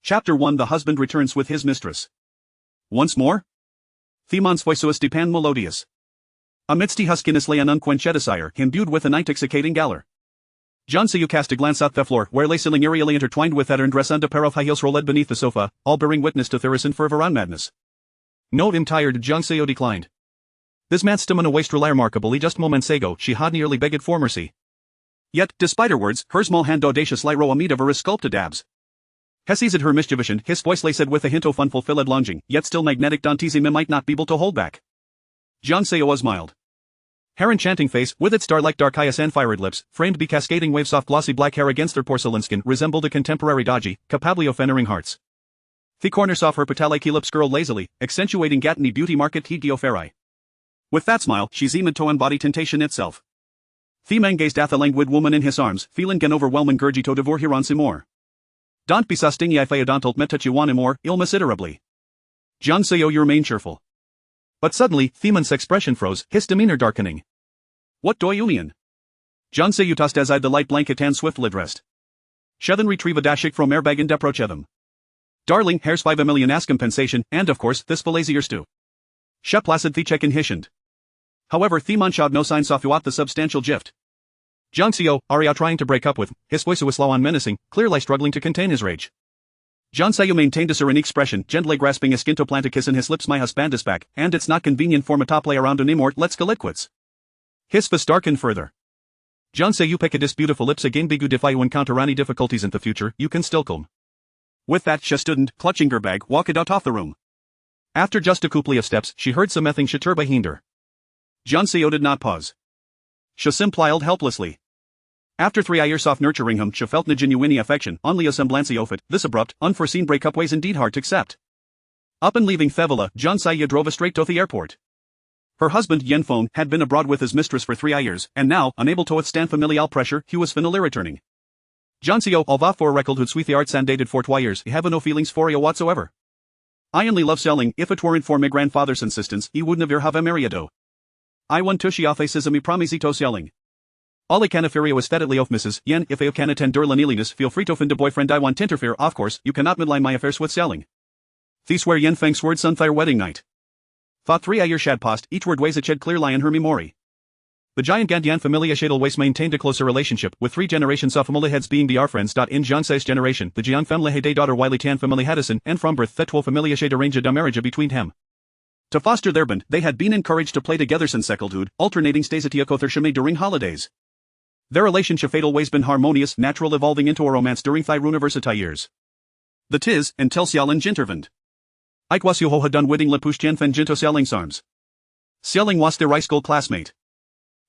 Chapter 1 The husband returns with his mistress. Once more? Themons voiceus depan melodious. Amidst huskiness lay an unquenched desire, imbued with an intoxicating galor. John Sayu cast a glance at the floor, where lay ceiling aerially intertwined with patterned dress and a pair of high heels rolled beneath the sofa, all bearing witness to thirst and fervor and madness. No, I'm tired, John Sayu declined. This man's stamina waste remarkably just moments ago, she had nearly begged for mercy. Yet, despite her words, her small hand audacious ro amid of her sculpted abs. He seized her mischievous, his voice lay said with a hint of unfulfilled longing, yet still magnetic Dante's might not be able to hold back. John Sayu smiled. Her enchanting face, with its star-like dark eyes and fired lips, framed by cascading waves of glossy black hair against her porcelain skin, resembled a contemporary Doji, capably of offending hearts. The corners of her petalic lips curled lazily, accentuating Gatney beauty market Hideo Ferrai. With that smile, she seemed to embody temptation itself. The man gazed at the languid woman in his arms, feeling an overwhelming urge to devour her once more. Don't be sostingi I don't met touch you anymore, illmiserably. John Sayu remained cheerful. But suddenly, Themon's expression froze, his demeanor darkening. What do you mean? John Sayu tossed aside the light blanket and swiftly dressed. Shethen retrieve a dashik from airbag and approach them. Darling, here's 5 million as compensation, and of course, this fillets yours too. She placid the check in hishend. However, Themon showed no signs of what the substantial gift. John Sayu, are you trying to break up with? His voice was slow and menacing, clearly struggling to contain his rage. John Sayu maintained a serene expression, gently grasping a skin to plant a kiss in his lips. My husband is back, and it's not convenient for me to play around anymore, let's get quits. His face darkened further. John Sayu picked his beautiful lips again. Be good if you encounter any difficulties in the future, you can still come. With that she stood and, clutching her bag, walked out of the room. After just a couple of steps, she heard something shatter behind her. John Sayu did not pause. She smiled helplessly. After 3 years of nurturing him, she felt no genuine affection, only a semblance of it. This abrupt, unforeseen breakup was indeed hard to accept. Up and leaving Thevilla, John Sayu drove straight to the airport. Her husband Yen Feng had been abroad with his mistress for 3 years, and now, unable to withstand familial pressure, he was finally returning. John Sayu, although for a record who'd sweet the arts and dated for 2 years, he have no feelings for you whatsoever. I only love selling. If it weren't for my grandfather's insistence, he wouldn't have married. I want to she offices me promisito selling. All I can affirm is fetidly of Mrs. Yen, if I can attend der laniliness, feel free to find a boyfriend I want to interfere, of course, you cannot midline my affairs with selling. These were Yen Feng's words on their wedding night. Thought 3 years had passed, each word weighs a shed clear lie in her memory. The giant Gandian familia shadal waste maintained a closer relationship, with 3 generations of family heads being our friends. In John Say's generation, the Jiang family had a daughter Wiley Tian family Hedison, and from birth that 12 familia shade arranged a marriage between them. To foster their bond, they had been encouraged to play together since secondhood, alternating stays at Tiakothershime during holidays. Their relationship had always been harmonious, natural, evolving into a romance during their university years. The tis, until Xiaolin intervened. Ikwasuho had done wedding Lepush Jianfen Jinto Xiaoling's arms. Xiaoling was their high school classmate.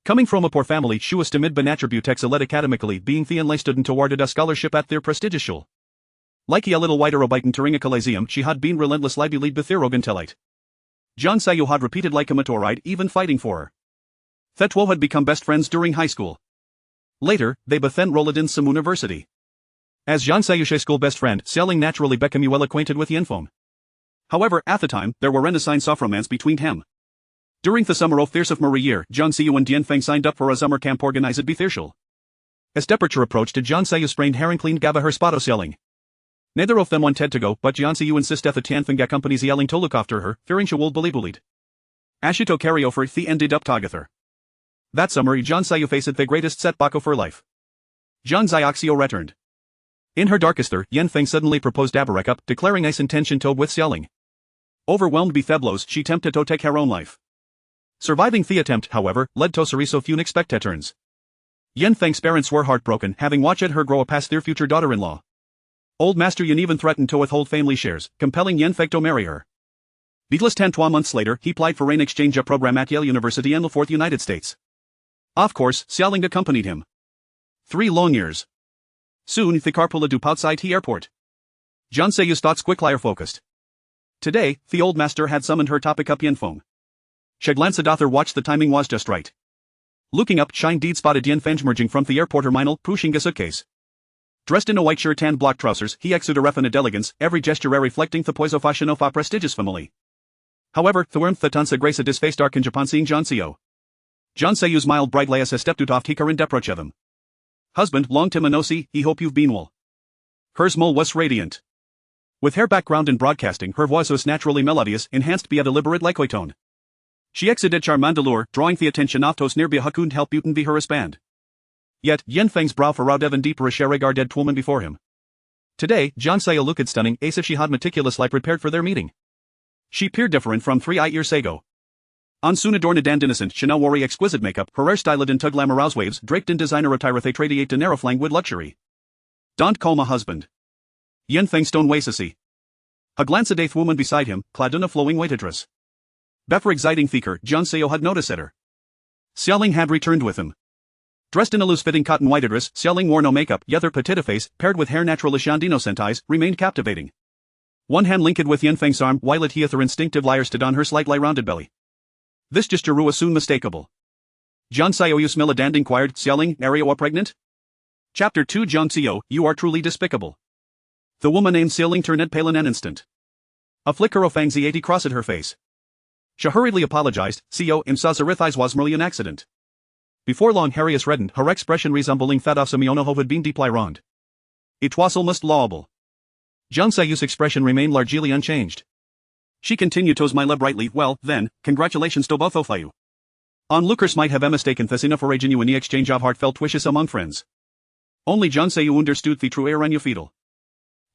Coming from a poor family, she was timid but attribute excelled academically, being the only student awarded a scholarship at their prestigious school. Like a little wider obiten during a coliseum, she had been relentlessly believed Bethirogantellite. John Sayu had repeated like a meteorite, even fighting for her. The 2 had become best friends during high school. Later, they both enrolled in some university. As John Sayu's school best friend, Xiaoling naturally became well acquainted with Yen Feng. However, at the time, there were signs of romance between them. During the summer of their sophomore year, John Sayu and Yen Feng signed up for a summer camp organized by their school. As temperature approached, John Sayu sprained her and cleaned gave her spot of Xiaoling. Neither of them wanted to go, but John Sayu insisted that Tian Feng accompanies Xiaoling to look after her, fearing she would be bullied. As she to carry over, the ended up together. That summer, John Sayu faced the greatest setback of her life. John Xiaoxio returned. In her darkest hour, Yen Feng suddenly proposed a breakup, declaring his intention to with Xiaoling. Overwhelmed by Theblos, she attempted to take her own life. Surviving the attempt, however, led to so few unexpected turns. Yen Feng's parents were heartbroken, having watched her grow up past their future daughter-in-law. Old Master Yen even threatened to withhold family shares, compelling Yen Feng to marry her. Beatless 10 months later, he applied for an exchange program at Yale University in the Fourth United States. Of course, Xiaoling accompanied him. 3 long years. Soon, the car pulled up outside the airport. John Sayu's thoughts quickly focused. Today, the old master had summoned her to pick up Yen Feng. She glanced at her watch, the timing was just right. Looking up, she indeed spotted Yen Feng emerging from the airport terminal, pushing a suitcase. Dressed in a white shirt and black trousers, he exuded a refined elegance, every gesture reflecting the poise of fashion of a prestigious family. However, the warmth that Tansa Grace had his face dark in Japan seeing John Sayu. John Sayu smiled brightly as he stepped out of the car and approached them. Husband, long time no see, he hope you've been well. Her smile was radiant. With her background in broadcasting, her voice was naturally melodious, enhanced by a deliberate likely tone. She exuded charmant allure, drawing the attention of those nearby who couldn't help but be her respond. Yet, Yen Feng's brow furrowed even deeper as she regarded the woman before him. Today, John Seo looked stunning as if she had meticulously prepared for their meeting. She appeared different from 3 years ago. On soon adorned and innocent, she now wore exquisite makeup, her hair styled into glamorous waves, draped in designer attire they radiate to narrow flang with luxury. Don't call my husband. Yen Feng stone waisisi. A glance at the woman beside him, clad in a flowing white dress. Before exciting thicker, John Seo had noticed at her. Xiaoling had returned with him. Dressed in a loose-fitting cotton white dress, Xiaoling wore no makeup, yet her petite face, paired with hair naturalish and innocent eyes, remained captivating. One hand linked with Yen Feng's arm, while it he her instinctive lyre stood on her slightly rounded belly. This gesture was soon mistakable. John Seo, you smell a dand inquired, Xiaoling, are you pregnant? Chapter 2 John Seo, you are truly despicable. The woman named Xiaoling turned pale in an instant. A flicker of anxiety crossed her face. She hurriedly apologized, Seo, saw Zarithis was merely an accident. Before long Harrius reddened, her expression resembling that of Simeona who had been deeply wronged. It was almost laudable. John Seo's expression remained largely unchanged. She continued to smile brightly, well, then, congratulations to both of you. Onlookers might have mistaken this enough for a genuine exchange of heartfelt wishes among friends. Only John Seo understood the true irony of it.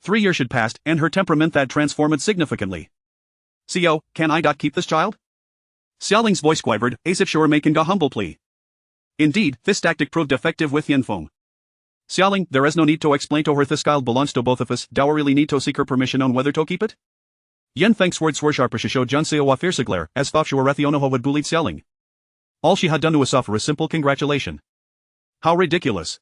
3 years had passed, and her temperament had transformed significantly. Seo, can I keep this child? Xiaoling's voice quivered, as if she were making a humble plea. Indeed, this tactic proved effective with Yen Feng. Xiaoling, there is no need to explain to her this child belongs to both of us, do we really need to seek her permission on whether to keep it? Yen Feng's words were sharp as she showed John Seo a fierce glare, as though she were Rathiona who had bullied Xiaoling. All she had done was offer a simple congratulation. How ridiculous.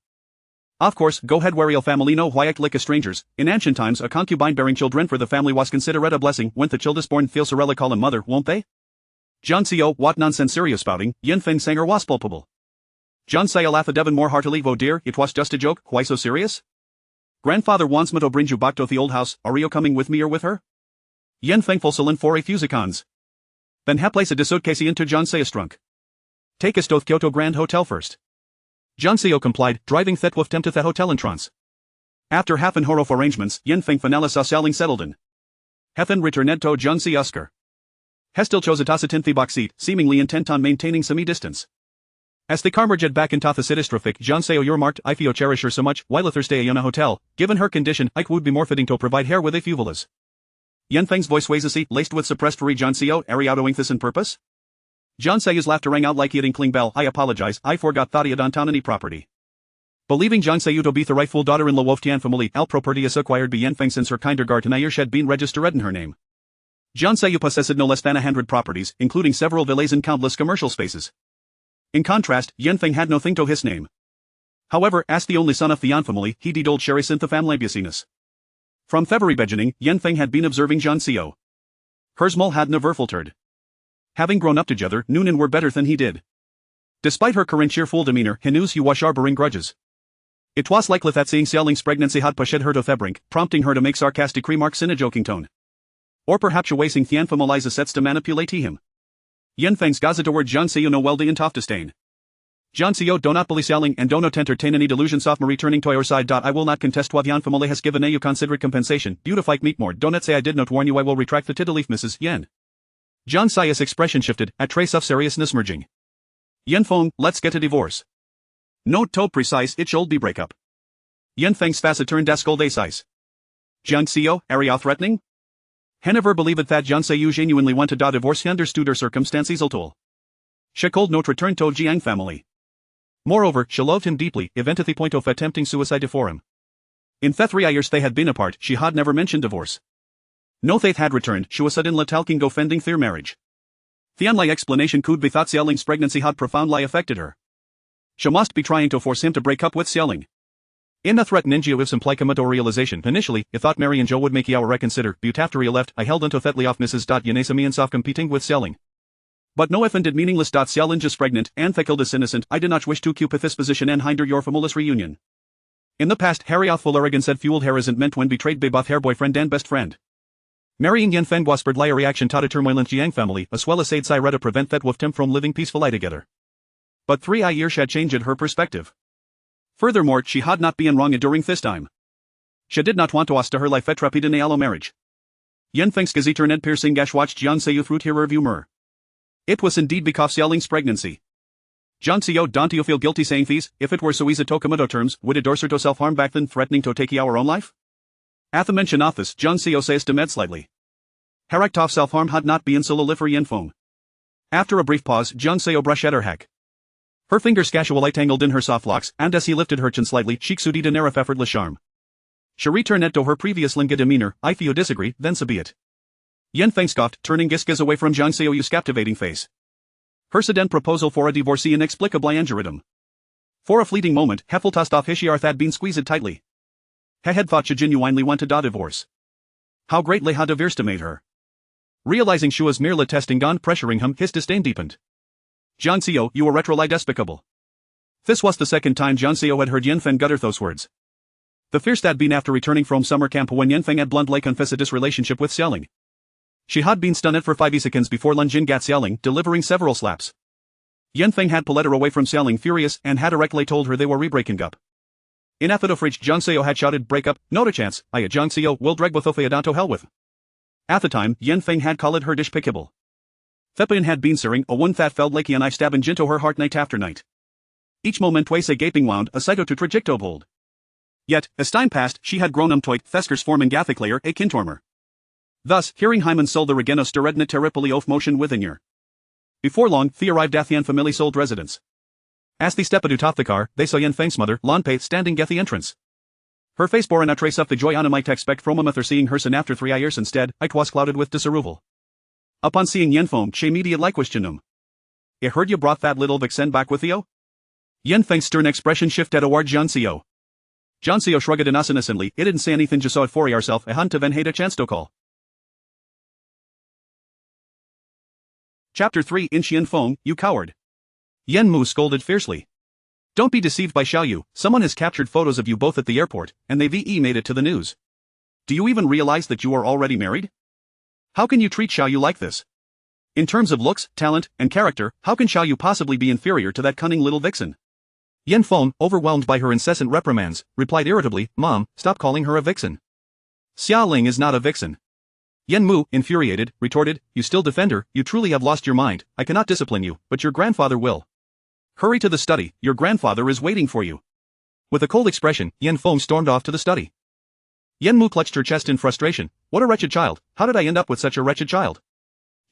Of course, go ahead where your family know why act like a strangers. In ancient times a concubine bearing children for the family was considered a blessing when the child is born they'll sorella call him mother, won't they? John Seo, what nonsense are you spouting? Yen Feng sang her was palpable. John Seo laughed even more heartily, oh dear, it was just a joke, why so serious? Grandfather wants me to bring you back to the old house, are you coming with me or with her? Yen Feng fulselen for a few seconds. Then ha place a suitcase into John Seo's trunk. Take us to Kyoto Grand Hotel first. John Seo complied, driving Thetwolf to the hotel entrance. After half an hour of arrangements, Yen Feng finally saw Xiaoling settled in. Hethen returned to John Seosker. He still chose a tacit the box seat, seemingly intent on maintaining some distance. As the car merged back into the citystrophic, John Seo remarked, I feel cherish her so much, while let her stay in a hotel, given her condition, it would be more fitting to provide her with a few villas. Yen Feng's voice was laced with suppressed fury. John Seo, are you doing this on purpose? John Seo's laughter rang out like he had inkling bell, I apologize, I forgot that he had on any property. Believing John Seo to be the rightful daughter-in-law of Tian family, all property is acquired by Yen Feng since her kindergarten years had been registered in her name. John Seo possessed no less than 100 properties, including several villas and countless commercial spaces. In contrast, Yen Feng had nothing to his name. However, as the only son of the Yan family, he did old cherish the family business. From February beginning, Yen Feng had been observing John Seo. Her small had never faltered. Having grown up together, Noonan were better than he did. Despite her current cheerful demeanor, he knew she was harboring grudges. It was likely that seeing Xiaoling's pregnancy had pushed her to the brink, prompting her to make sarcastic remarks in a joking tone. Or perhaps wasting Tian family's assets to manipulate him. Yen Feng's gaze toward John Seo no weldy and toftastain. John Seo do not believe Xiaoling and do not entertain any delusions of me returning to your side. I will not contest what Yan family has given you considerate compensation, beautified meet more, do not say I did not warn you. I will retract the title leaf, Mrs. Yen. John Seo's expression shifted, a trace of seriousness merging. Yen Feng, let's get a divorce. Note to precise, it should be breakup. Yen Feng's face turned scold size. John Seo, are you threatening? He never believed that John Seo genuinely wanted a divorce. He understood her circumstances at all. She could not return to Jiang family. Moreover, she loved him deeply, even to the point of attempting suicide for him. In the 3 years they had been apart, she had never mentioned divorce. No faith had returned, she was suddenly talking offending their marriage. The only explanation could be that Xiaoling's pregnancy had profoundly affected her. She must be trying to force him to break up with Xiaoling. In the threat ninja with some plicamoto realization, initially, I thought Mary and Joe would make Yao reconsider, but after he left, I held onto Thetly off Mrs. Yanasami and soft competing with Xiaoling. But no effing did meaningless. Xiaoling is pregnant, and Thekilda is innocent. I did not wish to keep with this position and hinder your famous reunion. In the past, Harry full arrogance had fueled her resentment when betrayed by both her boyfriend and best friend. Marrying Yen Feng was spurred by a reaction to the turmoil in Jiang family, as well as aid Saira to prevent that with them from living peacefully together. But 3 years had changed her perspective. Furthermore, she had not been wrong during this time. She did not want to ask to her life at Trapidinalo marriage. Yan Feng's Ned piercing gash watched Jiang Seiyu through tear review mirror. It was indeed because Xiaoling's pregnancy. Jiang Seiyu don't you feel guilty saying these, if it were so easy to commit terms, would it order to self-harm back then threatening to take our own life? At the mention of this, Jiang Seiyu says to Med slightly. Haraktov self-harm had not been solo for Yan Feng. After a brief pause, Jiang Seiyu brushed at her hack. Her fingers casually tangled in her soft locks, and as he lifted her chin slightly, she exuded an air of effortless charm. She returned to her previous languid demeanor. If you disagree, then so be it. Yan Feng scoffed, turning Gisgiz away from Jiang Seiyu's captivating face. Her sudden proposal for a divorce inexplicably angered him. For a fleeting moment, Heffel tossed off his earth had been squeezed tightly. He had thought she genuinely wanted a divorce. How greatly had overestimated her. Realizing she was merely testing on pressuring him, his disdain deepened. Jiang Seiyu, you are retrolly despicable. This was the second time Jiang Seiyu had heard Yan Feng utter those words. The first had been after returning from summer camp when Yan Feng had bluntly confessed his relationship with Xiaoling. She had been stunned for 5 seconds before lunging at Xiaoling, delivering several slaps. Yan Feng had pulled her away from Xiaoling furious and had directly told her they were re-breaking up. In a fit of rage, Jiang Seiyu had shouted, break up, not a chance, Jiang Seiyu will drag both of you down to hell with. At the time, Yan Feng had called her despicable. Thepin had been searing a one that felt like a knife stabbing into her heart night after night. Each moment twice a gaping wound, a cyto to trajecto hold. Yet, as time passed, she had grown toit Thesker's forming Gathic layer a kintormer. Thus, hearing Hyman sold the Regenos Deredna terribly off motion within her. Before long, they arrived at the Yan family sold residence. As they stepped out of the car, they saw Yan Feng's mother, Lan Pei, standing at the entrance. Her face bore a trace of the joy Anna might expect from a mother seeing her son after 3 years. Instead, it was clouded with disapproval. Upon seeing Yan Feng, she immediately questioned him. I heard you brought that little vixen back with you? Yan Feng's stern expression shifted toward Jiang Seiyu. Jiang Seiyu shrugged innocently. It didn't say anything, just saw it for yourself. A hunt even had a chance to call. Chapter 3 In Yan Feng, you coward. Yan Mu scolded fiercely. Don't be deceived by Xiaoyu, someone has captured photos of you both at the airport, and they've made it to the news. Do you even realize that you are already married? How can you treat Xiaoyu like this? In terms of looks, talent, and character, how can Xiaoyu possibly be inferior to that cunning little vixen? Yan Feng, overwhelmed by her incessant reprimands, replied irritably, Mom, stop calling her a vixen. Xiaoling is not a vixen. Yan Mu, infuriated, retorted, you still defend her, you truly have lost your mind, I cannot discipline you, but your grandfather will. Hurry to the study, your grandfather is waiting for you. With a cold expression, Yan Feng stormed off to the study. Yan Mu clutched her chest in frustration. What a wretched child, how did I end up with such a wretched child?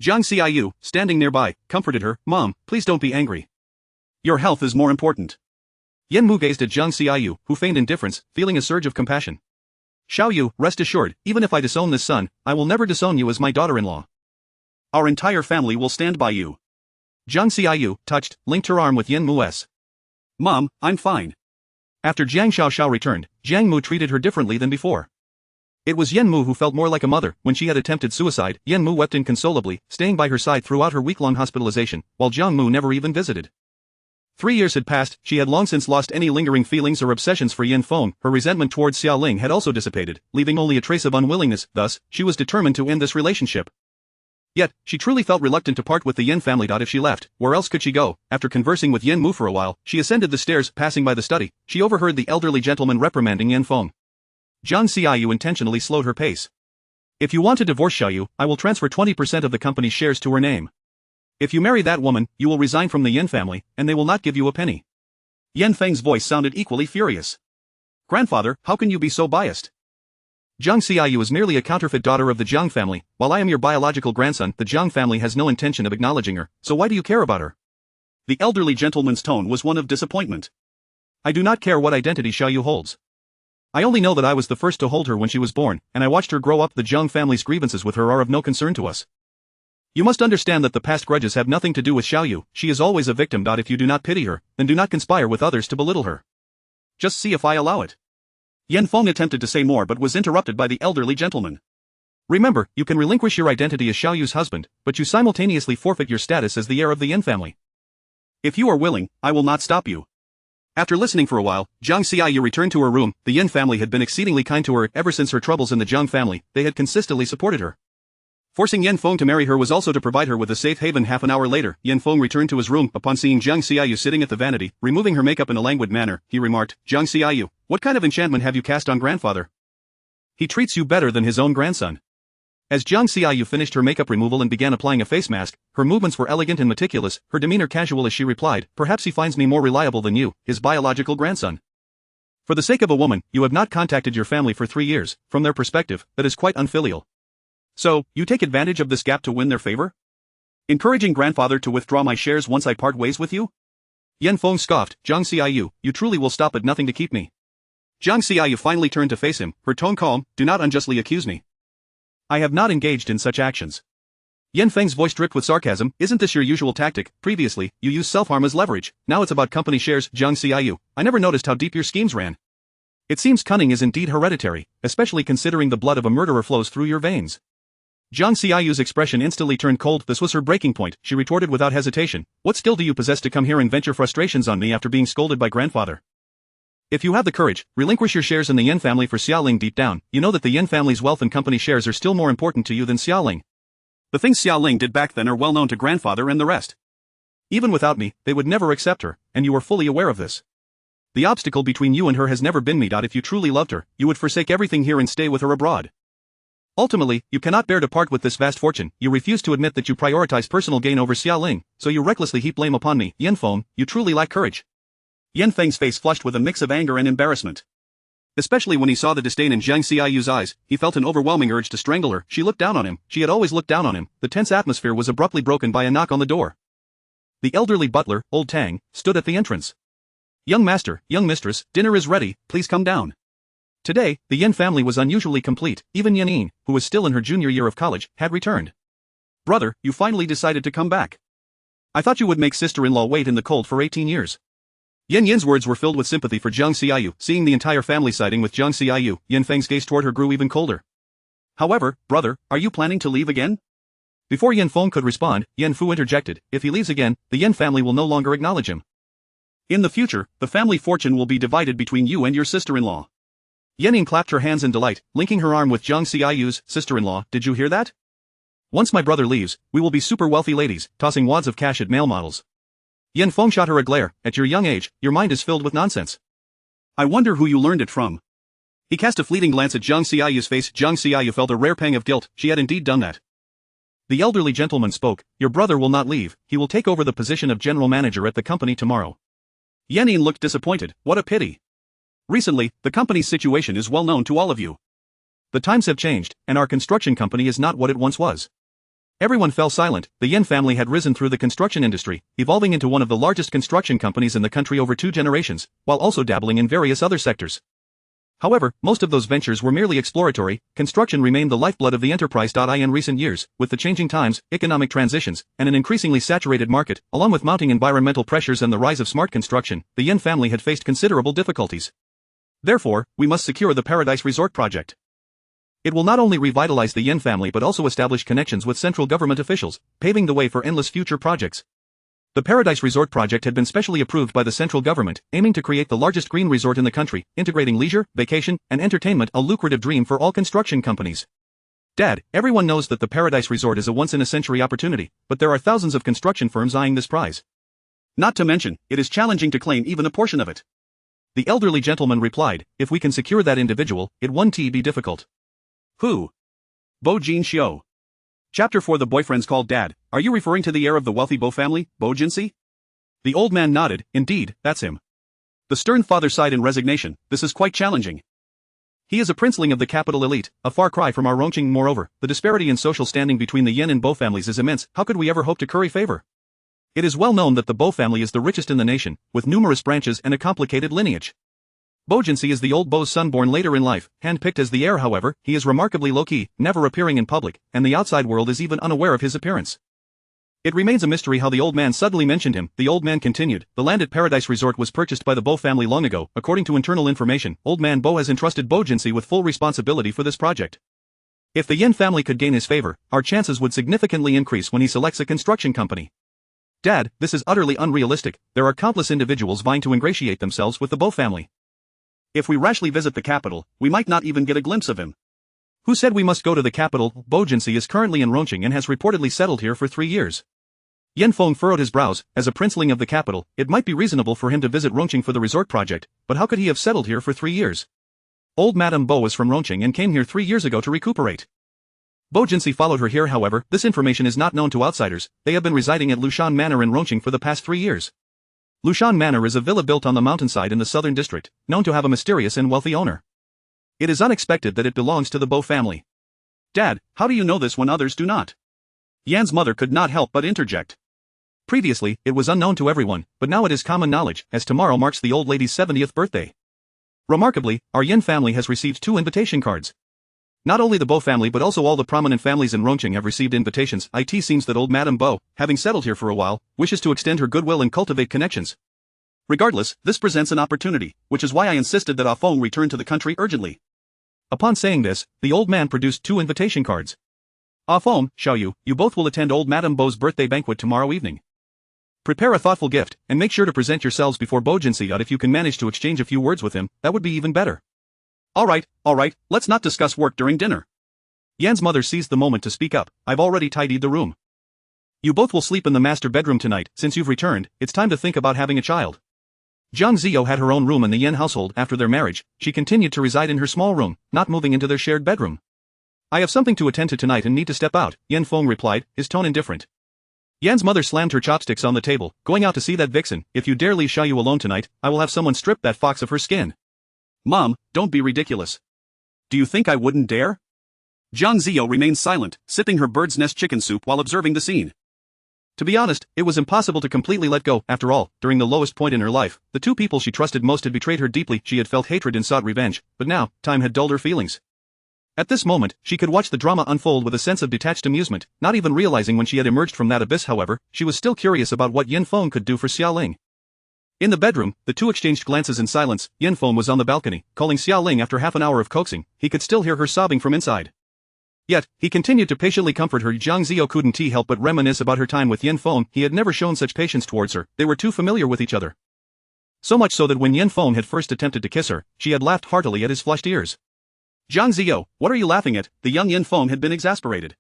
Jiang Seiyu, standing nearby, comforted her, Mom, please don't be angry. Your health is more important. Yan Mu gazed at Jiang Seiyu, who feigned indifference, feeling a surge of compassion. Xiaoyu, rest assured, even if I disown this son, I will never disown you as my daughter-in-law. Our entire family will stand by you. Jiang Seiyu, touched, linked her arm with Yan Mu's. Mom, I'm fine. After Jiang Xiao returned, Jiang Mu treated her differently than before. It was Yan Mu who felt more like a mother. When she had attempted suicide, Yan Mu wept inconsolably, staying by her side throughout her week-long hospitalization, while Jiang Mu never even visited. 3 years had passed, she had long since lost any lingering feelings or obsessions for Yan Feng, her resentment towards Xiaoling had also dissipated, leaving only a trace of unwillingness, thus, she was determined to end this relationship. Yet, she truly felt reluctant to part with the Yan family. If she left, where else could she go? After conversing with Yan Mu for a while, she ascended the stairs, passing by the study, she overheard the elderly gentleman reprimanding Yan Feng. Jiang Seiyu intentionally slowed her pace. If you want to divorce Xiaoyu, I will transfer 20% of the company's shares to her name. If you marry that woman, you will resign from the Yan family, and they will not give you a penny. Yan Feng's voice sounded equally furious. Grandfather, how can you be so biased? Jiang Seiyu is merely a counterfeit daughter of the Jiang family, while I am your biological grandson. The Jiang family has no intention of acknowledging her, so why do you care about her? The elderly gentleman's tone was one of disappointment. I do not care what identity Xiaoyu holds. I only know that I was the first to hold her when she was born, and I watched her grow up. The Jiang family's grievances with her are of no concern to us. You must understand that the past grudges have nothing to do with Xiaoyu. She is always a victim. If you do not pity her, then do not conspire with others to belittle her. Just see if I allow it. Yan Feng attempted to say more but was interrupted by the elderly gentleman. Remember, you can relinquish your identity as Xiaoyu's husband, but you simultaneously forfeit your status as the heir of the Yan family. If you are willing, I will not stop you. After listening for a while, Jiang Seiyu returned to her room. The Yan family had been exceedingly kind to her. Ever since her troubles in the Jiang family, they had consistently supported her. Forcing Yan Feng to marry her was also to provide her with a safe haven. Half an hour later, Yan Feng returned to his room. Upon seeing Jiang Seiyu sitting at the vanity, removing her makeup in a languid manner, he remarked, Jiang Seiyu, what kind of enchantment have you cast on grandfather? He treats you better than his own grandson. As Jiang Xiaoyu finished her makeup removal and began applying a face mask, her movements were elegant and meticulous, her demeanor casual as she replied, "Perhaps he finds me more reliable than you, his biological grandson. For the sake of a woman, you have not contacted your family for 3 years, from their perspective, that is quite unfilial. So, you take advantage of this gap to win their favor? Encouraging grandfather to withdraw my shares once I part ways with you?" Yan Feng scoffed, "Jiang Xiaoyu, you truly will stop at nothing to keep me." Jiang Xiaoyu finally turned to face him, her tone calm, "Do not unjustly accuse me. I have not engaged in such actions." Yan Feng's voice dripped with sarcasm, "Isn't this your usual tactic? Previously, you used self-harm as leverage, now it's about company shares, Jiang Xiaoyu. I never noticed how deep your schemes ran. It seems cunning is indeed hereditary, especially considering the blood of a murderer flows through your veins." Jiang Xiaoyu's expression instantly turned cold. This was her breaking point. She retorted without hesitation, "What skill do you possess to come here and vent your frustrations on me after being scolded by grandfather? If you have the courage, relinquish your shares in the Yan family for Xiaoling. Deep down, you know that the Yan family's wealth and company shares are still more important to you than Xiaoling. The things Xiaoling did back then are well known to grandfather and the rest. Even without me, they would never accept her, and you are fully aware of this. The obstacle between you and her has never been me. If you truly loved her, you would forsake everything here and stay with her abroad. Ultimately, you cannot bear to part with this vast fortune. You refuse to admit that you prioritize personal gain over Xiaoling, so you recklessly heap blame upon me. Yan Feng, you truly lack courage." Yan Feng's face flushed with a mix of anger and embarrassment. Especially when he saw the disdain in Jiang Xiaoyu's eyes, he felt an overwhelming urge to strangle her. She looked down on him. She had always looked down on him. The tense atmosphere was abruptly broken by a knock on the door. The elderly butler, Old Tang, stood at the entrance. "Young master, young mistress, dinner is ready, please come down." Today, the Yan family was unusually complete. Even Yanin, who was still in her junior year of college, had returned. "Brother, you finally decided to come back. I thought you would make sister-in-law wait in the cold for 18 years. Yan Yin's words were filled with sympathy for Jiang Xiaoyu. Seeing the entire family siding with Jiang Xiaoyu, Yan Feng's gaze toward her grew even colder. "However, brother, are you planning to leave again?" Before Yan Feng could respond, Yan Fu interjected, "If he leaves again, the Yan family will no longer acknowledge him. In the future, the family fortune will be divided between you and your sister-in-law." Yanin clapped her hands in delight, linking her arm with Jiang Xiaoyu's. "Sister-in-law, did you hear that? Once my brother leaves, we will be super wealthy ladies, tossing wads of cash at male models." Yan Feng shot her a glare. "At your young age, your mind is filled with nonsense. I wonder who you learned it from." He cast a fleeting glance at Jiang Xiaoyu's face. Jiang Xiaoyu felt a rare pang of guilt. She had indeed done that. The elderly gentleman spoke, "Your brother will not leave, he will take over the position of general manager at the company tomorrow." Yanin looked disappointed. "What a pity. Recently, the company's situation is well known to all of you. The times have changed, and our construction company is not what it once was." Everyone fell silent. The Yan family had risen through the construction industry, evolving into one of the largest construction companies in the country over 2 generations, while also dabbling in various other sectors. However, most of those ventures were merely exploratory. Construction remained the lifeblood of the enterprise. In recent years, with the changing times, economic transitions, and an increasingly saturated market, along with mounting environmental pressures and the rise of smart construction, the Yan family had faced considerable difficulties. Therefore, we must secure the Paradise Resort project. It will not only revitalize the Yan family but also establish connections with central government officials, paving the way for endless future projects. The Paradise Resort project had been specially approved by the central government, aiming to create the largest green resort in the country, integrating leisure, vacation, and entertainment, a lucrative dream for all construction companies. Dad, everyone knows that the Paradise Resort is a once-in-a-century opportunity, but there are thousands of construction firms eyeing this prize. Not to mention, it is challenging to claim even a portion of it." The elderly gentleman replied, "If we can secure that individual, it won't be difficult." "Who?" "Bo Jin Xiu." Chapter 4. The boyfriend's called Dad. Are you referring to the heir of the wealthy Bo family, Bo Jinsi? The old man nodded. "Indeed, that's him." The stern father sighed in resignation. "This is quite challenging. He is a princeling of the capital elite, a far cry from our Rongqing. Moreover, the disparity in social standing between the Yan and Bo families is immense. How could we ever hope to curry favor? It is well known that the Bo family is the richest in the nation, with numerous branches and a complicated lineage. Bo Jinsi is the old Bo's son born later in life, handpicked as the heir. However, he is remarkably low-key, never appearing in public, and the outside world is even unaware of his appearance. It remains a mystery how the old man suddenly mentioned him." The old man continued, "The land at Paradise Resort was purchased by the Bo family long ago. According to internal information, old man Bo has entrusted Bo Jinsi with full responsibility for this project. If the Yan family could gain his favor, our chances would significantly increase when he selects a construction company." "Dad, this is utterly unrealistic. There are countless individuals vying to ingratiate themselves with the Bo family. If we rashly visit the capital, we might not even get a glimpse of him." "Who said we must go to the capital?" "Bo Jinsi is currently in Rongqing and has reportedly settled here for 3 years. Yan Feng furrowed his brows. As a princeling of the capital, it might be reasonable for him to visit Rongqing for the resort project, but how could he have settled here for 3 years? Old Madame Bo is from Rongqing and came here 3 years ago to recuperate. Bo Jinsi followed her here. However, this information is not known to outsiders. They have been residing at Lushan Manor in Rongqing for the past 3 years. Lushan Manor is a villa built on the mountainside in the southern district, known to have a mysterious and wealthy owner. It is unexpected that it belongs to the Bo family. Dad, how do you know this when others do not? Yan's mother could not help but interject. Previously, it was unknown to everyone, but now it is common knowledge, as tomorrow marks the old lady's 70th birthday. Remarkably, our Yin family has received 2 invitation cards. Not only the Bo family but also all the prominent families in Rongqing have received invitations. It seems that old Madame Bo, having settled here for a while, wishes to extend her goodwill and cultivate connections. Regardless, this presents an opportunity, which is why I insisted that Ah Feng return to the country urgently. Upon saying this, the old man produced 2 invitation cards. Ah Feng, Xiao Yu, you both will attend old Madame Bo's birthday banquet tomorrow evening. Prepare a thoughtful gift, and make sure to present yourselves before Bo Jinsi. If you can manage to exchange a few words with him, that would be even better. Alright, let's not discuss work during dinner. Yan's mother seized the moment to speak up. I've already tidied the room. You both will sleep in the master bedroom tonight. Since you've returned, it's time to think about having a child. Jiang Ziyou had her own room in the Yin household. After their marriage, she continued to reside in her small room, not moving into their shared bedroom. I have something to attend to tonight and need to step out, Yan Feng replied, his tone indifferent. Yan's mother slammed her chopsticks on the table. Going out to see that vixen. If you dare leave Xiaoyu alone tonight, I will have someone strip that fox of her skin. Mom, don't be ridiculous. Do you think I wouldn't dare? Jiang Ziyou remained silent, sipping her bird's nest chicken soup while observing the scene. To be honest, it was impossible to completely let go. After all, during the lowest point in her life, the 2 people she trusted most had betrayed her deeply. She had felt hatred and sought revenge, but now, time had dulled her feelings. At this moment, she could watch the drama unfold with a sense of detached amusement, not even realizing when she had emerged from that abyss. However, she was still curious about what Yin Feng could do for Xiaoling. In the bedroom, the 2 exchanged glances in silence. Yin Feng was on the balcony, calling Xiaoling. After half an hour of coaxing, he could still hear her sobbing from inside. Yet, he continued to patiently comfort her. Jiang Ziyou couldn't help but reminisce about her time with Yin Feng. He had never shown such patience towards her. They were too familiar with each other. So much so that when Yin Feng had first attempted to kiss her, she had laughed heartily at his flushed ears. Jiang Ziyou, what are you laughing at? The young Yin Feng had been exasperated.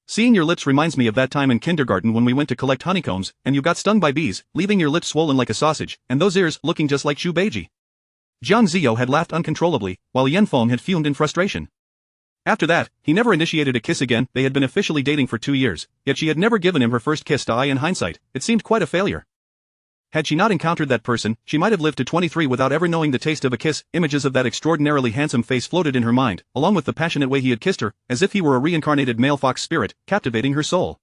Seeing your lips reminds me of that time in kindergarten when we went to collect honeycombs, and you got stung by bees, leaving your lips swollen like a sausage, and those ears looking just like Shu Beiji. Jiang Ziyou had laughed uncontrollably, while Yin Feng had fumed in frustration. After that, he never initiated a kiss again. They had been officially dating for 2 years, yet she had never given him her first kiss. In hindsight, it seemed quite a failure. Had she not encountered that person, she might have lived to 23 without ever knowing the taste of a kiss. Images of that extraordinarily handsome face floated in her mind, along with the passionate way he had kissed her, as if he were a reincarnated male fox spirit, captivating her soul.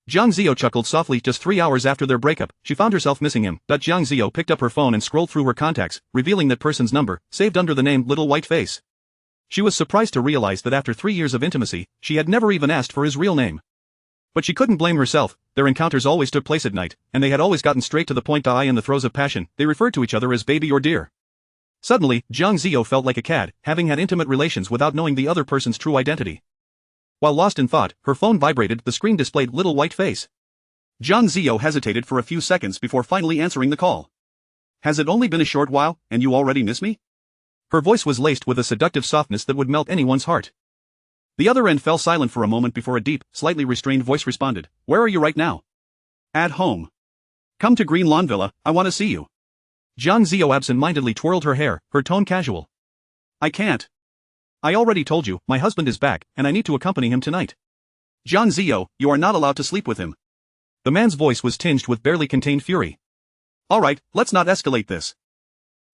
Jiang Ziyou chuckled softly. Just 3 hours after their breakup, she found herself missing him. Jiang Ziyou picked up her phone and scrolled through her contacts, revealing that person's number, saved under the name Little White Face. She was surprised to realize that after 3 years of intimacy, she had never even asked for his real name. But she couldn't blame herself. Their encounters always took place at night, and they had always gotten straight to the point. In the throes of passion, they referred to each other as baby or dear. Suddenly, Jiang Ziyou felt like a cad, having had intimate relations without knowing the other person's true identity. While lost in thought, her phone vibrated. The screen displayed Little White Face. Jiang Ziyou hesitated for a few seconds before finally answering the call. Has it only been a short while, and you already miss me? Her voice was laced with a seductive softness that would melt anyone's heart. The other end fell silent for a moment before a deep, slightly restrained voice responded. Where are you right now? At home. Come to Green Lawn Villa, I want to see you. Jiang Ziyou absent-mindedly twirled her hair, her tone casual. I can't. I already told you, my husband is back, and I need to accompany him tonight. Jiang Ziyou, you are not allowed to sleep with him. The man's voice was tinged with barely contained fury. Alright, let's not escalate this.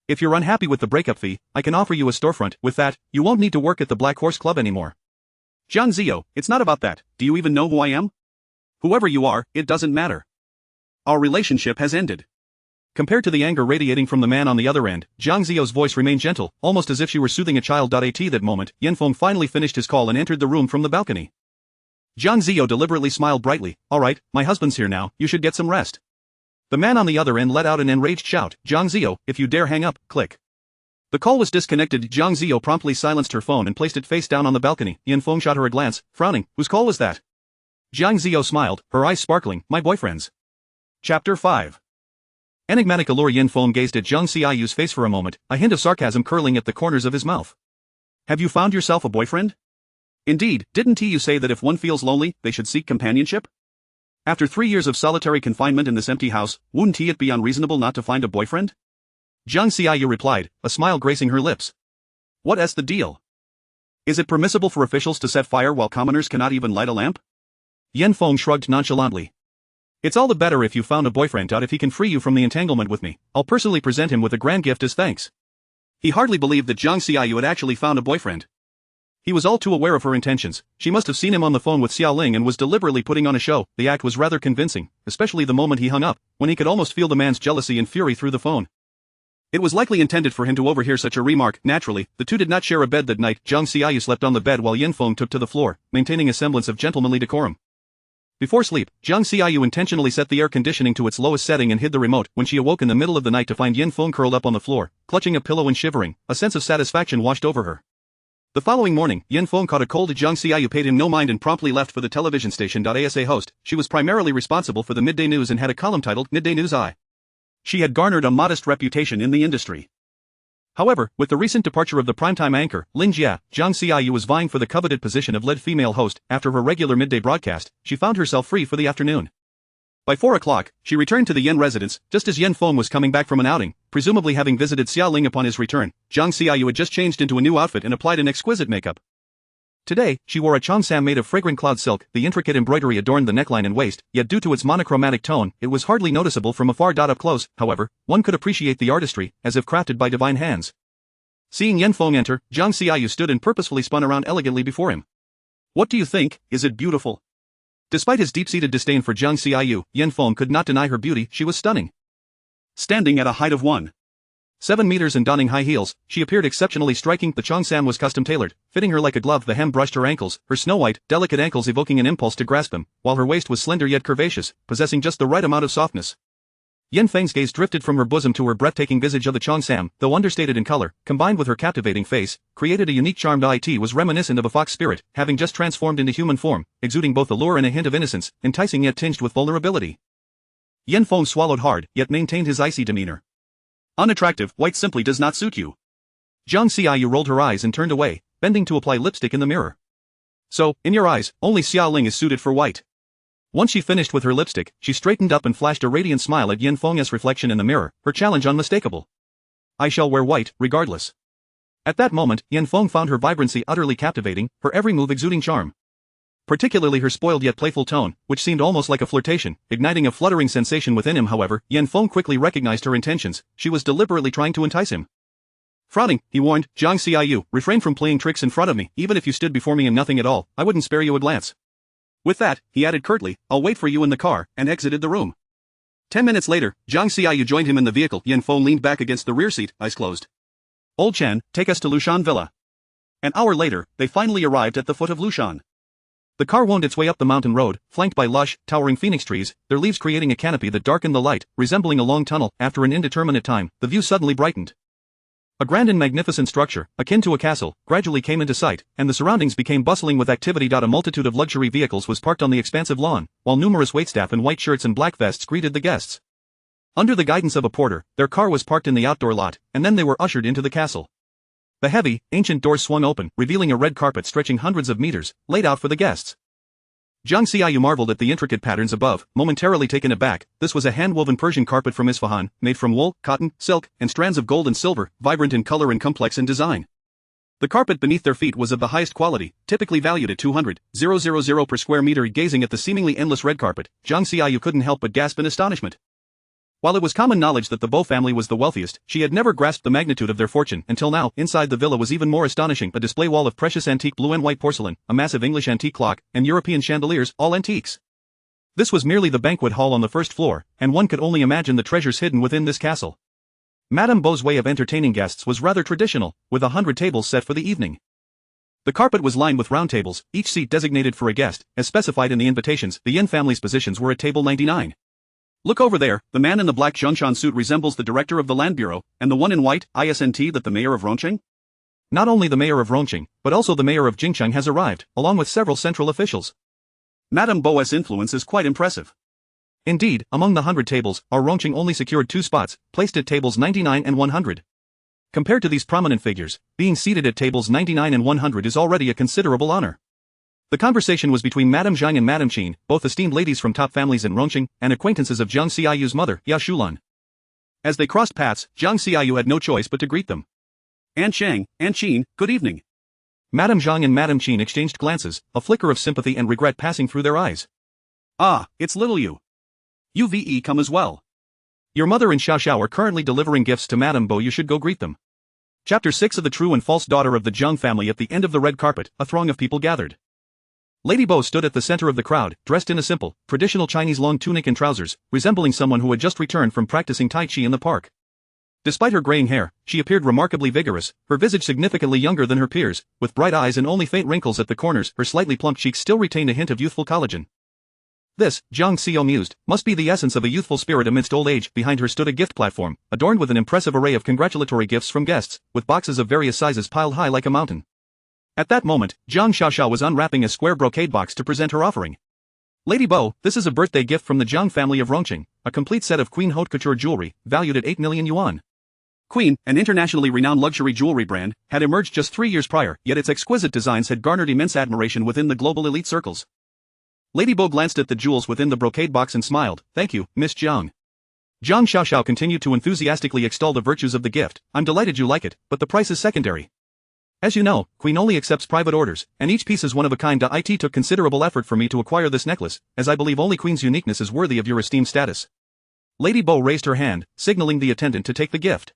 If you're unhappy with the breakup fee, I can offer you a storefront. With that, you won't need to work at the Black Horse Club anymore. Jiang Ziyou, it's not about that. Do you even know who I am? Whoever you are, it doesn't matter. Our relationship has ended. Compared to the anger radiating from the man on the other end, Jiang Ziyou's voice remained gentle, almost as if she were soothing a child. At that moment, Yin Feng finally finished his call and entered the room from the balcony. Jiang Ziyou deliberately smiled brightly. Alright, my husband's here now, you should get some rest. The man on the other end let out an enraged shout. Jiang Ziyou, if you dare hang up, click. The call was disconnected. Jiang Ziyou promptly silenced her phone and placed it face down on the balcony. Yin Feng shot her a glance, frowning. Whose call was that? Jiang Ziyou smiled, her eyes sparkling. My boyfriend's. Chapter 5. Enigmatic allure. Yin Feng gazed at Jiang Ziyou's face for a moment, a hint of sarcasm curling at the corners of his mouth. Have you found yourself a boyfriend? Indeed, didn't you say that if one feels lonely, they should seek companionship? After 3 years of solitary confinement in this empty house, wouldn't it be unreasonable not to find a boyfriend? Jiang Xiaoyu replied, a smile gracing her lips. What's the deal? Is it permissible for officials to set fire while commoners cannot even light a lamp? Yan Feng shrugged nonchalantly. It's all the better if you found a boyfriend out. If he can free you from the entanglement with me, I'll personally present him with a grand gift as thanks. He hardly believed that Jiang Xiaoyu had actually found a boyfriend. He was all too aware of her intentions. She must have seen him on the phone with Xiao Ling and was deliberately putting on a show. The act was rather convincing, especially the moment he hung up, when he could almost feel the man's jealousy and fury through the phone. It was likely intended for him to overhear such a remark. Naturally, the two did not share a bed that night. Jiang Xiaoyu slept on the bed while Yan Feng took to the floor, maintaining a semblance of gentlemanly decorum. Before sleep, Jiang Xiaoyu intentionally set the air conditioning to its lowest setting and hid the remote. When she awoke in the middle of the night to find Yan Feng curled up on the floor, clutching a pillow and shivering, a sense of satisfaction washed over her. The following morning, Yan Feng caught a cold. Jiang Xiaoyu paid him no mind and promptly left for the television station. As a host, she was primarily responsible for the midday news and had a column titled Midday News Eye. She had garnered a modest reputation in the industry. However, with the recent departure of the primetime anchor, Lin Jia, Jiang Xiaoyu was vying for the coveted position of lead female host. After her regular midday broadcast, she found herself free for the afternoon. By 4 o'clock, she returned to the Yan residence, just as Yan Feng was coming back from an outing, presumably having visited Xiao Ling. Upon his return, Jiang Xiaoyu had just changed into a new outfit and applied an exquisite makeup. Today, she wore a cheongsam made of fragrant cloud silk. The intricate embroidery adorned the neckline and waist, yet due to its monochromatic tone, it was hardly noticeable from afar. Up close, however, one could appreciate the artistry, as if crafted by divine hands. Seeing Yan Feng enter, Jiang Xiaoyu stood and purposefully spun around elegantly before him. What do you think? Is it beautiful? Despite his deep-seated disdain for Jiang Xiaoyu, Yan Feng could not deny her beauty. She was stunning. Standing at a height of 1.7 meters and donning high heels, she appeared exceptionally striking. The cheongsam was custom-tailored, fitting her like a glove. The hem brushed her ankles, her snow-white, delicate ankles evoking an impulse to grasp them, while her waist was slender yet curvaceous, possessing just the right amount of softness. Yan Feng's gaze drifted from her bosom to her breathtaking visage. Of the cheongsam, though understated in color, combined with her captivating face, created a unique charm. It was reminiscent of a fox spirit, having just transformed into human form, exuding both allure and a hint of innocence, enticing yet tinged with vulnerability. Yan Feng swallowed hard, yet maintained his icy demeanor. Unattractive, white simply does not suit you. Jiang Xiaoyu rolled her eyes and turned away, bending to apply lipstick in the mirror. So, in your eyes, only Xiao Ling is suited for white. Once she finished with her lipstick, she straightened up and flashed a radiant smile at Yan Feng's reflection in the mirror, her challenge unmistakable. I shall wear white, regardless. At that moment, Yan Feng found her vibrancy utterly captivating, her every move exuding charm. Particularly her spoiled yet playful tone, which seemed almost like a flirtation, igniting a fluttering sensation within him. However, Yan Feng quickly recognized her intentions. She was deliberately trying to entice him. Frowning, he warned, Jiang Xiaoyu, refrain from playing tricks in front of me. Even if you stood before me in nothing at all, I wouldn't spare you a glance. With that, he added curtly, I'll wait for you in the car, and exited the room. 10 minutes later, Jiang Xiaoyu joined him in the vehicle. Yan Feng leaned back against the rear seat, eyes closed. Old Chen, take us to Lushan Villa. An hour later, they finally arrived at the foot of Lushan. The car wound its way up the mountain road, flanked by lush, towering phoenix trees, their leaves creating a canopy that darkened the light, resembling a long tunnel. After an indeterminate time, the view suddenly brightened. A grand and magnificent structure, akin to a castle, gradually came into sight, and the surroundings became bustling with activity. A multitude of luxury vehicles was parked on the expansive lawn, while numerous waitstaff in white shirts and black vests greeted the guests. Under the guidance of a porter, their car was parked in the outdoor lot, and then they were ushered into the castle. The heavy, ancient doors swung open, revealing a red carpet stretching hundreds of meters, laid out for the guests. Jiang Xiaoyu marveled at the intricate patterns above, momentarily taken aback. This was a hand-woven Persian carpet from Isfahan, made from wool, cotton, silk, and strands of gold and silver, vibrant in color and complex in design. The carpet beneath their feet was of the highest quality, typically valued at 200,000 per square meter. Gazing at the seemingly endless red carpet, Jiang Xiaoyu couldn't help but gasp in astonishment. While it was common knowledge that the Bo family was the wealthiest, she had never grasped the magnitude of their fortune until now. Inside the villa was even more astonishing, a display wall of precious antique blue and white porcelain, a massive English antique clock, and European chandeliers, all antiques. This was merely the banquet hall on the first floor, and one could only imagine the treasures hidden within this castle. Madame Bo's way of entertaining guests was rather traditional, with 100 tables set for the evening. The carpet was lined with round tables, each seat designated for a guest, as specified in the invitations. The Yan family's positions were at table 99. Look over there, the man in the black Zhongshan suit resembles the director of the Land Bureau, and the one in white, isn't that the mayor of Rongqing? Not only the mayor of Rongqing, but also the mayor of Jingcheng has arrived, along with several central officials. Madame Bo's influence is quite impressive. Indeed, among the 100 tables, our Rongqing only secured 2 spots, placed at tables 99 and 100. Compared to these prominent figures, being seated at tables 99 and 100 is already a considerable honor. The conversation was between Madame Zhang and Madame Qin, both esteemed ladies from top families in Rongqing, and acquaintances of Jiang Xiaoyu's mother, Yao Shulan. As they crossed paths, Jiang Xiaoyu had no choice but to greet them. Aunt Shang, Aunt Qin, good evening. Madame Zhang and Madame Qin exchanged glances, a flicker of sympathy and regret passing through their eyes. Ah, it's little you. UVE come as well. Your mother and Xiao Xiao are currently delivering gifts to Madame Bo. You should go greet them. Chapter 6 of The True and False Daughter of the Zhang Family. At the end of the red carpet, a throng of people gathered. Lady Bo stood at the center of the crowd, dressed in a simple, traditional Chinese long tunic and trousers, resembling someone who had just returned from practicing Tai Chi in the park. Despite her graying hair, she appeared remarkably vigorous, her visage significantly younger than her peers, with bright eyes and only faint wrinkles at the corners. Her slightly plump cheeks still retained a hint of youthful collagen. This, Zhang Xiao mused, must be the essence of a youthful spirit amidst old age. Behind her stood a gift platform, adorned with an impressive array of congratulatory gifts from guests, with boxes of various sizes piled high like a mountain. At that moment, Zhang Xiaoxiao was unwrapping a square brocade box to present her offering. Lady Bo, this is a birthday gift from the Zhang family of Rongqing, a complete set of Queen haute couture jewelry, valued at 8 million yuan. Queen, an internationally renowned luxury jewelry brand, had emerged just 3 years prior, yet its exquisite designs had garnered immense admiration within the global elite circles. Lady Bo glanced at the jewels within the brocade box and smiled. Thank you, Miss Zhang. Zhang Xiaoxiao continued to enthusiastically extol the virtues of the gift. I'm delighted you like it, but the price is secondary. As you know, Queen only accepts private orders, and each piece is one of a kind. It took considerable effort for me to acquire this necklace, as I believe only Queen's uniqueness is worthy of your esteemed status. Lady Bo raised her hand, signaling the attendant to take the gift.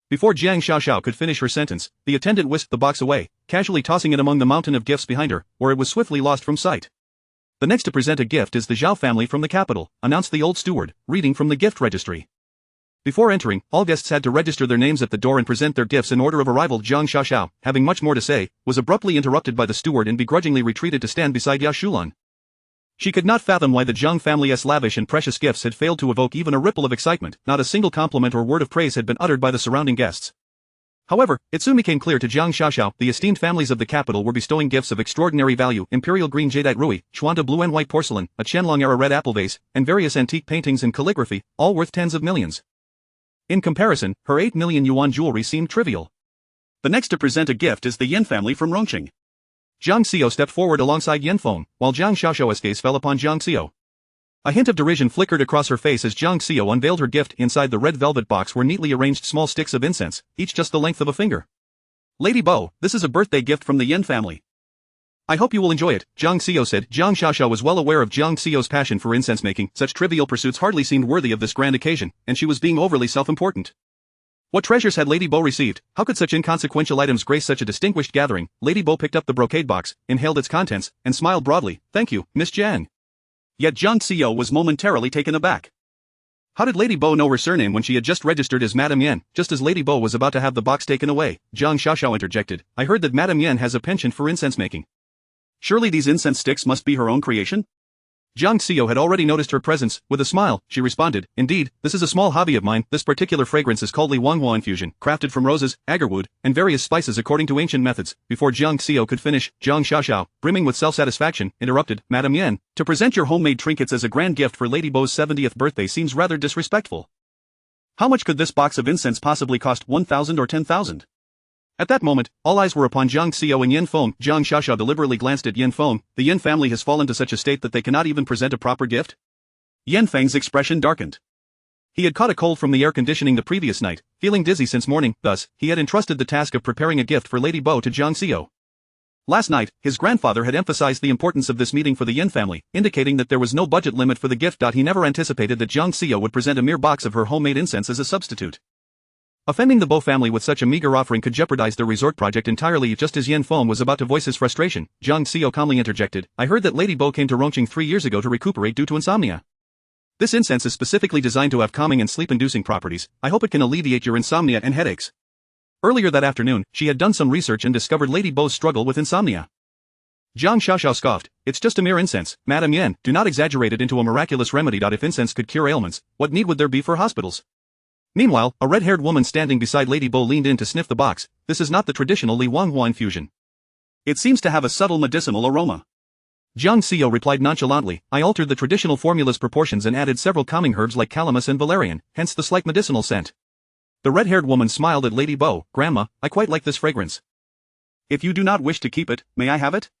Before Zhang Xiaoxiao could finish her sentence, the attendant whisked the box away, casually tossing it among the mountain of gifts behind her, where it was swiftly lost from sight. The next to present a gift is the Zhao family from the capital, announced the old steward, reading from the gift registry. Before entering, all guests had to register their names at the door and present their gifts in order of arrival. Zhang Xiaoxiao, having much more to say, was abruptly interrupted by the steward and begrudgingly retreated to stand beside Ya Shulan. She could not fathom why the Zhang family's lavish and precious gifts had failed to evoke even a ripple of excitement. Not a single compliment or word of praise had been uttered by the surrounding guests. However, it soon became clear to Zhang Xiaoxiao the esteemed families of the capital were bestowing gifts of extraordinary value: imperial green jadeite ruby, Chuanda blue and white porcelain, a Qianlong-era red apple vase, and various antique paintings and calligraphy, all worth tens of millions. In comparison, her 8 million yuan jewelry seemed trivial. The next to present a gift is the Yin family from Rongqing. Zhang Xiao stepped forward alongside Yin Feng, while Zhang Xiaoxiao's gaze fell upon Zhang Xiao. A hint of derision flickered across her face as Zhang Xiao unveiled her gift. Inside the red velvet box were neatly arranged small sticks of incense, each just the length of a finger. Lady Bo, this is a birthday gift from the Yin family. I hope you will enjoy it, Zhang Xiao said. Zhang Xiaoxiao was well aware of Zhang Xiao's passion for incense making. Such trivial pursuits hardly seemed worthy of this grand occasion, and she was being overly self-important. What treasures had Lady Bo received? How could such inconsequential items grace such a distinguished gathering? Lady Bo picked up the brocade box, inhaled its contents, and smiled broadly. Thank you, Miss Zhang. Yet Zhang Xiao was momentarily taken aback. How did Lady Bo know her surname when she had just registered as Madame Yan? Just as Lady Bo was about to have the box taken away, Zhang Xiaoxiao interjected. I heard that Madame Yan has a penchant for incense making. Surely these incense sticks must be her own creation? Zhang Xiao had already noticed her presence. With a smile, she responded, Indeed, this is a small hobby of mine. This particular fragrance is called Li Wanghua infusion, crafted from roses, agarwood, and various spices according to ancient methods. Before Zhang Xiao could finish, Zhang Xiaoxiao, brimming with self-satisfaction, interrupted, Madame Yan, to present your homemade trinkets as a grand gift for Lady Bo's 70th birthday seems rather disrespectful. How much could this box of incense possibly cost? 1,000 or 10,000? At that moment, all eyes were upon Zhang Xiao and Yin Feng. Zhang Xiaoxiao deliberately glanced at Yin Feng. The Yin family has fallen to such a state that they cannot even present a proper gift? Yin Feng's expression darkened. He had caught a cold from the air conditioning the previous night, feeling dizzy since morning. Thus, he had entrusted the task of preparing a gift for Lady Bo to Zhang Xiao. Last night, his grandfather had emphasized the importance of this meeting for the Yin family, indicating that there was no budget limit for the gift. He never anticipated that Zhang Xiao would present a mere box of her homemade incense as a substitute. Offending the Bo family with such a meager offering could jeopardize their resort project entirely. Just as Yin Feng was about to voice his frustration, Zhang Xiao calmly interjected, I heard that Lady Bo came to Rongqing 3 years ago to recuperate due to insomnia. This incense is specifically designed to have calming and sleep-inducing properties. I hope it can alleviate your insomnia and headaches. Earlier that afternoon, she had done some research and discovered Lady Bo's struggle with insomnia. Zhang Xiaoxiao scoffed, It's just a mere incense, Madame Yan, do not exaggerate it into a miraculous remedy. If incense could cure ailments, what need would there be for hospitals? Meanwhile, a red-haired woman standing beside Lady Bo leaned in to sniff the box. This is not the traditional Li Wanghua infusion. It seems to have a subtle medicinal aroma. Zhang Xiao replied nonchalantly, I altered the traditional formula's proportions and added several calming herbs like calamus and valerian, hence the slight medicinal scent. The red-haired woman smiled at Lady Bo. Grandma, I quite like this fragrance. If you do not wish to keep it, may I have it?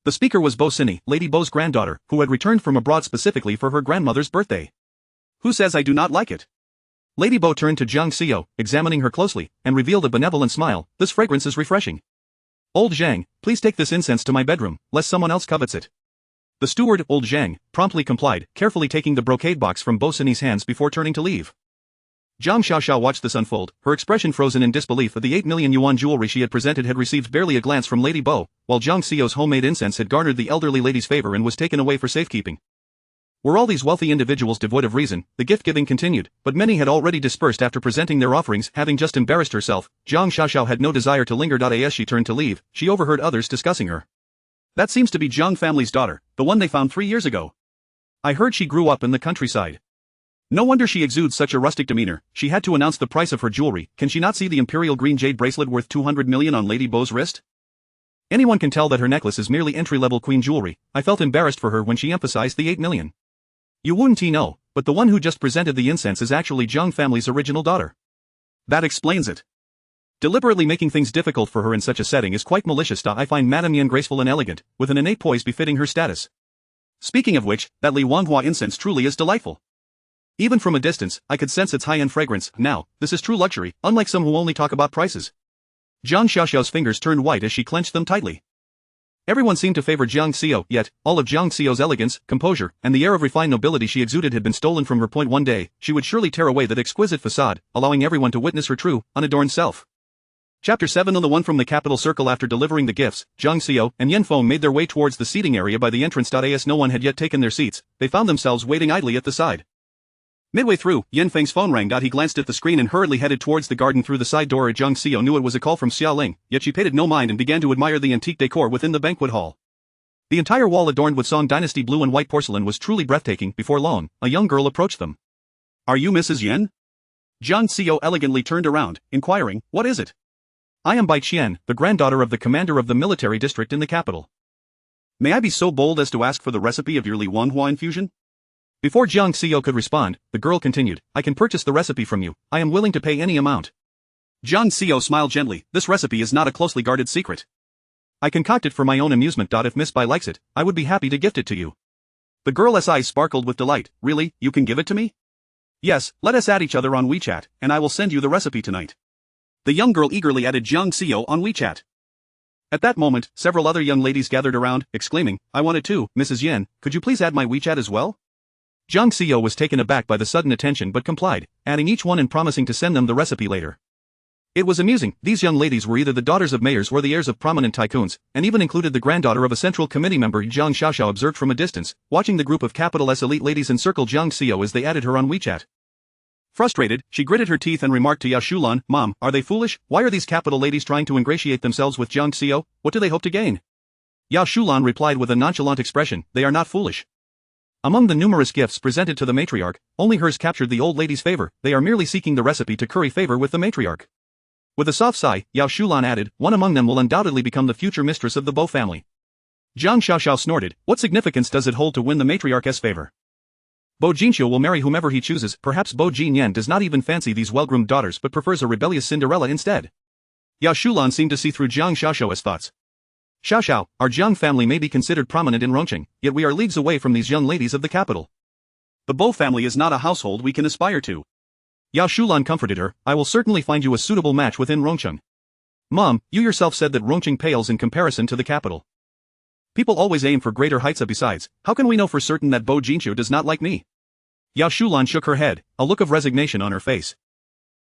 The speaker was Bo Sini, Lady Bo's granddaughter, who had returned from abroad specifically for her grandmother's birthday. Who says I do not like it? Lady Bo turned to Zhang Xiao, examining her closely, and revealed a benevolent smile. This fragrance is refreshing. Old Zhang, please take this incense to my bedroom, lest someone else covets it. The steward, Old Zhang, promptly complied, carefully taking the brocade box from Bo Sunny's hands before turning to leave. Zhang Xiaoxiao watched this unfold, her expression frozen in disbelief that the 8 million yuan jewelry she had presented had received barely a glance from Lady Bo, while Zhang Xiao's homemade incense had garnered the elderly lady's favor and was taken away for safekeeping. Were all these wealthy individuals devoid of reason, the gift-giving continued, but many had already dispersed after presenting their offerings. Having just embarrassed herself, Zhang Xiaoxiao had no desire to linger. As she turned to leave, she overheard others discussing her. That seems to be Zhang family's daughter, the one they found 3 years ago. I heard she grew up in the countryside. No wonder she exudes such a rustic demeanor. She had to announce the price of her jewelry. Can she not see the imperial green jade bracelet worth 200 million on Lady Bo's wrist? Anyone can tell that her necklace is merely entry-level queen jewelry. I felt embarrassed for her when she emphasized the 8 million. You wouldn't know, but the one who just presented the incense is actually Zhang family's original daughter. That explains it. Deliberately making things difficult for her in such a setting is quite malicious. I find Madame Yan graceful and elegant, with an innate poise befitting her status. Speaking of which, that Li Wanhua incense truly is delightful. Even from a distance, I could sense its high-end fragrance. Now, this is true luxury, unlike some who only talk about prices. Zhang Xiaoxiao's fingers turned white as she clenched them tightly. Everyone seemed to favor Jiang Xiao, yet, all of Jiang Xiao's elegance, composure, and the air of refined nobility she exuded had been stolen from her. One day, she would surely tear away that exquisite facade, allowing everyone to witness her true, unadorned self. Chapter 7 On the one from the capital circle. After delivering the gifts, Jiang Xiao and Yan Feng made their way towards the seating area by the entrance. As no one had yet taken their seats, they found themselves waiting idly at the side. Midway through, Yan Feng's phone rang. He glanced at the screen and hurriedly headed towards the garden through the side door. Jiang Xiao knew it was a call from Xia Ling, yet she paid it no mind and began to admire the antique decor within the banquet hall. The entire wall adorned with Song Dynasty blue and white porcelain was truly breathtaking. Before long, a young girl approached them. Are you Mrs. Yan? Jiang Xiao elegantly turned around, inquiring, what is it? I am Bai Qian, the granddaughter of the commander of the military district in the capital. May I be so bold as to ask for the recipe of your Li Wanhua infusion? Before Jiang Xiao could respond, the girl continued, I can purchase the recipe from you. I am willing to pay any amount. Jiang Xiao smiled gently. This recipe is not a closely guarded secret. I concoct it for my own amusement. If Miss Bai likes it, I would be happy to gift it to you. The girl's eyes sparkled with delight. Really, you can give it to me? Yes, let us add each other on WeChat, and I will send you the recipe tonight. The young girl eagerly added Jiang Xiao on WeChat. At that moment, several other young ladies gathered around, exclaiming, I want it too. Mrs. Yan, could you please add my WeChat as well? Jiang Xiao was taken aback by the sudden attention but complied, adding each one and promising to send them the recipe later. It was amusing. These young ladies were either the daughters of mayors or the heirs of prominent tycoons, and even included the granddaughter of a central committee member. Zhang Xiaoxiao observed from a distance, watching the group of capital S elite ladies encircle Jiang Xiao as they added her on WeChat. Frustrated, she gritted her teeth and remarked to Yao Shulan, Mom, are they foolish? Why are these capital ladies trying to ingratiate themselves with Jiang Xiao? What do they hope to gain? Yao Shulan replied with a nonchalant expression, they are not foolish. Among the numerous gifts presented to the matriarch, only hers captured the old lady's favor. They are merely seeking the recipe to curry favor with the matriarch. With a soft sigh, Yao Shulan added, one among them will undoubtedly become the future mistress of the Bo family. Jiang Xiaoxiao snorted, what significance does it hold to win the matriarch's favor? Bo Jinxiu will marry whomever he chooses. Perhaps Bo Jinyan does not even fancy these well-groomed daughters but prefers a rebellious Cinderella instead. Yao Shulan seemed to see through Jiang Xiaoxiao's thoughts. Xiaoxiao, our Jiang family may be considered prominent in Rongqing, yet we are leagues away from these young ladies of the capital. The Bo family is not a household we can aspire to. Yao Shulan comforted her, I will certainly find you a suitable match within Rongqing. Mom, you yourself said that Rongqing pales in comparison to the capital. People always aim for greater heights. Besides, how can we know for certain that Bo Jinxiu does not like me? Yao Shulan shook her head, a look of resignation on her face.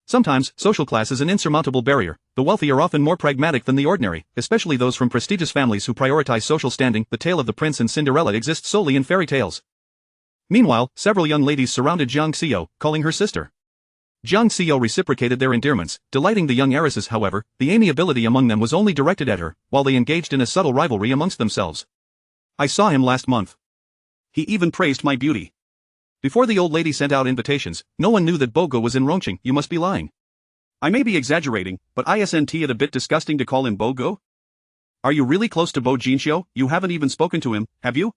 Sometimes, social class is an insurmountable barrier. The wealthy are often more pragmatic than the ordinary, especially those from prestigious families who prioritize social standing. The tale of the prince and Cinderella exists solely in fairy tales. Meanwhile, several young ladies surrounded Jiang Xiao, calling her sister. Jiang Xiao reciprocated their endearments, delighting the young heiresses. However, the amiability among them was only directed at her, while they engaged in a subtle rivalry amongst themselves. I saw him last month. He even praised my beauty. Before the old lady sent out invitations, no one knew that Bogo was in Rongqing. You must be lying. I may be exaggerating, but isn't it a bit disgusting to call him Bogo? Are you really close to Bo Jinxiu? You haven't even spoken to him, have you?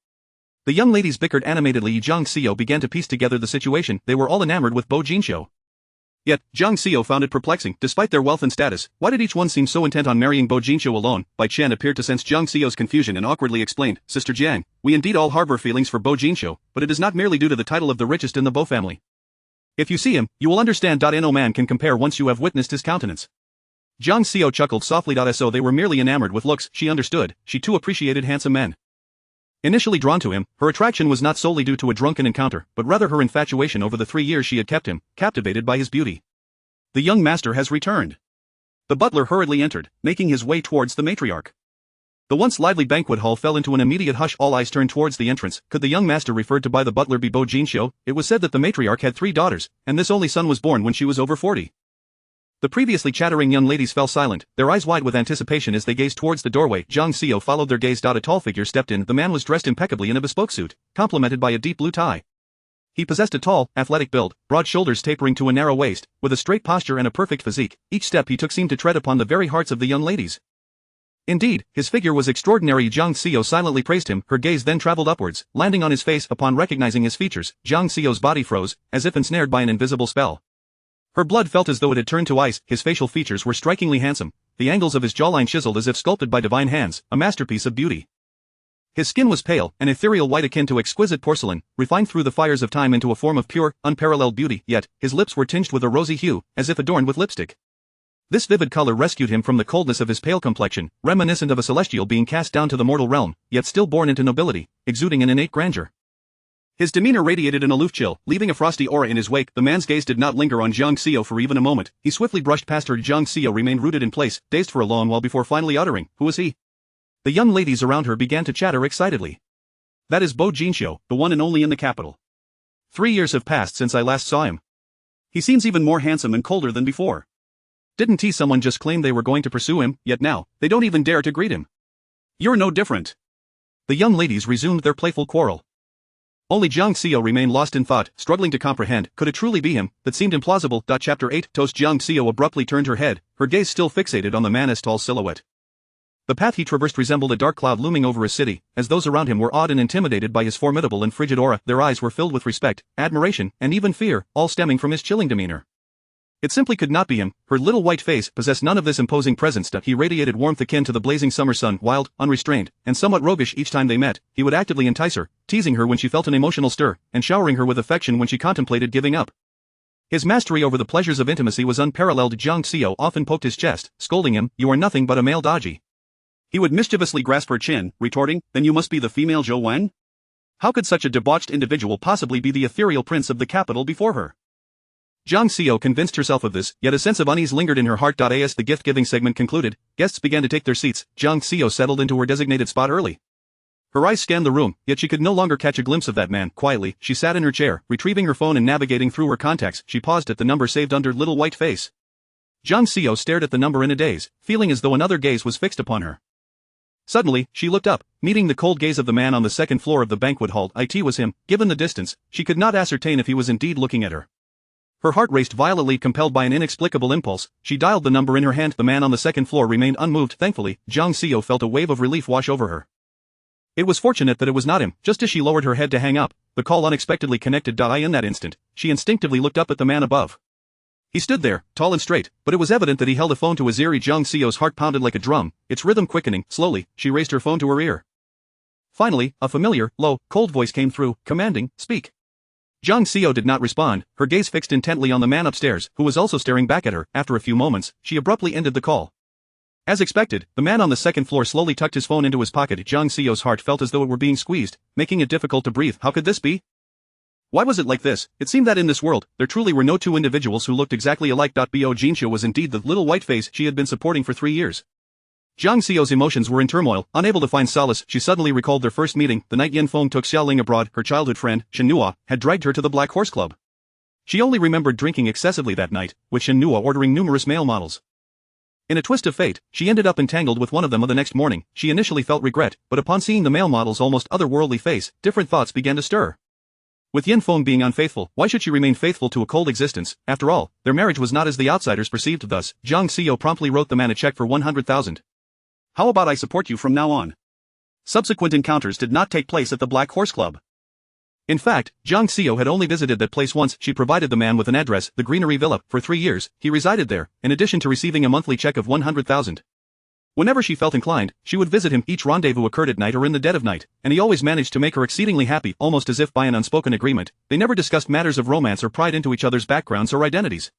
The young ladies bickered animatedly. Jiang Xiao began to piece together the situation. They were all enamored with Bo Jinxiu. Yet, Jiang Xiao found it perplexing. Despite their wealth and status, why did each one seem so intent on marrying Bo Jinxiu alone? Bai Qian appeared to sense Jiang Xiao's confusion and awkwardly explained, Sister Jiang, we indeed all harbor feelings for Bo Jinxiu, but it is not merely due to the title of the richest in the Bo family. If you see him, you will understand. No man can compare once you have witnessed his countenance. Jiang Xiao chuckled softly. So they were merely enamored with looks, she understood, she too appreciated handsome men. Initially drawn to him, her attraction was not solely due to a drunken encounter, but rather her infatuation over the 3 years she had kept him, captivated by his beauty. The young master has returned. The butler hurriedly entered, making his way towards the matriarch. The once lively banquet hall fell into an immediate hush. All eyes turned towards the entrance. Could the young master referred to by the butler be Bo Jinxiu? It was said that the matriarch had 3 daughters, and this only son was born when she was over 40. The previously chattering young ladies fell silent, their eyes wide with anticipation as they gazed towards the doorway. Jiang Xiao followed their gaze. A tall figure stepped in. The man was dressed impeccably in a bespoke suit, complemented by a deep blue tie. He possessed a tall, athletic build, broad shoulders tapering to a narrow waist, with a straight posture and a perfect physique. Each step he took seemed to tread upon the very hearts of the young ladies. Indeed, his figure was extraordinary. Jiang Xiao silently praised him. Her gaze then traveled upwards, landing on his face. Upon recognizing his features, Jiang Xiao's body froze, as if ensnared by an invisible spell. Her blood felt as though it had turned to ice. His facial features were strikingly handsome, the angles of his jawline chiseled as if sculpted by divine hands, a masterpiece of beauty. His skin was pale, an ethereal white akin to exquisite porcelain, refined through the fires of time into a form of pure, unparalleled beauty, yet, his lips were tinged with a rosy hue, as if adorned with lipstick. This vivid color rescued him from the coldness of his pale complexion, reminiscent of a celestial being cast down to the mortal realm, yet still born into nobility, exuding an innate grandeur. His demeanor radiated an aloof chill, leaving a frosty aura in his wake. The man's gaze did not linger on Jiang Xiao for even a moment. He swiftly brushed past her. Jiang Xiao remained rooted in place, dazed for a long while before finally uttering, "Who is he?" The young ladies around her began to chatter excitedly. "That is Bo Jinxiu, the one and only in the capital. 3 years have passed since I last saw him. He seems even more handsome and colder than before. Didn't someone just claim they were going to pursue him, yet now, they don't even dare to greet him. You're no different." The young ladies resumed their playful quarrel. Only Jiang Xiao remained lost in thought, struggling to comprehend, could it truly be him? That seemed implausible. Chapter 8 Toast. Jiang Xiao abruptly turned her head, her gaze still fixated on the man's tall silhouette. The path he traversed resembled a dark cloud looming over a city, as those around him were awed and intimidated by his formidable and frigid aura. Their eyes were filled with respect, admiration, and even fear, all stemming from his chilling demeanor. It simply could not be him. Her little white face possessed none of this imposing presence. He radiated warmth akin to the blazing summer sun, wild, unrestrained, and somewhat roguish. Each time they met, he would actively entice her, teasing her when she felt an emotional stir, and showering her with affection when she contemplated giving up. His mastery over the pleasures of intimacy was unparalleled. Jiang Xiao often poked his chest, scolding him, "You are nothing but a male Daji." He would mischievously grasp her chin, retorting, "Then you must be the female Zhou Wen? How could such a debauched individual possibly be the ethereal prince of the capital before her?" Jiang Xiao convinced herself of this, yet a sense of unease lingered in her heart. As the gift-giving segment concluded, guests began to take their seats. Jiang Xiao settled into her designated spot early. Her eyes scanned the room, yet she could no longer catch a glimpse of that man. Quietly, she sat in her chair, retrieving her phone and navigating through her contacts. She paused at the number saved under little white face. Jiang Xiao stared at the number in a daze, feeling as though another gaze was fixed upon her. Suddenly, she looked up, meeting the cold gaze of the man on the second floor of the banquet hall. It was him. Given the distance, she could not ascertain if he was indeed looking at her. Her heart raced violently. Compelled by an inexplicable impulse, she dialed the number in her hand. The man on the second floor remained unmoved. Thankfully, Jiang Xiao felt a wave of relief wash over her. It was fortunate that it was not him. Just as she lowered her head to hang up, the call unexpectedly connected. In that instant, she instinctively looked up at the man above. He stood there, tall and straight, but it was evident that he held a phone to his ear. Jiang Xiao's heart pounded like a drum, its rhythm quickening. Slowly, she raised her phone to her ear. Finally, a familiar, low, cold voice came through, commanding, "Speak." Jiang Xiao did not respond, her gaze fixed intently on the man upstairs, who was also staring back at her. After a few moments, she abruptly ended the call. As expected, the man on the second floor slowly tucked his phone into his pocket. Jiang Xiao's heart felt as though it were being squeezed, making it difficult to breathe. How could this be? Why was it like this? It seemed that in this world, there truly were no two individuals who looked exactly alike. Bo Jinxiu was indeed the little white face she had been supporting for 3 years. Jiang Xiao's emotions were in turmoil. Unable to find solace, she suddenly recalled their first meeting. The night Yin Feng took Xiaoling abroad, her childhood friend, Shen Nua, had dragged her to the Black Horse Club. She only remembered drinking excessively that night, with Shen Nua ordering numerous male models. In a twist of fate, she ended up entangled with one of them. The next morning, she initially felt regret, but upon seeing the male model's almost otherworldly face, different thoughts began to stir. With Yin Feng being unfaithful, why should she remain faithful to a cold existence? After all, their marriage was not as the outsiders perceived. Thus, Jiang Xiao promptly wrote the man a check for 100,000. "How about I support you from now on?" Subsequent encounters did not take place at the Black Horse Club. In fact, Jiang Xiao had only visited that place once. She provided the man with an address, the Greenery Villa. For 3 years, he resided there, in addition to receiving a monthly check of 100,000. Whenever she felt inclined, she would visit him. Each rendezvous occurred at night or in the dead of night, and he always managed to make her exceedingly happy. Almost as if by an unspoken agreement, they never discussed matters of romance or pried into each other's backgrounds or identities.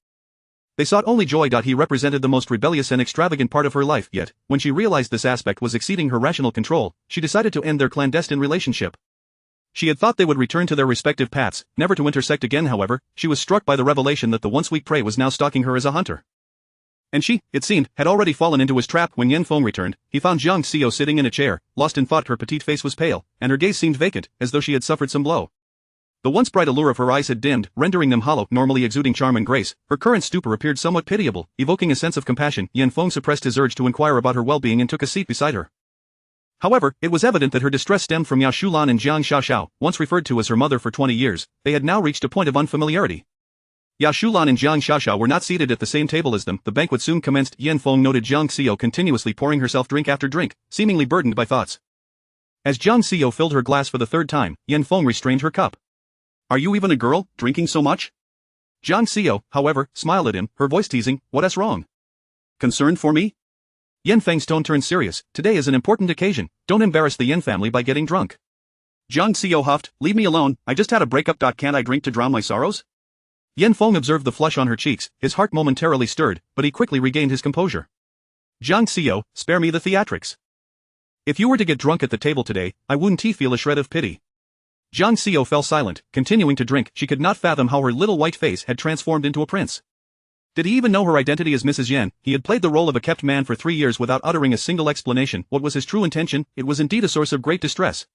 They sought only joy. He represented the most rebellious and extravagant part of her life, yet, when she realized this aspect was exceeding her rational control, she decided to end their clandestine relationship. She had thought they would return to their respective paths, never to intersect again. However, she was struck by the revelation that the once weak prey was now stalking her as a hunter. And she, it seemed, had already fallen into his trap. When Yin Feng returned, he found Jiang Xiao sitting in a chair, lost in thought. Her petite face was pale, and her gaze seemed vacant, as though she had suffered some blow. The once bright allure of her eyes had dimmed, rendering them hollow. Normally exuding charm and grace, her current stupor appeared somewhat pitiable, evoking a sense of compassion. Yin Feng suppressed his urge to inquire about her well-being and took a seat beside her. However, it was evident that her distress stemmed from Yao Shulan and Jiang Xiaoxiao, once referred to as her mother for 20 years. They had now reached a point of unfamiliarity. Yao Shulan and Jiang Xiaoxiao were not seated at the same table as them. The banquet soon commenced. Yin Feng noted Jiang Xiao continuously pouring herself drink after drink, seemingly burdened by thoughts. As Jiang Xiao filled her glass for the third time, Yin Feng restrained her cup. "Are you even a girl, drinking so much?" Jiang Xiao, however, smiled at him, her voice teasing, "What's wrong? Concerned for me?" Yin Feng's tone turned serious. "Today is an important occasion, don't embarrass the Yin family by getting drunk." Jiang Xiao huffed, "Leave me alone, I just had a breakup. Can't I drink to drown my sorrows?" Yin Feng observed the flush on her cheeks, his heart momentarily stirred, but he quickly regained his composure. "Jiang Xiao, spare me the theatrics. If you were to get drunk at the table today, I wouldn't feel a shred of pity." Jiang Xiao fell silent, continuing to drink. She could not fathom how her little white face had transformed into a prince. Did he even know her identity as Mrs. Yan? He had played the role of a kept man for 3 years without uttering a single explanation. What was his true intention? It was indeed a source of great distress.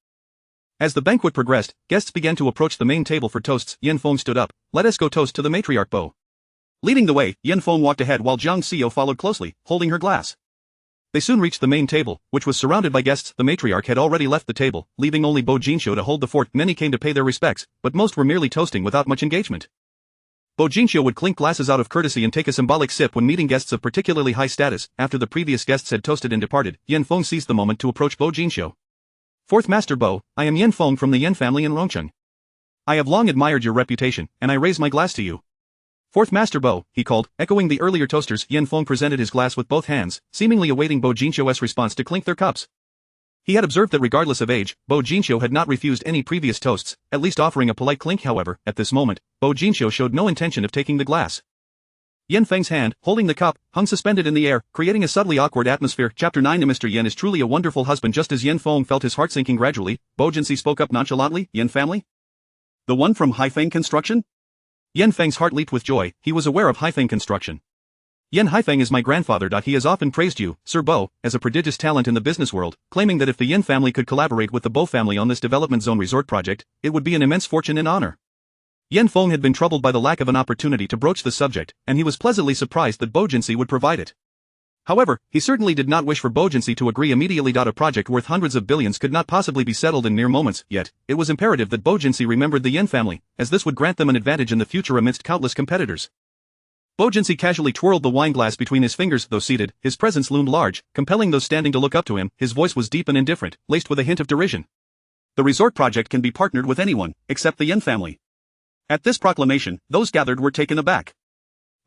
As the banquet progressed, guests began to approach the main table for toasts. Yin Feng stood up. "Let us go toast to the matriarch Bo." Leading the way, Yin Feng walked ahead while Jiang Xiao followed closely, holding her glass. They soon reached the main table, which was surrounded by guests. The matriarch had already left the table, leaving only Bo Jinxiu to hold the fort. Many came to pay their respects, but most were merely toasting without much engagement. Bo Jinxiu would clink glasses out of courtesy and take a symbolic sip when meeting guests of particularly high status. After the previous guests had toasted and departed, Yin Feng seized the moment to approach Bo Jinxiu. "Fourth Master Bo, I am Yin Feng from the Yin family in Rongcheng. I have long admired your reputation, and I raise my glass to you." "Fourth Master Bo," he called, echoing the earlier toasters. Yin Feng presented his glass with both hands, seemingly awaiting Bo Jinxiu's response to clink their cups. He had observed that regardless of age, Bo Jinxiu had not refused any previous toasts, at least offering a polite clink. However, at this moment, Bo Jinxiu showed no intention of taking the glass. Yin Feng's hand, holding the cup, hung suspended in the air, creating a subtly awkward atmosphere. Chapter 9. Mr. Yin is truly a wonderful husband. Just as Yin Feng felt his heart sinking gradually, Bo Jinxi spoke up nonchalantly. "Yin family? The one from Haifeng Construction?" Yin Feng's heart leaped with joy. He was aware of Haifeng Construction. "Yin Haifeng is my grandfather. He has often praised you, Sir Bo, as a prodigious talent in the business world, claiming that if the Yin family could collaborate with the Bo family on this development zone resort project, it would be an immense fortune and honor." Yin Feng had been troubled by the lack of an opportunity to broach the subject, and he was pleasantly surprised that Bo Jinxi would provide it. However, he certainly did not wish for Bo Jinxi to agree immediately. A project worth hundreds of billions could not possibly be settled in mere moments, yet, it was imperative that Bo Jinxi remembered the Yin family, as this would grant them an advantage in the future amidst countless competitors. Bo Jinxi casually twirled the wine glass between his fingers. Though seated, his presence loomed large, compelling those standing to look up to him. His voice was deep and indifferent, laced with a hint of derision. "The resort project can be partnered with anyone, except the Yin family." At this proclamation, those gathered were taken aback.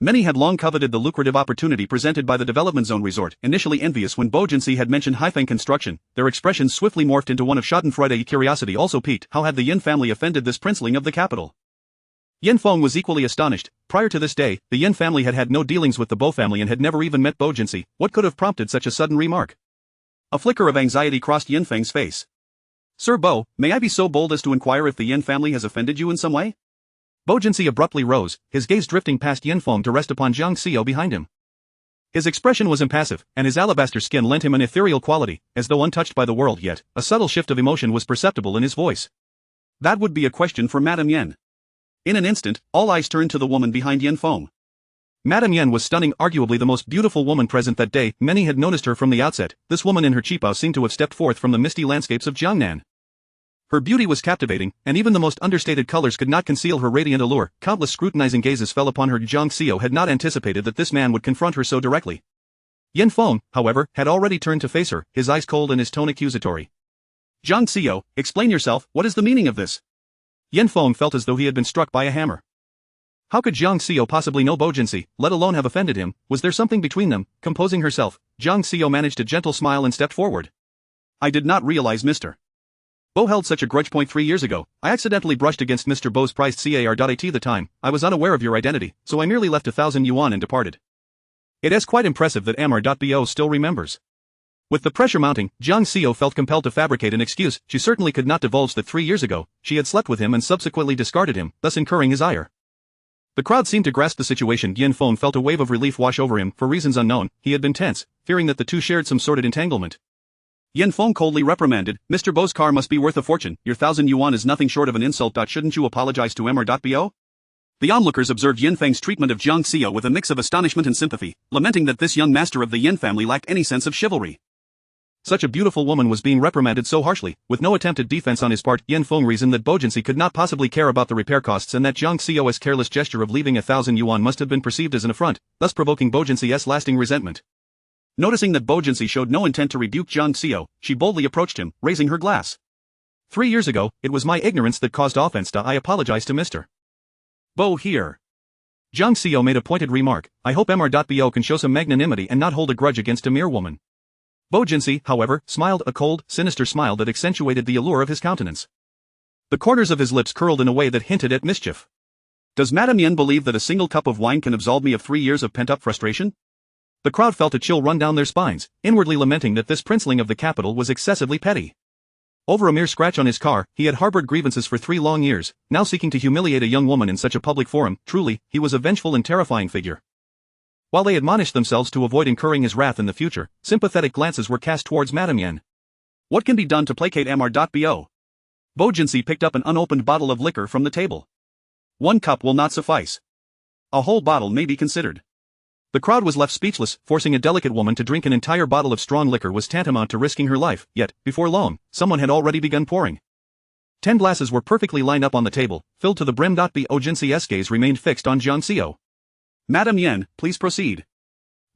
Many had long coveted the lucrative opportunity presented by the development zone resort. Initially envious when Bo Jinxi had mentioned Haifeng Construction, their expressions swiftly morphed into one of schadenfreude. Curiosity also piqued. How had the Yin family offended this princeling of the capital? Yin Feng was equally astonished. Prior to this day, the Yin family had had no dealings with the Bo family and had never even met Bo Jinxi. What could have prompted such a sudden remark? A flicker of anxiety crossed Yin Feng's face. "Sir Bo, may I be so bold as to inquire if the Yin family has offended you in some way?" Bo Jinxi abruptly rose, his gaze drifting past Yin Feng to rest upon Jiang Xiao behind him. His expression was impassive, and his alabaster skin lent him an ethereal quality, as though untouched by the world. Yet, a subtle shift of emotion was perceptible in his voice. "That would be a question for Madame Yen." In an instant, all eyes turned to the woman behind Yin Feng. Madame Yen was stunning, arguably the most beautiful woman present that day. Many had noticed her from the outset. This woman in her qipao seemed to have stepped forth from the misty landscapes of Jiangnan. Her beauty was captivating, and even the most understated colors could not conceal her radiant allure. Countless scrutinizing gazes fell upon her. Jiang Xiao had not anticipated that this man would confront her so directly. Yin Feng, however, had already turned to face her, his eyes cold and his tone accusatory. "Jiang Xiao, explain yourself. What is the meaning of this?" Yin Feng felt as though he had been struck by a hammer. How could Jiang Xiao possibly know Bo Jinxi, let alone have offended him? Was there something between them? Composing herself, Jiang Xiao managed a gentle smile and stepped forward. "I did not realize Mr. Bo held such a grudge. 3 years ago, I accidentally brushed against Mr. Bo's prized car.at the time. I was unaware of your identity, so I merely left 1,000 yuan and departed. It is quite impressive that Amr.bo still remembers. With the pressure mounting, Jiang Xiao felt compelled to fabricate an excuse. She certainly could not divulge that 3 years ago, she had slept with him and subsequently discarded him, thus incurring his ire. The crowd seemed to grasp the situation. Yin Feng felt a wave of relief wash over him. For reasons unknown, he had been tense, fearing that the two shared some sordid entanglement. Yin Feng coldly reprimanded, Mr. Bo's car must be worth a fortune. Your 1,000 yuan is nothing short of an insult. Shouldn't you apologize to Mr.bo? The onlookers observed Yin Feng's treatment of Jiang Xiao with a mix of astonishment and sympathy, lamenting that this young master of the Yin family lacked any sense of chivalry. Such a beautiful woman was being reprimanded so harshly. With no attempt at defense on his part, Yin Feng reasoned that Bo Jinsi could not possibly care about the repair costs and that Jiang Xiao's careless gesture of leaving 1,000 yuan must have been perceived as an affront, thus provoking Bo Jinsi's lasting resentment. Noticing that Bo Jinsi showed no intent to rebuke Jiang Xiao, she boldly approached him, raising her glass. 3 years ago, it was my ignorance that caused offense. I apologize to Mr. Bo here. Jiang Xiao made a pointed remark. I hope Mr.bo can show some magnanimity and not hold a grudge against a mere woman. Bo Jinsi, however, smiled a cold, sinister smile that accentuated the allure of his countenance. The corners of his lips curled in a way that hinted at mischief. Does Madame Yen believe that a single cup of wine can absolve me of 3 years of pent-up frustration? The crowd felt a chill run down their spines, inwardly lamenting that this princeling of the capital was excessively petty. Over a mere scratch on his car, he had harbored grievances for 3 long years, now seeking to humiliate a young woman in such a public forum. Truly, he was a vengeful and terrifying figure. While they admonished themselves to avoid incurring his wrath in the future, sympathetic glances were cast towards Madame Yen. What can be done to placate Mr.bo? Bo Jinsi picked up an unopened bottle of liquor from the table. 1 cup will not suffice. A whole bottle may be considered. The crowd was left speechless. Forcing a delicate woman to drink an entire bottle of strong liquor was tantamount to risking her life, yet, before long, someone had already begun pouring. 10 glasses were perfectly lined up on the table, filled to the brim. Bo Jinsi's gaze remained fixed on Jiang Xiao. Madame Yen, please proceed.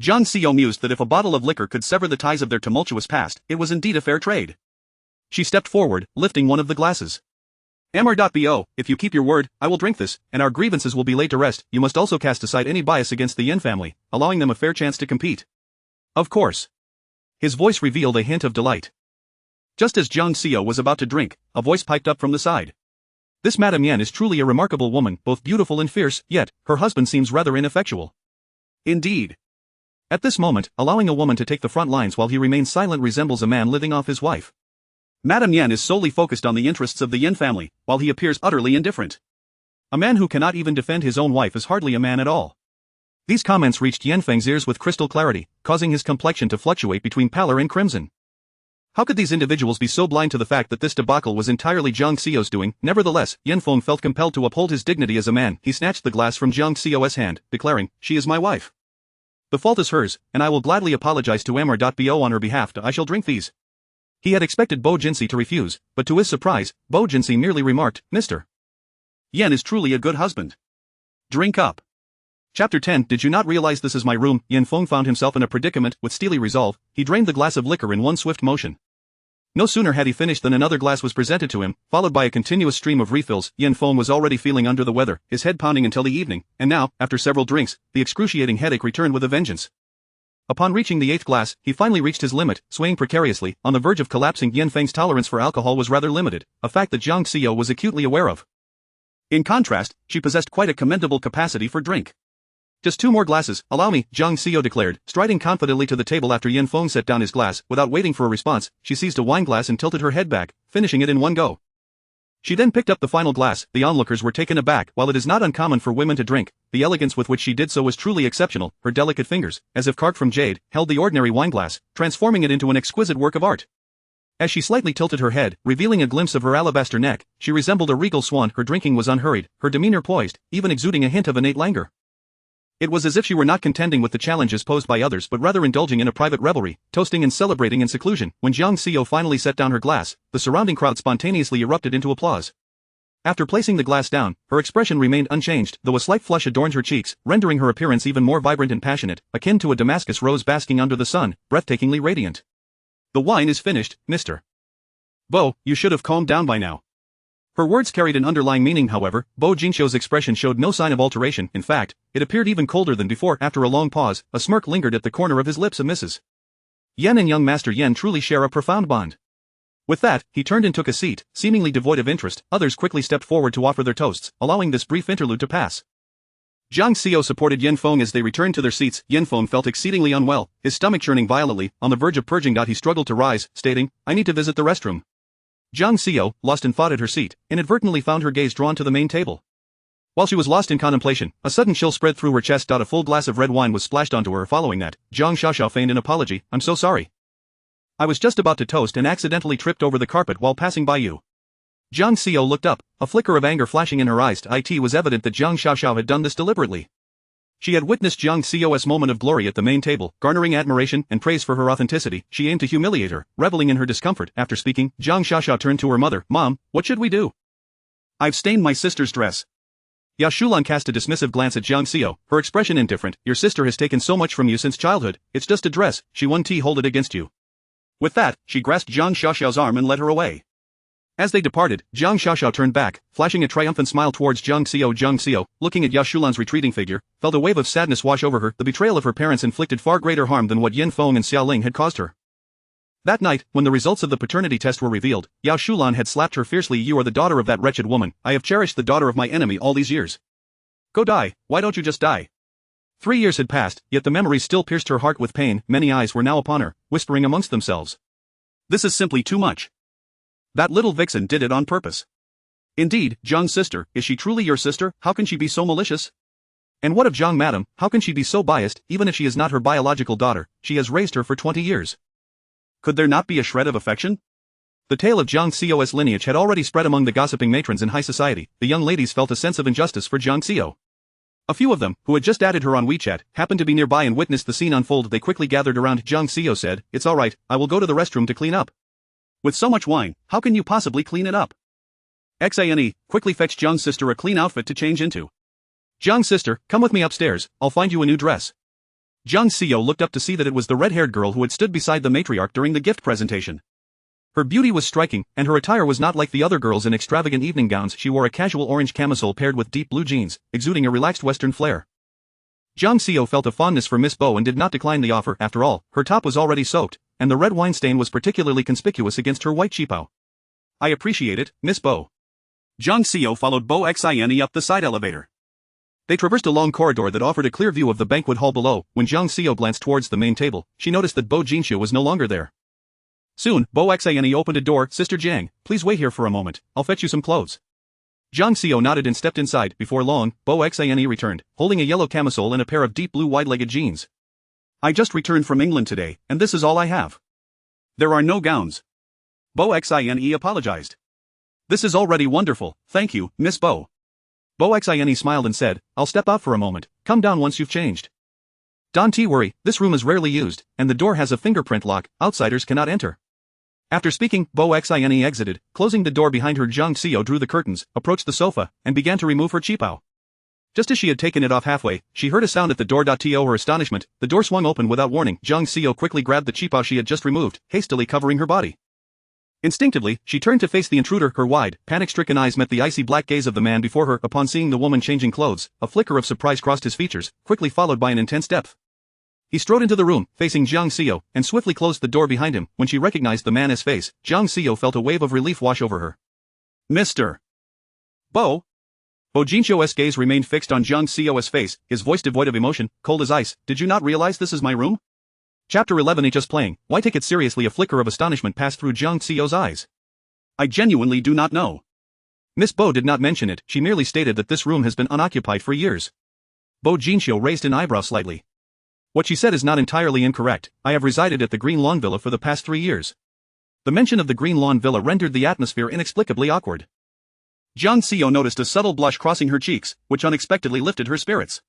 Jiang Xiao mused that if a bottle of liquor could sever the ties of their tumultuous past, it was indeed a fair trade. She stepped forward, lifting one of the glasses. Mr.bo, if you keep your word, I will drink this, and our grievances will be laid to rest. You must also cast aside any bias against the Yin family, allowing them a fair chance to compete. Of course. His voice revealed a hint of delight. Just as Jiang Xiao was about to drink, a voice piped up from the side. This Madame Yen is truly a remarkable woman, both beautiful and fierce, yet, her husband seems rather ineffectual. Indeed. At this moment, allowing a woman to take the front lines while he remains silent resembles a man living off his wife. Madame Yen is solely focused on the interests of the Yin family, while he appears utterly indifferent. A man who cannot even defend his own wife is hardly a man at all. These comments reached Yin Feng's ears with crystal clarity, causing his complexion to fluctuate between pallor and crimson. How could these individuals be so blind to the fact that this debacle was entirely Jiang Xiao's doing? Nevertheless, Yin Feng felt compelled to uphold his dignity as a man. He snatched the glass from Jiang Xiao's hand, declaring, "She is my wife. The fault is hers, and I will gladly apologize to Mr.bo on her behalf. I shall drink these." He had expected Bo Jinsi to refuse, but to his surprise, Bo Jinsi merely remarked, "Mr. Yen is truly a good husband. Drink up." Chapter 10. Did you not realize this is my room? Yin Feng found himself in a predicament. With steely resolve, he drained the glass of liquor in one swift motion. No sooner had he finished than another glass was presented to him, followed by a continuous stream of refills. Yin Feng was already feeling under the weather, his head pounding until the evening, and now, after several drinks, the excruciating headache returned with a vengeance. Upon reaching the 8th glass, he finally reached his limit, swaying precariously, on the verge of collapsing. Yin Feng's tolerance for alcohol was rather limited, a fact that Jiang Xiao was acutely aware of. In contrast, she possessed quite a commendable capacity for drink. "Just 2 more glasses, allow me," Jiang Xiao declared, striding confidently to the table. After Yin Feng set down his glass, without waiting for a response, she seized a wineglass and tilted her head back, finishing it in one go. She then picked up the final glass. The onlookers were taken aback. While it is not uncommon for women to drink, the elegance with which she did so was truly exceptional. Her delicate fingers, as if carved from jade, held the ordinary wineglass, transforming it into an exquisite work of art. As she slightly tilted her head, revealing a glimpse of her alabaster neck, she resembled a regal swan. Her drinking was unhurried, her demeanor poised, even exuding a hint of innate languor. It was as if she were not contending with the challenges posed by others but rather indulging in a private revelry, toasting and celebrating in seclusion. When Jiang Xiao finally set down her glass, the surrounding crowd spontaneously erupted into applause. After placing the glass down, her expression remained unchanged, though a slight flush adorned her cheeks, rendering her appearance even more vibrant and passionate, akin to a Damascus rose basking under the sun, breathtakingly radiant. "The wine is finished, Mr. Bo, you should have calmed down by now." Her words carried an underlying meaning. However, Bo Jingxiu's expression showed no sign of alteration. In fact, it appeared even colder than before. After a long pause, a smirk lingered at the corner of his lips. Mrs. Yen and young Master Yen truly share a profound bond. With that, he turned and took a seat, seemingly devoid of interest. Others quickly stepped forward to offer their toasts, allowing this brief interlude to pass. Jiang Xiao supported Yin Feng as they returned to their seats. Yin Feng felt exceedingly unwell, his stomach churning violently, on the verge of purging. He struggled to rise, stating, "I need to visit the restroom." Jiang Xiao, lost in thought at her seat, inadvertently found her gaze drawn to the main table. While she was lost in contemplation, a sudden chill spread through her chest. A full glass of red wine was splashed onto her. Following that, Jiang Xiaoxiao feigned an apology. "I'm so sorry. I was just about to toast and accidentally tripped over the carpet while passing by you." Jiang Xiao looked up, a flicker of anger flashing in her eyes. It was evident that Jiang Xiaoxiao had done this deliberately. She had witnessed Jiang Xiao's moment of glory at the main table, garnering admiration and praise for her authenticity. She aimed to humiliate her, reveling in her discomfort. After speaking, Jiang Xiaoxiao turned to her mother. "Mom, what should we do? I've stained my sister's dress." Yao Shulan cast a dismissive glance at Jiang Xiao, her expression indifferent. "Your sister has taken so much from you since childhood. It's just a dress. She won't hold it against you." With that, she grasped Jiang Xiaoxiao's arm and led her away. As they departed, Jiang Xiaoxiao turned back, flashing a triumphant smile towards Jiang Xiao. Jiang Xiao, looking at Yao Shulan's retreating figure, felt a wave of sadness wash over her. The betrayal of her parents inflicted far greater harm than what Yin Feng and Xiaoling had caused her. That night, when the results of the paternity test were revealed, Yao Shulan had slapped her fiercely. "You are the daughter of that wretched woman. I have cherished the daughter of my enemy all these years. Go die, why don't you just die?" 3 years had passed, yet the memories still pierced her heart with pain. Many eyes were now upon her, whispering amongst themselves, "This is simply too much. That little vixen did it on purpose. Indeed, Jiang's sister, is she truly your sister? How can she be so malicious? And what of Jiang madam, how can she be so biased? Even if she is not her biological daughter, she has raised her for 20 years. Could there not be a shred of affection?" The tale of Jiang Xiao's lineage had already spread among the gossiping matrons in high society. The young ladies felt a sense of injustice for Jiang Xiao. A few of them, who had just added her on WeChat, happened to be nearby and witnessed the scene unfold. They quickly gathered around. Jiang Xiao said, "It's alright, I will go to the restroom to clean up." "With so much wine, how can you possibly clean it up?" "Xane, quickly fetch Jiang's sister a clean outfit to change into." "Jiang's sister, come with me upstairs, I'll find you a new dress." Jiang Xiao looked up to see that it was the red-haired girl who had stood beside the matriarch during the gift presentation. Her beauty was striking, and her attire was not like the other girls in extravagant evening gowns. She wore a casual orange camisole paired with deep blue jeans, exuding a relaxed Western flair. Jiang Xiao felt a fondness for Miss Bo and did not decline the offer. After all, her top was already soaked, and the red wine stain was particularly conspicuous against her white qipao. "I appreciate it, Miss Bo." Jiang Xiao followed Bo Xiane up the side elevator. They traversed a long corridor that offered a clear view of the banquet hall below. When Jiang Xiao glanced towards the main table, she noticed that Bo Jinxiu was no longer there. Soon, Bo Xiane opened a door. "Sister Jiang, please wait here for a moment, I'll fetch you some clothes." Jiang Xiao nodded and stepped inside. Before long, Bo Xiane returned, holding a yellow camisole and a pair of deep blue wide-legged jeans. "I just returned from England today, and this is all I have. There are no gowns." Bo Xiane apologized. "This is already wonderful, thank you, Miss Bo." Bo Xiane smiled and said, "I'll step out for a moment, come down once you've changed." "Don't worry, this room is rarely used, and the door has a fingerprint lock, outsiders cannot enter." After speaking, Bo Xiane exited, closing the door behind her. Jiang Xiao drew the curtains, approached the sofa, and began to remove her qipao. Just as she had taken it off halfway, she heard a sound at the door. To her astonishment, the door swung open without warning. Jiang Xiao quickly grabbed the qipao she had just removed, hastily covering her body. Instinctively, she turned to face the intruder. Her wide, panic-stricken eyes met the icy black gaze of the man before her. Upon seeing the woman changing clothes, a flicker of surprise crossed his features, quickly followed by an intense depth. He strode into the room, facing Jiang Xiao, and swiftly closed the door behind him. When she recognized the man's face, Jiang Xiao felt a wave of relief wash over her. "Mr. Bo?" Bo Jinxiu's gaze remained fixed on Jiang Xiao's face, his voice devoid of emotion, cold as ice. "Did you not realize this is my room?" Chapter 11. Just playing, why take it seriously? A flicker of astonishment passed through Jiang Xiao's eyes. "I genuinely do not know." Miss Bo did not mention it, she merely stated that this room has been unoccupied for years. Bo Jinxiu raised an eyebrow slightly. "What she said is not entirely incorrect. I have resided at the Green Lawn Villa for the past 3 years." The mention of the Green Lawn Villa rendered the atmosphere inexplicably awkward. Jiang Xiao noticed a subtle blush crossing her cheeks, which unexpectedly lifted her spirits.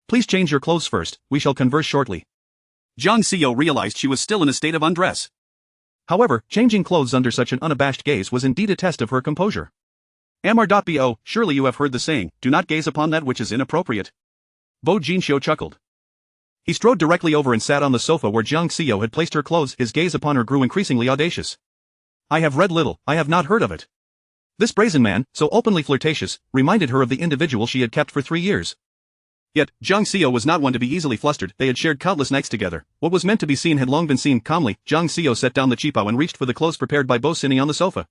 "Please change your clothes first, we shall converse shortly." Jiang Xiao realized she was still in a state of undress. However, changing clothes under such an unabashed gaze was indeed a test of her composure. "Mr.Bo, surely you have heard the saying, do not gaze upon that which is inappropriate." Bo Jinxiu chuckled. He strode directly over and sat on the sofa where Jiang Xiao had placed her clothes. His gaze upon her grew increasingly audacious. "I have read little, I have not heard of it." This brazen man, so openly flirtatious, reminded her of the individual she had kept for 3 years. Yet, Jiang Xiao was not one to be easily flustered. They had shared countless nights together. What was meant to be seen had long been seen. Calmly, Jiang Xiao set down the qipao and reached for the clothes prepared by Bo Sini on the sofa.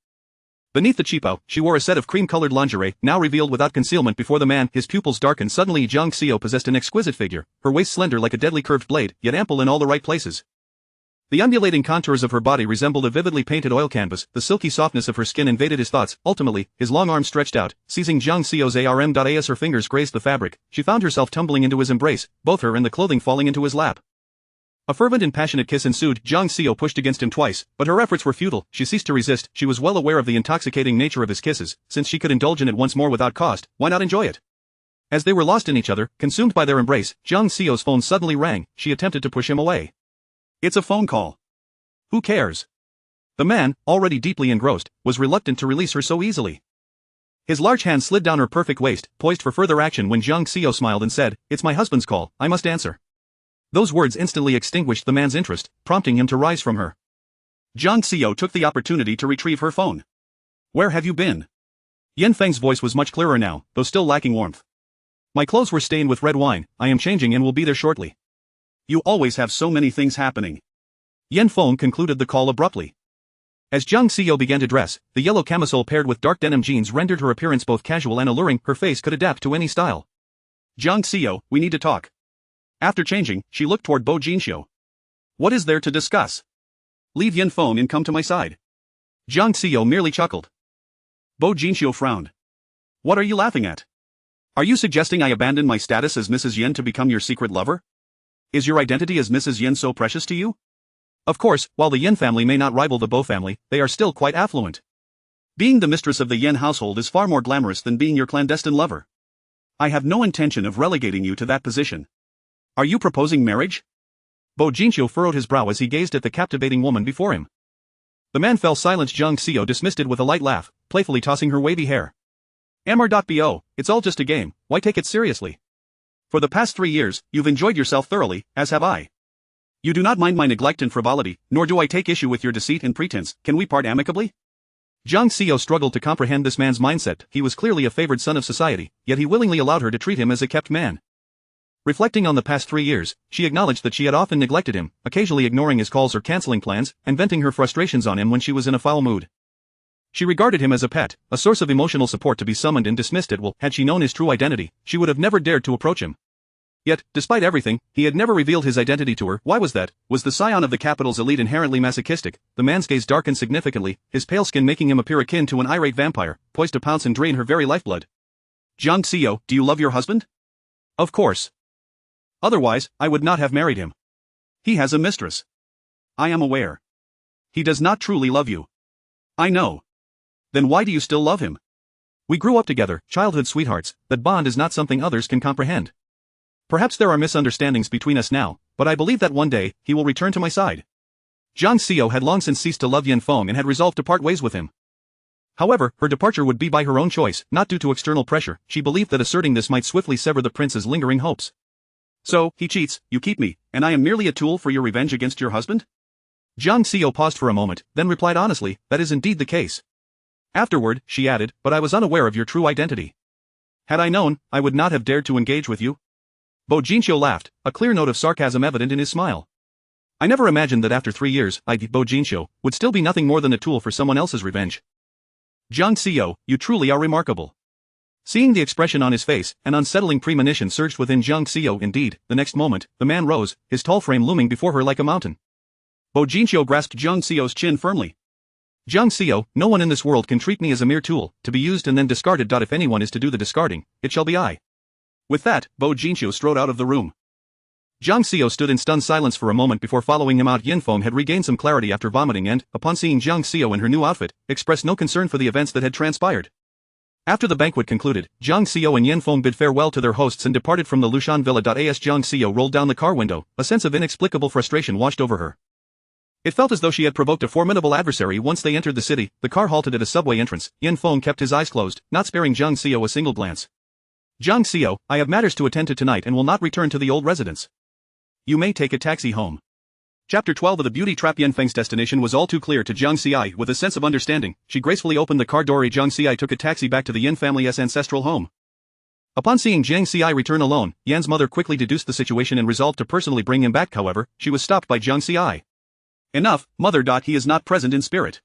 Beneath the qipao, she wore a set of cream-colored lingerie, now revealed without concealment before the man. His pupils darkened. Suddenly Jiang Xiao possessed an exquisite figure, her waist slender like a deadly curved blade, yet ample in all the right places. The undulating contours of her body resembled a vividly painted oil canvas. The silky softness of her skin invaded his thoughts. Ultimately, his long arm stretched out, seizing Jiang Xiao's arm. As her fingers grazed the fabric, she found herself tumbling into his embrace, both her and the clothing falling into his lap. A fervent and passionate kiss ensued. Jiang Xiao pushed against him twice, but her efforts were futile. She ceased to resist. She was well aware of the intoxicating nature of his kisses. Since she could indulge in it once more without cost, why not enjoy it? As they were lost in each other, consumed by their embrace, Jiang Xiao's phone suddenly rang. She attempted to push him away. It's a phone call. Who cares? The man, already deeply engrossed, was reluctant to release her so easily. His large hand slid down her perfect waist, poised for further action when Jiang Xiao smiled and said, "It's my husband's call, I must answer." Those words instantly extinguished the man's interest, prompting him to rise from her. Jiang Xiao took the opportunity to retrieve her phone. "Where have you been?" Yan Feng's voice was much clearer now, though still lacking warmth. "My clothes were stained with red wine. I am changing and will be there shortly." "You always have so many things happening." Yan Feng concluded the call abruptly. As Jiang Xiao began to dress, the yellow camisole paired with dark denim jeans rendered her appearance both casual and alluring. Her face could adapt to any style. "Jiang Xiao, we need to talk." After changing, she looked toward Bo Jinxiu. "What is there to discuss? Leave Yan Feng and come to my side." Jiang Xiao merely chuckled. Bo Jinxiu frowned. "What are you laughing at? Are you suggesting I abandon my status as Mrs. Yan to become your secret lover? Is your identity as Mrs. Yan so precious to you? Of course, while the Yan family may not rival the Bo family, they are still quite affluent. Being the mistress of the Yan household is far more glamorous than being your clandestine lover. I have no intention of relegating you to that position. Are you proposing marriage?" Bo Jinxiu furrowed his brow as he gazed at the captivating woman before him. The man fell silent. Jiang Xiao dismissed it with a light laugh, playfully tossing her wavy hair. "Amor.bo, it's all just a game, why take it seriously? For the past 3 years, you've enjoyed yourself thoroughly, as have I. You do not mind my neglect and frivolity, nor do I take issue with your deceit and pretense. Can we part amicably?" Jiang Xiao struggled to comprehend this man's mindset. He was clearly a favored son of society, yet he willingly allowed her to treat him as a kept man. Reflecting on the past 3 years, she acknowledged that she had often neglected him, occasionally ignoring his calls or canceling plans, and venting her frustrations on him when she was in a foul mood. She regarded him as a pet, a source of emotional support to be summoned and dismissed at will. Had she known his true identity, she would have never dared to approach him. Yet, despite everything, he had never revealed his identity to her. Why was that? Was the scion of the capital's elite inherently masochistic? The man's gaze darkened significantly, his pale skin making him appear akin to an irate vampire, poised to pounce and drain her very lifeblood. "Jiang Xiao, do you love your husband?" "Of course. Otherwise, I would not have married him. He has a mistress." "I am aware. He does not truly love you." "I know. Then why do you still love him?" "We grew up together, childhood sweethearts. That bond is not something others can comprehend. Perhaps there are misunderstandings between us now, but I believe that one day, he will return to my side." Jiang Xiao had long since ceased to love Yan Feng and had resolved to part ways with him. However, her departure would be by her own choice, not due to external pressure. She believed that asserting this might swiftly sever the prince's lingering hopes. "So, he cheats, you keep me, and I am merely a tool for your revenge against your husband?" Jiang Xiao paused for a moment, then replied honestly, "That is indeed the case." Afterward, she added, "But I was unaware of your true identity. Had I known, I would not have dared to engage with you." Bo Jinxiu laughed, a clear note of sarcasm evident in his smile. "I never imagined that after 3 years, Bo Jinxiu, would still be nothing more than a tool for someone else's revenge. Jiang Xiao, you truly are remarkable." Seeing the expression on his face, an unsettling premonition surged within Jiang Xiao. Indeed, the next moment, the man rose, his tall frame looming before her like a mountain. Bo Jinxiu grasped Jiang Xiao's chin firmly. "Jiang Xiao, no one in this world can treat me as a mere tool, to be used and then discarded. If anyone is to do the discarding, it shall be I." With that, Bo Jinxiu strode out of the room. Jiang Xiao stood in stunned silence for a moment before following him out. Yan Feng had regained some clarity after vomiting and, upon seeing Jiang Xiao in her new outfit, expressed no concern for the events that had transpired. After the banquet concluded, Jiang Xiao and Yan Feng bid farewell to their hosts and departed from the Lushan Villa. As Jiang Xiao rolled down the car window, a sense of inexplicable frustration washed over her. It felt as though she had provoked a formidable adversary. Once they entered the city, the car halted at a subway entrance. Yan Feng kept his eyes closed, not sparing Jiang Xiao a single glance. "Jiang Xiao, I have matters to attend to tonight and will not return to the old residence. You may take a taxi home." Chapter 12 of The Beauty Trap. Yan Feng's destination was all too clear to Jiang Xiai. With a sense of understanding, she gracefully opened the car door. Jiang Xiai took a taxi back to the Yan family's ancestral home. Upon seeing Jiang Xi return alone, Yan's mother quickly deduced the situation and resolved to personally bring him back. However, she was stopped by Jiang Xi. Enough, mother. He is not present in spirit.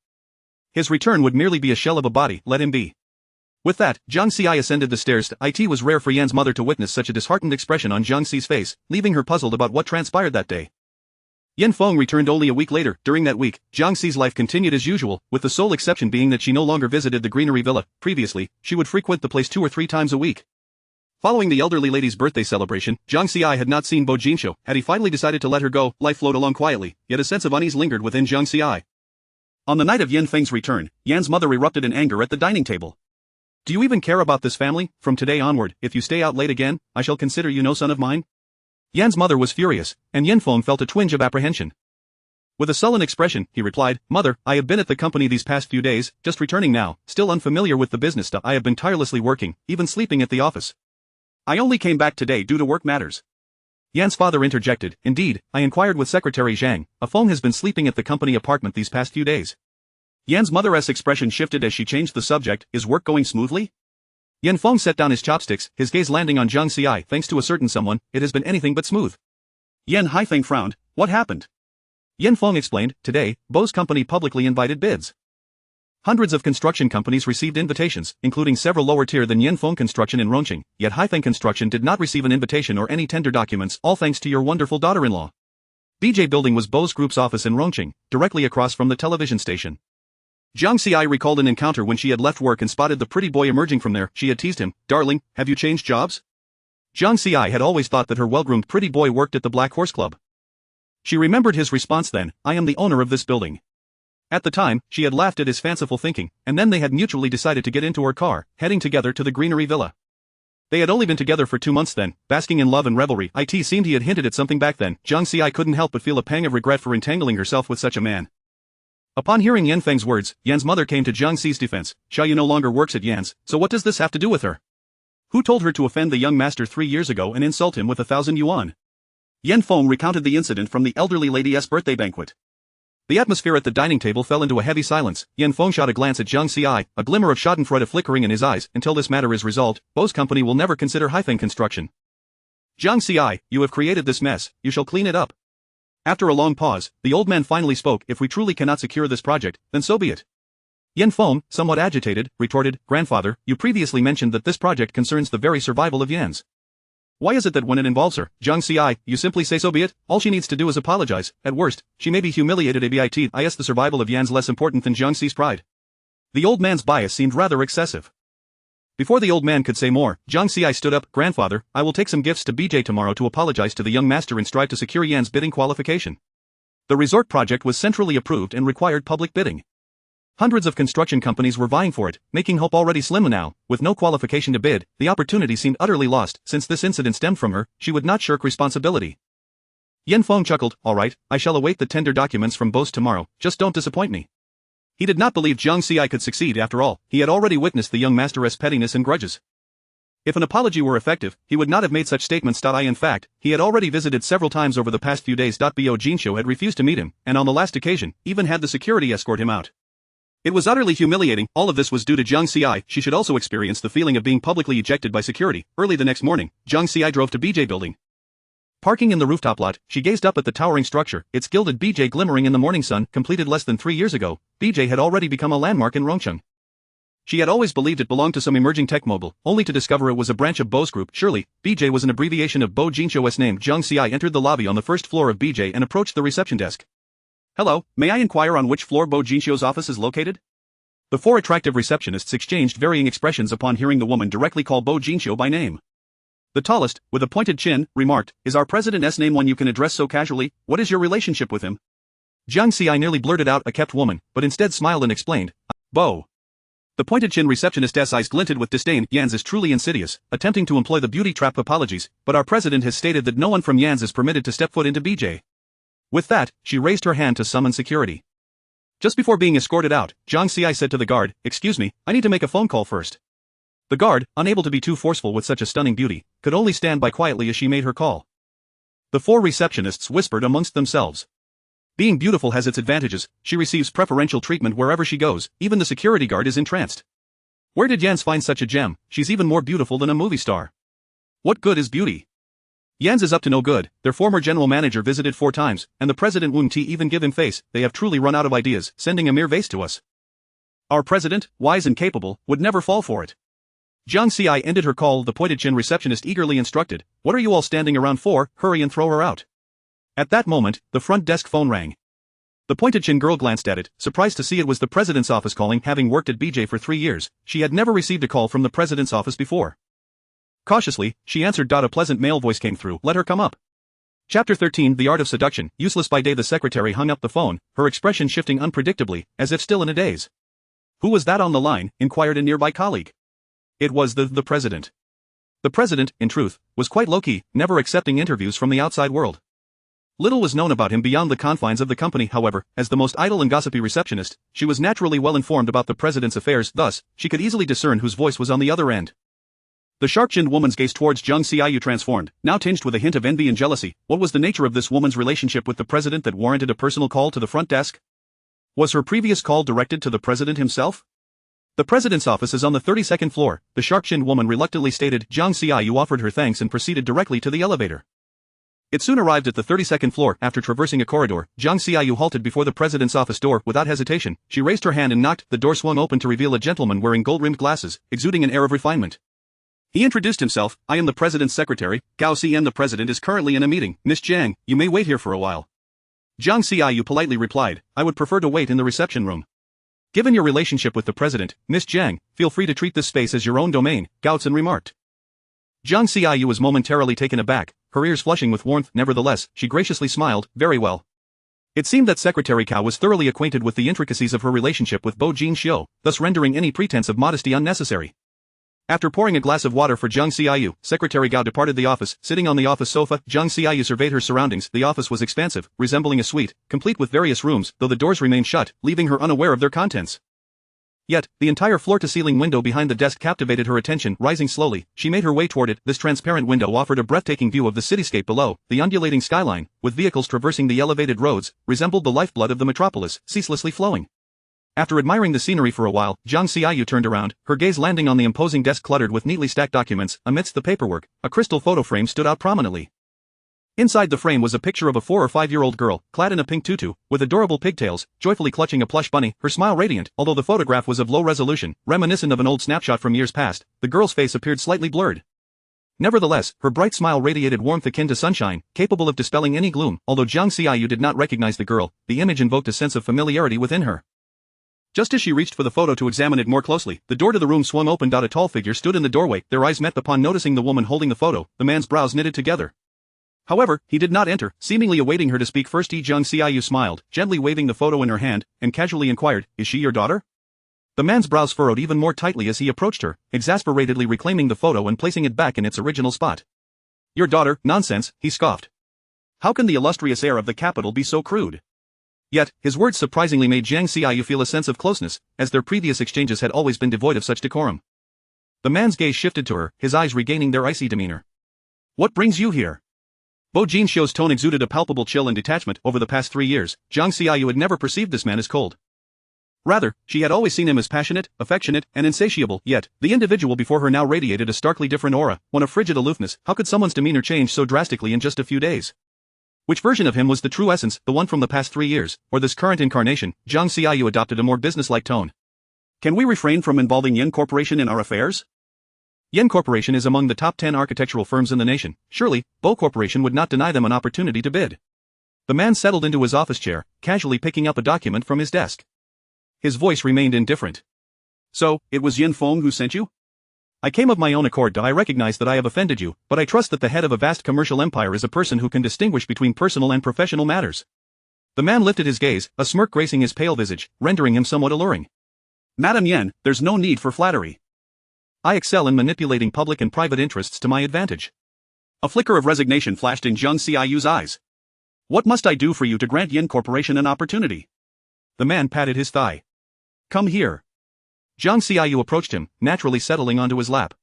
His return would merely be a shell of a body, let him be. With that, Jiang Xi ascended the stairs. It was rare for Yan's mother to witness such a disheartened expression on Jiang Xi's face, leaving her puzzled about what transpired that day. Yan Feng returned only a week later. During that week, Jiang Xi's life continued as usual, with the sole exception being that she no longer visited the Greenery Villa. Previously, she would frequent the place 2 or 3 times a week. Following the elderly lady's birthday celebration, Jiang Xi had not seen Bo Jinxiu. Had he finally decided to let her go, life flowed along quietly, yet a sense of unease lingered within Jiang Xi. On the night of Yan Feng's return, Yan's mother erupted in anger at the dining table. Do you even care about this family? From today onward, if you stay out late again, I shall consider you no son of mine. Yan's mother was furious, and Yan Feng felt a twinge of apprehension. With a sullen expression, he replied, Mother, I have been at the company these past few days, just returning now, still unfamiliar with the business stuff. I have been tirelessly working, even sleeping at the office. I only came back today due to work matters. Yan's father interjected, Indeed, I inquired with Secretary Zhang. Feng has been sleeping at the company apartment these past few days. Yan's mother's expression shifted as she changed the subject. Is work going smoothly? Yan Feng set down his chopsticks, his gaze landing on Jiang Xi. Thanks to a certain someone, it has been anything but smooth. Yan Haifeng frowned. What happened? Yan Feng explained, Today, Bo's company publicly invited bids. Hundreds of construction companies received invitations, including several lower tier than Yan Feng Construction in Rongqing, yet Haifeng Construction did not receive an invitation or any tender documents, all thanks to your wonderful daughter-in-law. BJ Building was Bo's group's office in Rongqing, directly across from the television station. Jiang Xi recalled an encounter when she had left work and spotted the pretty boy emerging from there. She had teased him, Darling, have you changed jobs? Jiang Xi had always thought that her well-groomed pretty boy worked at the Black Horse Club. She remembered his response then, I am the owner of this building. At the time, she had laughed at his fanciful thinking, and then they had mutually decided to get into her car, heading together to the Greenery Villa. They had only been together for 2 months then, basking in love and revelry. It seemed he had hinted at something back then. Jiang Xi couldn't help but feel a pang of regret for entangling herself with such a man. Upon hearing Yan Feng's words, Yan's mother came to Jiang Xi's defense. Xiaoyu no longer works at Yan's, so what does this have to do with her? Who told her to offend the young master 3 years ago and insult him with 1,000 yuan? Yan Feng recounted the incident from the elderly lady's birthday banquet. The atmosphere at the dining table fell into a heavy silence. Yan Feng shot a glance at Jiang Xi, a glimmer of schadenfreude flickering in his eyes. Until this matter is resolved, Bo's company will never consider Haifeng Construction. Jiang Xi, you have created this mess, you shall clean it up. After a long pause, the old man finally spoke. If we truly cannot secure this project, then so be it. Yan Feng, somewhat agitated, retorted, Grandfather, you previously mentioned that this project concerns the very survival of Yan's. Why is it that when it involves her, Jiang Xi, you simply say so be it? All she needs to do is apologize. At worst, she may be humiliated. The survival of Yan's less important than Jiang Xi's pride. The old man's bias seemed rather excessive. Before the old man could say more, Jiang Xi stood up. Grandfather, I will take some gifts to BJ tomorrow to apologize to the young master and strive to secure Yan's bidding qualification. The resort project was centrally approved and required public bidding. Hundreds of construction companies were vying for it, making hope already slim now. With no qualification to bid, the opportunity seemed utterly lost. Since this incident stemmed from her, she would not shirk responsibility. Yan Feng chuckled, All right, I shall await the tender documents from Bo's tomorrow, just don't disappoint me. He did not believe Jiang Xi could succeed after all. He had already witnessed the young master's pettiness and grudges. If an apology were effective, he would not have made such statements. In fact, he had already visited several times over the past few days. Bo Jinxiu had refused to meet him, and on the last occasion, even had the security escort him out. It was utterly humiliating. All of this was due to Jiang Xi. She should also experience the feeling of being publicly ejected by security. Early the next morning, Jiang Xi drove to BJ Building. Parking in the rooftop lot, she gazed up at the towering structure, its gilded BJ glimmering in the morning sun. Completed less than 3 years ago, BJ had already become a landmark in Rongqing. She had always believed it belonged to some emerging tech mogul, only to discover it was a branch of Bo's group. Surely, BJ was an abbreviation of Bo Jinxiu's name. Jiang Xi entered the lobby on the first floor of BJ and approached the reception desk. Hello, may I inquire on which floor Bo Jinxiu's office is located? The 4 attractive receptionists exchanged varying expressions upon hearing the woman directly call Bo Jinxiu by name. The tallest, with a pointed chin, remarked, Is our president's name one you can address so casually? What is your relationship with him? Jiang Xi nearly blurted out a kept woman, but instead smiled and explained, Bo. The pointed chin receptionist's eyes glinted with disdain. Yan's is truly insidious, attempting to employ the beauty trap. Apologies, but our president has stated that no one from Yan's is permitted to step foot into BJ. With that, she raised her hand to summon security. Just before being escorted out, Jiang Xi said to the guard, Excuse me, I need to make a phone call first. The guard, unable to be too forceful with such a stunning beauty, could only stand by quietly as she made her call. The 4 receptionists whispered amongst themselves. Being beautiful has its advantages. She receives preferential treatment wherever she goes. Even the security guard is entranced. Where did Yan's find such a gem? She's even more beautiful than a movie star. What good is beauty? Yan's is up to no good. Their former general manager visited 4 times, and the president wouldn't even give him face. They have truly run out of ideas, sending a mere vase to us. Our president, wise and capable, would never fall for it. Jiang Xi ended her call. The pointed-chin receptionist eagerly instructed, "What are you all standing around for? Hurry and throw her out." At that moment, the front desk phone rang. The pointed-chin girl glanced at it, surprised to see it was the president's office calling. Having worked at BJ for 3 years, she had never received a call from the president's office before. Cautiously, she answered. A pleasant male voice came through. "Let her come up." Chapter 13 The Art of Seduction. Useless by day. The secretary hung up the phone, her expression shifting unpredictably, as if still in a daze. "Who was that on the line?" inquired a nearby colleague. It was the president. The president, in truth, was quite low-key, never accepting interviews from the outside world. Little was known about him beyond the confines of the company. However, as the most idle and gossipy receptionist, she was naturally well informed about the president's affairs. Thus, she could easily discern whose voice was on the other end. The sharp-chinned woman's gaze towards Jiang Xiaoyu transformed, now tinged with a hint of envy and jealousy. What was the nature of this woman's relationship with the president that warranted a personal call to the front desk? Was her previous call directed to the president himself? "The president's office is on the 32nd floor, the sharp-chinned woman reluctantly stated. Jiang Xiaoyu offered her thanks and proceeded directly to the elevator. It soon arrived at the 32nd floor. After traversing a corridor, Jiang Xiaoyu halted before the president's office door. Without hesitation, she raised her hand and knocked. The door swung open to reveal a gentleman wearing gold-rimmed glasses, exuding an air of refinement. He introduced himself. "I am the president's secretary, Gao Xian. The president is currently in a meeting. Miss Jiang, you may wait here for a while." Jiang Xiaoyu politely replied, "I would prefer to wait in the reception room." "Given your relationship with the president, Miss Jiang, feel free to treat this space as your own domain," Gao Xian remarked. Jiang Xiaoyu was momentarily taken aback, her ears flushing with warmth. Nevertheless, she graciously smiled. "Very well." It seemed that Secretary Cao was thoroughly acquainted with the intricacies of her relationship with Bo Jinxiu, thus rendering any pretense of modesty unnecessary. After pouring a glass of water for Jiang Xiaoyu, Secretary Gao departed the office. Sitting on the office sofa, Jiang Xiaoyu surveyed her surroundings. The office was expansive, resembling a suite, complete with various rooms, though the doors remained shut, leaving her unaware of their contents. Yet, the entire floor-to-ceiling window behind the desk captivated her attention. Rising slowly, she made her way toward it. This transparent window offered a breathtaking view of the cityscape below. The undulating skyline, with vehicles traversing the elevated roads, resembled the lifeblood of the metropolis, ceaselessly flowing. After admiring the scenery for a while, Jiang Xiaoyu turned around, her gaze landing on the imposing desk cluttered with neatly stacked documents. Amidst the paperwork, a crystal photo frame stood out prominently. Inside the frame was a picture of a 4 or 5-year-old girl, clad in a pink tutu, with adorable pigtails, joyfully clutching a plush bunny, her smile radiant. Although the photograph was of low resolution, reminiscent of an old snapshot from years past, the girl's face appeared slightly blurred. Nevertheless, her bright smile radiated warmth akin to sunshine, capable of dispelling any gloom. Although Jiang Xiaoyu did not recognize the girl, the image invoked a sense of familiarity within her. Just as she reached for the photo to examine it more closely, the door to the room swung open. A tall figure stood in the doorway. Their eyes met. Upon noticing the woman holding the photo, the man's brows knitted together. However, he did not enter, seemingly awaiting her to speak first. Jiang Xiaoyu smiled, gently waving the photo in her hand, and casually inquired, "Is she your daughter?" The man's brows furrowed even more tightly as he approached her, exasperatedly reclaiming the photo and placing it back in its original spot. "Your daughter? Nonsense," he scoffed. "How can the illustrious heir of the capital be so crude?" Yet, his words surprisingly made Jiang Xiaoyu feel a sense of closeness, as their previous exchanges had always been devoid of such decorum. The man's gaze shifted to her, his eyes regaining their icy demeanor. "What brings you here?" Bo Jinxiu's tone exuded a palpable chill and detachment. Over the past 3 years, Jiang Xiaoyu had never perceived this man as cold. Rather, she had always seen him as passionate, affectionate, and insatiable. Yet, the individual before her now radiated a starkly different aura, one of frigid aloofness. How could someone's demeanor change so drastically in just a few days? Which version of him was the true essence, the one from the past 3 years, or this current incarnation? Jiang Xiaoyu adopted a more businesslike tone. "Can we refrain from involving Yen Corporation in our affairs?" Yen Corporation is among the top 10 architectural firms in the nation. Surely, Bo Corporation would not deny them an opportunity to bid. The man settled into his office chair, casually picking up a document from his desk. His voice remained indifferent. "So, it was Yin Feng who sent you?" "I came of my own accord. I recognize that I have offended you, but I trust that the head of a vast commercial empire is a person who can distinguish between personal and professional matters." The man lifted his gaze, a smirk gracing his pale visage, rendering him somewhat alluring. "Madam Yen, there's no need for flattery. I excel in manipulating public and private interests to my advantage." A flicker of resignation flashed in Jiang Xiaoyu's eyes. "What must I do for you to grant Yen Corporation an opportunity?" The man patted his thigh. "Come here." Jiang Xiaoyu approached him, naturally settling onto his lap.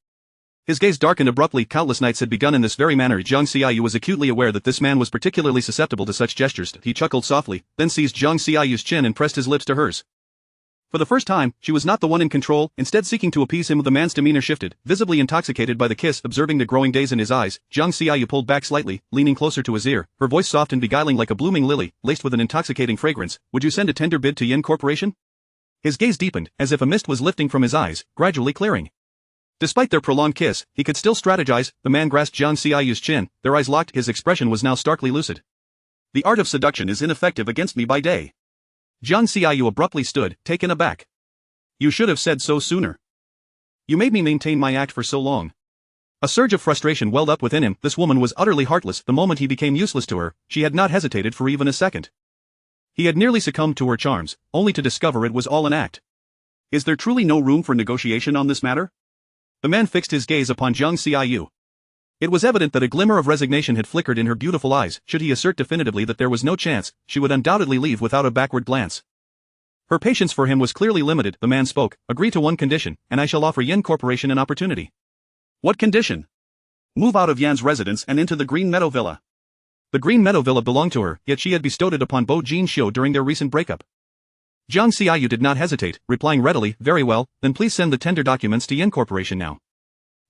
His gaze darkened abruptly. Countless nights had begun in this very manner. Jiang Xiaoyu was acutely aware that this man was particularly susceptible to such gestures. He chuckled softly, then seized Jiang Xiaoyu's chin and pressed his lips to hers. For the first time, she was not the one in control, instead seeking to appease him. The man's demeanor shifted, visibly intoxicated by the kiss. Observing the growing daze in his eyes, Jiang Xiaoyu pulled back slightly, leaning closer to his ear, her voice soft and beguiling like a blooming lily, laced with an intoxicating fragrance. Would you send a tender bid to Yin Corporation? His gaze deepened, as if a mist was lifting from his eyes, gradually clearing. Despite their prolonged kiss, he could still strategize. The man grasped Jiang Xiaoyu's chin, their eyes locked. His expression was now starkly lucid. The art of seduction is ineffective against me by day. Jiang Xiaoyu abruptly stood, taken aback. You should have said so sooner. You made me maintain my act for so long. A surge of frustration welled up within him. This woman was utterly heartless. The moment he became useless to her, she had not hesitated for even a second. He had nearly succumbed to her charms, only to discover it was all an act. Is there truly no room for negotiation on this matter? The man fixed his gaze upon Jiang Xiaoyu. It was evident that a glimmer of resignation had flickered in her beautiful eyes. Should he assert definitively that there was no chance, she would undoubtedly leave without a backward glance. Her patience for him was clearly limited. The man spoke. Agree to one condition, and I shall offer Yin Corporation an opportunity. What condition? Move out of Yan's residence and into the Green Meadow Villa. The Green Meadow Villa belonged to her, yet she had bestowed it upon Bo Jinxiu during their recent breakup. Jiang Xiaoyu did not hesitate, replying readily, very well, then please send the tender documents to Yin Corporation now.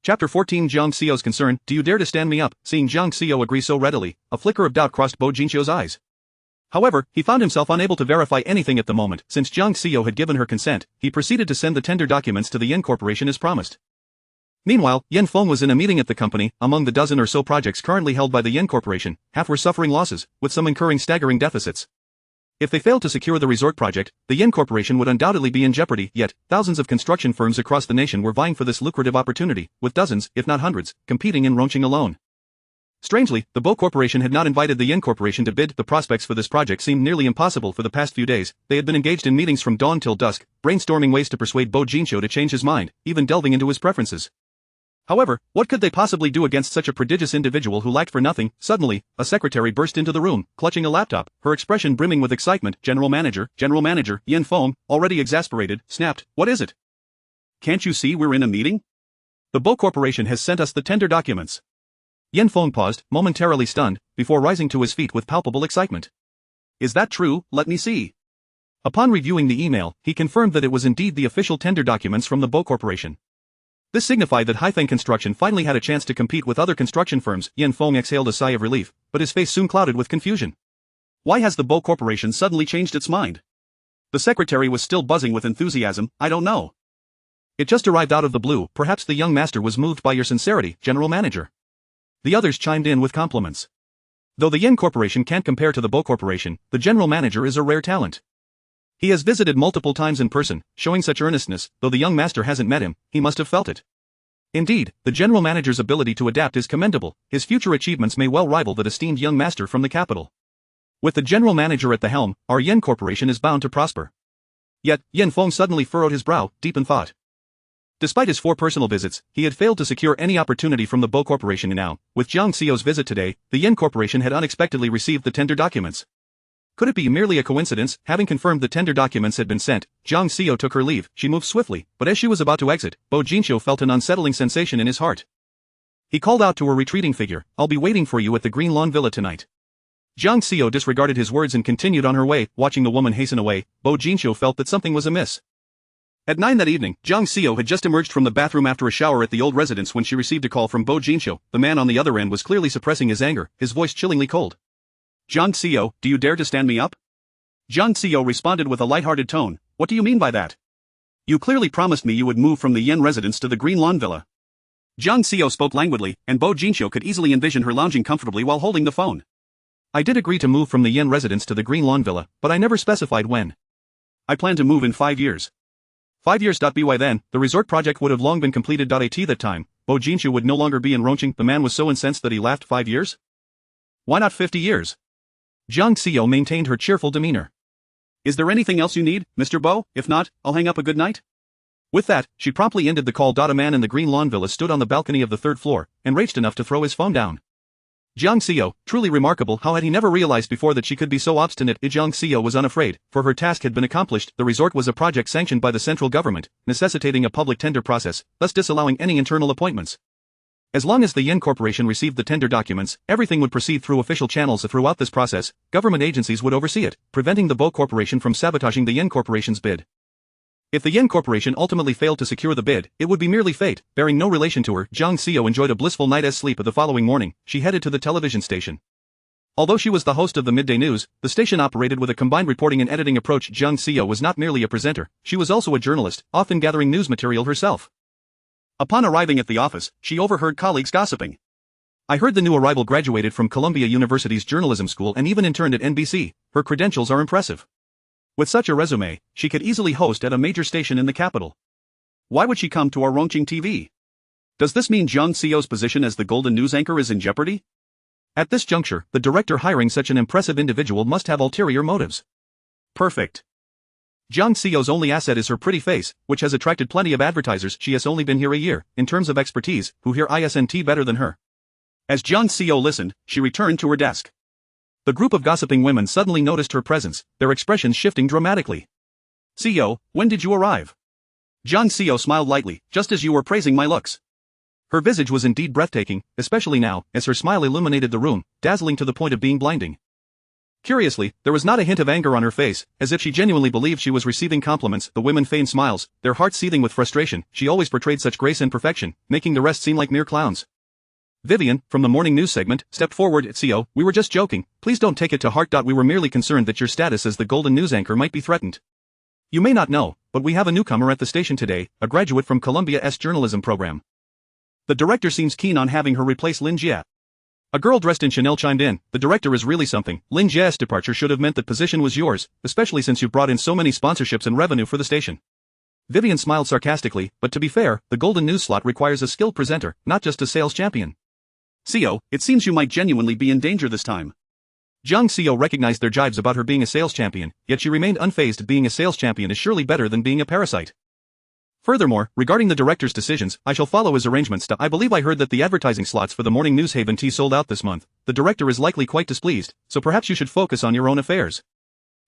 Chapter 14 Jiang Xiao's concern. Do you dare to stand me up? Seeing Jiang Xiao agree so readily, a flicker of doubt crossed Bo Jinxiu's eyes. However, he found himself unable to verify anything at the moment. Since Jiang Xiao had given her consent, he proceeded to send the tender documents to the Yin Corporation as promised. Meanwhile, Yin Feng was in a meeting at the company. Among the dozen or so projects currently held by the Yin Corporation, half were suffering losses, with some incurring staggering deficits. If they failed to secure the resort project, the Yin Corporation would undoubtedly be in jeopardy. Yet, thousands of construction firms across the nation were vying for this lucrative opportunity, with dozens, if not hundreds, competing in Rongqing alone. Strangely, the Bo Corporation had not invited the Yin Corporation to bid. The prospects for this project seemed nearly impossible. For the past few days, they had been engaged in meetings from dawn till dusk, brainstorming ways to persuade Bo Jinxiu to change his mind, even delving into his preferences. However, what could they possibly do against such a prodigious individual who lacked for nothing? Suddenly, a secretary burst into the room, clutching a laptop, her expression brimming with excitement. General Manager, Yin Feng, already exasperated, snapped, what is it? Can't you see we're in a meeting? The Bo Corporation has sent us the tender documents. Yin Feng paused, momentarily stunned, before rising to his feet with palpable excitement. Is that true? Let me see. Upon reviewing the email, he confirmed that it was indeed the official tender documents from the Bo Corporation. This signified that Haifeng Construction finally had a chance to compete with other construction firms. Yin Feng exhaled a sigh of relief, but his face soon clouded with confusion. Why has the Bo Corporation suddenly changed its mind? The secretary was still buzzing with enthusiasm. I don't know. It just arrived out of the blue. Perhaps the young master was moved by your sincerity, General Manager. The others chimed in with compliments. Though the Yin Corporation can't compare to the Bo Corporation, the General Manager is a rare talent. He has visited multiple times in person, showing such earnestness. Though the young master hasn't met him, he must have felt it. Indeed, the General Manager's ability to adapt is commendable. His future achievements may well rival that esteemed young master from the capital. With the General Manager at the helm, our Yin Corporation is bound to prosper. Yet, Yin Feng suddenly furrowed his brow, deep in thought. Despite his 4 personal visits, he had failed to secure any opportunity from the Bo Corporation. And now, with Jiang Xiao's visit today, the Yin Corporation had unexpectedly received the tender documents. Could it be merely a coincidence? Having confirmed the tender documents had been sent, Jiang Xiao took her leave. She moved swiftly, but as she was about to exit, Bo Jinxiu felt an unsettling sensation in his heart. He called out to her retreating figure, I'll be waiting for you at the Green Lawn Villa tonight. Jiang Xiao disregarded his words and continued on her way. Watching the woman hasten away, Bo Jinxiu felt that something was amiss. At 9 that evening, Jiang Xiao had just emerged from the bathroom after a shower at the old residence when she received a call from Bo Jinxiu. The man on the other end was clearly suppressing his anger, his voice chillingly cold. Jiang Xiao, do you dare to stand me up? Jiang Xiao responded with a light-hearted tone, what do you mean by that? You clearly promised me you would move from the Yin residence to the Green Lawn Villa. Jiang Xiao spoke languidly, and Bo Jinxiu could easily envision her lounging comfortably while holding the phone. I did agree to move from the Yin residence to the Green Lawn Villa, but I never specified when. I plan to move in 5 years. 5 years. By then, the resort project would have long been completed. At that time, Bo Jinxiu would no longer be in Rongqing. The man was so incensed that he laughed. 5 years? Why not 50 years? Jiang Xiao maintained her cheerful demeanor. Is there anything else you need, Mr. Bo? If not, I'll hang up a good night. With that, she promptly ended the call. A man in the Green Lawn Villa stood on the balcony of the 3rd floor, enraged enough to throw his phone down. Jiang Xiao, truly remarkable. How had he never realized before that she could be so obstinate? Jiang Xiao was unafraid, for her task had been accomplished. The resort was a project sanctioned by the central government, necessitating a public tender process, thus disallowing any internal appointments. As long as the Yin Corporation received the tender documents, everything would proceed through official channels. Throughout this process, government agencies would oversee it, preventing the Bo Corporation from sabotaging the Yin Corporation's bid. If the Yen Corporation ultimately failed to secure the bid, it would be merely fate, bearing no relation to her. Jiang Xiao enjoyed a blissful night's sleep. The following morning, she headed to the television station. Although she was the host of the midday news, the station operated with a combined reporting and editing approach. Jiang Xiao was not merely a presenter, she was also a journalist, often gathering news material herself. Upon arriving at the office, she overheard colleagues gossiping. I heard the new arrival graduated from Columbia University's journalism school and even interned at NBC. Her credentials are impressive. With such a resume, she could easily host at a major station in the capital. Why would she come to our Rongqing TV? Does this mean Jiang Xiao's position as the golden news anchor is in jeopardy? At this juncture, the director hiring such an impressive individual must have ulterior motives. Perfect. Jiang Xiao's only asset is her pretty face, which has attracted plenty of advertisers. She has only been here a year. In terms of expertise, who here isn't better than her? As Jiang Xiao listened, she returned to her desk. The group of gossiping women suddenly noticed her presence, their expressions shifting dramatically. Xiao, when did you arrive? Jiang Xiao smiled lightly, just as you were praising my looks. Her visage was indeed breathtaking, especially now, as her smile illuminated the room, dazzling to the point of being blinding. Curiously, there was not a hint of anger on her face, as if she genuinely believed she was receiving compliments. The women feigned smiles, their hearts seething with frustration. She always portrayed such grace and perfection, making the rest seem like mere clowns. Vivian, from the morning news segment, stepped forward. Xiao, we were just joking, please don't take it to heart. We were merely concerned that your status as the golden news anchor might be threatened. You may not know, but we have a newcomer at the station today, a graduate from Columbia's journalism program. The director seems keen on having her replace Lin Jie. A girl dressed in Chanel chimed in, the director is really something. Lin Jie's departure should have meant that position was yours, especially since you brought in so many sponsorships and revenue for the station. Vivian smiled sarcastically, but to be fair, the golden news slot requires a skilled presenter, not just a sales champion. Xiao, it seems you might genuinely be in danger this time. Jiang Xiao recognized their jibes about her being a sales champion, yet she remained unfazed. Being a sales champion is surely better than being a parasite. Furthermore, regarding the director's decisions, I shall follow his arrangements. I believe I heard that the advertising slots for the morning news Haven Tea sold out this month. The director is likely quite displeased, so perhaps you should focus on your own affairs.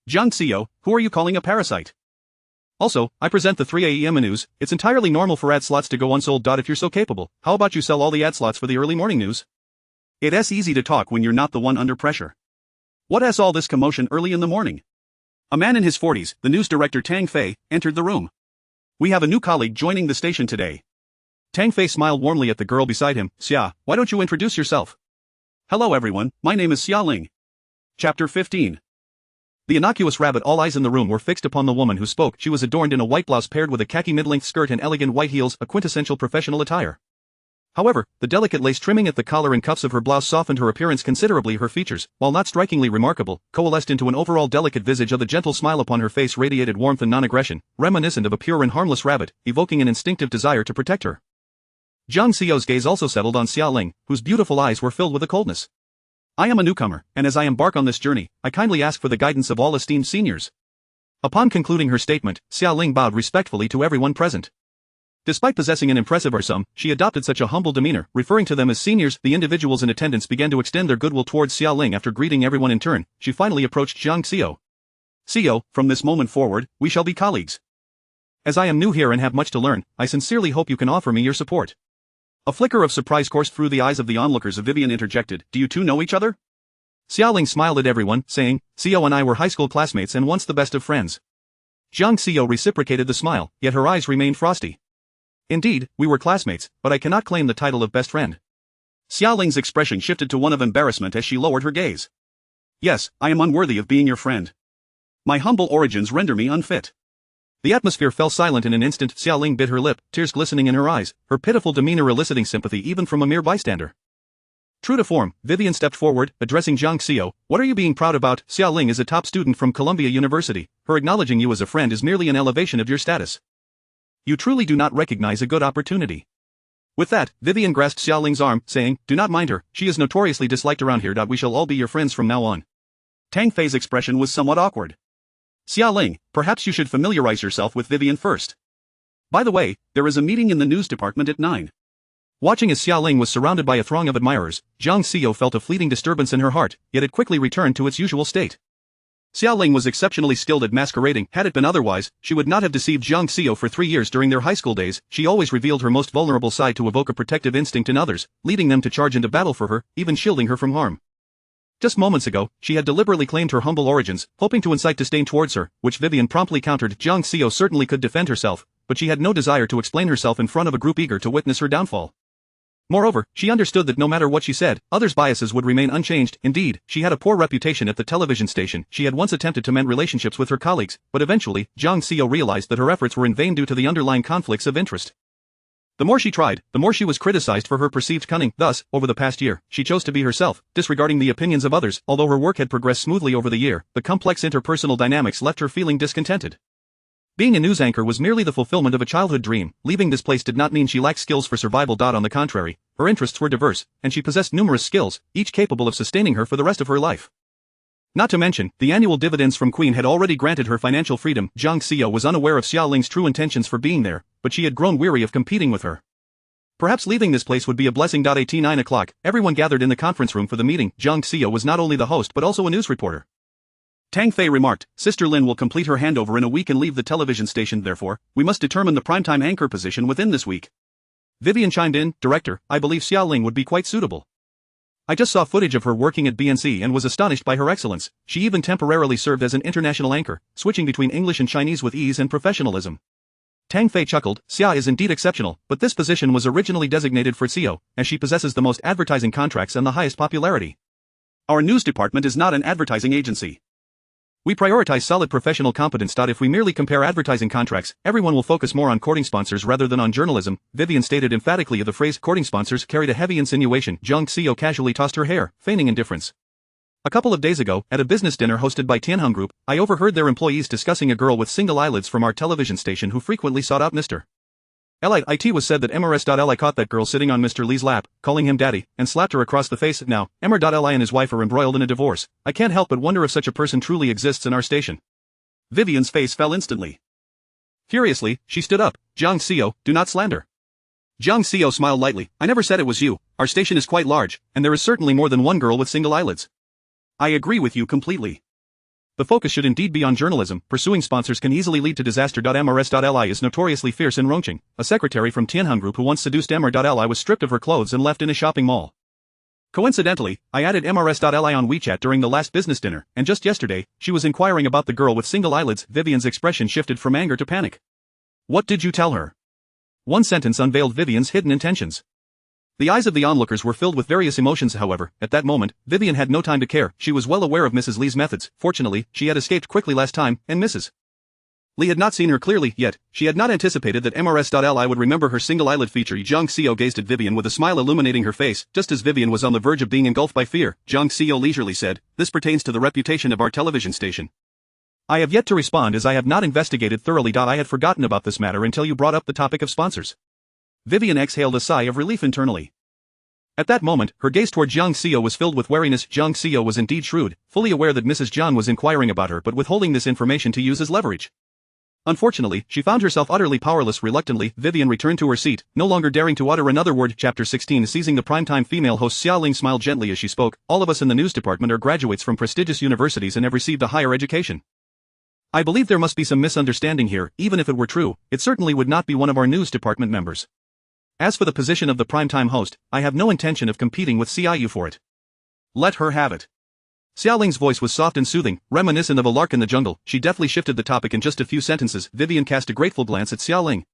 Jiang Xiao, who are you calling a parasite? Also, I present the 3 a.m. news. It's entirely normal for ad slots to go unsold. If you're so capable, how about you sell all the ad slots for the early morning news? It's easy to talk when you're not the one under pressure. What has all this commotion early in the morning? A man in his 40s, the news director Tang Fei, entered the room. We have a new colleague joining the station today. Tang Fei smiled warmly at the girl beside him. Xia, why don't you introduce yourself? Hello everyone, my name is Xia Ling. Chapter 15. The innocuous rabbit. All eyes in the room were fixed upon the woman who spoke. She was adorned in a white blouse paired with a khaki mid-length skirt and elegant white heels, a quintessential professional attire. However, the delicate lace trimming at the collar and cuffs of her blouse softened her appearance considerably. Her features, while not strikingly remarkable, coalesced into an overall delicate visage. The gentle smile upon her face radiated warmth and non-aggression, reminiscent of a pure and harmless rabbit, evoking an instinctive desire to protect her. Jiang Xiao's gaze also settled on Xia Ling, whose beautiful eyes were filled with a coldness. I am a newcomer, and as I embark on this journey, I kindly ask for the guidance of all esteemed seniors. Upon concluding her statement, Xia Ling bowed respectfully to everyone present. Despite possessing an impressive arsum, she adopted such a humble demeanor, referring to them as seniors. The individuals in attendance began to extend their goodwill towards Xia Ling. After greeting everyone in turn, she finally approached Jiang Xiao. Xiao, from this moment forward, we shall be colleagues. As I am new here and have much to learn, I sincerely hope you can offer me your support. A flicker of surprise coursed through the eyes of the onlookers. Vivian interjected, do you two know each other? Xia Ling smiled at everyone, saying, Xiao and I were high school classmates and once the best of friends. Jiang Xiao reciprocated the smile, yet her eyes remained frosty. Indeed, we were classmates, but I cannot claim the title of best friend. Xia Ling's expression shifted to one of embarrassment as she lowered her gaze. Yes, I am unworthy of being your friend. My humble origins render me unfit. The atmosphere fell silent in an instant. Xia Ling bit her lip, tears glistening in her eyes, her pitiful demeanor eliciting sympathy even from a mere bystander. True to form, Vivian stepped forward, addressing Jiang Xiao. What are you being proud about? Xia Ling is a top student from Columbia University. Her acknowledging you as a friend is merely an elevation of your status. You truly do not recognize a good opportunity. With that, Vivian grasped Xia Ling's arm, saying, do not mind her, she is notoriously disliked around here. We shall all be your friends from now on. Tang Fei's expression was somewhat awkward. Xia Ling, perhaps you should familiarize yourself with Vivian first. By the way, there is a meeting in the news department at 9. Watching as Xia Ling was surrounded by a throng of admirers, Jiang Xiao felt a fleeting disturbance in her heart, yet it quickly returned to its usual state. Xia Ling was exceptionally skilled at masquerading. Had it been otherwise, she would not have deceived Jiang Xiao for 3 years during their high school days. She always revealed her most vulnerable side to evoke a protective instinct in others, leading them to charge into battle for her, even shielding her from harm. Just moments ago, she had deliberately claimed her humble origins, hoping to incite disdain towards her, which Vivian promptly countered. Jiang Xiao certainly could defend herself, but she had no desire to explain herself in front of a group eager to witness her downfall. Moreover, she understood that no matter what she said, others' biases would remain unchanged. Indeed, she had a poor reputation at the television station. She had once attempted to mend relationships with her colleagues, but eventually, Jiang Xiao realized that her efforts were in vain due to the underlying conflicts of interest. The more she tried, the more she was criticized for her perceived cunning. Thus, over the past year, she chose to be herself, disregarding the opinions of others. Although her work had progressed smoothly over the year, the complex interpersonal dynamics left her feeling discontented. Being a news anchor was merely the fulfillment of a childhood dream. Leaving this place did not mean she lacked skills for survival. On the contrary, her interests were diverse, and she possessed numerous skills, each capable of sustaining her for the rest of her life. Not to mention, the annual dividends from Queen had already granted her financial freedom. Jiang Xiao was unaware of Xia Ling's true intentions for being there, but she had grown weary of competing with her. Perhaps leaving this place would be a blessing. At 9 o'clock, everyone gathered in the conference room for the meeting. Jiang Xiao was not only the host but also a news reporter. Tang Fei remarked, Sister Lin will complete her handover in a week and leave the television station. Therefore, we must determine the primetime anchor position within this week. Vivian chimed in, Director, I believe Xia Ling would be quite suitable. I just saw footage of her working at BNC and was astonished by her excellence. She even temporarily served as an international anchor, switching between English and Chinese with ease and professionalism. Tang Fei chuckled, Xia is indeed exceptional, but this position was originally designated for Xiao, as she possesses the most advertising contracts and the highest popularity. Our news department is not an advertising agency. We prioritize solid professional competence. If we merely compare advertising contracts, everyone will focus more on courting sponsors rather than on journalism, Vivian stated emphatically. The phrase courting sponsors carried a heavy insinuation. Jiang Xiao casually tossed her hair, feigning indifference. A couple of days ago, at a business dinner hosted by Tianheng Group, I overheard their employees discussing a girl with single eyelids from our television station who frequently sought out Mr. It was said that MRS.Li caught that girl sitting on Mr. Li's lap, calling him daddy, and slapped her across the face. Now, Mr.Li and his wife are embroiled in a divorce. I can't help but wonder if such a person truly exists in our station. Vivian's face fell instantly. Furiously, she stood up. Jiang Xiao, do not slander. Jiang Xiao smiled lightly. I never said it was you. Our station is quite large, and there is certainly more than one girl with single eyelids. I agree with you completely. The focus should indeed be on journalism. Pursuing sponsors can easily lead to disaster. MRS.Li is notoriously fierce and Rongqing, a secretary from Tianheng Group who once seduced Mr.Li was stripped of her clothes and left in a shopping mall. Coincidentally, I added MRS.Li on WeChat during the last business dinner, and just yesterday, she was inquiring about the girl with single eyelids. Vivian's expression shifted from anger to panic. What did you tell her? One sentence unveiled Vivian's hidden intentions. The eyes of the onlookers were filled with various emotions. However, at that moment, Vivian had no time to care. She was well aware of Mrs. Li's methods. Fortunately, she had escaped quickly last time, and Mrs. Li had not seen her clearly yet. She had not anticipated that MRS.Li would remember her single eyelid feature. Jiang Xiao gazed at Vivian with a smile illuminating her face. Just as Vivian was on the verge of being engulfed by fear, Jiang Xiao leisurely said, This pertains to the reputation of our television station. I have yet to respond as I have not investigated thoroughly. I had forgotten about this matter until you brought up the topic of sponsors. Vivian exhaled a sigh of relief internally. At that moment, her gaze toward Jiang Xiao was filled with wariness. Jiang Xiao was indeed shrewd, fully aware that Mrs. Jiang was inquiring about her but withholding this information to use as leverage. Unfortunately, she found herself utterly powerless. Reluctantly, Vivian returned to her seat, no longer daring to utter another word. Chapter 16 Seizing the primetime female host. Xia Ling smiled gently as she spoke. All of us in the news department are graduates from prestigious universities and have received a higher education. I believe there must be some misunderstanding here. Even if it were true, it certainly would not be one of our news department members. As for the position of the primetime host, I have no intention of competing with Xiaoyu for it. Let her have it. Xia Ling's voice was soft and soothing, reminiscent of a lark in the jungle. She deftly shifted the topic in just a few sentences. Vivian cast a grateful glance at Xia Ling.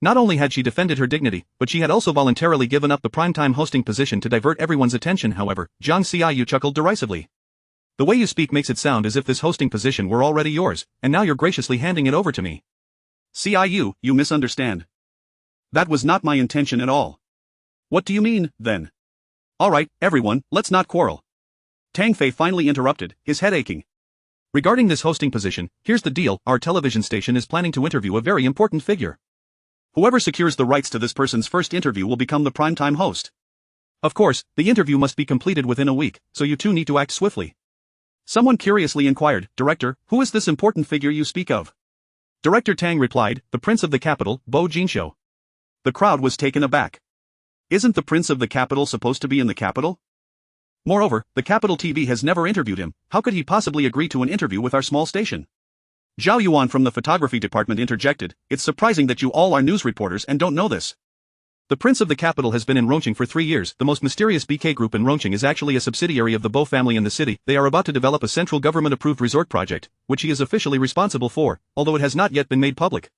Not only had she defended her dignity, but she had also voluntarily given up the primetime hosting position to divert everyone's attention. However, Jiang Xiaoyu chuckled derisively. The way you speak makes it sound as if this hosting position were already yours, and now you're graciously handing it over to me. Xiaoyu, you misunderstand. That was not my intention at all. What do you mean, then? All right, everyone, let's not quarrel. Tang Fei finally interrupted, his head aching. Regarding this hosting position, here's the deal. Our television station is planning to interview a very important figure. Whoever secures the rights to this person's first interview will become the primetime host. Of course, the interview must be completed within a week, so you two need to act swiftly. Someone curiously inquired, Director, who is this important figure you speak of? Director Tang replied, the Prince of the Capital, Bo Jinshou. The crowd was taken aback. Isn't the Prince of the Capital supposed to be in the capital? Moreover, the Capital TV has never interviewed him. How could he possibly agree to an interview with our small station? Zhao Yuan from the photography department interjected, It's surprising that you all are news reporters and don't know this. The Prince of the Capital has been in Rongqing for 3 years. The most mysterious BK group in Rongqing is actually a subsidiary of the Bo family in the city. They are about to develop a central government-approved resort project, which he is officially responsible for, although it has not yet been made public.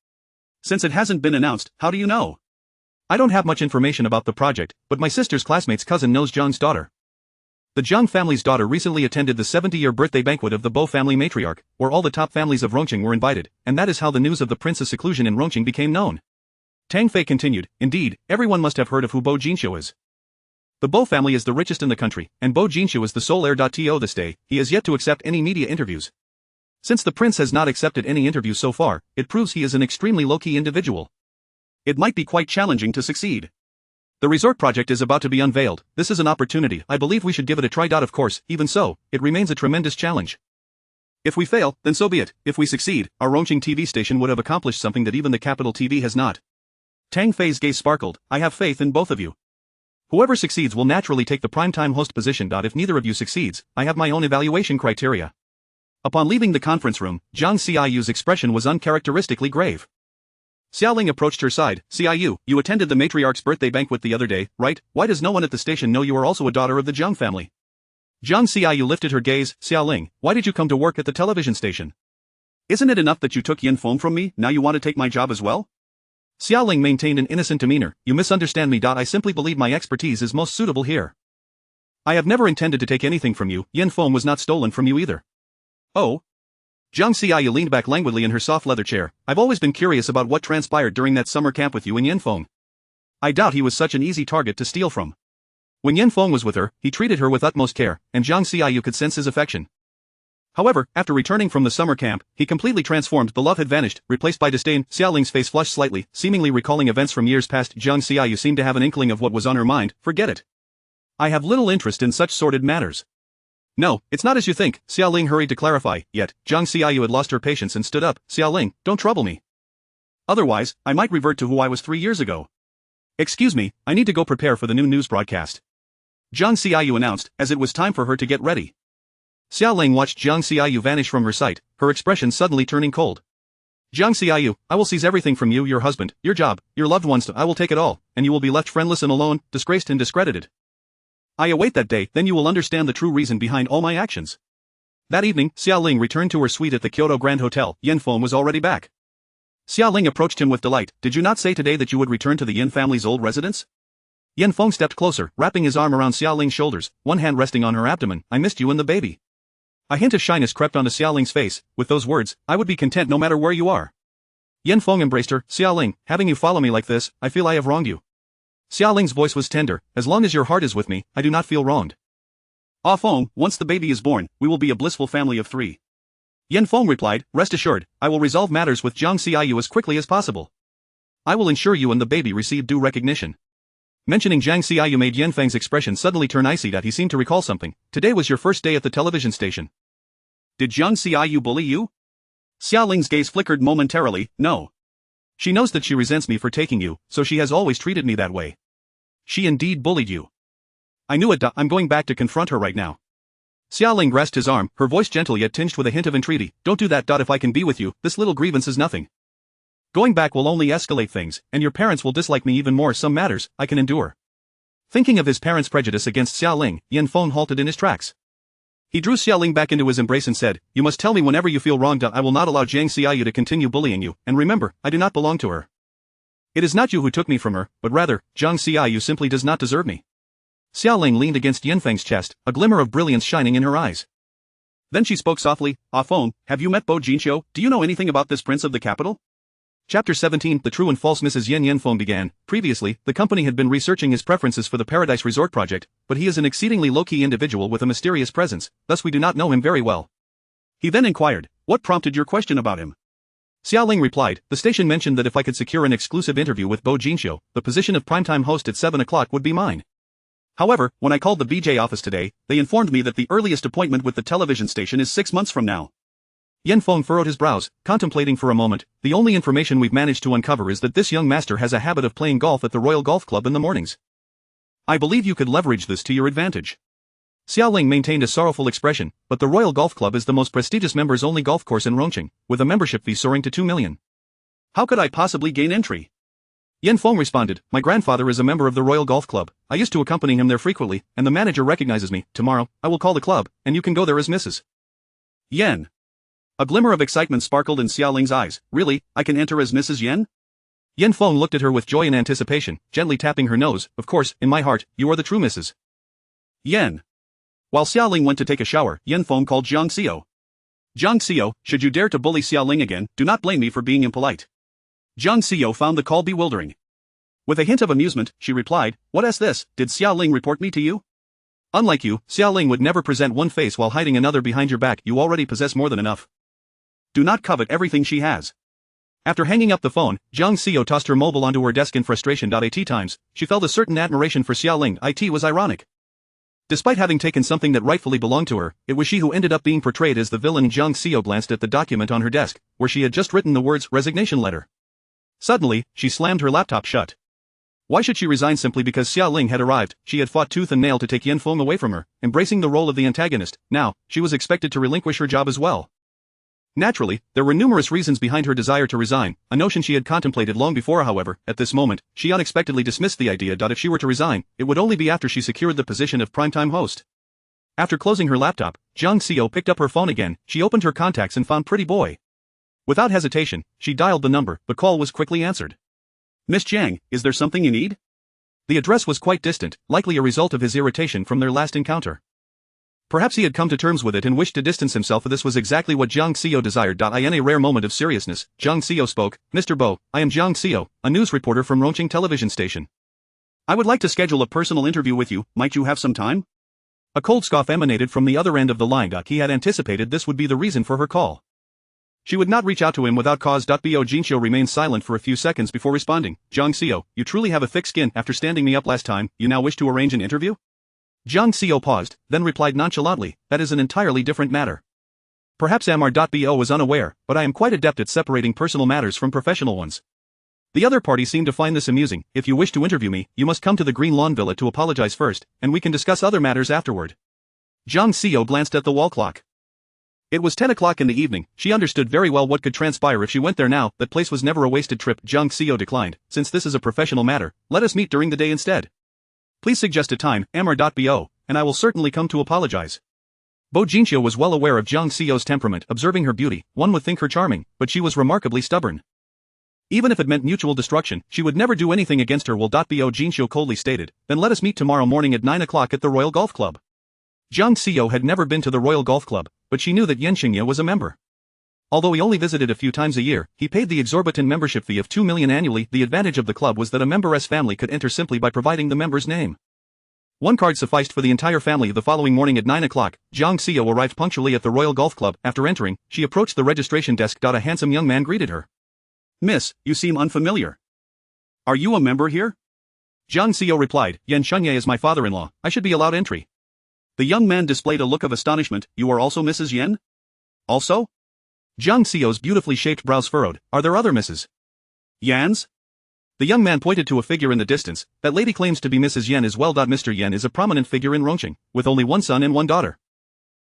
Since it hasn't been announced, how do you know? I don't have much information about the project, but my sister's classmate's cousin knows Zhang's daughter. The Zhang family's daughter recently attended the 70-year birthday banquet of the Bo family matriarch, where all the top families of Rongqing were invited, and that is how the news of the prince's seclusion in Rongqing became known. Tang Fei continued, indeed, everyone must have heard of who Bo Jinxiu is. The Bo family is the richest in the country, and Bo Jinxiu is the sole heir. To this day, he has yet to accept any media interviews. Since the prince has not accepted any interviews so far, it proves he is an extremely low-key individual. It might be quite challenging to succeed. The resort project is about to be unveiled. This is an opportunity. I believe we should give it a try. Of course, even so, it remains a tremendous challenge. If we fail, then so be it. If we succeed, our Rongqing TV station would have accomplished something that even the capital TV has not. Tang Fei's gaze sparkled. I have faith in both of you. Whoever succeeds will naturally take the primetime host position. If neither of you succeeds, I have my own evaluation criteria. Upon leaving the conference room, Zhang Xiaoyu's expression was uncharacteristically grave. Xiaoling approached her side. Xiaoyu, you attended the matriarch's birthday banquet the other day, right? Why does no one at the station know you are also a daughter of the Zhang family? Zhang Xiaoyu lifted her gaze. Xiaoling, why did you come to work at the television station? Isn't it enough that you took Yin Feng from me, now you want to take my job as well? Xiaoling maintained an innocent demeanor. You misunderstand me. I simply believe my expertise is most suitable here. I have never intended to take anything from you. Yin Feng was not stolen from you either. Oh? Zhang Xiaoyu leaned back languidly in her soft leather chair. I've always been curious about what transpired during that summer camp with you and Yin Feng. I doubt he was such an easy target to steal from. When Yin Feng was with her, he treated her with utmost care, and Zhang Xiaoyu could sense his affection. However, after returning from the summer camp, he completely transformed. The love had vanished, replaced by disdain. Xiaoling's face flushed slightly, seemingly recalling events from years past. Zhang Xiaoyu seemed to have an inkling of what was on her mind. Forget it. I have little interest in such sordid matters. No, it's not as you think, Xiaoling hurried to clarify, yet, Zhang Xiaoyu had lost her patience and stood up. Xiaoling, don't trouble me. Otherwise, I might revert to who I was 3 years ago. Excuse me, I need to go prepare for the new news broadcast. Zhang Xiaoyu announced, as it was time for her to get ready. Xiaoling watched Zhang Xiaoyu vanish from her sight, her expression suddenly turning cold. Zhang Xiaoyu, I will seize everything from you, your husband, your job, your loved ones. I will take it all, and you will be left friendless and alone, disgraced and discredited. I await that day, then you will understand the true reason behind all my actions. That evening, Xiaoling returned to her suite at the Kyoto Grand Hotel. Yin Feng was already back. Xiaoling approached him with delight. Did you not say today that you would return to the Yin family's old residence? Yin Feng stepped closer, wrapping his arm around Xiaoling's shoulders, one hand resting on her abdomen. I missed you and the baby. A hint of shyness crept onto Xiaoling's face. With those words, I would be content no matter where you are. Yin Feng embraced her. Xiaoling, having you follow me like this, I feel I have wronged you. Xiaoling's voice was tender. As long as your heart is with me, I do not feel wronged. Ah Feng, once the baby is born, we will be a blissful family of 3. Yin Feng replied, rest assured, I will resolve matters with Zhang Xiaoyu as quickly as possible. I will ensure you and the baby receive due recognition. Mentioning Zhang Xiaoyu made Yin Feng's expression suddenly turn icy. He seemed to recall something. Today was your first day at the television station. Did Zhang Xiaoyu bully you? Xiaoling's gaze flickered momentarily. No. She knows that she resents me for taking you, so she has always treated me that way. She indeed bullied you. I knew it. I'm going back to confront her right now. Xiaoling grasped his arm, her voice gentle yet tinged with a hint of entreaty. Don't do that. If I can be with you, this little grievance is nothing. Going back will only escalate things, and your parents will dislike me even more. Some matters, I can endure. Thinking of his parents' prejudice against Xiaoling, Yin Feng halted in his tracks. He drew Xiaoling back into his embrace and said, you must tell me whenever you feel wronged. I will not allow Zhang Xiaoyu to continue bullying you, and remember, I do not belong to her. It is not you who took me from her, but rather, Zhang Xiaoyu simply does not deserve me. Xiaoling leaned against Yin Feng's chest, a glimmer of brilliance shining in her eyes. Then she spoke softly, Ah Feng, have you met Bo Jinxiu? Do you know anything about this prince of the capital? Chapter 17 The True and False Mrs. Yin Feng began. Previously, the company had been researching his preferences for the Paradise Resort project, but he is an exceedingly low-key individual with a mysterious presence, thus we do not know him very well. He then inquired, what prompted your question about him? Xiaoling replied, the station mentioned that if I could secure an exclusive interview with Bo Jinxiu, the position of primetime host at 7 o'clock would be mine. However, when I called the BJ office today, they informed me that the earliest appointment with the television station is 6 months from now. Yin Feng furrowed his brows, contemplating for a moment. The only information we've managed to uncover is that this young master has a habit of playing golf at the Royal Golf Club in the mornings. I believe you could leverage this to your advantage. Xiaoling maintained a sorrowful expression, but the Royal Golf Club is the most prestigious members-only golf course in Rongqing, with a membership fee soaring to 2 million. How could I possibly gain entry? Yan Feng responded, my grandfather is a member of the Royal Golf Club. I used to accompany him there frequently, and the manager recognizes me. Tomorrow, I will call the club, and you can go there as Mrs. Yan. A glimmer of excitement sparkled in Xiaoling's eyes. Really, I can enter as Mrs. Yan? Yan Feng looked at her with joy and anticipation, gently tapping her nose. Of course, in my heart, you are the true Mrs. Yan. While Xiaoling went to take a shower, Yan Feng called Jiang Xiao. Jiang Xiao, should you dare to bully Xiaoling again, do not blame me for being impolite. Jiang Xiao found the call bewildering. With a hint of amusement, she replied, what is this, did Xiaoling report me to you? Unlike you, Xiaoling would never present one face while hiding another behind your back. You already possess more than enough. Do not covet everything she has. After hanging up the phone, Jiang Xiao tossed her mobile onto her desk in frustration. At times, she felt a certain admiration for Xiaoling. It was ironic. Despite having taken something that rightfully belonged to her, it was she who ended up being portrayed as the villain. Jiang Xiao glanced at the document on her desk, where she had just written the words resignation letter. Suddenly, she slammed her laptop shut. Why should she resign simply because Xiaoling had arrived? She had fought tooth and nail to take Yan Feng away from her, embracing the role of the antagonist. Now, she was expected to relinquish her job as well. Naturally, there were numerous reasons behind her desire to resign, a notion she had contemplated long before. However, at this moment, she unexpectedly dismissed the idea. If she were to resign, it would only be after she secured the position of primetime host. After closing her laptop, Jiang Xiao picked up her phone again. She opened her contacts and found Pretty Boy. Without hesitation, she dialed the number. The call was quickly answered. Miss Jiang, is there something you need? The address was quite distant, likely a result of his irritation from their last encounter. Perhaps he had come to terms with it and wished to distance himself. This was exactly what Jiang Xiao desired. In a rare moment of seriousness, Jiang Xiao spoke, Mr. Bo, I am Jiang Xiao, a news reporter from Rongqing television station. I would like to schedule a personal interview with you. Might you have some time? A cold scoff emanated from the other end of the line. He had anticipated this would be the reason for her call. She would not reach out to him without cause. Bo Jinxiu remained silent for a few seconds before responding. Jiang Xiao, you truly have a thick skin. After standing me up last time, you now wish to arrange an interview? Jiang Xiao paused, then replied nonchalantly, that is an entirely different matter. Perhaps Bo was unaware, but I am quite adept at separating personal matters from professional ones. The other party seemed to find this amusing. If you wish to interview me, you must come to the Green Lawn Villa to apologize first, and we can discuss other matters afterward. Jiang Xiao glanced at the wall clock. It was 10 o'clock in the evening. She understood very well what could transpire if she went there now. That place was never a wasted trip. Jiang Xiao declined. Since this is a professional matter, let us meet during the day instead. Please suggest a time, Bo, and I will certainly come to apologize. Bo Jinxiu was well aware of Jiang Xiao's temperament. Observing her beauty, one would think her charming, but she was remarkably stubborn. Even if it meant mutual destruction, she would never do anything against her will. Bo Jinxiu coldly stated, then let us meet tomorrow morning at 9 o'clock at the Royal Golf Club. Jiang Xiao had never been to the Royal Golf Club, but she knew that Yan Xingye was a member. Although he only visited a few times a year, he paid the exorbitant membership fee of 2 million annually. The advantage of the club was that a member's family could enter simply by providing the member's name. One card sufficed for the entire family. The following morning at 9 o'clock, Jiang Xiao arrived punctually at the Royal Golf Club. After entering, she approached the registration desk. A handsome young man greeted her. Miss, you seem unfamiliar. Are you a member here? Jiang Xiao replied, Yan Xingye is my father-in-law, I should be allowed entry. The young man displayed a look of astonishment. You are also Mrs. Yan? Also? Jiang Xiao's beautifully shaped brows furrowed. Are there other Mrs. Yans? The young man pointed to a figure in the distance. That lady claims to be Mrs. Yan as well. Mr. Yan is a prominent figure in Rongqing, with only one son and one daughter.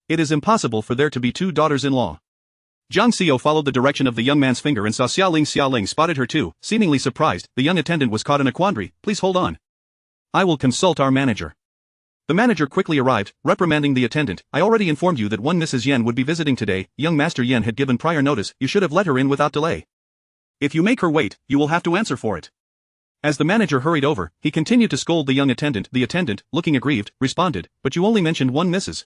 It is impossible for there to be two daughters-in-law. Jiang Xiao followed the direction of the young man's finger and saw Xiaoling. Xiaoling spotted her too. Seemingly surprised, the young attendant was caught in a quandary. Please hold on. I will consult our manager. The manager quickly arrived, reprimanding the attendant. I already informed you that one Mrs. Yan would be visiting today. Young Master Yan had given prior notice. You should have let her in without delay. If you make her wait, you will have to answer for it. As the manager hurried over, he continued to scold the young attendant. The attendant, looking aggrieved, responded, but you only mentioned one Mrs.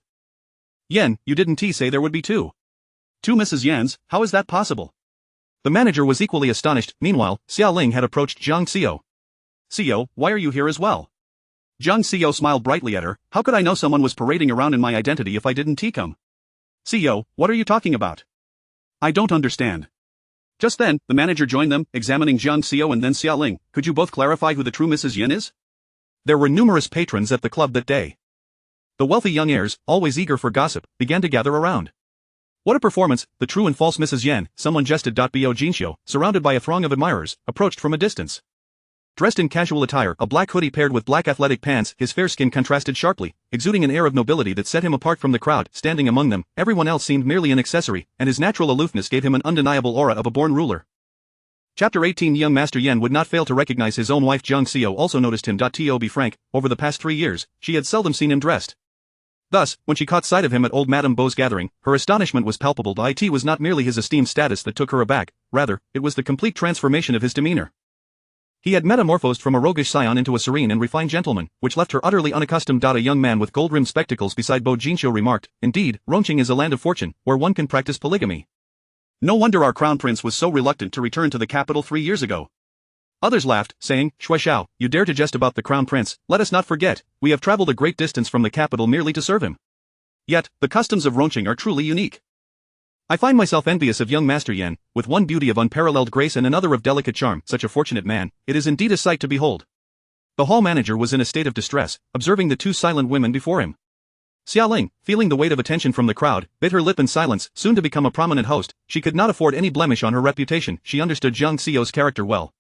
Yan, you didn't say there would be two. Two Mrs. Yans, how is that possible? The manager was equally astonished. Meanwhile, Xiaoling had approached Jiang Xiao. Xiao, why are you here as well? Jiang Xiao smiled brightly at her. How could I know someone was parading around in my identity if I didn't come? Xiao, what are you talking about? I don't understand. Just then, the manager joined them, examining Jiang Xiao and then Xiaoling. Could you both clarify who the true Mrs. Yan is? There were numerous patrons at the club that day. The wealthy young heirs, always eager for gossip, began to gather around. What a performance, the true and false Mrs. Yan, someone jested. Bo Jinxiu, surrounded by a throng of admirers, approached from a distance. Dressed in casual attire, a black hoodie paired with black athletic pants, his fair skin contrasted sharply, exuding an air of nobility that set him apart from the crowd. Standing among them, everyone else seemed merely an accessory, and his natural aloofness gave him an undeniable aura of a born ruler. Chapter 18 Young Master Yan would not fail to recognize his own wife. Jiang Xiao also noticed him. To be frank, over the past 3 years, she had seldom seen him dressed. Thus, when she caught sight of him at old Madame Beau's gathering, her astonishment was palpable. It was not merely his esteemed status that took her aback, rather, it was the complete transformation of his demeanor. He had metamorphosed from a roguish scion into a serene and refined gentleman, which left her utterly unaccustomed. A young man with gold-rimmed spectacles beside Bo Jinxiu remarked, "Indeed, Rongqing is a land of fortune, where one can practice polygamy. No wonder our crown prince was so reluctant to return to the capital 3 years ago." Others laughed, saying, "Shui Xiao, you dare to jest about the crown prince? Let us not forget, we have traveled a great distance from the capital merely to serve him. Yet, the customs of Rongqing are truly unique. I find myself envious of young Master Yan, with one beauty of unparalleled grace and another of delicate charm. Such a fortunate man, it is indeed a sight to behold." The hall manager was in a state of distress, observing the two silent women before him. Xiaoling, feeling the weight of attention from the crowd, bit her lip in silence. Soon to become a prominent host, she could not afford any blemish on her reputation. She understood Jiang Xiao's character well.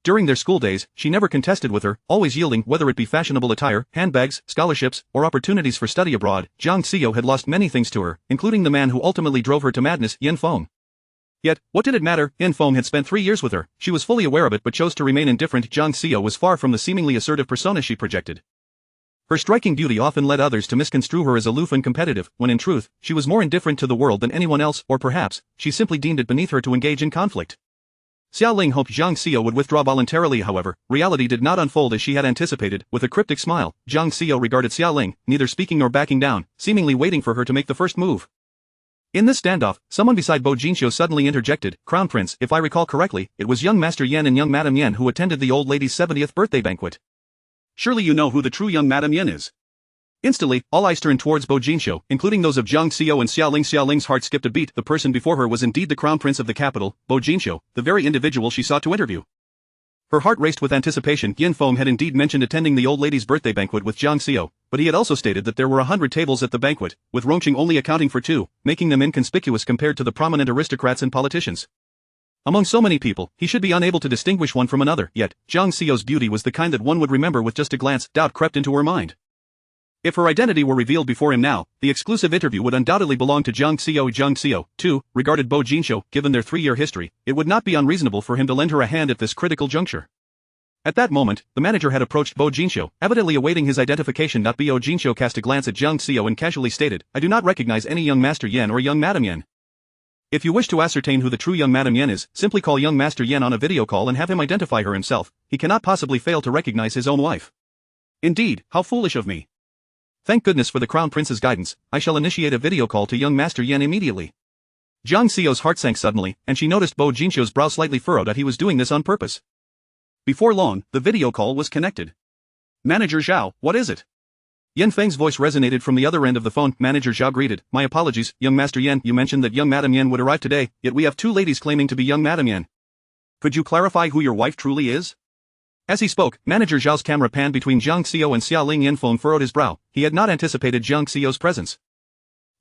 During their school days, she never contested with her, always yielding, whether it be fashionable attire, handbags, scholarships, or opportunities for study abroad. Jiang Xiao had lost many things to her, including the man who ultimately drove her to madness, Yin Feng. Yet, what did it matter? Yin Feng had spent 3 years with her. She was fully aware of it but chose to remain indifferent. Jiang Xiao was far from the seemingly assertive persona she projected. Her striking beauty often led others to misconstrue her as aloof and competitive, when in truth, she was more indifferent to the world than anyone else, or perhaps, she simply deemed it beneath her to engage in conflict. Xiaoling hoped Jiang Xiao would withdraw voluntarily. However, reality did not unfold as she had anticipated. With a cryptic smile, Jiang Xiao regarded Xiaoling, neither speaking nor backing down, seemingly waiting for her to make the first move. In this standoff, someone beside Bo Jinxiu suddenly interjected, "Crown Prince, if I recall correctly, it was young Master Yan and young Madame Yan who attended the old lady's 70th birthday banquet. Surely you know who the true young Madame Yan is." Instantly, all eyes turned towards Bo Jinxiu, including those of Jiang Xiao and Xiaoling. Xiaoling's heart skipped a beat. The person before her was indeed the crown prince of the capital, Bo Jinxiu, the very individual she sought to interview. Her heart raced with anticipation. Yin Feng had indeed mentioned attending the old lady's birthday banquet with Jiang Xiao, but he had also stated that there were 100 tables at the banquet, with Rongqing only accounting for 2, making them inconspicuous compared to the prominent aristocrats and politicians. Among so many people, he should be unable to distinguish one from another. Yet, Jiang Xiao's beauty was the kind that one would remember with just a glance. Doubt crept into her mind. If her identity were revealed before him now, the exclusive interview would undoubtedly belong to Jiang Xiao. Jiang Xiao, too, regarded Bo Jinxiu. Given their 3-year history, it would not be unreasonable for him to lend her a hand at this critical juncture. At that moment, the manager had approached Bo Jinxiu, evidently awaiting his identification. Bo Jinxiu cast a glance at Jiang Xiao and casually stated, "I do not recognize any young Master Yan or young Madame Yan. If you wish to ascertain who the true young Madame Yan is, simply call young Master Yan on a video call and have him identify her himself. He cannot possibly fail to recognize his own wife." Indeed, how foolish of me. Thank goodness for the Crown Prince's guidance. I shall initiate a video call to young Master Yan immediately. Jiang Xiao's heart sank suddenly, and she noticed Bo Jinxiu's brow slightly furrowed. That he was doing this on purpose. Before long, the video call was connected. "Manager Zhao, what is it?" Yin Feng's voice resonated from the other end of the phone. Manager Zhao greeted, "My apologies, young Master Yan. You mentioned that young Madame Yan would arrive today, yet we have 2 ladies claiming to be young Madame Yan. Could you clarify who your wife truly is?" As he spoke, Manager Zhao's camera panned between Jiang Xiao and Xiaoling. Yin Feng furrowed his brow. He had not anticipated Jiang Xiao's presence.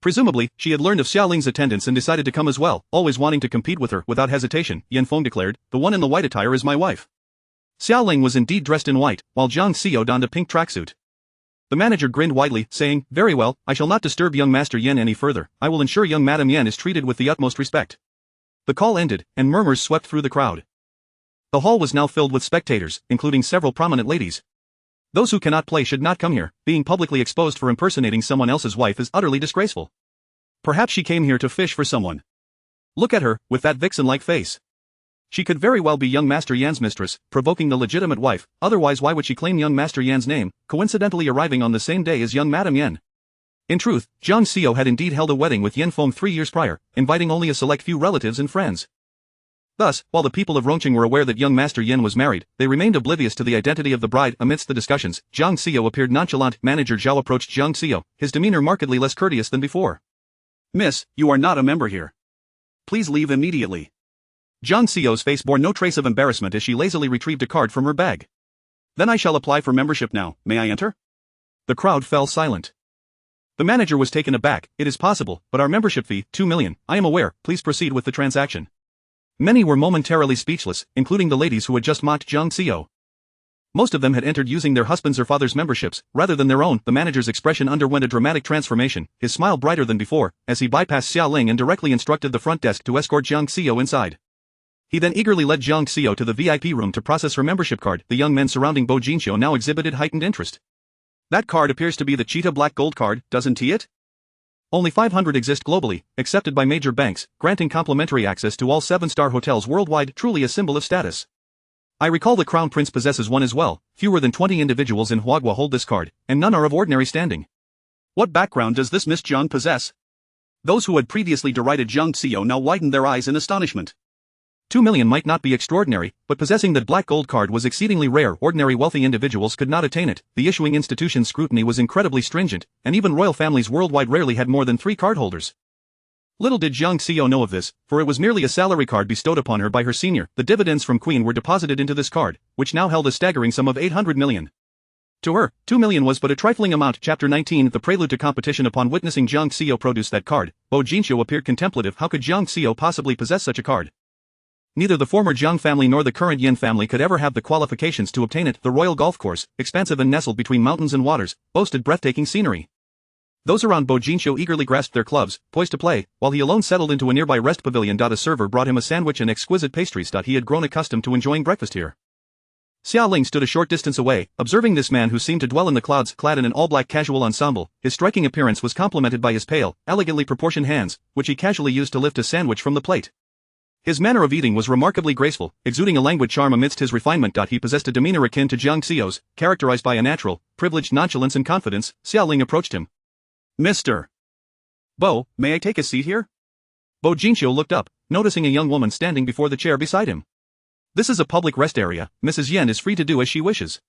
Presumably, she had learned of Xiaoling's attendance and decided to come as well, always wanting to compete with her. Without hesitation, Yin Feng declared, "The one in the white attire is my wife." Xiaoling was indeed dressed in white, while Jiang Xiao donned a pink tracksuit. The manager grinned widely, saying, "Very well, I shall not disturb young Master Yan any further. I will ensure young Madame Yan is treated with the utmost respect." The call ended, and murmurs swept through the crowd. The hall was now filled with spectators, including several prominent ladies. Those who cannot play should not come here. Being publicly exposed for impersonating someone else's wife is utterly disgraceful. Perhaps she came here to fish for someone. Look at her, with that vixen-like face. She could very well be young Master Yan's mistress, provoking the legitimate wife. Otherwise why would she claim young Master Yan's name, coincidentally arriving on the same day as young Madame Yan? In truth, Jiang Xiao had indeed held a wedding with Yin Feng 3 years prior, inviting only a select few relatives and friends. Thus, while the people of Rongqing were aware that young Master Yan was married, they remained oblivious to the identity of the bride. Amidst the discussions, Jiang Xiao appeared nonchalant. Manager Zhao approached Jiang Xiao, his demeanor markedly less courteous than before. "Miss, you are not a member here. Please leave immediately." Jiang Xiao's face bore no trace of embarrassment as she lazily retrieved a card from her bag. "Then I shall apply for membership now. May I enter?" The crowd fell silent. The manager was taken aback. "It is possible, but our membership fee, 2 million, I am aware. Please proceed with the transaction." Many were momentarily speechless, including the ladies who had just mocked Jiang Xiao. Most of them had entered using their husband's or father's memberships, rather than their own. The manager's expression underwent a dramatic transformation, his smile brighter than before, as he bypassed Xiaoling and directly instructed the front desk to escort Jiang Xiao inside. He then eagerly led Jiang Xiao to the VIP room to process her membership card. The young men surrounding Bo Jinxiu now exhibited heightened interest. That card appears to be the Cheetah Black Gold card, doesn't it? Only 500 exist globally, accepted by major banks, granting complimentary access to all 7-star hotels worldwide, truly a symbol of status. I recall the Crown Prince possesses one as well. Fewer than 20 individuals in Huagua hold this card, and none are of ordinary standing. What background does this Miss Jiang possess? Those who had previously derided Jiang Xiao now widened their eyes in astonishment. 2 million might not be extraordinary, but possessing that black gold card was exceedingly rare. Ordinary wealthy individuals could not attain it. The issuing institution's scrutiny was incredibly stringent, and even royal families worldwide rarely had more than 3 cardholders. Little did Jiang Xiao know of this, for it was merely a salary card bestowed upon her by her senior. The dividends from Queen were deposited into this card, which now held a staggering sum of 800 million. To her, 2 million was but a trifling amount. Chapter 19 The prelude to competition. Upon witnessing Jiang Xiao produce that card, Bo Jinxiu appeared contemplative. How could Jiang Xiao possibly possess such a card? Neither the former Jiang family nor the current Yin family could ever have the qualifications to obtain it. The royal golf course, expansive and nestled between mountains and waters, boasted breathtaking scenery. Those around Bo Jinxiu eagerly grasped their clubs, poised to play, while he alone settled into a nearby rest pavilion. A server brought him a sandwich and exquisite pastries. He had grown accustomed to enjoying breakfast here. Xia Ling stood a short distance away, observing this man who seemed to dwell in the clouds. Clad in an all-black casual ensemble, his striking appearance was complemented by his pale, elegantly proportioned hands, which he casually used to lift a sandwich from the plate. His manner of eating was remarkably graceful, exuding a languid charm amidst his refinement. He possessed a demeanor akin to Jiang Xiao's, characterized by a natural, privileged nonchalance and confidence. Xia Ling approached him. Mr. Bo, may I take a seat here? Bo Jinxiu looked up, noticing a young woman standing before the chair beside him. This is a public rest area. Mrs. Yen is free to do as she wishes.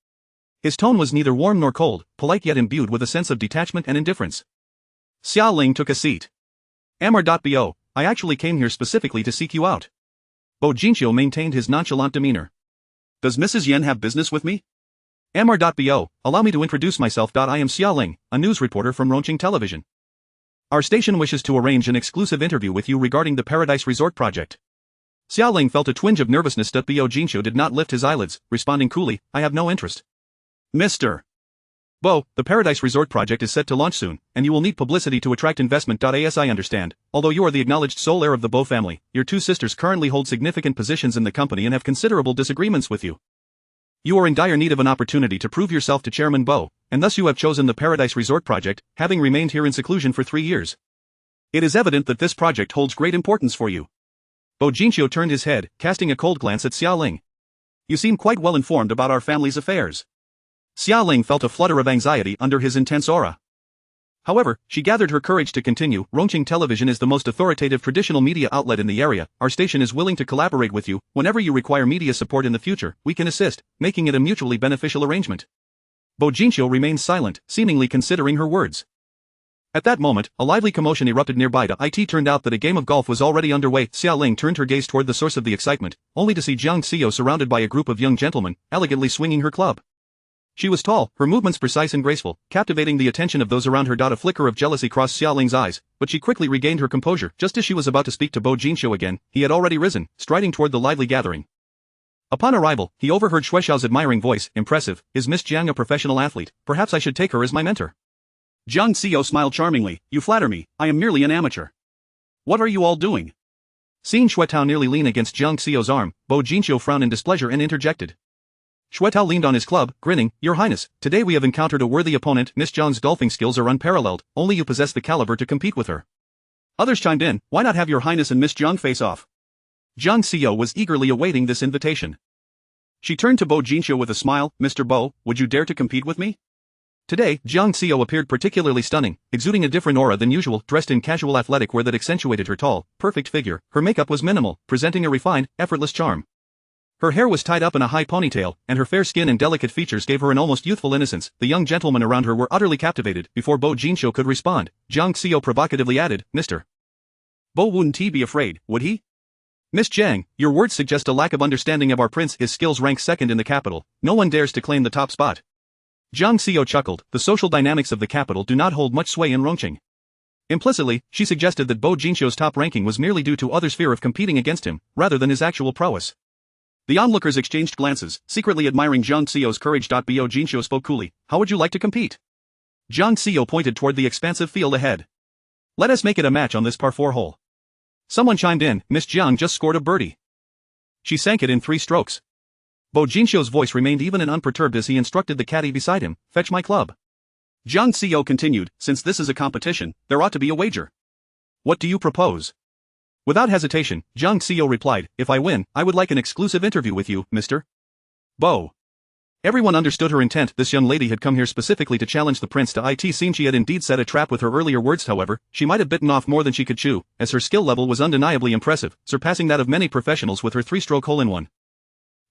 His tone was neither warm nor cold, polite yet imbued with a sense of detachment and indifference. Xia Ling took a seat. Amr.bo, I actually came here specifically to seek you out. Bo Jinxiu maintained his nonchalant demeanor. Does Mrs. Yen have business with me? Amr.bo, allow me to introduce myself. I am Xia Ling, a news reporter from Rongqing Television. Our station wishes to arrange an exclusive interview with you regarding the Paradise Resort project. Xia Ling felt a twinge of nervousness. Bo Jinxiu did not lift his eyelids, responding coolly, I have no interest. Mr. Bo, the Paradise Resort project is set to launch soon, and you will need publicity to attract investment. As I understand, although you are the acknowledged sole heir of the Bo family, your 2 sisters currently hold significant positions in the company and have considerable disagreements with you. You are in dire need of an opportunity to prove yourself to Chairman Bo, and thus you have chosen the Paradise Resort project, having remained here in seclusion for 3 years. It is evident that this project holds great importance for you. Bo Jinxiu turned his head, casting a cold glance at Xia Ling. You seem quite well informed about our family's affairs. Xia Ling felt a flutter of anxiety under his intense aura. However, she gathered her courage to continue. Rongqing Television is the most authoritative traditional media outlet in the area. Our station is willing to collaborate with you. Whenever you require media support in the future, we can assist, making it a mutually beneficial arrangement. Bo Jinxiu remained silent, seemingly considering her words. At that moment, a lively commotion erupted nearby. It turned out that a game of golf was already underway. Xia Ling turned her gaze toward the source of the excitement, only to see Jiang Xiao surrounded by a group of young gentlemen, elegantly swinging her club. She was tall, her movements precise and graceful, captivating the attention of those around her. A flicker of jealousy crossed Xia Ling's eyes, but she quickly regained her composure. Just as she was about to speak to Bo Jinxiu again, he had already risen, striding toward the lively gathering. Upon arrival, he overheard Xue Xiao's admiring voice. Impressive, is Miss Jiang a professional athlete? Perhaps I should take her as my mentor. Jiang Xiao smiled charmingly. You flatter me, I am merely an amateur. What are you all doing? Seeing Xue Tao nearly lean against Jiang Xiao's arm, Bo Jinxiu frowned in displeasure and interjected. Xue Tao leaned on his club, grinning, Your Highness, today we have encountered a worthy opponent. Miss Jiang's golfing skills are unparalleled, only you possess the caliber to compete with her. Others chimed in, why not have Your Highness and Miss Jiang face off? Jiang Xiao was eagerly awaiting this invitation. She turned to Bo Jinxiu with a smile, Mr. Bo, would you dare to compete with me? Today, Jiang Xiao appeared particularly stunning, exuding a different aura than usual. Dressed in casual athletic wear that accentuated her tall, perfect figure, her makeup was minimal, presenting a refined, effortless charm. Her hair was tied up in a high ponytail, and her fair skin and delicate features gave her an almost youthful innocence. The young gentlemen around her were utterly captivated. Before Bo Jinxiu could respond, Jiang Xiao provocatively added, Mr. Bo wouldn't he be afraid, would he? Miss Jiang, your words suggest a lack of understanding of our prince. His skills rank second in the capital. No one dares to claim the top spot. Jiang Xiao chuckled. The social dynamics of the capital do not hold much sway in Rongqing. Implicitly, she suggested that Bo Jinxiu's top ranking was merely due to others' fear of competing against him, rather than his actual prowess. The onlookers exchanged glances, secretly admiring Jiang Xiao's courage. Bo Jinxiu spoke coolly, how would you like to compete? Jiang Xiao pointed toward the expansive field ahead. Let us make it a match on this par 4 hole. Someone chimed in, Miss Jiang just scored a birdie. She sank it in 3 strokes. Bo Jinxiu's voice remained even and unperturbed as he instructed the caddy beside him, "Fetch my club." Jiang Xiao continued, "Since this is a competition, there ought to be a wager. What do you propose?" Without hesitation, Jiang Xiao replied, "If I win, I would like an exclusive interview with you, Mr. Bo." Everyone understood her intent. This young lady had come here specifically to challenge the prince to it. Seemed she had indeed set a trap with her earlier words. However, she might have bitten off more than she could chew, as her skill level was undeniably impressive, surpassing that of many professionals with her 3-stroke hole-in-one.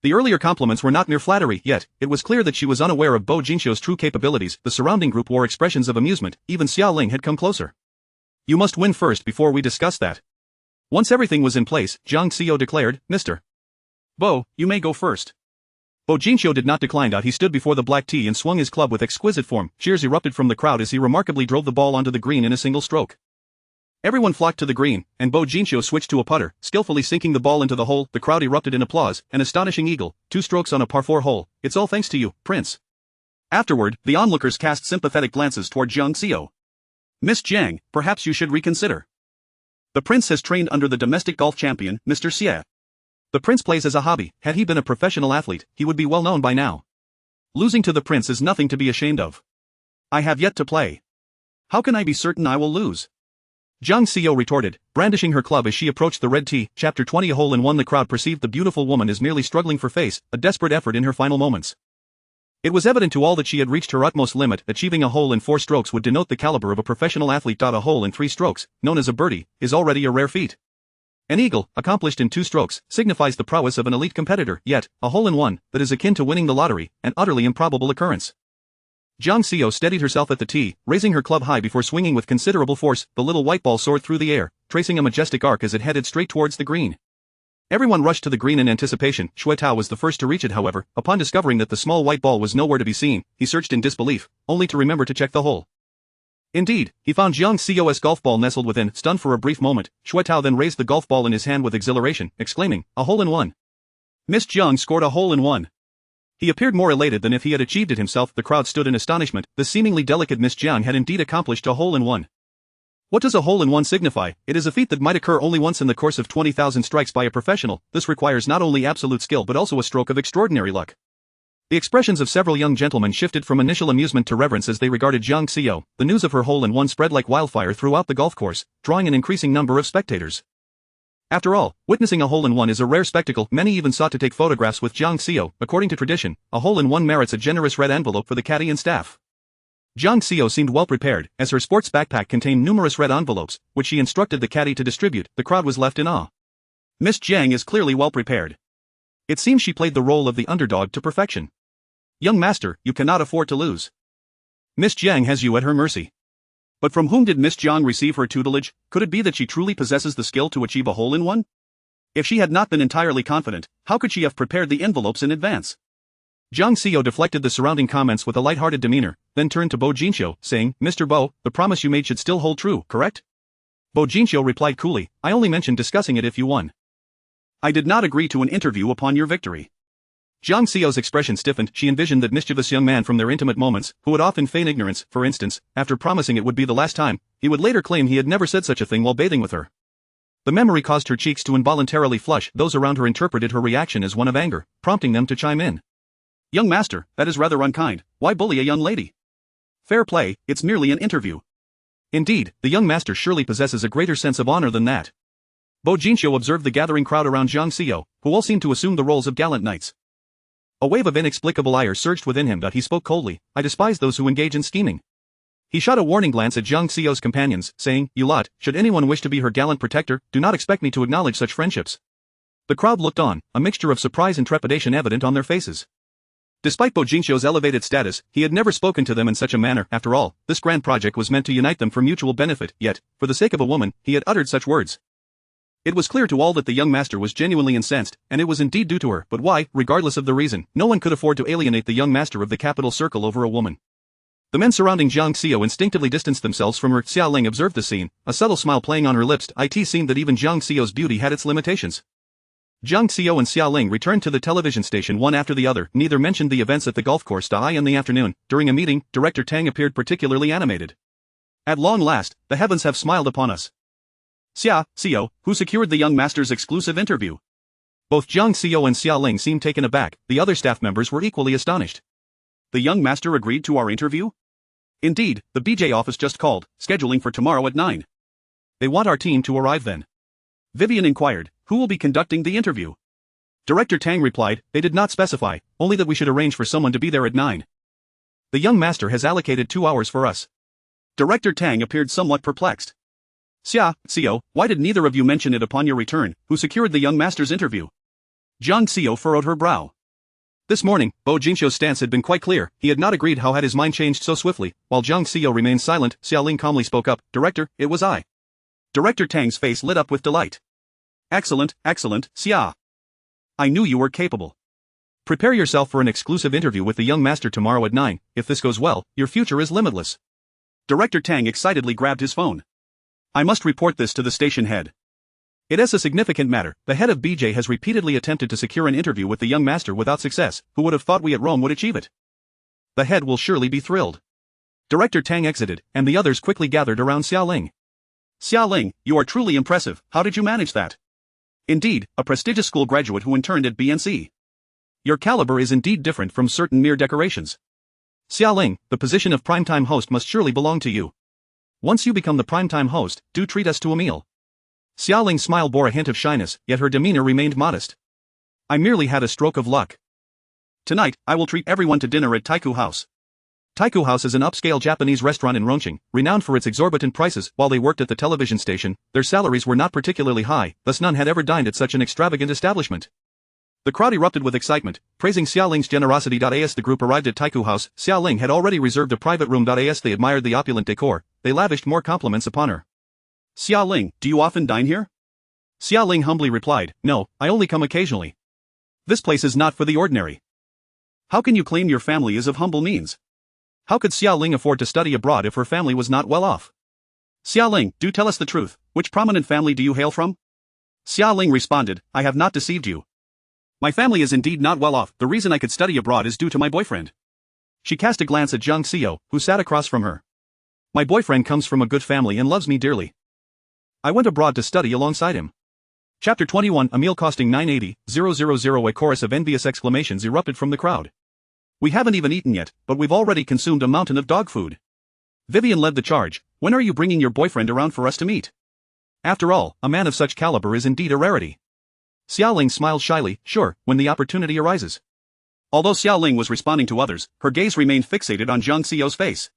The earlier compliments were not mere flattery, yet it was clear that she was unaware of Bo Jinxiu's true capabilities. The surrounding group wore expressions of amusement. Even Xia Ling had come closer. "You must win first before we discuss that." Once everything was in place, Jiang Xiao declared, "Mr. Bo, you may go first." Bo Jinxiu did not decline. He stood before the black tee and swung his club with exquisite form. Cheers erupted from the crowd as he remarkably drove the ball onto the green in a single stroke. Everyone flocked to the green, and Bo Jinxiu switched to a putter, skillfully sinking the ball into the hole. The crowd erupted in applause. "An astonishing eagle, 2 strokes on a par 4 hole. It's all thanks to you, Prince." Afterward, the onlookers cast sympathetic glances toward Jiang Xiao. "Miss Jiang, perhaps you should reconsider. The prince has trained under the domestic golf champion, Mr. Xie. The prince plays as a hobby. Had he been a professional athlete, he would be well known by now. Losing to the prince is nothing to be ashamed of. I have yet to play. How can I be certain I will lose?" Jiang Xiao retorted, brandishing her club as she approached the red tee. Chapter 20 A hole-in-one. The crowd perceived the beautiful woman as merely struggling for face, a desperate effort in her final moments. It was evident to all that she had reached her utmost limit. Achieving a hole in 4 strokes would denote the caliber of a professional athlete. A hole in 3 strokes, known as a birdie, is already a rare feat. An eagle, accomplished in 2 strokes, signifies the prowess of an elite competitor, yet, a hole-in-one, that is akin to winning the lottery, an utterly improbable occurrence. Jiang Xiao steadied herself at the tee, raising her club high before swinging with considerable force. The little white ball soared through the air, tracing a majestic arc as it headed straight towards the green. Everyone rushed to the green in anticipation. Shui Tao was the first to reach it. However, upon discovering that the small white ball was nowhere to be seen, he searched in disbelief, only to remember to check the hole. Indeed, he found Jiang Xiao's golf ball nestled within. Stunned for a brief moment, Shui Tao then raised the golf ball in his hand with exhilaration, exclaiming, "A hole-in-one! Miss Jiang scored a hole-in-one!" He appeared more elated than if he had achieved it himself. The crowd stood in astonishment. The seemingly delicate Miss Jiang had indeed accomplished a hole-in-one. What does a hole-in-one signify? It is a feat that might occur only once in the course of 20,000 strikes by a professional. This requires not only absolute skill but also a stroke of extraordinary luck. The expressions of several young gentlemen shifted from initial amusement to reverence as they regarded Jiang Xiao. The news of her hole-in-one spread like wildfire throughout the golf course, drawing an increasing number of spectators. After all, witnessing a hole-in-one is a rare spectacle. Many even sought to take photographs with Jiang Xiao. According to tradition, a hole-in-one merits a generous red envelope for the caddy and staff. Jiang Xiao seemed well prepared, as her sports backpack contained numerous red envelopes, which she instructed the caddy to distribute. The crowd was left in awe. Miss Jiang is clearly well prepared. It seems she played the role of the underdog to perfection. Young master, you cannot afford to lose. Miss Jiang has you at her mercy. But from whom did Miss Jiang receive her tutelage? Could it be that she truly possesses the skill to achieve a hole-in-one? If she had not been entirely confident, how could she have prepared the envelopes in advance? Jiang Xiao deflected the surrounding comments with a light-hearted demeanor, then turned to Bo Jinxiu, saying, "Mr. Bo, the promise you made should still hold true, correct?" Bo Jinxiu replied coolly, "I only mentioned discussing it if you won. I did not agree to an interview upon your victory." Jiang Xiao's expression stiffened. She envisioned that mischievous young man from their intimate moments, who would often feign ignorance. For instance, after promising it would be the last time, he would later claim he had never said such a thing while bathing with her. The memory caused her cheeks to involuntarily flush. Those around her interpreted her reaction as one of anger, prompting them to chime in. "Young master, that is rather unkind. Why bully a young lady? Fair play, it's merely an interview." Indeed, the young master surely possesses a greater sense of honor than that. Bo Jinxiu observed the gathering crowd around Jiang Xiao, who all seemed to assume the roles of gallant knights. A wave of inexplicable ire surged within him. He spoke coldly, "I despise those who engage in scheming." He shot a warning glance at Jiang Xiao's companions, saying, "You lot, should anyone wish to be her gallant protector, do not expect me to acknowledge such friendships." The crowd looked on, a mixture of surprise and trepidation evident on their faces. Despite Bo Jinxiu's elevated status, he had never spoken to them in such a manner. After all, this grand project was meant to unite them for mutual benefit, yet, for the sake of a woman, he had uttered such words. It was clear to all that the young master was genuinely incensed, and it was indeed due to her. But why? Regardless of the reason, no one could afford to alienate the young master of the capital circle over a woman. The men surrounding Jiang Xiao instinctively distanced themselves from her. Xia Ling observed the scene, a subtle smile playing on her lips. It seemed that even Jiang Xiao's beauty had its limitations. Jiang Xiao and Xia Ling returned to the television station one after the other. Neither mentioned the events at the golf course. In the afternoon, during a meeting, Director Tang appeared particularly animated. "At long last, the heavens have smiled upon us. Xia Xiao, who secured the young master's exclusive interview?" Both Jiang Xiao and Xia Ling seemed taken aback, the other staff members were equally astonished. The young master agreed to our interview? Indeed, the BJ office just called, scheduling for tomorrow at 9. They want our team to arrive then. Vivian inquired, who will be conducting the interview? Director Tang replied, they did not specify, only that we should arrange for someone to be there at 9. The young master has allocated 2 hours for us. Director Tang appeared somewhat perplexed. Xia, Xiao, why did neither of you mention it upon your return, who secured the young master's interview? Jiang Xiao furrowed her brow. This morning, Bo Jingxiu's stance had been quite clear, he had not agreed how had his mind changed so swiftly, while Jiang Xiao remained silent, Xia Ling calmly spoke up, Director, it was I. Director Tang's face lit up with delight. Excellent, excellent, Xia. I knew you were capable. Prepare yourself for an exclusive interview with the young master tomorrow at 9, if this goes well, your future is limitless. Director Tang excitedly grabbed his phone. I must report this to the station head. It is a significant matter, the head of BJ has repeatedly attempted to secure an interview with the young master without success, who would have thought we at Rome would achieve it? The head will surely be thrilled. Director Tang exited, and the others quickly gathered around Xia Ling. Xia Ling, you are truly impressive, how did you manage that? Indeed, a prestigious school graduate who interned at BNC. Your caliber is indeed different from certain mere decorations. Xia Ling, the position of primetime host must surely belong to you. Once you become the primetime host, do treat us to a meal. Xia Ling's smile bore a hint of shyness, yet her demeanor remained modest. I merely had a stroke of luck. Tonight, I will treat everyone to dinner at Taiku House. Taiku House is an upscale Japanese restaurant in Rongqing, renowned for its exorbitant prices. While they worked at the television station, their salaries were not particularly high, thus none had ever dined at such an extravagant establishment. The crowd erupted with excitement, praising Xia Ling's generosity. As the group arrived at Taiku House, Xia Ling had already reserved a private room. As they admired the opulent decor, they lavished more compliments upon her. Xia Ling, do you often dine here? Xia Ling humbly replied, no, I only come occasionally. This place is not for the ordinary. How can you claim your family is of humble means? How could Xia Ling afford to study abroad if her family was not well off? Xia Ling, do tell us the truth, which prominent family do you hail from? Xia Ling responded, I have not deceived you. My family is indeed not well off, the reason I could study abroad is due to my boyfriend. She cast a glance at Jiang Xiao, who sat across from her. My boyfriend comes from a good family and loves me dearly. I went abroad to study alongside him. Chapter 21 A meal costing 980,000. A chorus of envious exclamations erupted from the crowd. We haven't even eaten yet, but we've already consumed a mountain of dog food. Vivian led the charge, when are you bringing your boyfriend around for us to meet? After all, a man of such caliber is indeed a rarity. Xia Ling smiled shyly, sure, when the opportunity arises. Although Xia Ling was responding to others, her gaze remained fixated on Jiang Xiao's face.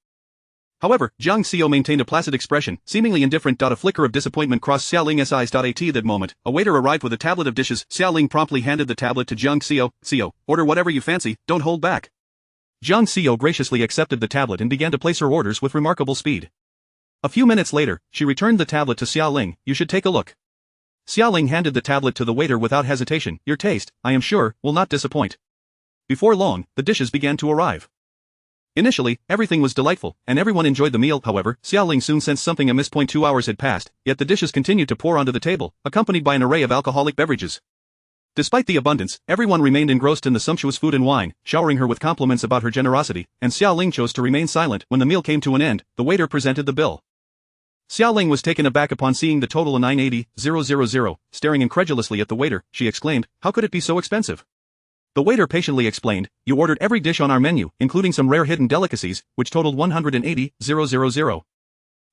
However, Jiang Xiao maintained a placid expression, seemingly indifferent. A flicker of disappointment crossed Xia Ling's eyes. At that moment, a waiter arrived with a tablet of dishes. Xia Ling promptly handed the tablet to Jiang Xiao. Xiao, order whatever you fancy, don't hold back. Jiang Xiao graciously accepted the tablet and began to place her orders with remarkable speed. A few minutes later, she returned the tablet to Xia Ling. You should take a look. Xia Ling handed the tablet to the waiter without hesitation. Your taste, I am sure, will not disappoint. Before long, the dishes began to arrive. Initially, everything was delightful, and everyone enjoyed the meal. However, Xia Ling soon sensed something amiss. 2 hours had passed, yet the dishes continued to pour onto the table, accompanied by an array of alcoholic beverages. Despite the abundance, everyone remained engrossed in the sumptuous food and wine, showering her with compliments about her generosity, and Xia Ling chose to remain silent. When the meal came to an end, the waiter presented the bill. Xia Ling was taken aback upon seeing the total of 980,000. Staring incredulously at the waiter, she exclaimed, how could it be so expensive? The waiter patiently explained, you ordered every dish on our menu, including some rare hidden delicacies, which totaled 180,000.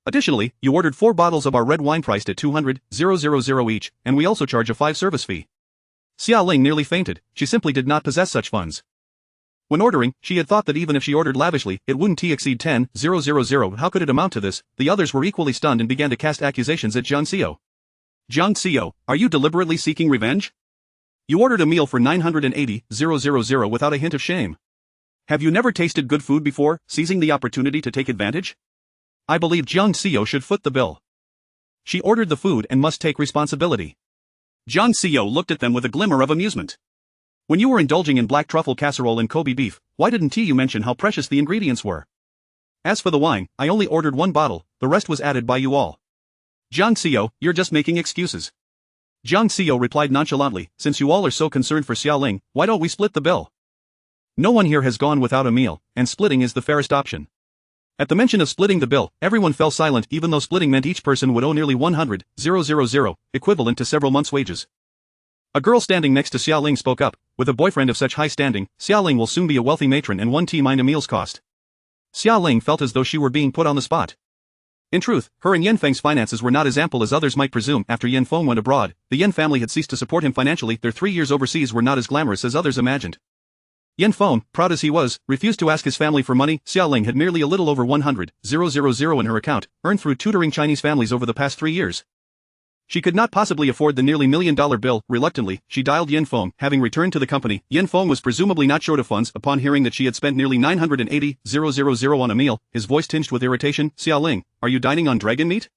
Additionally, you ordered 4 bottles of our red wine priced at 200,000 each, and we also charge a 5 service fee. Xia Ling nearly fainted, she simply did not possess such funds. When ordering, she had thought that even if she ordered lavishly, it wouldn't exceed 10,000. How could it amount to this? The others were equally stunned and began to cast accusations at Jiang Xiao. Jiang Xiao, are you deliberately seeking revenge? You ordered a meal for 980,000 without a hint of shame. Have you never tasted good food before, seizing the opportunity to take advantage? I believe Jiang Xiao should foot the bill. She ordered the food and must take responsibility. Jiang Xiao looked at them with a glimmer of amusement. When you were indulging in black truffle casserole and Kobe beef, why didn't you mention how precious the ingredients were? As for the wine, I only ordered 1 bottle, the rest was added by you all. Jiang Xiao, you're just making excuses. Jiang Xiao replied nonchalantly, since you all are so concerned for Xia Ling, why don't we split the bill? No one here has gone without a meal, and splitting is the fairest option. At the mention of splitting the bill, everyone fell silent even though splitting meant each person would owe nearly 100,000, equivalent to several months' wages. A girl standing next to Xiao Ling spoke up, with a boyfriend of such high standing, Xiao Ling will soon be a wealthy matron and 1 tea mind a meal's cost. Xiao Ling felt as though she were being put on the spot. In truth, her and Yan Feng's finances were not as ample as others might presume. After Yan Feng went abroad, the Yan family had ceased to support him financially. Their 3 years overseas were not as glamorous as others imagined. Yan Feng, proud as he was, refused to ask his family for money. Xiao Ling had merely a little over 100,000 in her account, earned through tutoring Chinese families over the past 3 years. She could not possibly afford the nearly $1 million bill. Reluctantly, she dialed Yan Feng. Having returned to the company, Yan Feng was presumably not short of funds. Upon hearing that she had spent nearly 980,000 on a meal, his voice tinged with irritation. Xiao Ling, are you dining on dragon meat?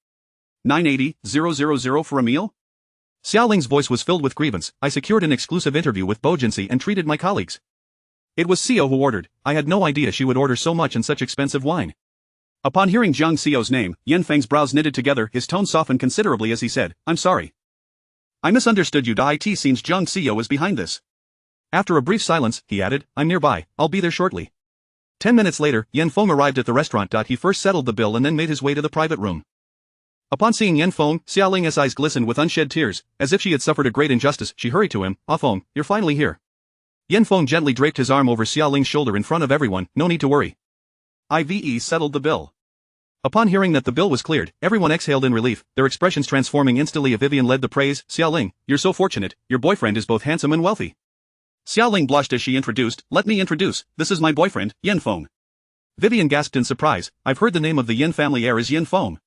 980,000 for a meal? Xiao Ling's voice was filled with grievance. I secured an exclusive interview with Bo Jinsi and treated my colleagues. It was Xiao who ordered. I had no idea she would order so much and such expensive wine. Upon hearing Zhang Xiao's name, Yan Feng's brows knitted together. His tone softened considerably as he said, I'm sorry. I misunderstood you. It seems Zhang Xiao is behind this. After a brief silence, he added, I'm nearby, I'll be there shortly. 10 minutes later, Yan Feng arrived at the restaurant. He first settled the bill and then made his way to the private room. Upon seeing Yan Feng, Xiao Ling's eyes glistened with unshed tears, as if she had suffered a great injustice. She hurried to him, Ah Feng, you're finally here. Yan Feng gently draped his arm over Xiao Ling's shoulder in front of everyone. No need to worry. IVE settled the bill. Upon hearing that the bill was cleared, everyone exhaled in relief, their expressions transforming instantly. Vivian led the praise. Xiao Ling, you're so fortunate, your boyfriend is both handsome and wealthy. Xiao Ling blushed as she introduced, let me introduce, this is my boyfriend, Yan Feng. Vivian gasped in surprise, I've heard the name of the Yan family heir is Yan Feng.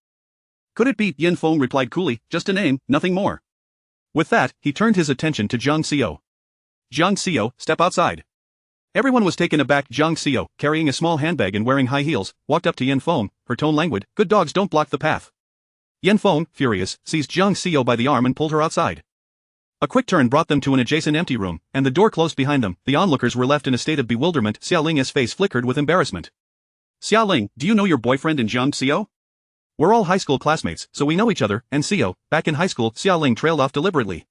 Could it be? Yan Feng replied coolly, just a name, nothing more. With that, he turned his attention to Zhang Xiao. Zhang Xiao, step outside. Everyone was taken aback. Zhang Xiao, carrying a small handbag and wearing high heels, walked up to Yan Feng, her tone languid, good dogs don't block the path. Yan Feng, furious, seized Zhang Xiao by the arm and pulled her outside. A quick turn brought them to an adjacent empty room, and the door closed behind them. The onlookers were left in a state of bewilderment. Xiao Ling's face flickered with embarrassment. Xiao Ling, do you know your boyfriend and Zhang Xiao? We're all high school classmates, so we know each other, and Xiao, back in high school. Xiao Ling trailed off deliberately.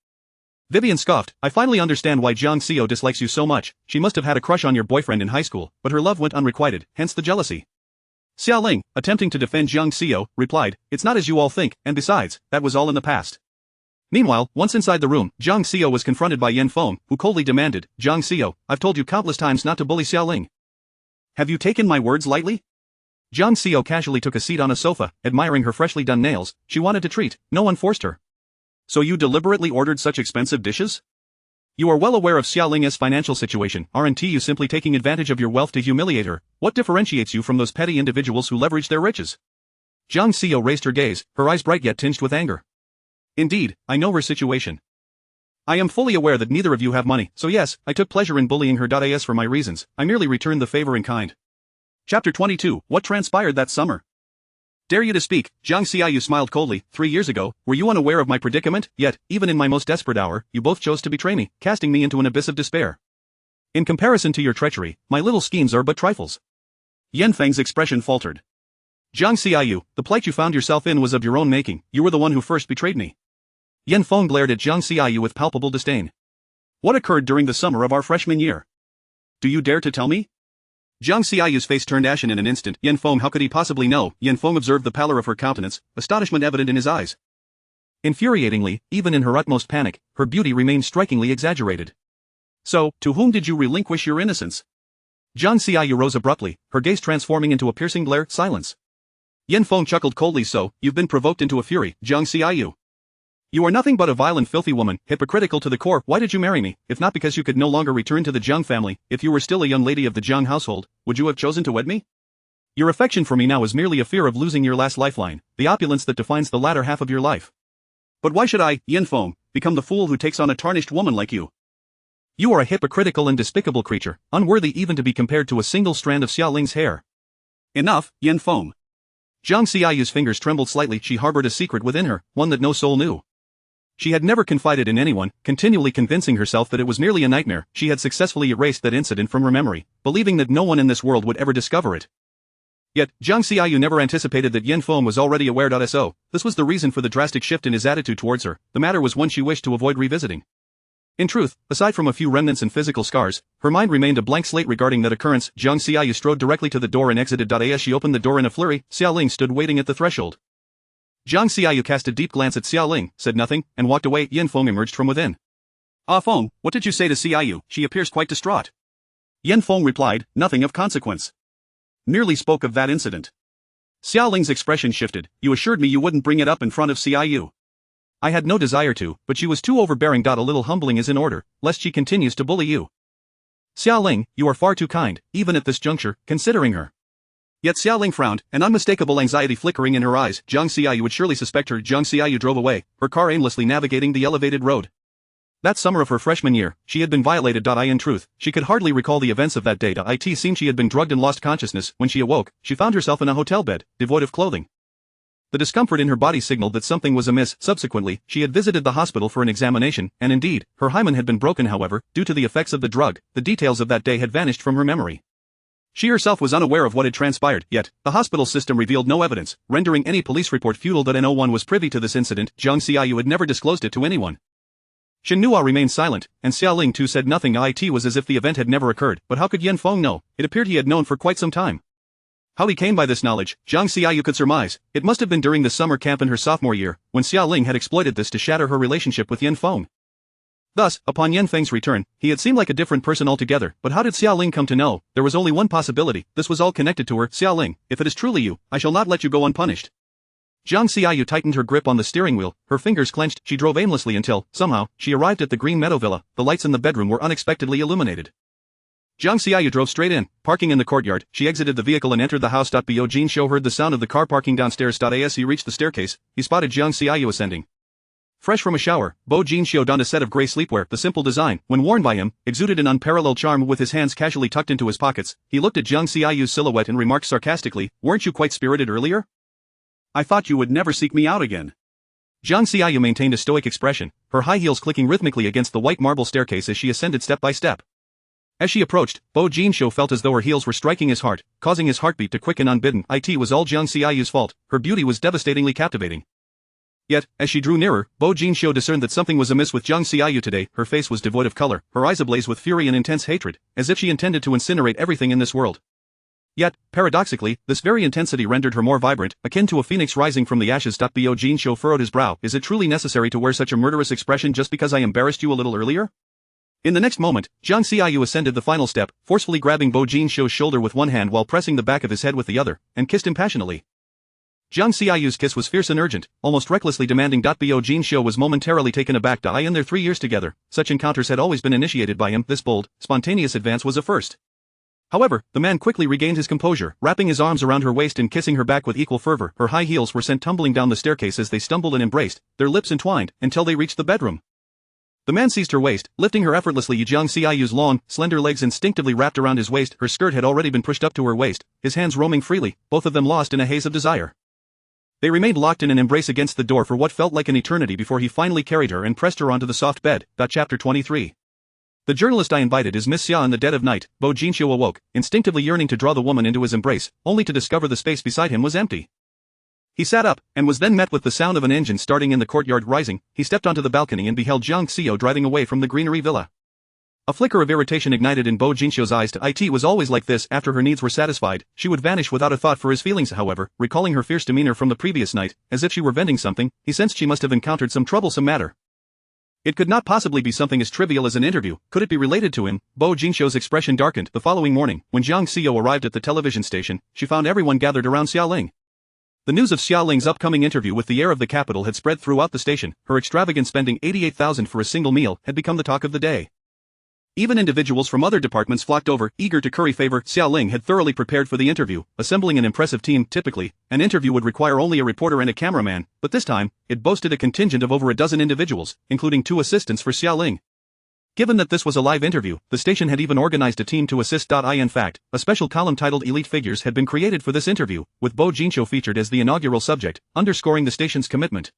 Vivian scoffed, I finally understand why Zhang Xiao dislikes you so much. She must have had a crush on your boyfriend in high school, but her love went unrequited, hence the jealousy. Xiao Ling, attempting to defend Zhang Xiao, replied, it's not as you all think, and besides, that was all in the past. Meanwhile, once inside the room, Zhang Xiao was confronted by Yan Feng, who coldly demanded, Zhang Xiao, I've told you countless times not to bully Xiao Ling. Have you taken my words lightly? Zhang Xiao casually took a seat on a sofa, admiring her freshly done nails. She wanted to treat, no one forced her. So you deliberately ordered such expensive dishes? You are well aware of Xiao Ling's financial situation, aren't you simply taking advantage of your wealth to humiliate her? What differentiates you from those petty individuals who leverage their riches? Zhang Xiao raised her gaze, her eyes bright yet tinged with anger. Indeed, I know her situation. I am fully aware that neither of you have money, so yes, I took pleasure in bullying her. As for my reasons, I merely returned the favor in kind. Chapter 22, What transpired that summer? Dare you to speak? Zhang Xiaoyu smiled coldly. 3 years ago, were you unaware of my predicament? Yet, even in my most desperate hour, you both chose to betray me, casting me into an abyss of despair. In comparison to your treachery, my little schemes are but trifles. Yan Feng's expression faltered. Zhang Xiaoyu, the plight you found yourself in was of your own making. You were the one who first betrayed me. Yan Feng glared at Zhang Xiaoyu with palpable disdain. What occurred during the summer of our freshman year? Do you dare to tell me? Zhang Xiaoyu's face turned ashen in an instant. Yan Feng, how could he possibly know? Yan Feng observed the pallor of her countenance, astonishment evident in his eyes. Infuriatingly, even in her utmost panic, her beauty remained strikingly exaggerated. So, to whom did you relinquish your innocence? Zhang Xiaoyu rose abruptly, her gaze transforming into a piercing glare. Silence. Yan Feng chuckled coldly. So, you've been provoked into a fury, Zhang Xiaoyu. You are nothing but a vile and filthy woman, hypocritical to the core. Why did you marry me, if not because you could no longer return to the Zhang family? If you were still a young lady of the Zhang household, would you have chosen to wed me? Your affection for me now is merely a fear of losing your last lifeline, the opulence that defines the latter half of your life. But why should I, Yan Feng, become the fool who takes on a tarnished woman like you? You are a hypocritical and despicable creature, unworthy even to be compared to a single strand of Xiao Ling's hair. Enough, Yan Feng. Zhang Xiaoyu's fingers trembled slightly. She harbored a secret within her, one that no soul knew. She had never confided in anyone, continually convincing herself that it was merely a nightmare. She had successfully erased that incident from her memory, believing that no one in this world would ever discover it. Yet, Zhang Xiaoyu never anticipated that Yan Feng was already aware. So, this was the reason for the drastic shift in his attitude towards her. The matter was one she wished to avoid revisiting. In truth, aside from a few remnants and physical scars, her mind remained a blank slate regarding that occurrence. Zhang Xiaoyu strode directly to the door and exited. As she opened the door in a flurry, Xiao Ling stood waiting at the threshold. Zhang Xiaoyu cast a deep glance at Xiao Ling, said nothing, and walked away. Yan Feng emerged from within. Ah Feng, what did you say to Xiaoyu? She appears quite distraught. Yan Feng replied, nothing of consequence. Merely spoke of that incident. Xiao Ling's expression shifted, you assured me you wouldn't bring it up in front of Xiaoyu. I had no desire to, but she was too overbearing. A little humbling is in order, lest she continues to bully you. Xiao Ling, you are far too kind, even at this juncture, considering her. Yet Xiao Ling frowned, an unmistakable anxiety flickering in her eyes. Zhang Xiaoyu would surely suspect her. Zhang Xiaoyu drove away, her car aimlessly navigating the elevated road. That summer of her freshman year, she had been violated. In truth, she could hardly recall the events of that day. It seemed she had been drugged and lost consciousness. When she awoke, she found herself in a hotel bed, devoid of clothing. The discomfort in her body signaled that something was amiss. Subsequently, she had visited the hospital for an examination, and indeed, her hymen had been broken. However, due to the effects of the drug, the details of that day had vanished from her memory. She herself was unaware of what had transpired, yet, the hospital system revealed no evidence, rendering any police report futile. No one was privy to this incident. Zhang Xiaoyu had never disclosed it to anyone. Shen Nua remained silent, and Xiao Ling too said nothing. It was as if the event had never occurred, but how could Yan Feng know? It appeared he had known for quite some time. How he came by this knowledge, Zhang Xiaoyu could surmise. It must have been during the summer camp in her sophomore year, when Xiao Ling had exploited this to shatter her relationship with Yan Feng. Thus, upon Yan Feng's return, he had seemed like a different person altogether. But how did Xiao Ling come to know? There was only one possibility, this was all connected to her. Xiao Ling, if it is truly you, I shall not let you go unpunished. Zhang Xiaoyu tightened her grip on the steering wheel, her fingers clenched. She drove aimlessly until, somehow, she arrived at the Green Meadow Villa. The lights in the bedroom were unexpectedly illuminated. Zhang Xiaoyu drove straight in, parking in the courtyard. She exited the vehicle and entered the house. Bo Jinxiu heard the sound of the car parking downstairs. As he reached the staircase, he spotted Zhang Xiaoyu ascending. Fresh from a shower, Bo Jinxiu donned a set of gray sleepwear. The simple design, when worn by him, exuded an unparalleled charm. With his hands casually tucked into his pockets, he looked at Zhang Xiaoyu's silhouette and remarked sarcastically, weren't you quite spirited earlier? I thought you would never seek me out again. Zhang Xiaoyu maintained a stoic expression, her high heels clicking rhythmically against the white marble staircase as she ascended step by step. As she approached, Bo Jinxiu felt as though her heels were striking his heart, causing his heartbeat to quicken unbidden. It was all Zhang Xiaoyu's fault, her beauty was devastatingly captivating. Yet, as she drew nearer, Bo Jinxiu discerned that something was amiss with Zhang Xiaoyu today. Her face was devoid of color, her eyes ablaze with fury and intense hatred, as if she intended to incinerate everything in this world. Yet, paradoxically, this very intensity rendered her more vibrant, akin to a phoenix rising from the ashes. Bo Jinxiu furrowed his brow. Is it truly necessary to wear such a murderous expression just because I embarrassed you a little earlier? In the next moment, Zhang Xiaoyu ascended the final step, forcefully grabbing Bo Jinxiu's shoulder with one hand while pressing the back of his head with the other, and kissed him passionately. Zhang Xiaoyu's kiss was fierce and urgent, almost recklessly demanding. Bo Jinxiu was momentarily taken aback. In their 3 years together, such encounters had always been initiated by him. This bold, spontaneous advance was a first. However, the man quickly regained his composure, wrapping his arms around her waist and kissing her back with equal fervor. Her high heels were sent tumbling down the staircase as they stumbled and embraced, their lips entwined, until they reached the bedroom. The man seized her waist, lifting her effortlessly. Zhang Xiaoyu's long, slender legs instinctively wrapped around his waist. Her skirt had already been pushed up to her waist, his hands roaming freely, both of them lost in a haze of desire. They remained locked in an embrace against the door for what felt like an eternity before he finally carried her and pressed her onto the soft bed. Chapter 23. The journalist I invited is Miss Xia. In the dead of night, Bo Jinxiu awoke, instinctively yearning to draw the woman into his embrace, only to discover the space beside him was empty. He sat up, and was then met with the sound of an engine starting in the courtyard. Rising, he stepped onto the balcony and beheld Zhang Xiao driving away from the greenery villa. A flicker of irritation ignited in Bo Jinxiu's eyes. It was always like this. After her needs were satisfied, she would vanish without a thought for his feelings. However, recalling her fierce demeanor from the previous night, as if she were venting something, he sensed she must have encountered some troublesome matter. It could not possibly be something as trivial as an interview. Could it be related to him? Bo Jinxiu's expression darkened. The following morning, when Zhang Xiao arrived at the television station, she found everyone gathered around Xiao Ling. The news of Xiao Ling's upcoming interview with the heir of the capital had spread throughout the station. Her extravagant spending 88,000 for a single meal had become the talk of the day. Even individuals from other departments flocked over, eager to curry favor. Xiao Ling had thoroughly prepared for the interview, assembling an impressive team. Typically, an interview would require only a reporter and a cameraman, but this time, it boasted a contingent of over a dozen individuals, including 2 assistants for Xiao Ling. Given that this was a live interview, the station had even organized a team to assist. In fact, a special column titled Elite Figures had been created for this interview, with Bo Jinxiu featured as the inaugural subject, underscoring the station's commitment.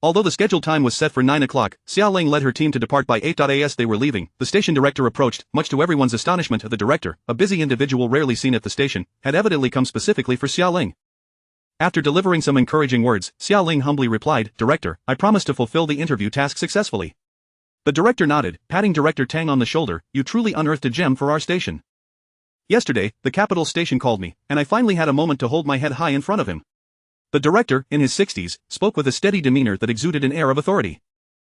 Although the scheduled time was set for 9 o'clock, Xiao Ling led her team to depart by 8. As they were leaving, the station director approached. Much to everyone's astonishment, the director, a busy individual rarely seen at the station, had evidently come specifically for Xiao Ling. After delivering some encouraging words, Xiao Ling humbly replied, "Director, I promise to fulfill the interview task successfully." The director nodded, patting Director Tang on the shoulder. "You truly unearthed a gem for our station. Yesterday, the capital station called me, and I finally had a moment to hold my head high in front of him." The director, in his 60s, spoke with a steady demeanor that exuded an air of authority.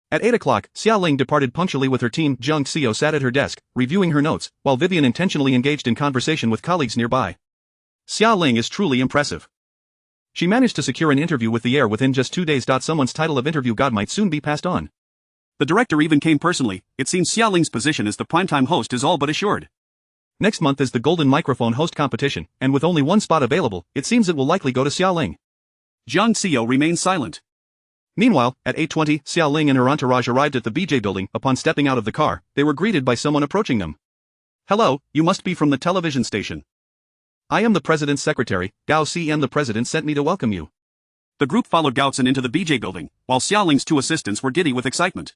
At 8 o'clock, Xia Ling departed punctually with her team. Zhang Xiao sat at her desk, reviewing her notes, while Vivian intentionally engaged in conversation with colleagues nearby. Xia Ling is truly impressive. She managed to secure an interview with the heir within just 2 days. Someone's title of interview god might soon be passed on. The director even came personally. It seems Xia Ling's position as the primetime host is all but assured. Next month is the Golden Microphone host competition, and with only one spot available, it seems it will likely go to Xia Ling. Zhang Xiao remains silent. Meanwhile, at 8:20, Xia Ling and her entourage arrived at the BJ building. Upon stepping out of the car, they were greeted by someone approaching them. "Hello, you must be from the television station. I am the president's secretary, Gao Cn. The president sent me to welcome you." The group followed Gao Cn into the BJ building, while Xia Ling's two assistants were giddy with excitement.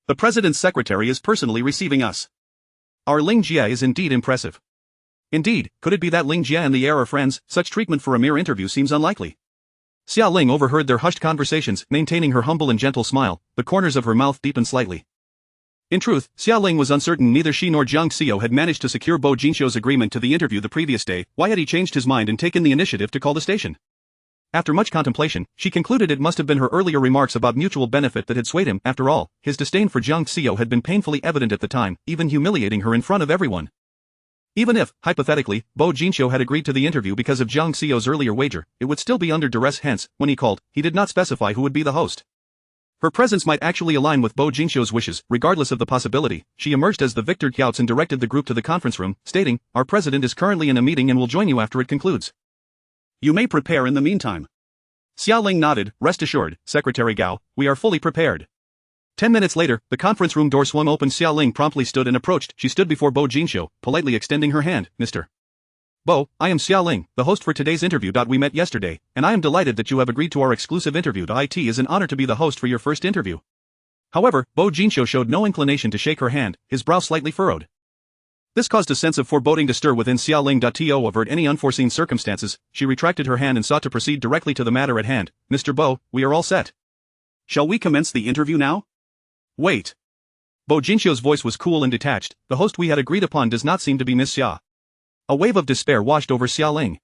"The president's secretary is personally receiving us. Our Ling Jie is indeed impressive." Indeed, could it be that Ling Jie and the heir are friends? Such treatment for a mere interview seems unlikely. Xia Ling overheard their hushed conversations, maintaining her humble and gentle smile. The corners of her mouth deepened slightly. In truth, Xia Ling was uncertain. Neither she nor Zhang Xiao had managed to secure Bo Jinxiu's agreement to the interview the previous day. Why had he changed his mind and taken the initiative to call the station? After much contemplation, she concluded it must have been her earlier remarks about mutual benefit that had swayed him. After all, his disdain for Zhang Xiao had been painfully evident at the time, even humiliating her in front of everyone. Even if, hypothetically, Bo Jinxiu had agreed to the interview because of Zhang Xiao's earlier wager, it would still be under duress. Hence, when he called, he did not specify who would be the host. Her presence might actually align with Bo Jinxiu's wishes. Regardless of the possibility, she emerged as the victor. Gao Cn directed the group to the conference room, stating, "Our president is currently in a meeting and will join you after it concludes. You may prepare in the meantime." Xia Ling nodded. "Rest assured, Secretary Gao, we are fully prepared." 10 minutes later, the conference room door swung open. Xia Ling promptly stood and approached. She stood before Bo Jinxiu, politely extending her hand. "Mr. Bo, I am Xia Ling, the host for today's interview. We met yesterday, and I am delighted that you have agreed to our exclusive interview. It is an honor to be the host for your first interview." However, Bo Jinxiu showed no inclination to shake her hand, his brow slightly furrowed. This caused a sense of foreboding to stir within Xia Ling. To avert any unforeseen circumstances, she retracted her hand and sought to proceed directly to the matter at hand. "Mr. Bo, we are all set. Shall we commence the interview now?" "Wait." Bo Jinxiu's voice was cool and detached. "The host we had agreed upon does not seem to be Miss Xia." A wave of despair washed over Xia Ling.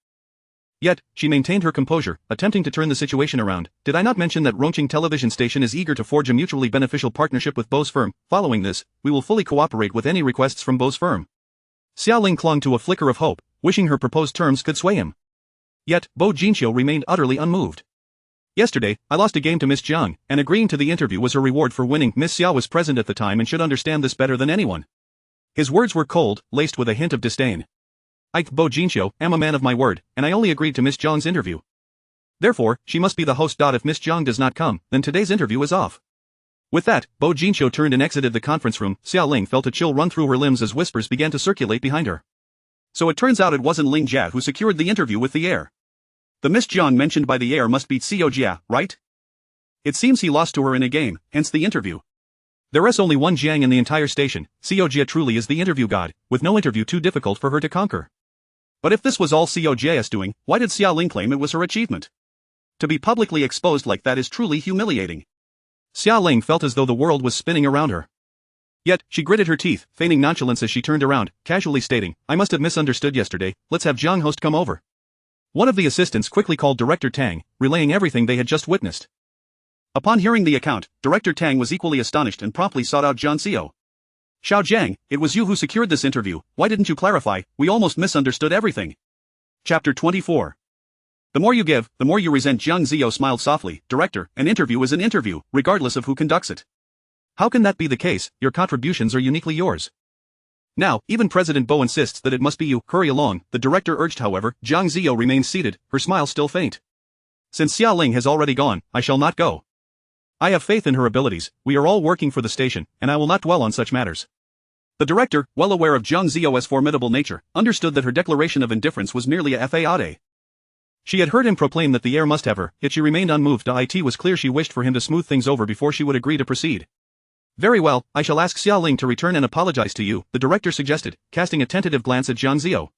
Yet, she maintained her composure, attempting to turn the situation around. "Did I not mention that Rongqing Television Station is eager to forge a mutually beneficial partnership with Bo's firm? Following this, we will fully cooperate with any requests from Bo's firm." Xia Ling clung to a flicker of hope, wishing her proposed terms could sway him. Yet, Bo Jinxiu remained utterly unmoved. "Yesterday, I lost a game to Miss Zhang, and agreeing to the interview was her reward for winning. Miss Xia was present at the time and should understand this better than anyone." His words were cold, laced with a hint of disdain. "I, Bo Jinxiu, am a man of my word, and I only agreed to Miss Zhang's interview. Therefore, she must be the host. If Miss Zhang does not come, then today's interview is off." With that, Bo Jinxiu turned and exited the conference room. Xia Ling felt a chill run through her limbs as whispers began to circulate behind her. So it turns out it wasn't Ling Jia who secured the interview with the heir. The Miss Zhang mentioned by the heir must be Xiao Jia, right? It seems he lost to her in a game, hence the interview. There is only one Jiang in the entire station. Xiao Jia truly is the interview god, with no interview too difficult for her to conquer. But if this was all Xiao Jia's doing, why did Xia Ling claim it was her achievement? To be publicly exposed like that is truly humiliating. Xia Ling felt as though the world was spinning around her. Yet, she gritted her teeth, feigning nonchalance as she turned around, casually stating, "I must have misunderstood yesterday, let's have Zhang host come over." One of the assistants quickly called Director Tang, relaying everything they had just witnessed. Upon hearing the account, Director Tang was equally astonished and promptly sought out Zhang Xiao. "Xiao Jiang, it was you who secured this interview, why didn't you clarify? We almost misunderstood everything." Chapter 24. The more you give, the more you resent. Zhang Xiao smiled softly. "Director, an interview is an interview, regardless of who conducts it. How can that be the case? Your contributions are uniquely yours. Now, even President Bo insists that it must be you. Hurry along," the director urged. However, Zhang Xiao remained seated, her smile still faint. "Since Xia Ling has already gone, I shall not go. I have faith in her abilities. We are all working for the station, and I will not dwell on such matters." The director, well aware of Zhang Xiao's formidable nature, understood that her declaration of indifference was merely a faade. She had heard him proclaim that the heir must have her, yet she remained unmoved. It was clear she wished for him to smooth things over before she would agree to proceed. "Very well, I shall ask Xia Ling to return and apologize to you," the director suggested, casting a tentative glance at Zhang Xiao.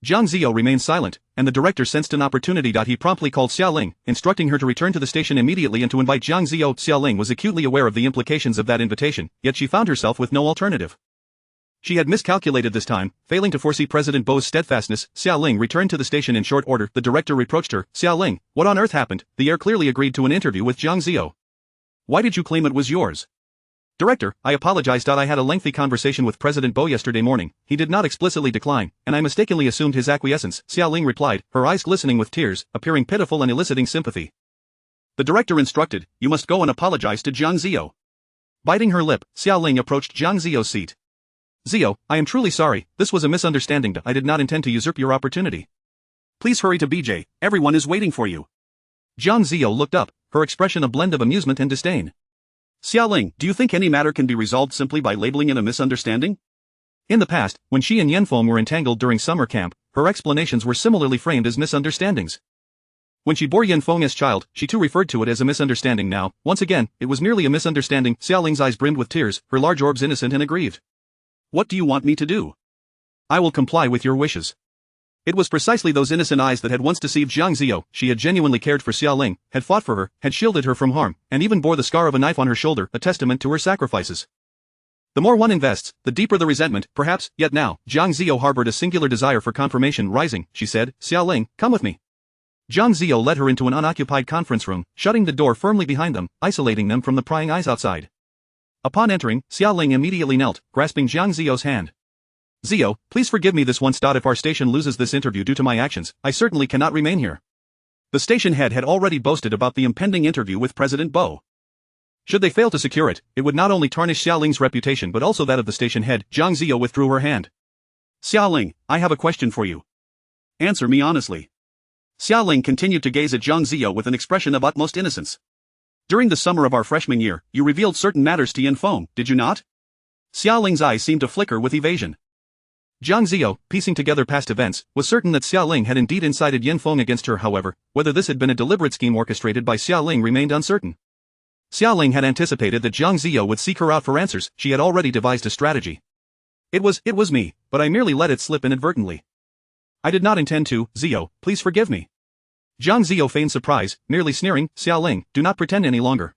Zhang Xiao remained silent, and the director sensed an opportunity. He promptly called Xia Ling, instructing her to return to the station immediately and to invite Zhang Xiao. Xia Ling was acutely aware of the implications of that invitation, yet she found herself with no alternative. She had miscalculated this time, failing to foresee President Bo's steadfastness. Xia Ling returned to the station in short order. The director reproached her. "Xia Ling, what on earth happened? The heir clearly agreed to an interview with Zhang Xiao. Why did you claim it was yours?" Director, I apologize. I had a lengthy conversation with President Bo yesterday morning. He did not explicitly decline, and I mistakenly assumed his acquiescence, Xiaoling replied, her eyes glistening with tears, appearing pitiful and eliciting sympathy. The director instructed, you must go and apologize to Jiang Ziyou. Biting her lip, Xiaoling approached Jiang Ziyou's seat. Ziyou, I am truly sorry, this was a misunderstanding. I did not intend to usurp your opportunity. Please hurry to BJ, everyone is waiting for you. Jiang Ziyou looked up, her expression a blend of amusement and disdain. Xiaoling, do you think any matter can be resolved simply by labeling it a misunderstanding? In the past, when she and Yanfeng were entangled during summer camp, her explanations were similarly framed as misunderstandings. When she bore Yanfeng as child, she too referred to it as a misunderstanding. Now, once again, it was merely a misunderstanding. Xiaoling's eyes brimmed with tears, her large orbs innocent and aggrieved. What do you want me to do? I will comply with your wishes. It was precisely those innocent eyes that had once deceived Jiang Ziyou. She had genuinely cared for Xiaoling, had fought for her, had shielded her from harm, and even bore the scar of a knife on her shoulder, a testament to her sacrifices. The more one invests, the deeper the resentment, perhaps, yet now, Jiang Ziyou harbored a singular desire for confirmation. Rising, she said, Xiaoling, come with me. Jiang Ziyou led her into an unoccupied conference room, shutting the door firmly behind them, isolating them from the prying eyes outside. Upon entering, Xiaoling immediately knelt, grasping Jiang Ziyou's hand. Ziyou, please forgive me this once. If our station loses this interview due to my actions, I certainly cannot remain here. The station head had already boasted about the impending interview with President Bo. Should they fail to secure it, it would not only tarnish Xiaoling's reputation but also that of the station head. Jiang Ziyou withdrew her hand. Xiaoling, I have a question for you. Answer me honestly. Xiaoling continued to gaze at Jiang Ziyou with an expression of utmost innocence. During the summer of our freshman year, you revealed certain matters to Yanfeng, did you not? Xiaoling's eyes seemed to flicker with evasion. Jiang Ziyou, piecing together past events, was certain that Xiaoling had indeed incited Yanfeng against her. However, whether this had been a deliberate scheme orchestrated by Xiaoling remained uncertain. Xiaoling had anticipated that Jiang Ziyou would seek her out for answers. She had already devised a strategy. It was me, but I merely let it slip inadvertently. I did not intend to. Ziyou, please forgive me. Jiang Ziyou feigned surprise, merely sneering. Xiaoling, do not pretend any longer.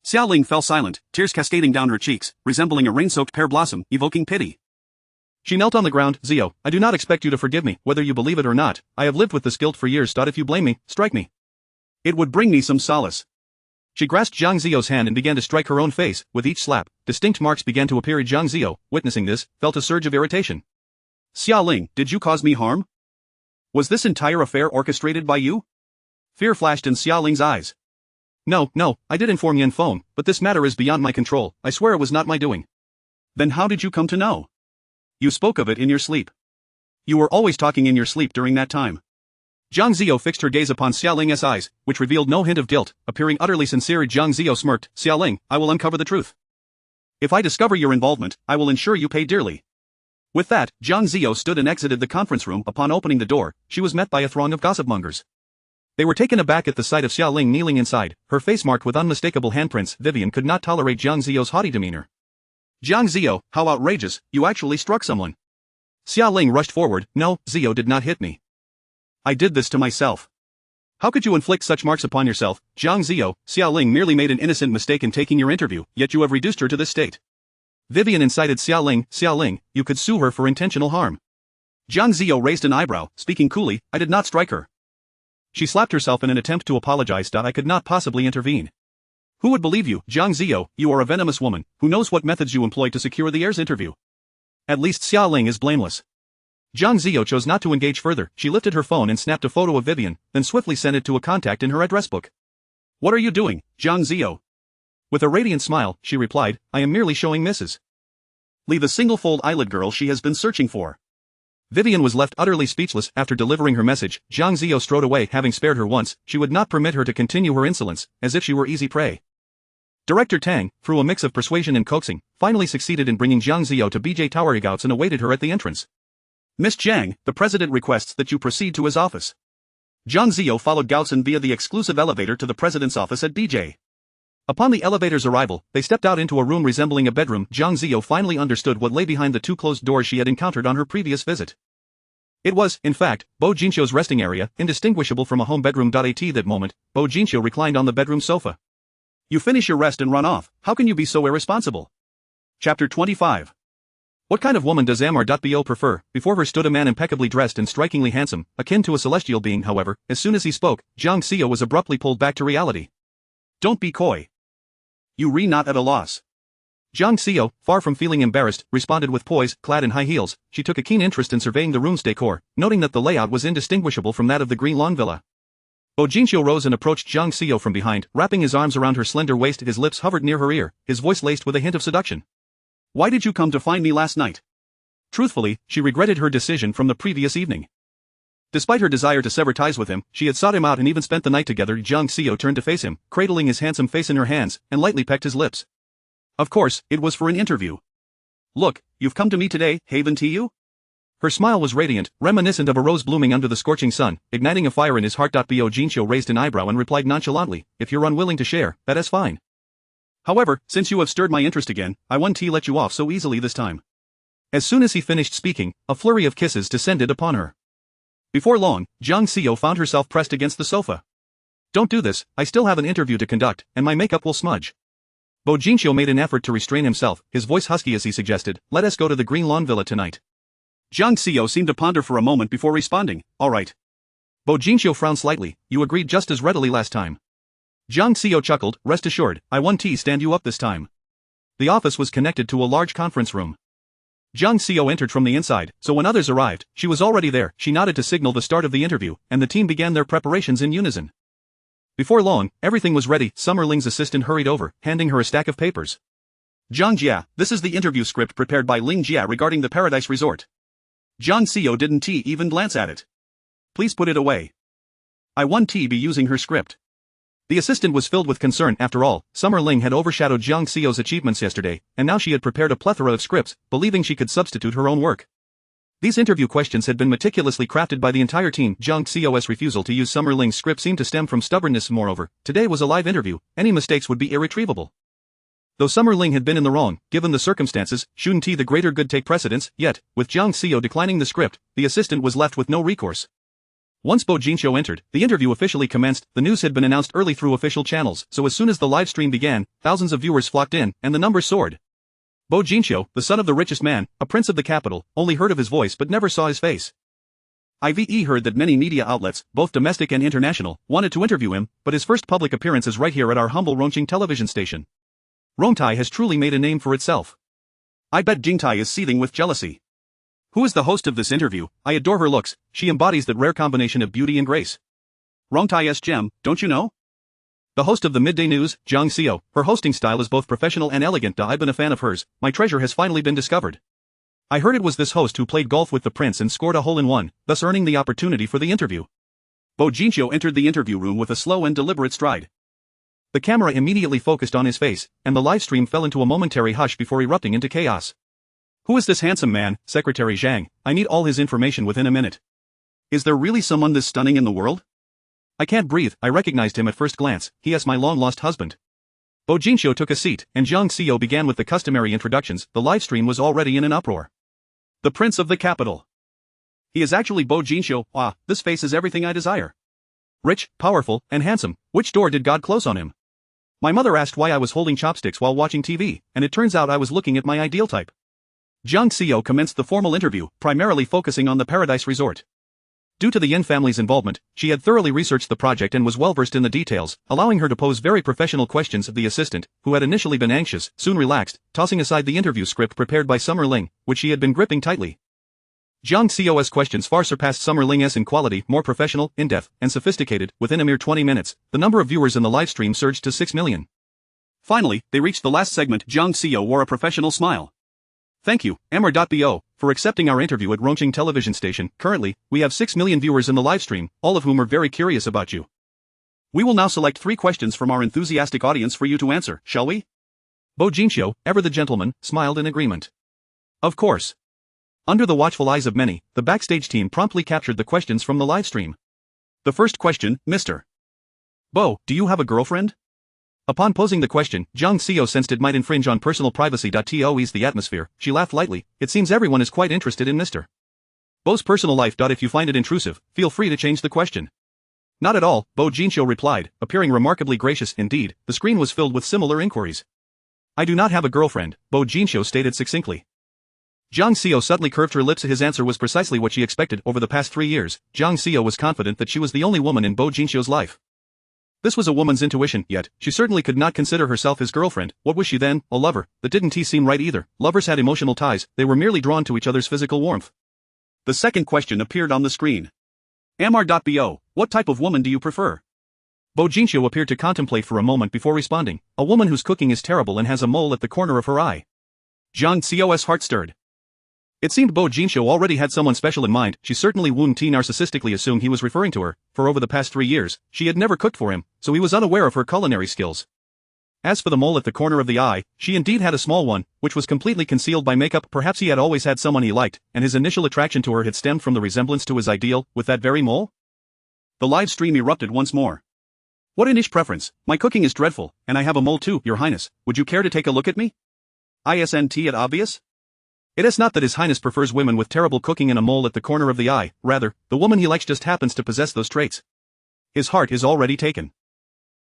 Xiaoling fell silent, tears cascading down her cheeks, resembling a rain-soaked pear blossom, evoking pity. She knelt on the ground. Ziyou, I do not expect you to forgive me, whether you believe it or not. I have lived with this guilt for years. If you blame me, strike me. It would bring me some solace. She grasped Jiang Ziyou's hand and began to strike her own face. With each slap, distinct marks began to appear. Jiang Ziyou, witnessing this, felt a surge of irritation. Xiaoling, did you cause me harm? Was this entire affair orchestrated by you? Fear flashed in Xiaoling's eyes. No, I did inform Yanfeng, but this matter is beyond my control. I swear it was not my doing. Then how did you come to know? You spoke of it in your sleep. You were always talking in your sleep during that time. Jiang Ziyou fixed her gaze upon Xiaoling's eyes, which revealed no hint of guilt, appearing utterly sincere. Jiang Ziyou smirked. Xiaoling, I will uncover the truth. If I discover your involvement, I will ensure you pay dearly. With that, Jiang Ziyou stood and exited the conference room. Upon opening the door, she was met by a throng of gossipmongers. They were taken aback at the sight of Xiaoling kneeling inside, her face marked with unmistakable handprints. Vivian could not tolerate Jiang Ziyou's haughty demeanor. Jiang Ziyou, how outrageous, you actually struck someone. Xiaoling rushed forward. No, Ziyou did not hit me. I did this to myself. How could you inflict such marks upon yourself, Jiang Ziyou? Xiaoling merely made an innocent mistake in taking your interview, yet you have reduced her to this state. Vivian incited Xiaoling. Xiaoling, you could sue her for intentional harm. Jiang Ziyou raised an eyebrow, speaking coolly. I did not strike her. She slapped herself in an attempt to apologize. I could not possibly intervene. Who would believe you, Jiang Ziyou? You are a venomous woman, who knows what methods you employ to secure the heir's interview. At least Xiaoling is blameless. Jiang Ziyou chose not to engage further. She lifted her phone and snapped a photo of Vivian, then swiftly sent it to a contact in her address book. What are you doing, Jiang Ziyou? With a radiant smile, she replied, I am merely showing Mrs. Li the single-fold eyelid girl she has been searching for. Vivian was left utterly speechless. After delivering her message, Jiang Ziyou strode away. Having spared her once, she would not permit her to continue her insolence, as if she were easy prey. Director Tang, through a mix of persuasion and coaxing, finally succeeded in bringing Jiang Ziyou to BJ Tower. Gaotzen awaited her at the entrance. Miss Jiang, the president requests that you proceed to his office. Jiang Ziyou followed Gaotzen via the exclusive elevator to the president's office at BJ. Upon the elevator's arrival, they stepped out into a room resembling a bedroom. Jiang Ziyou finally understood what lay behind the two closed doors she had encountered on her previous visit. It was, in fact, Bo Jinxiu's resting area, indistinguishable from a home bedroom. At that moment, Bo Jinxiu reclined on the bedroom sofa. You finish your rest and run off. How can you be so irresponsible? Chapter 25. What kind of woman does Amr.Bo prefer? Before her stood a man impeccably dressed and strikingly handsome, akin to a celestial being. However, as soon as he spoke, Jiang Ziyou was abruptly pulled back to reality. Don't be coy. You re not at a loss. Jiang Xiao, far from feeling embarrassed, responded with poise. Clad in high heels, she took a keen interest in surveying the room's decor, noting that the layout was indistinguishable from that of the Green Lawn Villa. Bo Jinxiu rose and approached Jiang Xiao from behind, wrapping his arms around her slender waist. His lips hovered near her ear, his voice laced with a hint of seduction. Why did you come to find me last night? Truthfully, she regretted her decision from the previous evening. Despite her desire to sever ties with him, she had sought him out and even spent the night together. Jiang Xiao turned to face him, cradling his handsome face in her hands, and lightly pecked his lips. Of course, it was for an interview. Look, you've come to me today, haven't you? Her smile was radiant, reminiscent of a rose blooming under the scorching sun, igniting a fire in his heart. Bo Jinxiu raised an eyebrow and replied nonchalantly, if you're unwilling to share, that is fine. However, since you have stirred my interest again, I won't let you off so easily this time. As soon as he finished speaking, a flurry of kisses descended upon her. Before long, Jiang Xiao found herself pressed against the sofa. Don't do this, I still have an interview to conduct, and my makeup will smudge. Bo Jinxiu made an effort to restrain himself, his voice husky as he suggested, let us go to the Green Lawn Villa tonight. Jiang Xiao seemed to ponder for a moment before responding, alright. Bo Jinxiu frowned slightly, you agreed just as readily last time. Jiang Xiao chuckled, rest assured, I won't stand you up this time. The office was connected to a large conference room. Jiang Xiao entered from the inside, so when others arrived, she was already there. She nodded to signal the start of the interview, and the team began their preparations in unison. Before long, everything was ready. Summer Ling's assistant hurried over, handing her a stack of papers. Jiang Jia, this is the interview script prepared by Ling Jia regarding the Paradise Resort. Jiang Xiao didn't even glance at it. Please put it away. I won't be using her script. The assistant was filled with concern. After all, Summer Ling had overshadowed Jiang Xiao's achievements yesterday, and now she had prepared a plethora of scripts, believing she could substitute her own work. These interview questions had been meticulously crafted by the entire team. Jiang Xiao's refusal to use Summer Ling's script seemed to stem from stubbornness. Moreover, today was a live interview, any mistakes would be irretrievable. Though Summer Ling had been in the wrong, given the circumstances, shouldn't the greater good take precedence? Yet, with Jiang Xiao declining the script, the assistant was left with no recourse. Once Bo Jinxiu entered, the interview officially commenced. The news had been announced early through official channels, so as soon as the live stream began, thousands of viewers flocked in, and the numbers soared. Bo Jinxiu, the son of the richest man, a prince of the capital, only heard of his voice but never saw his face. I've heard that many media outlets, both domestic and international, wanted to interview him, but his first public appearance is right here at our humble Rongqing television station. Rongtai has truly made a name for itself. I bet Jingtai is seething with jealousy. Who is the host of this interview? I adore her looks, she embodies that rare combination of beauty and grace. Rongtai's gem, don't you know? The host of the midday news, Jiang Xiao, her hosting style is both professional and elegant. I've been a fan of hers, my treasure has finally been discovered. I heard it was this host who played golf with the prince and scored a hole-in-one, thus earning the opportunity for the interview. Bo Jinxiu entered the interview room with a slow and deliberate stride. The camera immediately focused on his face, and the live stream fell into a momentary hush before erupting into chaos. Who is this handsome man, Secretary Zhang? I need all his information within a minute. Is there really someone this stunning in the world? I can't breathe. I recognized him at first glance. He is my long-lost husband. Bo Jinxiu took a seat, and Jiang Xiao began with the customary introductions. The live stream was already in an uproar. The prince of the capital. He is actually Bo Jinxiu. Ah, this face is everything I desire. Rich, powerful, and handsome. Which door did God close on him? My mother asked why I was holding chopsticks while watching TV, and it turns out I was looking at my ideal type. Jiang Xiao commenced the formal interview, primarily focusing on the Paradise Resort. Due to the Yin family's involvement, she had thoroughly researched the project and was well-versed in the details, allowing her to pose very professional questions. The assistant, who had initially been anxious, soon relaxed, tossing aside the interview script prepared by Summer Ling, which she had been gripping tightly. Jiang Xiao's questions far surpassed Summer Ling's in quality, more professional, in-depth, and sophisticated. Within a mere 20 minutes, the number of viewers in the live stream surged to 6 million. Finally, they reached the last segment. Jiang Xiao wore a professional smile. Thank you, Amr.bo, for accepting our interview at Rongqing television station. Currently, we have 6 million viewers in the live stream, all of whom are very curious about you. We will now select 3 questions from our enthusiastic audience for you to answer, shall we? Bo Jinxiu, ever the gentleman, smiled in agreement. Of course. Under the watchful eyes of many, the backstage team promptly captured the questions from the live stream. The first question, Mr. Bo, do you have a girlfriend? Upon posing the question, Jiang Xiao sensed it might infringe on personal privacy. To ease the atmosphere, she laughed lightly. It seems everyone is quite interested in Mr. Bo's personal life. If you find it intrusive, feel free to change the question. Not at all, Bo Jinxiu replied, appearing remarkably gracious. Indeed, the screen was filled with similar inquiries. I do not have a girlfriend, Bo Jinxiu stated succinctly. Jiang Xiao subtly curved her lips. His answer was precisely what she expected. Over the past 3 years, Jiang Xiao was confident that she was the only woman in Bo Jinxiu's life. This was a woman's intuition, yet she certainly could not consider herself his girlfriend. What was she then? A lover. That didn't seem right either. Lovers had emotional ties, they were merely drawn to each other's physical warmth. The second question appeared on the screen. Amar.bo, what type of woman do you prefer? Bo Jinchyo appeared to contemplate for a moment before responding. A woman whose cooking is terrible and has a mole at the corner of her eye. Jang Seo's heart stirred. It seemed Bo Jinchyo already had someone special in mind. She certainly wouldn't narcissistically assume he was referring to her, for over the past 3 years, she had never cooked for him, so he was unaware of her culinary skills. As for the mole at the corner of the eye, she indeed had a small one, which was completely concealed by makeup. Perhaps he had always had someone he liked, and his initial attraction to her had stemmed from the resemblance to his ideal, with that very mole? The live stream erupted once more. What a niche preference. My cooking is dreadful, and I have a mole too, Your Highness. Would you care to take a look at me? Isn't it obvious? It is not that His Highness prefers women with terrible cooking and a mole at the corner of the eye, rather, the woman he likes just happens to possess those traits. His heart is already taken.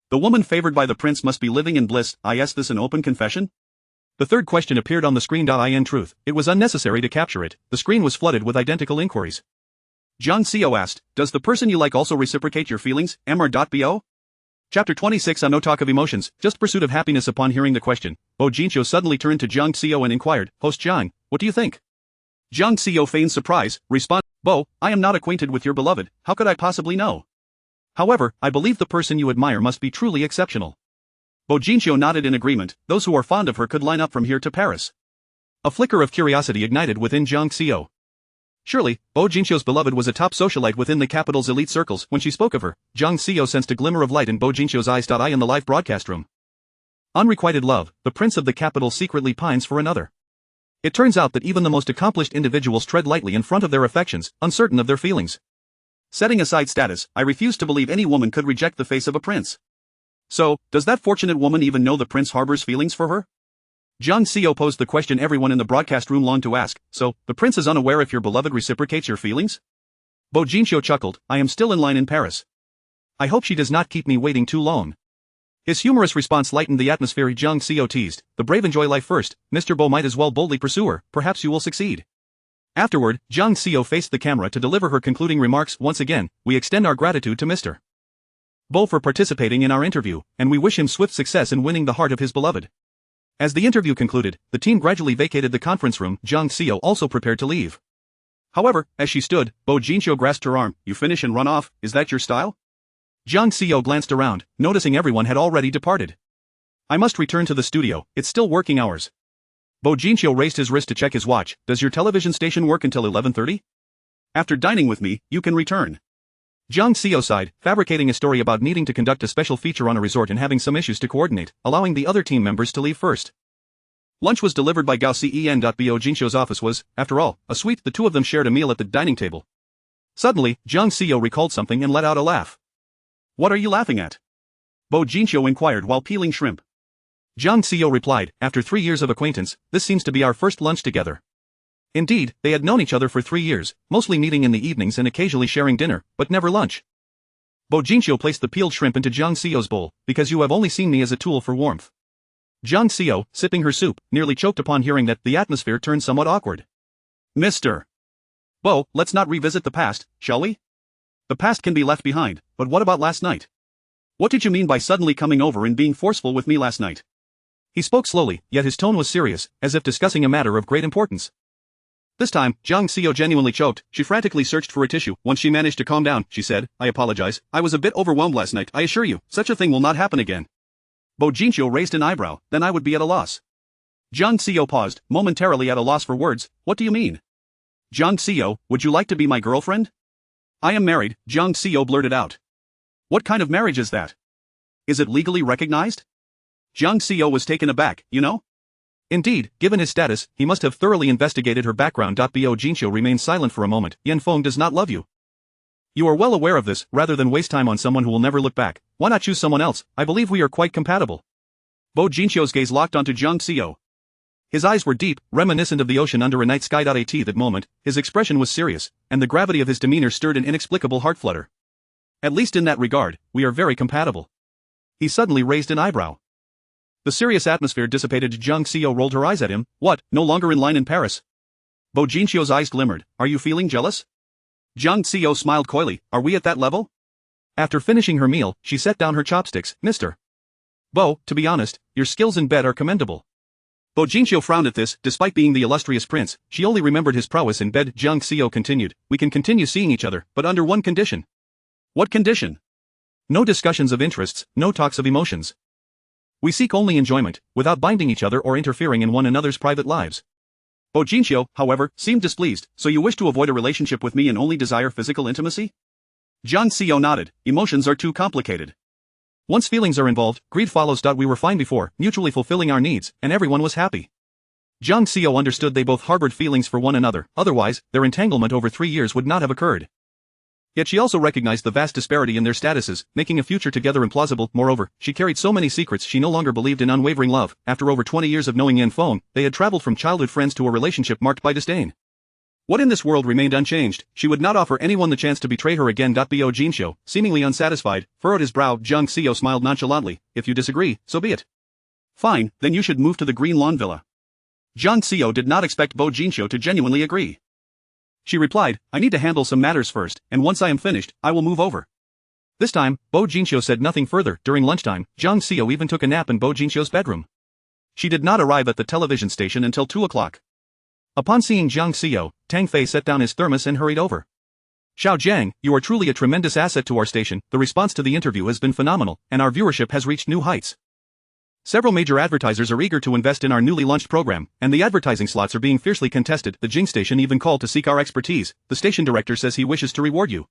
The woman favored by the prince must be living in bliss. Is this an open confession? The third question appeared on the screen. In truth, it was unnecessary to capture it, the screen was flooded with identical inquiries. Jang Seo asked, does the person you like also reciprocate your feelings, Mr.bo? Chapter 26 On No Talk of Emotions, Just Pursuit of Happiness. Upon hearing the question, Bo Jinchyo suddenly turned to Jang Seo and inquired, Host Jang, what do you think? Jang Seo feigned surprise, responded, Bo, I am not acquainted with your beloved, how could I possibly know? However, I believe the person you admire must be truly exceptional. Bo Jinchyo nodded in agreement. Those who are fond of her could line up from here to Paris. A flicker of curiosity ignited within Jang Seo. Surely, Bo Jinchyo's beloved was a top socialite within the capital's elite circles. When she spoke of her, Jang Seo sensed a glimmer of light in Bo Jinchyo's eyes. In the live broadcast room. Unrequited love, the prince of the capital secretly pines for another. It turns out that even the most accomplished individuals tread lightly in front of their affections, uncertain of their feelings. Setting aside status, I refuse to believe any woman could reject the face of a prince. So, does that fortunate woman even know the prince harbors feelings for her? Jang Seo posed the question everyone in the broadcast room longed to ask, so, the prince is unaware if your beloved reciprocates your feelings? Bo Jinchyo chuckled, I am still in line in Paris. I hope she does not keep me waiting too long. His humorous response lightened the atmosphere. Jang Seo teased, the brave enjoy life first, Mr. Bo might as well boldly pursue her, perhaps you will succeed. Afterward, Jang Seo faced the camera to deliver her concluding remarks. Once again, we extend our gratitude to Mr. Bo for participating in our interview, and we wish him swift success in winning the heart of his beloved. As the interview concluded, the team gradually vacated the conference room. Jang Seo also prepared to leave. However, as she stood, Bo Jinchyo grasped her arm. You finish and run off, is that your style? Jang Seo glanced around, noticing everyone had already departed. I must return to the studio, it's still working hours. Bo Jinchyo raised his wrist to check his watch. Does your television station work until 11:30? After dining with me, you can return. Jang Seo sighed, fabricating a story about needing to conduct a special feature on a resort and having some issues to coordinate, allowing the other team members to leave first. Lunch was delivered by Gao Cen. Bo Jinchyo's office was, after all, a suite. The two of them shared a meal at the dining table. Suddenly, Jang Seo recalled something and let out a laugh. What are you laughing at? Bo Jinchyo inquired while peeling shrimp. Jang Seo replied, after 3 years of acquaintance, this seems to be our first lunch together. Indeed, they had known each other for 3 years, mostly meeting in the evenings and occasionally sharing dinner, but never lunch. Bo Jinchyo placed the peeled shrimp into Jang Seo's bowl, because you have only seen me as a tool for warmth. Jang Seo, sipping her soup, nearly choked upon hearing that. The atmosphere turned somewhat awkward. Mr. Bo, let's not revisit the past, shall we? The past can be left behind, but what about last night? What did you mean by suddenly coming over and being forceful with me last night? He spoke slowly, yet his tone was serious, as if discussing a matter of great importance. This time, Jang Seo genuinely choked. She frantically searched for a tissue. Once she managed to calm down, she said, I apologize, I was a bit overwhelmed last night. I assure you, such a thing will not happen again. Bo Jinchyo raised an eyebrow, then I would be at a loss. Jang Seo paused, momentarily at a loss for words. What do you mean? Jang Seo, would you like to be my girlfriend? I am married, Jang Seo blurted out. What kind of marriage is that? Is it legally recognized? Jang Seo was taken aback, you know? Indeed, given his status, he must have thoroughly investigated her background. Bo Jinchyo remained silent for a moment. Yan Feng does not love you. You are well aware of this. Rather than waste time on someone who will never look back, why not choose someone else? I believe we are quite compatible. Bo Jinchyo's gaze locked onto Jang Seo. His eyes were deep, reminiscent of the ocean under a night sky. At that moment, his expression was serious, and the gravity of his demeanor stirred an inexplicable heart flutter. At least in that regard, we are very compatible. He suddenly raised an eyebrow. The serious atmosphere dissipated. Jang Seo rolled her eyes at him. What, no longer in line in Paris? Bo Jinchyo's eyes glimmered. Are you feeling jealous? Jang Seo smiled coyly. Are we at that level? After finishing her meal, she set down her chopsticks. Mr. Bo, to be honest, your skills in bed are commendable. Bo Jinxiu frowned at this. Despite being the illustrious prince, she only remembered his prowess in bed. Jiang Xiao continued, we can continue seeing each other, but under one condition. What condition? No discussions of interests, no talks of emotions. We seek only enjoyment, without binding each other or interfering in one another's private lives. Bo Jinxiu, however, seemed displeased. So you wish to avoid a relationship with me and only desire physical intimacy? Jiang Xiao nodded. Emotions are too complicated. Once feelings are involved, greed follows. We were fine before, mutually fulfilling our needs, and everyone was happy. Jiang Xiao understood they both harbored feelings for one another, otherwise, their entanglement over 3 years would not have occurred. Yet she also recognized the vast disparity in their statuses, making a future together implausible. Moreover, she carried so many secrets. She no longer believed in unwavering love. After over 20 years of knowing Yan Feng, they had traveled from childhood friends to a relationship marked by disdain. What in this world remained unchanged? She would not offer anyone the chance to betray her again. Bo Jinxiu, seemingly unsatisfied, furrowed his brow. Jiang Xiao smiled nonchalantly. If you disagree, so be it. Fine, then you should move to the Green Lawn Villa. Jiang Xiao did not expect Bo Jinxiu to genuinely agree. She replied, I need to handle some matters first, and once I am finished, I will move over. This time, Bo Jinxiu said nothing further. During lunchtime, Jiang Xiao even took a nap in Bo Jinxiu's bedroom. She did not arrive at the television station until 2 o'clock. Upon seeing Jiang Xiao, Tang Fei set down his thermos and hurried over. Xiao Jiang, you are truly a tremendous asset to our station. The response to the interview has been phenomenal, and our viewership has reached new heights. Several major advertisers are eager to invest in our newly launched program, and the advertising slots are being fiercely contested. The Jing station even called to seek our expertise. The station director says he wishes to reward you.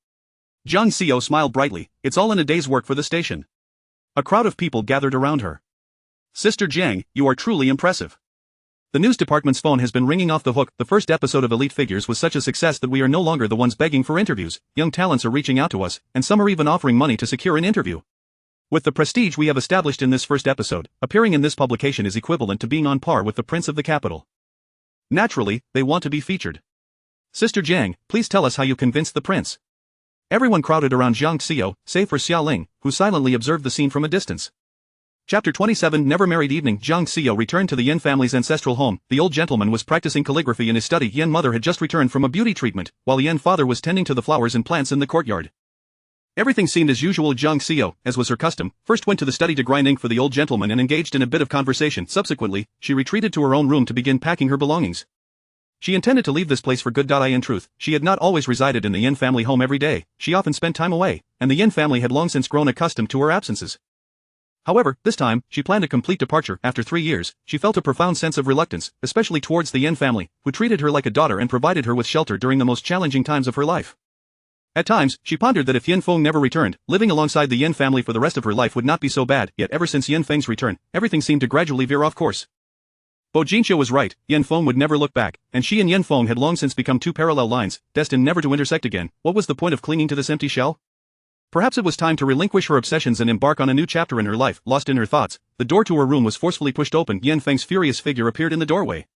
Jiang Xiao smiled brightly. It's all in a day's work for the station. A crowd of people gathered around her. Sister Jiang, you are truly impressive. The news department's phone has been ringing off the hook. The first episode of Elite Figures was such a success that we are no longer the ones begging for interviews. Young talents are reaching out to us, and some are even offering money to secure an interview. With the prestige we have established in this first episode, appearing in this publication is equivalent to being on par with the Prince of the Capital. Naturally, they want to be featured. Sister Jiang, please tell us how you convinced the prince. Everyone crowded around Jiang Xiao, save for Xiaoling, who silently observed the scene from a distance. Chapter 27 Never Married Evening. Jiang Xiao returned to the Yin family's ancestral home. The old gentleman was practicing calligraphy in his study. Yin mother had just returned from a beauty treatment, while Yin father was tending to the flowers and plants in the courtyard. Everything seemed as usual. Jiang Xiao, as was her custom, first went to the study to grind ink for the old gentleman and engaged in a bit of conversation. Subsequently, she retreated to her own room to begin packing her belongings. She intended to leave this place for good. In truth, she had not always resided in the Yin family home every day. She often spent time away, and the Yin family had long since grown accustomed to her absences. However, this time, she planned a complete departure. After 3 years, she felt a profound sense of reluctance, especially towards the Yin family, who treated her like a daughter and provided her with shelter during the most challenging times of her life. At times, she pondered that if Yin Feng never returned, living alongside the Yin family for the rest of her life would not be so bad. Yet ever since Yin Feng's return, everything seemed to gradually veer off course. Bo Jinxiu was right, Yin Feng would never look back, and she and Yin Feng had long since become two parallel lines, destined never to intersect again. What was the point of clinging to this empty shell? Perhaps it was time to relinquish her obsessions and embark on a new chapter in her life. Lost in her thoughts, the door to her room was forcefully pushed open. Yin Feng's furious figure appeared in the doorway.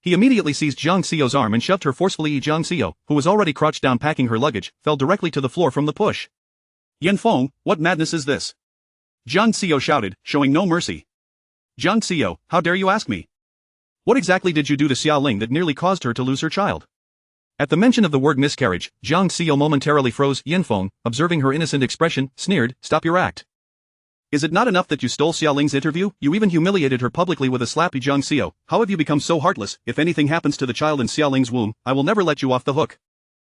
He immediately seized Jiang Xiao's arm and shoved her forcefully. Jiang Xiao, who was already crouched down packing her luggage, fell directly to the floor from the push. Yin Feng, what madness is this? Jiang Xiao shouted, showing no mercy. Jiang Xiao, how dare you ask me? What exactly did you do to Xiaoling that nearly caused her to lose her child? At the mention of the word miscarriage, Jiang Xiao momentarily froze. Yin Feng, observing her innocent expression, sneered, stop your act. Is it not enough that you stole Xiaoling's interview? You even humiliated her publicly with a slap. Jiang Xiao, how have you become so heartless? If anything happens to the child in Xiaoling's womb, I will never let you off the hook.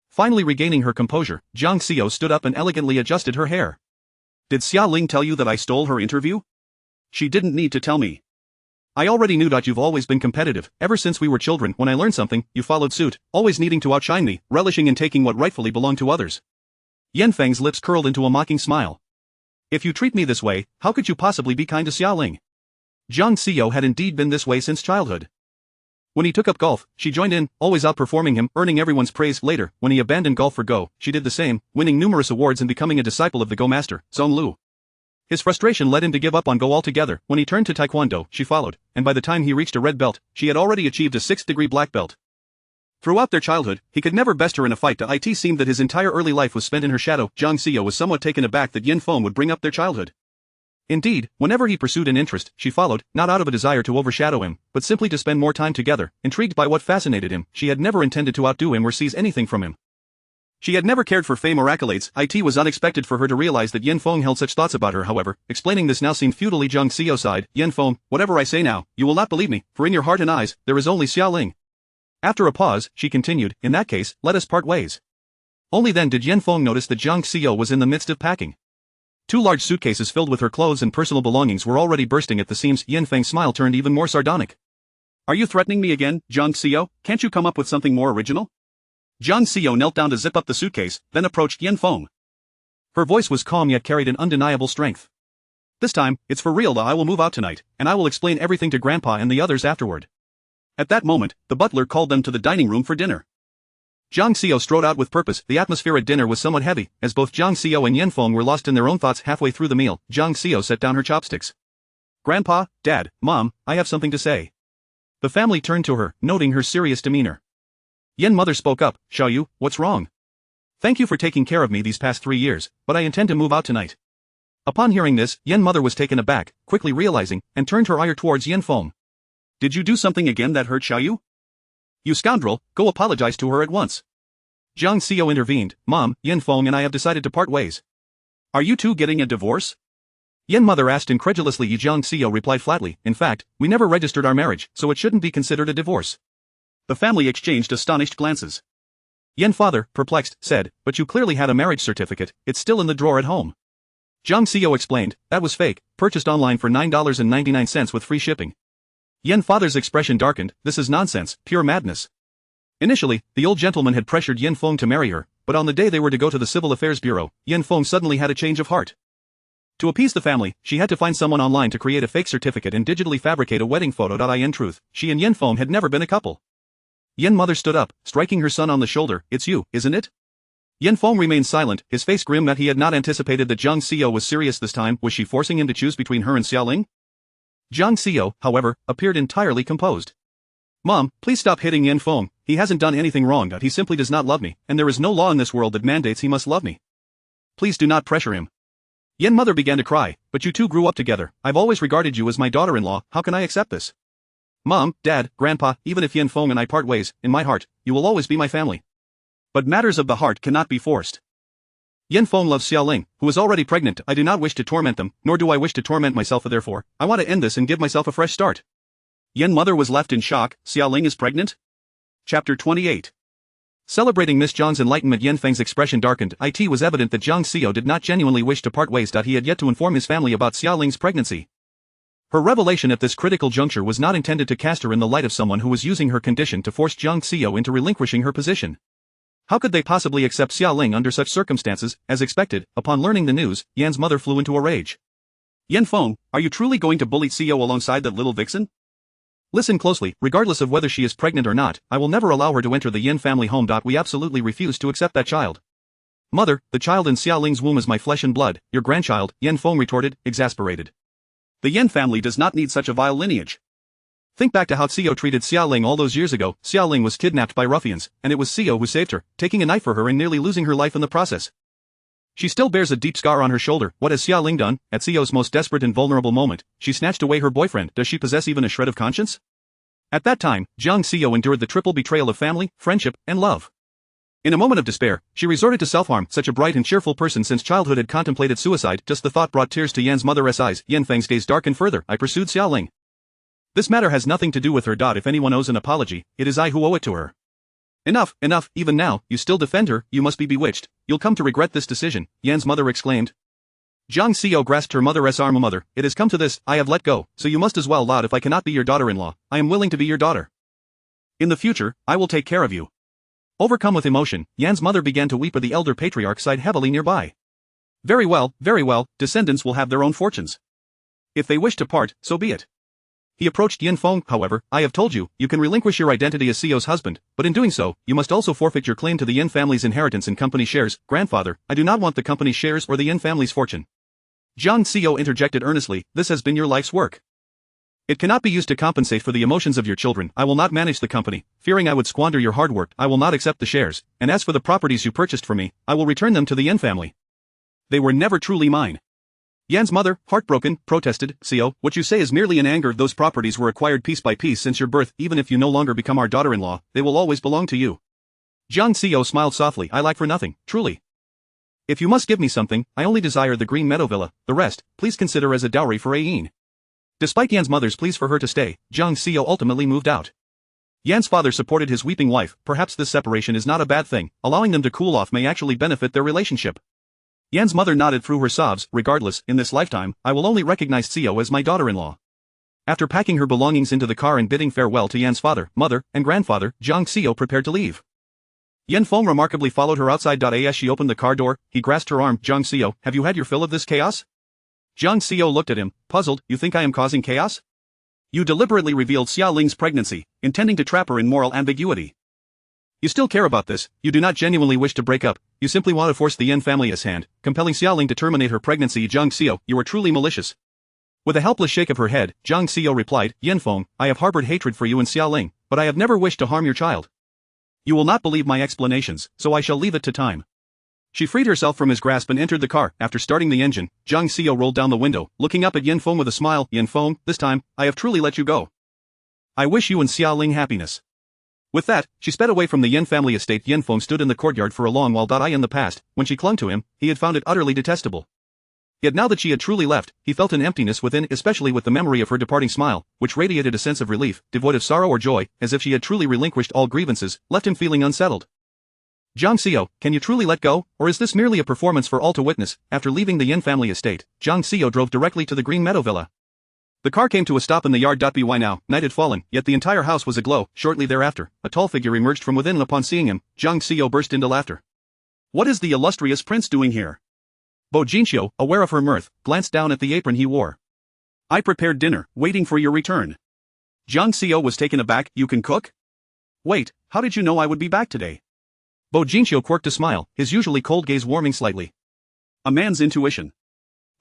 Finally regaining her composure, Jiang Xiao stood up and elegantly adjusted her hair. Did Xiaoling tell you that I stole her interview? She didn't need to tell me. I already knew that you've always been competitive. Ever since we were children, when I learned something, you followed suit, always needing to outshine me, relishing in taking what rightfully belonged to others. Yin Feng's lips curled into a mocking smile. If you treat me this way, how could you possibly be kind to Xiaoling? Jiang Xiao had indeed been this way since childhood. When he took up golf, she joined in, always outperforming him, earning everyone's praise. Later, when he abandoned golf for Go, she did the same, winning numerous awards and becoming a disciple of the Go master, Zhong Lu. His frustration led him to give up on Go altogether. When he turned to Taekwondo, she followed, and by the time he reached a red belt, she had already achieved a 6th-degree black belt. Throughout their childhood, he could never best her in a fight. It seemed that his entire early life was spent in her shadow. Jiang Xiao was somewhat taken aback that Yin Feng would bring up their childhood. Indeed, whenever he pursued an interest, she followed, not out of a desire to overshadow him, but simply to spend more time together. Intrigued by what fascinated him, she had never intended to outdo him or seize anything from him. She had never cared for fame or accolades. It was unexpected for her to realize that Yan Feng held such thoughts about her. However, explaining this now seemed futilely. Zhang Xiao sighed. Yan Feng, whatever I say now, you will not believe me, for in your heart and eyes, there is only Xiaoling. After a pause, she continued, in that case, let us part ways. Only then did Yan Feng notice that Zhang Xiao was in the midst of packing. 2 large suitcases filled with her clothes and personal belongings were already bursting at the seams. Yan Feng's smile turned even more sardonic. Are you threatening me again, Zhang Xiao? Can't you come up with something more original? Zhang Xiao knelt down to zip up the suitcase, then approached Yan Feng. Her voice was calm yet carried an undeniable strength. This time, it's for real. I will move out tonight, and I will explain everything to Grandpa and the others afterward. At that moment, the butler called them to the dining room for dinner. Zhang Xiao strode out with purpose. The atmosphere at dinner was somewhat heavy, as both Zhang Xiao and Yan Feng were lost in their own thoughts. Halfway through the meal, Zhang Xiao set down her chopsticks. Grandpa, Dad, Mom, I have something to say. The family turned to her, noting her serious demeanor. Yan mother spoke up, Xiaoyu, what's wrong? Thank you for taking care of me these past 3 years, but I intend to move out tonight. Upon hearing this, Yan mother was taken aback, quickly realizing, and turned her ire towards Yan Feng. Did you do something again that hurt Xiaoyu? You scoundrel, go apologize to her at once. Zhang Xiao intervened, Mom, Yan Feng and I have decided to part ways. Are you two getting a divorce? Yan mother asked incredulously. Zhang Xiao replied flatly, in fact, we never registered our marriage, so it shouldn't be considered a divorce. The family exchanged astonished glances. Yan father, perplexed, said, but you clearly had a marriage certificate, it's still in the drawer at home. Zhang Xiao explained, that was fake, purchased online for $9.99 with free shipping. Yan father's expression darkened, this is nonsense, pure madness. Initially, the old gentleman had pressured Yan Feng to marry her, but on the day they were to go to the Civil Affairs Bureau, Yan Feng suddenly had a change of heart. To appease the family, she had to find someone online to create a fake certificate and digitally fabricate a wedding photo. In truth, she and Yan Feng had never been a couple. Yan mother stood up, striking her son on the shoulder, it's you, isn't it? Yan Feng remained silent, his face grim that he had not anticipated that Zhang Xiao was serious this time. Was she forcing him to choose between her and Xiaoling? Zhang Xiao, however, appeared entirely composed. Mom, please stop hitting Yan Feng, he hasn't done anything wrong. He simply does not love me, and there is no law in this world that mandates he must love me. Please do not pressure him. Yan mother began to cry, but you two grew up together, I've always regarded you as my daughter-in-law, how can I accept this? Mom, Dad, Grandpa, even if Yan Feng and I part ways, in my heart, you will always be my family. But matters of the heart cannot be forced. Yan Feng loves Xiaoling, who is already pregnant. I do not wish to torment them, nor do I wish to torment myself. Therefore, I want to end this and give myself a fresh start. Yan mother was left in shock. Xiaoling is pregnant? Chapter 28. Celebrating Miss Zhang's enlightenment, Yan Feng's expression darkened. It was evident that Zhang Xiao did not genuinely wish to part ways. He had yet to inform his family about Xiaoling's pregnancy. Her revelation at this critical juncture was not intended to cast her in the light of someone who was using her condition to force Zhang Xiao into relinquishing her position. How could they possibly accept Xiaoling under such circumstances? As expected, upon learning the news, Yan's mother flew into a rage. Yan Feng, are you truly going to bully Xiao alongside that little vixen? Listen closely, regardless of whether she is pregnant or not, I will never allow her to enter the Yan family home. We absolutely refuse to accept that child. Mother, the child in Xiaoling's womb is my flesh and blood, your grandchild, Yan Feng retorted, exasperated. The Yan family does not need such a vile lineage. Think back to how Xiao treated Xiaoling all those years ago. Xiaoling was kidnapped by ruffians, and it was Xiao who saved her, taking a knife for her and nearly losing her life in the process. She still bears a deep scar on her shoulder. What has Xiaoling done? At Xiao's most desperate and vulnerable moment, she snatched away her boyfriend. Does she possess even a shred of conscience? At that time, Zhang Xiao endured the triple betrayal of family, friendship, and love. In a moment of despair, she resorted to self-harm. Such a bright and cheerful person since childhood had contemplated suicide. Just the thought brought tears to Yan's mother's eyes. Yan Feng's gaze darkened further. I pursued Xiaoling. This matter has nothing to do with her. If anyone owes an apology, it is I who owe it to her. Enough, enough, even now, you still defend her, you must be bewitched. You'll come to regret this decision, Yan's mother exclaimed. Zhang Xiao grasped her mother's arm. Mother, it has come to this, I have let go, so you must as well. If I cannot be your daughter-in-law, I am willing to be your daughter. In the future, I will take care of you. Overcome with emotion, Yan's mother began to weep. The elder patriarch sighed heavily nearby. Very well, descendants will have their own fortunes. If they wish to part, so be it. He approached Yan Feng. However, I have told you, you can relinquish your identity as Xiao's husband, but in doing so, you must also forfeit your claim to the Yan family's inheritance and company shares. Grandfather, I do not want the company's shares or the Yan family's fortune. Zhang Xiao interjected earnestly, this has been your life's work. It cannot be used to compensate for the emotions of your children. I will not manage the company, fearing I would squander your hard work. I will not accept the shares, and as for the properties you purchased for me, I will return them to the Yan family. They were never truly mine. Yan's mother, heartbroken, protested, Xiao, what you say is merely in anger. Those properties were acquired piece by piece since your birth. Even if you no longer become our daughter-in-law, they will always belong to you. Jiang Xiao smiled softly. I lack for nothing, truly. If you must give me something, I only desire the Green Meadow Villa, the rest, please consider as a dowry for Yin. Despite Yan's mother's pleas for her to stay, Jiang Xiao ultimately moved out. Yan's father supported his weeping wife. Perhaps this separation is not a bad thing, allowing them to cool off may actually benefit their relationship. Yan's mother nodded through her sobs. Regardless, in this lifetime, I will only recognize Xiao as my daughter-in-law. After packing her belongings into the car and bidding farewell to Yan's father, mother, and grandfather, Jiang Xiao prepared to leave. Yan Feng remarkably followed her outside. As she opened the car door, he grasped her arm. Jiang Xiao, have you had your fill of this chaos? Jiang Xiao looked at him, puzzled. You think I am causing chaos? You deliberately revealed Xia Ling's pregnancy, intending to trap her in moral ambiguity. You still care about this, you do not genuinely wish to break up, you simply want to force the Yan family's hand, compelling Xia Ling to terminate her pregnancy. Jiang Xiao, you are truly malicious. With a helpless shake of her head, Jiang Xiao replied, Yan Feng, I have harbored hatred for you and Xia Ling, but I have never wished to harm your child. You will not believe my explanations, so I shall leave it to time. She freed herself from his grasp and entered the car. After starting the engine, Jiang Xiao rolled down the window, looking up at Yan Feng with a smile. Yan Feng, this time, I have truly let you go. I wish you and Xia Ling happiness. With that, she sped away from the Yan family estate. Yan Feng stood in the courtyard for a long while. In the past, when she clung to him, he had found it utterly detestable. Yet now that she had truly left, he felt an emptiness within, especially with the memory of her departing smile, which radiated a sense of relief, devoid of sorrow or joy, as if she had truly relinquished all grievances, left him feeling unsettled. Jiang Xiao, can you truly let go, or is this merely a performance for all to witness? After leaving the Yan family estate, Jiang Xiao drove directly to the Green Meadow Villa. The car came to a stop in the yard. By now, night had fallen, yet the entire house was aglow. Shortly thereafter, a tall figure emerged from within and upon seeing him, Jiang Xiao burst into laughter. What is the illustrious prince doing here? Bo Jinxiu, aware of her mirth, glanced down at the apron he wore. I prepared dinner, waiting for your return. Jiang Xiao was taken aback. You can cook? Wait, how did you know I would be back today? Bo Jinxiu quirked a smile, his usually cold gaze warming slightly. A man's intuition.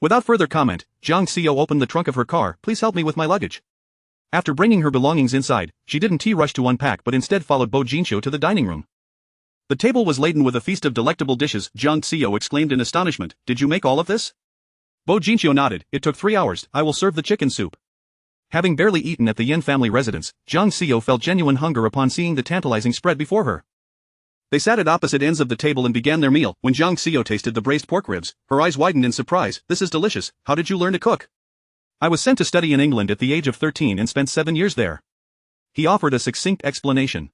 Without further comment, Jiang Xiao opened the trunk of her car. Please help me with my luggage. After bringing her belongings inside, she didn't rush to unpack but instead followed Bo Jinxiu to the dining room. The table was laden with a feast of delectable dishes. Jiang Xiao exclaimed in astonishment, did you make all of this? Bo Jinxiu nodded, it took 3 hours, I will serve the chicken soup. Having barely eaten at the Yan family residence, Jiang Xiao felt genuine hunger upon seeing the tantalizing spread before her. They sat at opposite ends of the table and began their meal. When Jiang Xiao tasted the braised pork ribs, her eyes widened in surprise. This is delicious, how did you learn to cook? I was sent to study in England at the age of 13 and spent 7 years there. He offered a succinct explanation.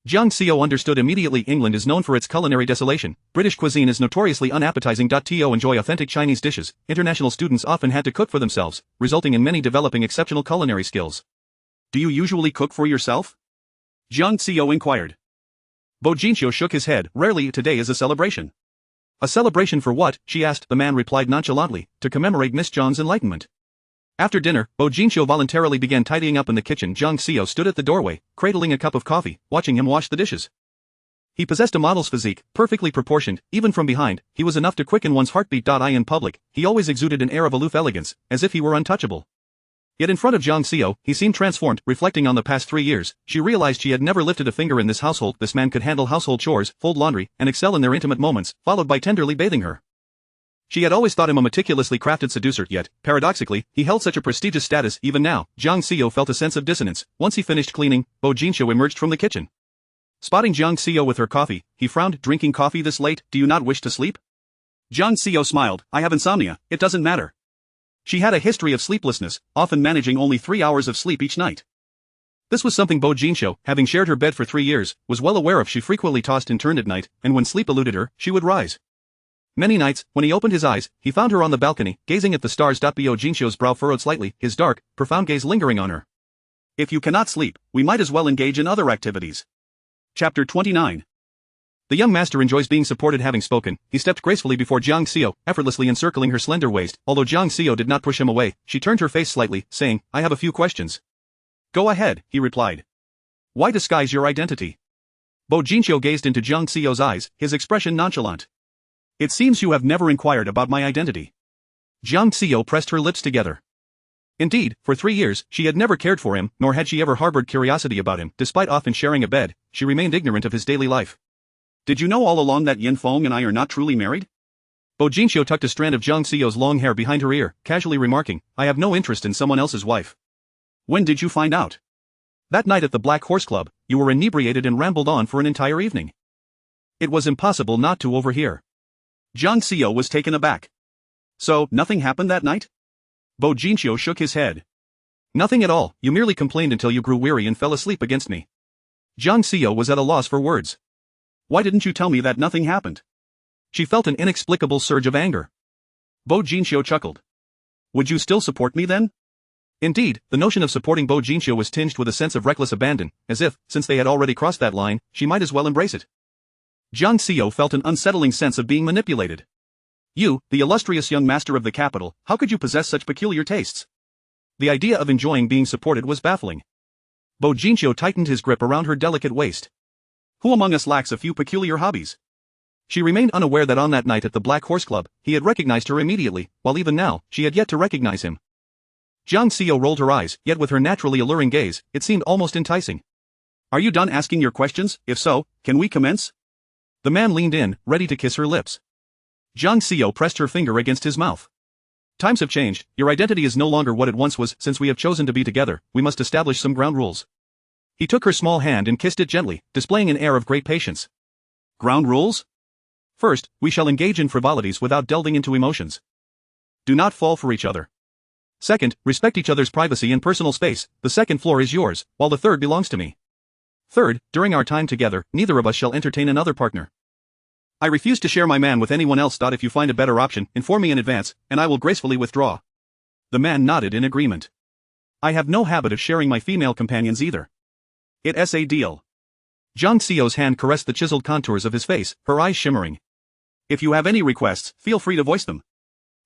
Jiang Xiao understood immediately. England is known for its culinary desolation. British cuisine is notoriously unappetizing. To enjoy authentic Chinese dishes, international students often had to cook for themselves, resulting in many developing exceptional culinary skills. Do you usually cook for yourself? Jiang Xiao inquired. Bo Jinxiu shook his head. Rarely. Today is a celebration. A celebration for what? She asked. The man replied nonchalantly, to commemorate Miss Zhang's enlightenment. After dinner, Bo Jinxiu voluntarily began tidying up in the kitchen. Jiang Xiao stood at the doorway, cradling a cup of coffee, watching him wash the dishes. He possessed a model's physique, perfectly proportioned. Even from behind, he was enough to quicken one's heartbeat. In public, he always exuded an air of aloof elegance, as if he were untouchable. Yet in front of Jiang Xiao, he seemed transformed. Reflecting on the past 3 years, she realized she had never lifted a finger in this household. This man could handle household chores, fold laundry, and excel in their intimate moments, followed by tenderly bathing her. She had always thought him a meticulously crafted seducer, yet, paradoxically, he held such a prestigious status. Even now, Jiang Xiao felt a sense of dissonance. Once he finished cleaning, Bo Jinxiu emerged from the kitchen. Spotting Jiang Xiao with her coffee, he frowned. Drinking coffee this late, do you not wish to sleep? Jiang Xiao smiled. I have insomnia, it doesn't matter. She had a history of sleeplessness, often managing only 3 hours of sleep each night. This was something Bo Jinxiu, having shared her bed for 3 years, was well aware of. She frequently tossed and turned at night, and when sleep eluded her, she would rise. Many nights, when he opened his eyes, he found her on the balcony, gazing at the stars. Bo Jinxiu's brow furrowed slightly, his dark, profound gaze lingering on her. If you cannot sleep, we might as well engage in other activities. Chapter 29. The young master enjoys being supported. Having spoken, he stepped gracefully before Jiang Xiao, effortlessly encircling her slender waist. Although Jiang Xiao did not push him away, she turned her face slightly, saying, I have a few questions. Go ahead, he replied. Why disguise your identity? Bo Jinxiu gazed into Jiang Xiao's eyes, his expression nonchalant. It seems you have never inquired about my identity. Jiang Xiao pressed her lips together. Indeed, for 3 years, she had never cared for him, nor had she ever harbored curiosity about him. Despite often sharing a bed, she remained ignorant of his daily life. Did you know all along that Yan Feng and I are not truly married? Bo Jinxiu tucked a strand of Jiang Xiao's long hair behind her ear, casually remarking, I have no interest in someone else's wife. When did you find out? That night at the Black Horse Club, you were inebriated and rambled on for an entire evening. It was impossible not to overhear. Jiang Xiao was taken aback. So, nothing happened that night? Bo Jinxiu shook his head. Nothing at all, you merely complained until you grew weary and fell asleep against me. Jiang Xiao was at a loss for words. Why didn't you tell me that nothing happened? She felt an inexplicable surge of anger. Bo Jinxiu chuckled. Would you still support me then? Indeed, the notion of supporting Bo Jinxiu was tinged with a sense of reckless abandon, as if, since they had already crossed that line, she might as well embrace it. Jiang Xiao felt an unsettling sense of being manipulated. You, the illustrious young master of the capital, how could you possess such peculiar tastes? The idea of enjoying being supported was baffling. Bo Jinxiu tightened his grip around her delicate waist. Who among us lacks a few peculiar hobbies? She remained unaware that on that night at the Black Horse Club, he had recognized her immediately, while even now, she had yet to recognize him. Jiang Xiao rolled her eyes, yet with her naturally alluring gaze, it seemed almost enticing. Are you done asking your questions? If so, can we commence? The man leaned in, ready to kiss her lips. Jiang Xiao pressed her finger against his mouth. Times have changed, your identity is no longer what it once was. Since we have chosen to be together, we must establish some ground rules. He took her small hand and kissed it gently, displaying an air of great patience. Ground rules? First, we shall engage in frivolities without delving into emotions. Do not fall for each other. Second, respect each other's privacy and personal space. The second floor is yours, while the third belongs to me. Third, during our time together, neither of us shall entertain another partner. I refuse to share my man with anyone else. If you find a better option, inform me in advance, and I will gracefully withdraw. The man nodded in agreement. I have no habit of sharing my female companions either. It's a deal. Jiang Xiao's hand caressed the chiseled contours of his face, her eyes shimmering. If you have any requests, feel free to voice them.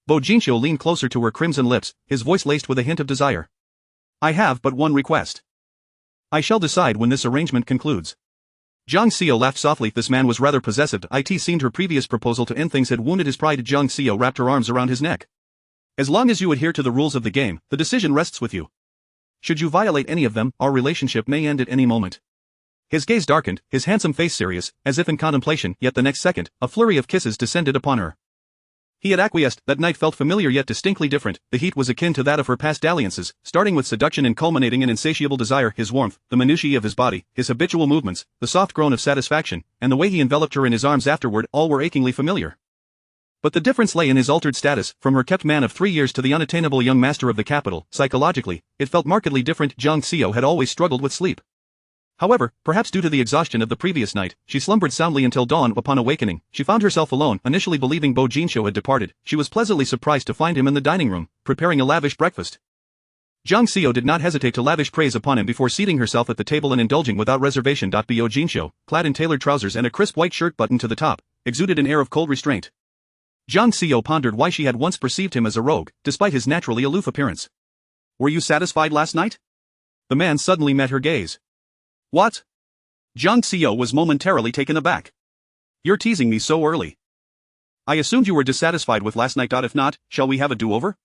Bo Jinxiu leaned closer to her crimson lips, his voice laced with a hint of desire. I have but one request. I shall decide when this arrangement concludes. Jiang Xiao laughed softly. This man was rather possessive. It seemed her previous proposal to end things had wounded his pride. Jiang Xiao wrapped her arms around his neck. As long as you adhere to the rules of the game, the decision rests with you. Should you violate any of them, our relationship may end at any moment. His gaze darkened, his handsome face serious, as if in contemplation, yet the next second, a flurry of kisses descended upon her. He had acquiesced. That night felt familiar yet distinctly different. The heat was akin to that of her past dalliances, starting with seduction and culminating in insatiable desire. His warmth, the minutiae of his body, his habitual movements, the soft groan of satisfaction, and the way he enveloped her in his arms afterward, all were achingly familiar. But the difference lay in his altered status. From her kept man of 3 years to the unattainable young master of the capital. Psychologically, it felt markedly different. Jiang Xiao had always struggled with sleep. However, perhaps due to the exhaustion of the previous night, she slumbered soundly until dawn. Upon awakening, she found herself alone. Initially believing Bo Jinxiu had departed, she was pleasantly surprised to find him in the dining room, preparing a lavish breakfast. Jiang Xiao did not hesitate to lavish praise upon him before seating herself at the table and indulging without reservation. Bo Jinxiu, clad in tailored trousers and a crisp white shirt buttoned to the top, exuded an air of cold restraint. Jiang Xiao pondered why she had once perceived him as a rogue, despite his naturally aloof appearance. Were you satisfied last night? The man suddenly met her gaze. What? Jiang Xiao was momentarily taken aback. You're teasing me so early. I assumed you were dissatisfied with last night. If not, shall we have a do-over?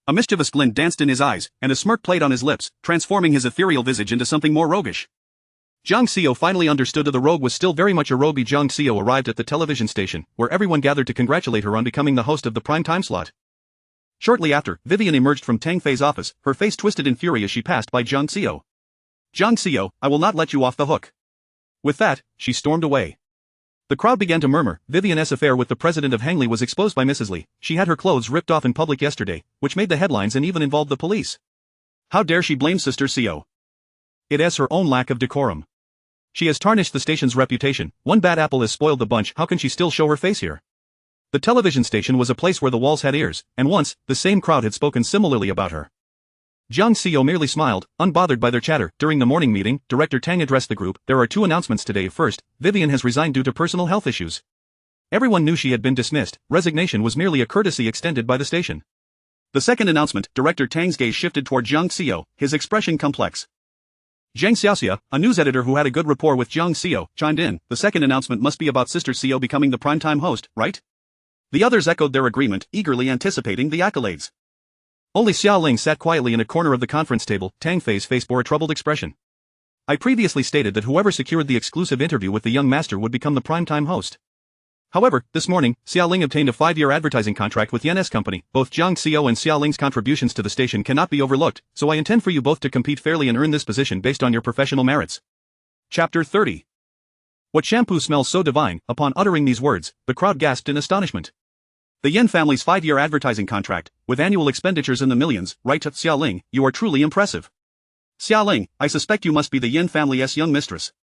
A mischievous glint danced in his eyes, and a smirk played on his lips, transforming his ethereal visage into something more roguish. Jiang Xiao finally understood that the rogue was still very much a rogue. Jiang Xiao arrived at the television station, where everyone gathered to congratulate her on becoming the host of the prime time slot. Shortly after, Vivian emerged from Tang Fei's office, her face twisted in fury as she passed by Jiang Xiao. Jiang Xiao, I will not let you off the hook. With that, she stormed away. The crowd began to murmur. Vivian's affair with the president of Hangli was exposed by Mrs. Li. She had her clothes ripped off in public yesterday, which made the headlines and even involved the police. How dare she blame Sister Xiao? It is her own lack of decorum. She has tarnished the station's reputation. One bad apple has spoiled the bunch. How can she still show her face here? The television station was a place where the walls had ears, and once, the same crowd had spoken similarly about her. Jiang Xiao merely smiled, unbothered by their chatter. During the morning meeting, Director Tang addressed the group. There are 2 announcements today. First, Vivian has resigned due to personal health issues. Everyone knew she had been dismissed. Resignation was merely a courtesy extended by the station. The second announcement, Director Tang's gaze shifted toward Jiang Xiao, his expression complex. Zhang Xiaoxia, a news editor who had a good rapport with Jiang Xiao, chimed in. The second announcement must be about Sister Xiao becoming the primetime host, right? The others echoed their agreement, eagerly anticipating the accolades. Only Xia Ling sat quietly in a corner of the conference table. Tang Fei's face bore a troubled expression. I previously stated that whoever secured the exclusive interview with the young master would become the primetime host. However, this morning, Xia Ling obtained a 5-year advertising contract with Yan's company. Both Jiang Xiao and Xia Ling's contributions to the station cannot be overlooked, so I intend for you both to compete fairly and earn this position based on your professional merits. Chapter 30. What shampoo smells so divine?" Upon uttering these words, the crowd gasped in astonishment. The Yin family's 5-year advertising contract, with annual expenditures in the millions, right? Xiaoling, you are truly impressive. Xiaoling, I suspect you must be the Yin family's young mistress.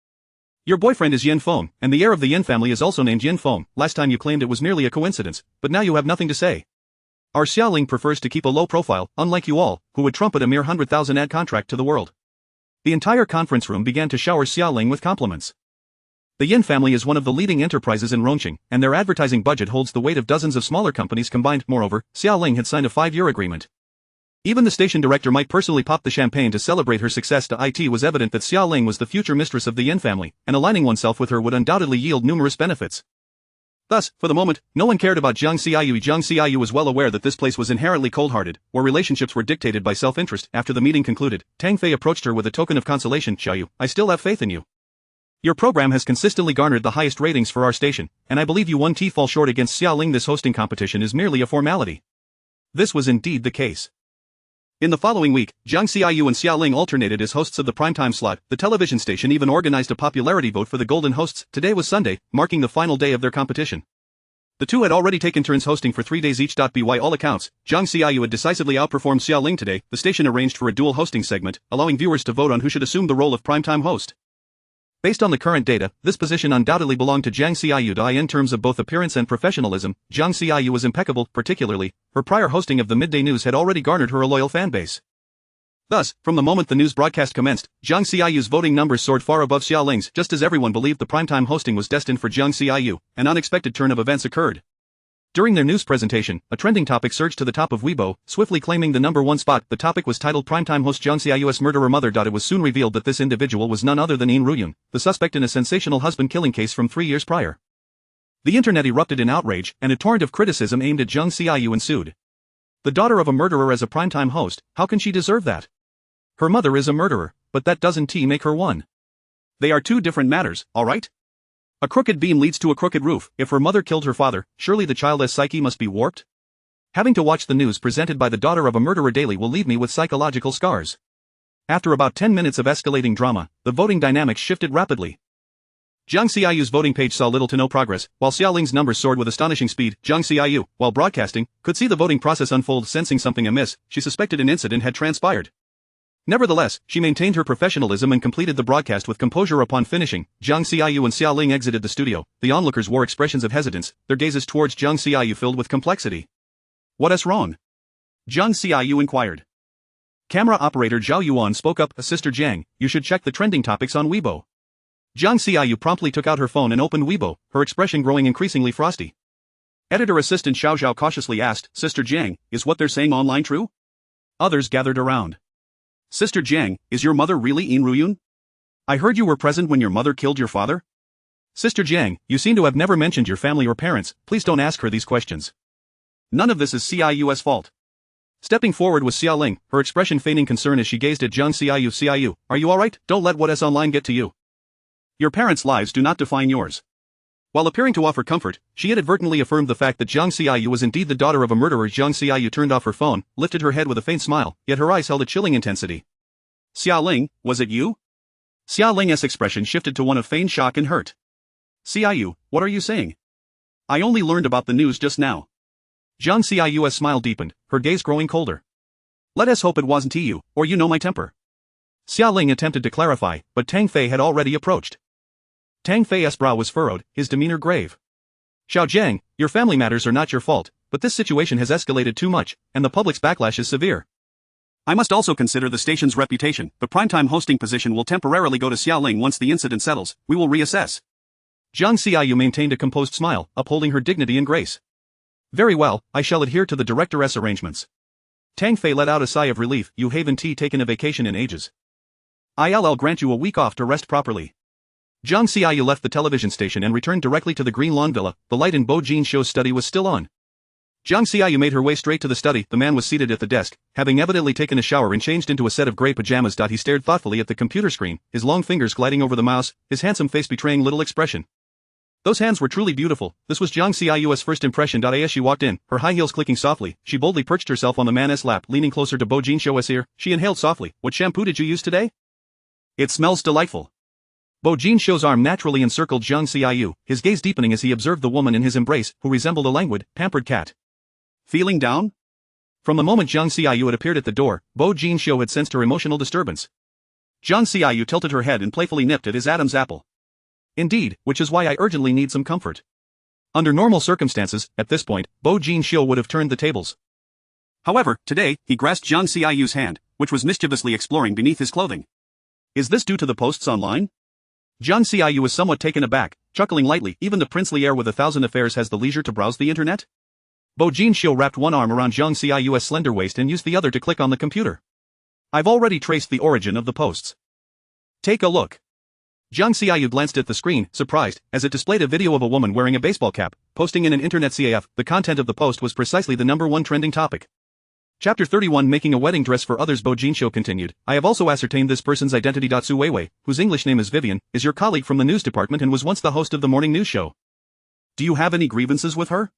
Your boyfriend is Yin Feng, and the heir of the Yin family is also named Yin Feng. Last time you claimed it was merely a coincidence, but now you have nothing to say. Our Xiaoling prefers to keep a low profile, unlike you all, who would trumpet a mere 100,000 ad contract to the world. The entire conference room began to shower Xiaoling with compliments. The Yin family is one of the leading enterprises in Rongqing, and their advertising budget holds the weight of dozens of smaller companies combined. Moreover, Xiaoling had signed a 5-year agreement. Even the station director might personally pop the champagne to celebrate her success. It was evident that Xiaoling was the future mistress of the Yin family, and aligning oneself with her would undoubtedly yield numerous benefits. Thus, for the moment, no one cared about Jiang Xiaoyu. Jiang Xiaoyu was well aware that this place was inherently cold-hearted, where relationships were dictated by self-interest. After the meeting concluded, Tang Fei approached her with a token of consolation. "Xiaoyu, I still have faith in you. Your program has consistently garnered the highest ratings for our station, and I believe you won't fall short against Xiaoling. This hosting competition is merely a formality." This was indeed the case. In the following week, Jiang Xiaoyu and Xiaoling alternated as hosts of the primetime slot. The television station even organized a popularity vote for the golden hosts. Today was Sunday, marking the final day of their competition. The two had already taken turns hosting for 3 days each. By all accounts, Jiang Xiaoyu had decisively outperformed Xiaoling today. The station arranged for a dual hosting segment, allowing viewers to vote on who should assume the role of primetime host. Based on the current data, this position undoubtedly belonged to Jiang Xiaoyu. In terms of both appearance and professionalism, Jiang Xiaoyu was impeccable. Particularly, her prior hosting of the midday news had already garnered her a loyal fan base. Thus, from the moment the news broadcast commenced, Jiang Xiaoyu's voting numbers soared far above Xiaoling's. Just as everyone believed the primetime hosting was destined for Jiang Xiaoyu, an unexpected turn of events occurred. During their news presentation, a trending topic surged to the top of Weibo, swiftly claiming the #1 spot. The topic was titled "Primetime Host Jiang Xiaoyu's Murderer Mother." It was soon revealed that this individual was none other than Yin Ruyun, the suspect in a sensational husband-killing case from 3 years prior. The internet erupted in outrage, and a torrent of criticism aimed at Jiang Xiaoyu ensued. The daughter of a murderer as a primetime host, how can she deserve that? Her mother is a murderer, but that doesn't make her one. They are two different matters, alright? A crooked beam leads to a crooked roof. If her mother killed her father, surely the child's psyche must be warped? Having to watch the news presented by the daughter of a murderer daily will leave me with psychological scars. After about 10 minutes of escalating drama, the voting dynamics shifted rapidly. Jiang Xiaoyu's voting page saw little to no progress, while Xiaoling's numbers soared with astonishing speed. Jiang Xiaoyu, while broadcasting, could see the voting process unfold. Sensing something amiss, she suspected an incident had transpired. Nevertheless, she maintained her professionalism and completed the broadcast with composure. Upon finishing, Jiang Xiaoyu and Xiaoling exited the studio. The onlookers wore expressions of hesitance, their gazes towards Jiang Xiaoyu filled with complexity. "What is wrong?" Jiang Xiaoyu inquired. Camera operator Zhao Yuan spoke up. "Sister Jiang, you should check the trending topics on Weibo." Jiang Xiaoyu promptly took out her phone and opened Weibo, her expression growing increasingly frosty. Editor-assistant Xiao Zhao cautiously asked, "Sister Jiang, is what they're saying online true?" Others gathered around. "Sister Jiang, is your mother really Yin Ruyun? I heard you were present when your mother killed your father?" "Sister Jiang, you seem to have never mentioned your family or parents. Please don't ask her these questions. None of this is Xiaoyu's fault." Stepping forward was Xiaoling, her expression feigning concern as she gazed at Jiang Xiaoyu. "Xiaoyu, are you alright? Don't let what is online get to you. Your parents' lives do not define yours." While appearing to offer comfort, she inadvertently affirmed the fact that Jiang Xiaoyu was indeed the daughter of a murderer. Jiang Xiaoyu turned off her phone, lifted her head with a faint smile, yet her eyes held a chilling intensity. "Xiaoling, was it you?" Xiaoling's expression shifted to one of feigned shock and hurt. "Xiaoyu, what are you saying? I only learned about the news just now." Jiang Xiaoyu's smile deepened, her gaze growing colder. "Let us hope it wasn't you, or you know my temper." Xiaoling attempted to clarify, but Tang Fei had already approached. Tang Fei's brow was furrowed, his demeanor grave. "Xiao Jiang, your family matters are not your fault, but this situation has escalated too much, and the public's backlash is severe. I must also consider the station's reputation. The primetime hosting position will temporarily go to Xiaoling once the incident settles. We will reassess." Jiang Xiaoyu maintained a composed smile, upholding her dignity and grace. "Very well, I shall adhere to the director's arrangements." Tang Fei let out a sigh of relief. "You haven't taken a vacation in ages. I'll grant you a week off to rest properly." Jiang Xiaoyu left the television station and returned directly to the Green Lawn Villa. The light in Bo Jin Shou's study was still on. Jiang Xiaoyu made her way straight to the study. The man was seated at the desk, having evidently taken a shower and changed into a set of grey pajamas. He stared thoughtfully at the computer screen, his long fingers gliding over the mouse, his handsome face betraying little expression. Those hands were truly beautiful. This was Jiang Xiaoyu's first impression. As she walked in, her high heels clicking softly, she boldly perched herself on the man's lap. Leaning closer to Bo Jin Shou's ear, she inhaled softly. "What shampoo did you use today? It smells delightful." Bo Jinxiu's arm naturally encircled Zhang Xiaoyu, his gaze deepening as he observed the woman in his embrace, who resembled a languid, pampered cat. Feeling down? From the moment Zhang Xiaoyu had appeared at the door, Bo Jinxiu had sensed her emotional disturbance. Zhang Xiaoyu tilted her head and playfully nipped at his Adam's apple. Indeed, which is why I urgently need some comfort. Under normal circumstances, at this point, Bo Jinxiu would have turned the tables. However, today, he grasped Zhang Xiaoyu's hand, which was mischievously exploring beneath his clothing. Is this due to the posts online? Zhang Xiaoyu was somewhat taken aback, chuckling lightly. Even the princely heir with 1,000 affairs has the leisure to browse the internet? Bo Jinxiu wrapped one arm around Zhang Xiaoyu's slender waist and used the other to click on the computer. I've already traced the origin of the posts. Take a look. Zhang Xiaoyu glanced at the screen, surprised, as it displayed a video of a woman wearing a baseball cap, posting in an internet CAF. The content of the post was precisely the #1 trending topic. Chapter 31 Making a wedding dress for others. Bo Jinxiu continued, I have also ascertained this person's identity. Su Weiwei, whose English name is Vivian, is your colleague from the news department and was once the host of the morning news show. Do you have any grievances with her?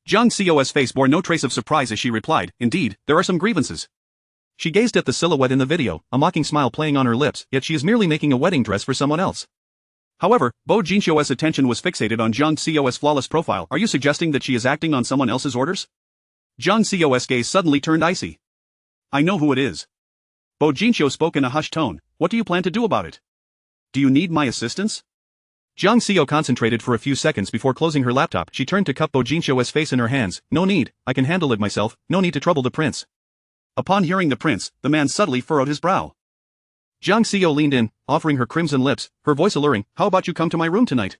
Zhang Xiao's face bore no trace of surprise as she replied, indeed, there are some grievances. She gazed at the silhouette in the video, a mocking smile playing on her lips, yet she is merely making a wedding dress for someone else. However, Bo Jinxiu's attention was fixated on Zhang Xiao's flawless profile. Are you suggesting that she is acting on someone else's orders? Zhang Xiao's gaze suddenly turned icy. I know who it is. Bo Jinxiu spoke in a hushed tone. What do you plan to do about it? Do you need my assistance? Zhang Xiao concentrated for a few seconds before closing her laptop. She turned to cup Bo Jinxiu's face in her hands. No need, I can handle it myself, no need to trouble the prince. Upon hearing the prince, the man subtly furrowed his brow. Zhang Xiao leaned in, offering her crimson lips, her voice alluring. How about you come to my room tonight?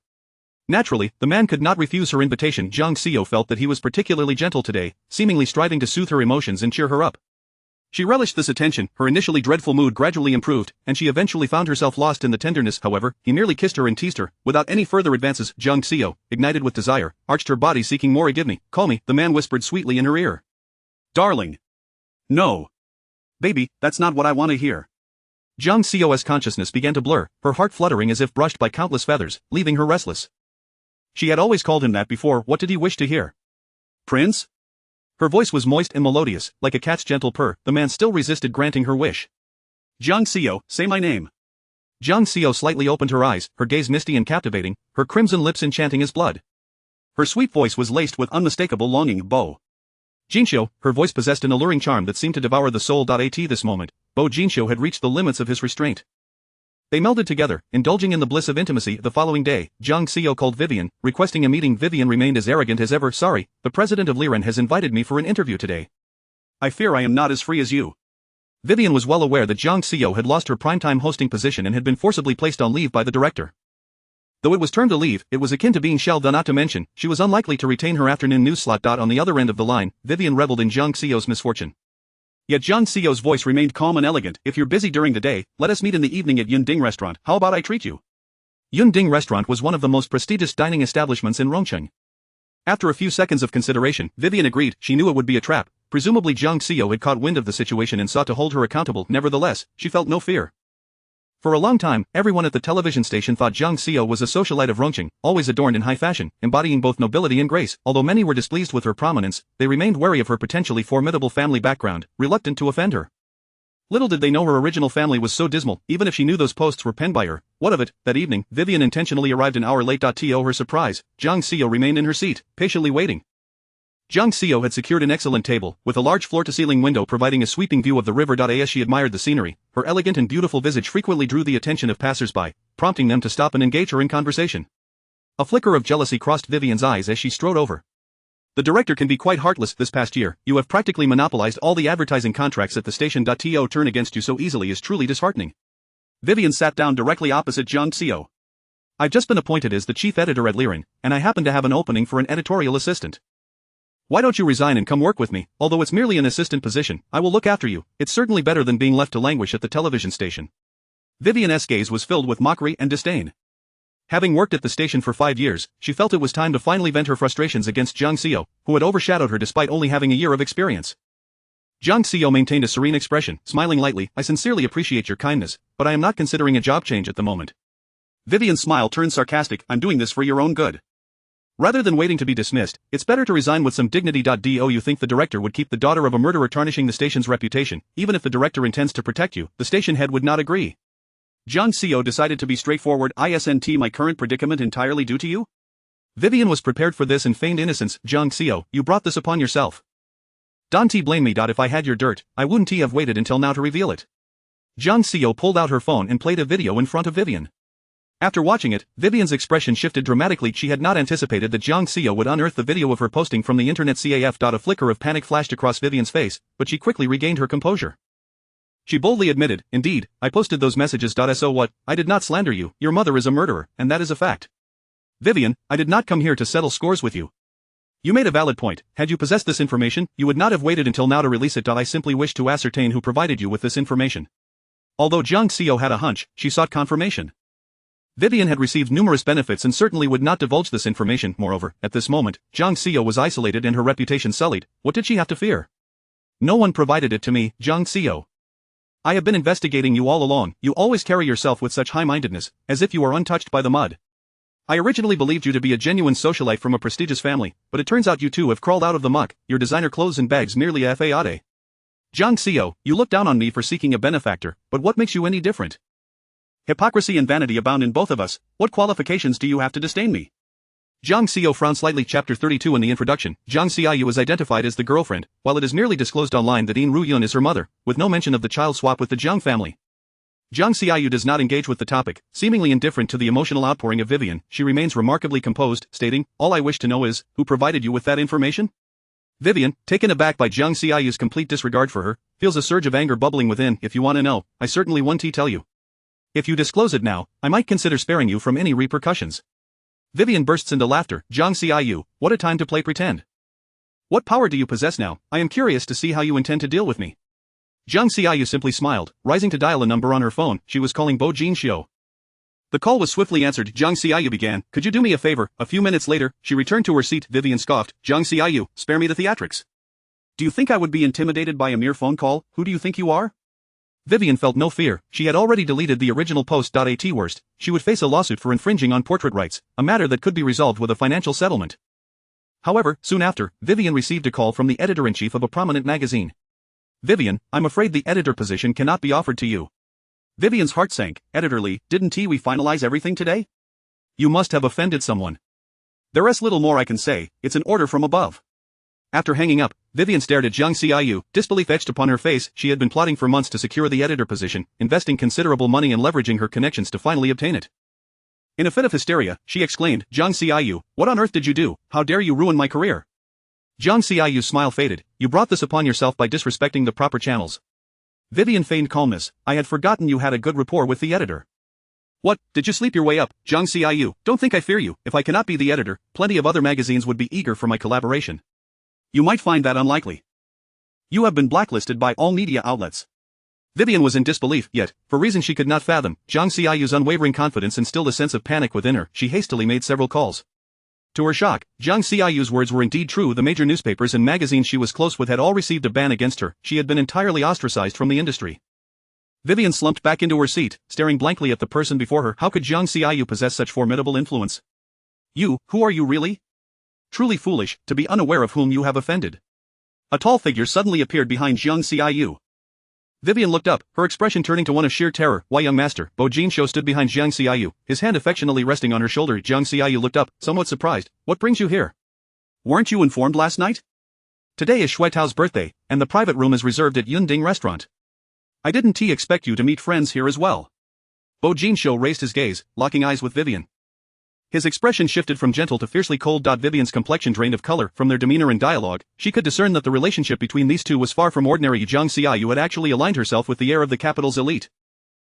Naturally, the man could not refuse her invitation. Zhang Xiao felt that he was particularly gentle today, seemingly striving to soothe her emotions and cheer her up. She relished this attention. Her initially dreadful mood gradually improved, and she eventually found herself lost in the tenderness. However, he merely kissed her and teased her, without any further advances. Zhang Xiao, ignited with desire, arched her body seeking more. Give me, call me, the man whispered sweetly in her ear. Darling. No. Baby, that's not what I want to hear. Zhang Xiao's consciousness began to blur, her heart fluttering as if brushed by countless feathers, leaving her restless. She had always called him that before. What did he wish to hear? Prince? Her voice was moist and melodious, like a cat's gentle purr. The man still resisted granting her wish. Zhang Xiao, say my name. Zhang Xiao slightly opened her eyes, her gaze misty and captivating, her crimson lips enchanting as blood. Her sweet voice was laced with unmistakable longing. Bo Jinxiu, her voice possessed an alluring charm that seemed to devour the soul. At this moment, Bo Jinxiu had reached the limits of his restraint. They melded together, indulging in the bliss of intimacy. The following day, Zhang Xiao called Vivian, requesting a meeting. Vivian remained as arrogant as ever. Sorry, the president of Liren has invited me for an interview today. I fear I am not as free as you. Vivian was well aware that Zhang Xiao had lost her primetime hosting position and had been forcibly placed on leave by the director. Though it was termed a leave, it was akin to being shelved. Not to mention, she was unlikely to retain her afternoon news slot. On the other end of the line, Vivian reveled in Zhang Xiao's misfortune. Yet Zhang Xiao's voice remained calm and elegant. If you're busy during the day, let us meet in the evening at Yun Ding Restaurant. How about I treat you? Yun Ding Restaurant was one of the most prestigious dining establishments in Rongcheng. After a few seconds of consideration, Vivian agreed. She knew it would be a trap. Presumably Zhang Xiao had caught wind of the situation and sought to hold her accountable. Nevertheless, she felt no fear. For a long time, everyone at the television station thought Zhang Xiao was a socialite of Rongcheng, always adorned in high fashion, embodying both nobility and grace. Although many were displeased with her prominence, they remained wary of her potentially formidable family background, reluctant to offend her. Little did they know her original family was so dismal, even if she knew those posts were penned by her. What of it? That evening, Vivian intentionally arrived an hour late. To her surprise, Zhang Xiao remained in her seat, patiently waiting. Zhang Xiao had secured an excellent table, with a large floor-to-ceiling window providing a sweeping view of the river. As she admired the scenery, her elegant and beautiful visage frequently drew the attention of passers-by, prompting them to stop and engage her in conversation. A flicker of jealousy crossed Vivian's eyes as she strode over. The director can be quite heartless. This past year, you have practically monopolized all the advertising contracts at the station. To turn against you so easily is truly disheartening. Vivian sat down directly opposite Zhang Xiao. I've just been appointed as the chief editor at Liren, and I happen to have an opening for an editorial assistant. Why don't you resign and come work with me? Although it's merely an assistant position, I will look after you. It's certainly better than being left to languish at the television station. Vivian's gaze was filled with mockery and disdain. Having worked at the station for 5 years, she felt it was time to finally vent her frustrations against Zhang Xiao, who had overshadowed her despite only having a year of experience. Zhang Xiao maintained a serene expression, smiling lightly. I sincerely appreciate your kindness, but I am not considering a job change at the moment. Vivian's smile turned sarcastic. I'm doing this for your own good. Rather than waiting to be dismissed, it's better to resign with some dignity. Do you think the director would keep the daughter of a murderer tarnishing the station's reputation? Even if the director intends to protect you, the station head would not agree. Jiang Xiao decided to be straightforward. Isn't my current predicament entirely due to you? Vivian was prepared for this and feigned innocence. Jiang Xiao, you brought this upon yourself. Don't blame me. If I had your dirt, I wouldn't have waited until now to reveal it. Jiang Xiao pulled out her phone and played a video in front of Vivian. After watching it, Vivian's expression shifted dramatically. She had not anticipated that Jiang Xiao would unearth the video of her posting from the internet. A flicker of panic flashed across Vivian's face, but she quickly regained her composure. She boldly admitted, indeed, I posted those messages. So what? I did not slander you. Your mother is a murderer, and that is a fact. Vivian, I did not come here to settle scores with you. You made a valid point. Had you possessed this information, you would not have waited until now to release it. I simply wish to ascertain who provided you with this information. Although Jiang Xiao had a hunch, she sought confirmation. Vivian had received numerous benefits and certainly would not divulge this information. Moreover, at this moment, Jiang Xiao was isolated and her reputation sullied. What did she have to fear? No one provided it to me, Jiang Xiao. I have been investigating you all along. You always carry yourself with such high-mindedness, as if you are untouched by the mud. I originally believed you to be a genuine socialite from a prestigious family, but it turns out you too have crawled out of the muck. Your designer clothes and bags merely fade. Jiang Xiao, you look down on me for seeking a benefactor, but what makes you any different? Hypocrisy and vanity abound in both of us. What qualifications do you have to disdain me? Jiang Xiao frowned slightly. Chapter 32. In the introduction, Jiang Xiaoyu is identified as the girlfriend, while it is merely disclosed online that Yin Ruyun is her mother, with no mention of the child swap with the Jiang family. Jiang Xiaoyu does not engage with the topic, seemingly indifferent to the emotional outpouring of Vivian. She remains remarkably composed, stating, all I wish to know is, who provided you with that information? Vivian, taken aback by Jiang Xiaoyu's complete disregard for her, feels a surge of anger bubbling within. If you want to know, I certainly won't tell you. If you disclose it now, I might consider sparing you from any repercussions. Vivian bursts into laughter. Jiang Xiaoyu, what a time to play pretend. What power do you possess now? I am curious to see how you intend to deal with me. Jiang Xiaoyu simply smiled, rising to dial a number on her phone. She was calling Bo Jinxiu. The call was swiftly answered. Jiang Xiaoyu began, could you do me a favor? A few minutes later, she returned to her seat. Vivian scoffed, Jiang Xiaoyu, spare me the theatrics. Do you think I would be intimidated by a mere phone call? Who do you think you are? Vivian felt no fear. She had already deleted the original post. At worst, she would face a lawsuit for infringing on portrait rights, a matter that could be resolved with a financial settlement. However, soon after, Vivian received a call from the editor-in-chief of a prominent magazine. Vivian, I'm afraid the editor position cannot be offered to you. Vivian's heart sank. Editor Lee, didn't we finalize everything today? You must have offended someone. There's little more I can say, it's an order from above. After hanging up, Vivian stared at Jiang Xiaoyu, disbelief etched upon her face. She had been plotting for months to secure the editor position, investing considerable money and leveraging her connections to finally obtain it. In a fit of hysteria, she exclaimed, Jiang Xiaoyu, what on earth did you do? How dare you ruin my career? Jiang Xiaoyu's smile faded. You brought this upon yourself by disrespecting the proper channels. Vivian feigned calmness. I had forgotten you had a good rapport with the editor. What, did you sleep your way up? Jiang Xiaoyu, don't think I fear you. If I cannot be the editor, plenty of other magazines would be eager for my collaboration. You might find that unlikely. You have been blacklisted by all media outlets. Vivian was in disbelief, yet, for reasons she could not fathom, Jiang Xiaoyu's unwavering confidence instilled a sense of panic within her. She hastily made several calls. To her shock, Jiang Xiaoyu's words were indeed true. The major newspapers and magazines she was close with had all received a ban against her. She had been entirely ostracized from the industry. Vivian slumped back into her seat, staring blankly at the person before her. How could Jiang Xiaoyu possess such formidable influence? You, who are you really? Truly foolish, to be unaware of whom you have offended. A tall figure suddenly appeared behind Jiang Xiaoyu. Vivian looked up, her expression turning to one of sheer terror. Why, young master? Bo Jinxiu stood behind Jiang Xiaoyu, his hand affectionately resting on her shoulder. Jiang Xiaoyu looked up, somewhat surprised. What brings you here? Weren't you informed last night? Today is Shui Tao's birthday, and the private room is reserved at Yunding restaurant. I didn't expect you to meet friends here as well. Bo Jinxiu raised his gaze, locking eyes with Vivian. His expression shifted from gentle to fiercely cold. Vivian's complexion drained of color. From their demeanor and dialogue, she could discern that the relationship between these two was far from ordinary. Jiang Xiaoyu had actually aligned herself with the heir of the capital's elite.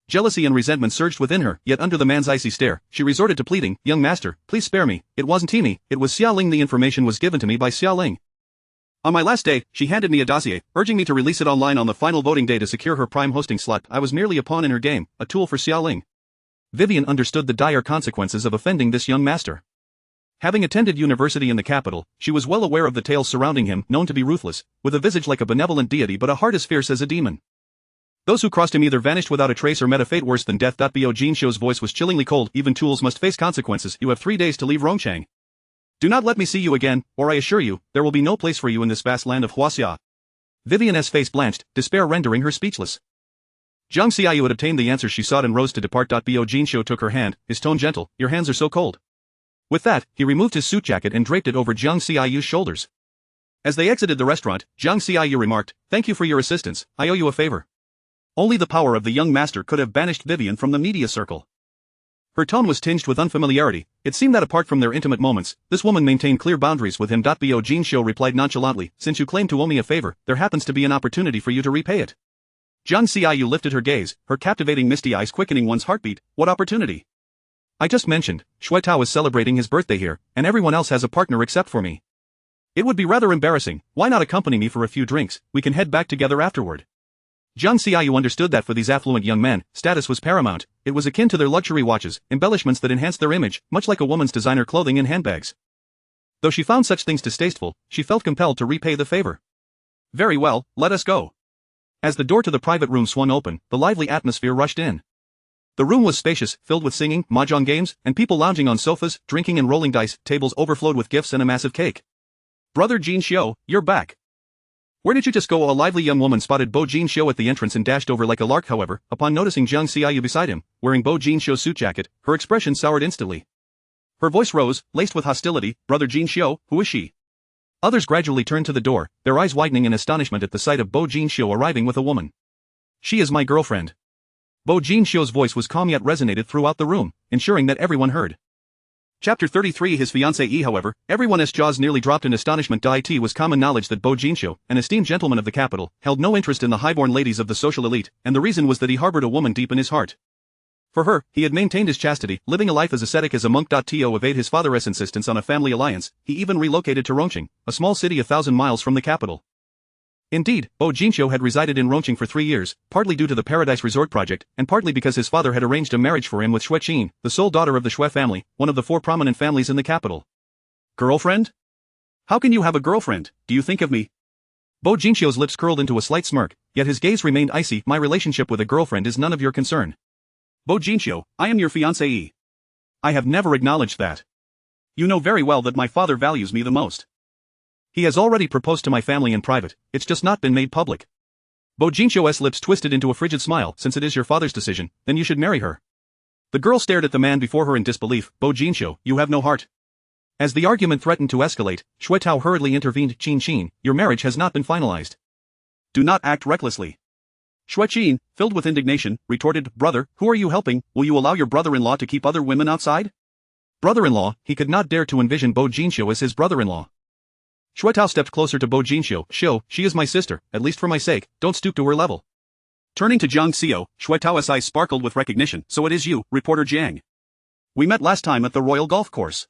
Jealousy and resentment surged within her, yet under the man's icy stare, she resorted to pleading, Young master, please spare me. It wasn't me, it was Xiaoling. The information was given to me by Xiaoling. On my last day, she handed me a dossier, urging me to release it online on the final voting day to secure her prime hosting slot. I was merely a pawn in her game, a tool for Xiaoling. Vivian understood the dire consequences of offending this young master. Having attended university in the capital, she was well aware of the tales surrounding him, known to be ruthless, with a visage like a benevolent deity but a heart as fierce as a demon. Those who crossed him either vanished without a trace or met a fate worse than death. Bo Jinxiu's voice was chillingly cold. Even tools must face consequences. You have 3 days to leave Rongchang. Do not let me see you again, or I assure you, there will be no place for you in this vast land of Huaxia. Vivian's face blanched, despair rendering her speechless. Jiang Xiaoyu had obtained the answers she sought and rose to depart. Bo Jinxiu took her hand, his tone gentle. Your hands are so cold. With that, he removed his suit jacket and draped it over Jiang Xiaoyu's shoulders. As they exited the restaurant, Jiang Xiaoyu remarked, Thank you for your assistance, I owe you a favor. Only the power of the young master could have banished Vivian from the media circle. Her tone was tinged with unfamiliarity. It seemed that apart from their intimate moments, this woman maintained clear boundaries with him. Bo Jinxiu replied nonchalantly, Since you claim to owe me a favor, there happens to be an opportunity for you to repay it. Jiang Xiaoyu lifted her gaze, her captivating misty eyes quickening one's heartbeat. What opportunity? I just mentioned, Shui Tao is celebrating his birthday here, and everyone else has a partner except for me. It would be rather embarrassing. Why not accompany me for a few drinks? We can head back together afterward. Jiang Xiaoyu understood that for these affluent young men, status was paramount. It was akin to their luxury watches, embellishments that enhanced their image, much like a woman's designer clothing and handbags. Though she found such things distasteful, she felt compelled to repay the favor. Very well, let us go. As the door to the private room swung open, the lively atmosphere rushed in. The room was spacious, filled with singing, mahjong games, and people lounging on sofas, drinking and rolling dice. Tables overflowed with gifts and a massive cake. Brother Jinxiu, you're back. Where did you just go? A lively young woman spotted Bo Jinxiu at the entrance and dashed over like a lark. However, upon noticing Jiang Xiaoyu beside him, wearing Bo Jinxiu's suit jacket, her expression soured instantly. Her voice rose, laced with hostility. Brother Jinxiu, who is she? Others gradually turned to the door, their eyes widening in astonishment at the sight of Bo Jinxiu arriving with a woman. She is my girlfriend. Bo Jinxiu's voice was calm yet resonated throughout the room, ensuring that everyone heard. Chapter 33 His fiancée. However, everyone's jaws nearly dropped in astonishment. It was common knowledge that Bo Jinxiu, an esteemed gentleman of the capital, held no interest in the highborn ladies of the social elite, and the reason was that he harbored a woman deep in his heart. For her, he had maintained his chastity, living a life as ascetic as a monk. To evade his father's insistence on a family alliance, he even relocated to Rongqing, a small city 1,000 miles from the capital. Indeed, Bo Jinxiu had resided in Rongqing for 3 years, partly due to the Paradise Resort project, and partly because his father had arranged a marriage for him with Shui Qin, the sole daughter of the Shui family, one of the 4 prominent families in the capital. Girlfriend? How can you have a girlfriend? Do you think of me? Bo Jinxiu's lips curled into a slight smirk, yet his gaze remained icy. My relationship with a girlfriend is none of your concern. Bo Jinxiu, I am your fiancée. I have never acknowledged that. You know very well that my father values me the most. He has already proposed to my family in private, it's just not been made public. Bo Jinxiu's lips twisted into a frigid smile. Since it is your father's decision, then you should marry her. The girl stared at the man before her in disbelief. Bo Jinxiu, you have no heart. As the argument threatened to escalate, Shui Tao hurriedly intervened. Qin, your marriage has not been finalized. Do not act recklessly. Shui Qin, filled with indignation, retorted, Brother, who are you helping? Will you allow your brother-in-law to keep other women outside? Brother-in-law, he could not dare to envision Bo Jinxiu as his brother-in-law. Shui Tao stepped closer to Bo Jinxiu. She is my sister, at least for my sake, don't stoop to her level. Turning to Jiang Xiao, Shui Tao's eyes sparkled with recognition. So it is you, reporter Jiang. We met last time at the Royal Golf Course.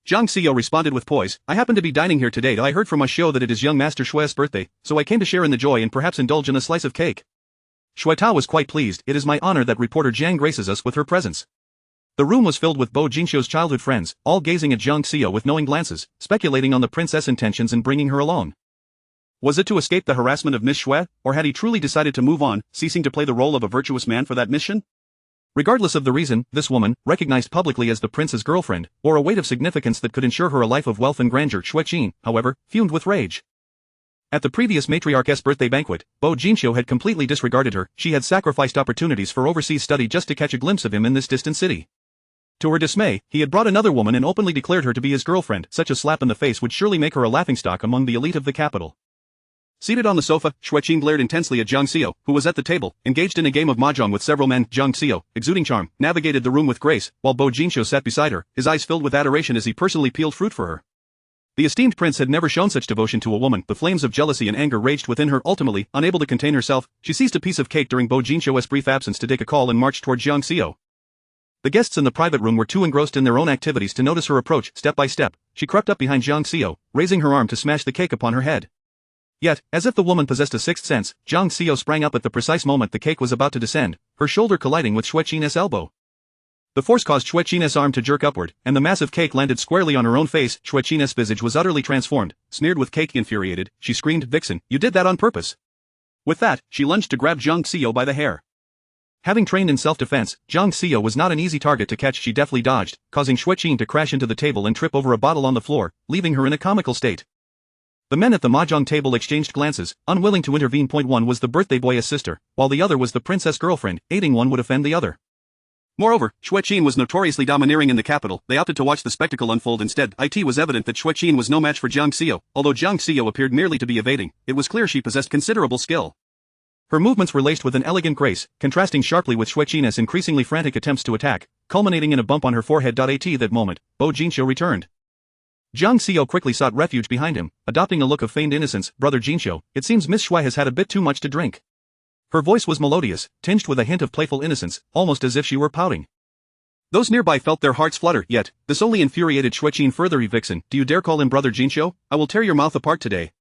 Jiang Xiao responded with poise, I happen to be dining here today. I heard from my show that it is young Master Shui's birthday, so I came to share in the joy and perhaps indulge in a slice of cake. Shui Tao was quite pleased. It is my honor that reporter Jiang graces us with her presence. The room was filled with Bo Jinxiu's childhood friends, all gazing at Jiang Xiao with knowing glances, speculating on the princess' intentions in bringing her along. Was it to escape the harassment of Miss Shui, or had he truly decided to move on, ceasing to play the role of a virtuous man for that mission? Regardless of the reason, this woman, recognized publicly as the prince's girlfriend, bore a weight of significance that could ensure her a life of wealth and grandeur. Shui Qin, however, fumed with rage. At the previous matriarch's birthday banquet, Bo Jinxiu had completely disregarded her. She had sacrificed opportunities for overseas study just to catch a glimpse of him in this distant city. To her dismay, he had brought another woman and openly declared her to be his girlfriend. Such a slap in the face would surely make her a laughingstock among the elite of the capital. Seated on the sofa, Shui Qin glared intensely at Jiang Xiao, who was at the table, engaged in a game of mahjong with several men. Jiang Xiao, exuding charm, navigated the room with grace, while Bo Jinxiu sat beside her, his eyes filled with adoration as he personally peeled fruit for her. The esteemed prince had never shown such devotion to a woman. The flames of jealousy and anger raged within her. Ultimately, unable to contain herself, she seized a piece of cake during Bo Jinxiu's brief absence to take a call and marched toward Jiang Xiao. The guests in the private room were too engrossed in their own activities to notice her approach. Step by step, she crept up behind Jiang Xiao, raising her arm to smash the cake upon her head. Yet, as if the woman possessed a sixth sense, Jiang Xiao sprang up at the precise moment the cake was about to descend, her shoulder colliding with Shui Qin's elbow. The force caused Shui Qin's arm to jerk upward, and the massive cake landed squarely on her own face. Shui Qin's visage was utterly transformed, smeared with cake. Infuriated, she screamed, Vixen, you did that on purpose. With that, she lunged to grab Jiang Xiao by the hair. Having trained in self-defense, Jiang Xiao was not an easy target to catch. She deftly dodged, causing Shui Qin to crash into the table and trip over a bottle on the floor, leaving her in a comical state. The men at the mahjong table exchanged glances, unwilling to intervene. One was the birthday boy's sister, while the other was the princess girlfriend. Aiding one would offend the other. Moreover, Xue Qin was notoriously domineering in the capital. They opted to watch the spectacle unfold instead. It was evident that Xue Qin was no match for Jiang Xiao. Although Jiang Xiao appeared merely to be evading, it was clear she possessed considerable skill. Her movements were laced with an elegant grace, contrasting sharply with Xue Qin's increasingly frantic attempts to attack, culminating in a bump on her forehead. At that moment, Bo Jinxiu returned. Jiang Xiao quickly sought refuge behind him, adopting a look of feigned innocence. Brother Jinxiu, it seems Miss Xue has had a bit too much to drink. Her voice was melodious, tinged with a hint of playful innocence, almost as if she were pouting. Those nearby felt their hearts flutter, yet, this only infuriated Xue Qin further. Vixen, do you dare call him Brother Jinxiu? I will tear your mouth apart today.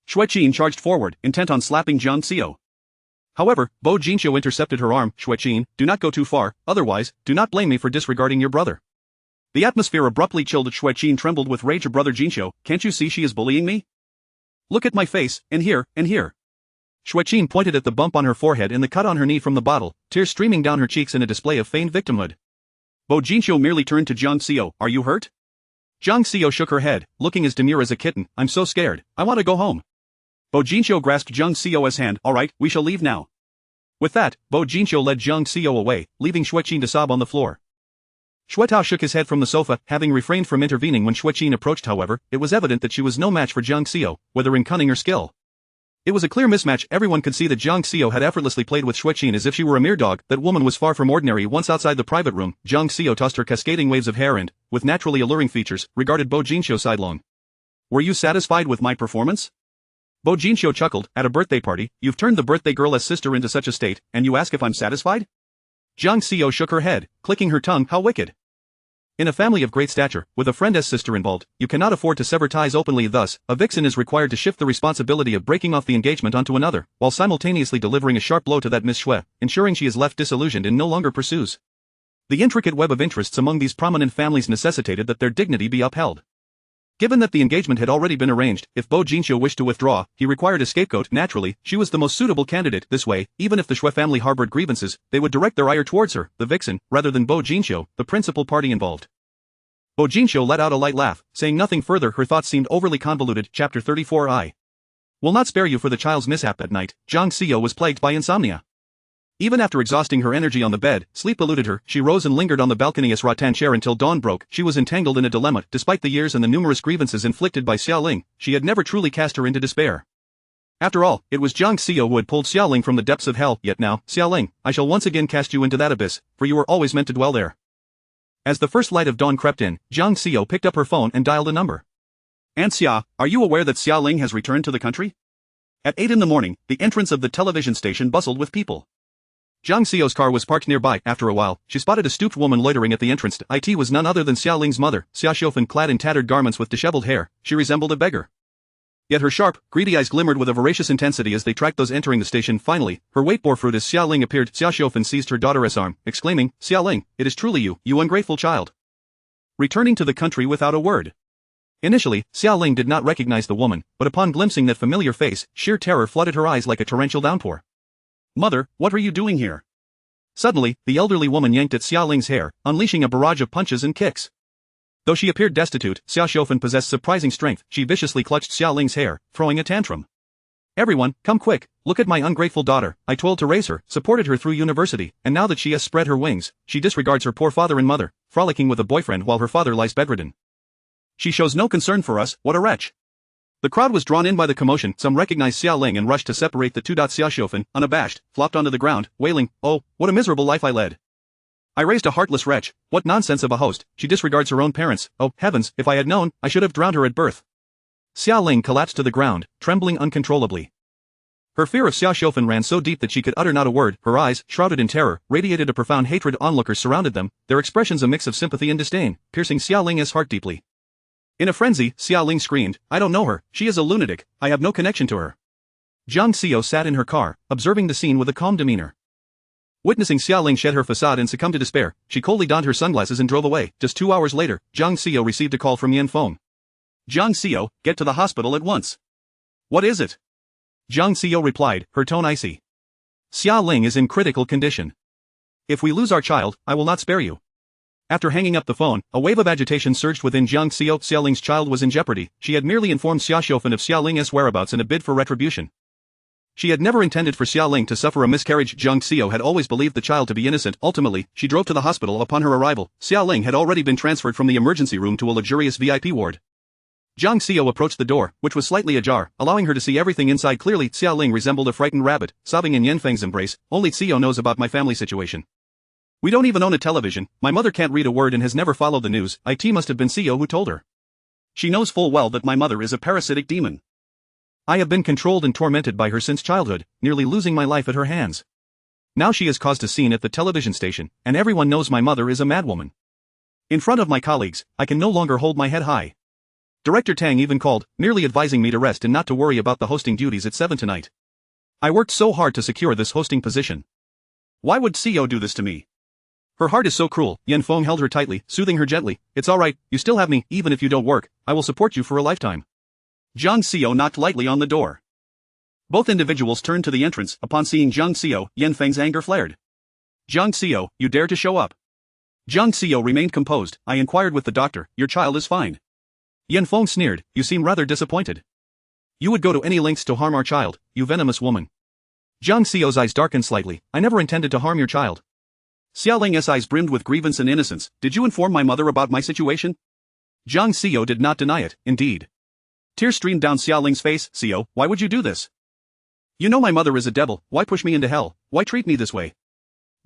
Xue Qin charged forward, intent on slapping Jiang Xiao. However, Bo Jinxiu intercepted her arm. Xue Qin, do not go too far, otherwise, do not blame me for disregarding your brother. The atmosphere abruptly chilled. Xue Qin trembled with rage. Brother Jinxiu, can't you see she is bullying me? Look at my face, and here, and here. Xue Qin pointed at the bump on her forehead and the cut on her knee from the bottle, tears streaming down her cheeks in a display of feigned victimhood. Bo Jinxiu merely turned to Jiang Xiao. Are you hurt? Jiang Xiao shook her head, looking as demure as a kitten. I'm so scared, I want to go home. Bo Jinxiu grasped Jiang Xiao's hand. Alright, we shall leave now. With that, Bo Jinxiu led Jiang Xiao away, leaving Xue Qin to sob on the floor. Xue Tao shook his head from the sofa, having refrained from intervening when Xue Qin approached. However, it was evident that she was no match for Jiang Xiao, whether in cunning or skill. It was a clear mismatch. Everyone could see that Jiang Xiao had effortlessly played with Xue Qin as if she were a mere dog. That woman was far from ordinary. Once outside the private room, Jiang Xiao tossed her cascading waves of hair and, with naturally alluring features, regarded Bo Jinxiu sidelong. Were you satisfied with my performance? Bo Jinxiu chuckled. At a birthday party, you've turned the birthday girl as sister into such a state, and you ask if I'm satisfied? Jiang Xiao shook her head, clicking her tongue. How wicked. In a family of great stature, with a friend as sister involved, you cannot afford to sever ties openly. Thus, a vixen is required to shift the responsibility of breaking off the engagement onto another, while simultaneously delivering a sharp blow to that Miss Xue, ensuring she is left disillusioned and no longer pursues. The intricate web of interests among these prominent families necessitated that their dignity be upheld. Given that the engagement had already been arranged, if Bo Jinxiu wished to withdraw, he required a scapegoat. Naturally, she was the most suitable candidate. This way, even if the Xue family harbored grievances, they would direct their ire towards her, the vixen, rather than Bo Jinxiu, the principal party involved. Bo Jinxiu let out a light laugh, saying nothing further. Her thoughts seemed overly convoluted. Chapter 34. I will not spare you for the child's mishap. At night, Jiang Xiao was plagued by insomnia. Even after exhausting her energy on the bed, sleep eluded her. She rose and lingered on the balcony as rattan chair until dawn broke. She was entangled in a dilemma. Despite the years and the numerous grievances inflicted by Xiaoling, she had never truly cast her into despair. After all, it was Jiang Xiao who had pulled Xiaoling from the depths of hell. Yet now, Xiaoling, I shall once again cast you into that abyss, for you were always meant to dwell there. As the first light of dawn crept in, Jiang Xiao picked up her phone and dialed a number. Aunt Xia, are you aware that Xiaoling has returned to the country? At 8 in the morning, the entrance of the television station bustled with people. Jiang Xiao's car was parked nearby. After a while, she spotted a stooped woman loitering at the entrance. It was none other than Xiaoling's mother, Xia Xiaofan, clad in tattered garments with disheveled hair. She resembled a beggar. Yet her sharp, greedy eyes glimmered with a voracious intensity as they tracked those entering the station. Finally, her weight bore fruit as Xiaoling appeared. Xia Xiaofan seized her daughter's arm, exclaiming, Xiaoling, it is truly you, you ungrateful child. Returning to the country without a word. Initially, Xiaoling did not recognize the woman, but upon glimpsing that familiar face, sheer terror flooded her eyes like a torrential downpour. Mother, what are you doing here? Suddenly, the elderly woman yanked at Xiaoling's hair, unleashing a barrage of punches and kicks. Though she appeared destitute, Xia Xiaofan possessed surprising strength. She viciously clutched Xiaoling's hair, throwing a tantrum. Everyone, come quick, look at my ungrateful daughter. I toiled to raise her, supported her through university, and now that she has spread her wings, she disregards her poor father and mother, frolicking with a boyfriend while her father lies bedridden. She shows no concern for us, what a wretch. The crowd was drawn in by the commotion. Some recognized Xiaoling and rushed to separate the two. Xia Xiaofan, unabashed, flopped onto the ground, wailing, oh, what a miserable life I led. I raised a heartless wretch. What nonsense of a host. She disregards her own parents. Oh, heavens, if I had known, I should have drowned her at birth. Xiaoling collapsed to the ground, trembling uncontrollably. Her fear of Xia Xiaofan ran so deep that she could utter not a word. Her eyes, shrouded in terror, radiated a profound hatred. Onlookers surrounded them, their expressions a mix of sympathy and disdain, piercing Xiaoling's heart deeply. In a frenzy, Xiaoling screamed, I don't know her, she is a lunatic, I have no connection to her. Jiang Xiao sat in her car, observing the scene with a calm demeanor. Witnessing Xiaoling shed her facade and succumb to despair, she coldly donned her sunglasses and drove away. Just 2 hours later, Jiang Xiao received a call from Yan Feng. Jiang Xiao, get to the hospital at once. What is it? Jiang Xiao replied, her tone icy. Xiaoling is in critical condition. If we lose our child, I will not spare you. After hanging up the phone, a wave of agitation surged within Jiang Xiao. Xiaoling's child was in jeopardy. She had merely informed Xia Xiaofan of Xiaoling's whereabouts in a bid for retribution. She had never intended for Xiaoling to suffer a miscarriage. Jiang Xiao had always believed the child to be innocent. Ultimately, she drove to the hospital. Upon her arrival, Xiaoling had already been transferred from the emergency room to a luxurious VIP ward. Jiang Xiao approached the door, which was slightly ajar, allowing her to see everything inside clearly. Xiaoling resembled a frightened rabbit, sobbing in Yanfeng's embrace. Only Xiao knows about my family situation. We don't even own a television, my mother can't read a word and has never followed the news. It must have been Xiao who told her. She knows full well that my mother is a parasitic demon. I have been controlled and tormented by her since childhood, nearly losing my life at her hands. Now she has caused a scene at the television station, and everyone knows my mother is a madwoman. In front of my colleagues, I can no longer hold my head high. Director Tang even called, merely advising me to rest and not to worry about the hosting duties at 7 tonight. I worked so hard to secure this hosting position. Why would Xiao do this to me? Her heart is so cruel. Yanfeng held her tightly, soothing her gently. It's alright, you still have me, even if you don't work, I will support you for a lifetime. Jiang Xiao knocked lightly on the door. Both individuals turned to the entrance. Upon seeing Jiang Xiao, Yanfeng's anger flared. Jiang Xiao, you dare to show up? Jiang Xiao remained composed. I inquired with the doctor, your child is fine. Yanfeng sneered, you seem rather disappointed. You would go to any lengths to harm our child, you venomous woman. Jiang Xiao's eyes darkened slightly. I never intended to harm your child. Xiaoling's eyes brimmed with grievance and innocence. Did you inform my mother about my situation? Jiang Xiao did not deny it, indeed. Tears streamed down Xiaoling's face. Xiao, why would you do this? You know my mother is a devil, why push me into hell, why treat me this way?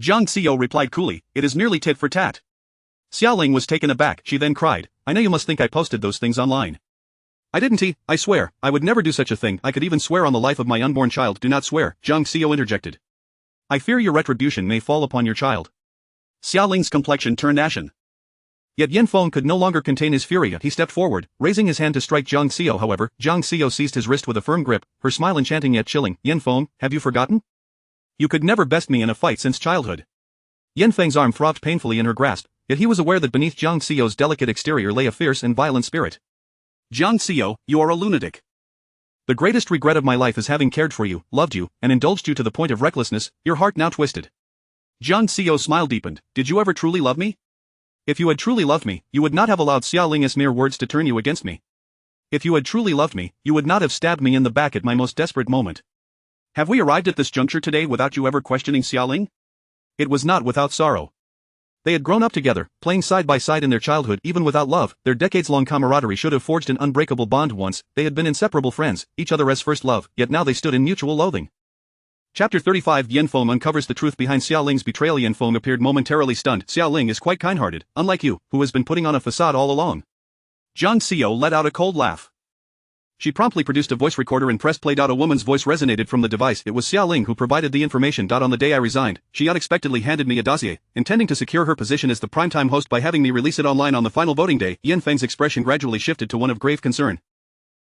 Jiang Xiao replied coolly, it is merely tit for tat. Xiaoling was taken aback. She then cried, I know you must think I posted those things online. I didn't. I swear, I would never do such a thing. I could even swear on the life of my unborn child. Do not swear, Jiang Xiao interjected. I fear your retribution may fall upon your child. Xiaoling's complexion turned ashen. Yet Yanfeng could no longer contain his fury. He stepped forward, raising his hand to strike Jiang Xiao. However, Jiang Xiao seized his wrist with a firm grip, her smile enchanting yet chilling. Yanfeng, have you forgotten? You could never best me in a fight since childhood. Yanfeng's arm throbbed painfully in her grasp, yet he was aware that beneath Jiang Xiao's delicate exterior lay a fierce and violent spirit. Jiang Xiao, you are a lunatic. The greatest regret of my life is having cared for you, loved you, and indulged you to the point of recklessness, your heart now twisted. Jiang Xiao's smile deepened. Did you ever truly love me? If you had truly loved me, you would not have allowed Xiaoling's mere words to turn you against me. If you had truly loved me, you would not have stabbed me in the back at my most desperate moment. Have we arrived at this juncture today without you ever questioning Xiaoling? It was not without sorrow. They had grown up together, playing side by side in their childhood. Even without love, their decades-long camaraderie should have forged an unbreakable bond. Once, they had been inseparable friends, each other as first love, yet now they stood in mutual loathing. Chapter 35 Yanfeng uncovers the truth behind Xiaoling's betrayal. Yanfeng appeared momentarily stunned. Xiaoling is quite kind-hearted, unlike you, who has been putting on a facade all along. Jiang Xiao let out a cold laugh. She promptly produced a voice recorder and pressed play. A woman's voice resonated from the device. It was Xiaoling who provided the information. On the day I resigned, she unexpectedly handed me a dossier, intending to secure her position as the primetime host by having me release it online on the final voting day. Yanfeng's expression gradually shifted to one of grave concern.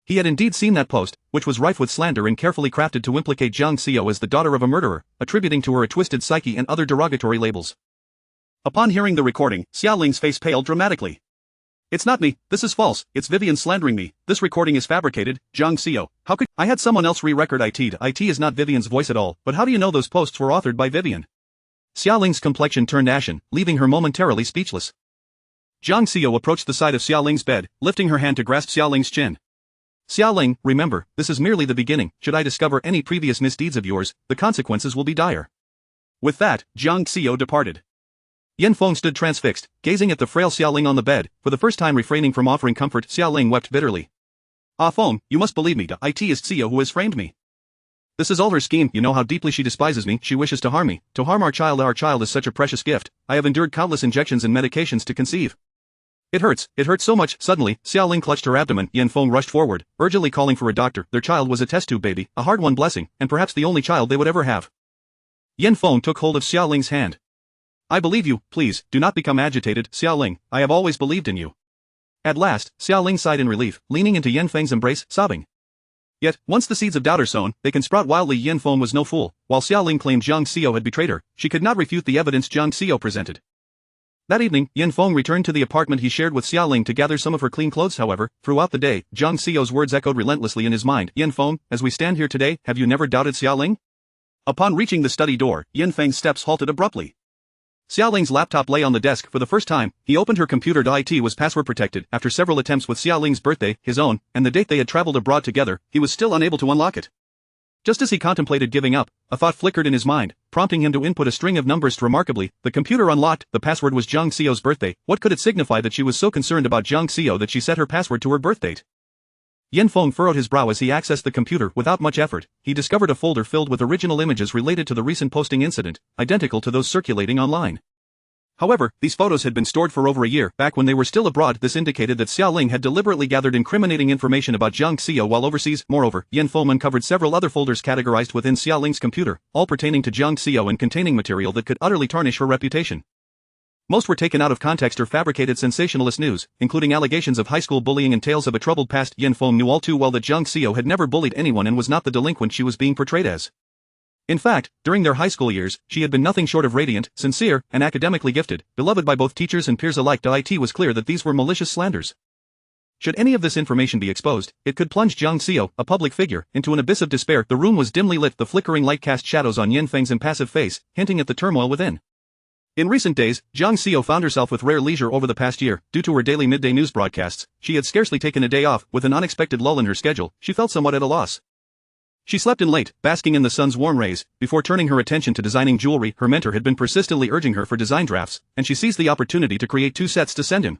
He had indeed seen that post, which was rife with slander and carefully crafted to implicate Jiang Xiao as the daughter of a murderer, attributing to her a twisted psyche and other derogatory labels. Upon hearing the recording, Xiaoling's face paled dramatically. It's not me, this is false, it's Vivian slandering me, this recording is fabricated. Jiang Xiao, how could I had someone else re-record it? It is not Vivian's voice at all, but how do you know those posts were authored by Vivian? Xiaoling's complexion turned ashen, leaving her momentarily speechless. Jiang Xiao approached the side of Xiaoling's bed, lifting her hand to grasp Xiaoling's chin. Xiaoling, remember, this is merely the beginning. Should I discover any previous misdeeds of yours, the consequences will be dire. With that, Jiang Xiao departed. Yanfeng stood transfixed, gazing at the frail Xiaoling on the bed, for the first time refraining from offering comfort. Xiaoling wept bitterly. Ah Feng, you must believe me. It is Xiao who has framed me. This is all her scheme. You know how deeply she despises me. She wishes to harm me, to harm our child. Our child is such a precious gift. I have endured countless injections and medications to conceive. It hurts so much. Suddenly, Xiaoling clutched her abdomen. Yanfeng rushed forward, urgently calling for a doctor. Their child was a test tube baby, a hard-won blessing, and perhaps the only child they would ever have. Yanfeng took hold of Xiaoling's hand. I believe you, please, do not become agitated. Xiaoling, I have always believed in you. At last, Xiaoling sighed in relief, leaning into Yanfeng's embrace, sobbing. Yet, once the seeds of doubt are sown, they can sprout wildly. Yanfeng was no fool. While Xiaoling claimed Jiang Xiao had betrayed her, she could not refute the evidence Jiang Xiao presented. That evening, Yanfeng returned to the apartment he shared with Xiaoling to gather some of her clean clothes. However, throughout the day, Jiang Xiao's words echoed relentlessly in his mind. Yanfeng, as we stand here today, have you never doubted Xiaoling? Upon reaching the study door, Yanfeng's steps halted abruptly. Xiaoling's laptop lay on the desk for the first time. He opened her computer. It was password protected. After several attempts with Xiaoling's birthday, his own, and the date they had traveled abroad together, he was still unable to unlock it. Just as he contemplated giving up, a thought flickered in his mind, prompting him to input a string of numbers. Remarkably, the computer unlocked. The password was Zhang Xiao's birthday. What could it signify that she was so concerned about Zhang Xiao that she set her password to her birthdate? Yan Feng furrowed his brow as he accessed the computer. Without much effort, he discovered a folder filled with original images related to the recent posting incident, identical to those circulating online. However, these photos had been stored for over a year. Back when they were still abroad, this indicated that Xiaoling had deliberately gathered incriminating information about Zhang Xiao while overseas. Moreover, Yan Feng uncovered several other folders categorized within Xiaoling's computer, all pertaining to Zhang Xiao and containing material that could utterly tarnish her reputation. Most were taken out of context or fabricated sensationalist news, including allegations of high school bullying and tales of a troubled past. Yan Feng knew all too well that Zhang Xiao had never bullied anyone and was not the delinquent she was being portrayed as. In fact, during their high school years, she had been nothing short of radiant, sincere, and academically gifted, beloved by both teachers and peers alike. It was clear that these were malicious slanders. Should any of this information be exposed, it could plunge Zhang Xiao, a public figure, into an abyss of despair. The room was dimly lit. The flickering light cast shadows on Yan Feng's impassive face, hinting at the turmoil within. In recent days, Zhang Xiao found herself with rare leisure over the past year. Due to her daily midday news broadcasts, she had scarcely taken a day off. With an unexpected lull in her schedule, she felt somewhat at a loss. She slept in late, basking in the sun's warm rays, before turning her attention to designing jewelry. Her mentor had been persistently urging her for design drafts, and she seized the opportunity to create 2 sets to send him.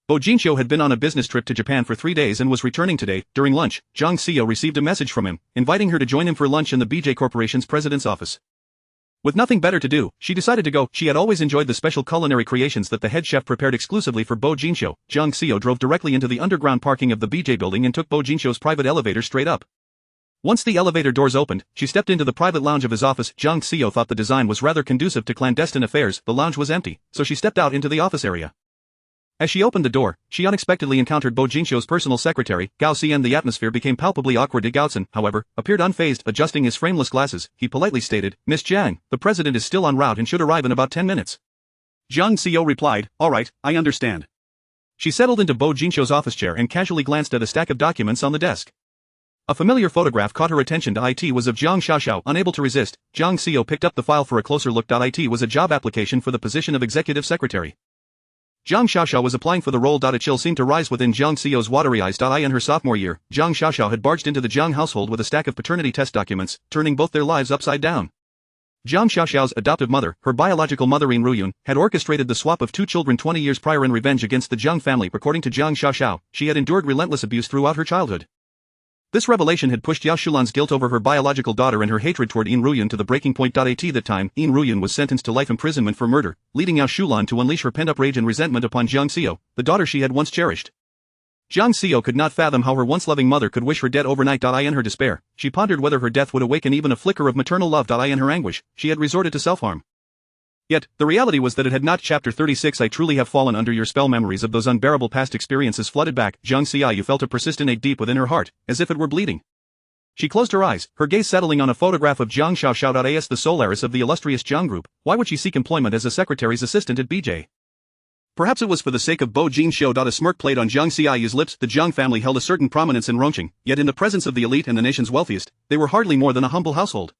Bo Jinxiu had been on a business trip to Japan for 3 days and was returning today. During lunch, Zhang Xiao received a message from him, inviting her to join him for lunch in the BJ Corporation's president's office. With nothing better to do, she decided to go. She had always enjoyed the special culinary creations that the head chef prepared exclusively for Bo Jinxiu. Zhang Xiao drove directly into the underground parking of the BJ building and took Bo Jinxiu's private elevator straight up. Once the elevator doors opened, she stepped into the private lounge of his office. Zhang Xiao thought the design was rather conducive to clandestine affairs. The lounge was empty, so she stepped out into the office area. As she opened the door, she unexpectedly encountered Bo Jinxiu's personal secretary, Gao Xian. The atmosphere became palpably awkward. Gao Xian, however, appeared unfazed. Adjusting his frameless glasses, he politely stated, "Miss Zhang, the president is still en route and should arrive in about 10 minutes. Zhang Xiao replied, "All right, I understand." She settled into Bo Jinxiu's office chair and casually glanced at a stack of documents on the desk. A familiar photograph caught her attention. It was of Zhang Xiaoxiao. Unable to resist, Zhang Xiao picked up the file for a closer look. It was a job application for the position of executive secretary. Zhang Xiaoxiao was applying for the role. A chill seemed to rise within Zhang Xiao's watery eyes. In her sophomore year, Zhang Xiaoxiao had barged into the Zhang household with a stack of paternity test documents, turning both their lives upside down. Zhang Xiaoxiao's adoptive mother, her biological mother Yin Ruyun, had orchestrated the swap of 2 children 20 years prior in revenge against the Zhang family. According to Zhang Xiaoxiao, she had endured relentless abuse throughout her childhood. This revelation had pushed Yao Shulan's guilt over her biological daughter and her hatred toward Yin Ruyun to the breaking point. At that time, Yin Ruyun was sentenced to life imprisonment for murder, leading Yao Shulan to unleash her pent-up rage and resentment upon Zhang Xiao, the daughter she had once cherished. Zhang Xiao could not fathom how her once loving mother could wish her dead overnight. In her despair, she pondered whether her death would awaken even a flicker of maternal love. In her anguish, she had resorted to self-harm. Yet, the reality was that it had not. Chapter 36. I truly have fallen under your spell. Memories of those unbearable past experiences flooded back. Zhang Xiao felt a persistent ache deep within her heart, as if it were bleeding. She closed her eyes, her gaze settling on a photograph of Zhang Xiaoxiao. As the sole heiress of the illustrious Zhang group, why would she seek employment as a secretary's assistant at BJ? Perhaps it was for the sake of Bo Jinxiu. A smirk played on Zhang Xiao's lips. The Zhang family held a certain prominence in Rongqing, yet in the presence of the elite and the nation's wealthiest, they were hardly more than a humble household.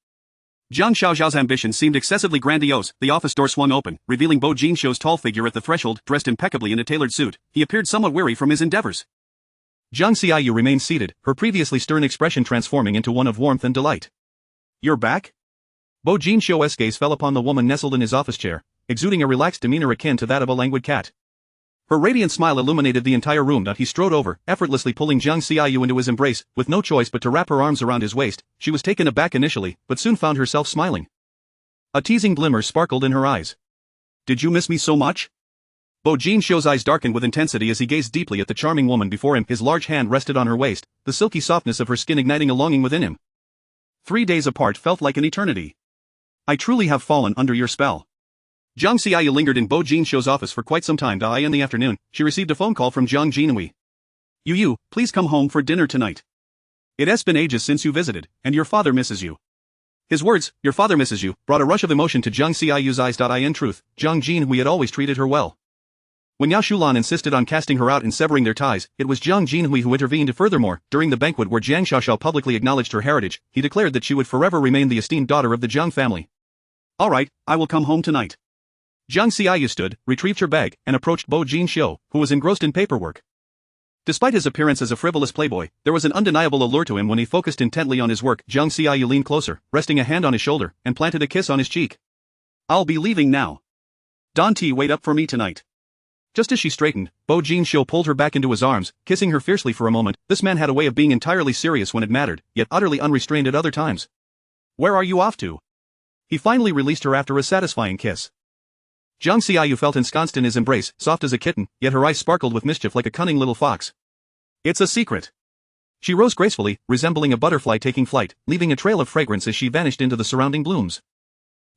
Zhang Xiaoxiao's ambition seemed excessively grandiose. The office door swung open, revealing Bo Jinxiu's tall figure at the threshold, dressed impeccably in a tailored suit. He appeared somewhat weary from his endeavors. Zhang Xiao remained seated, her previously stern expression transforming into one of warmth and delight. "You're back?" Bo Jinxiu's gaze fell upon the woman nestled in his office chair, exuding a relaxed demeanor akin to that of a languid cat. Her radiant smile illuminated the entire room. He strode over, effortlessly pulling Zhang Xiao into his embrace. With no choice but to wrap her arms around his waist, she was taken aback initially, but soon found herself smiling. A teasing glimmer sparkled in her eyes. "Did you miss me so much?" Bo Jinxiu's eyes darkened with intensity as he gazed deeply at the charming woman before him. His large hand rested on her waist, the silky softness of her skin igniting a longing within him. 3 days apart felt like an eternity. "I truly have fallen under your spell." Zhang Xiao lingered in Bo Jinxiu's office for quite some time. In the afternoon, she received a phone call from Zhang Jinhui. "Yu, please come home for dinner tonight. It has been ages since you visited, and your father misses you." His words, "your father misses you," brought a rush of emotion to Zhang Xiao's eyes. In truth, Zhang Jinhui had always treated her well. When Yao Shulan insisted on casting her out and severing their ties, it was Zhang Jinhui who intervened. Furthermore, during the banquet where Zhang Xiaoxiao publicly acknowledged her heritage, he declared that she would forever remain the esteemed daughter of the Zhang family. "All right, I will come home tonight." Jiang Xiaoyu stood, retrieved her bag, and approached Bo Jinxiu, who was engrossed in paperwork. Despite his appearance as a frivolous playboy, there was an undeniable allure to him when he focused intently on his work. Jiang Xiaoyu leaned closer, resting a hand on his shoulder, and planted a kiss on his cheek. "I'll be leaving now. Don T wait up for me tonight." Just as she straightened, Bo Jinxiu pulled her back into his arms, kissing her fiercely for a moment. This man had a way of being entirely serious when it mattered, yet utterly unrestrained at other times. "Where are you off to?" He finally released her after a satisfying kiss. Jiang Xiaoyu felt ensconced in his embrace, soft as a kitten, yet her eyes sparkled with mischief like a cunning little fox. "It's a secret." She rose gracefully, resembling a butterfly taking flight, leaving a trail of fragrance as she vanished into the surrounding blooms.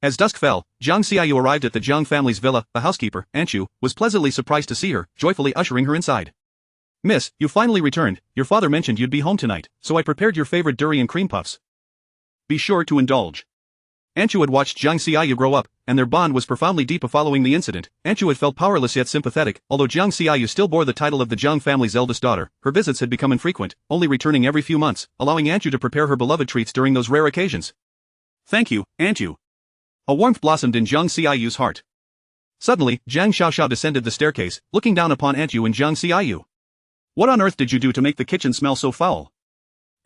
As dusk fell, Jiang Xiaoyu arrived at the Jiang family's villa. The housekeeper, Anchu, was pleasantly surprised to see her, joyfully ushering her inside. "Miss, you finally returned. Your father mentioned you'd be home tonight, so I prepared your favorite durian cream puffs. Be sure to indulge." Anchu had watched Jiang Xiaoyu grow up, and their bond was profoundly deep following the incident. Anchu had felt powerless yet sympathetic. Although Jiang Xiaoyu still bore the title of the Jiang family's eldest daughter, her visits had become infrequent, only returning every few months, allowing Anchu to prepare her beloved treats during those rare occasions. "Thank you, Anchu." A warmth blossomed in Jiang Xiaoyu's heart. Suddenly, Jiang Xiaoxiao descended the staircase, looking down upon Anchu and Jiang Xiaoyu. "What on earth did you do to make the kitchen smell so foul?"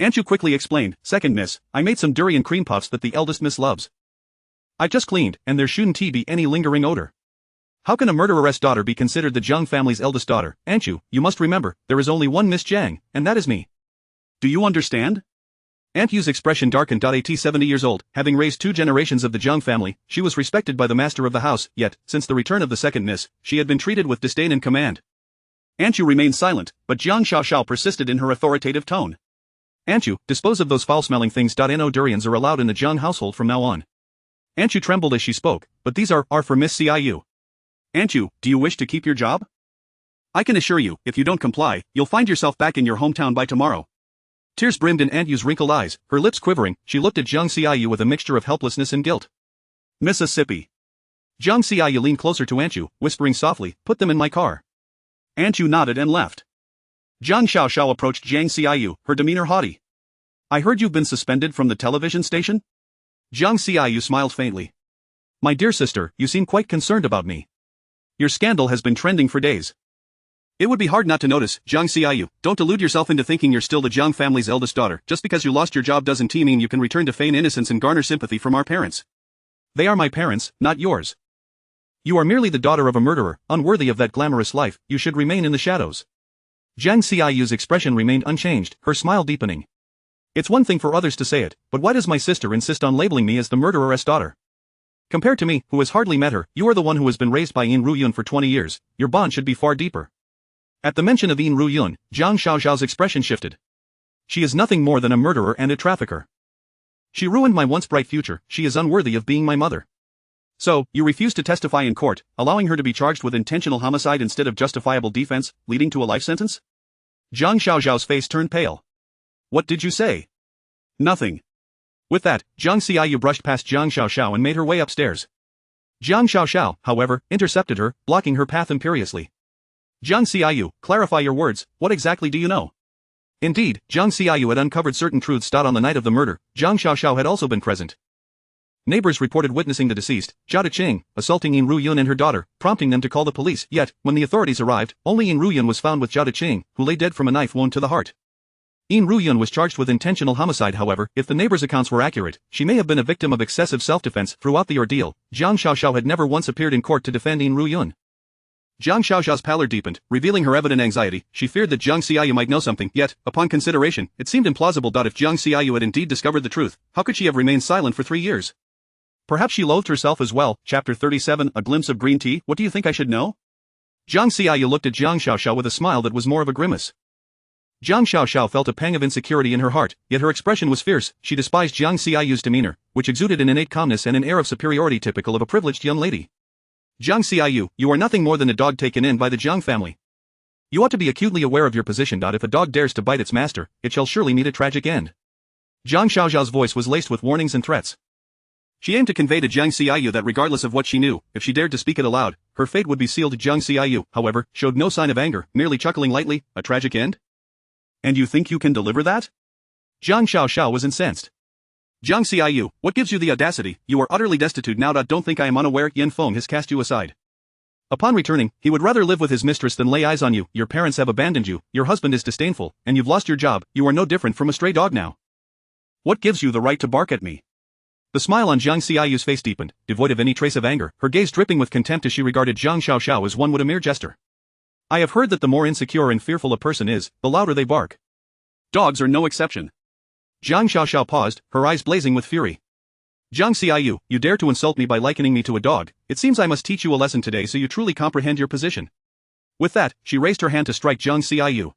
Anchu quickly explained, "Second miss, I made some durian cream puffs that the eldest miss loves. I just cleaned, and there shouldn't be any lingering odor." How can a murderer's daughter be considered the Jiang family's eldest daughter? Anchu, you must remember, there is only one Miss Jiang, and that is me. Do you understand? Anchu's expression darkened. At 70 years old, having raised 2 generations of the Jiang family, she was respected by the master of the house, yet, since the return of the second miss, she had been treated with disdain and command. Anchu remained silent, but Jiang Xiaoxiao persisted in her authoritative tone. "Anchu, dispose of those foul-smelling things. No durians are allowed in the Jiang household from now on." Anchu trembled as she spoke, "But these are for Miss Xiaoyu." "Anchu, do you wish to keep your job? I can assure you, if you don't comply, you'll find yourself back in your hometown by tomorrow." Tears brimmed in Anchu's wrinkled eyes, her lips quivering. She looked at Jiang Xiaoyu with a mixture of helplessness and guilt. "Mississippi." Jiang Xiaoyu leaned closer to Anchu, whispering softly, "Put them in my car." Anchu nodded and left. Jiang Xiaoxiao approached Jiang Xiaoyu, her demeanor haughty. "I heard you've been suspended from the television station?" Jiang Xiaoyu smiled faintly. "My dear sister, you seem quite concerned about me. Your scandal has been trending for days." "It would be hard not to notice, Jiang Xiaoyu. Don't delude yourself into thinking you're still the Jiang family's eldest daughter. Just because you lost your job doesn't mean you can return to feign innocence and garner sympathy from our parents. They are my parents, not yours. You are merely the daughter of a murderer, unworthy of that glamorous life. You should remain in the shadows." Jiang Xiaoyu's expression remained unchanged, her smile deepening. "It's one thing for others to say it, but why does my sister insist on labeling me as the murderer's daughter? Compared to me, who has hardly met her, you are the one who has been raised by Yin Ruyun for 20 years, your bond should be far deeper." At the mention of Yin Ruyun, Jiang Xiaoxiao's expression shifted. "She is nothing more than a murderer and a trafficker. She ruined my once bright future. She is unworthy of being my mother." "So, you refuse to testify in court, allowing her to be charged with intentional homicide instead of justifiable defense, leading to a life sentence?" Jiang Xiaoxiao's face turned pale. "What did you say?" "Nothing." With that, Jiang Xiaoyu brushed past Jiang Xiaoxiao and made her way upstairs. Jiang Xiaoxiao, however, intercepted her, blocking her path imperiously. "Jiang Xiaoyu, clarify your words. What exactly do you know?" Indeed, Jiang Xiaoyu had uncovered certain truths. On the night of the murder, Jiang Xiaoxiao had also been present. Neighbors reported witnessing the deceased, Zhao Deqing, assaulting Yin Ruyun and her daughter, prompting them to call the police. Yet, when the authorities arrived, only Yin Ruyun was found with Zhao Deqing, who lay dead from a knife wound to the heart. Yin Ruyun was charged with intentional homicide. However, if the neighbors' accounts were accurate, she may have been a victim of excessive self-defense. Throughout the ordeal, Jiang Xiaoxiao had never once appeared in court to defend Yin Ruyun. Jiang Xiaoxiao's pallor deepened, revealing her evident anxiety. She feared that Jiang Xiaoyu might know something, yet, upon consideration, it seemed implausible. If Jiang Xiaoyu had indeed discovered the truth, how could she have remained silent for 3 years? Perhaps she loathed herself as well. Chapter 37, A Glimpse of Green Tea. What do you think I should know? Jiang Xiaoyu looked at Jiang Xiaoxiao with a smile that was more of a grimace. Jiang Xiaoxiao felt a pang of insecurity in her heart, yet her expression was fierce. She despised Jiang Xiaoyu's demeanor, which exuded an innate calmness and an air of superiority typical of a privileged young lady. "Jiang Xiaoyu, you are nothing more than a dog taken in by the Jiang family. You ought to be acutely aware of your position. If a dog dares to bite its master, it shall surely meet a tragic end." Jiang Xiaoxiao's voice was laced with warnings and threats. She aimed to convey to Jiang Xiaoyu that regardless of what she knew, if she dared to speak it aloud, her fate would be sealed. Jiang Xiaoyu, however, showed no sign of anger, merely chuckling lightly. "A tragic end? And you think you can deliver that?" Jiang Xiaoxiao was incensed. Jiang Xiaoyu, what gives you the audacity? You are utterly destitute now. Don't think I am unaware. Yin Feng has cast you aside. Upon returning, he would rather live with his mistress than lay eyes on you. Your parents have abandoned you, your husband is disdainful, and you've lost your job. You are no different from a stray dog now. What gives you the right to bark at me? The smile on Jiang Xiaoyu's face deepened, devoid of any trace of anger, her gaze dripping with contempt as she regarded Jiang Xiaoxiao as one would a mere jester. I have heard that the more insecure and fearful a person is, the louder they bark. Dogs are no exception. Jiang Xiaoxiao paused, her eyes blazing with fury. Jiang Xiaoyu, you dare to insult me by likening me to a dog. It seems I must teach you a lesson today so you truly comprehend your position. With that, she raised her hand to strike Jiang Xiaoyu.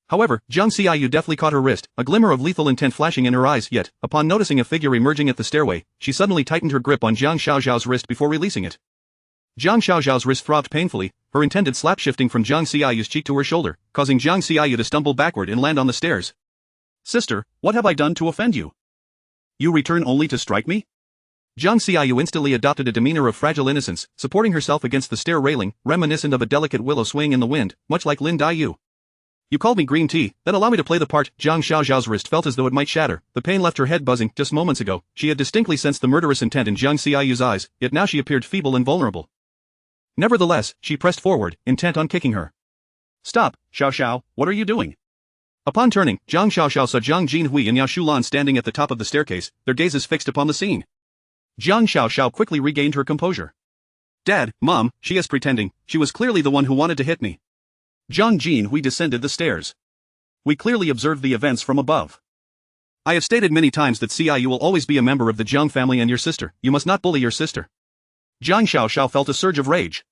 However, Jiang Xiaoyu deftly caught her wrist, a glimmer of lethal intent flashing in her eyes, yet, upon noticing a figure emerging at the stairway, she suddenly tightened her grip on Jiang Xiaoxiao's wrist before releasing it. Jiang Xiaoxiao's wrist throbbed painfully, her intended slap shifting from Jiang Xiaoyu's cheek to her shoulder, causing Jiang Xiaoyu to stumble backward and land on the stairs. Sister, what have I done to offend you? You return only to strike me? Jiang Xiaoyu instantly adopted a demeanor of fragile innocence, supporting herself against the stair railing, reminiscent of a delicate willow swaying in the wind, much like Lin Daiyu. You called me green tea, then allow me to play the part. Jiang Xiaoxiao's wrist felt as though it might shatter, the pain left her head buzzing. Just moments ago, she had distinctly sensed the murderous intent in Jiang Xiaoyu's eyes, yet now she appeared feeble and vulnerable. Nevertheless, she pressed forward, intent on kicking her. Stop, Xiaoxiao, what are you doing? Upon turning, Jiang Xiaoxiao saw Jiang Jinhui and Yao Shulan standing at the top of the staircase, their gazes fixed upon the scene. Jiang Xiaoxiao quickly regained her composure. Dad, Mom, she is pretending, she was clearly the one who wanted to hit me. Jiang Jinhui descended the stairs. We clearly observed the events from above. I have stated many times that Xiaoyu will always be a member of the Jiang family and your sister, you must not bully your sister. Jiang Xiaoxiao felt a surge of rage.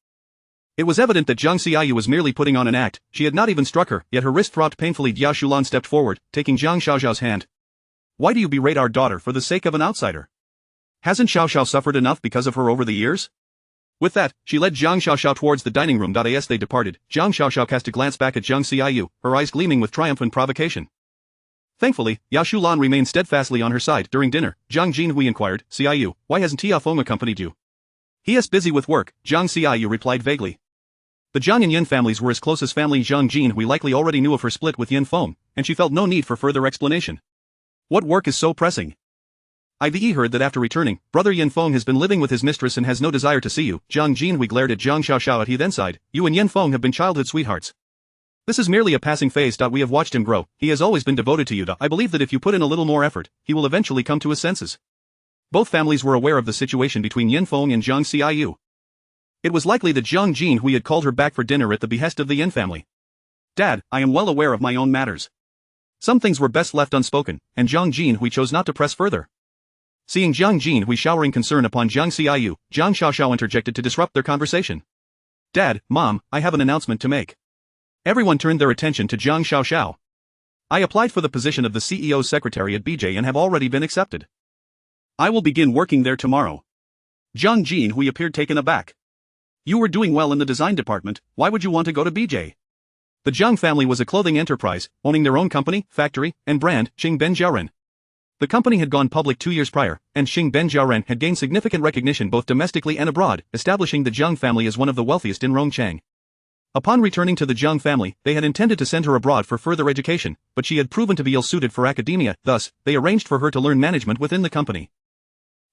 It was evident that Jiang Xiaoyu was merely putting on an act, she had not even struck her, yet her wrist throbbed painfully. Yao Shulan stepped forward, taking Jiang Xiaoxiao's hand. Why do you berate our daughter for the sake of an outsider? Hasn't Xiaoxiao suffered enough because of her over the years? With that, she led Jiang Xiaoxiao towards the dining room. As they departed, Jiang Xiaoxiao cast a glance back at Jiang Xiaoyu, her eyes gleaming with triumph and provocation. Thankfully, Yao Shulan remained steadfastly on her side. During dinner, Jiang Jinhui inquired, Xiaoyu, why hasn't Tia Feng accompanied you? He is busy with work, Jiang Xiaoyu replied vaguely. The Jiang and Yin families were as close as family. Jiang Jinhui likely already knew of her split with Yin Feng, and she felt no need for further explanation. What work is so pressing? I've heard that after returning, brother Yin Feng has been living with his mistress and has no desire to see you. Jiang Jinhui glared at Jiang Xiaoxiao. He then sighed, you and Yin Feng have been childhood sweethearts. This is merely a passing phase. We have watched him grow, he has always been devoted to you. I believe that if you put in a little more effort, he will eventually come to his senses. Both families were aware of the situation between Yin Feng and Jiang Xiaoyu. It was likely that Jiang Jinhui had called her back for dinner at the behest of the Yin family. Dad, I am well aware of my own matters. Some things were best left unspoken, and Jiang Jinhui chose not to press further. Seeing Jiang Jinhui showering concern upon Jiang Xiaoyu, Jiang Xiaoxiao interjected to disrupt their conversation. Dad, Mom, I have an announcement to make. Everyone turned their attention to Jiang Xiaoxiao. I applied for the position of the CEO's secretary at BJ and have already been accepted. I will begin working there tomorrow. Jiang Jinhui appeared taken aback. You were doing well in the design department, why would you want to go to BJ? The Jiang family was a clothing enterprise, owning their own company, factory, and brand, Xing Ben Jiaoren. The company had gone public 2 years prior, and Xing Ben Jiaoren had gained significant recognition both domestically and abroad, establishing the Jiang family as one of the wealthiest in Rongcheng. Upon returning to the Jiang family, they had intended to send her abroad for further education, but she had proven to be ill-suited for academia, thus, they arranged for her to learn management within the company.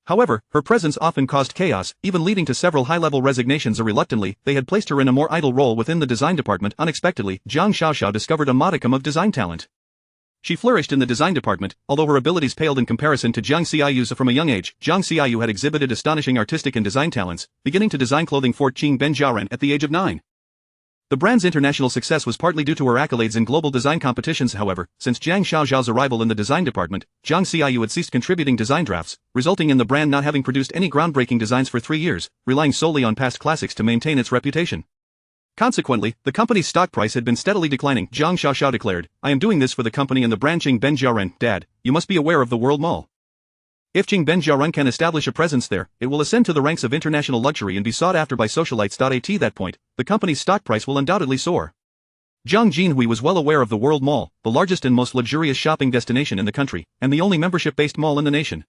However, her presence often caused chaos, even leading to several high-level resignations. Reluctantly, they had placed her in a more idle role within the design department. Unexpectedly, Jiang Xiaoxiao discovered a modicum of design talent. She flourished in the design department, although her abilities paled in comparison to Jiang Xiaoyu's. From a young age, Jiang Xiaoyu had exhibited astonishing artistic and design talents, beginning to design clothing for Xing Ben Jiaoren at the age of 9. The brand's international success was partly due to her accolades in global design competitions. However, since Jiang Xiaoxiao's arrival in the design department, Jiang Xiaoyu had ceased contributing design drafts, resulting in the brand not having produced any groundbreaking designs for 3 years, relying solely on past classics to maintain its reputation. Consequently, the company's stock price had been steadily declining. Jiang Xiaoxiao declared, I am doing this for the company and the brand Xing Ben Jiaoren. Dad, you must be aware of the World Mall. If Xing Ben Jiaoren can establish a presence there, it will ascend to the ranks of international luxury and be sought after by socialites. At that point, the company's stock price will undoubtedly soar. Jiang Jinhui was well aware of the World Mall, the largest and most luxurious shopping destination in the country, and the only membership-based mall in the nation.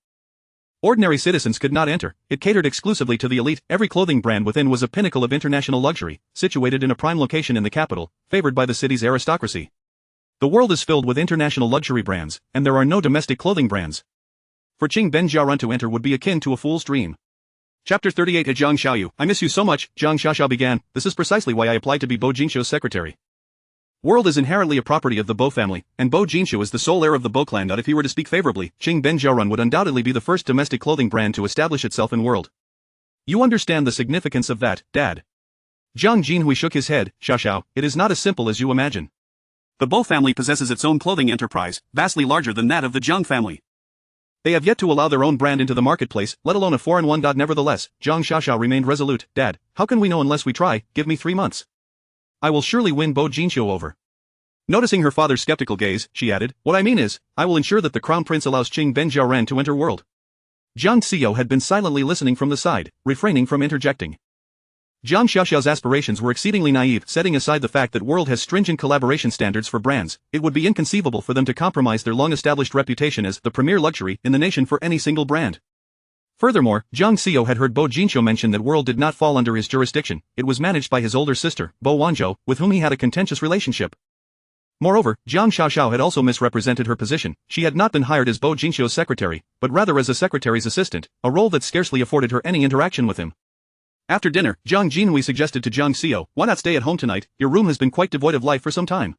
Ordinary citizens could not enter, it catered exclusively to the elite. Every clothing brand within was a pinnacle of international luxury, situated in a prime location in the capital, favored by the city's aristocracy. The world is filled with international luxury brands, and there are no domestic clothing brands. For Qing Ben Jiarun to enter would be akin to a fool's dream. Chapter 38 at Zhang Xiaoyu. I miss you so much, Zhang Xiaoxiao began. This is precisely why I applied to be Bo Jinqiu's secretary. World is inherently a property of the Bo family, and Bo Jinqiu is the sole heir of the Bo clan. If he were to speak favorably, Qing Ben Jiarun would undoubtedly be the first domestic clothing brand to establish itself in world. You understand the significance of that, Dad? Zhang Jinhui shook his head. Xiaoxiao, it is not as simple as you imagine. The Bo family possesses its own clothing enterprise, vastly larger than that of the Zhang family. They have yet to allow their own brand into the marketplace, let alone a foreign one. Nevertheless, Zhang Xiaoxiao remained resolute. Dad, how can we know unless we try? Give me 3 months. I will surely win Bo Jinqiu over. Noticing her father's skeptical gaze, she added, what I mean is, I will ensure that the crown prince allows Qing Ben Jiaran to enter world. Jiang Xiao had been silently listening from the side, refraining from interjecting. Zhang Xiaoxiao's aspirations were exceedingly naive. Setting aside the fact that world has stringent collaboration standards for brands, it would be inconceivable for them to compromise their long-established reputation as the premier luxury in the nation for any single brand. Furthermore, Jiang Xiao had heard Bo Jinqiu mention that world did not fall under his jurisdiction. It was managed by his older sister, Bo Wanzhou, with whom he had a contentious relationship. Moreover, Zhang Xiaoxiao had also misrepresented her position. She had not been hired as Bo Jinqiu's secretary, but rather as a secretary's assistant, a role that scarcely afforded her any interaction with him. After dinner, Zhang Jinhui suggested to Zhang Xiao, why not stay at home tonight? Your room has been quite devoid of life for some time.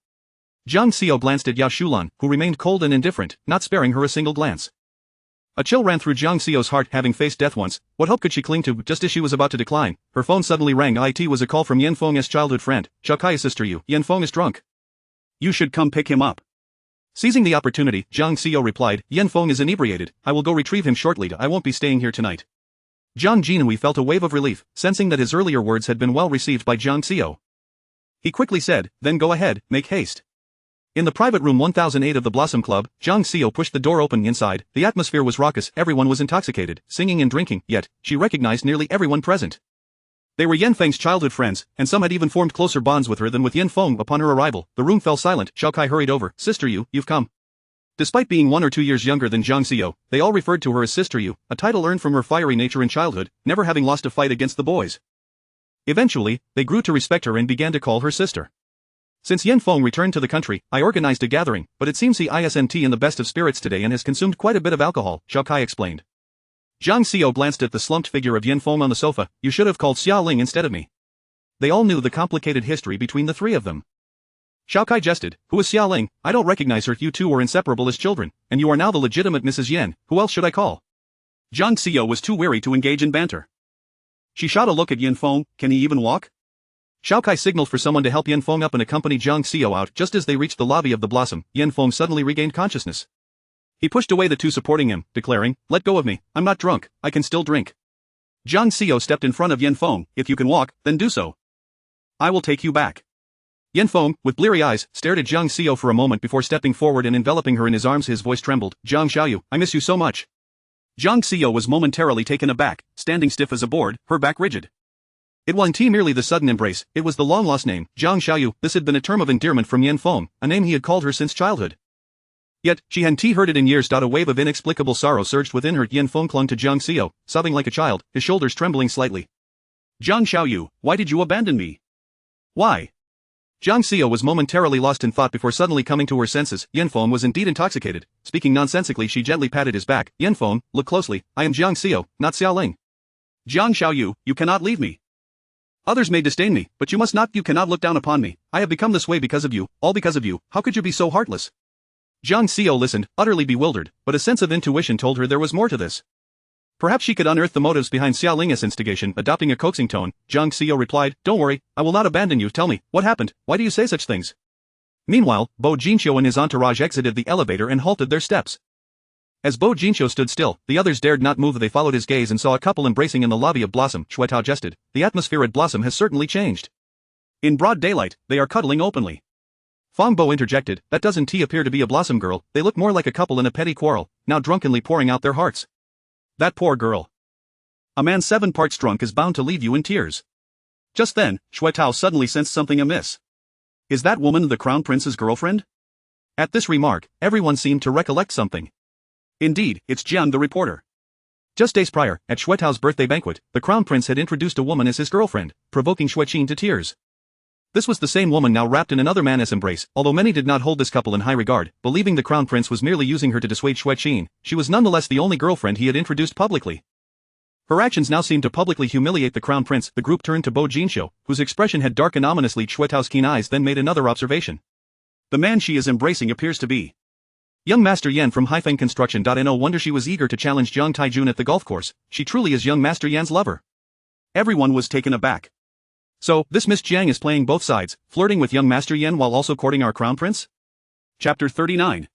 Zhang Xiao glanced at Yao Shulan, who remained cold and indifferent, not sparing her a single glance. A chill ran through Zhang Xiao's heart. Having faced death once, what hope could she cling to? Just as she was about to decline, her phone suddenly rang. It was a call from Yan Feng's childhood friend. Xiao Kai sister Yu. Yan Feng is drunk. You should come pick him up. Seizing the opportunity, Zhang Xiao replied, Yan Feng is inebriated. I will go retrieve him shortly. I won't be staying here tonight. Zhang Jinhui felt a wave of relief, sensing that his earlier words had been well received by Zhang Xiao. He quickly said, then go ahead, make haste. In the private room 1008 of the Blossom Club, Zhang Xiao pushed the door open. Inside, the atmosphere was raucous. Everyone was intoxicated, singing and drinking, yet, she recognized nearly everyone present. They were Yan Feng's childhood friends, and some had even formed closer bonds with her than with Yan Feng. Upon her arrival, the room fell silent. Xiao Kai hurried over. Sister Yu, you've come. Despite being 1 or 2 years younger than Zhang Xiao, they all referred to her as Sister Yu, a title earned from her fiery nature in childhood, never having lost a fight against the boys. Eventually, they grew to respect her and began to call her sister. Since Yan Feng returned to the country, I organized a gathering, but it seems he isn't in the best of spirits today and has consumed quite a bit of alcohol, Xiao Kai explained. Zhang Xiao glanced at the slumped figure of Yan Feng on the sofa. You should have called Xia Ling instead of me. They all knew the complicated history between the three of them. Xiao Kai jested, who is Xia Ling? I don't recognize her. You two were inseparable as children, and you are now the legitimate Mrs. Yan. Who else should I call? Zhang Xiao was too weary to engage in banter. She shot a look at Yan Feng. Can he even walk? Xiao Kai signaled for someone to help Yan Feng up and accompany Zhang Xiao out. Just as they reached the lobby of the Blossom, Yan Feng suddenly regained consciousness. He pushed away the two supporting him, declaring, let go of me, I'm not drunk, I can still drink. Zhang Xiao stepped in front of Yan Feng. If you can walk, then do so. I will take you back. Yan Feng, with bleary eyes, stared at Zhang Xiao for a moment before stepping forward and enveloping her in his arms. His voice trembled. Zhang Xiaoyu, I miss you so much. Zhang Xiao was momentarily taken aback, standing stiff as a board, her back rigid. It wasn't merely the sudden embrace, it was the long-lost name, Zhang Xiaoyu. This had been a term of endearment from Yan Feng, a name he had called her since childhood. Yet, she hadn't heard it in years. A wave of inexplicable sorrow surged within her. Yan Feng clung to Zhang Xiao, sobbing like a child, his shoulders trembling slightly. Zhang Xiaoyu, why did you abandon me? Why? Zhang Xiao was momentarily lost in thought before suddenly coming to her senses. Yan Feng was indeed intoxicated. Speaking nonsensically, she gently patted his back. Yan Feng, look closely, I am Zhang Xiao, not Xia Ling. Zhang Xiaoyu, you cannot leave me. Others may disdain me, but you cannot look down upon me. I have become this way because of you, all because of you. How could you be so heartless? Zhang Xiao listened, utterly bewildered, but a sense of intuition told her there was more to this. Perhaps she could unearth the motives behind Xia Ling's instigation. Adopting a coaxing tone, Zhang Xiao replied, don't worry, I will not abandon you. Tell me, what happened? Why do you say such things? Meanwhile, Bo Jinqiu and his entourage exited the elevator and halted their steps. As Bo Jinqiu stood still, the others dared not move. They followed his gaze and saw a couple embracing in the lobby of Blossom. Shuetao jested, the atmosphere at Blossom has certainly changed. In broad daylight, they are cuddling openly. Fang Bo interjected, that doesn't appear to be a Blossom girl, they look more like a couple in a petty quarrel, now drunkenly pouring out their hearts. That poor girl. A man 7 parts drunk is bound to leave you in tears. Just then, Shuetao suddenly sensed something amiss. Is that woman the crown prince's girlfriend? At this remark, everyone seemed to recollect something. Indeed, it's Jian the reporter. Just days prior, at Shuetao's birthday banquet, the crown prince had introduced a woman as his girlfriend, provoking Xueqin to tears. This was the same woman now wrapped in another man's embrace. Although many did not hold this couple in high regard, believing the crown prince was merely using her to dissuade Xue Qin, she was nonetheless the only girlfriend he had introduced publicly. Her actions now seemed to publicly humiliate the crown prince. The group turned to Bo Jinxiu, whose expression had darkened ominously. Xue Tao's keen eyes then made another observation. The man she is embracing appears to be young Master Yan from Haifeng Construction. No wonder she was eager to challenge Jiang Taijun at the golf course. She truly is young Master Yan's lover. Everyone was taken aback. So, this Miss Jiang is playing both sides, flirting with young Master Yan while also courting our crown prince? Chapter 39.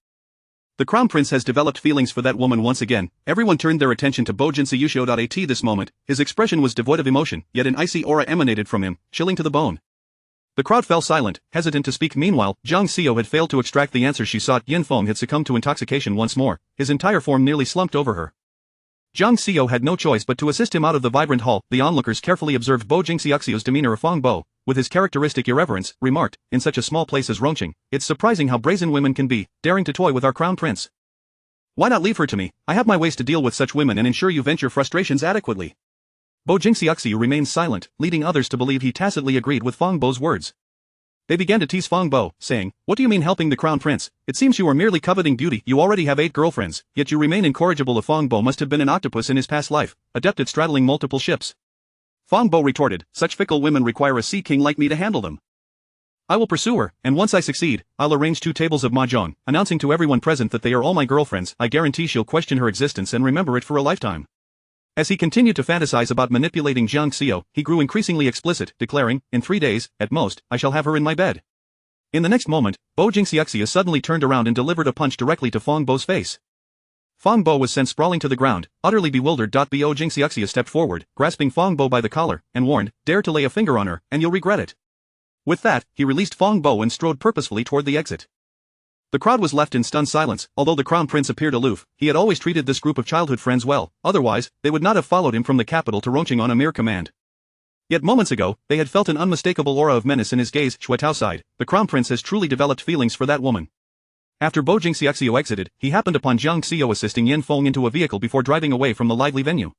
The crown prince has developed feelings for that woman once again. Everyone turned their attention to Bo Jinxiu. This moment, his expression was devoid of emotion, yet an icy aura emanated from him, chilling to the bone. The crowd fell silent, hesitant to speak. Meanwhile, Jiang Xiu had failed to extract the answers she sought. Yin Feng had succumbed to intoxication once more, his entire form nearly slumped over her. Jiang Xiu had no choice but to assist him out of the vibrant hall. The onlookers carefully observed Bo Jinxiu's demeanor. Feng Bo, with his characteristic irreverence, remarked, in such a small place as Rongqing, it's surprising how brazen women can be, daring to toy with our crown prince. Why not leave her to me? I have my ways to deal with such women and ensure you vent your frustrations adequately. Bo Jinxiu remained silent, leading others to believe he tacitly agreed with Feng Bo's words. They began to tease Feng Bo, saying, what do you mean helping the crown prince? It seems you are merely coveting beauty. You already have 8 girlfriends, yet you remain incorrigible. Feng Bo must have been an octopus in his past life, adept at straddling multiple ships. Feng Bo retorted, such fickle women require a sea king like me to handle them. I will pursue her, and once I succeed, I'll arrange 2 tables of mahjong, announcing to everyone present that they are all my girlfriends. I guarantee she'll question her existence and remember it for a lifetime. As he continued to fantasize about manipulating Jiang Xiu, he grew increasingly explicit, declaring, in 3 days, at most, I shall have her in my bed. In the next moment, Bo Jinxiu suddenly turned around and delivered a punch directly to Feng Bo's face. Feng Bo was sent sprawling to the ground, utterly bewildered. Bo Jinxiu stepped forward, grasping Feng Bo by the collar, and warned, dare to lay a finger on her, and you'll regret it. With that, he released Feng Bo and strode purposefully toward the exit. The crowd was left in stunned silence. Although the crown prince appeared aloof, he had always treated this group of childhood friends well, otherwise, they would not have followed him from the capital to Rongqing on a mere command. Yet moments ago, they had felt an unmistakable aura of menace in his gaze. Xue Tao sighed, the crown prince has truly developed feelings for that woman. After Bo Jinxiu exited, he happened upon Jiang Xiu assisting Yin Feng into a vehicle before driving away from the lively venue.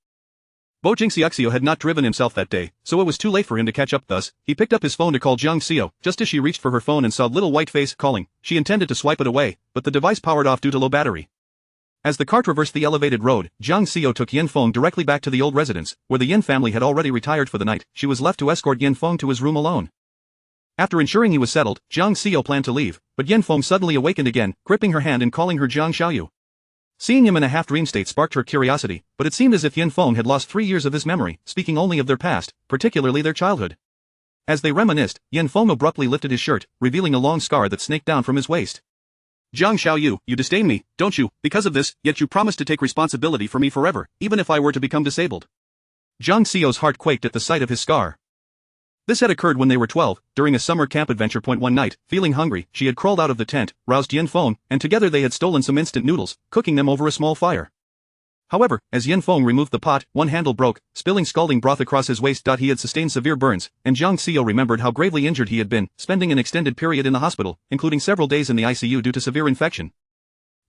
Bo Jinxiu had not driven himself that day, so it was too late for him to catch up. Thus, he picked up his phone to call Jiang Xiu. Just as she reached for her phone and saw little white face calling, she intended to swipe it away, but the device powered off due to low battery. As the car traversed the elevated road, Jiang Xiu took Yin Feng directly back to the old residence, where the Yin family had already retired for the night. She was left to escort Yin Feng to his room alone. After ensuring he was settled, Jiang Xiu planned to leave, but Yin Feng suddenly awakened again, gripping her hand and calling her Jiang Xiaoyu. Seeing him in a half-dream state sparked her curiosity, but it seemed as if Yin Feng had lost 3 years of his memory, speaking only of their past, particularly their childhood. As they reminisced, Yin Feng abruptly lifted his shirt, revealing a long scar that snaked down from his waist. Jiang Xiaoyu, you disdain me, don't you, because of this, yet you promised to take responsibility for me forever, even if I were to become disabled. Jiang Xiu's heart quaked at the sight of his scar. This had occurred when they were 12, during a summer camp adventure. One night, feeling hungry, she had crawled out of the tent, roused Yin Feng, and together they had stolen some instant noodles, cooking them over a small fire. However, as Yin Feng removed the pot, one handle broke, spilling scalding broth across his waist. He had sustained severe burns, and Jiang Xiu remembered how gravely injured he had been, spending an extended period in the hospital, including several days in the ICU due to severe infection.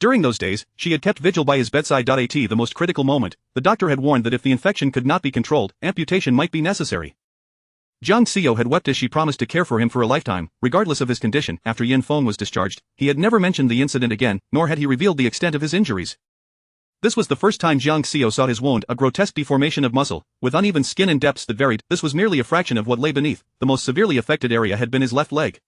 During those days, she had kept vigil by his bedside. At the most critical moment, the doctor had warned that if the infection could not be controlled, amputation might be necessary. Jiang Xiu had wept as she promised to care for him for a lifetime, regardless of his condition. After Yin Feng was discharged, he had never mentioned the incident again, nor had he revealed the extent of his injuries. This was the first time Jiang Xiu saw his wound, a grotesque deformation of muscle, with uneven skin and depths that varied. This was merely a fraction of what lay beneath. The most severely affected area had been his left leg.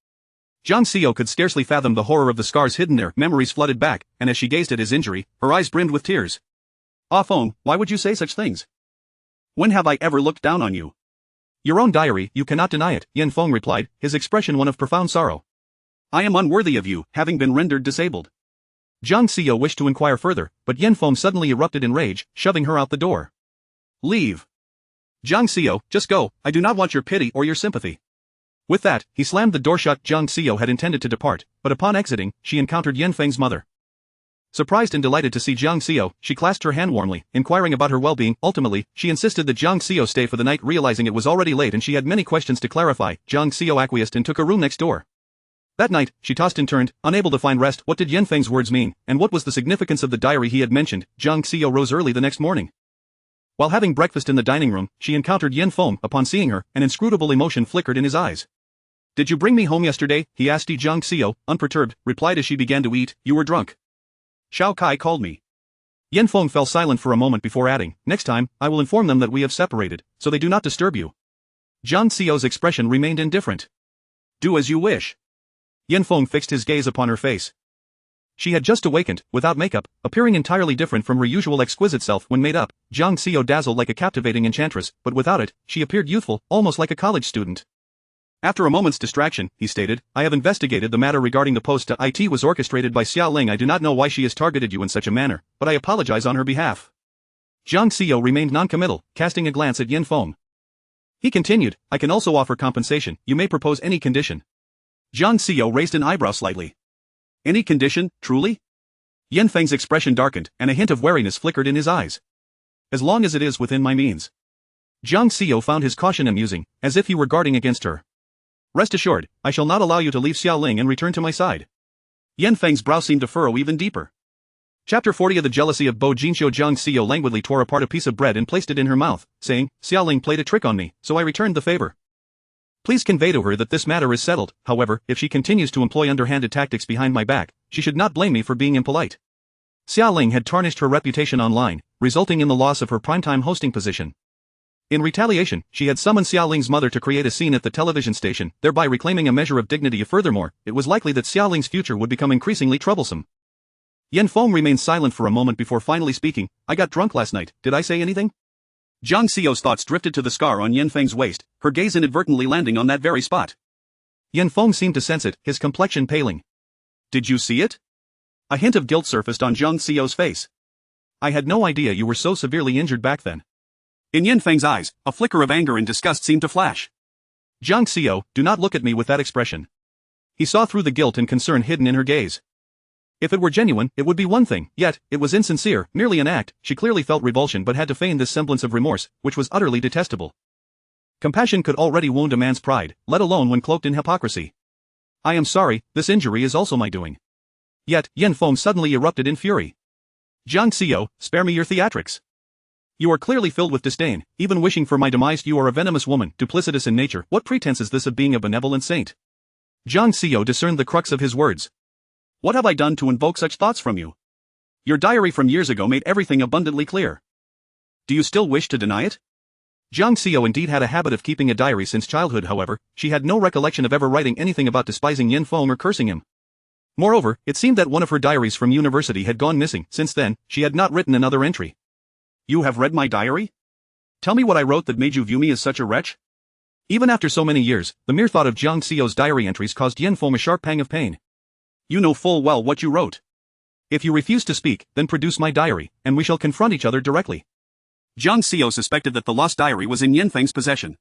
Jiang Xiu could scarcely fathom the horror of the scars hidden there. Memories flooded back, and as she gazed at his injury, her eyes brimmed with tears. Ah Feng, why would you say such things? When have I ever looked down on you? Your own diary, you cannot deny it, Yin Feng replied, his expression one of profound sorrow. I am unworthy of you, having been rendered disabled. Jiang Xiu wished to inquire further, but Yin Feng suddenly erupted in rage, shoving her out the door. Leave. Jiang Xiu, just go, I do not want your pity or your sympathy. With that, he slammed the door shut. Jiang Xiu had intended to depart, but upon exiting, she encountered Yin Feng's mother. Surprised and delighted to see Jiang Xiu, she clasped her hand warmly, inquiring about her well-being. Ultimately, she insisted that Jiang Xiu stay for the night. Realizing it was already late and she had many questions to clarify, Jiang Xiu acquiesced and took a room next door. That night, she tossed and turned, unable to find rest. What did Yin Feng's words mean, and what was the significance of the diary he had mentioned? Jiang Xiu rose early the next morning. While having breakfast in the dining room, she encountered Yin Feng. Upon seeing her, an inscrutable emotion flickered in his eyes. Did you bring me home yesterday? He asked. Jiang Xiao, unperturbed, replied as she began to eat. You were drunk. Xiao Kai called me. Yan Feng fell silent for a moment before adding, next time, I will inform them that we have separated, so they do not disturb you. Jiang Xiao's expression remained indifferent. Do as you wish. Yan Feng fixed his gaze upon her face. She had just awakened, without makeup, appearing entirely different from her usual exquisite self when made up. Jiang Xiao dazzled like a captivating enchantress, but without it, she appeared youthful, almost like a college student. After a moment's distraction, he stated, I have investigated the matter regarding the post to IT was orchestrated by Xia Ling. I do not know why she has targeted you in such a manner, but I apologize on her behalf. Jiang Xiao remained non-committal, casting a glance at Yan Feng. He continued, I can also offer compensation, you may propose any condition. Jiang Xiao raised an eyebrow slightly. Any condition, truly? Yan Feng's expression darkened, and a hint of wariness flickered in his eyes. As long as it is within my means. Jiang Xiao found his caution amusing, as if he were guarding against her. Rest assured, I shall not allow you to leave Xia Ling and return to my side. Yan Feng's brow seemed to furrow even deeper. Chapter 40 of the Jealousy of Bo Jinxiu. Jiang Xiao languidly tore apart a piece of bread and placed it in her mouth, saying, Xia Ling played a trick on me, so I returned the favor. Please convey to her that this matter is settled. However, if she continues to employ underhanded tactics behind my back, she should not blame me for being impolite. Xia Ling had tarnished her reputation online, resulting in the loss of her primetime hosting position. In retaliation, she had summoned Xia Ling's mother to create a scene at the television station, thereby reclaiming a measure of dignity. Furthermore, it was likely that Xia Ling's future would become increasingly troublesome. Yan Feng remained silent for a moment before finally speaking, I got drunk last night, did I say anything? Jiang Xiao's thoughts drifted to the scar on Yan Feng's waist, her gaze inadvertently landing on that very spot. Yan Feng seemed to sense it, his complexion paling. Did you see it? A hint of guilt surfaced on Jiang Xiao's face. I had no idea you were so severely injured back then. In Yan Feng's eyes, a flicker of anger and disgust seemed to flash. Jiang Xiao, do not look at me with that expression. He saw through the guilt and concern hidden in her gaze. If it were genuine, it would be one thing, yet, it was insincere, merely an act. She clearly felt revulsion but had to feign this semblance of remorse, which was utterly detestable. Compassion could already wound a man's pride, let alone when cloaked in hypocrisy. I am sorry, this injury is also my doing. Yet, Yan Feng suddenly erupted in fury. Jiang Xiao, spare me your theatrics. You are clearly filled with disdain, even wishing for my demise. You are a venomous woman, duplicitous in nature. What pretense is this of being a benevolent saint? Jiang Xiao discerned the crux of his words. What have I done to invoke such thoughts from you? Your diary from years ago made everything abundantly clear. Do you still wish to deny it? Jiang Xiao indeed had a habit of keeping a diary since childhood. However, she had no recollection of ever writing anything about despising Yan Feng or cursing him. Moreover, it seemed that one of her diaries from university had gone missing. Since then, she had not written another entry. You have read my diary? Tell me what I wrote that made you view me as such a wretch? Even after so many years, the mere thought of Jiang Xiao's diary entries caused Yan Feng a sharp pang of pain. You know full well what you wrote. If you refuse to speak, then produce my diary, and we shall confront each other directly. Jiang Xiao suspected that the lost diary was in Yan Feng's possession.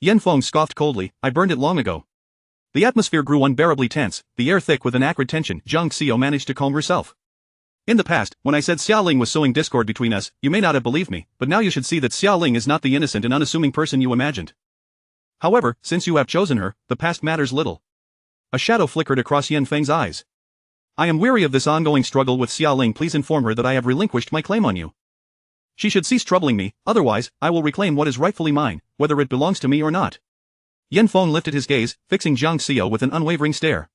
Yan Feng scoffed coldly, I burned it long ago. The atmosphere grew unbearably tense, the air thick with an acrid tension. Jiang Xiao managed to calm herself. In the past, when I said Xia Ling was sowing discord between us, you may not have believed me, but now you should see that Xia Ling is not the innocent and unassuming person you imagined. However, since you have chosen her, the past matters little. A shadow flickered across Yan Feng's eyes. I am weary of this ongoing struggle with Xia Ling. Please inform her that I have relinquished my claim on you. She should cease troubling me, otherwise, I will reclaim what is rightfully mine, whether it belongs to me or not. Yan Feng lifted his gaze, fixing Jiang Xiao with an unwavering stare.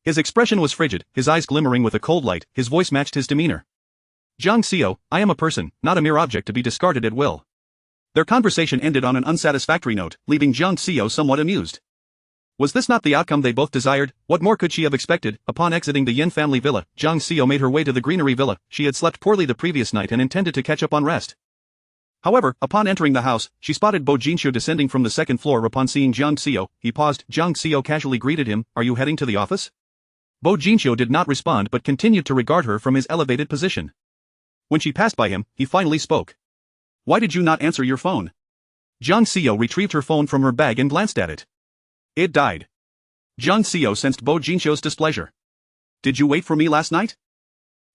His expression was frigid, his eyes glimmering with a cold light, his voice matched his demeanor. Jiang Xiao, I am a person, not a mere object to be discarded at will. Their conversation ended on an unsatisfactory note, leaving Jiang Xiao somewhat amused. Was this not the outcome they both desired? What more could she have expected? Upon exiting the Yan family villa, Jiang Xiao made her way to the Greenery Villa. She had slept poorly the previous night and intended to catch up on rest. However, upon entering the house, she spotted Bo Jinxiu descending from the second floor. Upon seeing Jiang Xiao, he paused. Jiang Xiao casually greeted him, Are you heading to the office? Bo Jinxiu did not respond but continued to regard her from his elevated position. When she passed by him, he finally spoke. Why did you not answer your phone? Jiang Xiao retrieved her phone from her bag and glanced at it. It died. Jiang Xiao sensed Bo Jinxiu's displeasure. Did you wait for me last night?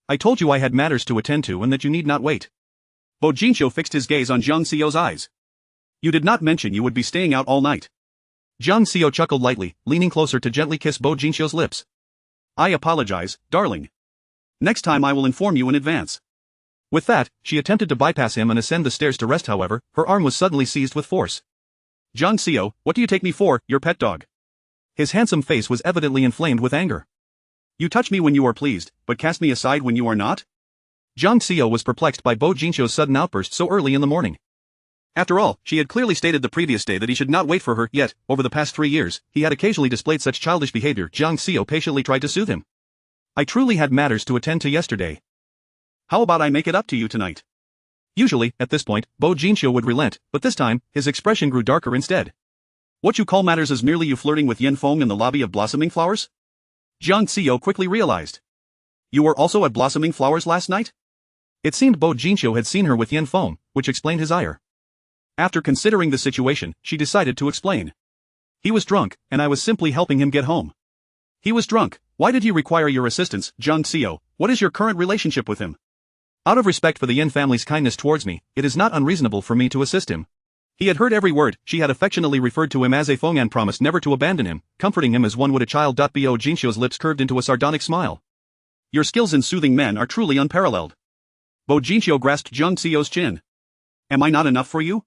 I told you I had matters to attend to and that you need not wait. Bo Jinxiu fixed his gaze on Jiang Xiao's eyes. You did not mention you would be staying out all night. Jiang Xiao chuckled lightly, leaning closer to gently kiss Bo Jinxiu's lips. I apologize, darling. Next time I will inform you in advance. With that, she attempted to bypass him and ascend the stairs to rest. However, her arm was suddenly seized with force. Jiang Xiao, what do you take me for, your pet dog? His handsome face was evidently inflamed with anger. You touch me when you are pleased, but cast me aside when you are not? Jiang Xiao was perplexed by Bo Jinxiu's sudden outburst so early in the morning. After all, she had clearly stated the previous day that he should not wait for her, yet, over the past 3 years, he had occasionally displayed such childish behavior. Jiang Xiao patiently tried to soothe him. I truly had matters to attend to yesterday. How about I make it up to you tonight? Usually, at this point, Bo Jinxiu would relent, but this time, his expression grew darker instead. What you call matters is merely you flirting with Yin Feng in the lobby of Blossoming Flowers? Jiang Xiao quickly realized. You were also at Blossoming Flowers last night? It seemed Bo Jinxiu had seen her with Yin Feng, which explained his ire. After considering the situation, she decided to explain. He was drunk, and I was simply helping him get home. He was drunk. Why did he require your assistance, Jiang Xiao? What is your current relationship with him? Out of respect for the Yin family's kindness towards me, it is not unreasonable for me to assist him. He had heard every word. She had affectionately referred to him as a Feng and promised never to abandon him, comforting him as one would a child. Bo Jinxiu's lips curved into a sardonic smile. Your skills in soothing men are truly unparalleled. Bo Jinxiu grasped Jiang Xiao's chin. Am I not enough for you?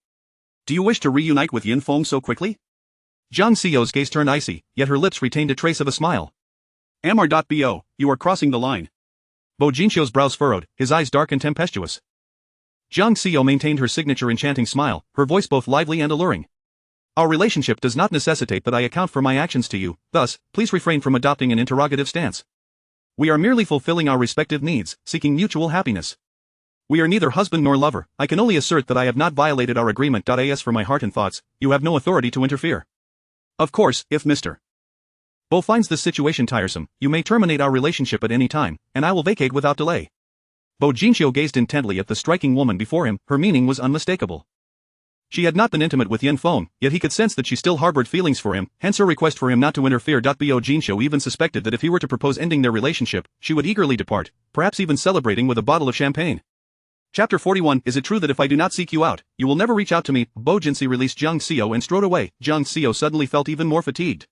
Do you wish to reunite with Yin Feng so quickly? Jiang Xiao's gaze turned icy, yet her lips retained a trace of a smile. Bo, you are crossing the line. Bo Jinxiu's brows furrowed, his eyes dark and tempestuous. Jiang Xiao maintained her signature enchanting smile, her voice both lively and alluring. Our relationship does not necessitate that I account for my actions to you, thus, please refrain from adopting an interrogative stance. We are merely fulfilling our respective needs, seeking mutual happiness. We are neither husband nor lover. I can only assert that I have not violated our agreement. As for my heart and thoughts, you have no authority to interfere. Of course, if Mr. Bo finds this situation tiresome, you may terminate our relationship at any time, and I will vacate without delay. Bo Jinxiu gazed intently at the striking woman before him, her meaning was unmistakable. She had not been intimate with Yin Feng, yet he could sense that she still harbored feelings for him, hence her request for him not to interfere. Bo Jinxiu even suspected that if he were to propose ending their relationship, she would eagerly depart, perhaps even celebrating with a bottle of champagne. Chapter 41. Is it true that if I do not seek you out, you will never reach out to me? Bo Jinxiu released Jiang Xiao and strode away. Jiang Xiao suddenly felt even more fatigued.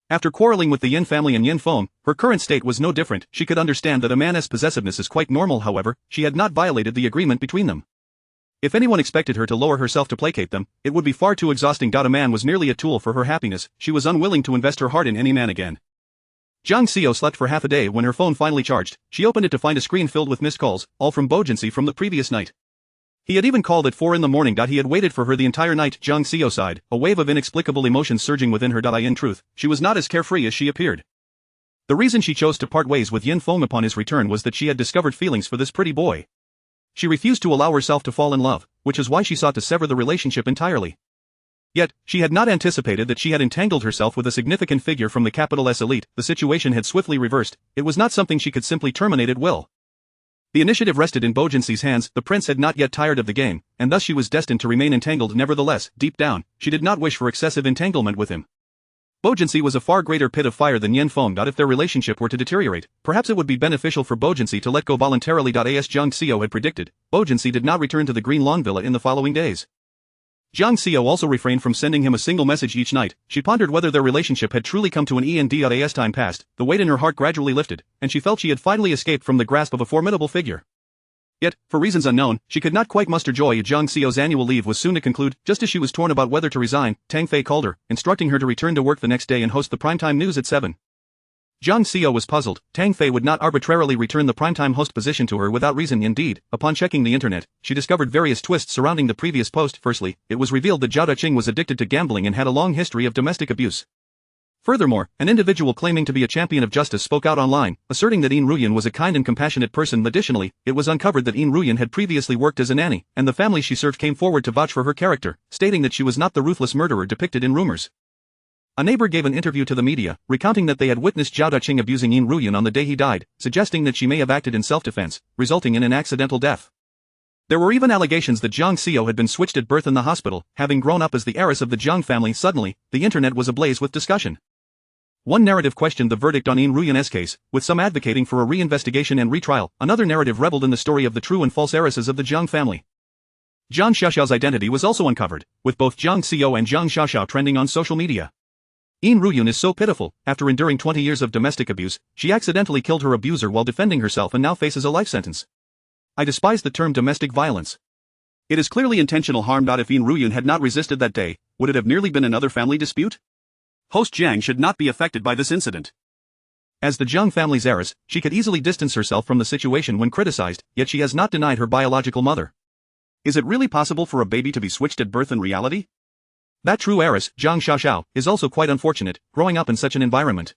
After quarreling with the Yin family and Yin Feng, her current state was no different. She could understand that a man's possessiveness is quite normal. However, she had not violated the agreement between them. If anyone expected her to lower herself to placate them, it would be far too exhausting. A man was merely a tool for her happiness. She was unwilling to invest her heart in any man again. Jiang Xiao slept for half a day. When her phone finally charged, she opened it to find a screen filled with missed calls, all from Bo Jinxiu from the previous night. He had even called at 4 in the morning. He had waited for her the entire night. Jiang Xiao sighed, a wave of inexplicable emotions surging within her. In truth, she was not as carefree as she appeared. The reason she chose to part ways with Yin Feng upon his return was that she had discovered feelings for this pretty boy. She refused to allow herself to fall in love, which is why she sought to sever the relationship entirely. Yet, she had not anticipated that she had entangled herself with a significant figure from the capital S elite. The situation had swiftly reversed. It was not something she could simply terminate at will. The initiative rested in Bo Jinxiu's hands. The prince had not yet tired of the game, and thus she was destined to remain entangled. Nevertheless, deep down, she did not wish for excessive entanglement with him. Bo Jinxiu was a far greater pit of fire than Yin Feng. If their relationship were to deteriorate, perhaps it would be beneficial for Bo Jinxiu to let go voluntarily. As Jiang Xiao had predicted, Bo Jinxiu did not return to the Green Lawn Villa in the following days. Jiang Xiao also refrained from sending him a single message each night. She pondered whether their relationship had truly come to an end. As time passed, the weight in her heart gradually lifted, and she felt she had finally escaped from the grasp of a formidable figure. Yet, for reasons unknown, she could not quite muster joy. Jiang Xiao's annual leave was soon to conclude. Just as she was torn about whether to resign, Tang Fei called her, instructing her to return to work the next day and host the primetime news at 7. Jiang Xiao was puzzled. Tang Fei would not arbitrarily return the primetime host position to her without reason. Indeed, upon checking the internet, she discovered various twists surrounding the previous post. Firstly, it was revealed that Zhao Daqing was addicted to gambling and had a long history of domestic abuse. Furthermore, an individual claiming to be a champion of justice spoke out online, asserting that Yin Ruyan was a kind and compassionate person. Additionally, it was uncovered that Yin Ruyan had previously worked as a nanny, and the family she served came forward to vouch for her character, stating that she was not the ruthless murderer depicted in rumors. A neighbor gave an interview to the media, recounting that they had witnessed Zhao Daqing abusing Yin Ruyan on the day he died, suggesting that she may have acted in self-defense, resulting in an accidental death. There were even allegations that Jiang Xiao had been switched at birth in the hospital. Having grown up as the heiress of the Jiang family, suddenly, the internet was ablaze with discussion. One narrative questioned the verdict on Yin Ruyan's case, with some advocating for a reinvestigation and retrial. Another narrative reveled in the story of the true and false heiresses of the Jiang family. Jiang Xiaoxiao's identity was also uncovered, with both Jiang Xiao and Jiang Xiaoxiao trending on social media. Yin Ruyan is so pitiful. After enduring 20 years of domestic abuse, she accidentally killed her abuser while defending herself and now faces a life sentence. I despise the term domestic violence. It is clearly intentional harm. If Yin Ruyan had not resisted that day, would it have nearly been another family dispute? Host Jiang should not be affected by this incident. As the Jiang family's heiress, she could easily distance herself from the situation when criticized, yet she has not denied her biological mother. Is it really possible for a baby to be switched at birth in reality? That true heiress, Jiang Xiaoxiao, is also quite unfortunate, growing up in such an environment.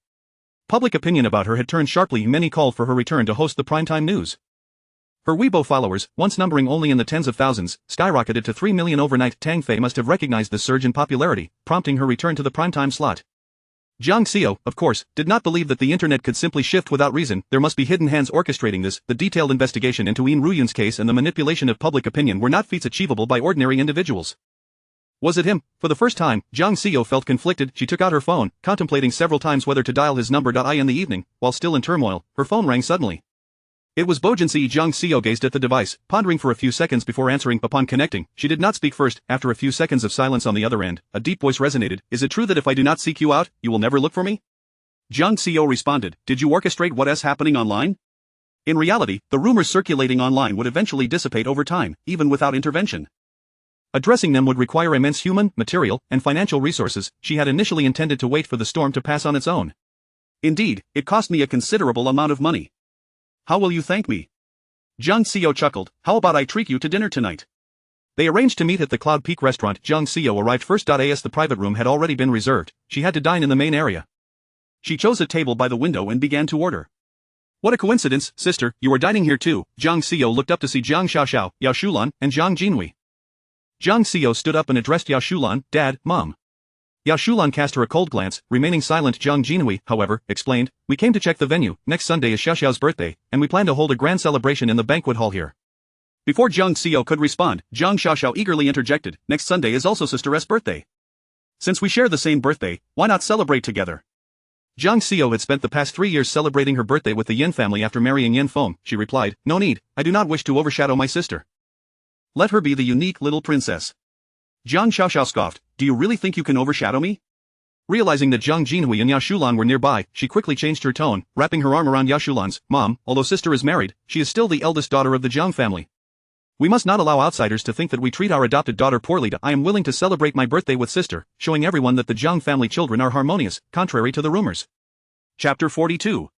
Public opinion about her had turned sharply, many called for her return to host the primetime news. Her Weibo followers, once numbering only in the tens of thousands, skyrocketed to 3 million overnight. Tang Fei must have recognized this surge in popularity, prompting her return to the primetime slot. Jiang Xiao, of course, did not believe that the internet could simply shift without reason. There must be hidden hands orchestrating this. The detailed investigation into Yin Ruyun's case and the manipulation of public opinion were not feats achievable by ordinary individuals. Was it him? For the first time, Jiang Xiao felt conflicted. She took out her phone, contemplating several times whether to dial his number. In the evening, while still in turmoil, her phone rang suddenly. It was Bo Jinsi. Jiang Xiao gazed at the device, pondering for a few seconds before answering. Upon connecting, she did not speak first. After a few seconds of silence on the other end, a deep voice resonated. Is it true that if I do not seek you out, you will never look for me? Jiang Xiao responded, did you orchestrate what is happening online? In reality, the rumors circulating online would eventually dissipate over time, even without intervention. Addressing them would require immense human, material, and financial resources. She had initially intended to wait for the storm to pass on its own. Indeed, it cost me a considerable amount of money. How will you thank me? Jiang Xiao chuckled, how about I treat you to dinner tonight? They arranged to meet at the Cloud Peak restaurant. Jiang Xiao arrived first. As the private room had already been reserved, she had to dine in the main area. She chose a table by the window and began to order. What a coincidence, sister, you are dining here too. Jiang Xiao looked up to see Jiang Xiaoxiao, Yao Shulan, and Jiang Jinhui. Jiang Xiao stood up and addressed Yao Shulan, Dad, Mom. Yao Shulan cast her a cold glance, remaining silent. Jiang Jinhui, however, explained, we came to check the venue. Next Sunday is Xiaoxiao's birthday, and we plan to hold a grand celebration in the banquet hall here. Before Jiang Xiao could respond, Jiang Xiaoxiao eagerly interjected, next Sunday is also sister's birthday. Since we share the same birthday, why not celebrate together? Jiang Xiao had spent the past 3 years celebrating her birthday with the Yin family after marrying Yin Feng. She replied, no need, I do not wish to overshadow my sister. Let her be the unique little princess. Jiang Xiaoxiao scoffed, do you really think you can overshadow me? Realizing that Jiang Jinhui and Yao Shulan were nearby, she quickly changed her tone, wrapping her arm around Yao Shulan's. Mom, although sister is married, she is still the eldest daughter of the Jiang family. We must not allow outsiders to think that we treat our adopted daughter poorly. I am willing to celebrate my birthday with sister, showing everyone that the Jiang family children are harmonious, contrary to the rumors. Chapter 42.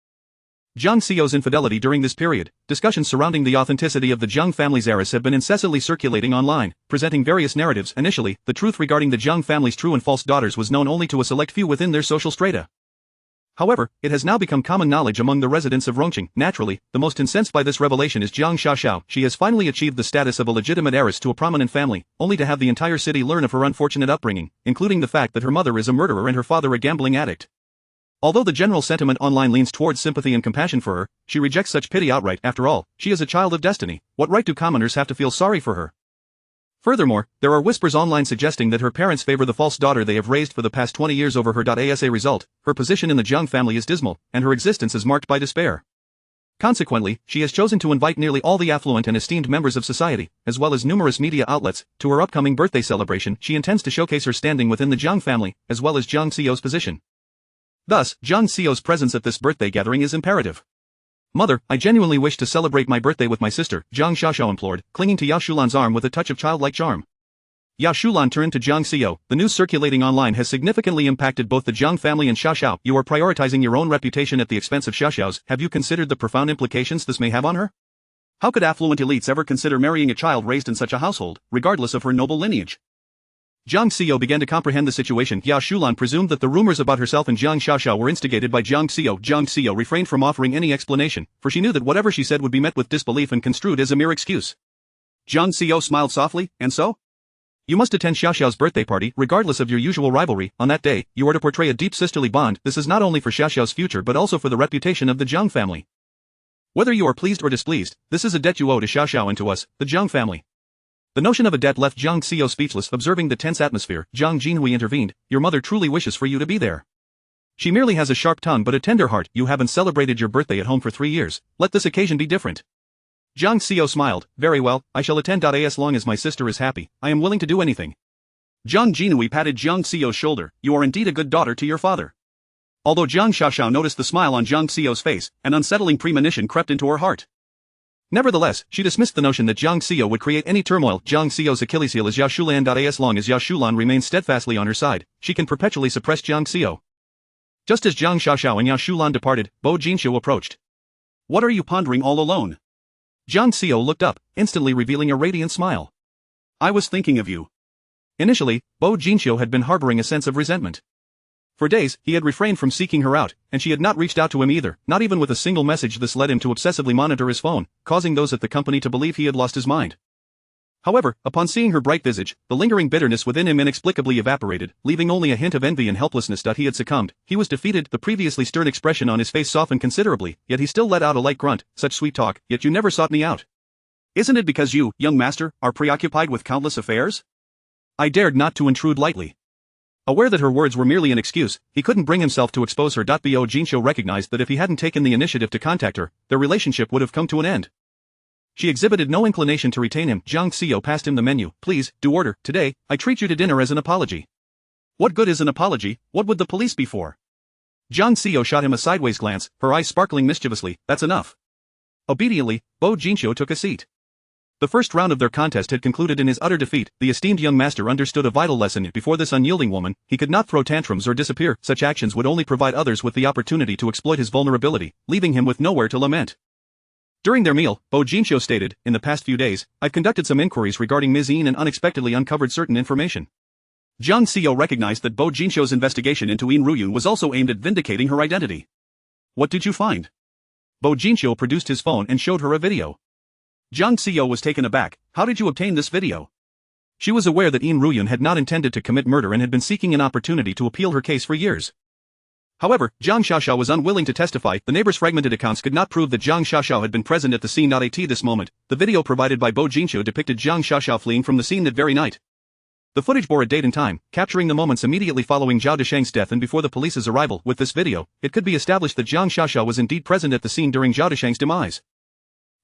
Jiang Xiao's infidelity. During this period, discussions surrounding the authenticity of the Jiang family's heiress have been incessantly circulating online, presenting various narratives. Initially, the truth regarding the Jiang family's true and false daughters was known only to a select few within their social strata. However, it has now become common knowledge among the residents of Rongqing. Naturally, the most incensed by this revelation is Jiang Xiaoxiao. She has finally achieved the status of a legitimate heiress to a prominent family, only to have the entire city learn of her unfortunate upbringing, including the fact that her mother is a murderer and her father a gambling addict. Although the general sentiment online leans towards sympathy and compassion for her, she rejects such pity outright. After all, she is a child of destiny. What right do commoners have to feel sorry for her? Furthermore, there are whispers online suggesting that her parents favor the false daughter they have raised for the past 20 years over her. As a result, her position in the Jiang family is dismal, and her existence is marked by despair. Consequently, she has chosen to invite nearly all the affluent and esteemed members of society, as well as numerous media outlets, to her upcoming birthday celebration. She intends to showcase her standing within the Jiang family, as well as Jiang Xiao's position. Thus, Jiang Xiao's presence at this birthday gathering is imperative. Mother, I genuinely wish to celebrate my birthday with my sister, Jiang Xiaoxiao implored, clinging to Yao Shulan's arm with a touch of childlike charm. Yao Shulan turned to Jiang Xiao. The news circulating online has significantly impacted both the Jiang family and Xiaoxiao. You are prioritizing your own reputation at the expense of Xiaoxiao's. Have you considered the profound implications this may have on her? How could affluent elites ever consider marrying a child raised in such a household, regardless of her noble lineage? Jiang Xiao began to comprehend the situation. Yao Shulan presumed that the rumors about herself and Jiang Xiaoxiao were instigated by Jiang Xiao. Jiang Xiao refrained from offering any explanation, for she knew that whatever she said would be met with disbelief and construed as a mere excuse. Jiang Xiao smiled softly, and so? You must attend Xiaoxiao's birthday party, regardless of your usual rivalry. On that day, you are to portray a deep sisterly bond. This is not only for Xiaoxiao's future but also for the reputation of the Jiang family. Whether you are pleased or displeased, this is a debt you owe to Xiaoxiao and to us, the Jiang family. The notion of a debt left Jiang Xiao speechless. Observing the tense atmosphere, Jiang Jinhui intervened. Your mother truly wishes for you to be there. She merely has a sharp tongue but a tender heart. You haven't celebrated your birthday at home for 3 years. Let this occasion be different. Jiang Xiao smiled. Very well, I shall attend. As long as my sister is happy, I am willing to do anything. Jiang Jinhui patted Jiang Xiao's shoulder. You are indeed a good daughter to your father. Although Jiang Xiaoxiao noticed the smile on Jiang Xiao's face, an unsettling premonition crept into her heart. Nevertheless, she dismissed the notion that Jiang Xiao would create any turmoil. Jiang Xiao's Achilles heel is Yao Shulan. As long as Yao Shulan remains steadfastly on her side, she can perpetually suppress Jiang Xiao. Just as Jiang Xiaoxiao and Yao Shulan departed, Bo Jinxiu approached. What are you pondering all alone? Jiang Xiao looked up, instantly revealing a radiant smile. I was thinking of you. Initially, Bo Jinxiu had been harboring a sense of resentment. For days, he had refrained from seeking her out, and she had not reached out to him either, not even with a single message. This led him to obsessively monitor his phone, causing those at the company to believe he had lost his mind. However, upon seeing her bright visage, the lingering bitterness within him inexplicably evaporated, leaving only a hint of envy and helplessness. He had succumbed, he was defeated, the previously stern expression on his face softened considerably, yet he still let out a light grunt. Such sweet talk, yet you never sought me out. Isn't it because you, young master, are preoccupied with countless affairs? I dared not to intrude lightly. Aware that her words were merely an excuse, he couldn't bring himself to expose her. Bo Jinxiu recognized that if he hadn't taken the initiative to contact her, their relationship would have come to an end. She exhibited no inclination to retain him. Jiang Xiao passed him the menu. Please, do order. Today, I treat you to dinner as an apology. What good is an apology? What would the police be for? Jiang Xiao shot him a sideways glance, her eyes sparkling mischievously. That's enough. Obediently, Bo Jinxiu took a seat. The first round of their contest had concluded in his utter defeat. The esteemed young master understood a vital lesson. Before this unyielding woman, he could not throw tantrums or disappear. Such actions would only provide others with the opportunity to exploit his vulnerability, leaving him with nowhere to lament. During their meal, Bo Jinxiu stated, in the past few days, I've conducted some inquiries regarding Ms. Yin and unexpectedly uncovered certain information. Jiang Xiao recognized that Bo Jinxiu's investigation into Yin Ruyun was also aimed at vindicating her identity. What did you find? Bo Jinxiu produced his phone and showed her a video. Jiang Xiao was taken aback. How did you obtain this video? She was aware that Yin Ruyun had not intended to commit murder and had been seeking an opportunity to appeal her case for years. However, Jiang Xiaoxiao was unwilling to testify. The neighbors' fragmented accounts could not prove that Jiang Xiaoxiao had been present at the scene. At this moment, the video provided by Bo Jinxiu depicted Jiang Xiaoxiao fleeing from the scene that very night. The footage bore a date and time, capturing the moments immediately following Zhao Desheng's death and before the police's arrival. With this video, it could be established that Jiang Xiaoxiao was indeed present at the scene during Zhao Desheng's demise.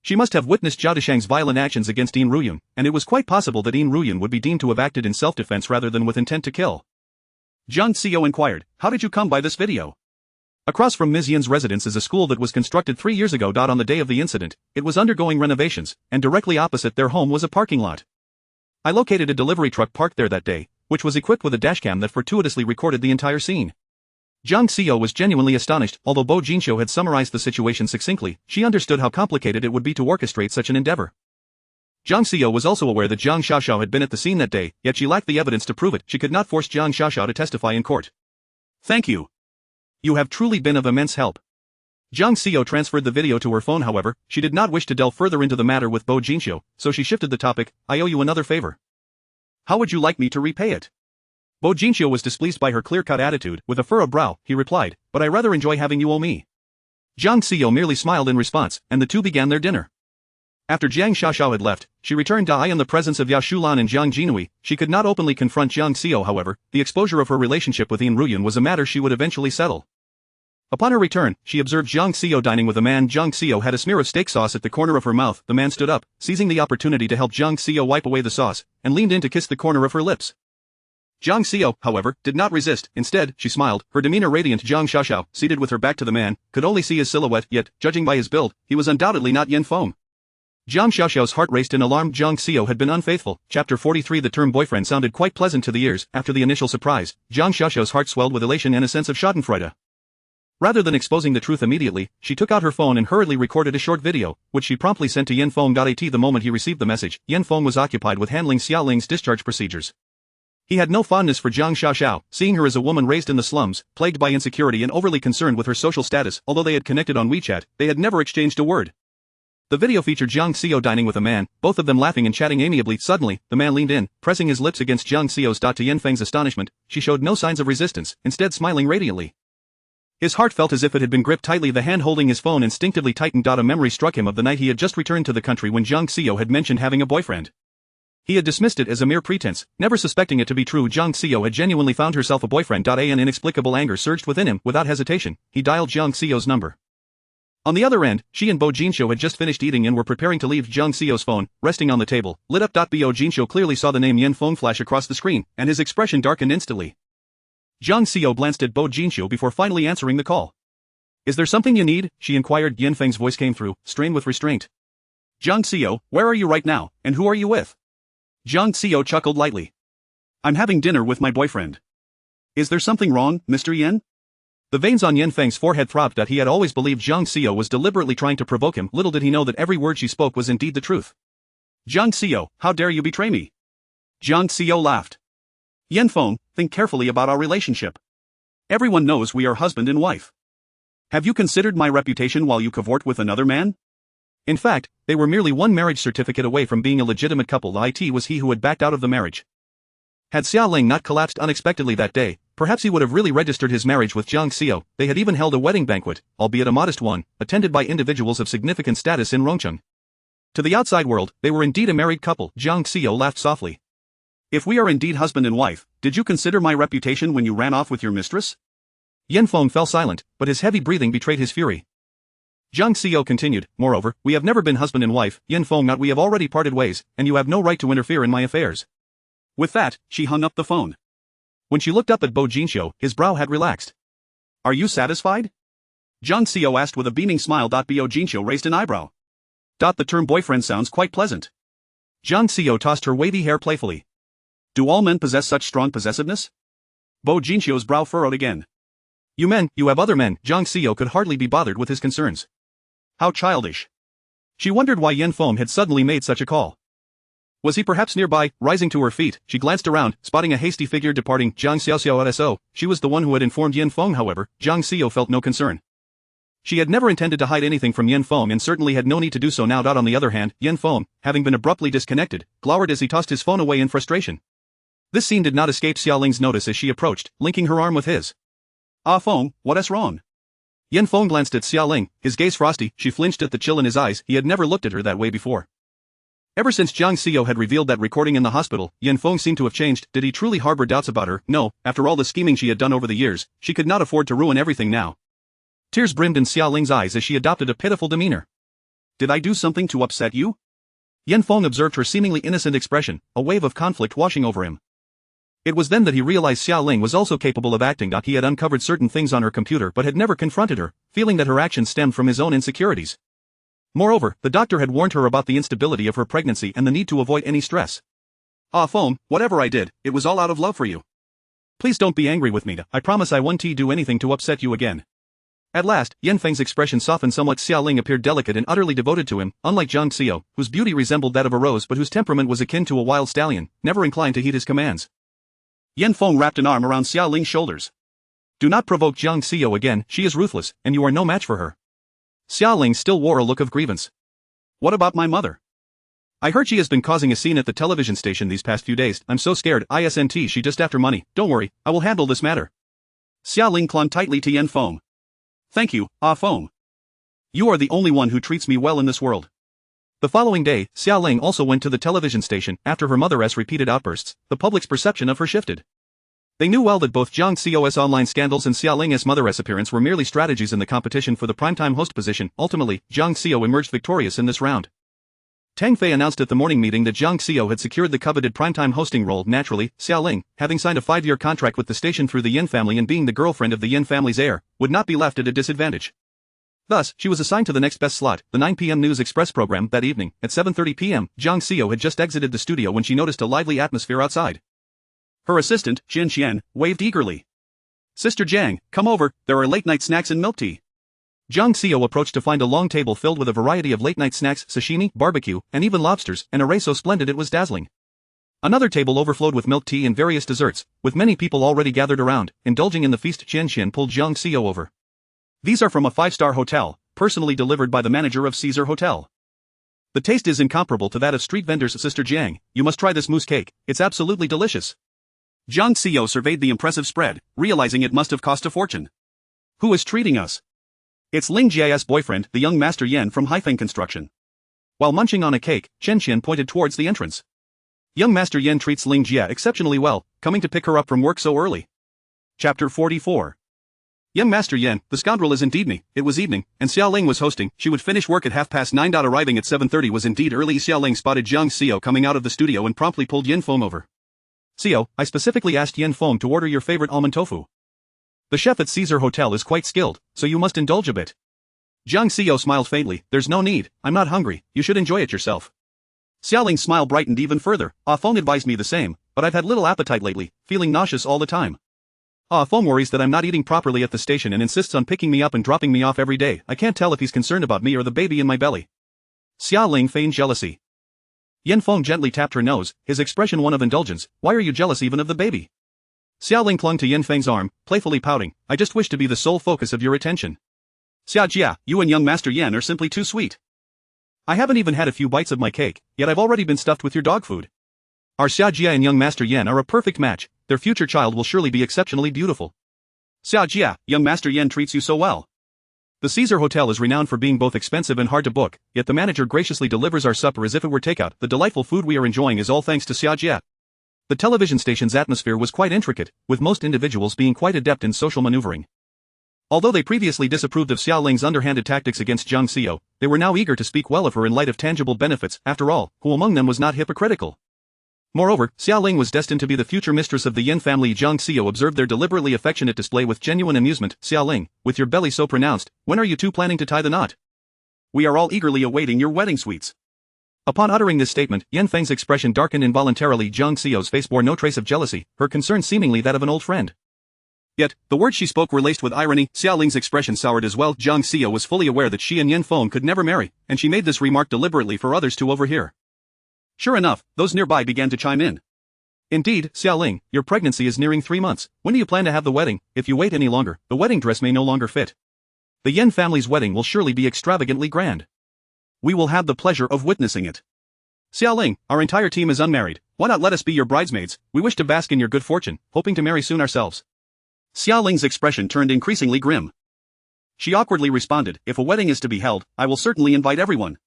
She must have witnessed Zhao Desheng's violent actions against Yin Ruyun, and it was quite possible that Yin Ruyun would be deemed to have acted in self-defense rather than with intent to kill. Jiang Xiao inquired, how did you come by this video? Across from Ms. Yin's residence is a school that was constructed 3 years ago. On the day of the incident, it was undergoing renovations, and directly opposite their home was a parking lot. I located a delivery truck parked there that day, which was equipped with a dashcam that fortuitously recorded the entire scene. Jiang Xiao was genuinely astonished. Although Bo Jinxiu had summarized the situation succinctly, she understood how complicated it would be to orchestrate such an endeavor. Jiang Xiao was also aware that Jiang Xiaoxiao had been at the scene that day, yet she lacked the evidence to prove it. She could not force Jiang Xiaoxiao to testify in court. Thank you. You have truly been of immense help. Jiang Xiao transferred the video to her phone. However, she did not wish to delve further into the matter with Bo Jinxiu, so she shifted the topic. I owe you another favor. How would you like me to repay it? Bo Jinxiu was displeased by her clear-cut attitude. With a furrowed brow, he replied, but I rather enjoy having you owe me. Jiang Xiao merely smiled in response, and the two began their dinner. After Jiang Xiaoxiao had left, she returned to in the presence of Yao Shulan and Jiang Jinui. She could not openly confront Jiang Xiao. However, the exposure of her relationship with Yin Ruyun was a matter she would eventually settle. Upon her return, she observed Jiang Xiao dining with a man. Jiang Xiao had a smear of steak sauce at the corner of her mouth. The man stood up, seizing the opportunity to help Jiang Xiao wipe away the sauce, and leaned in to kiss the corner of her lips. Jiang Xiao, however, did not resist. Instead, she smiled, her demeanor radiant. Jiang Xiaoxiao, seated with her back to the man, could only see his silhouette, yet, judging by his build, he was undoubtedly not Yin Feng. Jiang Xiaoxiao's heart raced in alarm. Jiang Xiao had been unfaithful. Chapter 43. The term boyfriend sounded quite pleasant to the ears. After the initial surprise, Jiang Xiaoxiao's heart swelled with elation and a sense of schadenfreude. Rather than exposing the truth immediately, she took out her phone and hurriedly recorded a short video, which she promptly sent to Yin Feng. The moment he received the message, Yin Feng was occupied with handling Xiao Ling's discharge procedures. He had no fondness for Jiang Xiaoxiao, seeing her as a woman raised in the slums, plagued by insecurity and overly concerned with her social status. Although they had connected on WeChat, they had never exchanged a word. The video featured Jiang Xiao dining with a man, both of them laughing and chatting amiably. Suddenly, the man leaned in, pressing his lips against Jiang Xiao's. To Yin Feng's astonishment, she showed no signs of resistance, instead smiling radiantly. His heart felt as if it had been gripped tightly. The hand holding his phone instinctively tightened. A memory struck him of the night he had just returned to the country when Jiang Xiao had mentioned having a boyfriend. He had dismissed it as a mere pretense, never suspecting it to be true. Jiang Xiao had genuinely found herself a boyfriend. An inexplicable anger surged within him. Without hesitation, he dialed Jiang Xiao's number. On the other end, she and Bo Jinxiu had just finished eating and were preparing to leave. Jiang Xiao's phone, resting on the table, lit up. Bo Jinxiu clearly saw the name Yin Feng flash across the screen, and his expression darkened instantly. Jiang Xiao glanced at Bo Jinxiu before finally answering the call. Is there something you need? She inquired. Yin Feng's voice came through, strained with restraint. Jiang Xiao, where are you right now, and who are you with? Jiang Xiao chuckled lightly. I'm having dinner with my boyfriend. Is there something wrong, Mr. Yen? The veins on Yan Feng's forehead throbbed that he had always believed Jiang Xiao was deliberately trying to provoke him. Little did he know that every word she spoke was indeed the truth. Jiang Xiao, how dare you betray me? Jiang Xiao laughed. Yan Feng, think carefully about our relationship. Everyone knows we are husband and wife. Have you considered my reputation while you cavort with another man? In fact, they were merely one marriage certificate away from being a legitimate couple. It was he who had backed out of the marriage. Had Xia Ling not collapsed unexpectedly that day, perhaps he would have really registered his marriage with Jiang Xiao. They had even held a wedding banquet, albeit a modest one, attended by individuals of significant status in Rongcheng. To the outside world, they were indeed a married couple. Jiang Xiao laughed softly. If we are indeed husband and wife, did you consider my reputation when you ran off with your mistress? Yan Feng fell silent, but his heavy breathing betrayed his fury. Jiang Xiao continued, moreover, we have never been husband and wife, Yan Feng, not we have already parted ways, and you have no right to interfere in my affairs. With that, she hung up the phone. When she looked up at Bo Jinxiu, his brow had relaxed. Are you satisfied? Jiang Xiao asked with a beaming smile. Bo Jinxiu raised an eyebrow. The term boyfriend sounds quite pleasant. Jiang Xiao tossed her wavy hair playfully. Do all men possess such strong possessiveness? Bo Jinxiu's brow furrowed again. You men, you have other men. Jiang Xiao could hardly be bothered with his concerns. How childish. She wondered why Yan Feng had suddenly made such a call. Was he perhaps nearby? Rising to her feet, she glanced around, spotting a hasty figure departing. Jiang Xiao so. She was the one who had informed Yan Feng. However, Jiang Xiao felt no concern. She had never intended to hide anything from Yan Feng and certainly had no need to do so now. On the other hand, Yan Feng, having been abruptly disconnected, glowered as he tossed his phone away in frustration. This scene did not escape Xia Ling's notice as she approached, linking her arm with his. Ah Feng, what's wrong? Yan Feng glanced at Xia Ling, his gaze frosty. She flinched at the chill in his eyes. He had never looked at her that way before. Ever since Jiang Xiao had revealed that recording in the hospital, Yan Feng seemed to have changed. Did he truly harbor doubts about her? No, after all the scheming she had done over the years, she could not afford to ruin everything now. Tears brimmed in Xia Ling's eyes as she adopted a pitiful demeanor. Did I do something to upset you? Yan Feng observed her seemingly innocent expression, a wave of conflict washing over him. It was then that he realized Xia Ling was also capable of acting. He had uncovered certain things on her computer but had never confronted her, feeling that her actions stemmed from his own insecurities. Moreover, the doctor had warned her about the instability of her pregnancy and the need to avoid any stress. Ah Feng, whatever I did, it was all out of love for you. Please don't be angry with me. I promise I won't do anything to upset you again. At last, Yan Feng's expression softened somewhat. Xia Ling appeared delicate and utterly devoted to him, unlike Jiang Xiao, whose beauty resembled that of a rose but whose temperament was akin to a wild stallion, never inclined to heed his commands. Yan Feng wrapped an arm around Xia Ling's shoulders. Do not provoke Jiang Xiao again, she is ruthless, and you are no match for her. Xia Ling still wore a look of grievance. What about my mother? I heard she has been causing a scene at the television station these past few days. I'm so scared. She just after money. Don't worry, I will handle this matter. Xia Ling clung tightly to Yan Feng. Thank you, Ah Feng. You are the only one who treats me well in this world. The following day, Xia Ling also went to the television station. After her mother's repeated outbursts, the public's perception of her shifted. They knew well that both Jiang Xiao's online scandals and Xia Ling's mother's appearance were merely strategies in the competition for the primetime host position. Ultimately, Jiang Xiao emerged victorious in this round. Tang Fei announced at the morning meeting that Jiang Xiao had secured the coveted primetime hosting role. Naturally, Xia Ling, having signed a 5-year contract with the station through the Yin family and being the girlfriend of the Yin family's heir, would not be left at a disadvantage. Thus, she was assigned to the next best slot, the 9 p.m. News Express program. That evening, at 7:30 p.m., Jiang Xiao had just exited the studio when she noticed a lively atmosphere outside. Her assistant, Jin Qian, waved eagerly. Sister Jiang, come over, there are late-night snacks and milk tea. Jiang Xiao approached to find a long table filled with a variety of late-night snacks, sashimi, barbecue, and even lobsters, an array so splendid it was dazzling. Another table overflowed with milk tea and various desserts, with many people already gathered around, indulging in the feast. Jin Qian pulled Jiang Xiao over. These are from a 5-star hotel, personally delivered by the manager of Caesar Hotel. The taste is incomparable to that of street vendors. Sister Jiang, you must try this mousse cake, it's absolutely delicious. Jiang Xiao surveyed the impressive spread, realizing it must have cost a fortune. Who is treating us? It's Ling Jia's boyfriend, the young Master Yan from Haifeng Construction. While munching on a cake, Chen Qian pointed towards the entrance. Young Master Yan treats Ling Jia exceptionally well, coming to pick her up from work so early. Chapter 44. Young Master Yan, the scoundrel is indeed me. It was evening, and Xia Ling was hosting. She would finish work at 9:30. Arriving at 7:30 was indeed early. Xia Ling spotted Jiang Xiao coming out of the studio and promptly pulled Yan Feng over. Xiao, I specifically asked Yan Feng to order your favorite almond tofu. The chef at Caesar Hotel is quite skilled, so you must indulge a bit. Jiang Xiao smiled faintly, there's no need, I'm not hungry, you should enjoy it yourself. Xiaoling's smile brightened even further, Ah Feng advised me the same, but I've had little appetite lately, feeling nauseous all the time. Ah Feng worries that I'm not eating properly at the station and insists on picking me up and dropping me off every day. I can't tell if he's concerned about me or the baby in my belly. Xiaoling feigned jealousy. Yan Feng gently tapped her nose, his expression one of indulgence. Why are you jealous even of the baby? Xiaoling clung to Yan Feng's arm, playfully pouting, I just wish to be the sole focus of your attention. Xia Jia, you and young Master Yan are simply too sweet. I haven't even had a few bites of my cake, yet I've already been stuffed with your dog food. Our Xia Jia and young Master Yan are a perfect match, their future child will surely be exceptionally beautiful. Xia Jia, young Master Yan treats you so well. The Caesar Hotel is renowned for being both expensive and hard to book, yet the manager graciously delivers our supper as if it were takeout. The delightful food we are enjoying is all thanks to Xia Jia. The television station's atmosphere was quite intricate, with most individuals being quite adept in social maneuvering. Although they previously disapproved of Xiaoling's underhanded tactics against Jiang Xiao, they were now eager to speak well of her in light of tangible benefits. After all, who among them was not hypocritical? Moreover, Xiaoling was destined to be the future mistress of the Yan family. Jiang Xiao observed their deliberately affectionate display with genuine amusement. Xiaoling, with your belly so pronounced, when are you two planning to tie the knot? We are all eagerly awaiting your wedding sweets. Upon uttering this statement, Yan Feng's expression darkened involuntarily. Jiang Xiao's face bore no trace of jealousy, her concern seemingly that of an old friend. Yet, the words she spoke were laced with irony. Xiaoling's expression soured as well. Jiang Xiao was fully aware that she and Yan Feng could never marry, and she made this remark deliberately for others to overhear. Sure enough, those nearby began to chime in. Indeed, Xiaoling, your pregnancy is nearing 3 months. When do you plan to have the wedding? If you wait any longer, the wedding dress may no longer fit. The Yan family's wedding will surely be extravagantly grand. We will have the pleasure of witnessing it. Xiaoling, our entire team is unmarried. Why not let us be your bridesmaids? We wish to bask in your good fortune, hoping to marry soon ourselves. Xiaoling's expression turned increasingly grim. She awkwardly responded, if a wedding is to be held, I will certainly invite everyone.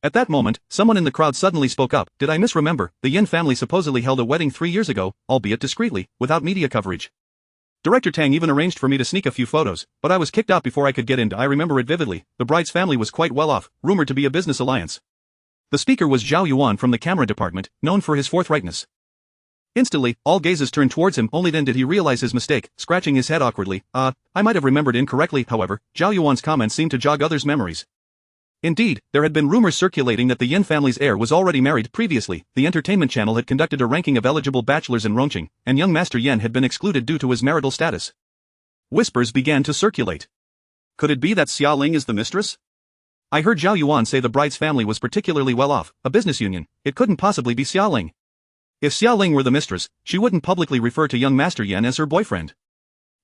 At that moment, someone in the crowd suddenly spoke up. Did I misremember? The Yan family supposedly held a wedding 3 years ago, albeit discreetly, without media coverage. Director Tang even arranged for me to sneak a few photos, but I was kicked out before I could get in. I remember it vividly. The bride's family was quite well off, rumored to be a business alliance. The speaker was Zhao Yuan from the camera department, known for his forthrightness. Instantly, all gazes turned towards him. Only then did he realize his mistake, scratching his head awkwardly. I might have remembered incorrectly. However, Zhao Yuan's comments seemed to jog others' memories. Indeed, there had been rumors circulating that the Yan family's heir was already married. Previously, the entertainment channel had conducted a ranking of eligible bachelors in Rongqing, and young Master Yan had been excluded due to his marital status. Whispers began to circulate. Could it be that Xiaoling is the mistress? I heard Zhao Yuan say the bride's family was particularly well off, a business union. It couldn't possibly be Xiaoling. If Xiaoling were the mistress, she wouldn't publicly refer to young Master Yan as her boyfriend.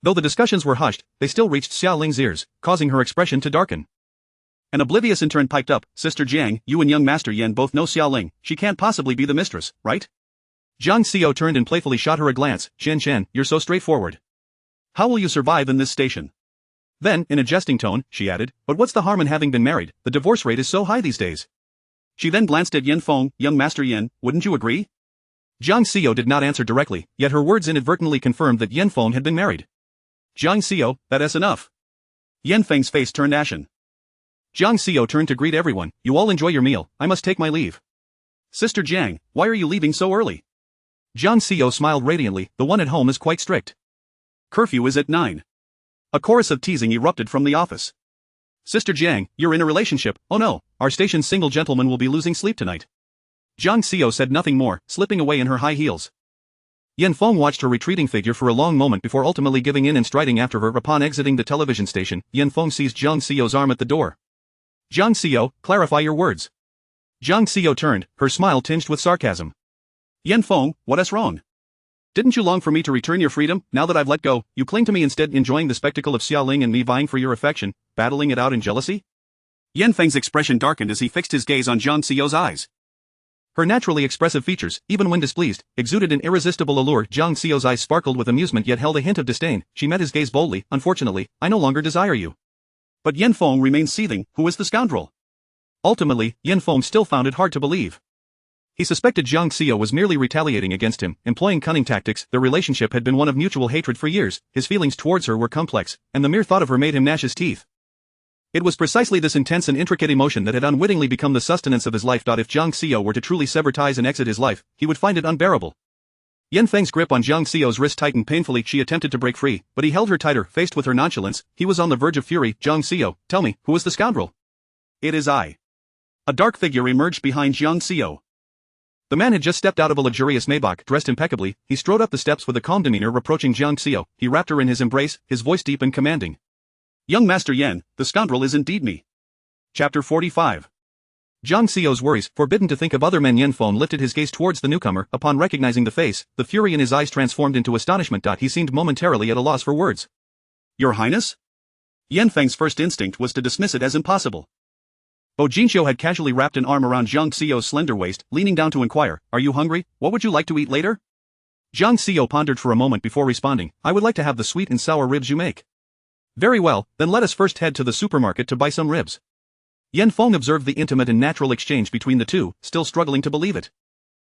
Though the discussions were hushed, they still reached Xiaoling's ears, causing her expression to darken. An oblivious intern piped up, Sister Jiang, you and young Master Yan both know Xiaoling, she can't possibly be the mistress, right? Jiang Xiao turned and playfully shot her a glance, Shen, you're so straightforward. How will you survive in this station? Then, in a jesting tone, she added, but what's the harm in having been married, the divorce rate is so high these days. She then glanced at Yan Feng, young Master Yan, wouldn't you agree? Jiang Xiao did not answer directly, yet her words inadvertently confirmed that Yan Feng had been married. Jiang Xiao, that is enough. Yan Feng's face turned ashen. Jiang Xiao turned to greet everyone, you all enjoy your meal, I must take my leave. Sister Jiang, why are you leaving so early? Jiang Xiao smiled radiantly, the one at home is quite strict. Curfew is at 9. A chorus of teasing erupted from the office. Sister Jiang, you're in a relationship, oh no, our station's single gentleman will be losing sleep tonight. Jiang Xiao said nothing more, slipping away in her high heels. Yan Feng watched her retreating figure for a long moment before ultimately giving in and striding after her. Upon exiting the television station, Yan Feng seized Jiang Xiao's arm at the door. Jiang Xiao, clarify your words. Jiang Xiao turned, her smile tinged with sarcasm. Yan Feng, what is wrong? Didn't you long for me to return your freedom? Now that I've let go, you cling to me instead, enjoying the spectacle of Xiaoling and me vying for your affection, battling it out in jealousy? Yan Feng's expression darkened as he fixed his gaze on Jiang Xiao's eyes. Her naturally expressive features, even when displeased, exuded an irresistible allure. Jiang Xiao's eyes sparkled with amusement yet held a hint of disdain. She met his gaze boldly, unfortunately, I no longer desire you. But Yan Feng remained seething, who is the scoundrel? Ultimately, Yan Feng still found it hard to believe. He suspected Jiang Xiao was merely retaliating against him, employing cunning tactics. Their relationship had been one of mutual hatred for years, his feelings towards her were complex, and the mere thought of her made him gnash his teeth. It was precisely this intense and intricate emotion that had unwittingly become the sustenance of his life. If Jiang Xiao were to truly sever ties and exit his life, he would find it unbearable. Yan Feng's grip on Jiang Xiao's wrist tightened painfully. She attempted to break free, but he held her tighter. Faced with her nonchalance, he was on the verge of fury. Jiang Xiao, tell me, who is the scoundrel? It is I. A dark figure emerged behind Jiang Xiao. The man had just stepped out of a luxurious Maybach. Dressed impeccably, he strode up the steps with a calm demeanor. Approaching Jiang Xiao, he wrapped her in his embrace, his voice deep and commanding. Young Master Yan, the scoundrel is indeed me. Chapter 45. Jiang Xiao's worries, forbidden to think of other men. Yan Feng lifted his gaze towards the newcomer. Upon recognizing the face, the fury in his eyes transformed into astonishment. He seemed momentarily at a loss for words. Your Highness? Yan Feng's first instinct was to dismiss it as impossible. Bo Jinxiu had casually wrapped an arm around Jiang Xiao's slender waist, leaning down to inquire, are you hungry? What would you like to eat later? Jiang Xiao pondered for a moment before responding, I would like to have the sweet and sour ribs you make. Very well, then let us first head to the supermarket to buy some ribs. Yan Feng observed the intimate and natural exchange between the two, still struggling to believe it.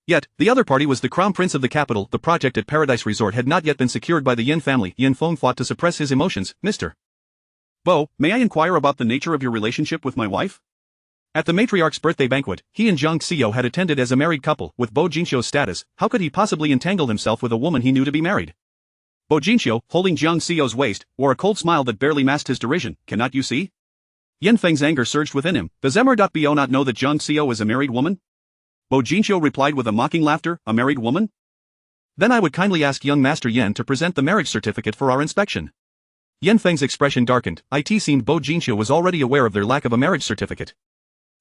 Yet, the other party was the crown prince of the capital. The project at Paradise Resort had not yet been secured by the Yan family. Yan Feng fought to suppress his emotions. Mr. Bo, may I inquire about the nature of your relationship with my wife? At the matriarch's birthday banquet, he and Jiang Xiao had attended as a married couple. With Bo Jinxiu's status, how could he possibly entangle himself with a woman he knew to be married? Bo Jinxiu, holding Jiang Xiao's waist, wore a cold smile that barely masked his derision. Cannot you see? Yan Feng's anger surged within him. Does Bo not know that Jiang Xiao is a married woman? Bo Jinxiu replied with a mocking laughter, a married woman? Then I would kindly ask young Master Yan to present the marriage certificate for our inspection. Yan Feng's expression darkened. It seemed Bo Jinxiu was already aware of their lack of a marriage certificate.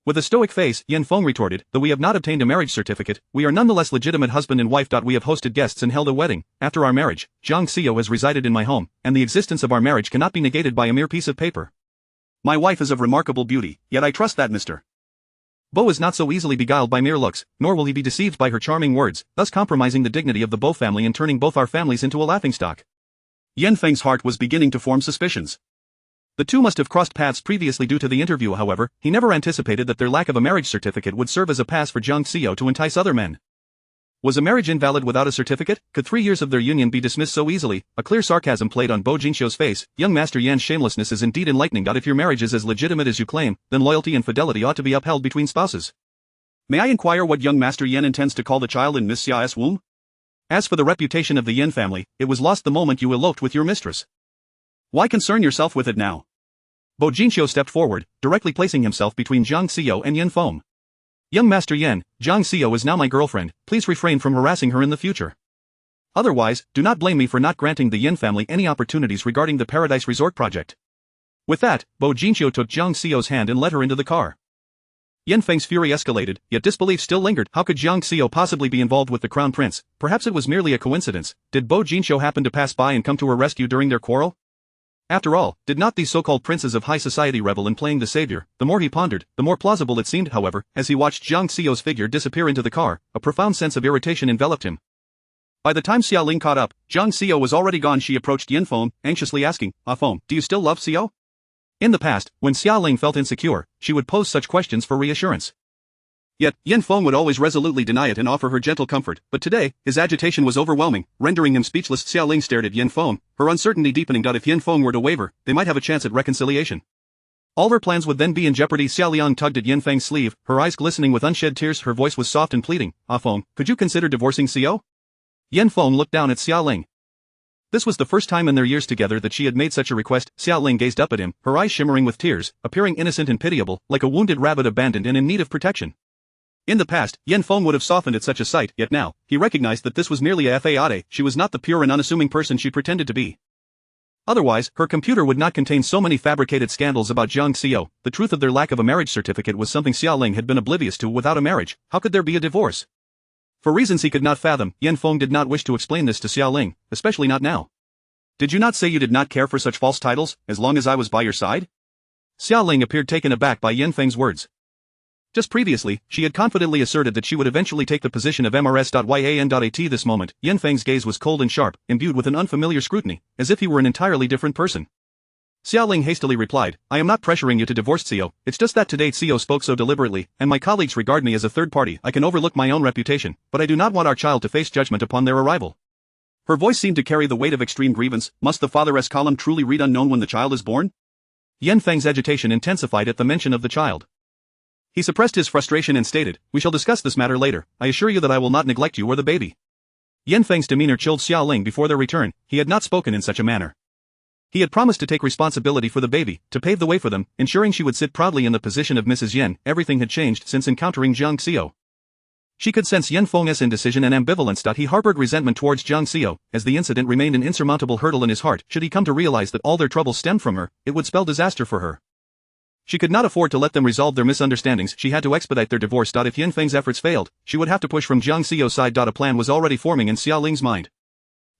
With a stoic face, Yan Feng retorted, though we have not obtained a marriage certificate, we are nonetheless legitimate husband and wife. We have hosted guests and held a wedding. After our marriage, Jiang Xiao has resided in my home, and the existence of our marriage cannot be negated by a mere piece of paper. My wife is of remarkable beauty, yet I trust that Mr. Bo is not so easily beguiled by mere looks, nor will he be deceived by her charming words, thus compromising the dignity of the Bo family and turning both our families into a laughingstock. Yan Feng's heart was beginning to form suspicions. The two must have crossed paths previously due to the interview. However, he never anticipated that their lack of a marriage certificate would serve as a pass for Jiang Xiao to entice other men. Was a marriage invalid without a certificate? Could 3 years of their union be dismissed so easily? A clear sarcasm played on Bo Jinxiu's face. Young Master Yan's shamelessness is indeed enlightening. If your marriage is as legitimate as you claim, then loyalty and fidelity ought to be upheld between spouses. May I inquire what young Master Yan intends to call the child in Miss Xia's womb? As for the reputation of the Yan family, it was lost the moment you eloped with your mistress. Why concern yourself with it now? Bo Jinxiu stepped forward, directly placing himself between Jiang Xiao and Yan Feng. Young Master Yan, Jiang Xiao is now my girlfriend, please refrain from harassing her in the future. Otherwise, do not blame me for not granting the Yan family any opportunities regarding the Paradise Resort project. With that, Bo Jinxiu took Jiang Xiao's hand and led her into the car. Yan Feng's fury escalated, yet disbelief still lingered. How could Jiang Xiao possibly be involved with the crown prince? Perhaps it was merely a coincidence. Did Bo Jinxiu happen to pass by and come to her rescue during their quarrel? After all, did not these so-called princes of high society revel in playing the savior? The more he pondered, the more plausible it seemed. However, as he watched Jiang Xiao's figure disappear into the car, a profound sense of irritation enveloped him. By the time Xia Ling caught up, Jiang Xiao was already gone. She approached Yan Feng, anxiously asking, Feng, do you still love Xiao? In the past, when Xia Ling felt insecure, she would pose such questions for reassurance. Yet, Yan Feng would always resolutely deny it and offer her gentle comfort, but today, his agitation was overwhelming, rendering him speechless. Xia Ling stared at Yan Feng, her uncertainty deepening. If Yan Feng were to waver, they might have a chance at reconciliation. All her plans would then be in jeopardy. Xia Liang tugged at Yan Feng's sleeve, her eyes glistening with unshed tears. Her voice was soft and pleading. Feng, could you consider divorcing Xiao? Yan Feng looked down at Xia Ling. This was the first time in their years together that she had made such a request. Xia Ling gazed up at him, her eyes shimmering with tears, appearing innocent and pitiable, like a wounded rabbit abandoned and in need of protection. In the past, Yan Feng would have softened at such a sight, yet now, he recognized that this was merely a facade. She was not the pure and unassuming person she pretended to be. Otherwise, her computer would not contain so many fabricated scandals about Jiang Xiao. The truth of their lack of a marriage certificate was something Xia Ling had been oblivious to. Without a marriage, how could there be a divorce? For reasons he could not fathom, Yan Feng did not wish to explain this to Xia Ling, especially not now. Did you not say you did not care for such false titles, as long as I was by your side? Xia Ling appeared taken aback by Yan Feng's words. Just previously, she had confidently asserted that she would eventually take the position of MRS.YAN.AT. This moment, Yan Feng's gaze was cold and sharp, imbued with an unfamiliar scrutiny, as if he were an entirely different person. Xia Ling hastily replied, I am not pressuring you to divorce Xiao, it's just that today Xiao spoke so deliberately, and my colleagues regard me as a third party. I can overlook my own reputation, but I do not want our child to face judgment upon their arrival. Her voice seemed to carry the weight of extreme grievance. Must the father's column truly read unknown when the child is born? Yan Feng's agitation intensified at the mention of the child. He suppressed his frustration and stated, we shall discuss this matter later. I assure you that I will not neglect you or the baby. Yan Feng's demeanor chilled Xia Ling before their return. He had not spoken in such a manner. He had promised to take responsibility for the baby, to pave the way for them, ensuring she would sit proudly in the position of Mrs. Yan. Everything had changed since encountering Jiang Xiao. She could sense Yan Feng's indecision and ambivalence. He harbored resentment towards Jiang Xiao, as the incident remained an insurmountable hurdle in his heart. Should he come to realize that all their troubles stemmed from her, it would spell disaster for her. She could not afford to let them resolve their misunderstandings. She had to expedite their divorce. If Yan Feng's efforts failed, she would have to push from Jiang Xiao's side. A plan was already forming in Xia Ling's mind.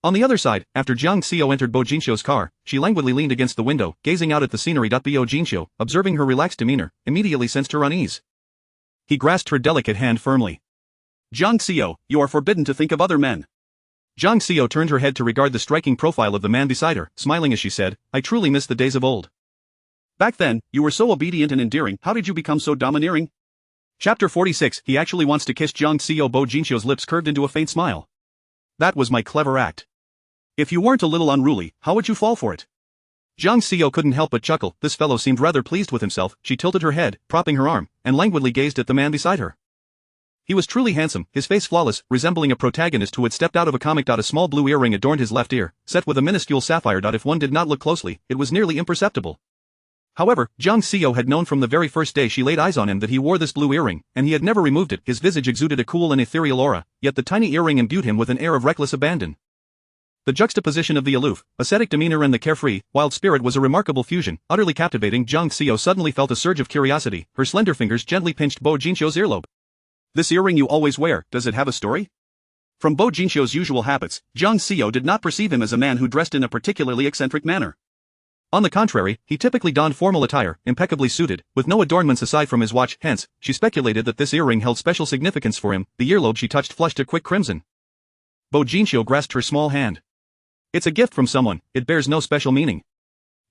On the other side, after Jiang Xiao entered Bo Jinxiu's car, she languidly leaned against the window, gazing out at the scenery. Bo Jinxiu, observing her relaxed demeanor, immediately sensed her unease. He grasped her delicate hand firmly. Jiang Xiao, you are forbidden to think of other men. Jiang Xiao turned her head to regard the striking profile of the man beside her, smiling as she said, I truly miss the days of old. Back then, you were so obedient and endearing. How did you become so domineering? Chapter 46. He actually wants to kiss Jiang Xiao. Bo Jinxiu's lips curved into a faint smile. That was my clever act. If you weren't a little unruly, how would you fall for it? Jiang Xiao couldn't help but chuckle. This fellow seemed rather pleased with himself. She tilted her head, propping her arm, and languidly gazed at the man beside her. He was truly handsome, his face flawless, resembling a protagonist who had stepped out of a comic. A small blue earring adorned his left ear, set with a minuscule sapphire. If one did not look closely, it was nearly imperceptible. However, Jiang Xiao had known from the very first day she laid eyes on him that he wore this blue earring, and he had never removed it. His visage exuded a cool and ethereal aura, yet the tiny earring imbued him with an air of reckless abandon. The juxtaposition of the aloof, ascetic demeanor and the carefree, wild spirit was a remarkable fusion, utterly captivating. Jiang Xiao suddenly felt a surge of curiosity. Her slender fingers gently pinched Bo Jinxiu's earlobe. This earring you always wear, does it have a story? From Bo Jinxiu's usual habits, Jiang Xiao did not perceive him as a man who dressed in a particularly eccentric manner. On the contrary, he typically donned formal attire, impeccably suited, with no adornments aside from his watch. Hence, she speculated that this earring held special significance for him. The earlobe she touched flushed a quick crimson. Bo Jinxiu grasped her small hand. It's a gift from someone, it bears no special meaning.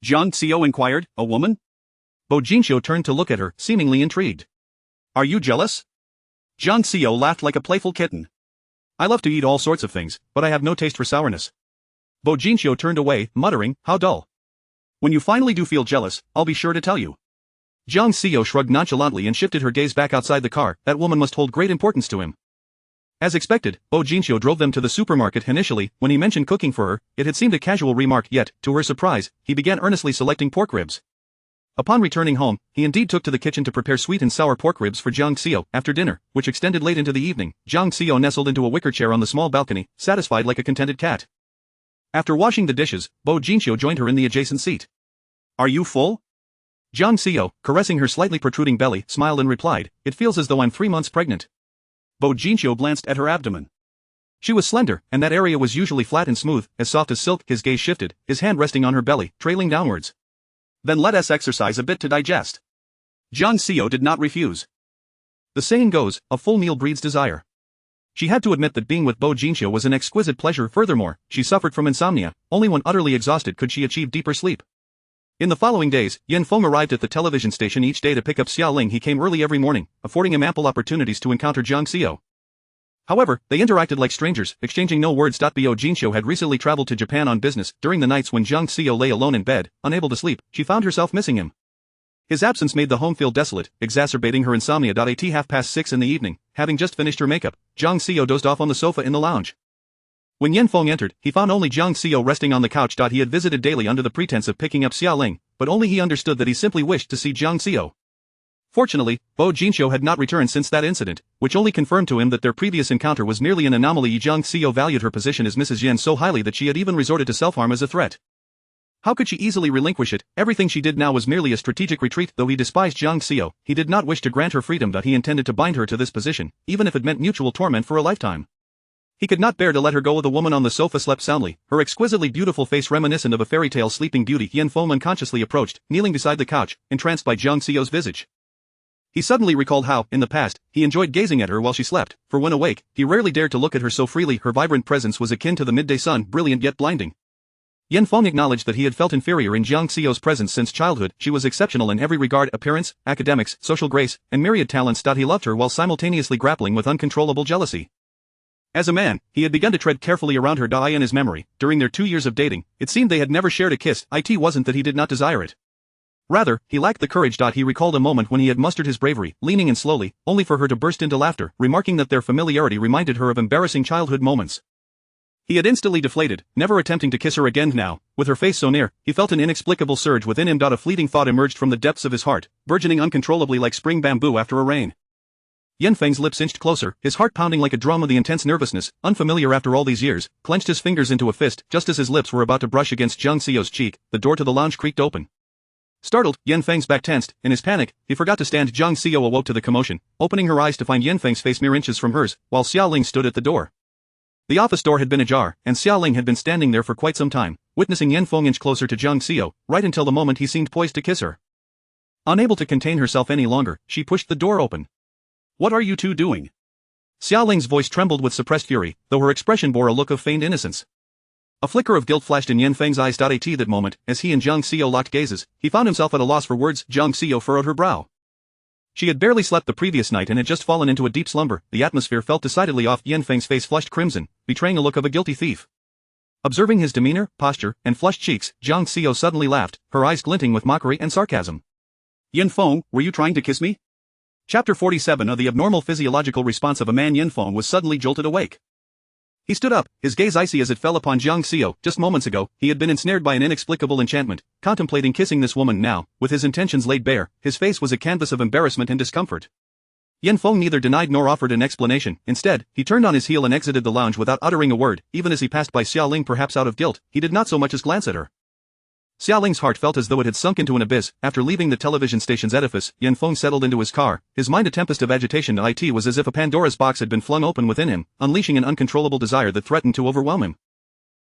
Jiang Xiao inquired, a woman? Bo Jinxiu turned to look at her, seemingly intrigued. Are you jealous? Jiang Xiao laughed like a playful kitten. I love to eat all sorts of things, but I have no taste for sourness. Bo Jinxiu turned away, muttering, how dull. When you finally do feel jealous, I'll be sure to tell you. Jiang Xiao shrugged nonchalantly and shifted her gaze back outside the car. That woman must hold great importance to him. As expected, Bo Jinxiu drove them to the supermarket. Initially, when he mentioned cooking for her, it had seemed a casual remark, yet, to her surprise, he began earnestly selecting pork ribs. Upon returning home, he indeed took to the kitchen to prepare sweet and sour pork ribs for Jiang Xiao. After dinner, which extended late into the evening, Jiang Xiao nestled into a wicker chair on the small balcony, satisfied like a contented cat. After washing the dishes, Bo Jinxiu joined her in the adjacent seat. Are you full? Jiang Xiao, caressing her slightly protruding belly, smiled and replied, it feels as though I'm 3 months pregnant. Bo Jinxiu glanced at her abdomen. She was slender, and that area was usually flat and smooth, as soft as silk. His gaze shifted, his hand resting on her belly, trailing downwards. Then let us exercise a bit to digest. Jiang Xiao did not refuse. The saying goes, a full meal breeds desire. She had to admit that being with Bo Jinxiu was an exquisite pleasure. Furthermore, she suffered from insomnia. Only when utterly exhausted could she achieve deeper sleep. In the following days, Yan Feng arrived at the television station each day to pick up Xia Ling. He came early every morning, affording him ample opportunities to encounter Jiang Xiao. However, they interacted like strangers, exchanging no words. Bo Jinxiu had recently traveled to Japan on business. During the nights when Jiang Xiao lay alone in bed, unable to sleep, she found herself missing him. His absence made the home feel desolate, exacerbating her insomnia. At 6:30 in the evening, having just finished her makeup, Jiang Xiao dozed off on the sofa in the lounge. When Yan Feng entered, he found only Jiang Xiao resting on the couch. He had visited daily under the pretense of picking up Xia Ling, but only he understood that he simply wished to see Jiang Xiao. Fortunately, Bo Jinxiu had not returned since that incident, which only confirmed to him that their previous encounter was merely an anomaly. Jiang Xiao valued her position as Mrs. Yan so highly that she had even resorted to self-harm as a threat. How could she easily relinquish it? Everything she did now was merely a strategic retreat. Though he despised Jiang Xiao, he did not wish to grant her freedom. He intended to bind her to this position, even if it meant mutual torment for a lifetime. He could not bear to let her go. The woman on the sofa slept soundly, her exquisitely beautiful face reminiscent of a fairy tale sleeping beauty. Yan Feng unconsciously approached, kneeling beside the couch, entranced by Jiang Xiao's visage. He suddenly recalled how, in the past, he enjoyed gazing at her while she slept, for when awake, he rarely dared to look at her so freely. Her vibrant presence was akin to the midday sun, brilliant yet blinding. Yan Feng acknowledged that he had felt inferior in Jiang Xiao's presence since childhood. She was exceptional in every regard: appearance, academics, social grace, and myriad talents. He loved her while simultaneously grappling with uncontrollable jealousy. As a man, he had begun to tread carefully around her. In his memory, during their 2 years of dating, it seemed they had never shared a kiss. It wasn't that he did not desire it. Rather, he lacked the courage. He recalled a moment when he had mustered his bravery, leaning in slowly, only for her to burst into laughter, remarking that their familiarity reminded her of embarrassing childhood moments. He had instantly deflated, never attempting to kiss her again now. With her face so near, he felt an inexplicable surge within him. A fleeting thought emerged from the depths of his heart, burgeoning uncontrollably like spring bamboo after a rain. Yanfeng's lips inched closer, his heart pounding like a drum of the intense nervousness, unfamiliar after all these years, clenched his fingers into a fist. Just as his lips were about to brush against Zhang Xiao's cheek, the door to the lounge creaked open. Startled, Yanfeng's back tensed. In his panic, he forgot to stand. Zhang Xiao awoke to the commotion, opening her eyes to find Yanfeng's face mere inches from hers, while Xiaoling stood at the door. The office door had been ajar, and Xiaoling had been standing there for quite some time, witnessing Yanfeng inch closer to Zhang Xiao, right until the moment he seemed poised to kiss her. Unable to contain herself any longer, she pushed the door open. "What are you two doing?" Xiaoling's voice trembled with suppressed fury, though her expression bore a look of feigned innocence. A flicker of guilt flashed in Yanfeng's eyes. At that moment, as he and Zhang Xiao locked gazes, he found himself at a loss for words. Zhang Xiao furrowed her brow. She had barely slept the previous night and had just fallen into a deep slumber. The atmosphere felt decidedly off. Yanfeng's face flushed crimson, betraying a look of a guilty thief. Observing his demeanor, posture, and flushed cheeks, Zhang Xiao suddenly laughed, her eyes glinting with mockery and sarcasm. "Yanfeng, were you trying to kiss me?" Chapter 47 of the abnormal physiological response of a man. Yanfeng was suddenly jolted awake. He stood up, his gaze icy as it fell upon Zhang Xiao. Just moments ago, he had been ensnared by an inexplicable enchantment, contemplating kissing this woman now, with his intentions laid bare, his face was a canvas of embarrassment and discomfort. Yanfeng neither denied nor offered an explanation. Instead, he turned on his heel and exited the lounge without uttering a word. Even as he passed by Xiaoling, perhaps out of guilt, he did not so much as glance at her. Xiaoling's heart felt as though it had sunk into an abyss. After leaving the television station's edifice, Yanfeng settled into his car, his mind a tempest of agitation. It was as if a Pandora's box had been flung open within him, unleashing an uncontrollable desire that threatened to overwhelm him.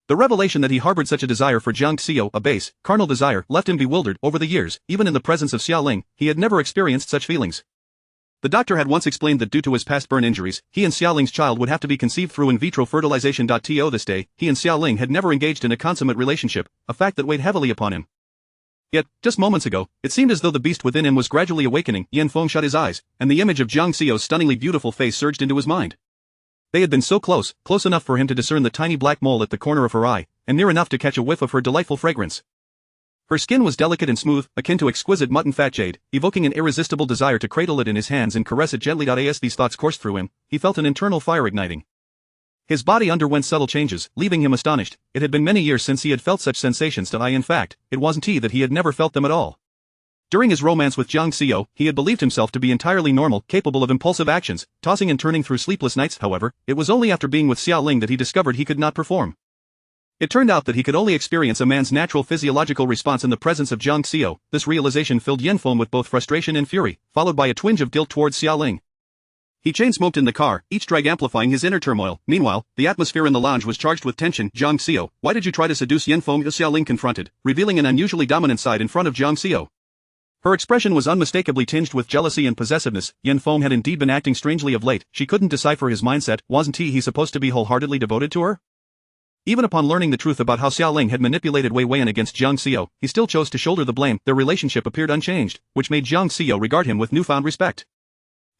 The revelation that he harbored such a desire for Zhang Xiao, a base, carnal desire, left him bewildered. Over the years, even in the presence of Xiaoling, he had never experienced such feelings. The doctor had once explained that due to his past burn injuries, he and Xiaoling's child would have to be conceived through in vitro fertilization. To this day, he and Xiaoling had never engaged in a consummate relationship, a fact that weighed heavily upon him. Yet, just moments ago, it seemed as though the beast within him was gradually awakening. Yanfeng shut his eyes, and the image of Zhang Xiao's stunningly beautiful face surged into his mind. They had been so close, close enough for him to discern the tiny black mole at the corner of her eye, and near enough to catch a whiff of her delightful fragrance. Her skin was delicate and smooth, akin to exquisite mutton fat jade, evoking an irresistible desire to cradle it in his hands and caress it gently. As these thoughts coursed through him, he felt an internal fire igniting. His body underwent subtle changes, leaving him astonished. It had been many years since he had felt such sensations. In fact, it wasn't that he had never felt them at all. During his romance with Zhang Xiao, he had believed himself to be entirely normal, capable of impulsive actions, tossing and turning through sleepless nights. However, it was only after being with Xiaoling that he discovered he could not perform. It turned out that he could only experience a man's natural physiological response in the presence of Zhang Xiao. This realization filled Yanfeng with both frustration and fury, followed by a twinge of guilt towards Xiaoling. He chain-smoked in the car, each drag amplifying his inner turmoil. Meanwhile, the atmosphere in the lounge was charged with tension. "Zhang Xiao, why did you try to seduce Yanfeng?" Xiaoling confronted, revealing an unusually dominant side in front of Zhang Xiao. Her expression was unmistakably tinged with jealousy and possessiveness. Yanfeng had indeed been acting strangely of late. She couldn't decipher his mindset. Wasn't he supposed to be wholeheartedly devoted to her? Even upon learning the truth about how Xiaoling had manipulated Wei Weiyan against Zhang Xiao, he still chose to shoulder the blame. Their relationship appeared unchanged, which made Zhang Xiao regard him with newfound respect.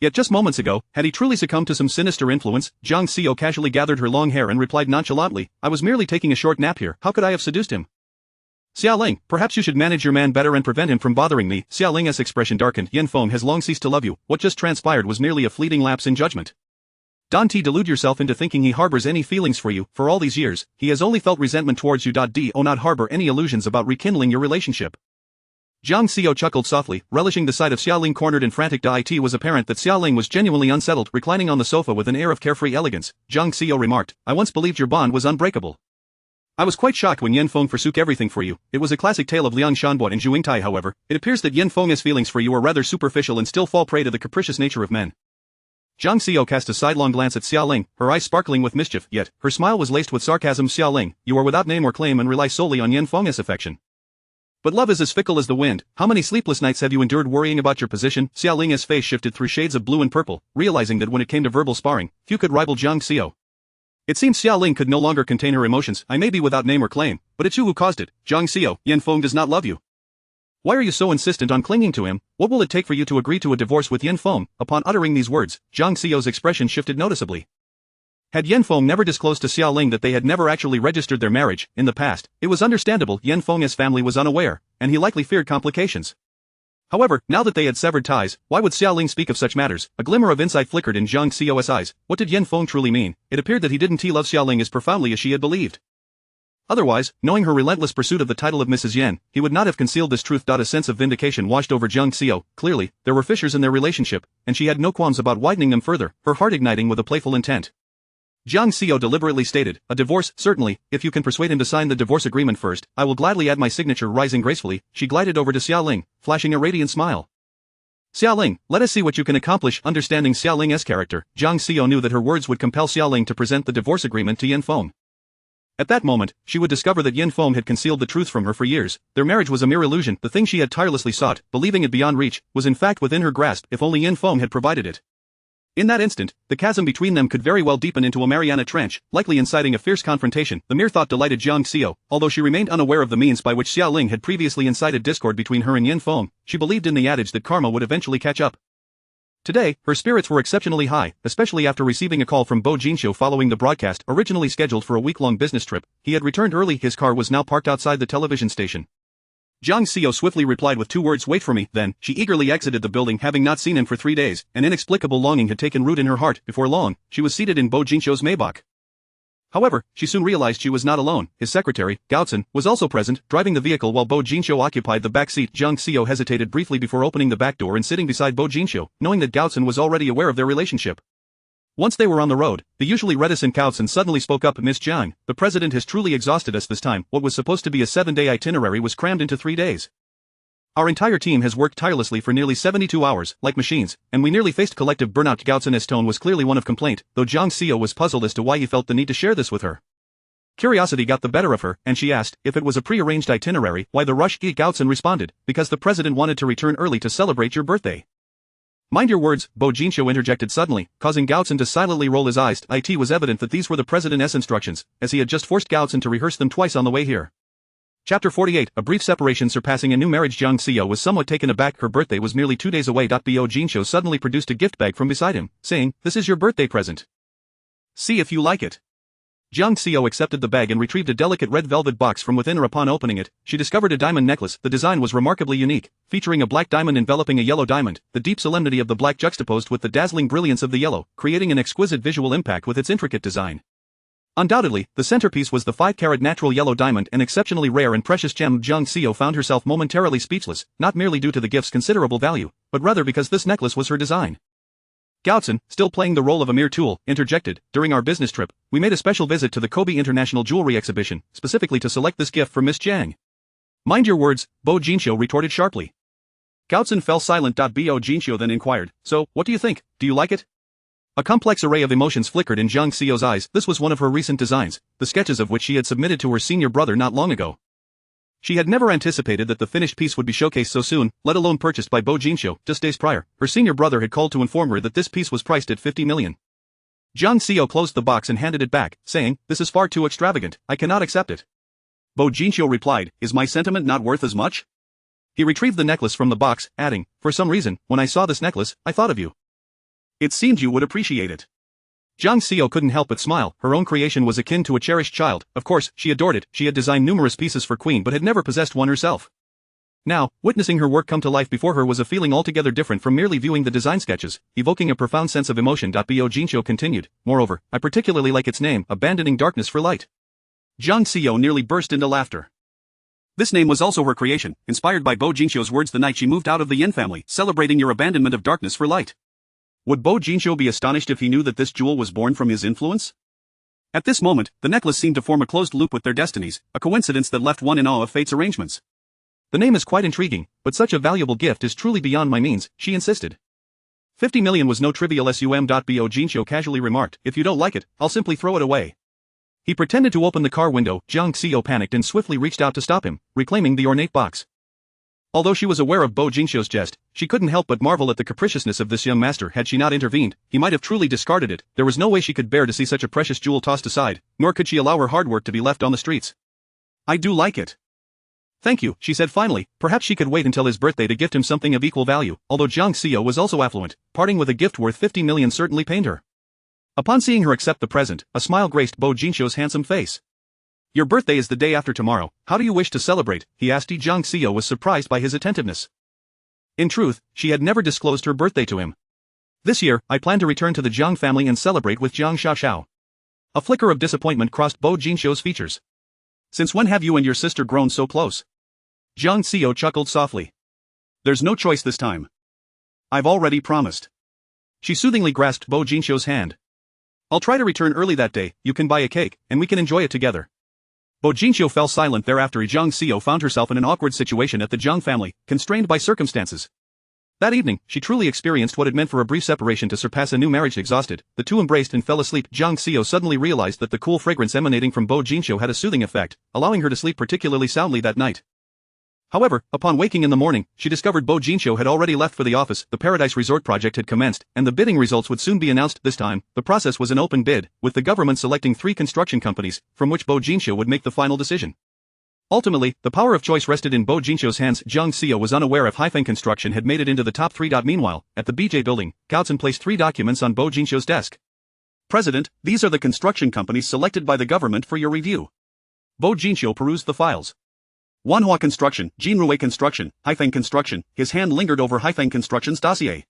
Yet just moments ago, had he truly succumbed to some sinister influence? Zhang Xiao casually gathered her long hair and replied nonchalantly, "I was merely taking a short nap here. How could I have seduced him?" "Xiaoling, perhaps you should manage your man better and prevent him from bothering me." Xiaoling's expression darkened. "Yanfeng has long ceased to love you. What just transpired was merely a fleeting lapse in judgment. Don't delude yourself into thinking he harbors any feelings for you. For all these years, he has only felt resentment towards you. Do not harbor any illusions about rekindling your relationship." Zhang Xiao chuckled softly, relishing the sight of Xiaoling cornered and frantic. It was apparent that Xiaoling was genuinely unsettled. Reclining on the sofa with an air of carefree elegance, Zhang Xiao remarked, "I once believed your bond was unbreakable. I was quite shocked when Yanfeng forsook everything for you." It was a classic tale of Liang Shanbo and Zhu Yingtai. However, it appears that Yanfeng's feelings for you are rather superficial and still fall prey to the capricious nature of men. Zhang Xiao cast a sidelong glance at Xiaoling, her eyes sparkling with mischief, yet her smile was laced with sarcasm. "Xiaoling, you are without name or claim and rely solely on Yanfeng's affection. But love is as fickle as the wind. How many sleepless nights have you endured worrying about your position?" Xiaoling's face shifted through shades of blue and purple, realizing that when it came to verbal sparring, few could rival Zhang Xiao. It seemed Xiaoling could no longer contain her emotions. "I may be without name or claim, but it's you who caused it. Zhang Xiao, Yanfeng does not love you. Why are you so insistent on clinging to him? What will it take for you to agree to a divorce with Yanfeng?" Upon uttering these words, Zhang Xiao's expression shifted noticeably. Had Yanfeng never disclosed to Xiaoling that they had never actually registered their marriage in the past, it was understandable. Yanfeng's family was unaware, and he likely feared complications. However, now that they had severed ties, why would Xiaoling speak of such matters? A glimmer of insight flickered in Zhang Xiao's eyes. What did Yin Feng truly mean? It appeared that he didn't love Xiaoling as profoundly as she had believed. Otherwise, knowing her relentless pursuit of the title of Mrs. Yan, he would not have concealed this truth. A sense of vindication washed over Zhang Xiao. Clearly, there were fissures in their relationship, and she had no qualms about widening them further, her heart igniting with a playful intent. Zhang Xiao deliberately stated, "A divorce, certainly, if you can persuade him to sign the divorce agreement first, I will gladly add my signature." Rising gracefully, she glided over to Xiaoling, flashing a radiant smile. "Xiaoling, let us see what you can accomplish." Understanding Xiaoling's character, Zhang Xiao knew that her words would compel Xiaoling to present the divorce agreement to Yin Feng. At that moment, she would discover that Yin Feng had concealed the truth from her for years. Their marriage was a mere illusion. The thing she had tirelessly sought, believing it beyond reach, was in fact within her grasp if only Yin Feng had provided it. In that instant, the chasm between them could very well deepen into a Mariana Trench, likely inciting a fierce confrontation. The mere thought delighted Zhang Xiao, although she remained unaware of the means by which Xiaoling had previously incited discord between her and Yin Feng. She believed in the adage that karma would eventually catch up. Today, her spirits were exceptionally high, especially after receiving a call from Bo Jinxiu following the broadcast. Originally scheduled for a week-long business trip, he had returned early. His car was now parked outside the television station. Zhang Xiao swiftly replied with 2 words, "Wait for me." Then, she eagerly exited the building, having not seen him for 3 days. An inexplicable longing had taken root in her heart. Before long, she was seated in Bo Jinxiu's Maybach. However, she soon realized she was not alone. His secretary, Gaocan, was also present, driving the vehicle while Bo Jinxiu occupied the back seat. Zhang Xiao hesitated briefly before opening the back door and sitting beside Bo Jinxiu, knowing that Gaocan was already aware of their relationship. Once they were on the road, the usually reticent Gaocan suddenly spoke up. "Miss Jiang, the president has truly exhausted us this time. What was supposed to be a 7-day itinerary was crammed into 3 days. Our entire team has worked tirelessly for nearly 72 hours, like machines, and we nearly faced collective burnout." Gaocan's tone was clearly one of complaint, though Zhang Xiao was puzzled as to why he felt the need to share this with her. Curiosity got the better of her, and she asked, if it was a pre-arranged itinerary, why the rush? Gaocan responded, "Because the president wanted to return early to celebrate your birthday." "Mind your words," Bo Jinxiu interjected suddenly, causing Gaocan to silently roll his eyes. It was evident that these were the president's instructions, as he had just forced Gaocan to rehearse them twice on the way here. Chapter 48, a brief separation surpassing a new marriage. Zhang Xiao was somewhat taken aback. Her birthday was merely 2 days away. Bo Jinxiu suddenly produced a gift bag from beside him, saying, "This is your birthday present. See if you like it." Zhang Xiao accepted the bag and retrieved a delicate red velvet box from within her. Upon opening it, she discovered a diamond necklace. The design was remarkably unique, featuring a black diamond enveloping a yellow diamond, the deep solemnity of the black juxtaposed with the dazzling brilliance of the yellow, creating an exquisite visual impact with its intricate design. Undoubtedly, the centerpiece was the 5-carat natural yellow diamond, an exceptionally rare and precious gem. Zhang Xiao found herself momentarily speechless, not merely due to the gift's considerable value, but rather because this necklace was her design. Gaocan, still playing the role of a mere tool, interjected, "During our business trip, we made a special visit to the Kobe International Jewelry Exhibition, specifically to select this gift for Miss Jiang." "Mind your words," Bo Jinxiu retorted sharply. Gaocan fell silent. Bo Jinxiu then inquired, "So, what do you think? Do you like it?" A complex array of emotions flickered in Zhang Xiao's eyes. This was one of her recent designs, the sketches of which she had submitted to her senior brother not long ago. She had never anticipated that the finished piece would be showcased so soon, let alone purchased by Bo Jinxiu. Just days prior, her senior brother had called to inform her that this piece was priced at 50 million. Zhang Xiao closed the box and handed it back, saying, "This is far too extravagant, I cannot accept it." Bo Jinxiu replied, "Is my sentiment not worth as much?" He retrieved the necklace from the box, adding, "For some reason, when I saw this necklace, I thought of you. It seemed you would appreciate it." Zhang Xiao couldn't help but smile. Her own creation was akin to a cherished child. Of course, she adored it. She had designed numerous pieces for Queen but had never possessed one herself. Now, witnessing her work come to life before her was a feeling altogether different from merely viewing the design sketches, evoking a profound sense of emotion. Bo Jinxiu continued, "Moreover, I particularly like its name, Abandoning Darkness for Light." Zhang Xiao nearly burst into laughter. This name was also her creation, inspired by Bo Jinxiu's words the night she moved out of the Yin family, celebrating your abandonment of darkness for light. Would Bo Jinxiu be astonished if he knew that this jewel was born from his influence? At this moment, the necklace seemed to form a closed loop with their destinies, a coincidence that left one in awe of fate's arrangements. "The name is quite intriguing, but such a valuable gift is truly beyond my means," she insisted. 50 million was no trivial sum. Bo Jinxiu casually remarked, "If you don't like it, I'll simply throw it away." He pretended to open the car window. Zhang Xiao panicked and swiftly reached out to stop him, reclaiming the ornate box. Although she was aware of Bo Jinxiu's jest, she couldn't help but marvel at the capriciousness of this young master. Had she not intervened, he might have truly discarded it. There was no way she could bear to see such a precious jewel tossed aside, nor could she allow her hard work to be left on the streets. "I do like it. Thank you," she said finally. Perhaps she could wait until his birthday to gift him something of equal value. Although Zhang Xiao was also affluent, parting with a gift worth 50 million certainly pained her. Upon seeing her accept the present, a smile graced Bo Jinxiu's handsome face. "Your birthday is the day after tomorrow. How do you wish to celebrate?" he asked. Zhang Xiao was surprised by his attentiveness. In truth, she had never disclosed her birthday to him. This year, I plan to return to the Jiang family and celebrate with Jiang Xiaoxiao. A flicker of disappointment crossed Bo Jinxiu's features. Since when have you and your sister grown so close? Jiang Xiao chuckled softly. There's no choice this time. I've already promised. She soothingly grasped Bo Jinxiu's hand. I'll try to return early that day, you can buy a cake, and we can enjoy it together. Bo Jinxiu fell silent thereafter. Jiang Xiao found herself in an awkward situation at the Jiang family, constrained by circumstances. That evening, she truly experienced what it meant for a brief separation to surpass a new marriage. Exhausted, the two embraced and fell asleep. Jiang Xiao suddenly realized that the cool fragrance emanating from Bo Jinxiu had a soothing effect, allowing her to sleep particularly soundly that night. However, upon waking in the morning, she discovered Bo Jinxiu had already left for the office. The Paradise Resort project had commenced, and the bidding results would soon be announced. This time, the process was an open bid, with the government selecting 3 construction companies, from which Bo Jinxiu would make the final decision. Ultimately, the power of choice rested in Bo Jinxiu's hands. Jiang Xiao was unaware if Haifeng Construction had made it into the top 3. Meanwhile, at the BJ building, Gao Zhen placed 3 documents on Bo Jinxiu's desk. President, these are the construction companies selected by the government for your review. Bo Jinxiu perused the files. Wanhua Construction, Jinruwei Construction, Haifeng Construction. His hand lingered over Haifeng Construction's dossier.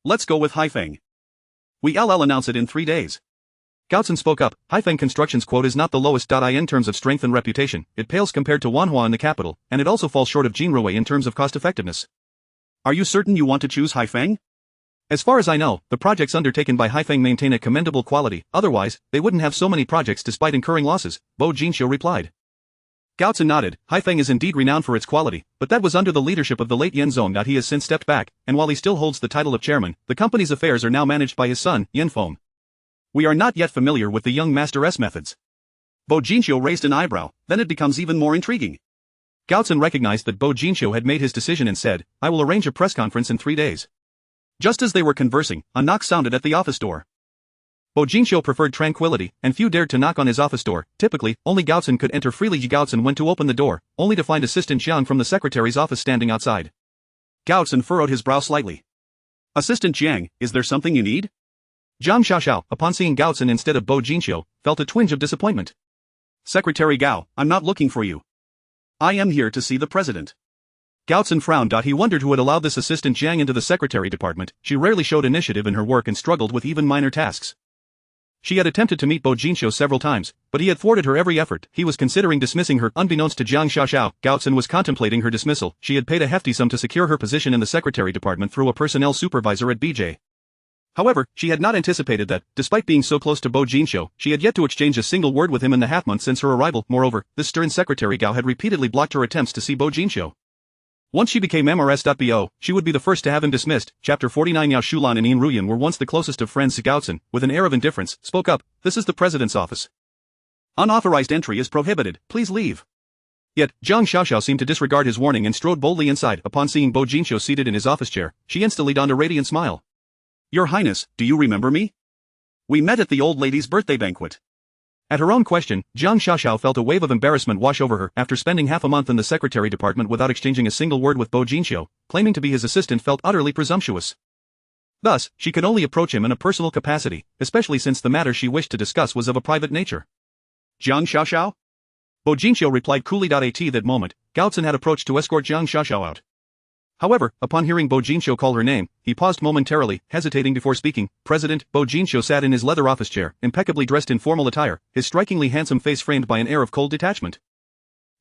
Let's go with Haifeng. We'll announce it in 3 days. Gao Zhen spoke up. Haifeng Construction's quote is not the lowest. In terms of strength and reputation, it pales compared to Wanhua in the capital, and it also falls short of Jinruwei in terms of cost-effectiveness. Are you certain you want to choose Haifeng? As far as I know, the projects undertaken by Haifeng maintain a commendable quality, otherwise, they wouldn't have so many projects despite incurring losses, Bo Jinxiu replied. Gao Zhen nodded. Haifeng is indeed renowned for its quality, but that was under the leadership of the late Yan Zong. He has since stepped back, and while he still holds the title of chairman, the company's affairs are now managed by his son, Yan Feng. We are not yet familiar with the young master's methods. Bo Jinxiu raised an eyebrow, then it becomes even more intriguing. Gao Zhen recognized that Bo Jinxiu had made his decision and said, I will arrange a press conference in 3 days. Just as they were conversing, a knock sounded at the office door. Bo Jinxiu preferred tranquility, and few dared to knock on his office door. Typically, only Gao Zhen could enter freely. Gao Zhen went to open the door, only to find Assistant Jiang from the secretary's office standing outside. Gao Zhen furrowed his brow slightly. Assistant Jiang, is there something you need? Jiang Xiaoxiao, upon seeing Gao Zhen instead of Bo Jinxiu, felt a twinge of disappointment. Secretary Gao, I'm not looking for you. I am here to see the president. Gao Zhen frowned. He wondered who had allowed this Assistant Jiang into the secretary department. She rarely showed initiative in her work and struggled with even minor tasks. She had attempted to meet Bo Jinxiu several times, but he had thwarted her every effort. He was considering dismissing her. Unbeknownst to Jiang Xiaoxiao, Gao Zhen was contemplating her dismissal. She had paid a hefty sum to secure her position in the secretary department through a personnel supervisor at BJ. However, she had not anticipated that, despite being so close to Bo Jinxiu, she had yet to exchange a single word with him in the half-month since her arrival. Moreover, this stern secretary Gao had repeatedly blocked her attempts to see Bo Jinxiu. Once she became MRS.BO, she would be the first to have him dismissed. Chapter 49. Yao Shulan and Yin Ruyan were once the closest of friends. Gao Zhen, with an air of indifference, spoke up, this is the president's office. Unauthorized entry is prohibited, please leave. Yet, Jiang Xiaoxiao seemed to disregard his warning and strode boldly inside. Upon seeing Bo Jinxiu seated in his office chair, she instantly donned a radiant smile. Your Highness, do you remember me? We met at the old lady's birthday banquet. At her own question, Jiang Xiaoxiao felt a wave of embarrassment wash over her. After spending half a month in the secretary department without exchanging a single word with Bo Jinxiu, claiming to be his assistant felt utterly presumptuous. Thus, she could only approach him in a personal capacity, especially since the matter she wished to discuss was of a private nature. Jiang Xiaoxiao? Bo Jinxiu replied coolly. At that moment, Gao Zhen had approached to escort Jiang Xiaoxiao out. However, upon hearing Bo Jinxiu call her name, he paused momentarily, hesitating before speaking. President, Bo Jinxiu sat in his leather office chair, impeccably dressed in formal attire, his strikingly handsome face framed by an air of cold detachment.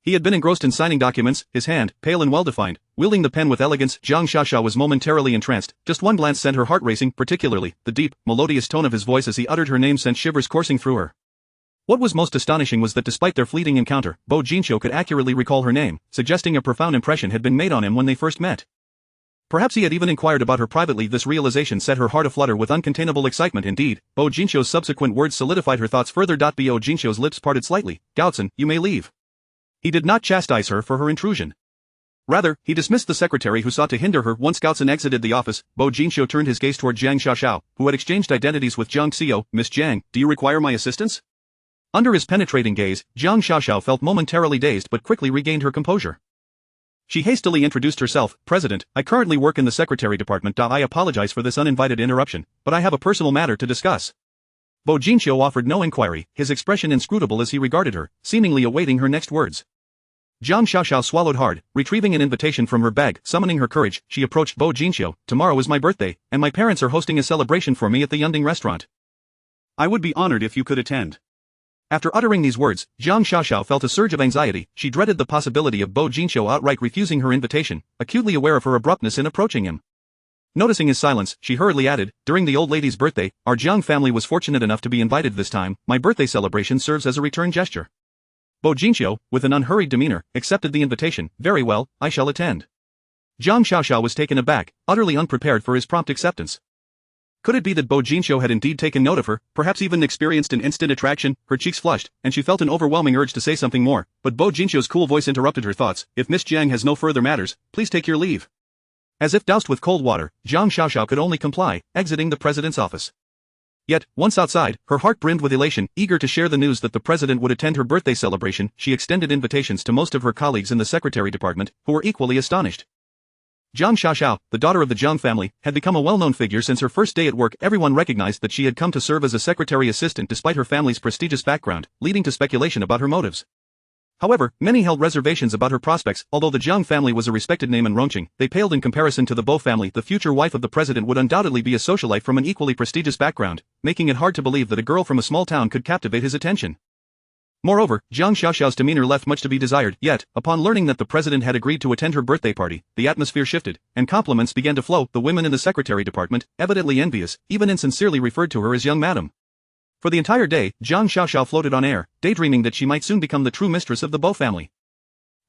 He had been engrossed in signing documents, his hand, pale and well-defined, wielding the pen with elegance. Jiang Xiaoxiao was momentarily entranced. Just one glance sent her heart racing, particularly, the deep, melodious tone of his voice as he uttered her name sent shivers coursing through her. What was most astonishing was that despite their fleeting encounter, Bo Jinxiu could accurately recall her name, suggesting a profound impression had been made on him when they first met. Perhaps he had even inquired about her privately. This realization set her heart aflutter with uncontainable excitement. Indeed, Bo Jinxiu's subsequent words solidified her thoughts further. Bo Jinxiu's lips parted slightly. Gao Zhen, you may leave. He did not chastise her for her intrusion. Rather, he dismissed the secretary who sought to hinder her. Once Gao Zhen exited the office, Bo Jinxiu turned his gaze toward Jiang Xiaoxiao, who had exchanged identities with Jiang Xiao. Miss Jiang, do you require my assistance? Under his penetrating gaze, Jiang Xiaoxiao felt momentarily dazed but quickly regained her composure. She hastily introduced herself. President, I currently work in the secretary department. I apologize for this uninvited interruption, but I have a personal matter to discuss. Bo Jinxiu offered no inquiry, his expression inscrutable as he regarded her, seemingly awaiting her next words. Jiang Xiaoxiao swallowed hard, retrieving an invitation from her bag. Summoning her courage, she approached Bo Jinxiu. Tomorrow is my birthday, and my parents are hosting a celebration for me at the Yunding restaurant. I would be honored if you could attend. After uttering these words, Jiang Xiaoxiao felt a surge of anxiety. She dreaded the possibility of Bo Jinxiu outright refusing her invitation, acutely aware of her abruptness in approaching him. Noticing his silence, she hurriedly added, during the old lady's birthday, our Jiang family was fortunate enough to be invited this time. My birthday celebration serves as a return gesture. Bo Jinxiu, with an unhurried demeanor, accepted the invitation. Very well, I shall attend. Jiang Xiaoxiao was taken aback, utterly unprepared for his prompt acceptance. Could it be that Bo Jinxiu had indeed taken note of her, perhaps even experienced an instant attraction? Her cheeks flushed, and she felt an overwhelming urge to say something more, but Bo Jinxiu's cool voice interrupted her thoughts. If Miss Jiang has no further matters, please take your leave. As if doused with cold water, Jiang Xiaoxiao could only comply, exiting the president's office. Yet, once outside, her heart brimmed with elation. Eager to share the news that the president would attend her birthday celebration, she extended invitations to most of her colleagues in the secretary department, who were equally astonished. Jiang Xiaoxiao, the daughter of the Jiang family, had become a well-known figure since her first day at work. Everyone recognized that she had come to serve as a secretary assistant despite her family's prestigious background, leading to speculation about her motives. However, many held reservations about her prospects. Although the Jiang family was a respected name in Rongqing, they paled in comparison to the Bo family. The future wife of the president would undoubtedly be a socialite from an equally prestigious background, making it hard to believe that a girl from a small town could captivate his attention. Moreover, Jiang Xiaoxiao's demeanor left much to be desired. Yet, upon learning that the president had agreed to attend her birthday party, the atmosphere shifted, and compliments began to flow. The women in the secretary department, evidently envious, even insincerely referred to her as young madam. For the entire day, Jiang Xiaoxiao floated on air, daydreaming that she might soon become the true mistress of the Bo family.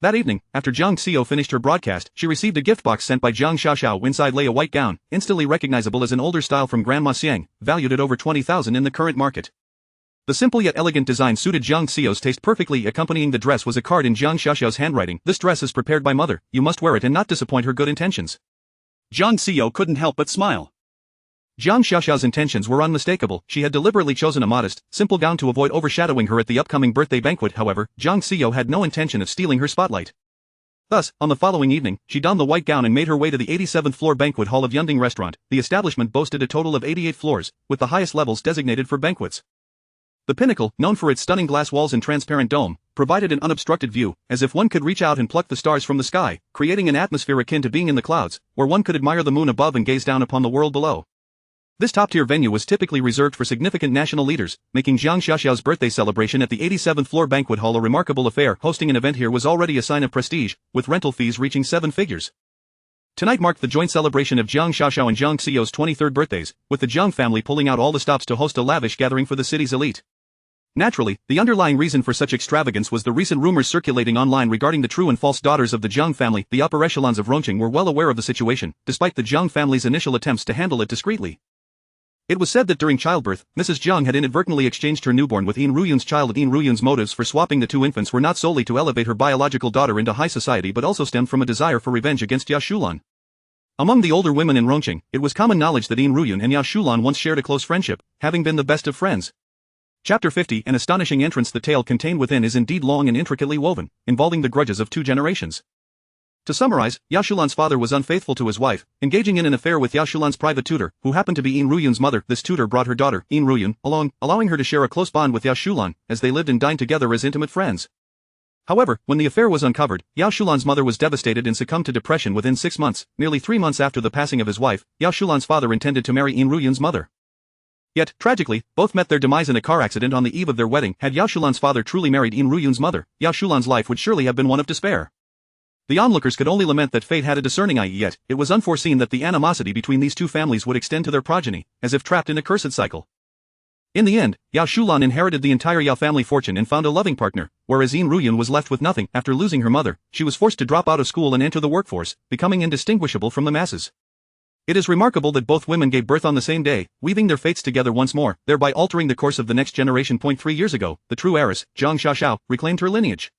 That evening, after Jiang Xiao finished her broadcast, she received a gift box sent by Jiang Xiaoxiao. Inside lay a white gown, instantly recognizable as an older style from Grandma Xiang, valued at over 20,000 in the current market. The simple yet elegant design suited Jiang Xiao's taste perfectly. Accompanying the dress was a card in Jiang Xiaoxiao's handwriting. This dress is prepared by mother, you must wear it and not disappoint her good intentions. Jiang Xiao couldn't help but smile. Jiang Xiaoxiao's intentions were unmistakable. She had deliberately chosen a modest, simple gown to avoid overshadowing her at the upcoming birthday banquet. However, Jiang Xiao had no intention of stealing her spotlight. Thus, on the following evening, she donned the white gown and made her way to the 87th floor banquet hall of Yunding restaurant. The establishment boasted a total of 88 floors, with the highest levels designated for banquets. The pinnacle, known for its stunning glass walls and transparent dome, provided an unobstructed view, as if one could reach out and pluck the stars from the sky, creating an atmosphere akin to being in the clouds, where one could admire the moon above and gaze down upon the world below. This top-tier venue was typically reserved for significant national leaders, making Jiang Xiaoxiao's birthday celebration at the 87th floor banquet hall a remarkable affair. Hosting an event here was already a sign of prestige, with rental fees reaching 7 figures. Tonight marked the joint celebration of Jiang Xiaoxiao and Jiang Xiao's 23rd birthdays, with the Jiang family pulling out all the stops to host a lavish gathering for the city's elite. Naturally, the underlying reason for such extravagance was the recent rumors circulating online regarding the true and false daughters of the Jiang family. The upper echelons of Rongqing were well aware of the situation, despite the Jiang family's initial attempts to handle it discreetly. It was said that during childbirth, Mrs. Jiang had inadvertently exchanged her newborn with Yin Ruyun's child. Yin Ruyun's motives for swapping the two infants were not solely to elevate her biological daughter into high society but also stemmed from a desire for revenge against Ya Shulan. Among the older women in Rongqing, it was common knowledge that Yin Ruyun and Ya Shulan once shared a close friendship, having been the best of friends. Chapter 50, an astonishing entrance. The tale contained within is indeed long and intricately woven, involving the grudges of 2 generations. To summarize, Ya Shulan's father was unfaithful to his wife, engaging in an affair with Ya Shulan's private tutor, who happened to be Yin Ruyun's mother. This tutor brought her daughter, Yin Ruyun, along, allowing her to share a close bond with Ya Shulan, as they lived and dined together as intimate friends. However, when the affair was uncovered, Ya Shulan's mother was devastated and succumbed to depression within 6 months. Nearly 3 months after the passing of his wife, Ya Shulan's father intended to marry Yin Ruyun's mother. Yet, tragically, both met their demise in a car accident on the eve of their wedding. Had Ya Shulan's father truly married Yin Ruyun's mother, Ya Shulan's life would surely have been one of despair. The onlookers could only lament that fate had a discerning eye. Yet, it was unforeseen that the animosity between these two families would extend to their progeny, as if trapped in a cursed cycle. In the end, Ya Shulan inherited the entire Ya family fortune and found a loving partner, whereas Yin Ruyun was left with nothing. After losing her mother, she was forced to drop out of school and enter the workforce, becoming indistinguishable from the masses. It is remarkable that both women gave birth on the same day, weaving their fates together once more, thereby altering the course of the next generation. 3 years ago, the true heiress, Jiang Xiaoxiao, reclaimed her lineage.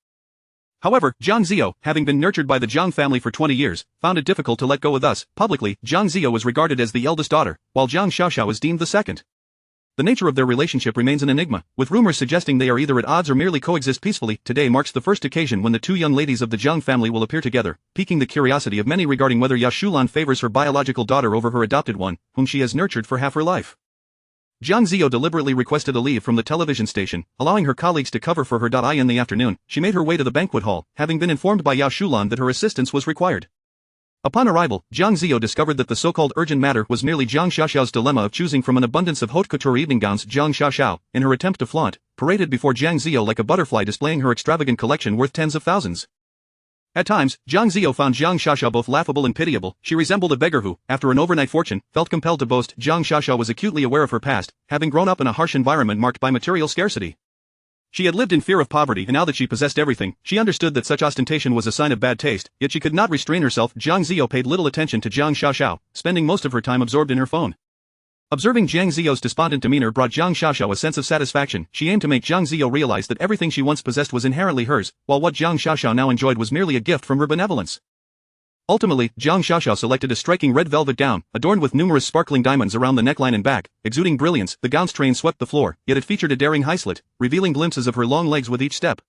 However, Jiang Xiao, having been nurtured by the Jiang family for 20 years, found it difficult to let go. Thus, publicly, Jiang Xiao was regarded as the eldest daughter, while Jiang Xiaoxiao was deemed the second. The nature of their relationship remains an enigma, with rumors suggesting they are either at odds or merely coexist peacefully. Today marks the first occasion when the 2 young ladies of the Jiang family will appear together, piquing the curiosity of many regarding whether Ya Shulan favors her biological daughter over her adopted one, whom she has nurtured for half her life. Jiang Zhou deliberately requested a leave from the television station, allowing her colleagues to cover for her. In the afternoon, she made her way to the banquet hall, having been informed by Yao Shulan that her assistance was required. Upon arrival, Jiang Zhou discovered that the so-called urgent matter was merely Jiang Xiaoxiao's dilemma of choosing from an abundance of haute couture evening gowns. Jiang Xiaoxiao, in her attempt to flaunt, paraded before Jiang Zhou like a butterfly displaying her extravagant collection worth tens of thousands. At times, Jiang Zhou found Jiang Xiaoxiao both laughable and pitiable. She resembled a beggar who, after an overnight fortune, felt compelled to boast. Jiang Xiaoxiao was acutely aware of her past, having grown up in a harsh environment marked by material scarcity. She had lived in fear of poverty, and now that she possessed everything, she understood that such ostentation was a sign of bad taste, yet she could not restrain herself. Jiang Zhou paid little attention to Jiang Xiaoxiao, spending most of her time absorbed in her phone. Observing Jiang Zhou's despondent demeanor brought Jiang Xiaoxiao a sense of satisfaction. She aimed to make Jiang Zhou realize that everything she once possessed was inherently hers, while what Jiang Xiaoxiao now enjoyed was merely a gift from her benevolence. Ultimately, Jiang Xiaoxiao selected a striking red velvet gown, adorned with numerous sparkling diamonds around the neckline and back, exuding brilliance. The gown's train swept the floor, yet it featured a daring high slit, revealing glimpses of her long legs with each step.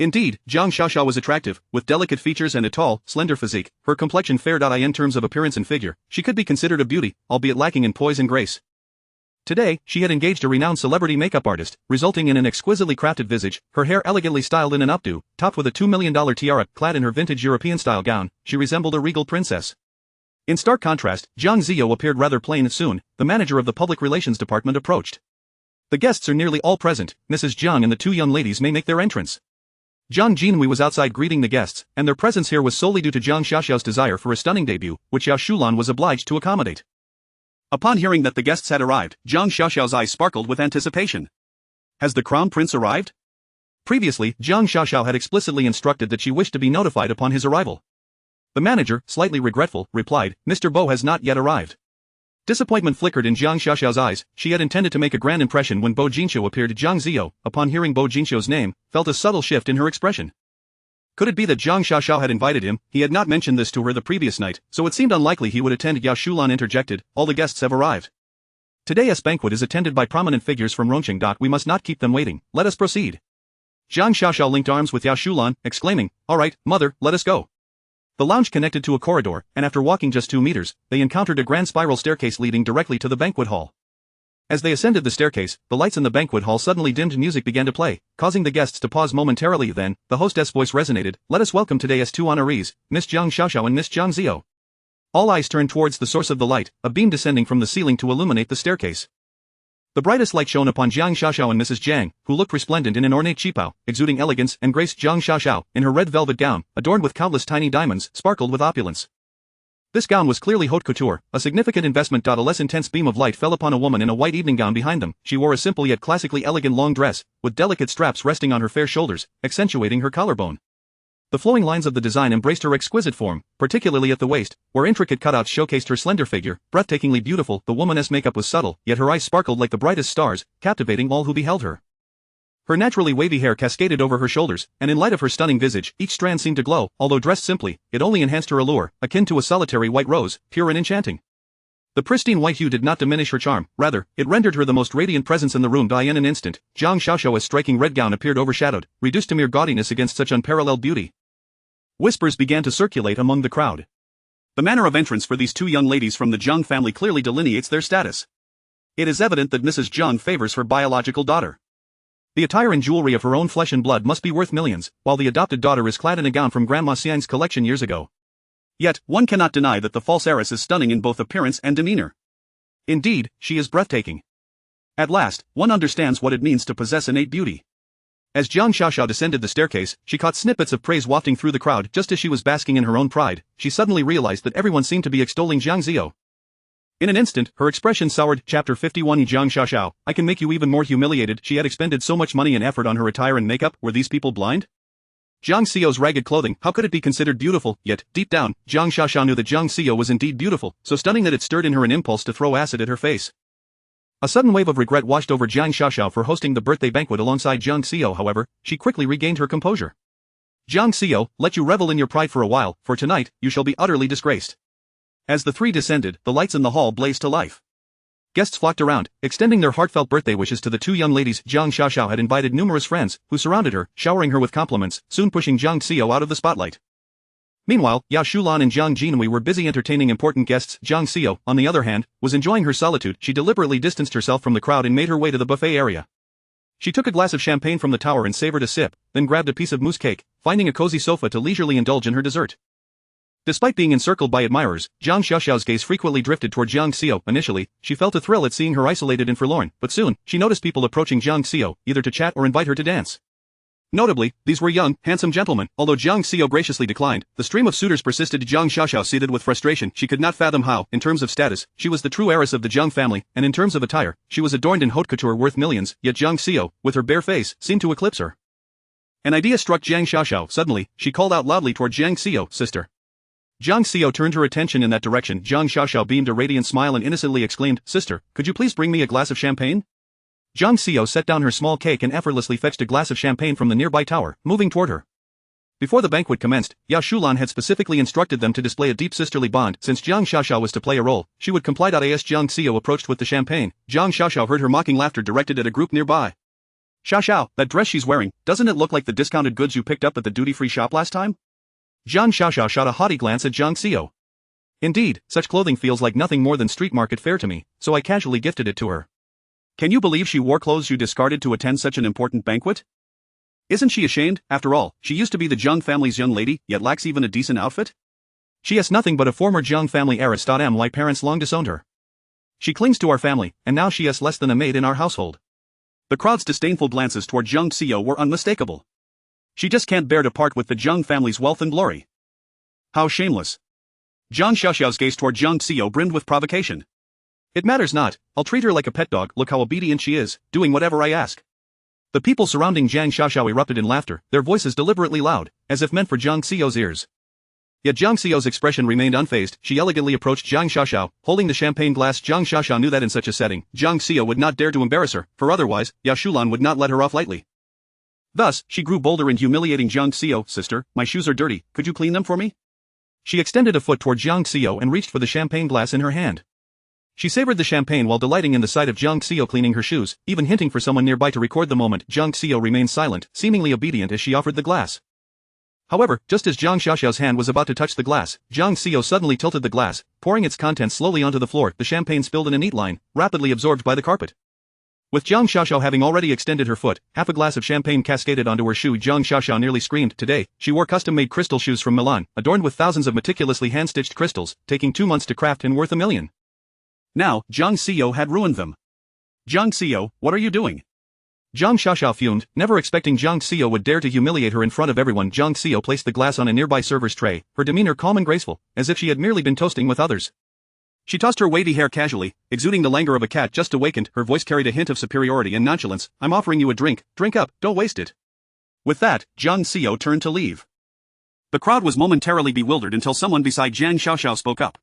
Indeed, Jiang Xiaoxiao was attractive, with delicate features and a tall, slender physique, her complexion fair. In terms of appearance and figure, she could be considered a beauty, albeit lacking in poise and grace. Today, she had engaged a renowned celebrity makeup artist, resulting in an exquisitely crafted visage, her hair elegantly styled in an updo, topped with a $2 million tiara. Clad in her vintage European-style gown, she resembled a regal princess. In stark contrast, Jiang Zhou appeared rather plain. Soon, the manager of the public relations department approached. The guests are nearly all present. Mrs. Jiang and the two young ladies may make their entrance. Jiang Jinhui was outside greeting the guests, and their presence here was solely due to Jiang Xiaoxiao's desire for a stunning debut, which Yao Shulan was obliged to accommodate. Upon hearing that the guests had arrived, Jiang Xiaoxiao's eyes sparkled with anticipation. Has the crown prince arrived? Previously, Jiang Xiaoxiao had explicitly instructed that she wished to be notified upon his arrival. The manager, slightly regretful, replied, Mr. Bo has not yet arrived. Disappointment flickered in Jiang Xiaoxiao's eyes. She had intended to make a grand impression when Bo Jinxiu appeared. Jiang Zhou, upon hearing Bo Jinxiu's name, felt a subtle shift in her expression. Could it be that Jiang Xiaoxiao had invited him? He had not mentioned this to her the previous night, so it seemed unlikely he would attend. Yao Shulan interjected, all the guests have arrived. Today's banquet is attended by prominent figures from Rongqing. We must not keep them waiting, let us proceed. Jiang Xiaoxiao linked arms with Yao Shulan, exclaiming, all right, mother, let us go. The lounge connected to a corridor, and after walking just 2 meters, they encountered a grand spiral staircase leading directly to the banquet hall. As they ascended the staircase, the lights in the banquet hall suddenly dimmed and music began to play, causing the guests to pause momentarily. Then, the hostess' voice resonated, let us welcome today's 2 honorees, Miss Jiang Xiaoxiao and Miss Jiang Zhou. All eyes turned towards the source of the light, a beam descending from the ceiling to illuminate the staircase. The brightest light shone upon Jiang Xiaoxiao and Mrs. Jiang, who looked resplendent in an ornate qipao, exuding elegance and grace. Jiang Xiaoxiao, in her red velvet gown, adorned with countless tiny diamonds, sparkled with opulence. This gown was clearly haute couture, a significant investment. A less intense beam of light fell upon a woman in a white evening gown behind them. She wore a simple yet classically elegant long dress, with delicate straps resting on her fair shoulders, accentuating her collarbone. The flowing lines of the design embraced her exquisite form, particularly at the waist, where intricate cutouts showcased her slender figure. Breathtakingly beautiful, the woman's makeup was subtle, yet her eyes sparkled like the brightest stars, captivating all who beheld her. Her naturally wavy hair cascaded over her shoulders, and in light of her stunning visage, each strand seemed to glow. Although dressed simply, it only enhanced her allure, akin to a solitary white rose, pure and enchanting. The pristine white hue did not diminish her charm, rather, it rendered her the most radiant presence in the room. In an instant, Jiang Xiaoxiao's striking red gown appeared overshadowed, reduced to mere gaudiness against such unparalleled beauty. Whispers began to circulate among the crowd. The manner of entrance for these 2 young ladies from the Jiang family clearly delineates their status. It is evident that Mrs. Jiang favors her biological daughter. The attire and jewelry of her own flesh and blood must be worth millions, while the adopted daughter is clad in a gown from Grandma Xiang's collection years ago. Yet, one cannot deny that the false heiress is stunning in both appearance and demeanor. Indeed, she is breathtaking. At last, one understands what it means to possess innate beauty. As Jiang Xiaoxiao descended the staircase, she caught snippets of praise wafting through the crowd. Just as she was basking in her own pride, she suddenly realized that everyone seemed to be extolling Jiang Zhou. In an instant, her expression soured. Chapter 51. Jiang Xiaoxiao, I can make you even more humiliated. She had expended so much money and effort on her attire and makeup. Were these people blind? Jiang Xiao's ragged clothing, how could it be considered beautiful? Yet, deep down, Jiang Xiaoxiao knew that Jiang Xiao was indeed beautiful, so stunning that it stirred in her an impulse to throw acid at her face. A sudden wave of regret washed over Jiang Xiaoxiao for hosting the birthday banquet alongside Jiang Xiao. However, she quickly regained her composure. Jiang Xiao, let you revel in your pride for a while, for tonight, you shall be utterly disgraced. As the 3 descended, the lights in the hall blazed to life. Guests flocked around, extending their heartfelt birthday wishes to the 2 young ladies. Jiang Xiaoxiao had invited numerous friends, who surrounded her, showering her with compliments, soon pushing Jiang Xiao out of the spotlight. Meanwhile, Yao Shulan and Jiang Jinwei were busy entertaining important guests. Jiang Xiao, on the other hand, was enjoying her solitude. She deliberately distanced herself from the crowd and made her way to the buffet area. She took a glass of champagne from the tower and savored a sip, then grabbed a piece of mousse cake, finding a cozy sofa to leisurely indulge in her dessert. Despite being encircled by admirers, Jiang Xiaoxiao's gaze frequently drifted toward Jiang Xiao. Initially, she felt a thrill at seeing her isolated and forlorn, but soon, she noticed people approaching Jiang Xiao, either to chat or invite her to dance. Notably, these were young, handsome gentlemen. Although Jiang Xiao graciously declined, the stream of suitors persisted. Jiang Xiaoxiao seethed with frustration. She could not fathom how, in terms of status, she was the true heiress of the Jiang family, and in terms of attire, she was adorned in haute couture worth millions, yet Jiang Xiao, with her bare face, seemed to eclipse her. An idea struck Jiang Xiaoxiao. Suddenly, she called out loudly toward Jiang Xiao, "Sister." Jiang Xiao turned her attention in that direction. Jiang Xiaoxiao beamed a radiant smile and innocently exclaimed, "Sister, could you please bring me a glass of champagne?" Jiang Xiao set down her small cake and effortlessly fetched a glass of champagne from the nearby tower, moving toward her. Before the banquet commenced, Yao Shulan had specifically instructed them to display a deep sisterly bond. Since Jiang Xiaoxiao was to play a role, she would comply. As Jiang Xiao approached with the champagne, Jiang Xiaoxiao heard her mocking laughter directed at a group nearby. "Xiaoxiao, that dress she's wearing, doesn't it look like the discounted goods you picked up at the duty-free shop last time?" Jiang Xiaoxiao shot a haughty glance at Jiang Xiao. "Indeed, such clothing feels like nothing more than street market fare to me, so I casually gifted it to her." "Can you believe she wore clothes you discarded to attend such an important banquet? Isn't she ashamed? After all, she used to be the Jiang family's young lady, yet lacks even a decent outfit?" "She is nothing but a former Jiang family heiress. My parents long disowned her. She clings to our family, and now she is less than a maid in our household." The crowd's disdainful glances toward Jiang Xiao were unmistakable. "She just can't bear to part with the Jiang family's wealth and glory. How shameless." Jiang Xiaoxiao's gaze toward Jiang Xiao brimmed with provocation. "It matters not, I'll treat her like a pet dog. Look how obedient she is, doing whatever I ask." The people surrounding Jiang Xiaoxiao erupted in laughter, their voices deliberately loud, as if meant for Jiang Xiao's ears. Yet Jiang Xiao's expression remained unfazed. She elegantly approached Jiang Xiaoxiao, holding the champagne glass. Jiang Xiaoxiao knew that in such a setting, Jiang Xiao would not dare to embarrass her, for otherwise, Yao Shulan would not let her off lightly. Thus, she grew bolder in humiliating Jiang Xiao. "Sister, my shoes are dirty, could you clean them for me?" She extended a foot toward Jiang Xiao and reached for the champagne glass in her hand. She savored the champagne while delighting in the sight of Jiang Xiao cleaning her shoes, even hinting for someone nearby to record the moment. Jiang Xiao remained silent, seemingly obedient as she offered the glass. However, just as Jiang Xiaoxiao's hand was about to touch the glass, Jiang Xiao suddenly tilted the glass, pouring its contents slowly onto the floor. The champagne spilled in a neat line, rapidly absorbed by the carpet. With Jiang Xiaoxiao having already extended her foot, half a glass of champagne cascaded onto her shoe. Jiang Xiaoxiao nearly screamed. Today, she wore custom-made crystal shoes from Milan, adorned with thousands of meticulously hand-stitched crystals, taking 2 months to craft and worth $1 million. Now, Jiang Xiao had ruined them. "Jiang Xiao, what are you doing?" Jiang Xiaoxiao fumed, never expecting Jiang Xiao would dare to humiliate her in front of everyone. Jiang Xiao placed the glass on a nearby server's tray, her demeanor calm and graceful, as if she had merely been toasting with others. She tossed her wavy hair casually, exuding the languor of a cat just awakened. Her voice carried a hint of superiority and nonchalance. "I'm offering you a drink, drink up, don't waste it." With that, Jiang Xiao turned to leave. The crowd was momentarily bewildered until someone beside Jiang Xiaoxiao spoke up.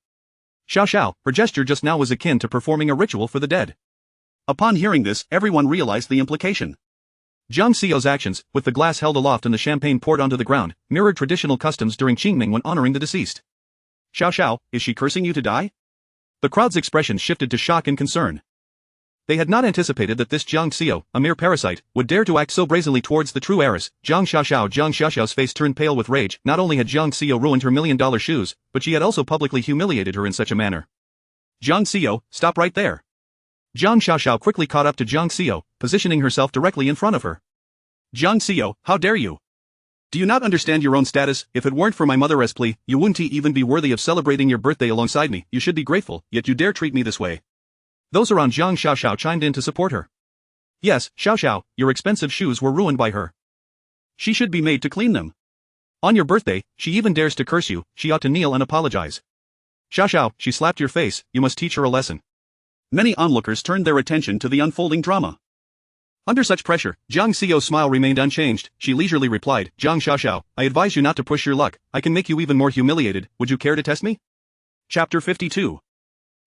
"Xiaoxiao, her gesture just now was akin to performing a ritual for the dead." Upon hearing this, everyone realized the implication. Jiang Xiao's actions, with the glass held aloft and the champagne poured onto the ground, mirrored traditional customs during Qingming when honoring the deceased. "Xiaoxiao, is she cursing you to die?" The crowd's expression shifted to shock and concern. They had not anticipated that this Jiang Xiao, a mere parasite, would dare to act so brazenly towards the true heiress. Jiang Xiaoxiao's face turned pale with rage. Not only had Jiang Xiao ruined her $1 million shoes, but she had also publicly humiliated her in such a manner. "Jiang Xiao, stop right there." Jiang Xiaoxiao quickly caught up to Jiang Xiao, positioning herself directly in front of her. "Jiang Xiao, how dare you? Do you not understand your own status? If it weren't for my mother Espli, you wouldn't even be worthy of celebrating your birthday alongside me. You should be grateful, yet you dare treat me this way." Those around Jiang Xiaoxiao chimed in to support her. "Yes, Xiaoxiao, your expensive shoes were ruined by her. She should be made to clean them. On your birthday, she even dares to curse you. She ought to kneel and apologize. Xiaoxiao, she slapped your face, you must teach her a lesson." Many onlookers turned their attention to the unfolding drama. Under such pressure, Jiang Xiao's smile remained unchanged. She leisurely replied, "Jiang Xiaoxiao, I advise you not to push your luck. I can make you even more humiliated. Would you care to test me?" Chapter 52.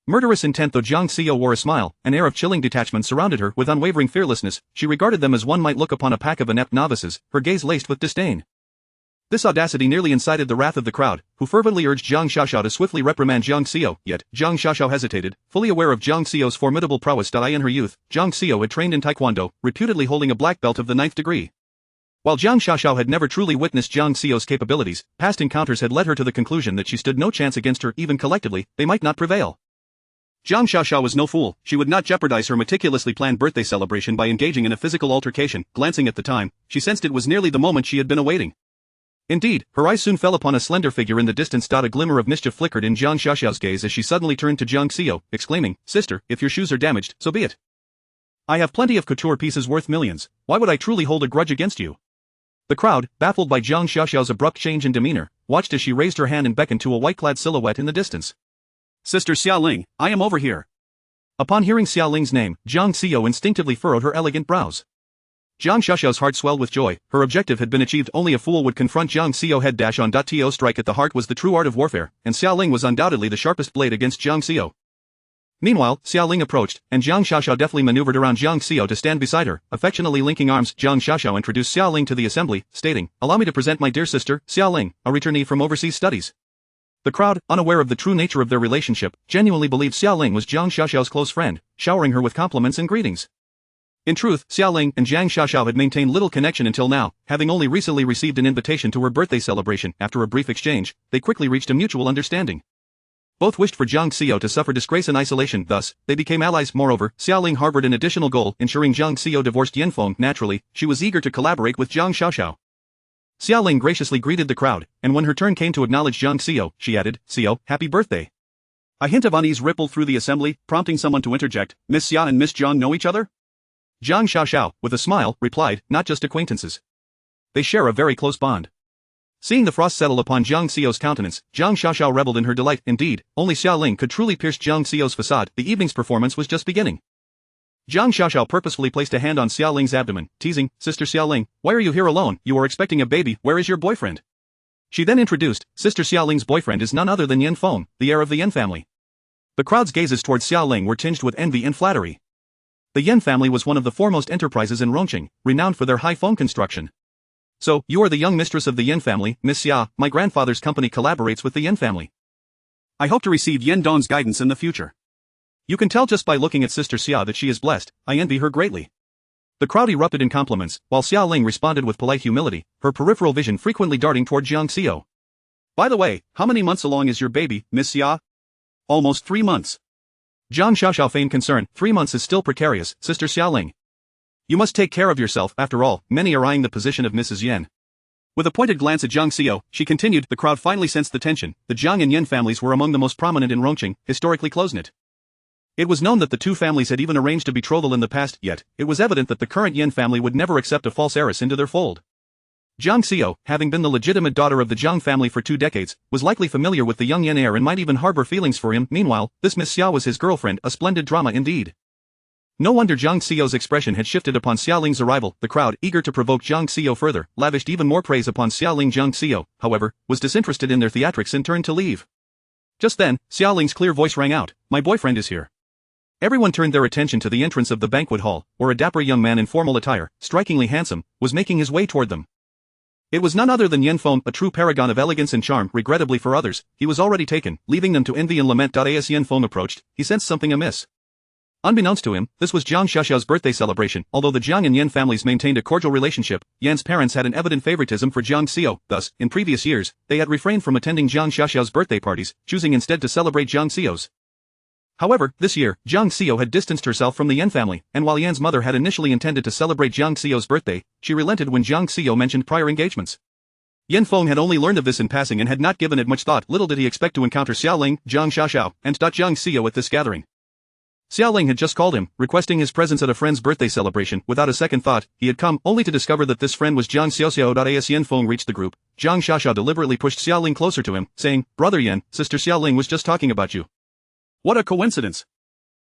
Murderous intent. Though Jiang Xiao wore a smile, an air of chilling detachment surrounded her. With unwavering fearlessness, she regarded them as one might look upon a pack of inept novices, her gaze laced with disdain. This audacity nearly incited the wrath of the crowd, who fervently urged Jiang Xiaoxiao to swiftly reprimand Jiang Xiao. Yet, Jiang Xiaoxiao hesitated, fully aware of Jiang Xiao's formidable prowess. In her youth, Jiang Xiao had trained in taekwondo, reputedly holding a black belt of the 9th degree. While Jiang Xiaoxiao had never truly witnessed Jiang Xiao's capabilities, past encounters had led her to the conclusion that she stood no chance against her. Even collectively, they might not prevail. Jiang Xiaoxiao was no fool. She would not jeopardize her meticulously planned birthday celebration by engaging in a physical altercation. Glancing at the time, she sensed it was nearly the moment she had been awaiting. Indeed, her eyes soon fell upon a slender figure in the distance. A glimmer of mischief flickered in Jiang Xiaoxiao's gaze as she suddenly turned to Jiang Xiao, exclaiming, "Sister, if your shoes are damaged, so be it. I have plenty of couture pieces worth millions. Why would I truly hold a grudge against you?" The crowd, baffled by Jiang Xiaoxiao's abrupt change in demeanor, watched as she raised her hand and beckoned to a white-clad silhouette in the distance. "Sister Xiaoling, I am over here." Upon hearing Xiaoling's name, Jiang Xiao instinctively furrowed her elegant brows. Jiang Xiaoxiao's heart swelled with joy. Her objective had been achieved. Only a fool would confront Jiang Xiao head-on. To strike at the heart was the true art of warfare, and Xiaoling was undoubtedly the sharpest blade against Jiang Xiao. Meanwhile, Xiaoling approached, and Jiang Xiaoxiao deftly maneuvered around Jiang Xiao to stand beside her. Affectionately linking arms, Jiang Xiaoxiao introduced Xiaoling to the assembly, stating, "Allow me to present my dear sister, Xiaoling, a returnee from overseas studies." The crowd, unaware of the true nature of their relationship, genuinely believed Xiaoling was Jiang Xiaoxiao's close friend, showering her with compliments and greetings. In truth, Xiaoling and Jiang Xiaoxiao had maintained little connection until now, having only recently received an invitation to her birthday celebration. After a brief exchange, they quickly reached a mutual understanding. Both wished for Jiang Xiao to suffer disgrace and isolation, thus, they became allies. Moreover, Xiaoling harbored an additional goal, ensuring Jiang Xiao divorced Yanfeng. Naturally, she was eager to collaborate with Jiang Xiaoxiao. Xiaoling graciously greeted the crowd, and when her turn came to acknowledge Jiang Xiao, she added, "Xiao, happy birthday." A hint of unease rippled through the assembly, prompting someone to interject. "Miss Xia and Miss Jiang know each other?" Jiang Xiaoxiao, with a smile, replied, "Not just acquaintances. They share a very close bond." Seeing the frost settle upon Jiang Xiao's countenance, Jiang Xiaoxiao reveled in her delight. Indeed, only Xiaoling could truly pierce Jiang Xiao's facade. The evening's performance was just beginning. Jiang Xiaoxiao purposefully placed a hand on Xiaoling's abdomen, teasing, "Sister Xiaoling, why are you here alone? You are expecting a baby. Where is your boyfriend?" She then introduced, "Sister Xiaoling's boyfriend is none other than Yan Feng, the heir of the Yan family." The crowd's gazes towards Xiaoling were tinged with envy and flattery. The Yan family was one of the foremost enterprises in Rongqing, renowned for their high phone construction. "So, you are the young mistress of the Yan family, Miss Xia. My grandfather's company collaborates with the Yan family. I hope to receive Yan Dong's guidance in the future. You can tell just by looking at Sister Xia that she is blessed. I envy her greatly." The crowd erupted in compliments, while Xiaoling responded with polite humility, her peripheral vision frequently darting toward Jiang Xiao. "By the way, how many months along is your baby, Miss Xia?" "Almost 3 months. Jiang Xiaoxiao feigned concern. 3 months is still precarious, Sister Xiaoling. You must take care of yourself. After all, many are eyeing the position of Mrs. Yan." With a pointed glance at Jiang Xiao, she continued. The crowd finally sensed the tension. The Jiang and Yan families were among the most prominent in Rongqing, historically close-knit. It was known that the two families had even arranged a betrothal in the past, yet, it was evident that the current Yan family would never accept a false heiress into their fold. Jiang Xiao, having been the legitimate daughter of the Jiang family for 2 decades, was likely familiar with the young Yan heir and might even harbor feelings for him. Meanwhile, this Miss Xia was his girlfriend, a splendid drama indeed. No wonder Jiang Xiao's expression had shifted upon Xiaoling's arrival. The crowd, eager to provoke Jiang Xiao further, lavished even more praise upon Xiaoling. Jiang Xiao, however, was disinterested in their theatrics and turned to leave. Just then, Xiaoling's clear voice rang out, "My boyfriend is here." Everyone turned their attention to the entrance of the banquet hall, where a dapper young man in formal attire, strikingly handsome, was making his way toward them. It was none other than Yan Feng, a true paragon of elegance and charm. Regrettably for others, he was already taken, leaving them to envy and lament. As Yan Feng approached, he sensed something amiss. Unbeknownst to him, this was Jiang Xiaoxiao's birthday celebration. Although the Jiang and Yan families maintained a cordial relationship, Yan's parents had an evident favoritism for Jiang Xiao. Thus, in previous years, they had refrained from attending Jiang Xiaoxiao's birthday parties, choosing instead to celebrate Jiang Xiao's. However, this year, Jiang Xiao had distanced herself from the Yan family, and while Yan's mother had initially intended to celebrate Jiang Xiao's birthday, she relented when Jiang Xiao mentioned prior engagements. Yan Feng had only learned of this in passing and had not given it much thought. Little did he expect to encounter Xiaoling, Jiang Xiaoxiao, and Jiang Xiao at this gathering. Xiaoling had just called him, requesting his presence at a friend's birthday celebration. Without a second thought, he had come, only to discover that this friend was Jiang Xiaoxiao. As Yan Feng reached the group, Jiang Xiaoxiao deliberately pushed Xiaoling closer to him, saying, "Brother Yan, Sister Xiaoling was just talking about you." "What a coincidence."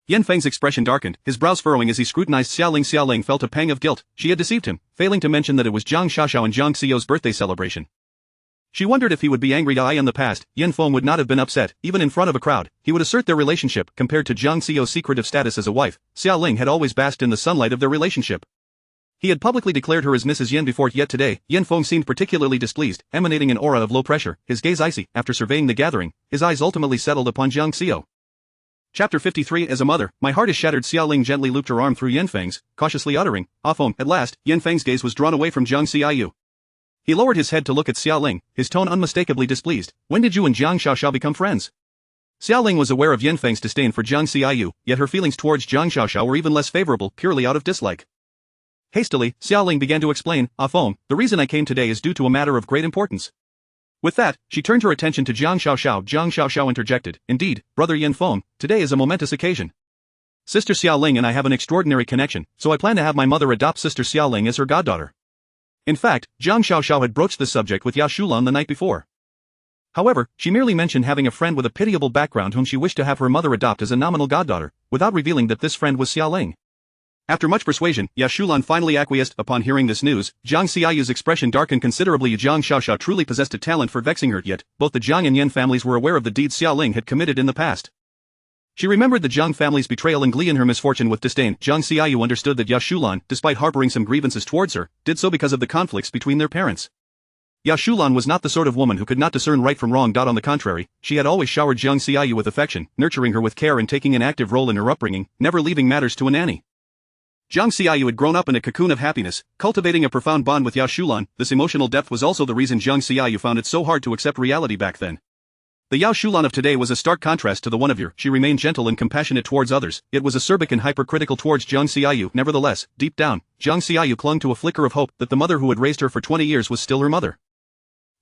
Yan Feng's expression darkened, his brows furrowing as he scrutinized Xiaoling. Xiaoling felt a pang of guilt. She had deceived him, failing to mention that it was Jiang Xiaoxiao and Jiang Xiao's birthday celebration. She wondered if he would be angry. In the past, Yan Feng would not have been upset, even in front of a crowd. He would assert their relationship. Compared to Jiang Xiao's secretive status as a wife, Xiaoling had always basked in the sunlight of their relationship. He had publicly declared her as Mrs. Yan before, yet today, Yan Feng seemed particularly displeased, emanating an aura of low pressure, his gaze icy. After surveying the gathering, his eyes ultimately settled upon Jiang Xiao. Chapter 53 As a mother, my heart is shattered. Xiaoling gently looped her arm through Yanfeng's, cautiously uttering, "Ah Feng." At last, Yanfeng's gaze was drawn away from Jiang Xiaoyu. He lowered his head to look at Xiaoling, his tone unmistakably displeased. "When did you and Jiang Xiaoxiao become friends?" Xiaoling was aware of Yanfeng's disdain for Jiang Xiaoyu, yet her feelings towards Jiang Xiaoxiao were even less favorable, purely out of dislike. Hastily, Xiaoling began to explain, "Ah Feng, the reason I came today is due to a matter of great importance." With that, she turned her attention to Jiang Xiaoxiao. Jiang Xiaoxiao interjected, "Indeed, brother Yanfeng, today is a momentous occasion. Sister Xiaoling and I have an extraordinary connection, so I plan to have my mother adopt Sister Xiaoling as her goddaughter." In fact, Jiang Xiaoxiao had broached this subject with Yashulan the night before. However, she merely mentioned having a friend with a pitiable background whom she wished to have her mother adopt as a nominal goddaughter, without revealing that this friend was Xiaoling. After much persuasion, Yashulan finally acquiesced. Upon hearing this news, Jiang Xiaoyu's expression darkened considerably. Jiang Xiaoxiao truly possessed a talent for vexing her, yet both the Jiang and Yan families were aware of the deeds Xiaoling had committed in the past. She remembered the Jiang family's betrayal and glee in her misfortune with disdain. Jiang Xiaoyu understood that Yashulan, despite harboring some grievances towards her, did so because of the conflicts between their parents. Yashulan was not the sort of woman who could not discern right from wrong. On the contrary, she had always showered Jiang Xiaoyu with affection, nurturing her with care and taking an active role in her upbringing, never leaving matters to a nanny. Jiang Xiaoyu had grown up in a cocoon of happiness, cultivating a profound bond with Yashulan. This emotional depth was also the reason Jiang Xiaoyu found it so hard to accept reality back then. The Yashulan of today was a stark contrast to the one of yore. She remained gentle and compassionate towards others, yet was acerbic and hypercritical towards Jiang Xiaoyu. Nevertheless, deep down, Jiang Xiaoyu clung to a flicker of hope that the mother who had raised her for 20 years was still her mother.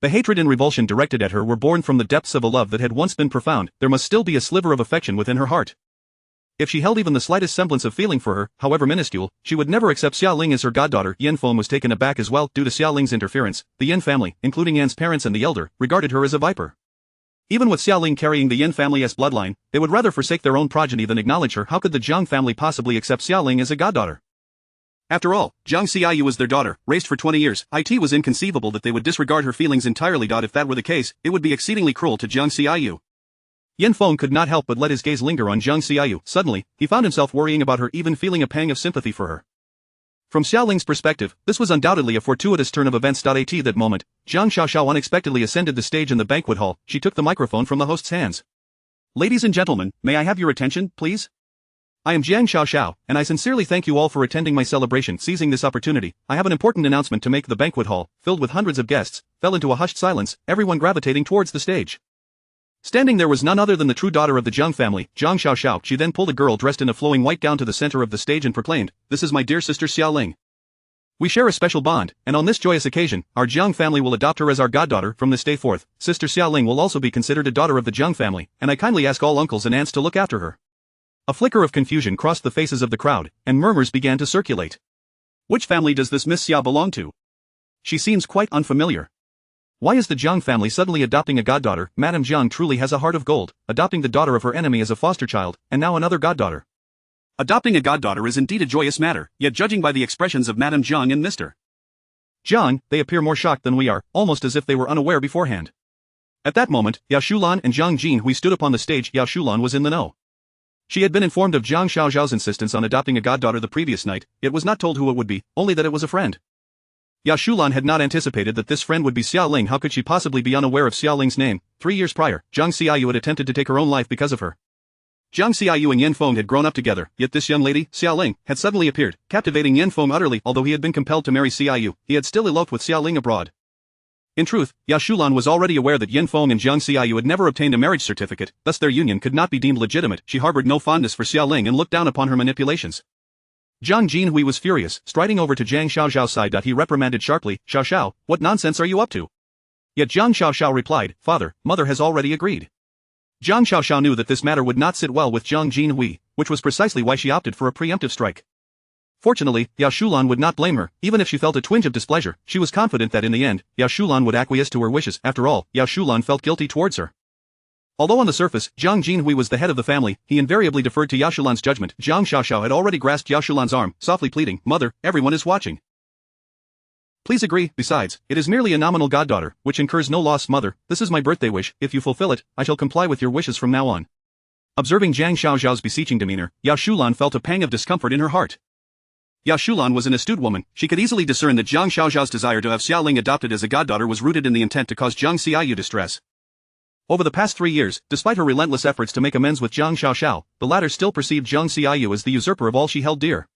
The hatred and revulsion directed at her were born from the depths of a love that had once been profound. There must still be a sliver of affection within her heart. If she held even the slightest semblance of feeling for her, however minuscule, she would never accept Xiaoling as her goddaughter. Yanfeng was taken aback as well. Due to Xiaoling's interference, the Yan family, including Yan's parents and the elder, regarded her as a viper. Even with Xiaoling carrying the Yan family's bloodline, they would rather forsake their own progeny than acknowledge her. How could the Jiang family possibly accept Xiaoling as a goddaughter? After all, Jiang Xiaoyu was their daughter, raised for 20 years. It was inconceivable that they would disregard her feelings entirely. If that were the case, it would be exceedingly cruel to Jiang Xiaoyu. Yanfeng could not help but let his gaze linger on Jiang Xiaoyu. Suddenly, he found himself worrying about her, even feeling a pang of sympathy for her. From Xiaoling's perspective, this was undoubtedly a fortuitous turn of events. At that moment, Jiang Xiaoxiao unexpectedly ascended the stage in the banquet hall. She took the microphone from the host's hands. "Ladies and gentlemen, may I have your attention, please? I am Jiang Xiaoxiao, and I sincerely thank you all for attending my celebration." Seizing this opportunity, I have an important announcement to make. The banquet hall, filled with hundreds of guests, fell into a hushed silence, everyone gravitating towards the stage. Standing there was none other than the true daughter of the Jiang family, Jiang Xiaoxiao. She then pulled a girl dressed in a flowing white gown to the center of the stage and proclaimed, "This is my dear sister Xiaoling. We share a special bond, and on this joyous occasion, our Jiang family will adopt her as our goddaughter. From this day forth, Sister Xiaoling will also be considered a daughter of the Jiang family, and I kindly ask all uncles and aunts to look after her." A flicker of confusion crossed the faces of the crowd, and murmurs began to circulate. "Which family does this Miss Xia belong to? She seems quite unfamiliar. Why is the Jiang family suddenly adopting a goddaughter? Madame Jiang truly has a heart of gold, adopting the daughter of her enemy as a foster child, and now another goddaughter." Adopting a goddaughter is indeed a joyous matter, yet judging by the expressions of Madame Jiang and Mr. Jiang, they appear more shocked than we are, almost as if they were unaware beforehand. At that moment, Yashulan and Jiang Jinhui stood upon the stage. Yashulan was in the know. She had been informed of Jiang Xiaoxiao's insistence on adopting a goddaughter the previous night, yet was not told who it would be, only that it was a friend. Yashulan had not anticipated that this friend would be Xiaoling. How could she possibly be unaware of Xiaoling's name? 3 years prior, Jiang Xiaoyu had attempted to take her own life because of her. Jiang Xiaoyu and Yanfeng had grown up together, yet this young lady, Xiaoling, had suddenly appeared, captivating Yanfeng utterly. Although he had been compelled to marry Xiaoyu, he had still eloped with Xiaoling abroad. In truth, Yashulan was already aware that Yanfeng and Jiang Xiaoyu had never obtained a marriage certificate, thus their union could not be deemed legitimate. She harbored no fondness for Xiaoling and looked down upon her manipulations. Jiang Jinhui was furious, striding over to Jiang Xiaoxiao's side. He reprimanded sharply, "Xiaoxiao, what nonsense are you up to?" Yet Jiang Xiaoxiao replied, "Father, mother has already agreed." Jiang Xiaoxiao knew that this matter would not sit well with Jiang Jinhui, which was precisely why she opted for a preemptive strike. Fortunately, Yashulan would not blame her. Even if she felt a twinge of displeasure, she was confident that in the end, Yashulan would acquiesce to her wishes. After all, Yashulan felt guilty towards her. Although on the surface, Jiang Jinhui was the head of the family, he invariably deferred to Yashulan's judgment. Jiang Xiaoxiao had already grasped Yashulan's arm, softly pleading, "Mother, everyone is watching. Please agree. Besides, it is merely a nominal goddaughter, which incurs no loss. Mother, this is my birthday wish. If you fulfill it, I shall comply with your wishes from now on." Observing Jiang Xiaoxiao's beseeching demeanor, Yashulan felt a pang of discomfort in her heart. Yashulan was an astute woman. She could easily discern that Jiang Xiaoxiao's desire to have Xiaoling adopted as a goddaughter was rooted in the intent to cause Jiang Xiaoyu distress. Over the past 3 years, despite her relentless efforts to make amends with Jiang Xiaoxiao, the latter still perceived Jiang Xiaoyu as the usurper of all she held dear.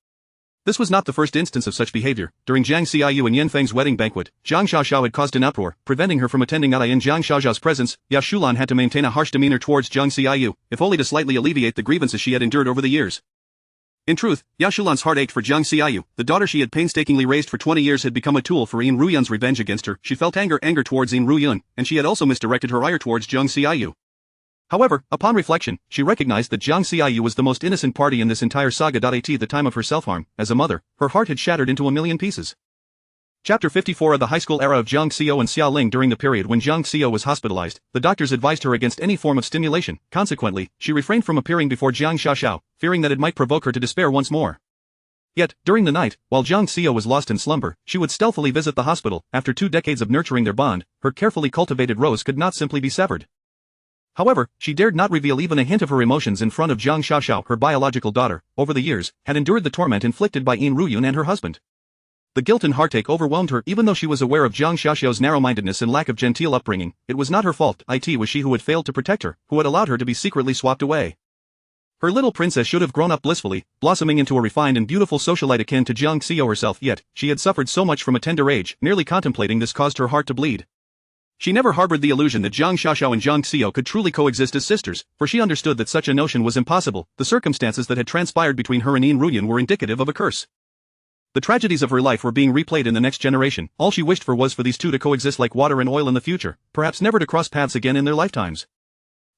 This was not the first instance of such behavior. During Jiang Xiaoyu and Yan Feng's wedding banquet, Jiang Xiaoxiao had caused an uproar, preventing her from attending in Jiang Xiaoxiao's presence. Yao Shulan had to maintain a harsh demeanor towards Jiang Xiaoyu, if only to slightly alleviate the grievances she had endured over the years. In truth, Yao Shulan's heart ached for Jiang Xiaoyu. The daughter she had painstakingly raised for 20 years had become a tool for Yin Ruyun's revenge against her. She felt anger towards Yin Ruyun, and she had also misdirected her ire towards Jiang Xiaoyu. However, upon reflection, she recognized that Jiang Xiaoyu was the most innocent party in this entire saga. At the time of her self-harm, as a mother, her heart had shattered into a million pieces. Chapter 54 of the high school era of Jiang Xiao and Xia Ling. During the period when Jiang Xiao was hospitalized, the doctors advised her against any form of stimulation. Consequently, she refrained from appearing before Jiang Xiaoxiao, fearing that it might provoke her to despair once more. Yet, during the night, while Jiang Xiao was lost in slumber, she would stealthily visit the hospital. After 2 decades of nurturing their bond, her carefully cultivated rose could not simply be severed. However, she dared not reveal even a hint of her emotions in front of Jiang Xiaoxiao. Her biological daughter, over the years, had endured the torment inflicted by Yin Ruyun and her husband. The guilt and heartache overwhelmed her. Even though she was aware of Jiang Xiaoxiao's narrow-mindedness and lack of genteel upbringing, it was not her fault. It was she who had failed to protect her, who had allowed her to be secretly swapped away. Her little princess should have grown up blissfully, blossoming into a refined and beautiful socialite akin to Jiang Xiao herself. Yet, she had suffered so much from a tender age. Merely contemplating this caused her heart to bleed. She never harbored the illusion that Jiang Xiaoxiao and Jiang Xiao could truly coexist as sisters, for she understood that such a notion was impossible. The circumstances that had transpired between her and Yin Ruyun were indicative of a curse. The tragedies of her life were being replayed in the next generation. All she wished for was for these two to coexist like water and oil in the future, perhaps never to cross paths again in their lifetimes.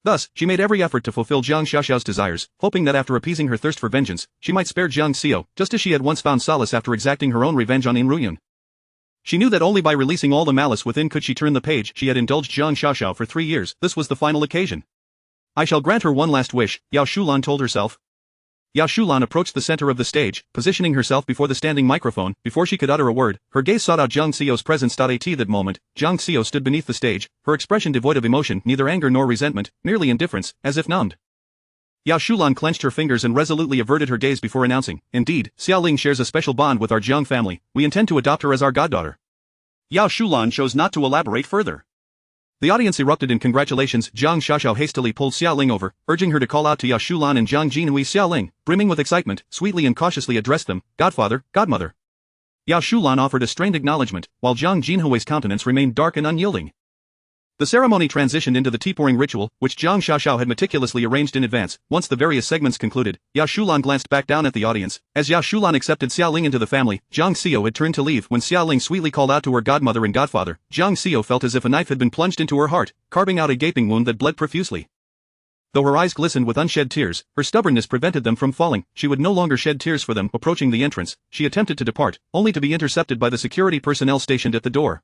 Thus, she made every effort to fulfill Jiang Xiaoxiao's desires, hoping that after appeasing her thirst for vengeance, she might spare Jiang Xiao, just as she had once found solace after exacting her own revenge on Yin Ruyun. She knew that only by releasing all the malice within could she turn the page. She had indulged Jiang Xiaoxiao for 3 years. This was the final occasion. I shall grant her one last wish, Yao Shulan told herself. Yao Shulan approached the center of the stage, positioning herself before the standing microphone. Before she could utter a word, her gaze sought out Jiang Xiao's presence. At that moment, Jiang Xiao stood beneath the stage, her expression devoid of emotion, neither anger nor resentment, merely indifference, as if numbed. Yao Shulan clenched her fingers and resolutely averted her gaze before announcing, "Indeed, Xia Ling shares a special bond with our Jiang family. We intend to adopt her as our goddaughter." Yao Shulan chose not to elaborate further. The audience erupted in congratulations. Jiang Xiaoxiao hastily pulled Xia Ling over, urging her to call out to Yao Shulan and Jiang Jinhui. Xia Ling, brimming with excitement, sweetly and cautiously addressed them, "Godfather, godmother." Yao Shulan offered a strained acknowledgement, while Jiang Jinhui's countenance remained dark and unyielding. The ceremony transitioned into the tea-pouring ritual, which Jiang Xiaoxiao had meticulously arranged in advance. Once the various segments concluded, Yao Shulan glanced back down at the audience. As Yao Shulan accepted Xia Ling into the family, Jiang Xiao had turned to leave. When Xia Ling sweetly called out to her godmother and godfather, Jiang Xiao felt as if a knife had been plunged into her heart, carving out a gaping wound that bled profusely. Though her eyes glistened with unshed tears, her stubbornness prevented them from falling. She would no longer shed tears for them. Approaching the entrance, she attempted to depart, only to be intercepted by the security personnel stationed at the door.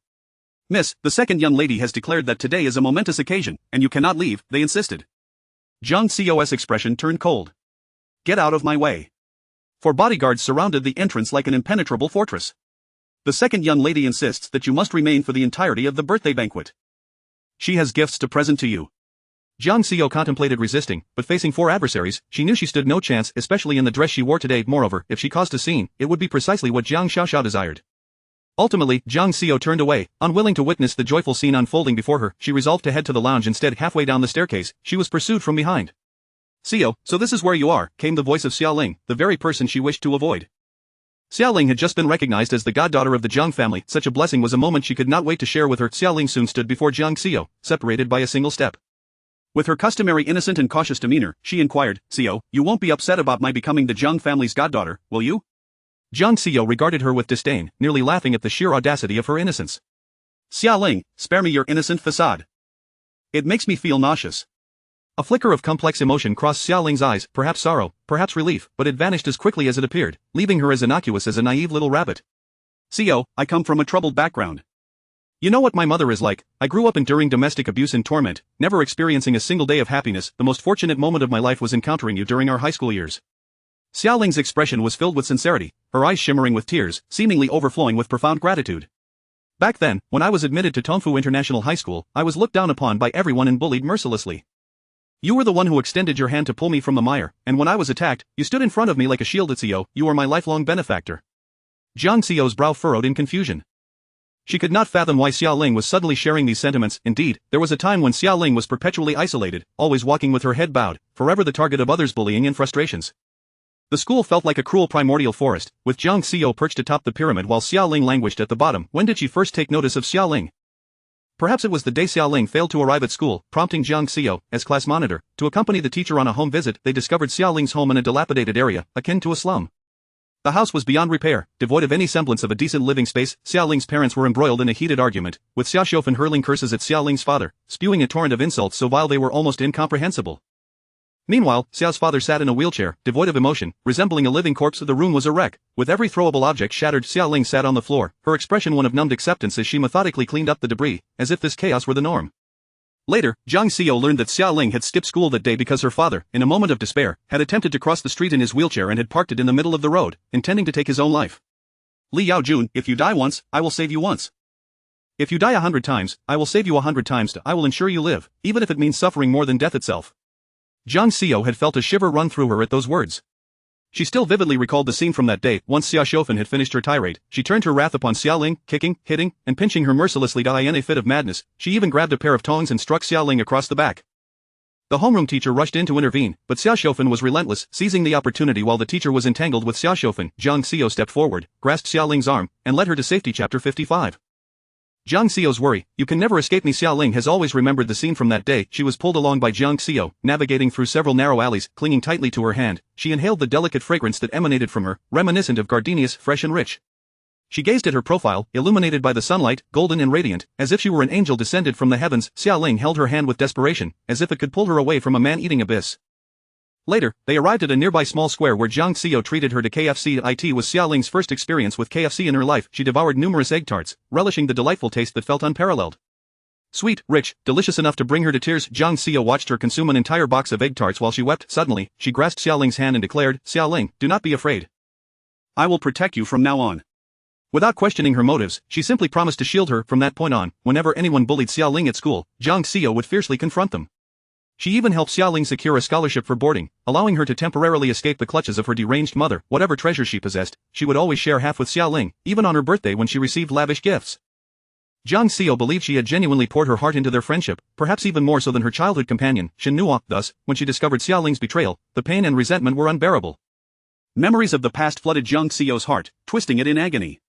"Miss, the second young lady has declared that today is a momentous occasion, and you cannot leave," they insisted. Jiang Xiao's expression turned cold. "Get out of my way." 4 bodyguards surrounded the entrance like an impenetrable fortress. "The second young lady insists that you must remain for the entirety of the birthday banquet. She has gifts to present to you." Jiang Xiao contemplated resisting, but facing 4 adversaries, she knew she stood no chance, especially in the dress she wore today. Moreover, if she caused a scene, it would be precisely what Jiang Xiaoxiao desired. Ultimately, Jiang Xiao turned away, unwilling to witness the joyful scene unfolding before her. She resolved to head to the lounge instead. Halfway down the staircase, she was pursued from behind. "Xiao, so this is where you are," came the voice of Xia Ling, the very person she wished to avoid. Xia Ling had just been recognized as the goddaughter of the Jiang family. Such a blessing was a moment she could not wait to share with her. Xia Ling soon stood before Jiang Xiao, separated by a single step. With her customary innocent and cautious demeanor, she inquired, "Xiao, you won't be upset about my becoming the Jiang family's goddaughter, will you?" Jiang Xiao regarded her with disdain, nearly laughing at the sheer audacity of her innocence. "Xia Ling, spare me your innocent facade. It makes me feel nauseous." A flicker of complex emotion crossed Xia Ling's eyes, perhaps sorrow, perhaps relief, but it vanished as quickly as it appeared, leaving her as innocuous as a naive little rabbit. "Xiao, I come from a troubled background. You know what my mother is like. I grew up enduring domestic abuse and torment, never experiencing a single day of happiness. The most fortunate moment of my life was encountering you during our high school years." Xia Ling's expression was filled with sincerity, her eyes shimmering with tears, seemingly overflowing with profound gratitude. "Back then, when I was admitted to Tongfu International High School, I was looked down upon by everyone and bullied mercilessly. You were the one who extended your hand to pull me from the mire, and when I was attacked, you stood in front of me like a shield. Xiao, you are my lifelong benefactor." Jiang Xiao's brow furrowed in confusion. She could not fathom why Xiaoling was suddenly sharing these sentiments. Indeed, there was a time when Xiaoling was perpetually isolated, always walking with her head bowed, forever the target of others' bullying and frustrations. The school felt like a cruel primordial forest, with Jiang Xiao perched atop the pyramid while Xiaoling languished at the bottom. When did she first take notice of Xiaoling? Perhaps it was the day Xiaoling failed to arrive at school, prompting Jiang Xiao, as class monitor, to accompany the teacher on a home visit. They discovered Xiaoling's home in a dilapidated area, akin to a slum. The house was beyond repair, devoid of any semblance of a decent living space. Xiaoling's parents were embroiled in a heated argument, with Xia Xiaofan hurling curses at Xiaoling's father, spewing a torrent of insults so vile they were almost incomprehensible. Meanwhile, Xiao's father sat in a wheelchair, devoid of emotion, resembling a living corpse. The room was a wreck, with every throwable object shattered. Xiaoling sat on the floor, her expression one of numbed acceptance as she methodically cleaned up the debris, as if this chaos were the norm. Later, Jiang Xiao learned that Xiaoling had skipped school that day because her father, in a moment of despair, had attempted to cross the street in his wheelchair and had parked it in the middle of the road, intending to take his own life. Li Yaojun, if you die once, I will save you once. If you die 100 times, I will save you 100 times. I will ensure you live, even if it means suffering more than death itself. Jiang Xiao had felt a shiver run through her at those words. She still vividly recalled the scene from that day. Once Xia Xiaofan had finished her tirade, she turned her wrath upon Xiaoling, kicking, hitting, and pinching her mercilessly. In a fit of madness, she even grabbed a pair of tongs and struck Xiaoling across the back. The homeroom teacher rushed in to intervene, but Xia Xiaofan was relentless, seizing the opportunity while the teacher was entangled with Xia Xiaofan. Jiang Xiao stepped forward, grasped Xiaoling's arm, and led her to safety. Chapter 55. Jiang Xiao's worry, you can never escape me. Xiaoling has always remembered the scene from that day. She was pulled along by Jiang Xiao, navigating through several narrow alleys, clinging tightly to her hand. She inhaled the delicate fragrance that emanated from her, reminiscent of gardenias, fresh and rich. She gazed at her profile, illuminated by the sunlight, golden and radiant, as if she were an angel descended from the heavens. Xiaoling held her hand with desperation, as if it could pull her away from a man-eating abyss. Later, they arrived at a nearby small square where Jiang Xiao treated her to KFC. It was Xiaoling's first experience with KFC in her life. She devoured numerous egg tarts, relishing the delightful taste that felt unparalleled. Sweet, rich, delicious enough to bring her to tears. Jiang Xiao watched her consume an entire box of egg tarts while she wept. Suddenly, she grasped Xiaoling's hand and declared, Xiaoling, do not be afraid. I will protect you from now on. Without questioning her motives, she simply promised to shield her. From that point on, whenever anyone bullied Xiaoling at school, Jiang Xiao would fiercely confront them. She even helped Xiaoling secure a scholarship for boarding, allowing her to temporarily escape the clutches of her deranged mother. Whatever treasure she possessed, she would always share half with Xiaoling, even on her birthday when she received lavish gifts. Jiang Xiao believed she had genuinely poured her heart into their friendship, perhaps even more so than her childhood companion, Shen Nuo. Thus, when she discovered Xiaoling's betrayal, the pain and resentment were unbearable. Memories of the past flooded Jiang Xiao's heart, twisting it in agony.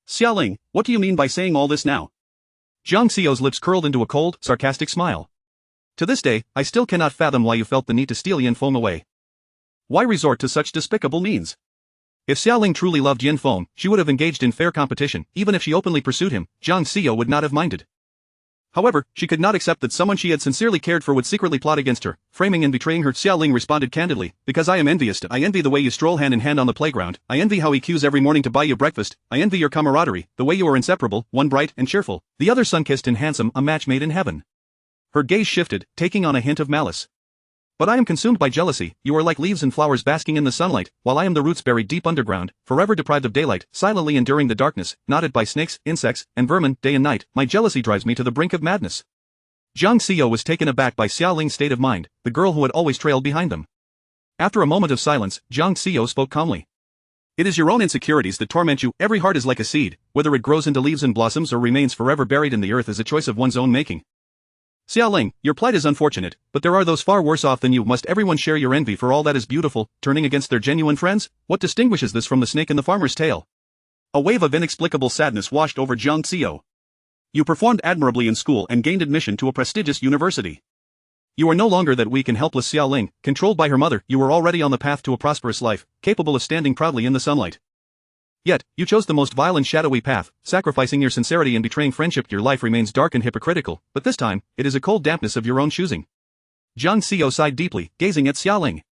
Xiaoling, what do you mean by saying all this now? Jiang Xiao's lips curled into a cold, sarcastic smile. To this day, I still cannot fathom why you felt the need to steal Yin Feng away. Why resort to such despicable means? If Xiaoling truly loved Yin Feng, she would have engaged in fair competition. Even if she openly pursued him, Jiang Xiao would not have minded. However, she could not accept that someone she had sincerely cared for would secretly plot against her, framing and betraying her. Xiaoling responded candidly, because I am envious. I envy the way you stroll hand in hand on the playground. I envy how he queues every morning to buy you breakfast. I envy your camaraderie, the way you are inseparable, one bright and cheerful, the other sun-kissed and handsome, a match made in heaven. Her gaze shifted, taking on a hint of malice. But I am consumed by jealousy. You are like leaves and flowers basking in the sunlight, while I am the roots buried deep underground, forever deprived of daylight, silently enduring the darkness, knotted by snakes, insects, and vermin, day and night. My jealousy drives me to the brink of madness. Jiang Xiao was taken aback by Xiaoling's state of mind, the girl who had always trailed behind them. After a moment of silence, Jiang Xiao spoke calmly. It is your own insecurities that torment you. Every heart is like a seed, whether it grows into leaves and blossoms or remains forever buried in the earth is a choice of one's own making. Xiaoling, your plight is unfortunate, but there are those far worse off than you. Must everyone share your envy for all that is beautiful, turning against their genuine friends? What distinguishes this from the snake in the farmer's tale? A wave of inexplicable sadness washed over Jiang Xiao. You performed admirably in school and gained admission to a prestigious university. You are no longer that weak and helpless Xiaoling, controlled by her mother. You were already on the path to a prosperous life, capable of standing proudly in the sunlight. Yet, you chose the most vile and shadowy path, sacrificing your sincerity and betraying friendship. Your life remains dark and hypocritical, but this time, it is a cold dampness of your own choosing. Jiang Xiao sighed deeply, gazing at Xiaoling.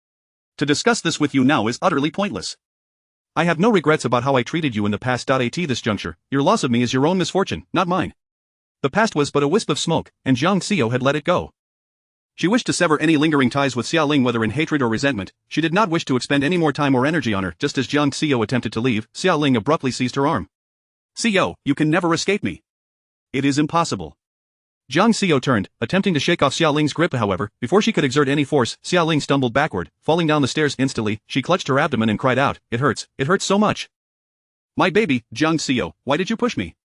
To discuss this with you now is utterly pointless. I have no regrets about how I treated you in the past. At this juncture, your loss of me is your own misfortune, not mine. The past was but a wisp of smoke, and Jiang Xiao had let it go. She wished to sever any lingering ties with Xiaoling, whether in hatred or resentment. She did not wish to expend any more time or energy on her. Just as Jiang Xiao attempted to leave, Xiaoling abruptly seized her arm. Xiao, you can never escape me. It is impossible. Jiang Xiao turned, attempting to shake off Xiaoling's grip. However, before she could exert any force, Xiaoling stumbled backward, falling down the stairs. Instantly, she clutched her abdomen and cried out, it hurts so much. My baby, Jiang Xiao, why did you push me?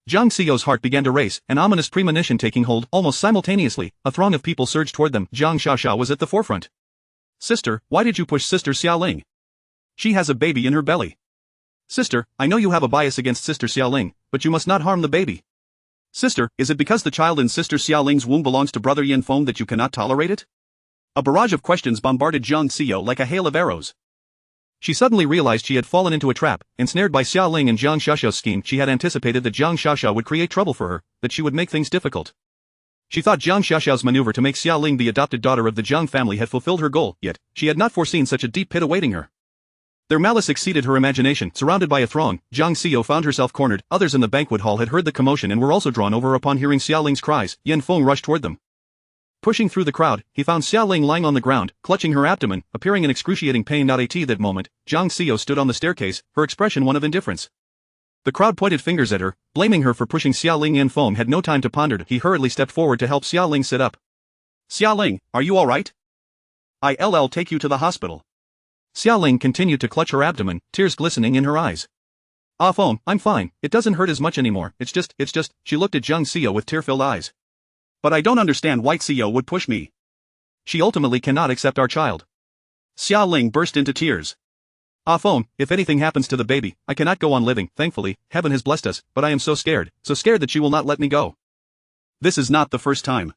Jiang Xiao's heart began to race, an ominous premonition taking hold. Almost simultaneously, a throng of people surged toward them. Jiang Xiaoxiao was at the forefront. Sister, why did you push Sister Xiaoling? She has a baby in her belly. Sister, I know you have a bias against Sister Xiaoling, but you must not harm the baby. Sister, is it because the child in Sister Xiaoling's womb belongs to Brother Yanfeng that you cannot tolerate it? A barrage of questions bombarded Jiang Xiao like a hail of arrows. She suddenly realized she had fallen into a trap. Ensnared by Xiaoling and Jiang Xiaoxiao's scheme, she had anticipated that Jiang Xiaoxiao would create trouble for her, that she would make things difficult. She thought Jiang Xiaoxiao's maneuver to make Xiaoling the adopted daughter of the Jiang family had fulfilled her goal, yet she had not foreseen such a deep pit awaiting her. Their malice exceeded her imagination. Surrounded by a throng, Jiang Xiao found herself cornered. Others in the banquet hall had heard the commotion and were also drawn over upon hearing Xiaoling's cries. Yanfeng rushed toward them. Pushing through the crowd, he found Xiaoling lying on the ground, clutching her abdomen, appearing in excruciating pain. At that moment, Jiang Xiao stood on the staircase, her expression one of indifference. The crowd pointed fingers at her, blaming her for pushing Xiaoling. Yanfeng had no time to ponder. He hurriedly stepped forward to help Xiaoling sit up. Xiaoling, are you alright? I'll take you to the hospital. Xiaoling continued to clutch her abdomen, tears glistening in her eyes. Feng, I'm fine, it doesn't hurt as much anymore, it's just, she looked at Jiang Xiao with tear-filled eyes. But I don't understand why Xiao would push me. She ultimately cannot accept our child. Xiaoling burst into tears. Feng, if anything happens to the baby, I cannot go on living. Thankfully, heaven has blessed us, but I am so scared that she will not let me go. This is not the first time.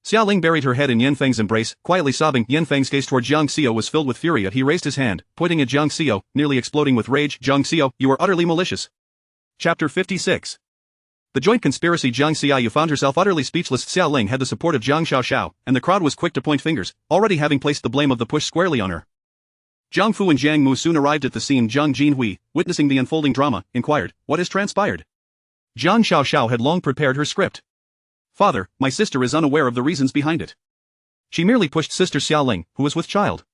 Xiaoling buried her head in Yanfeng's embrace, quietly sobbing. Yanfeng's gaze toward Jiang Xiao was filled with fury. He raised his hand, pointing at Jiang Xiao, nearly exploding with rage. Jiang Xiao, you are utterly malicious. Chapter 56. The joint conspiracy. Jiang Xiao found herself utterly speechless. Xiaoling had the support of Jiang Xiaoxiao, and the crowd was quick to point fingers, already having placed the blame of the push squarely on her. Jiang Fu and Jiang Mu soon arrived at the scene. Jiang Jinhui, witnessing the unfolding drama, inquired, "What has transpired?" Jiang Xiaoxiao had long prepared her script. "Father, my sister is unaware of the reasons behind it. She merely pushed Sister Xiaoling, who was with child."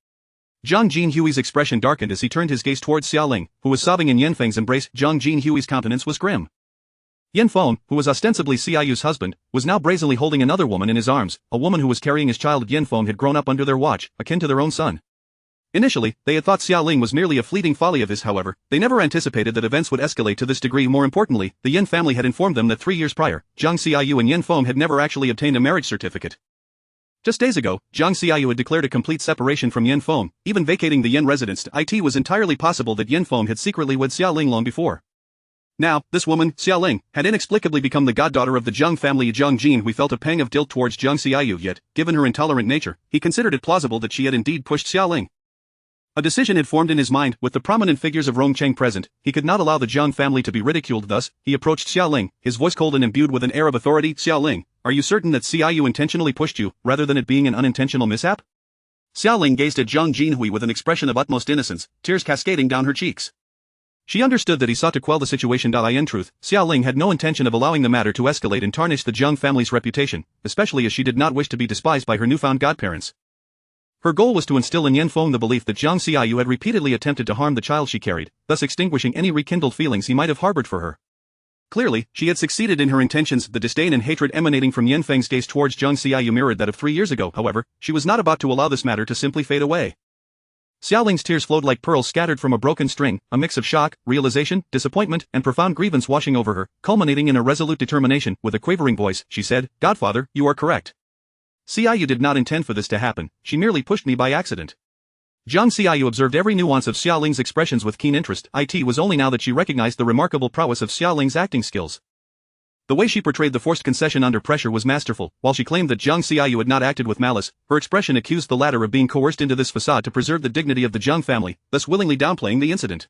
Jiang Jinhui's expression darkened as he turned his gaze towards Xiaoling, who was sobbing in Yanfeng's embrace. Jiang Jinhui's countenance was grim. Yanfeng, who was ostensibly Xiaoyu's husband, was now brazenly holding another woman in his arms, a woman who was carrying his child. Yanfeng had grown up under their watch, akin to their own son. Initially, they had thought Xiaoling was merely a fleeting folly of his. However, they never anticipated that events would escalate to this degree. More importantly, the Yan family had informed them that 3 years prior, Jiang Xiaoyu and Yanfeng had never actually obtained a marriage certificate. Just days ago, Jiang Xiaoyu had declared a complete separation from Yanfeng, even vacating the Yan residence. It was entirely possible that Yanfeng had secretly wed Xiaoling long before. Now, this woman, Xiaoling, had inexplicably become the goddaughter of the Jiang family. Jiang Jinhui felt a pang of guilt towards Jiang Xiaoyu, yet, given her intolerant nature, he considered it plausible that she had indeed pushed Xiaoling. A decision had formed in his mind. With the prominent figures of Rongcheng present, he could not allow the Jiang family to be ridiculed. Thus, he approached Xiaoling, his voice cold and imbued with an air of authority. "Xiaoling, are you certain that Xiaoyu intentionally pushed you, rather than it being an unintentional mishap?" Xiaoling gazed at Jiang Jinhui with an expression of utmost innocence, tears cascading down her cheeks. She understood that he sought to quell the situation. In truth, Xiaoling had no intention of allowing the matter to escalate and tarnish the Jiang family's reputation, especially as she did not wish to be despised by her newfound godparents. Her goal was to instill in Yanfeng the belief that Jiang Xiaoyu had repeatedly attempted to harm the child she carried, thus extinguishing any rekindled feelings he might have harbored for her. Clearly, she had succeeded in her intentions. The disdain and hatred emanating from Yanfeng's gaze towards Jiang Xiaoyu mirrored that of 3 years ago. However, she was not about to allow this matter to simply fade away. Xiaoling's tears flowed like pearls scattered from a broken string, a mix of shock, realization, disappointment, and profound grievance washing over her, culminating in a resolute determination. With a quavering voice, she said, "Godfather, you are correct. Xiaoyu did not intend for this to happen, she merely pushed me by accident." Jiang Xiaoyu observed every nuance of Xiaoling's expressions with keen interest. It was only now that she recognized the remarkable prowess of Xiaoling's acting skills. The way she portrayed the forced concession under pressure was masterful. While she claimed that Jiang Xiaoyu had not acted with malice, her expression accused the latter of being coerced into this facade to preserve the dignity of the Jiang family, thus willingly downplaying the incident.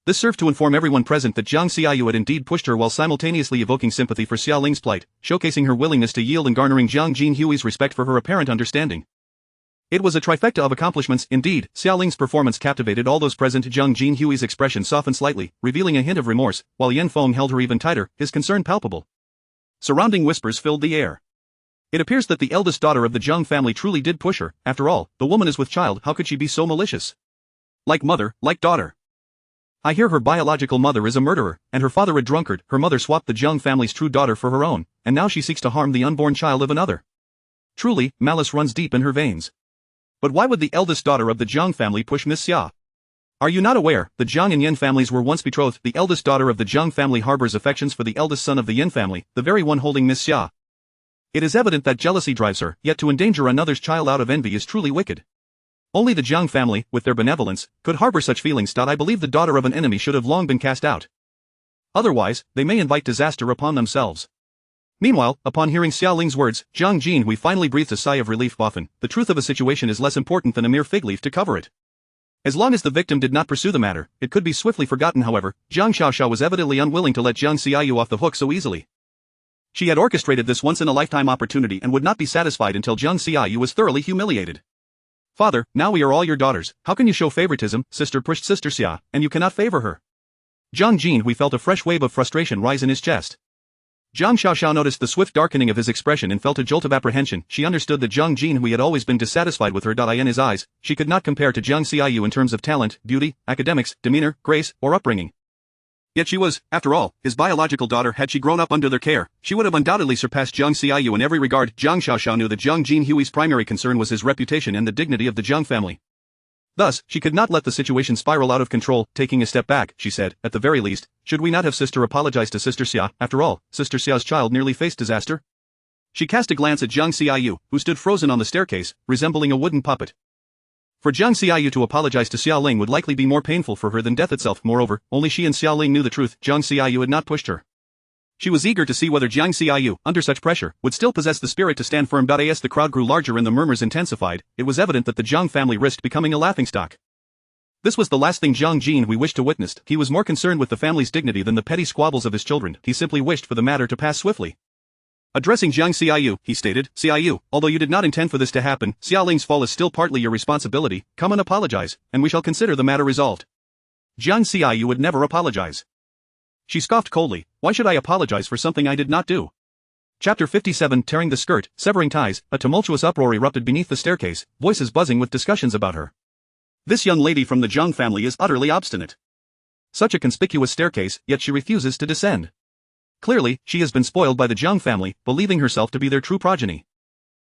This served to inform everyone present that Jiang Xiaoyu had indeed pushed her while simultaneously evoking sympathy for Xiaoling's plight, showcasing her willingness to yield and garnering Jiang Jinhui's respect for her apparent understanding. It was a trifecta of accomplishments. Indeed, Xiaoling's performance captivated all those present. Jiang Jinhui's expression softened slightly, revealing a hint of remorse, while Yanfeng held her even tighter, his concern palpable. Surrounding whispers filled the air. It appears that the eldest daughter of the Jiang family truly did push her. After all, the woman is with child, how could she be so malicious? Like mother, like daughter. I hear her biological mother is a murderer, and her father a drunkard. Her mother swapped the Jiang family's true daughter for her own, and now she seeks to harm the unborn child of another. Truly, malice runs deep in her veins. But why would the eldest daughter of the Jiang family push Miss Xia? Are you not aware, the Jiang and Yin families were once betrothed? The eldest daughter of the Jiang family harbors affections for the eldest son of the Yin family, the very one holding Miss Xia. It is evident that jealousy drives her, yet to endanger another's child out of envy is truly wicked. Only the Jiang family, with their benevolence, could harbor such feelings. I believe the daughter of an enemy should have long been cast out. Otherwise, they may invite disaster upon themselves. Meanwhile, upon hearing Xia Ling's words, Jiang Jinhui finally breathed a sigh of relief. Often, the truth of a situation is less important than a mere fig leaf to cover it. As long as the victim did not pursue the matter, it could be swiftly forgotten. However, Jiang Xiaoxiao was evidently unwilling to let Jiang Xiaoyu off the hook so easily. She had orchestrated this once-in-a-lifetime opportunity and would not be satisfied until Jiang Xiaoyu was thoroughly humiliated. Father, now we are all your daughters, how can you show favoritism? Sister pushed Sister Xia, and you cannot favor her. Jiang Jinhui felt a fresh wave of frustration rise in his chest. Jiang Xiaoxiao noticed the swift darkening of his expression and felt a jolt of apprehension. She understood that Jiang Jinhui had always been dissatisfied with her. In his eyes, she could not compare to Jiang Xiaoyu in terms of talent, beauty, academics, demeanor, grace, or upbringing. Yet she was, after all, his biological daughter. Had she grown up under their care, she would have undoubtedly surpassed Jiang Xiaoyu in every regard. Jiang Xiaoxiao knew that Jiang Jinhui's primary concern was his reputation and the dignity of the Jiang family. Thus, she could not let the situation spiral out of control. Taking a step back, she said, at the very least, should we not have Sister apologize to Sister Xia? After all, Sister Xia's child nearly faced disaster. She cast a glance at Jiang Xiaoyu, who stood frozen on the staircase, resembling a wooden puppet. For Jiang Xiaoyu to apologize to Xia Ling would likely be more painful for her than death itself. Moreover, only she and Xia Ling knew the truth. Jiang Xiaoyu had not pushed her. She was eager to see whether Jiang Xiaoyu, under such pressure, would still possess the spirit to stand firm. As the crowd grew larger and the murmurs intensified, it was evident that the Jiang family risked becoming a laughingstock. This was the last thing Jiang Jinhui wished to witness. He was more concerned with the family's dignity than the petty squabbles of his children. He simply wished for the matter to pass swiftly. Addressing Jiang Xiaoyu, he stated, Xiaoyu, although you did not intend for this to happen, Xia Ling's fall is still partly your responsibility. Come and apologize, and we shall consider the matter resolved. Jiang Xiaoyu would never apologize. She scoffed coldly, why should I apologize for something I did not do? Chapter 57 Tearing the skirt, severing ties. A tumultuous uproar erupted beneath the staircase, voices buzzing with discussions about her. This young lady from the Jiang family is utterly obstinate. Such a conspicuous staircase, yet she refuses to descend. Clearly, she has been spoiled by the Jiang family, believing herself to be their true progeny.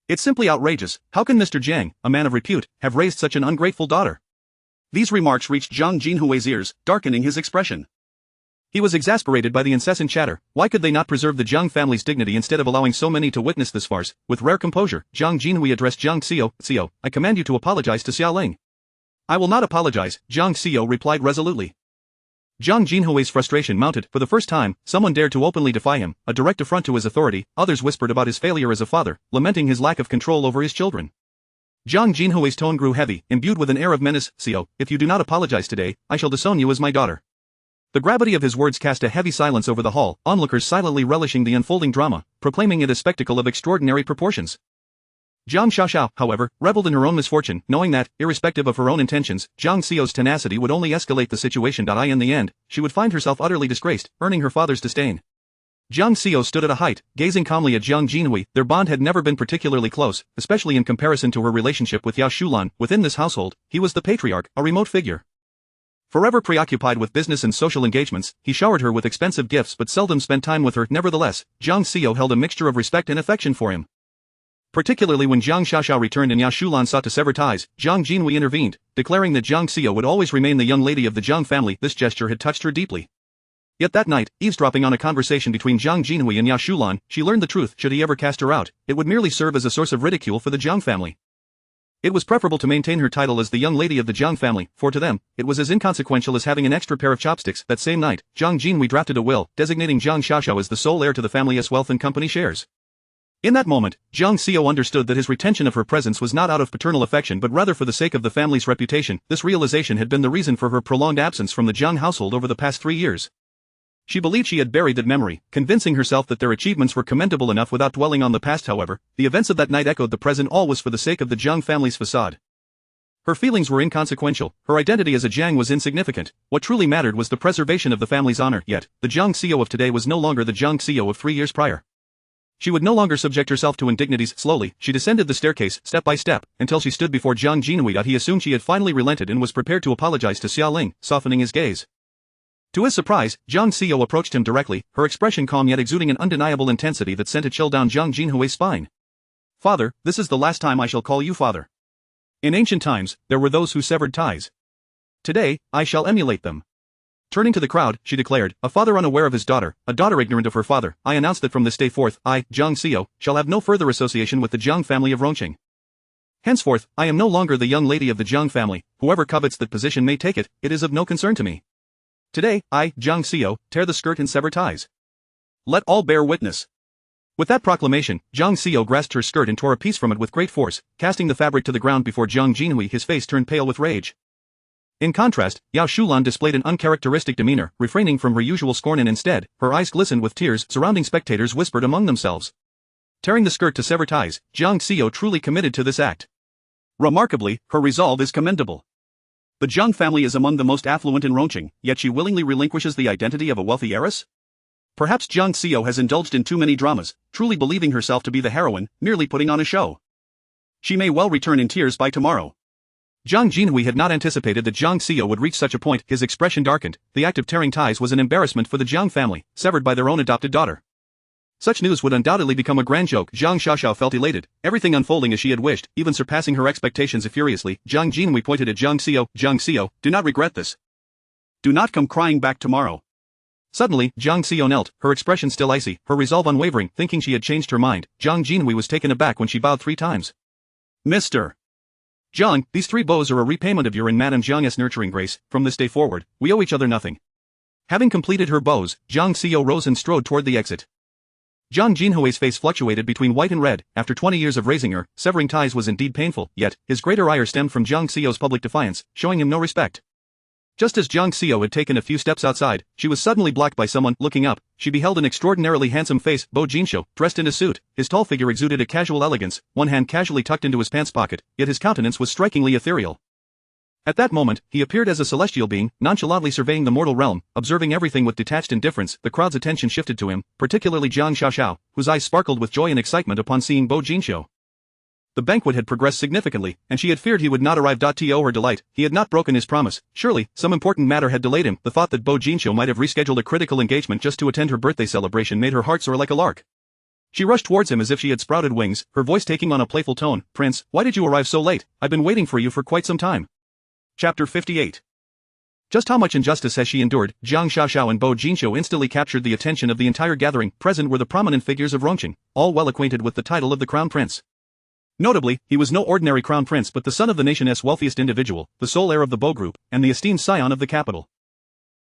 It's simply outrageous. How can Mr. Jiang, a man of repute, have raised such an ungrateful daughter? These remarks reached Jiang Jinhui's ears, darkening his expression. He was exasperated by the incessant chatter. Why could they not preserve the Jiang family's dignity instead of allowing so many to witness this farce? With rare composure, Jiang Jinhui addressed Jiang Xiao, I command you to apologize to Xia Ling. I will not apologize, Jiang Xiao replied resolutely. Jiang Jinhui's frustration mounted. For the first time, someone dared to openly defy him, a direct affront to his authority. Others whispered about his failure as a father, lamenting his lack of control over his children. Jiang Jinhui's tone grew heavy, imbued with an air of menace. Xiao, if you do not apologize today, I shall disown you as my daughter. The gravity of his words cast a heavy silence over the hall, onlookers silently relishing the unfolding drama, proclaiming it a spectacle of extraordinary proportions. Jiang Xiaoxiao, however, reveled in her own misfortune, knowing that, irrespective of her own intentions, Jiang Xiao's tenacity would only escalate the situation. In the end, she would find herself utterly disgraced, earning her father's disdain. Jiang Xiao stood at a height, gazing calmly at Jiang Jinhui. Their bond had never been particularly close, especially in comparison to her relationship with Yao Shulan. Within this household, he was the patriarch, a remote figure. Forever preoccupied with business and social engagements, he showered her with expensive gifts but seldom spent time with her. Nevertheless, Jiang Xiao held a mixture of respect and affection for him. Particularly when Jiang Xiaoxiao returned and Yao Shulan sought to sever ties, Jiang Jinhui intervened, declaring that Jiang Xiao would always remain the young lady of the Jiang family. This gesture had touched her deeply. Yet that night, eavesdropping on a conversation between Jiang Jinhui and Yao Shulan, she learned the truth. Should he ever cast her out, it would merely serve as a source of ridicule for the Jiang family. It was preferable to maintain her title as the young lady of the Jiang family, for to them, it was as inconsequential as having an extra pair of chopsticks. That same night, Jiang Jinhui drafted a will, designating Jiang Xiaoxiao as the sole heir to the family's wealth and company shares. In that moment, Jiang Xiao understood that his retention of her presence was not out of paternal affection but rather for the sake of the family's reputation. This realization had been the reason for her prolonged absence from the Jiang household over the past 3 years. She believed she had buried that memory, convincing herself that their achievements were commendable enough without dwelling on the past. However, the events of that night echoed the present. All was for the sake of the Jiang family's facade. Her feelings were inconsequential, her identity as a Jiang was insignificant. What truly mattered was the preservation of the family's honor. Yet, the Jiang Xiao of today was no longer the Jiang Xiao of 3 years prior. She would no longer subject herself to indignities. Slowly, she descended the staircase, step by step, until she stood before Jiang Jinhui. He assumed she had finally relented and was prepared to apologize to Xia Ling, softening his gaze. To his surprise, Jiang Xiao approached him directly, her expression calm yet exuding an undeniable intensity that sent a chill down Jiang Jinhui's spine. Father, this is the last time I shall call you father. In ancient times, there were those who severed ties. Today, I shall emulate them. Turning to the crowd, she declared, a father unaware of his daughter, a daughter ignorant of her father, I announce that from this day forth, I, Jiang Xiao, shall have no further association with the Jiang family of Rongqing. Henceforth, I am no longer the young lady of the Jiang family, whoever covets that position may take it, it is of no concern to me. Today, I, Jiang Xiao, tear the skirt and sever ties. Let all bear witness. With that proclamation, Jiang Xiao grasped her skirt and tore a piece from it with great force, casting the fabric to the ground before Jiang Jinhui. His face turned pale with rage. In contrast, Yao Shulan displayed an uncharacteristic demeanor, refraining from her usual scorn, and instead, her eyes glistened with tears. Surrounding spectators whispered among themselves. Tearing the skirt to sever ties, Jiang Xiao truly committed to this act. Remarkably, her resolve is commendable. The Jiang family is among the most affluent in Rongqing, yet she willingly relinquishes the identity of a wealthy heiress? Perhaps Jiang Xiao has indulged in too many dramas, truly believing herself to be the heroine, merely putting on a show. She may well return in tears by tomorrow. Jiang Jinhui had not anticipated that Jiang Xiao would reach such a point. His expression darkened. The act of tearing ties was an embarrassment for the Jiang family, severed by their own adopted daughter. Such news would undoubtedly become a grand joke. Jiang Xiaoxiao felt elated, everything unfolding as she had wished, even surpassing her expectations. Furiously, Jiang Jinhui pointed at Jiang Xiao, do not regret this. Do not come crying back tomorrow. Suddenly, Jiang Xiao knelt, her expression still icy, her resolve unwavering. Thinking she had changed her mind, Jiang Jinhui was taken aback when she bowed 3 times. Mr. Jiang, these 3 bows are a repayment of your and Madame Jiang's nurturing grace. From this day forward, we owe each other nothing. Having completed her bows, Jiang Xiao rose and strode toward the exit. Jiang Jinhui's face fluctuated between white and red. After 20 years of raising her, severing ties was indeed painful, yet, his greater ire stemmed from Jiang Xiao's public defiance, showing him no respect. Just as Jiang Xiao had taken a few steps outside, she was suddenly blocked by someone. Looking up, she beheld an extraordinarily handsome face, Bo Jinxiu, dressed in a suit. His tall figure exuded a casual elegance, one hand casually tucked into his pants pocket, yet his countenance was strikingly ethereal. At that moment, he appeared as a celestial being, nonchalantly surveying the mortal realm, observing everything with detached indifference. The crowd's attention shifted to him, particularly Jiang Xiaoxiao, whose eyes sparkled with joy and excitement upon seeing Bo Jinxiu. The banquet had progressed significantly, and she had feared he would not arrive. To her delight, he had not broken his promise. Surely, some important matter had delayed him. The thought that Bo Jinxiu might have rescheduled a critical engagement just to attend her birthday celebration made her heart soar like a lark. She rushed towards him as if she had sprouted wings, her voice taking on a playful tone. Prince, why did you arrive so late? I've been waiting for you for quite some time. Chapter 58. Just how much injustice has she endured? Jiang Xiaoxiao and Bo Jinxiu instantly captured the attention of the entire gathering. Present were the prominent figures of Rongqing, all well acquainted with the title of the Crown Prince. Notably, he was no ordinary crown prince but the son of the nation's wealthiest individual, the sole heir of the Bo Group, and the esteemed scion of the capital.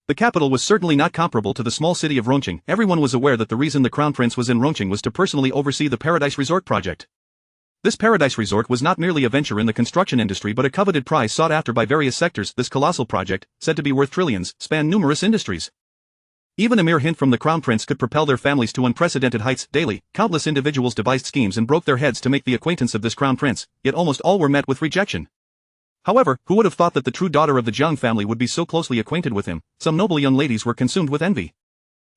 The capital was certainly not comparable to the small city of Rongqing. Everyone was aware that the reason the crown prince was in Rongqing was to personally oversee the Paradise Resort project. This Paradise Resort was not merely a venture in the construction industry but a coveted prize sought after by various sectors. This colossal project, said to be worth trillions, spanned numerous industries. Even a mere hint from the Crown Prince could propel their families to unprecedented heights. Daily, countless individuals devised schemes and broke their heads to make the acquaintance of this Crown Prince, yet almost all were met with rejection. However, who would have thought that the true daughter of the Jiang family would be so closely acquainted with him? Some noble young ladies were consumed with envy.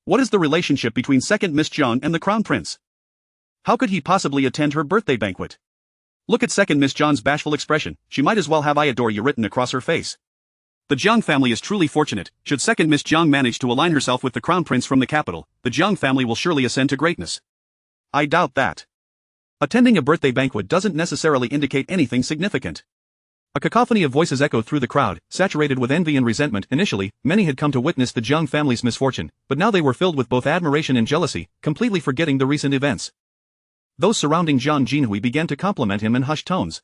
What is the relationship between second Miss Jiang and the Crown Prince? How could he possibly attend her birthday banquet? Look at second Miss Jiang's bashful expression, she might as well have "I adore you" written across her face. The Jiang family is truly fortunate. Should second Miss Jiang manage to align herself with the Crown Prince from the capital, the Jiang family will surely ascend to greatness. I doubt that. Attending a birthday banquet doesn't necessarily indicate anything significant. A cacophony of voices echoed through the crowd, saturated with envy and resentment. Initially, many had come to witness the Jiang family's misfortune, but now they were filled with both admiration and jealousy, completely forgetting the recent events. Those surrounding Jiang Jinhui began to compliment him in hushed tones.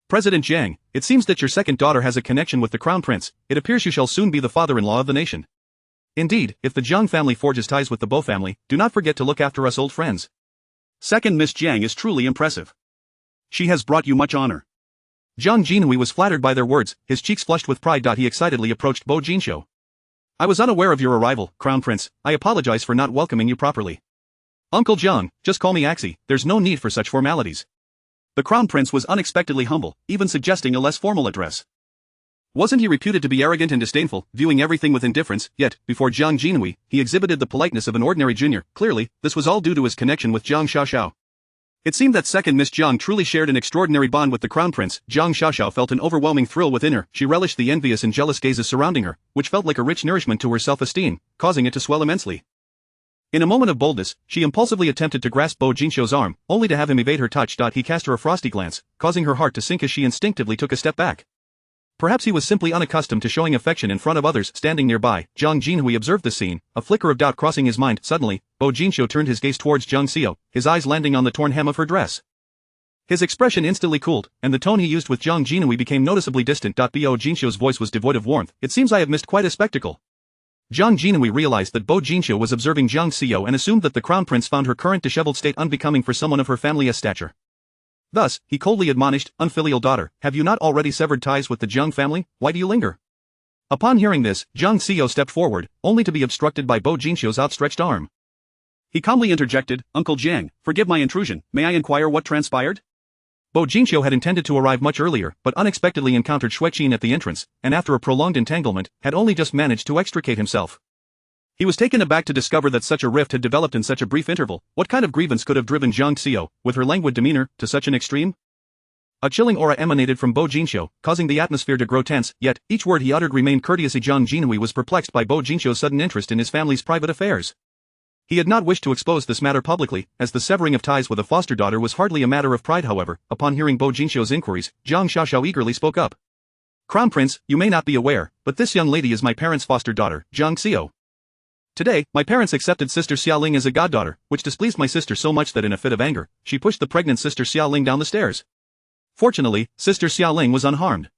President Jiang, it seems that your second daughter has a connection with the Crown Prince. It appears you shall soon be the father-in-law of the nation. Indeed, if the Jiang family forges ties with the Bo family, do not forget to look after us old friends. Second Miss Jiang is truly impressive. She has brought you much honor. Jiang Jinhui was flattered by their words, his cheeks flushed with pride. He excitedly approached Bo Jinxiu. I was unaware of your arrival, Crown Prince. I apologize for not welcoming you properly. Uncle Jiang, just call me Axie, there's no need for such formalities. The Crown Prince was unexpectedly humble, even suggesting a less formal address. Wasn't he reputed to be arrogant and disdainful, viewing everything with indifference? Yet, before Jiang Jinhui, he exhibited the politeness of an ordinary junior. Clearly, this was all due to his connection with Jiang Xiaoxiao. It seemed that second Miss Jiang truly shared an extraordinary bond with the Crown Prince. Jiang Xiaoxiao felt an overwhelming thrill within her. She relished the envious and jealous gazes surrounding her, which felt like a rich nourishment to her self-esteem, causing it to swell immensely. In a moment of boldness, she impulsively attempted to grasp Bo Jinxiu's arm, only to have him evade her touch. He cast her a frosty glance, causing her heart to sink as she instinctively took a step back. Perhaps he was simply unaccustomed to showing affection in front of others standing nearby. Jiang Jinhui observed the scene, a flicker of doubt crossing his mind. Suddenly, Bo Jinxiu turned his gaze towards Jiang Xiao, his eyes landing on the torn hem of her dress. His expression instantly cooled, and the tone he used with Jiang Jinhui became noticeably distant. Bo Jinxiu's voice was devoid of warmth. It seems I have missed quite a spectacle. Jiang Jinhui realized that Bo Jinxiu was observing Jiang Xiao and assumed that the crown prince found her current disheveled state unbecoming for someone of her family's stature. Thus, he coldly admonished, "Unfilial daughter, have you not already severed ties with the Jiang family? Why do you linger?" Upon hearing this, Jiang Xiao stepped forward, only to be obstructed by Bo Jinxiu's outstretched arm. He calmly interjected, "Uncle Jiang, forgive my intrusion, may I inquire what transpired?" Bo Jinxiu had intended to arrive much earlier, but unexpectedly encountered Xue Qin at the entrance, and after a prolonged entanglement, had only just managed to extricate himself. He was taken aback to discover that such a rift had developed in such a brief interval. What kind of grievance could have driven Jiang Xiao, with her languid demeanor, to such an extreme? A chilling aura emanated from Bo Jinxiu, causing the atmosphere to grow tense, yet, each word he uttered remained courteous. Jiang Jinhui was perplexed by Bo Jinxiu's sudden interest in his family's private affairs. He had not wished to expose this matter publicly, as the severing of ties with a foster daughter was hardly a matter of pride. However, upon hearing Bo Jinxiu's inquiries, Jiang Xiaoxiao eagerly spoke up. "Crown Prince, you may not be aware, but this young lady is my parents' foster daughter, Jiang Xiao. Today, my parents accepted Sister Xiaoling as a goddaughter, which displeased my sister so much that in a fit of anger, she pushed the pregnant Sister Xiaoling down the stairs. Fortunately, Sister Xiaoling was unharmed.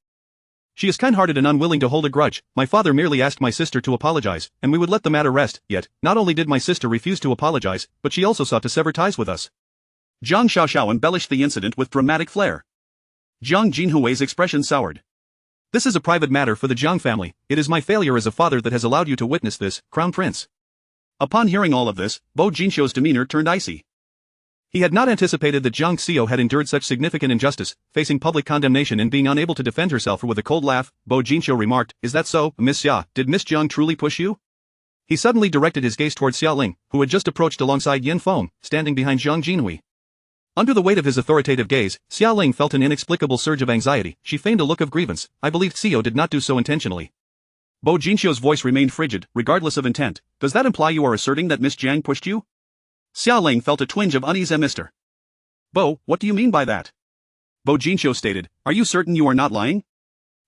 She is kind-hearted and unwilling to hold a grudge. My father merely asked my sister to apologize, and we would let the matter rest. Yet, not only did my sister refuse to apologize, but she also sought to sever ties with us." Jiang Xiaoxiao embellished the incident with dramatic flair. Jiang Jinhui's expression soured. "This is a private matter for the Jiang family. It is my failure as a father that has allowed you to witness this, Crown Prince." Upon hearing all of this, Bo Jinxiu's demeanor turned icy. He had not anticipated that Jiang Xiao had endured such significant injustice, facing public condemnation and being unable to defend herself. With a cold laugh, Bo Jinxiu remarked, "Is that so, Miss Xia? Did Miss Jiang truly push you?" He suddenly directed his gaze towards Xiaoling, who had just approached alongside Yin Feng, standing behind Jiang Jinhui. Under the weight of his authoritative gaze, Xiaoling felt an inexplicable surge of anxiety. She feigned a look of grievance. "I believed Xiao did not do so intentionally." Bo Jinxiu's voice remained frigid, regardless of intent. "Does that imply you are asserting that Miss Jiang pushed you?" Xiaoling felt a twinge of unease. "Mr. Bo, what do you mean by that?" Bo Jinxiu stated, "Are you certain you are not lying?"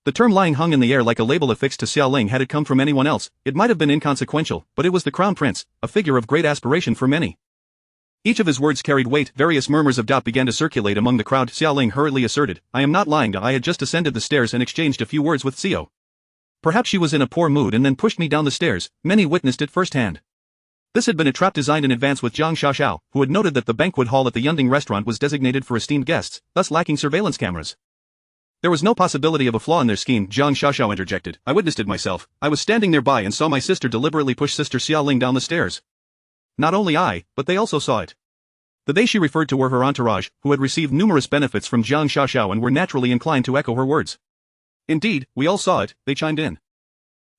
The term lying hung in the air like a label affixed to Xiaoling. Had it come from anyone else, it might have been inconsequential, but it was the Crown Prince, a figure of great aspiration for many. Each of his words carried weight. Various murmurs of doubt began to circulate among the crowd. Xiaoling hurriedly asserted, "I am not lying. I had just ascended the stairs and exchanged a few words with Xiao. Perhaps she was in a poor mood and then pushed me down the stairs. Many witnessed it firsthand." This had been a trap designed in advance with Jiang Xiaoxiao, who had noted that the banquet hall at the Yunding restaurant was designated for esteemed guests, thus lacking surveillance cameras. There was no possibility of a flaw in their scheme. Jiang Xiaoxiao interjected, "I witnessed it myself. I was standing nearby and saw my sister deliberately push Sister Xiaoling down the stairs. Not only I, but they also saw it." The they she referred to were her entourage, who had received numerous benefits from Jiang Xiaoxiao and were naturally inclined to echo her words. "Indeed, we all saw it," they chimed in.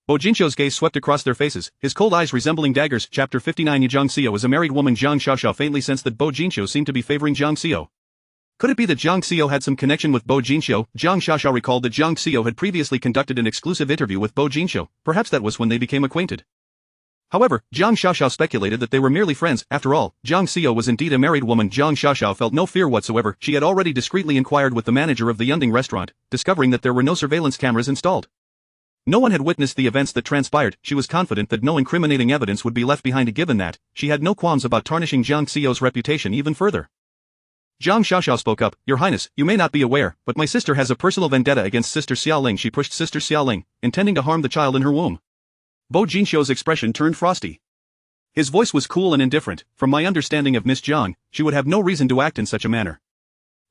Bo Jinxiu's gaze swept across their faces, his cold eyes resembling daggers. Chapter 59. Jiang Xiao is a married woman. Jiang Xiaoxiao faintly sensed that Bo Jinxiu seemed to be favoring Jiang Xiao. Could it be that Jiang Xiao had some connection with Bo Jinxiu? Jiang Xiaoxiao recalled that Jiang Xiao had previously conducted an exclusive interview with Bo Jinxiu. Perhaps that was when they became acquainted. However, Jiang Xiaoxiao speculated that they were merely friends. After all, Jiang Xiao was indeed a married woman. Jiang Xiaoxiao felt no fear whatsoever. She had already discreetly inquired with the manager of the Yunding restaurant, discovering that there were no surveillance cameras installed. No one had witnessed the events that transpired. She was confident that no incriminating evidence would be left behind. Given that, she had no qualms about tarnishing Jiang Xiao's reputation even further. Jiang Xiaoxiao spoke up, "Your Highness, you may not be aware, but my sister has a personal vendetta against Sister Xiaoling. She pushed Sister Xiaoling, intending to harm the child in her womb." Bo Jinxiu's expression turned frosty. His voice was cool and indifferent. "From my understanding of Miss Jiang, she would have no reason to act in such a manner."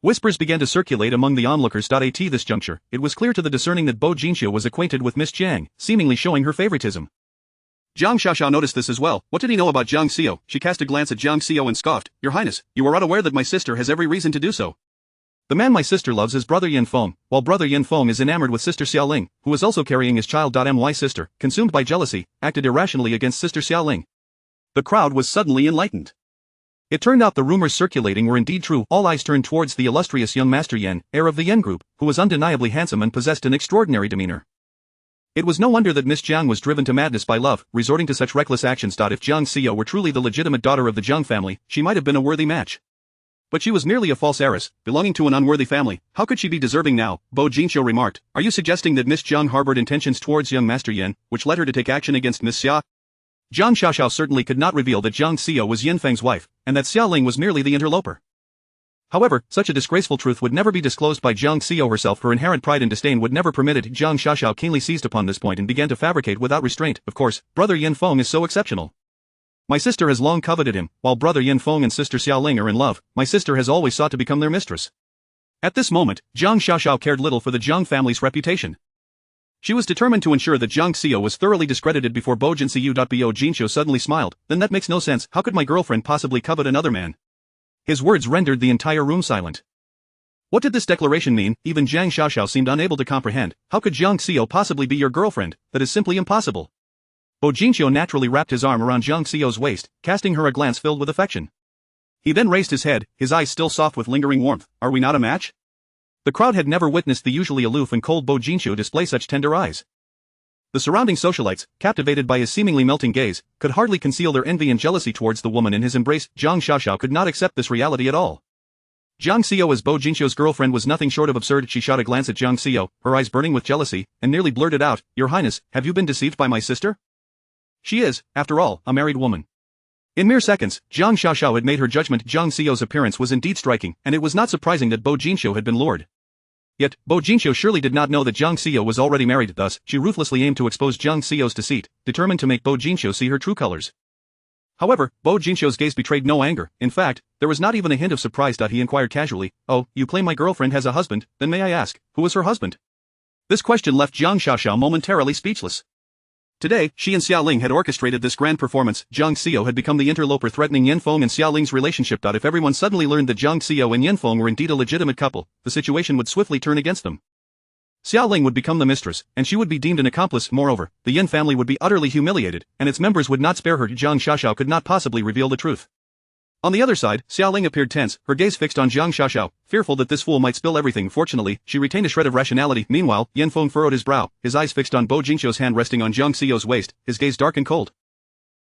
Whispers began to circulate among the onlookers. At this juncture, it was clear to the discerning that Bo Jinxiu was acquainted with Miss Jiang, seemingly showing her favoritism. Jiang Xiaoxiao noticed this as well. What did he know about Jiang Xiao? She cast a glance at Jiang Xiao and scoffed, "Your Highness, you are unaware that my sister has every reason to do so. The man my sister loves is Brother Yin Feng, while Brother Yin Feng is enamored with Sister Xiaoling, who is also carrying his child. My sister, consumed by jealousy, acted irrationally against Sister Xiaoling." The crowd was suddenly enlightened. It turned out the rumors circulating were indeed true. All eyes turned towards the illustrious young Master Yen, heir of the Yen group, who was undeniably handsome and possessed an extraordinary demeanor. It was no wonder that Miss Jiang was driven to madness by love, resorting to such reckless actions. If Jiang Xiao were truly the legitimate daughter of the Jiang family, she might have been a worthy match. But she was merely a false heiress, belonging to an unworthy family. How could she be deserving now? Bo Jinxiu remarked. Are you suggesting that Miss Jiang harbored intentions towards young Master Yin, which led her to take action against Miss Xia? Jiang Xiaoxiao certainly could not reveal that Jiang Xiao was Yin Feng's wife, and that Xia Ling was merely the interloper. However, such a disgraceful truth would never be disclosed by Jiang Xiao herself. Her inherent pride and disdain would never permit it. Jiang Xiaoxiao keenly seized upon this point and began to fabricate without restraint. Of course, brother Yin Feng is so exceptional. My sister has long coveted him, while brother Yin Feng and sister Xia Ling are in love. My sister has always sought to become their mistress. At this moment, Jiang Xiaoxiao cared little for the Jiang family's reputation. She was determined to ensure that Jiang Xiao was thoroughly discredited before Bo Jinxiu. Bo Jinxiu suddenly smiled. Then that makes no sense. How could my girlfriend possibly covet another man? His words rendered the entire room silent. What did this declaration mean? Even Jiang Xiaoxiao seemed unable to comprehend. How could Jiang Xiao possibly be your girlfriend? That is simply impossible. Bo Jinxiu naturally wrapped his arm around Jiang Xiao's waist, casting her a glance filled with affection. He then raised his head, his eyes still soft with lingering warmth. Are we not a match? The crowd had never witnessed the usually aloof and cold Bo Jinxiu display such tender eyes. The surrounding socialites, captivated by his seemingly melting gaze, could hardly conceal their envy and jealousy towards the woman in his embrace. Jiang Xiaoxiao could not accept this reality at all. Jiang Xiao as Bo Jinxiu's girlfriend was nothing short of absurd. She shot a glance at Jiang Xiao, her eyes burning with jealousy, and nearly blurted out, Your Highness, have you been deceived by my sister? She is, after all, a married woman. In mere seconds, Jiang Xiaoxiao had made her judgment. Jiang Xiao's appearance was indeed striking, and it was not surprising that Bo Jinxiu had been lured. Yet, Bo Jinxiu surely did not know that Jiang Xiao was already married. Thus, she ruthlessly aimed to expose Jiang Xiao's deceit, determined to make Bo Jinxiu see her true colors. However, Bo Jinxiu's gaze betrayed no anger. In fact, there was not even a hint of surprise. He inquired casually, Oh, you claim my girlfriend has a husband, then may I ask, who is her husband? This question left Jiang Xiaoxiao momentarily speechless. Today, she and Xia Ling had orchestrated this grand performance. Jiang Xiao had become the interloper threatening Yin Feng and Xia Ling's relationship. If everyone suddenly learned that Jiang Xiao and Yin Feng were indeed a legitimate couple, the situation would swiftly turn against them. Xia Ling would become the mistress, and she would be deemed an accomplice. Moreover, the Yin family would be utterly humiliated, and its members would not spare her. Jiang Xiaoxiao could not possibly reveal the truth. On the other side, Xia Ling appeared tense, her gaze fixed on Jiang Xiaoxiao, fearful that this fool might spill everything. Fortunately, she retained a shred of rationality. Meanwhile, Yin Feng furrowed his brow, his eyes fixed on Bo Jinxiu's hand resting on Jiang Xiao's waist, his gaze dark and cold.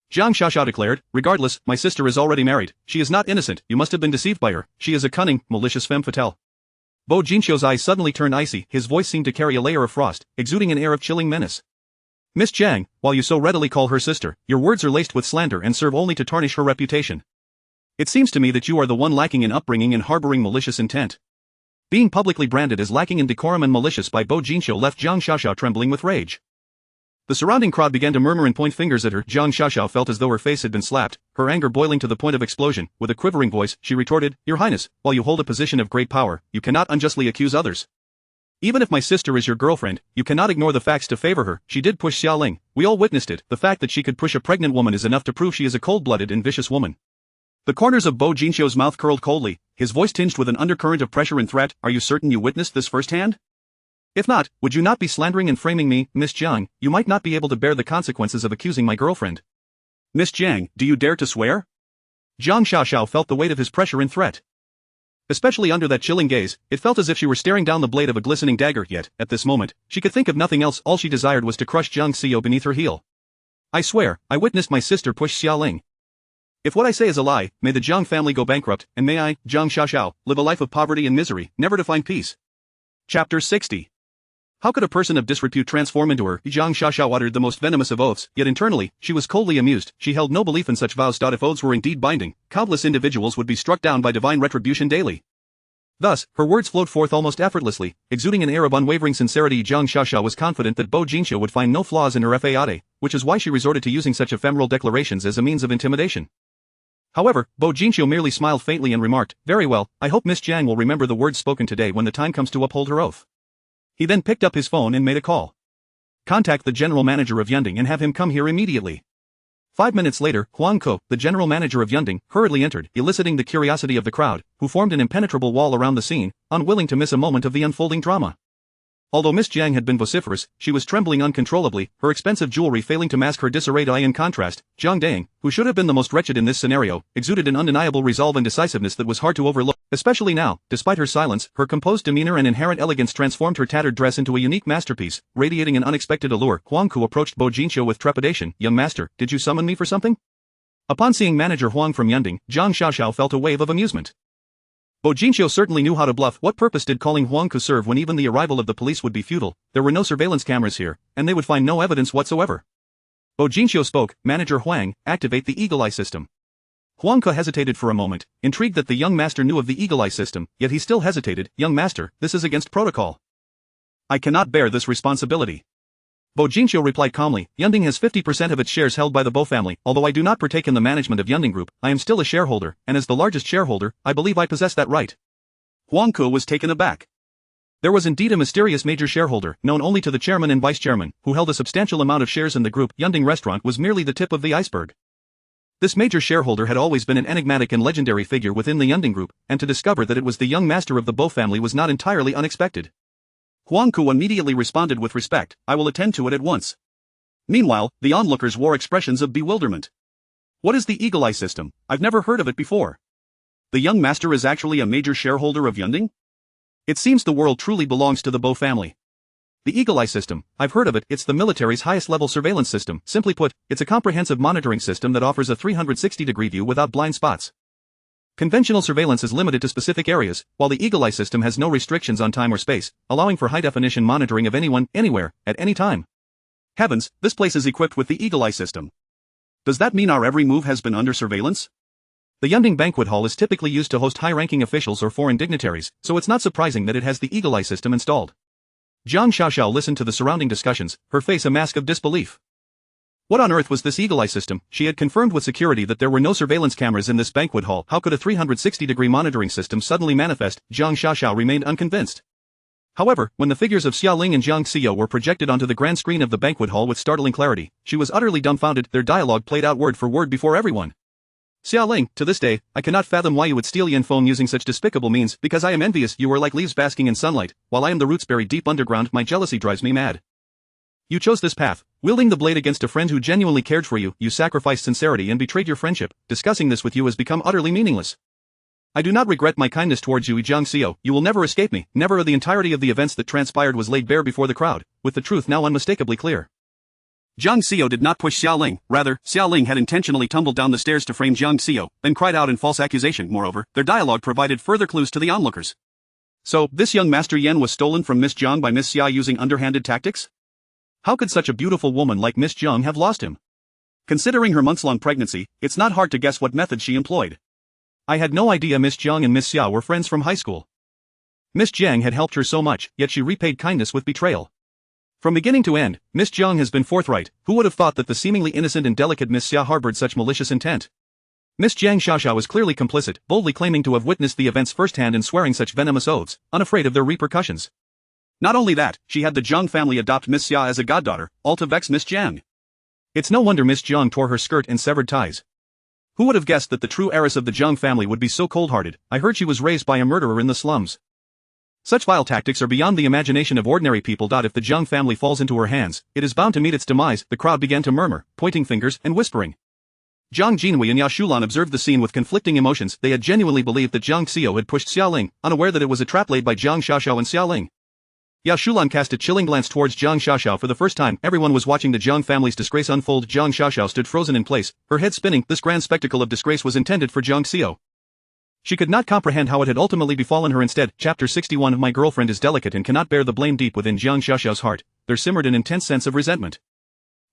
Jiang Xiaoxiao declared, Regardless, my sister is already married. She is not innocent. You must have been deceived by her. She is a cunning, malicious femme fatale. Bo Jinxiu's eyes suddenly turned icy. His voice seemed to carry a layer of frost, exuding an air of chilling menace. Miss Jiang, while you so readily call her sister, your words are laced with slander and serve only to tarnish her reputation. It seems to me that you are the one lacking in upbringing and harboring malicious intent. Being publicly branded as lacking in decorum and malicious by Bo Jinxiu left Jiang Xiaoxiao trembling with rage. The surrounding crowd began to murmur and point fingers at her. Jiang Xiaoxiao felt as though her face had been slapped, her anger boiling to the point of explosion. With a quivering voice, she retorted, Your Highness, while you hold a position of great power, you cannot unjustly accuse others. Even if my sister is your girlfriend, you cannot ignore the facts to favor her. She did push Xia Ling. We all witnessed it. The fact that she could push a pregnant woman is enough to prove she is a cold-blooded and vicious woman. The corners of Bo Jinxiu's mouth curled coldly, his voice tinged with an undercurrent of pressure and threat. Are you certain you witnessed this firsthand? If not, would you not be slandering and framing me, Miss Jiang? You might not be able to bear the consequences of accusing my girlfriend. Miss Jiang, do you dare to swear? Jiang Xiaoxiao felt the weight of his pressure and threat. Especially under that chilling gaze, it felt as if she were staring down the blade of a glistening dagger. Yet, at this moment, she could think of nothing else. All she desired was to crush Jiang Xiao beneath her heel. I swear, I witnessed my sister push Xia Ling. If what I say is a lie, may the Jiang family go bankrupt, and may I, Jiang Xiaoxiao, live a life of poverty and misery, never to find peace. Chapter 60. How could a person of disrepute transform into her? Jiang Xiaoxiao uttered the most venomous of oaths, yet internally, she was coldly amused. She held no belief in such vows. If oaths were indeed binding, countless individuals would be struck down by divine retribution daily. Thus, her words flowed forth almost effortlessly, exuding an air of unwavering sincerity. Jiang Xiaoxiao was confident that Bo Jinxiu would find no flaws in her faade, which is why she resorted to using such ephemeral declarations as a means of intimidation. However, Bo Jinxiu merely smiled faintly and remarked, Very well, I hope Miss Jiang will remember the words spoken today when the time comes to uphold her oath. He then picked up his phone and made a call. Contact the general manager of Yunding and have him come here immediately. 5 minutes later, Huang Ko, the general manager of Yunding, hurriedly entered, eliciting the curiosity of the crowd, who formed an impenetrable wall around the scene, unwilling to miss a moment of the unfolding drama. Although Miss Jiang had been vociferous, she was trembling uncontrollably, her expensive jewelry failing to mask her disarrayed eye. In contrast, Jiang Dang, who should have been the most wretched in this scenario, exuded an undeniable resolve and decisiveness that was hard to overlook, especially now. Despite her silence, her composed demeanor and inherent elegance transformed her tattered dress into a unique masterpiece, radiating an unexpected allure. Huang Ku approached Bo Jinxiu with trepidation. Young master, did you summon me for something? Upon seeing manager Huang from Yunding, Jiang Xiaoxiao felt a wave of amusement. Bo Jinxiu certainly knew how to bluff. What purpose did calling Huang Ku serve when even the arrival of the police would be futile? There were no surveillance cameras here, and they would find no evidence whatsoever. Bo Jinxiu spoke, Manager Huang, activate the Eagle Eye system. Huang Ku hesitated for a moment, intrigued that the young master knew of the Eagle Eye system, yet he still hesitated. Young master, this is against protocol. I cannot bear this responsibility. Bo Jinxiu replied calmly, Yunding has 50% of its shares held by the Bo family. Although I do not partake in the management of Yunding Group, I am still a shareholder, and as the largest shareholder, I believe I possess that right. Huang Ku was taken aback. There was indeed a mysterious major shareholder, known only to the chairman and vice chairman, who held a substantial amount of shares in the group. Yunding Restaurant was merely the tip of the iceberg. This major shareholder had always been an enigmatic and legendary figure within the Yunding Group, and to discover that it was the young master of the Bo family was not entirely unexpected. Huang Ku immediately responded with respect, I will attend to it at once. Meanwhile, the onlookers wore expressions of bewilderment. What is the Eagle Eye system? I've never heard of it before. The young master is actually a major shareholder of Yunding? It seems the world truly belongs to the Bo family. The Eagle Eye system, I've heard of it, it's the military's highest level surveillance system. Simply put, it's a comprehensive monitoring system that offers a 360-degree view without blind spots. Conventional surveillance is limited to specific areas, while the Eagle Eye system has no restrictions on time or space, allowing for high-definition monitoring of anyone, anywhere, at any time. Heavens, this place is equipped with the Eagle Eye system. Does that mean our every move has been under surveillance? The Yunding Banquet Hall is typically used to host high-ranking officials or foreign dignitaries, so it's not surprising that it has the Eagle Eye system installed. Jiang Xiaoxiao listened to the surrounding discussions, her face a mask of disbelief. What on earth was this Eagle Eye system? She had confirmed with security that there were no surveillance cameras in this banquet hall. How could a 360-degree monitoring system suddenly manifest? Jiang Xiaoxiao remained unconvinced. However, when the figures of Xia Ling and Jiang Xiao were projected onto the grand screen of the banquet hall with startling clarity, she was utterly dumbfounded. Their dialogue played out word for word before everyone. Xia Ling, to this day, I cannot fathom why you would steal Yin Feng using such despicable means. Because I am envious. You are like leaves basking in sunlight, while I am the roots buried deep underground. My jealousy drives me mad. You chose this path, wielding the blade against a friend who genuinely cared for you. You sacrificed sincerity and betrayed your friendship. Discussing this with you has become utterly meaningless. I do not regret my kindness towards you, Jiang Xiao. You will never escape me. Never. The entirety of the events that transpired was laid bare before the crowd, with the truth now unmistakably clear. Jiang Xiao did not push Xia Ling. Rather, Xia Ling had intentionally tumbled down the stairs to frame Jiang Xiao, then cried out in false accusation. Moreover, their dialogue provided further clues to the onlookers. So, this young Master Yen was stolen from Miss Jiang by Miss Xia using underhanded tactics? How could such a beautiful woman like Miss Jiang have lost him? Considering her months-long pregnancy, it's not hard to guess what method she employed. I had no idea Miss Jiang and Miss Xia were friends from high school. Miss Jiang had helped her so much, yet she repaid kindness with betrayal. From beginning to end, Miss Jiang has been forthright. Who would have thought that the seemingly innocent and delicate Miss Xia harbored such malicious intent? Miss Jiang Xiaoxiao is clearly complicit, boldly claiming to have witnessed the events firsthand and swearing such venomous oaths, unafraid of their repercussions. Not only that, she had the Jiang family adopt Miss Xia as a goddaughter, all to vex Miss Jiang. It's no wonder Miss Jiang tore her skirt and severed ties. Who would have guessed that the true heiress of the Jiang family would be so cold-hearted? I heard she was raised by a murderer in the slums. Such vile tactics are beyond the imagination of ordinary people. If the Jiang family falls into her hands, it is bound to meet its demise. The crowd began to murmur, pointing fingers and whispering. Jiang Jinhui and Ya Shulan observed the scene with conflicting emotions. They had genuinely believed that Jiang Xiao had pushed Xia Ling, unaware that it was a trap laid by Jiang Xiaoxiao and Xia Ling. Ya Shulan cast a chilling glance towards Jiang Xiaoxiao. For the first time, everyone was watching the Jiang family's disgrace unfold. Jiang Xiaoxiao stood frozen in place, her head spinning. This grand spectacle of disgrace was intended for Jiang Xiao. She could not comprehend how it had ultimately befallen her. Instead, Chapter 61 of My girlfriend is delicate and cannot bear the blame. Deep within Jiang Xiaoxiao's heart, there simmered an intense sense of resentment.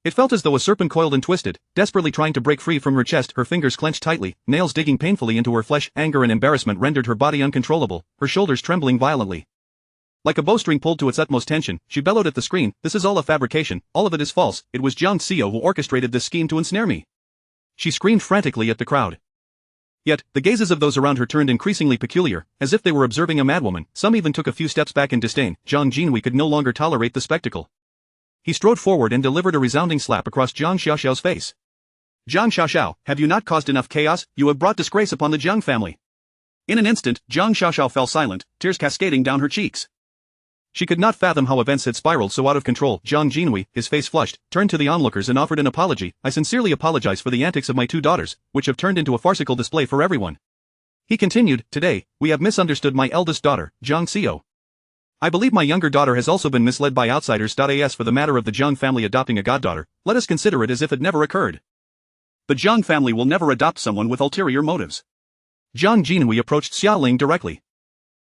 It felt as though a serpent coiled and twisted, desperately trying to break free from her chest. Her fingers clenched tightly, nails digging painfully into her flesh. Anger and embarrassment rendered her body uncontrollable, her shoulders trembling violently. Like a bowstring pulled to its utmost tension, she bellowed at the screen, "This is all a fabrication, all of it is false. It was Jiang Xiao who orchestrated this scheme to ensnare me." She screamed frantically at the crowd. Yet, the gazes of those around her turned increasingly peculiar, as if they were observing a madwoman. Some even took a few steps back in disdain. Jiang Jinhui could no longer tolerate the spectacle. He strode forward and delivered a resounding slap across Jiang Xiaoxiao's face. "Jiang Xiaoxiao, have you not caused enough chaos? You have brought disgrace upon the Jiang family." In an instant, Jiang Xiaoxiao fell silent, tears cascading down her cheeks. She could not fathom how events had spiraled so out of control. Jiang Jinhui, his face flushed, turned to the onlookers and offered an apology. "I sincerely apologize for the antics of my two daughters, which have turned into a farcical display for everyone." He continued, "Today, we have misunderstood my eldest daughter, Jiang Xiao. I believe my younger daughter has also been misled by outsiders. As for the matter of the Jiang family adopting a goddaughter, let us consider it as if it never occurred. The Jiang family will never adopt someone with ulterior motives. Jiang Jinhui approached Xia Ling directly.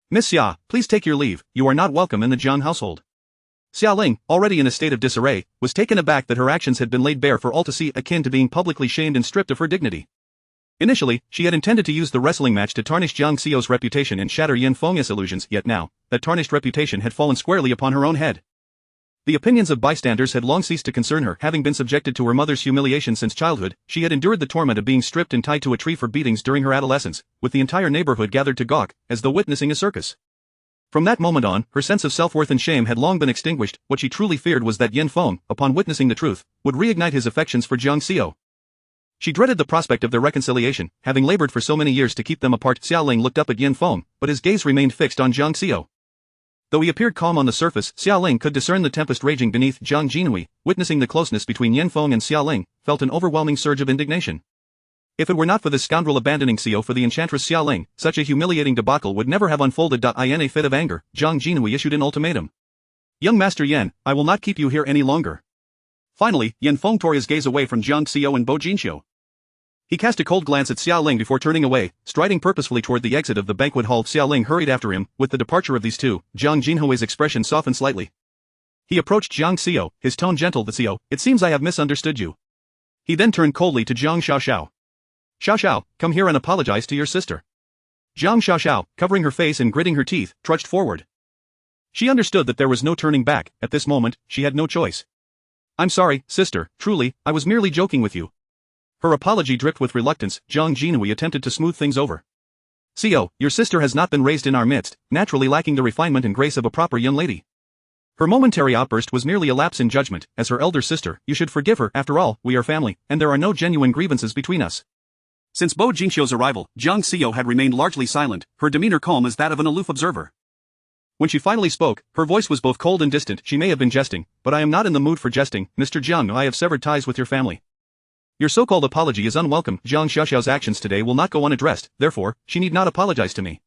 Miss Xia, please take your leave, you are not welcome in the Jiang household. Xia Ling, already in a state of disarray, was taken aback that her actions had been laid bare for all to see, akin to being publicly shamed and stripped of her dignity. Initially, she had intended to use the wrestling match to tarnish Jiang Xiao's reputation and shatter Yin Feng's illusions, yet now, that tarnished reputation had fallen squarely upon her own head. The opinions of bystanders had long ceased to concern her. Having been subjected to her mother's humiliation since childhood, she had endured the torment of being stripped and tied to a tree for beatings during her adolescence, with the entire neighborhood gathered to gawk, as though witnessing a circus. From that moment on, her sense of self-worth and shame had long been extinguished. What she truly feared was that Yin Feng, upon witnessing the truth, would reignite his affections for Jiang Xiao. She dreaded the prospect of their reconciliation, having labored for so many years to keep them apart. Xia Ling looked up at Yin Feng, but his gaze remained fixed on Jiang Xiao. Though he appeared calm on the surface, Xia Ling could discern the tempest raging beneath. Jiang Jinhui, witnessing the closeness between Yin Feng and Xia Ling, felt an overwhelming surge of indignation. If it were not for this scoundrel abandoning Xiao for the enchantress Xia Ling, such a humiliating debacle would never have unfolded. In a fit of anger, Jiang Jinhui issued an ultimatum. Young Master Yan, I will not keep you here any longer. Finally, Yin Feng tore his gaze away from Jiang Xiao and Bo Jinxiu. He cast a cold glance at Xia Ling before turning away, striding purposefully toward the exit of the banquet hall. Xia Ling hurried after him. With the departure of these two, Jiang Jinhui's expression softened slightly. He approached Jiang Xiao, his tone gentle. Xiao, it seems I have misunderstood you. He then turned coldly to Jiang Xiaoxiao. Xiaoxiao, come here and apologize to your sister. Jiang Xiaoxiao, covering her face and gritting her teeth, trudged forward. She understood that there was no turning back. At this moment, she had no choice. I'm sorry, sister, truly, I was merely joking with you. Her apology dripped with reluctance. Jiang Jinhui attempted to smooth things over. Xiao, your sister has not been raised in our midst, naturally lacking the refinement and grace of a proper young lady. Her momentary outburst was merely a lapse in judgment. As her elder sister, you should forgive her. After all, we are family, and there are no genuine grievances between us. Since Bo Jinxiu's arrival, Jiang Xiao had remained largely silent, her demeanor calm as that of an aloof observer. When she finally spoke, her voice was both cold and distant. She may have been jesting, but I am not in the mood for jesting. Mr. Jiang, I have severed ties with your family. Your so-called apology is unwelcome. Jiang Xiaoxiao's actions today will not go unaddressed, therefore, she need not apologize to me.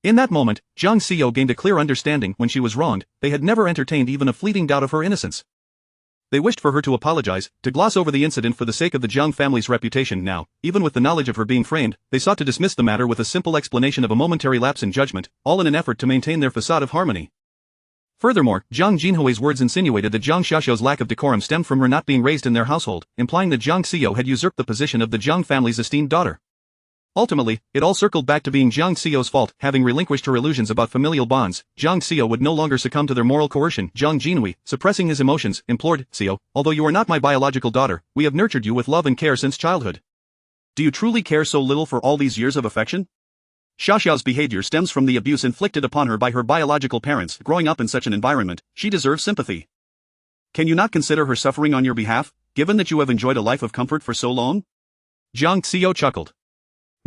In that moment, Jiang Xiao gained a clear understanding. When she was wronged, they had never entertained even a fleeting doubt of her innocence. They wished for her to apologize, to gloss over the incident for the sake of the Jiang family's reputation. Now, even with the knowledge of her being framed, they sought to dismiss the matter with a simple explanation of a momentary lapse in judgment, all in an effort to maintain their facade of harmony. Furthermore, Jiang Jinhui's words insinuated that Jiang Xiaoxiao's lack of decorum stemmed from her not being raised in their household, implying that Jiang Xiao had usurped the position of the Jiang family's esteemed daughter. Ultimately, it all circled back to being Jiang Xiao's fault. Having relinquished her illusions about familial bonds, Jiang Xiao would no longer succumb to their moral coercion. Jiang Jinhui, suppressing his emotions, implored, Xiao, although you are not my biological daughter, we have nurtured you with love and care since childhood. Do you truly care so little for all these years of affection? Xiaoxiao's behavior stems from the abuse inflicted upon her by her biological parents. Growing up in such an environment, she deserves sympathy. Can you not consider her suffering on your behalf, given that you have enjoyed a life of comfort for so long? Jiang Xiao chuckled.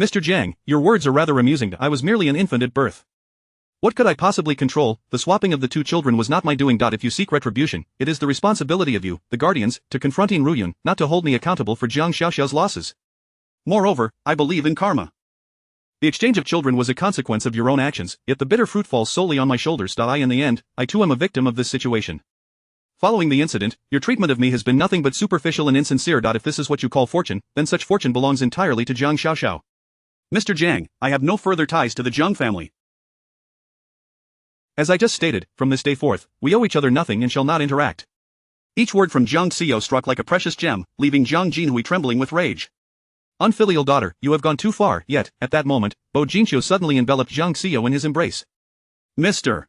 Mr. Jiang, your words are rather amusing. I was merely an infant at birth. What could I possibly control? The swapping of the two children was not my doing. If you seek retribution, it is the responsibility of you, the guardians, to confront Yin Ruyun, not to hold me accountable for Jiang Xiaoxiao's losses. Moreover, I believe in karma. The exchange of children was a consequence of your own actions, yet the bitter fruit falls solely on my shoulders. In the end, I too am a victim of this situation. Following the incident, your treatment of me has been nothing but superficial and insincere. If this is what you call fortune, then such fortune belongs entirely to Jiang Xiaoxiao. Mr. Jiang, I have no further ties to the Jiang family. As I just stated, from this day forth, we owe each other nothing and shall not interact. Each word from Jiang Xiao struck like a precious gem, leaving Jiang Jinhui trembling with rage. Unfilial daughter, you have gone too far. Yet, at that moment, Bo Jinxiu suddenly enveloped Jiang Xiao in his embrace. Mr.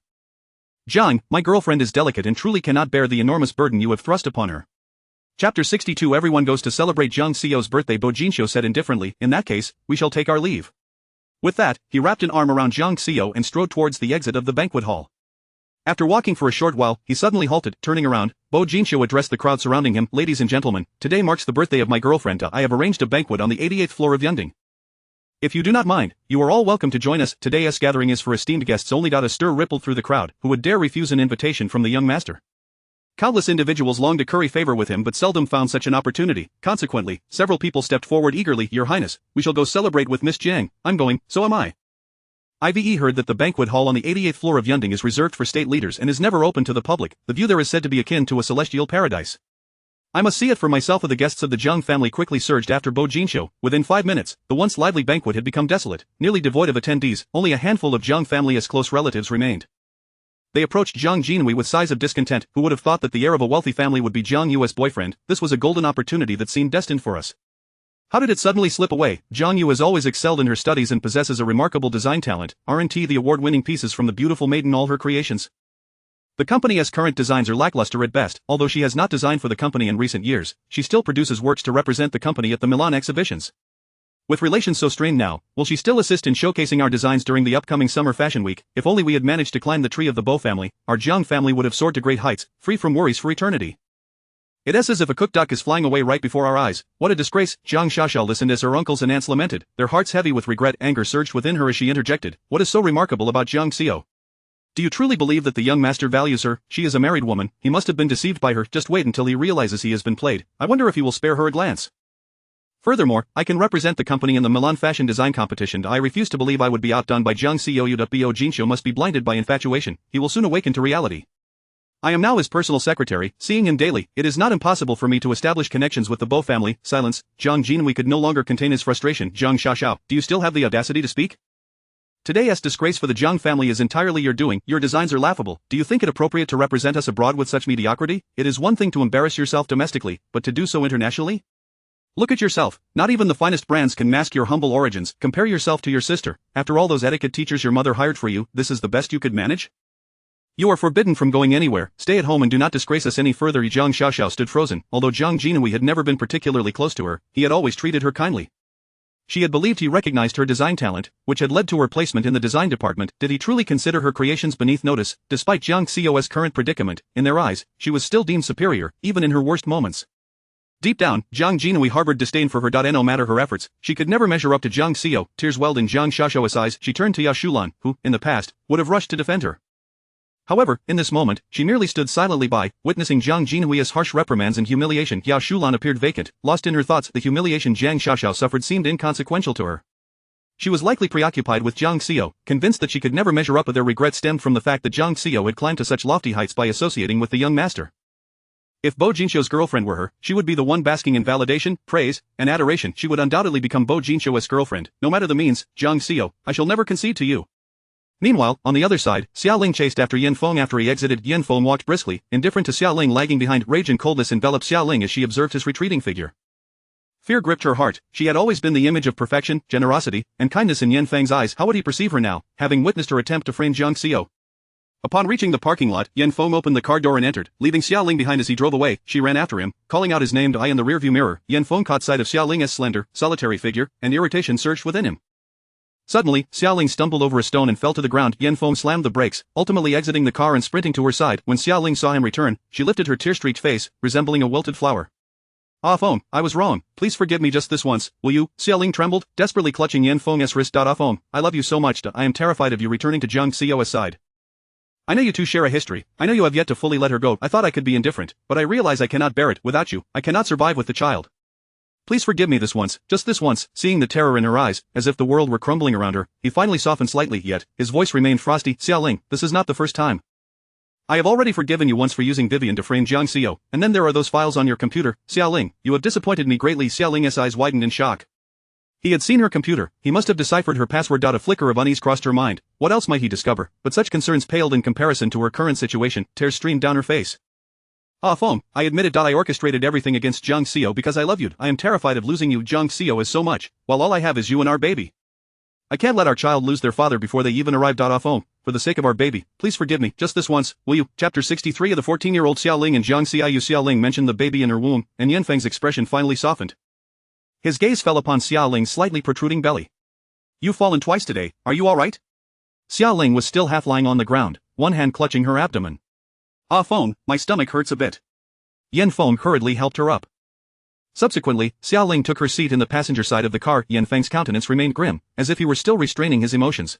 Jiang, my girlfriend is delicate and truly cannot bear the enormous burden you have thrust upon her. Chapter 62 Everyone goes to celebrate Jiang Xiao's birthday. Bo Jinxiu said indifferently, in that case, we shall take our leave. With that, he wrapped an arm around Jiang Xiao and strode towards the exit of the banquet hall. After walking for a short while, he suddenly halted. Turning around, Bo Jinxiu addressed the crowd surrounding him. Ladies and gentlemen, today marks the birthday of my girlfriend. I have arranged a banquet on the 88th floor of Yunding. If you do not mind, you are all welcome to join us. Today's gathering is for esteemed guests only. A stir rippled through the crowd. Who would dare refuse an invitation from the young master? Countless individuals longed to curry favor with him but seldom found such an opportunity. Consequently, several people stepped forward eagerly. Your Highness, we shall go celebrate with Miss Jiang. I'm going, so am I. IVE heard that the banquet hall on the 88th floor of Yunding is reserved for state leaders and is never open to the public. The view there is said to be akin to a celestial paradise. I must see it for myself. The guests of the Jiang family quickly surged after Bo Jinxiu. Within 5 minutes, the once lively banquet had become desolate, nearly devoid of attendees. Only a handful of Jiang family's close relatives remained. They approached Jiang Jinhui with sighs of discontent. Who would have thought that the heir of a wealthy family would be Jiang Yu's boyfriend? This was a golden opportunity that seemed destined for us. How did it suddenly slip away? Jiang Yu has always excelled in her studies and possesses a remarkable design talent. Aren't the award-winning pieces from the beautiful maiden all her creations? The company's current designs are lackluster at best. Although she has not designed for the company in recent years, she still produces works to represent the company at the Milan exhibitions. With relations so strained now, will she still assist in showcasing our designs during the upcoming summer fashion week? If only we had managed to climb the tree of the Bo family, our Jiang family would have soared to great heights, free from worries for eternity. It is as if a cooked duck is flying away right before our eyes. What a disgrace! Jiang Xiaoxiao listened as her uncles and aunts lamented. Their hearts heavy with regret. Anger surged within her as she interjected. What is so remarkable about Jiang Xiao? Do you truly believe that the young master values her? She is a married woman. He must have been deceived by her. Just wait until he realizes he has been played. I wonder if he will spare her a glance. Furthermore, I can represent the company in the Milan fashion design competition. I refuse to believe I would be outdone by Jiang Xiao. Bo Jinxiu must be blinded by infatuation. He will soon awaken to reality. I am now his personal secretary, seeing him daily. It is not impossible for me to establish connections with the Bo family. Silence. Jiang Jinhui could no longer contain his frustration. Jiang Xiaoxiao, do you still have the audacity to speak? Today's disgrace for the Jiang family is entirely your doing. Your designs are laughable. Do you think it appropriate to represent us abroad with such mediocrity? It is one thing to embarrass yourself domestically, but to do so internationally? Look at yourself. Not even the finest brands can mask your humble origins. Compare yourself to your sister. After all those etiquette teachers your mother hired for you, this is the best you could manage? You are forbidden from going anywhere. Stay at home and do not disgrace us any further. Jiang Xiaoxiao stood frozen. Although Jiang Jinhui had never been particularly close to her, he had always treated her kindly. She had believed he recognized her design talent, which had led to her placement in the design department. Did he truly consider her creations beneath notice? Despite Jiang Xiao's current predicament, in their eyes, she was still deemed superior, even in her worst moments. Deep down, Jiang Jinhui harbored disdain for her. No matter her efforts, she could never measure up to Jiang Xiao. Tears welled in Jiang Xiaoxiao's eyes. She turned to Ya Shulan, who, in the past, would have rushed to defend her. However, in this moment, she merely stood silently by, witnessing Jiang Jinhui's harsh reprimands and humiliation. Ya Shulan appeared vacant, lost in her thoughts. The humiliation Jiang Xiaoxiao suffered seemed inconsequential to her. She was likely preoccupied with Jiang Xiao, convinced that she could never measure up. Their regret stemmed from the fact that Jiang Xiao had climbed to such lofty heights by associating with the young master. If Bo Jinxiu's girlfriend were her, she would be the one basking in validation, praise, and adoration. She would undoubtedly become Bo Jinxiu's girlfriend, no matter the means. Jiang Xiao, I shall never concede to you. Meanwhile, on the other side, Xiaoling chased after Yan Feng. After he exited, Yan Feng walked briskly, indifferent to Xiaoling lagging behind. Rage and coldness enveloped Xiaoling as she observed his retreating figure. Fear gripped her heart. She had always been the image of perfection, generosity, and kindness in Yan Feng's eyes. How would he perceive her now, having witnessed her attempt to frame Jiang Xiao? Upon reaching the parking lot, Yan Feng opened the car door and entered, leaving Xiaoling behind as he drove away. She ran after him, calling out his name. In the rearview mirror, Yan Feng caught sight of Xiaoling's slender, solitary figure, and irritation surged within him. Suddenly, Xiaoling stumbled over a stone and fell to the ground. Yan Feng slammed the brakes, ultimately exiting the car and sprinting to her side. When Xiaoling saw him return, she lifted her tear-streaked face, resembling a wilted flower. Ah Feng, I was wrong. Please forgive me just this once, will you? Xiaoling trembled, desperately clutching Yan Feng's wrist. Ah Feng, I love you so much. I am terrified of you returning to Jiang Xiao's side. I know you two share a history. I know you have yet to fully let her go. I thought I could be indifferent, but I realize I cannot bear it. Without you, I cannot survive with the child. Please forgive me this once, just this once. Seeing the terror in her eyes, as if the world were crumbling around her, he finally softened slightly, yet his voice remained frosty. Xiaoling, this is not the first time. I have already forgiven you once for using Vivian to frame Jiang Xiao, and then there are those files on your computer. Xiaoling, you have disappointed me greatly. Xiaoling's eyes widened in shock. He had seen her computer. He must have deciphered her password. A flicker of unease crossed her mind. What else might he discover? But such concerns paled in comparison to her current situation. Tears streamed down her face. Ah Feng, I admit it. I orchestrated everything against Jiang Xiao because I love you. I am terrified of losing you. Jiang Xiao is so much, while all I have is you and our baby. I can't let our child lose their father before they even arrive. Ah Feng, for the sake of our baby, please forgive me, just this once, will you? Chapter 63 of the 14-year-old Xiaoling and Jiang Xiao. Xiaoling mentioned the baby in her womb, and Yan Feng's expression finally softened. His gaze fell upon Xiaoling's slightly protruding belly. You've fallen twice today, are you alright? Xiaoling was still half lying on the ground, one hand clutching her abdomen. Ah Feng, my stomach hurts a bit. Yan Feng hurriedly helped her up. Subsequently, Xiaoling took her seat in the passenger side of the car. Yan Feng's countenance remained grim, as if he were still restraining his emotions.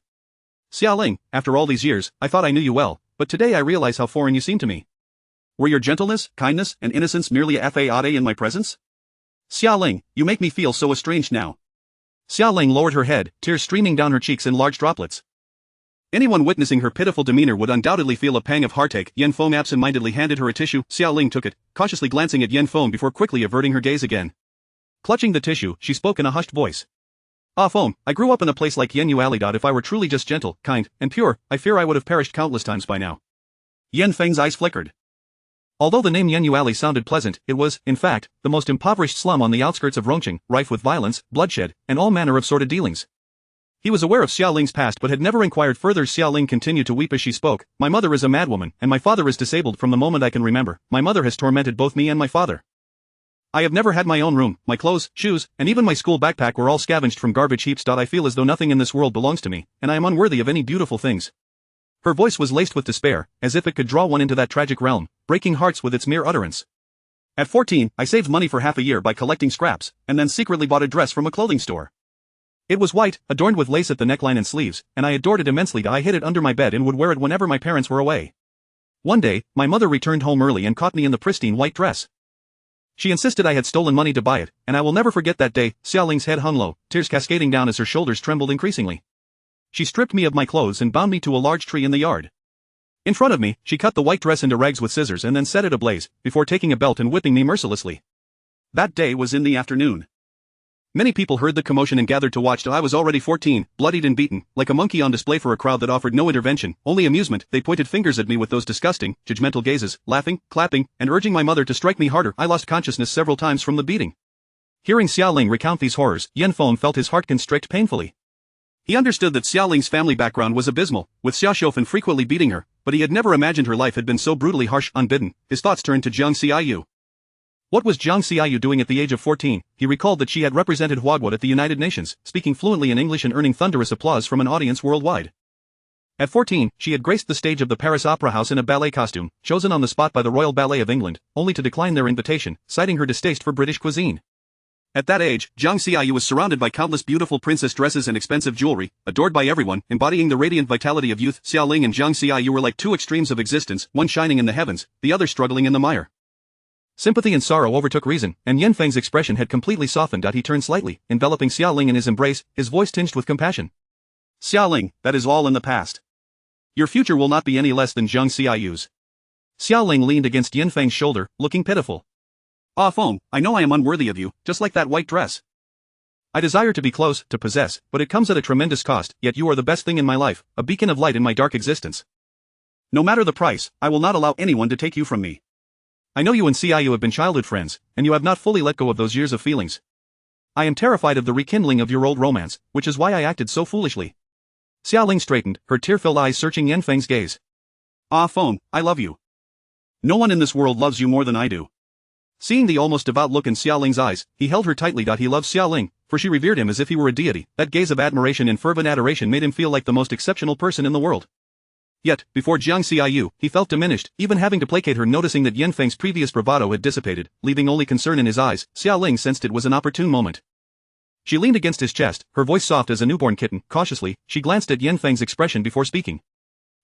Xiaoling, after all these years, I thought I knew you well, but today I realize how foreign you seem to me. Were your gentleness, kindness, and innocence merely a fade in my presence? Xiaoling, you make me feel so estranged now. Xiaoling lowered her head, tears streaming down her cheeks in large droplets. Anyone witnessing her pitiful demeanor would undoubtedly feel a pang of heartache. Yan Feng absent-mindedly handed her a tissue. Xiao Ling took it, cautiously glancing at Yan Feng before quickly averting her gaze again. Clutching the tissue, she spoke in a hushed voice. Ah Feng, I grew up in a place like Yenyu Alley. If I were truly just gentle, kind, and pure, I fear I would have perished countless times by now. Yan Feng's eyes flickered. Although the name Yenyu Alley sounded pleasant, it was, in fact, the most impoverished slum on the outskirts of Rongqing, rife with violence, bloodshed, and all manner of sordid dealings. He was aware of Xiao Ling's past but had never inquired further. Xiao Ling continued to weep as she spoke. My mother is a madwoman, and my father is disabled from the moment I can remember. My mother has tormented both me and my father. I have never had my own room. My clothes, shoes, and even my school backpack were all scavenged from garbage heaps. I feel as though nothing in this world belongs to me, and I am unworthy of any beautiful things. Her voice was laced with despair, as if it could draw one into that tragic realm, breaking hearts with its mere utterance. At 14, I saved money for half a year by collecting scraps, and then secretly bought a dress from a clothing store. It was white, adorned with lace at the neckline and sleeves, and I adored it immensely. I hid it under my bed and would wear it whenever my parents were away. One day, my mother returned home early and caught me in the pristine white dress. She insisted I had stolen money to buy it, and I will never forget that day. Xiao Ling's head hung low, tears cascading down as her shoulders trembled increasingly. She stripped me of my clothes and bound me to a large tree in the yard. In front of me, she cut the white dress into rags with scissors and then set it ablaze, before taking a belt and whipping me mercilessly. That day was in the afternoon. Many people heard the commotion and gathered to watch. I was already 14, bloodied and beaten, like a monkey on display for a crowd that offered no intervention, only amusement. They pointed fingers at me with those disgusting, judgmental gazes, laughing, clapping, and urging my mother to strike me harder. I lost consciousness several times from the beating. Hearing Xiao Ling recount these horrors, Yan Feng felt his heart constrict painfully. He understood that Xiao Ling's family background was abysmal, with Xiao Shoufen frequently beating her, but he had never imagined her life had been so brutally harsh. Unbidden, his thoughts turned to Jiang Xiaoyu. What was Jiang Xiaoyu doing at the age of 14? He recalled that she had represented Huaguo at the United Nations, speaking fluently in English and earning thunderous applause from an audience worldwide. At 14, she had graced the stage of the Paris Opera House in a ballet costume, chosen on the spot by the Royal Ballet of England, only to decline their invitation, citing her distaste for British cuisine. At that age, Jiang Xiaoyu was surrounded by countless beautiful princess dresses and expensive jewelry, adored by everyone, embodying the radiant vitality of youth. Xiao Ling and Jiang Xiaoyu were like two extremes of existence, one shining in the heavens, the other struggling in the mire. Sympathy and sorrow overtook reason, and Yan Feng's expression had completely softened. He turned slightly, enveloping Xiao Ling in his embrace, his voice tinged with compassion. Xiao Ling, that is all in the past. Your future will not be any less than Jiang Xiaoyu's. Xiao Ling leaned against Yan Feng's shoulder, looking pitiful. Ah Feng, I know I am unworthy of you, just like that white dress. I desire to be close, to possess, but it comes at a tremendous cost, yet you are the best thing in my life, a beacon of light in my dark existence. No matter the price, I will not allow anyone to take you from me. I know you and Xiaoyu have been childhood friends, and you have not fully let go of those years of feelings. I am terrified of the rekindling of your old romance, which is why I acted so foolishly. Xiao Ling straightened, her tear-filled eyes searching Yan Feng's gaze. Ah Feng, I love you. No one in this world loves you more than I do. Seeing the almost devout look in Xiao Ling's eyes, he held her tightly. He loved Xiao Ling, for she revered him as if he were a deity. That gaze of admiration and fervent adoration made him feel like the most exceptional person in the world. Yet, before Jiang Xiaoyu, he felt diminished, even having to placate her. Noticing that Yan Feng's previous bravado had dissipated, leaving only concern in his eyes, Xiao Ling sensed it was an opportune moment. She leaned against his chest, her voice soft as a newborn kitten. Cautiously, she glanced at Yan Feng's expression before speaking.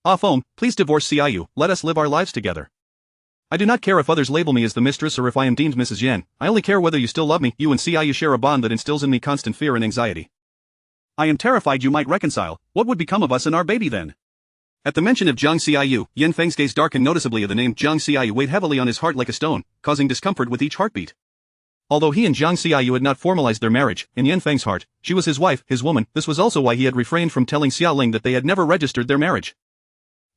Ah Feng, please divorce Xiaoyu, let us live our lives together. I do not care if others label me as the mistress or if I am deemed Mrs. Yan, I only care whether you still love me. You and Xiaoyu share a bond that instills in me constant fear and anxiety. I am terrified you might reconcile. What would become of us and our baby then? At the mention of Jiang Xiaoyu, Yan Feng's gaze darkened noticeably. The name Jiang Xiaoyu weighed heavily on his heart like a stone, causing discomfort with each heartbeat. Although he and Jiang Xiaoyu had not formalized their marriage, in Yan Feng's heart, she was his wife, his woman. This was also why he had refrained from telling Xiao Ling that they had never registered their marriage.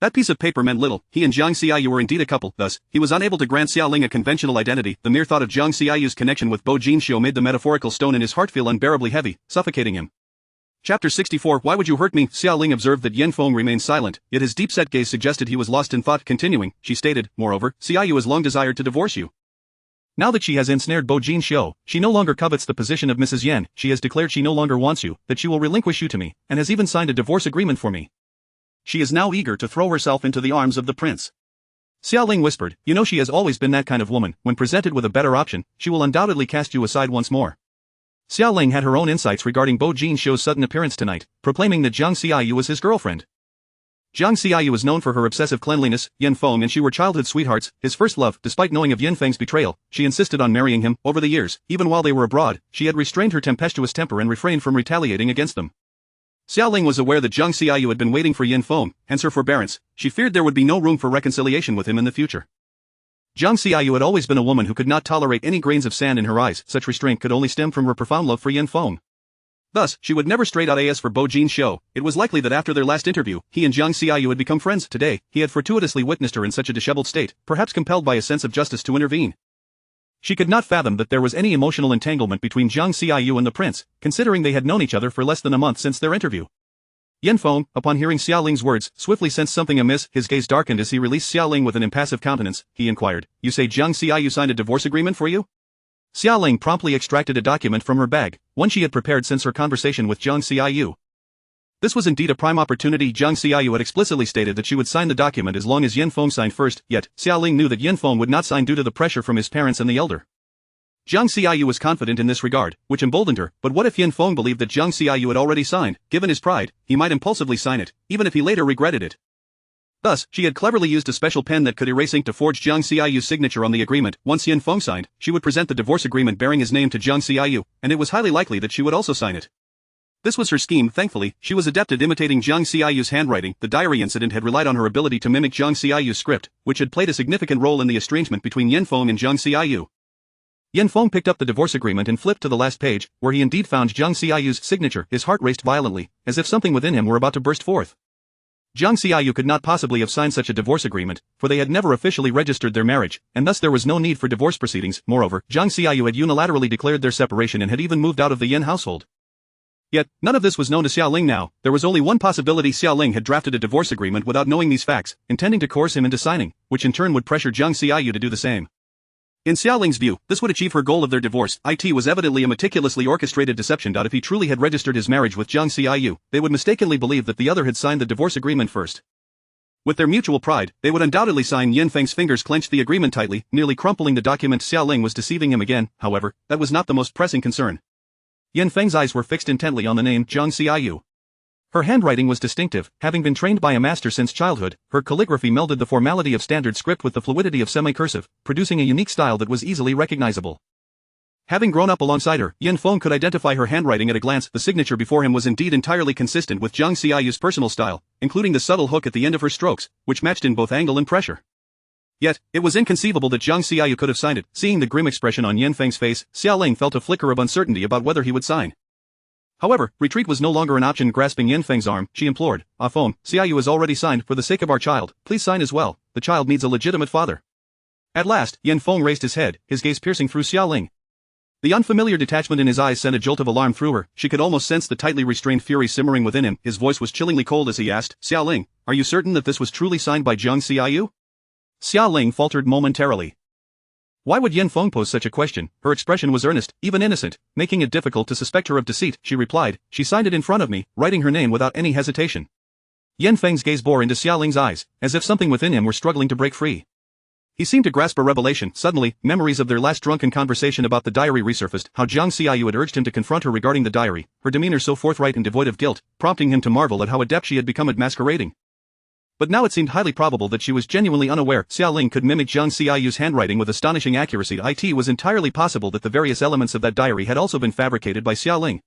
That piece of paper meant little. He and Jiang Xiaoyu were indeed a couple, thus, he was unable to grant Xiao Ling a conventional identity. The mere thought of Jiang Xiaoyu's connection with Bo Jinxiu made the metaphorical stone in his heart feel unbearably heavy, suffocating him. Chapter 64 Why would you hurt me? Xiao Ling observed that Yan Feng remained silent, yet his deep-set gaze suggested he was lost in thought. Continuing, she stated, moreover, Xiaoyu has long desired to divorce you. Now that she has ensnared Bo Jinxiu, she no longer covets the position of Mrs. Yan. She has declared she no longer wants you, that she will relinquish you to me, and has even signed a divorce agreement for me. She is now eager to throw herself into the arms of the prince. Xiao Ling whispered, you know she has always been that kind of woman. When presented with a better option, she will undoubtedly cast you aside once more. Xiao Ling had her own insights regarding Bo Jinxiu's sudden appearance tonight, proclaiming that Jiang Xiaoyu was his girlfriend. Jiang Xiaoyu was known for her obsessive cleanliness. Yan Feng and she were childhood sweethearts, his first love. Despite knowing of Yan Feng's betrayal, she insisted on marrying him. Over the years, even while they were abroad, she had restrained her tempestuous temper and refrained from retaliating against them. Xiaoling was aware that Zhang Xiaoyu had been waiting for Yin Feng, hence her forbearance. She feared there would be no room for reconciliation with him in the future. Zhang Xiaoyu had always been a woman who could not tolerate any grains of sand in her eyes. Such restraint could only stem from her profound love for Yin Feng. Thus, she would never stray as for Bo Jin's show. It was likely that after their last interview, he and Zhang Xiaoyu had become friends. Today, he had fortuitously witnessed her in such a disheveled state, perhaps compelled by a sense of justice to intervene. She could not fathom that there was any emotional entanglement between Zhang Xiaoyu and the prince, considering they had known each other for less than a month since their interview. Yin Feng, upon hearing Xiaoling's words, swiftly sensed something amiss. His gaze darkened as he released Xiaoling with an impassive countenance. He inquired, "You say Zhang Xiaoyu signed a divorce agreement for you?" Xiaoling promptly extracted a document from her bag, one she had prepared since her conversation with Zhang Xiaoyu. This was indeed a prime opportunity. Zhang Xiaoyu had explicitly stated that she would sign the document as long as Yin Feng signed first, yet, Xiaoling knew that Yin Feng would not sign due to the pressure from his parents and the elder. Zhang Xiaoyu was confident in this regard, which emboldened her, but what if Yin Feng believed that Zhang Xiaoyu had already signed? Given his pride, he might impulsively sign it, even if he later regretted it. Thus, she had cleverly used a special pen that could erase ink to forge Zhang Xiaoyu's signature on the agreement. Once Yin Feng signed, she would present the divorce agreement bearing his name to Zhang Xiaoyu, and it was highly likely that she would also sign it. This was her scheme. Thankfully, she was adept at imitating Zhang Xiaoyu's handwriting. The diary incident had relied on her ability to mimic Zhang Xiaoyu's script, which had played a significant role in the estrangement between Yin Feng and Zhang Xiaoyu. Yin Feng picked up the divorce agreement and flipped to the last page, where he indeed found Zhang Xiaoyu's signature. His heart raced violently, as if something within him were about to burst forth. Zhang Xiaoyu could not possibly have signed such a divorce agreement, for they had never officially registered their marriage, and thus there was no need for divorce proceedings. Moreover, Zhang Xiaoyu had unilaterally declared their separation and had even moved out of the Yin household. Yet, none of this was known to Xiaoling now. There was only one possibility: Xiaoling had drafted a divorce agreement without knowing these facts, intending to coerce him into signing, which in turn would pressure Zhang Xiaoyu to do the same. In Xiaoling's view, this would achieve her goal of their divorce. It was evidently a meticulously orchestrated deception. If he truly had registered his marriage with Zhang Xiaoyu, they would mistakenly believe that the other had signed the divorce agreement first. With their mutual pride, they would undoubtedly sign. Yin Feng's fingers clenched the agreement tightly, nearly crumpling the document. Xiaoling was deceiving him again. However, that was not the most pressing concern. Yin Feng's eyes were fixed intently on the name Zhang Xiaoyu. Her handwriting was distinctive. Having been trained by a master since childhood, her calligraphy melded the formality of standard script with the fluidity of semi-cursive, producing a unique style that was easily recognizable. Having grown up alongside her, Yin Feng could identify her handwriting at a glance. The signature before him was indeed entirely consistent with Zhang Xiaoyu's personal style, including the subtle hook at the end of her strokes, which matched in both angle and pressure. Yet, it was inconceivable that Zhang Xiaoyu could have signed it. Seeing the grim expression on Yin Feng's face, Xiaoling felt a flicker of uncertainty about whether he would sign. However, retreat was no longer an option. Grasping Yin Feng's arm, she implored, "Ah Feng, Xiaoyu has already signed. For the sake of our child, please sign as well. The child needs a legitimate father." At last, Yin Feng raised his head, his gaze piercing through Xiaoling. The unfamiliar detachment in his eyes sent a jolt of alarm through her. She could almost sense the tightly restrained fury simmering within him. His voice was chillingly cold as he asked, "Xiaoling, are you certain that this was truly signed by Zhang Xiaoyu?" Xiaoling faltered momentarily. Why would Yin Feng pose such a question? Her expression was earnest, even innocent, making it difficult to suspect her of deceit. She replied, "She signed it in front of me, writing her name without any hesitation." Yin Feng's gaze bore into Xiaoling's eyes, as if something within him were struggling to break free. He seemed to grasp a revelation. Suddenly, memories of their last drunken conversation about the diary resurfaced. How Zhang Xiaoyu had urged him to confront her regarding the diary, her demeanor so forthright and devoid of guilt, prompting him to marvel at how adept she had become at masquerading. But now it seemed highly probable that she was genuinely unaware. Xiaoling could mimic Zhang Xiaoyu's handwriting with astonishing accuracy. It was entirely possible that the various elements of that diary had also been fabricated by Xiaoling.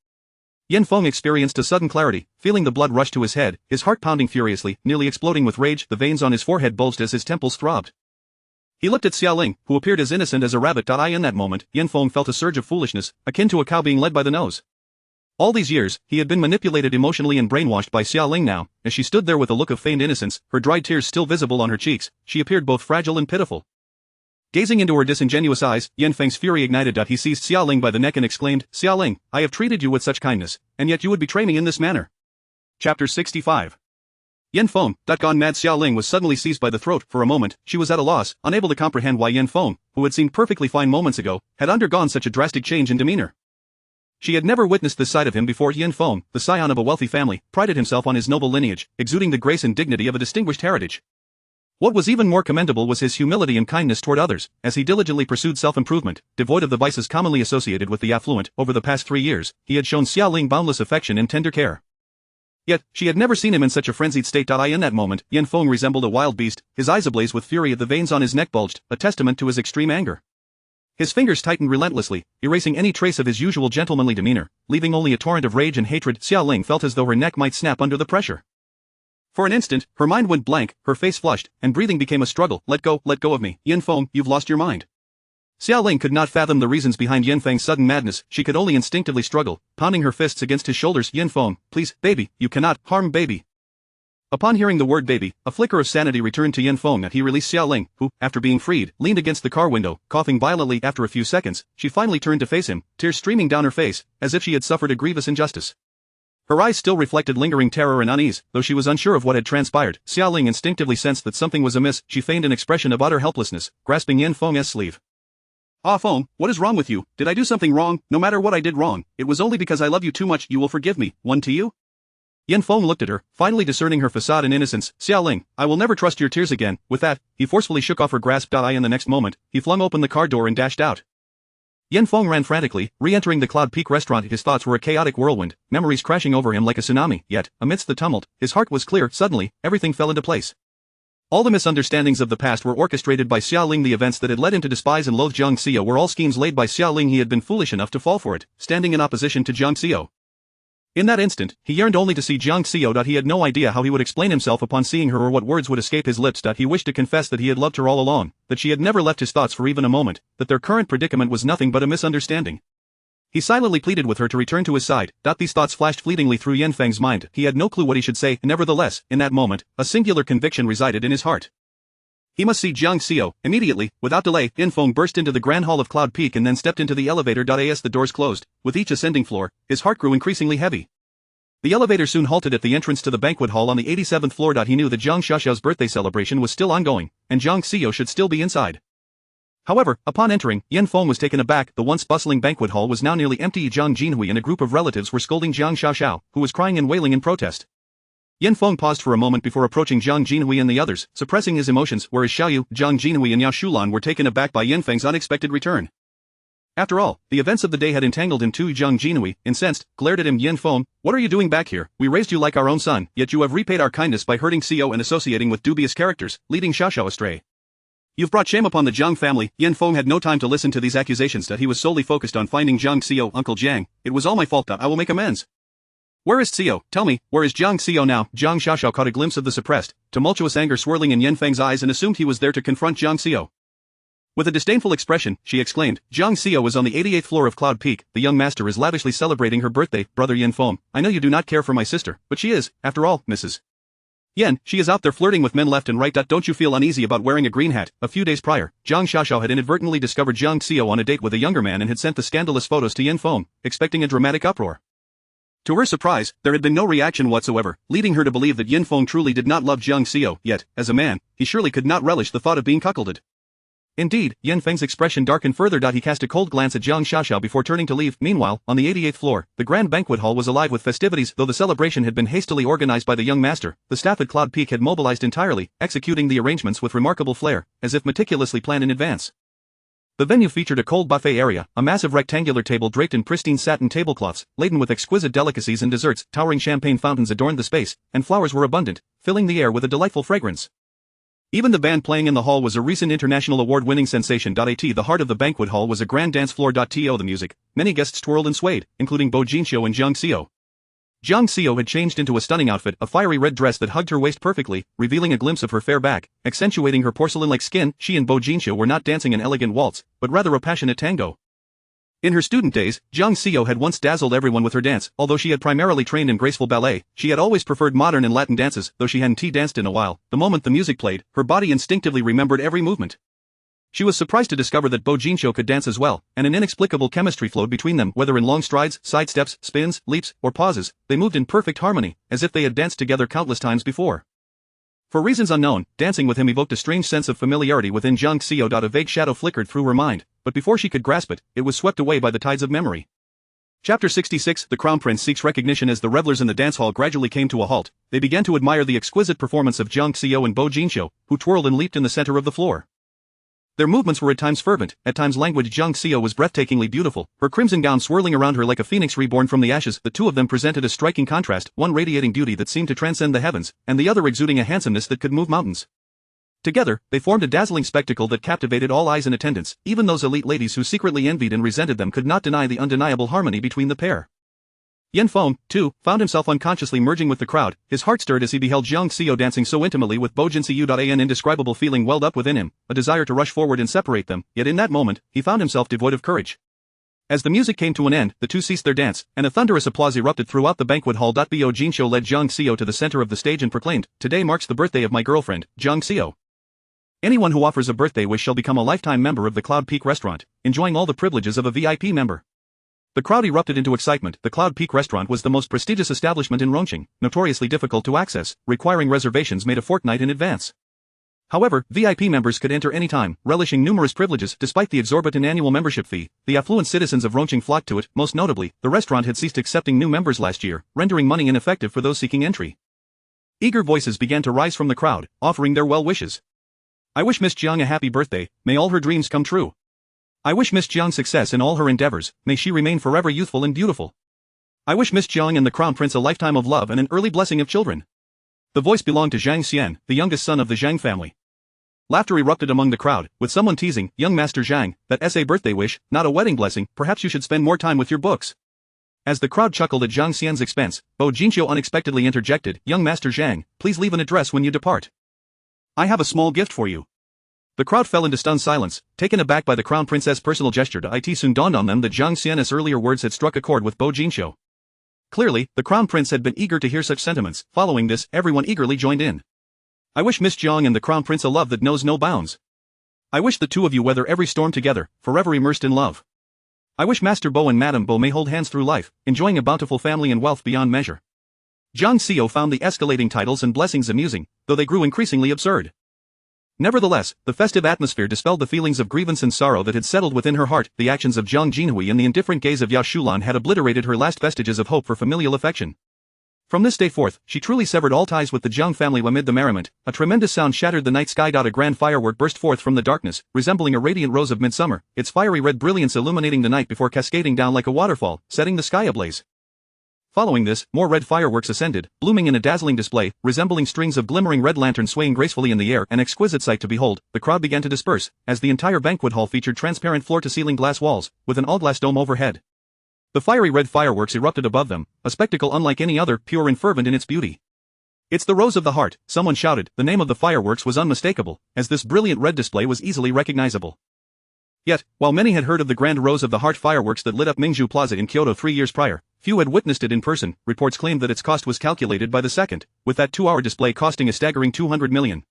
Yin Feng experienced a sudden clarity, feeling the blood rush to his head, his heart pounding furiously, nearly exploding with rage. The veins on his forehead bulged as his temples throbbed. He looked at Xiaoling, who appeared as innocent as a rabbit. In that moment, Yin Feng felt a surge of foolishness, akin to a cow being led by the nose. All these years, he had been manipulated emotionally and brainwashed by Xiaoling. Now, as she stood there with a look of feigned innocence, her dried tears still visible on her cheeks, she appeared both fragile and pitiful. Gazing into her disingenuous eyes, Yin Feng's fury ignited. He seized Xiaoling by the neck and exclaimed, "Xiaoling, I have treated you with such kindness, and yet you would betray me in this manner." Chapter 65. Yin Feng, gone mad. Xiaoling was suddenly seized by the throat. For a moment, she was at a loss, unable to comprehend why Yin Feng, who had seemed perfectly fine moments ago, had undergone such a drastic change in demeanor. She had never witnessed this side of him before. Yin Feng, the scion of a wealthy family, prided himself on his noble lineage, exuding the grace and dignity of a distinguished heritage. What was even more commendable was his humility and kindness toward others, as he diligently pursued self-improvement, devoid of the vices commonly associated with the affluent. Over the past 3 years, he had shown Xiaoling boundless affection and tender care. Yet, she had never seen him in such a frenzied state. In that moment, Yin Feng resembled a wild beast, his eyes ablaze with fury. The veins on his neck bulged, a testament to his extreme anger. His fingers tightened relentlessly, erasing any trace of his usual gentlemanly demeanor, leaving only a torrent of rage and hatred. Xiaoling felt as though her neck might snap under the pressure. For an instant, her mind went blank, her face flushed, and breathing became a struggle. Let go of me, Yanfeng, you've lost your mind. Xiaoling could not fathom the reasons behind Yanfeng's sudden madness, she could only instinctively struggle, pounding her fists against his shoulders. Yanfeng, please, baby, you cannot harm baby. Upon hearing the word baby, a flicker of sanity returned to Yanfeng and he released Xiaoling, who, after being freed, leaned against the car window, coughing violently. After a few seconds, she finally turned to face him, tears streaming down her face, as if she had suffered a grievous injustice. Her eyes still reflected lingering terror and unease, though she was unsure of what had transpired. Xiaoling instinctively sensed that something was amiss. She feigned an expression of utter helplessness, grasping Yanfeng's sleeve. Ah Feng, what is wrong with you? Did I do something wrong? No matter what I did wrong, it was only because I love you too much. You will forgive me. One to you? Yanfeng looked at her, finally discerning her facade and innocence. Xiaoling, I will never trust your tears again. With that, he forcefully shook off her grasp. In the next moment, he flung open the car door and dashed out. Yanfeng ran frantically, re-entering the Cloud Peak restaurant. His thoughts were a chaotic whirlwind, memories crashing over him like a tsunami, yet, amidst the tumult, his heart was clear. Suddenly, everything fell into place. All the misunderstandings of the past were orchestrated by Xiaoling. The events that had led him to despise and loathe Jiang Xiao were all schemes laid by Xiaoling. He had been foolish enough to fall for it, standing in opposition to Jiang Xiao. In that instant, he yearned only to see Jiang Xiao. He had no idea how he would explain himself upon seeing her or what words would escape his lips. He wished to confess that he had loved her all along, that she had never left his thoughts for even a moment, that their current predicament was nothing but a misunderstanding. He silently pleaded with her to return to his side. These thoughts flashed fleetingly through Yanfeng's mind. He had no clue what he should say. Nevertheless, in that moment, a singular conviction resided in his heart. He must see Jiang Xiao, immediately, without delay. Yanfeng burst into the Grand Hall of Cloud Peak and then stepped into the elevator. As the doors closed, with each ascending floor, his heart grew increasingly heavy. The elevator soon halted at the entrance to the banquet hall on the 87th floor. He knew that Jiang Xiao's birthday celebration was still ongoing, and Jiang Xiao should still be inside. However, upon entering, Yanfeng was taken aback. The once bustling banquet hall was now nearly empty. Jiang Jinhui and a group of relatives were scolding Jiang Xiaoxiao, who was crying and wailing in protest. Yanfeng paused for a moment before approaching Jiang Jinhui and the others, suppressing his emotions, whereas Xiaoyu, Jiang Jinhui and Yao Shulan were taken aback by Yanfeng's unexpected return. After all, the events of the day had entangled him too. Jiang Jinhui, incensed, glared at him. Yanfeng, what are you doing back here? We raised you like our own son, yet you have repaid our kindness by hurting Xiao and associating with dubious characters, leading Xiaoxiao astray. You've brought shame upon the Jiang family. Yanfeng had no time to listen to these accusations. He was solely focused on finding Jiang Xiao. Uncle Jiang, it was all my fault. I will make amends. Where is Xiao? Tell me, where is Jiang Xiao now? Jiang Xiaoxiao caught a glimpse of the suppressed, tumultuous anger swirling in Yanfeng's eyes and assumed he was there to confront Jiang Xiao. With a disdainful expression, she exclaimed, Jiang Xiao is on the 88th floor of Cloud Peak. The young master is lavishly celebrating her birthday. Brother Yanfeng, I know you do not care for my sister, but she is, after all, Mrs. Yan, she is out there flirting with men left and right. Don't you feel uneasy about wearing a green hat? A few days prior, Jiang Xiaoxiao had inadvertently discovered Jiang Xiao on a date with a younger man and had sent the scandalous photos to Yanfeng, expecting a dramatic uproar. To her surprise, there had been no reaction whatsoever, leading her to believe that Yanfeng truly did not love Jiang Xiao, yet, as a man, he surely could not relish the thought of being cuckolded. Indeed, Yanfeng's expression darkened further. He cast a cold glance at Jiang Xiaoxiao before turning to leave. Meanwhile, on the 88th floor, the grand banquet hall was alive with festivities. Though the celebration had been hastily organized by the young master, the staff at Cloud Peak had mobilized entirely, executing the arrangements with remarkable flair, as if meticulously planned in advance. The venue featured a cold buffet area, a massive rectangular table draped in pristine satin tablecloths, laden with exquisite delicacies and desserts. Towering champagne fountains adorned the space, and flowers were abundant, filling the air with a delightful fragrance. Even the band playing in the hall was a recent international award-winning sensation. The heart of the banquet hall was a grand dance floor. The music, many guests twirled and swayed, including Bo Jinxiu and Jiang Xiao. Jiang Xiao had changed into a stunning outfit, a fiery red dress that hugged her waist perfectly, revealing a glimpse of her fair back, accentuating her porcelain-like skin. She and Bo Jinxiu were not dancing an elegant waltz, but rather a passionate tango. In her student days, Jiang Xiao had once dazzled everyone with her dance. Although she had primarily trained in graceful ballet, she had always preferred modern and Latin dances. Though she hadn't danced in a while, the moment the music played, her body instinctively remembered every movement. She was surprised to discover that Bo Jinxiu could dance as well, and an inexplicable chemistry flowed between them. Whether in long strides, side steps, spins, leaps, or pauses, they moved in perfect harmony, as if they had danced together countless times before. For reasons unknown, dancing with him evoked a strange sense of familiarity within Jiang Xiao. A vague shadow flickered through her mind, but before she could grasp it, it was swept away by the tides of memory. Chapter 66 The Crown Prince seeks recognition. As the revelers in the dance hall gradually came to a halt, they began to admire the exquisite performance of Jiang Xiao and Bo Jinxiu, who twirled and leaped in the center of the floor. Their movements were at times fervent, at times languid. Jiang Xiao was breathtakingly beautiful, her crimson gown swirling around her like a phoenix reborn from the ashes. The two of them presented a striking contrast, one radiating beauty that seemed to transcend the heavens, and the other exuding a handsomeness that could move mountains. Together, they formed a dazzling spectacle that captivated all eyes in attendance. Even those elite ladies who secretly envied and resented them could not deny the undeniable harmony between the pair. Yan Feng, too, found himself unconsciously merging with the crowd. His heart stirred as he beheld Jiang Xiao dancing so intimately with Bo Jinxiu. An indescribable feeling welled up within him, a desire to rush forward and separate them, yet in that moment, he found himself devoid of courage. As the music came to an end, the two ceased their dance, and a thunderous applause erupted throughout the banquet hall. Bo Jinxiu led Jiang Xiao to the center of the stage and proclaimed, "Today marks the birthday of my girlfriend, Jiang Xiao. Anyone who offers a birthday wish shall become a lifetime member of the Cloud Peak restaurant, enjoying all the privileges of a VIP member." The crowd erupted into excitement. The Cloud Peak restaurant was the most prestigious establishment in Rongqing, notoriously difficult to access, requiring reservations made a fortnight in advance. However, VIP members could enter anytime, relishing numerous privileges. Despite the exorbitant annual membership fee, the affluent citizens of Rongqing flocked to it. Most notably, the restaurant had ceased accepting new members last year, rendering money ineffective for those seeking entry. Eager voices began to rise from the crowd, offering their well wishes. "I wish Miss Jiang a happy birthday, may all her dreams come true. I wish Miss Jiang success in all her endeavors, may she remain forever youthful and beautiful. I wish Miss Jiang and the Crown Prince a lifetime of love and an early blessing of children." The voice belonged to Zhang Xian, the youngest son of the Zhang family. Laughter erupted among the crowd, with someone teasing, "Young Master Zhang, that's a birthday wish, not a wedding blessing, perhaps you should spend more time with your books." As the crowd chuckled at Zhang Xian's expense, Bo Jinxiu unexpectedly interjected, "Young Master Zhang, please leave an address when you depart. I have a small gift for you." The crowd fell into stunned silence, taken aback by the Crown Princess' personal gesture. It soon dawned on them that Zhang Xian's earlier words had struck a chord with Bo Jinxiu. Clearly, the Crown Prince had been eager to hear such sentiments. Following this, everyone eagerly joined in. "I wish Miss Jiang and the Crown Prince a love that knows no bounds. I wish the two of you weather every storm together, forever immersed in love. I wish Master Bo and Madame Bo may hold hands through life, enjoying a bountiful family and wealth beyond measure." Jiang Xiao found the escalating titles and blessings amusing, though they grew increasingly absurd. Nevertheless, the festive atmosphere dispelled the feelings of grievance and sorrow that had settled within her heart. The actions of Zhang Jinhui and the indifferent gaze of Yao Shulan had obliterated her last vestiges of hope for familial affection. From this day forth, she truly severed all ties with the Jiang family. Amid the merriment, a tremendous sound shattered the night sky. A grand firework burst forth from the darkness, resembling a radiant rose of midsummer, its fiery red brilliance illuminating the night before cascading down like a waterfall, setting the sky ablaze. Following this, more red fireworks ascended, blooming in a dazzling display, resembling strings of glimmering red lanterns swaying gracefully in the air, an exquisite sight to behold. The crowd began to disperse, as the entire banquet hall featured transparent floor-to-ceiling glass walls, with an all-glass dome overhead. The fiery red fireworks erupted above them, a spectacle unlike any other, pure and fervent in its beauty. "It's the Rose of the Heart," someone shouted. The name of the fireworks was unmistakable, as this brilliant red display was easily recognizable. Yet, while many had heard of the grand Rose of the Heart fireworks that lit up Mingzhu Plaza in Kyoto 3 years prior, few had witnessed it in person. Reports claimed that its cost was calculated by the second, with that 2-hour display costing a staggering 200 million.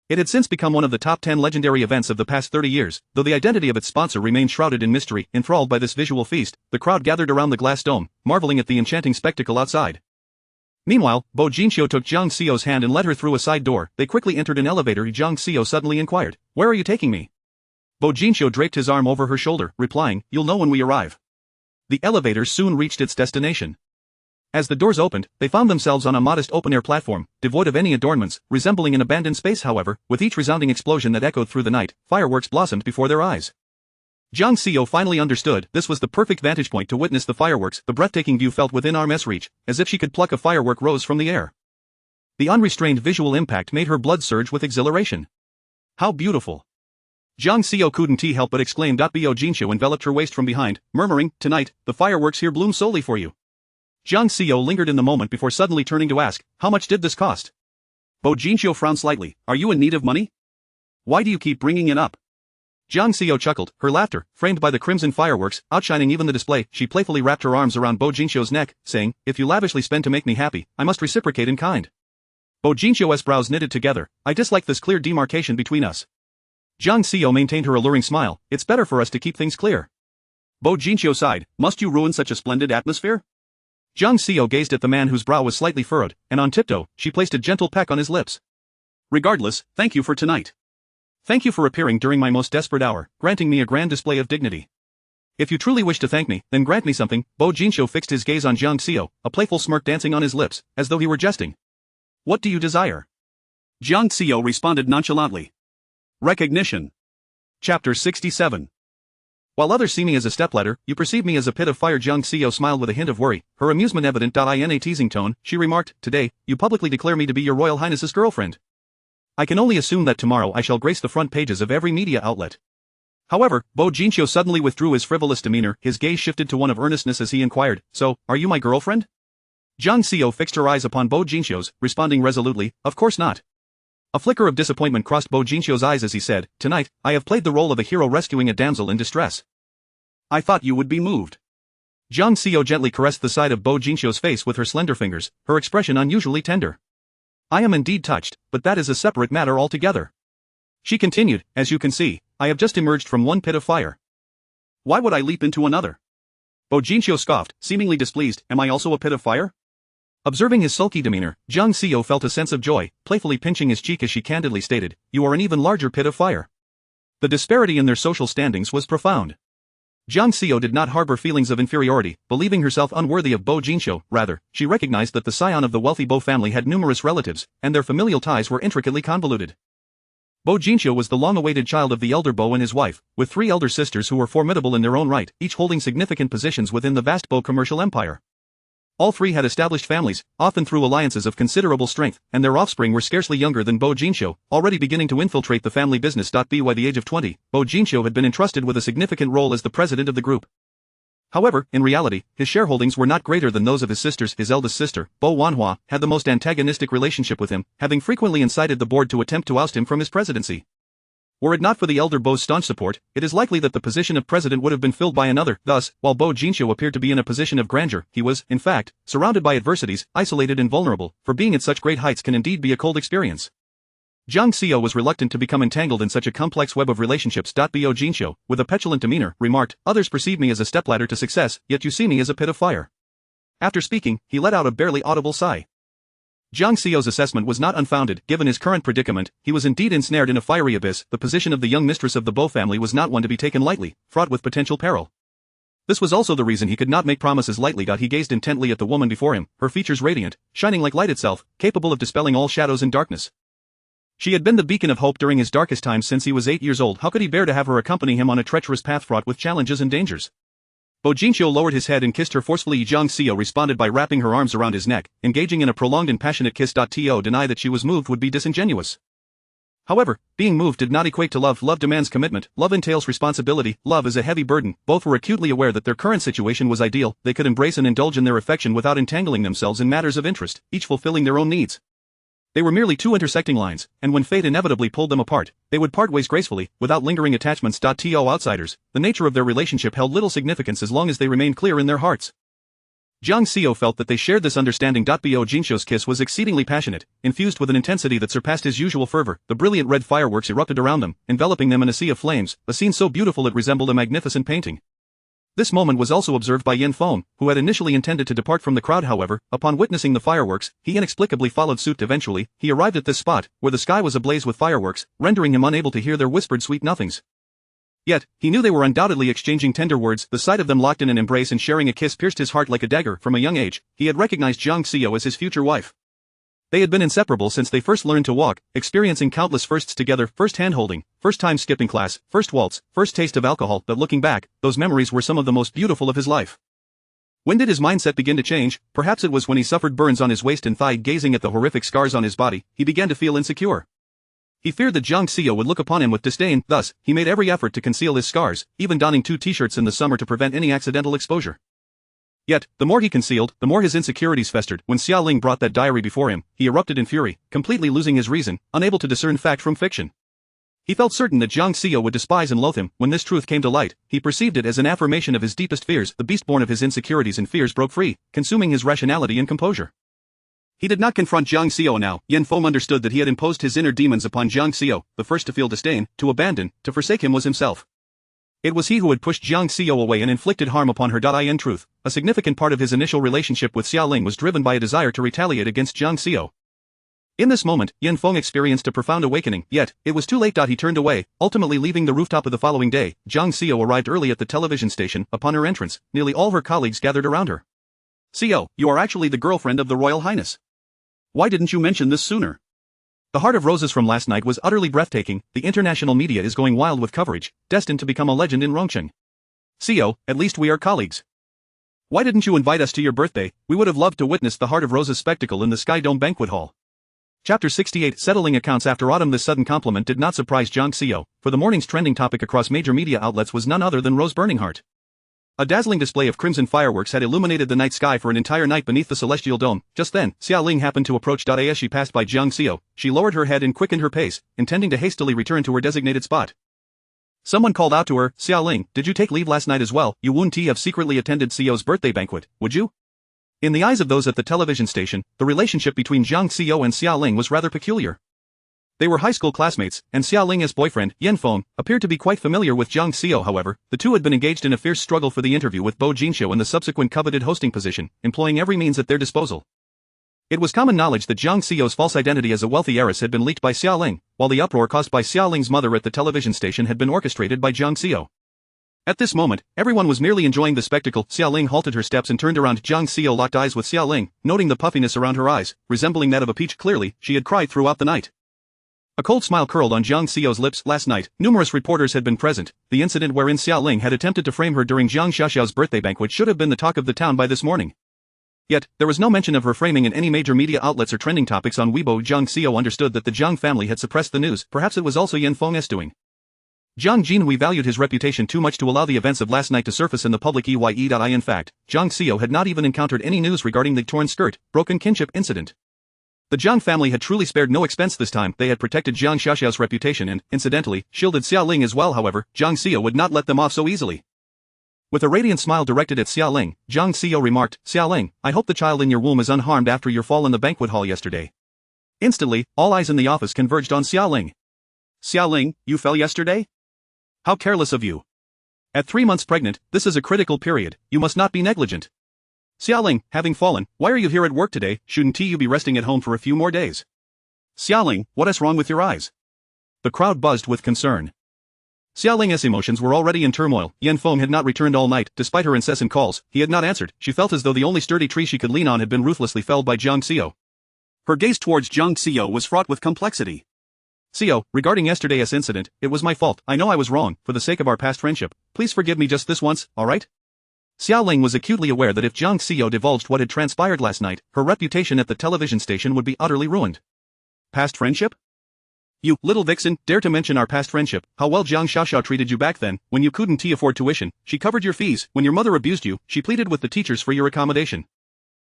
It had since become one of the top 10 legendary events of the past 30 years, though the identity of its sponsor remained shrouded in mystery. Enthralled by this visual feast, the crowd gathered around the glass dome, marveling at the enchanting spectacle outside. Meanwhile, Bo Jinxiu took Jiang Xiao's hand and led her through a side door. They quickly entered an elevator. Jiang Xiao suddenly inquired, "Where are you taking me?" Bo Jinxiu draped his arm over her shoulder, replying, "You'll know when we arrive." The elevator soon reached its destination. As the doors opened, they found themselves on a modest open-air platform, devoid of any adornments, resembling an abandoned space. However, with each resounding explosion that echoed through the night, fireworks blossomed before their eyes. Jiang Xiao finally understood this was the perfect vantage point to witness the fireworks. The breathtaking view felt within arm's reach, as if she could pluck a firework rose from the air. The unrestrained visual impact made her blood surge with exhilaration. "How beautiful!" Jiang Xiao couldn't help but exclaim. Bo Jinxiu enveloped her waist from behind, murmuring, "Tonight, the fireworks here bloom solely for you." Jiang Xiao lingered in the moment before suddenly turning to ask, "How much did this cost?" Bo Jinxiu frowned slightly. "Are you in need of money? Why do you keep bringing it up?" Jiang Xiao chuckled, her laughter, framed by the crimson fireworks, outshining even the display. She playfully wrapped her arms around Bo Jinxiu's neck, saying, "If you lavishly spend to make me happy, I must reciprocate in kind." Bo Jinxiu's brows knitted together. "I dislike this clear demarcation between us." Jiang Xiao maintained her alluring smile. "It's better for us to keep things clear." Bo Jinxiu sighed. "Must you ruin such a splendid atmosphere?" Jiang Xiao gazed at the man whose brow was slightly furrowed, and on tiptoe, she placed a gentle peck on his lips. "Regardless, thank you for tonight. Thank you for appearing during my most desperate hour, granting me a grand display of dignity. If you truly wish to thank me, then grant me something." Bo Jinxiu fixed his gaze on Jiang Xiao, a playful smirk dancing on his lips, as though he were jesting. "What do you desire?" Jiang Xiao responded nonchalantly. Recognition. Chapter 67. "While others see me as a stepladder, you perceive me as a pit of fire." Jiang Xiao smiled with a hint of worry, her amusement evident. In a teasing tone, she remarked, "Today, you publicly declare me to be your Royal Highness's girlfriend. I can only assume that tomorrow I shall grace the front pages of every media outlet. However, Bo Jinchyo suddenly withdrew his frivolous demeanor, his gaze shifted to one of earnestness as he inquired, "So, are you my girlfriend?" Jang Seo fixed her eyes upon Bo Jinchyo's, responding resolutely, "Of course not." A flicker of disappointment crossed Bo Jinchyo's eyes as he said, "Tonight, I have played the role of a hero rescuing a damsel in distress." "I thought you would be moved." Jang Seo gently caressed the side of Bo Jinchyo's face with her slender fingers, her expression unusually tender. "I am indeed touched, but that is a separate matter altogether." She continued, "As you can see, I have just emerged from one pit of fire. Why would I leap into another?" Bo Jinchyo scoffed, seemingly displeased, "Am I also a pit of fire?" Observing his sulky demeanor, Jang Seo felt a sense of joy, playfully pinching his cheek as she candidly stated, "You are an even larger pit of fire." The disparity in their social standings was profound. Jang Seo did not harbor feelings of inferiority, believing herself unworthy of Bo Jinchyo, rather, she recognized that the scion of the wealthy Bo family had numerous relatives, and their familial ties were intricately convoluted. Bo Jinchyo was the long-awaited child of the elder Bo and his wife, with 3 elder sisters who were formidable in their own right, each holding significant positions within the vast Bo commercial empire. All 3 had established families, often through alliances of considerable strength, and their offspring were scarcely younger than Bo Jinchyo, already beginning to infiltrate the family business. By the age of 20, Bo Jinchyo had been entrusted with a significant role as the president of the group. However, in reality, his shareholdings were not greater than those of his sisters. His eldest sister, Bo Wanhua, had the most antagonistic relationship with him, having frequently incited the board to attempt to oust him from his presidency. Were it not for the elder Bo's staunch support, it is likely that the position of president would have been filled by another. Thus, while Bo Jinchyo appeared to be in a position of grandeur, he was, in fact, surrounded by adversities, isolated and vulnerable, for being at such great heights can indeed be a cold experience. Jang Seo was reluctant to become entangled in such a complex web of relationships. Bo Jinchyo, with a petulant demeanor, remarked, "Others perceive me as a stepladder to success, yet you see me as a pit of fire." After speaking, he let out a barely audible sigh. Jang Seo's assessment was not unfounded, given his current predicament, he was indeed ensnared in a fiery abyss. The position of the young mistress of the Bo family was not one to be taken lightly, fraught with potential peril. This was also the reason he could not make promises lightly. He gazed intently at the woman before him, her features radiant, shining like light itself, capable of dispelling all shadows and darkness. She had been the beacon of hope during his darkest times since he was 8 years old. How could he bear to have her accompany him on a treacherous path fraught with challenges and dangers? Bo Jinchyo lowered his head and kissed her forcefully. Jang Seo responded by wrapping her arms around his neck, engaging in a prolonged and passionate kiss. To deny that she was moved would be disingenuous. However, being moved did not equate to love. Love demands commitment, love entails responsibility, love is a heavy burden. Both were acutely aware that their current situation was ideal, they could embrace and indulge in their affection without entangling themselves in matters of interest, each fulfilling their own needs. They were merely 2 intersecting lines, and when fate inevitably pulled them apart, they would part ways gracefully, without lingering attachments. To outsiders, the nature of their relationship held little significance as long as they remained clear in their hearts. Jang Seo felt that they shared this understanding. Bo Jinchyo's kiss was exceedingly passionate, infused with an intensity that surpassed his usual fervor. The brilliant red fireworks erupted around them, enveloping them in a sea of flames, a scene so beautiful it resembled a magnificent painting. This moment was also observed by Yin Feng, who had initially intended to depart from the crowd. However, upon witnessing the fireworks, he inexplicably followed suit. Eventually, he arrived at this spot, where the sky was ablaze with fireworks, rendering him unable to hear their whispered sweet nothings. Yet, he knew they were undoubtedly exchanging tender words. The sight of them locked in an embrace and sharing a kiss pierced his heart like a dagger. From a young age, he had recognized Jang Seo as his future wife. They had been inseparable since they first learned to walk, experiencing countless firsts together, first hand-holding, first time skipping class, first waltz, first taste of alcohol. But looking back, those memories were some of the most beautiful of his life. When did his mindset begin to change? Perhaps it was when he suffered burns on his waist and thigh. Gazing at the horrific scars on his body, he began to feel insecure. He feared that Jang Seo would look upon him with disdain, thus, he made every effort to conceal his scars, even donning 2 t-shirts in the summer to prevent any accidental exposure. Yet, the more he concealed, the more his insecurities festered. When Xia Ling brought that diary before him, he erupted in fury, completely losing his reason, unable to discern fact from fiction. He felt certain that Jang Seo would despise and loathe him. When this truth came to light, he perceived it as an affirmation of his deepest fears. The beast born of his insecurities and fears broke free, consuming his rationality and composure. He did not confront Jang Seo now. Yin Feng understood that he had imposed his inner demons upon Jang Seo. The first to feel disdain, to abandon, to forsake him was himself. It was he who had pushed Jang Seo away and inflicted harm upon her. In truth, a significant part of his initial relationship with Xia Ling was driven by a desire to retaliate against Jang Seo. In this moment, Yin Feng experienced a profound awakening, yet, it was too late. He turned away, ultimately leaving the rooftop. Of the following day, Jang Seo arrived early at the television station. Upon her entrance, nearly all her colleagues gathered around her. "Seo, you are actually the girlfriend of the Royal Highness. Why didn't you mention this sooner?" The Heart of Roses from last night was utterly breathtaking. The international media is going wild with coverage, destined to become a legend in Rongcheng. Seo, at least we are colleagues. Why didn't you invite us to your birthday? We would have loved to witness the Heart of Roses spectacle in the Sky Dome banquet hall. Chapter 68 Settling Accounts After Autumn. This sudden compliment did not surprise Jiang Xiao, for the morning's trending topic across major media outlets was none other than Rose Burning Heart. A dazzling display of crimson fireworks had illuminated the night sky for an entire night beneath the celestial dome. Just then, Xia Ling happened to approach. As she passed by Jiang Xiao, she lowered her head and quickened her pace, intending to hastily return to her designated spot. Someone called out to her, "Xia Ling, did you take leave last night as well? You wouldn't have secretly attended Xiao's birthday banquet, would you?" In the eyes of those at the television station, the relationship between Jiang Xiao and Xia Ling was rather peculiar. They were high school classmates, and Xia Ling's boyfriend, Yan Feng, appeared to be quite familiar with Jiang Xiao. However, the two had been engaged in a fierce struggle for the interview with Bo Jinxiu and the subsequent coveted hosting position, employing every means at their disposal. It was common knowledge that Jiang Xiao's false identity as a wealthy heiress had been leaked by Xia Ling, while the uproar caused by Xia Ling's mother at the television station had been orchestrated by Jiang Xiao. At this moment, everyone was merely enjoying the spectacle. Xia Ling halted her steps and turned around. Jiang Xiao locked eyes with Xia Ling, noting the puffiness around her eyes, resembling that of a peach. Clearly, she had cried throughout the night. A cold smile curled on Jiang Xiao's lips. Last night, numerous reporters had been present. The incident wherein Xia Ling had attempted to frame her during Jiang Xiaoxiao's birthday banquet should have been the talk of the town by this morning. Yet, there was no mention of her framing in any major media outlets or trending topics on Weibo. Jiang Xiao understood that the Jiang family had suppressed the news. Perhaps it was also Yan Feng's doing. Jiang Jinhui valued his reputation too much to allow the events of last night to surface in the public eye. In fact, Jiang Xiao had not even encountered any news regarding the torn skirt, broken kinship incident. The Jiang family had truly spared no expense this time. They had protected Jiang Xiaoxiao's reputation and, incidentally, shielded Xia Ling as well. However, Jiang Xiao would not let them off so easily. With a radiant smile directed at Xia Ling, Jiang Xiao remarked, "Xia Ling, I hope the child in your womb is unharmed after your fall in the banquet hall yesterday." Instantly, all eyes in the office converged on Xia Ling. "Xia Ling, you fell yesterday? How careless of you. At 3 months pregnant, this is a critical period, you must not be negligent. Xia Ling, having fallen, why are you here at work today? Shouldn't you be resting at home for a few more days?" "Xia Ling, what is wrong with your eyes?" The crowd buzzed with concern. Xia Ling's emotions were already in turmoil. Yan Feng had not returned all night. Despite her incessant calls, he had not answered. She felt as though the only sturdy tree she could lean on had been ruthlessly felled by Jiang Xiao. Her gaze towards Jiang Xiao was fraught with complexity. "Xiao, regarding yesterday's incident, it was my fault. I know I was wrong. For the sake of our past friendship, please forgive me just this once, alright?" Xia Ling was acutely aware that if Jiang Xiao divulged what had transpired last night, her reputation at the television station would be utterly ruined. "Past friendship? You, little vixen, dare to mention our past friendship. How well Jiang Xiaoxiao treated you back then, when you couldn't afford tuition. She covered your fees. When your mother abused you, she pleaded with the teachers for your accommodation.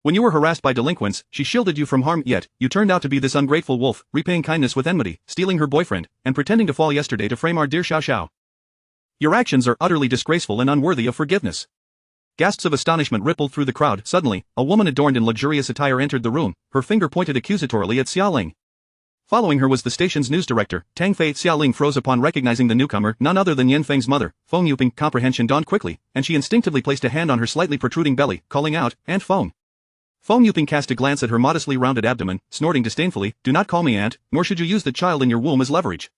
When you were harassed by delinquents, she shielded you from harm. Yet, you turned out to be this ungrateful wolf, repaying kindness with enmity, stealing her boyfriend, and pretending to fall yesterday to frame our dear Xiao Xiao. Your actions are utterly disgraceful and unworthy of forgiveness." Gasps of astonishment rippled through the crowd. Suddenly, a woman adorned in luxurious attire entered the room, her finger pointed accusatorily at Xia Ling. Following her was the station's news director, Tang Fei. Xia Ling froze upon recognizing the newcomer, none other than Yan Feng's mother, Feng Yuping. Comprehension dawned quickly, and she instinctively placed a hand on her slightly protruding belly, calling out, "Aunt Feng." Feng Yuping cast a glance at her modestly rounded abdomen, snorting disdainfully, "Do not call me aunt, nor should you use the child in your womb as leverage.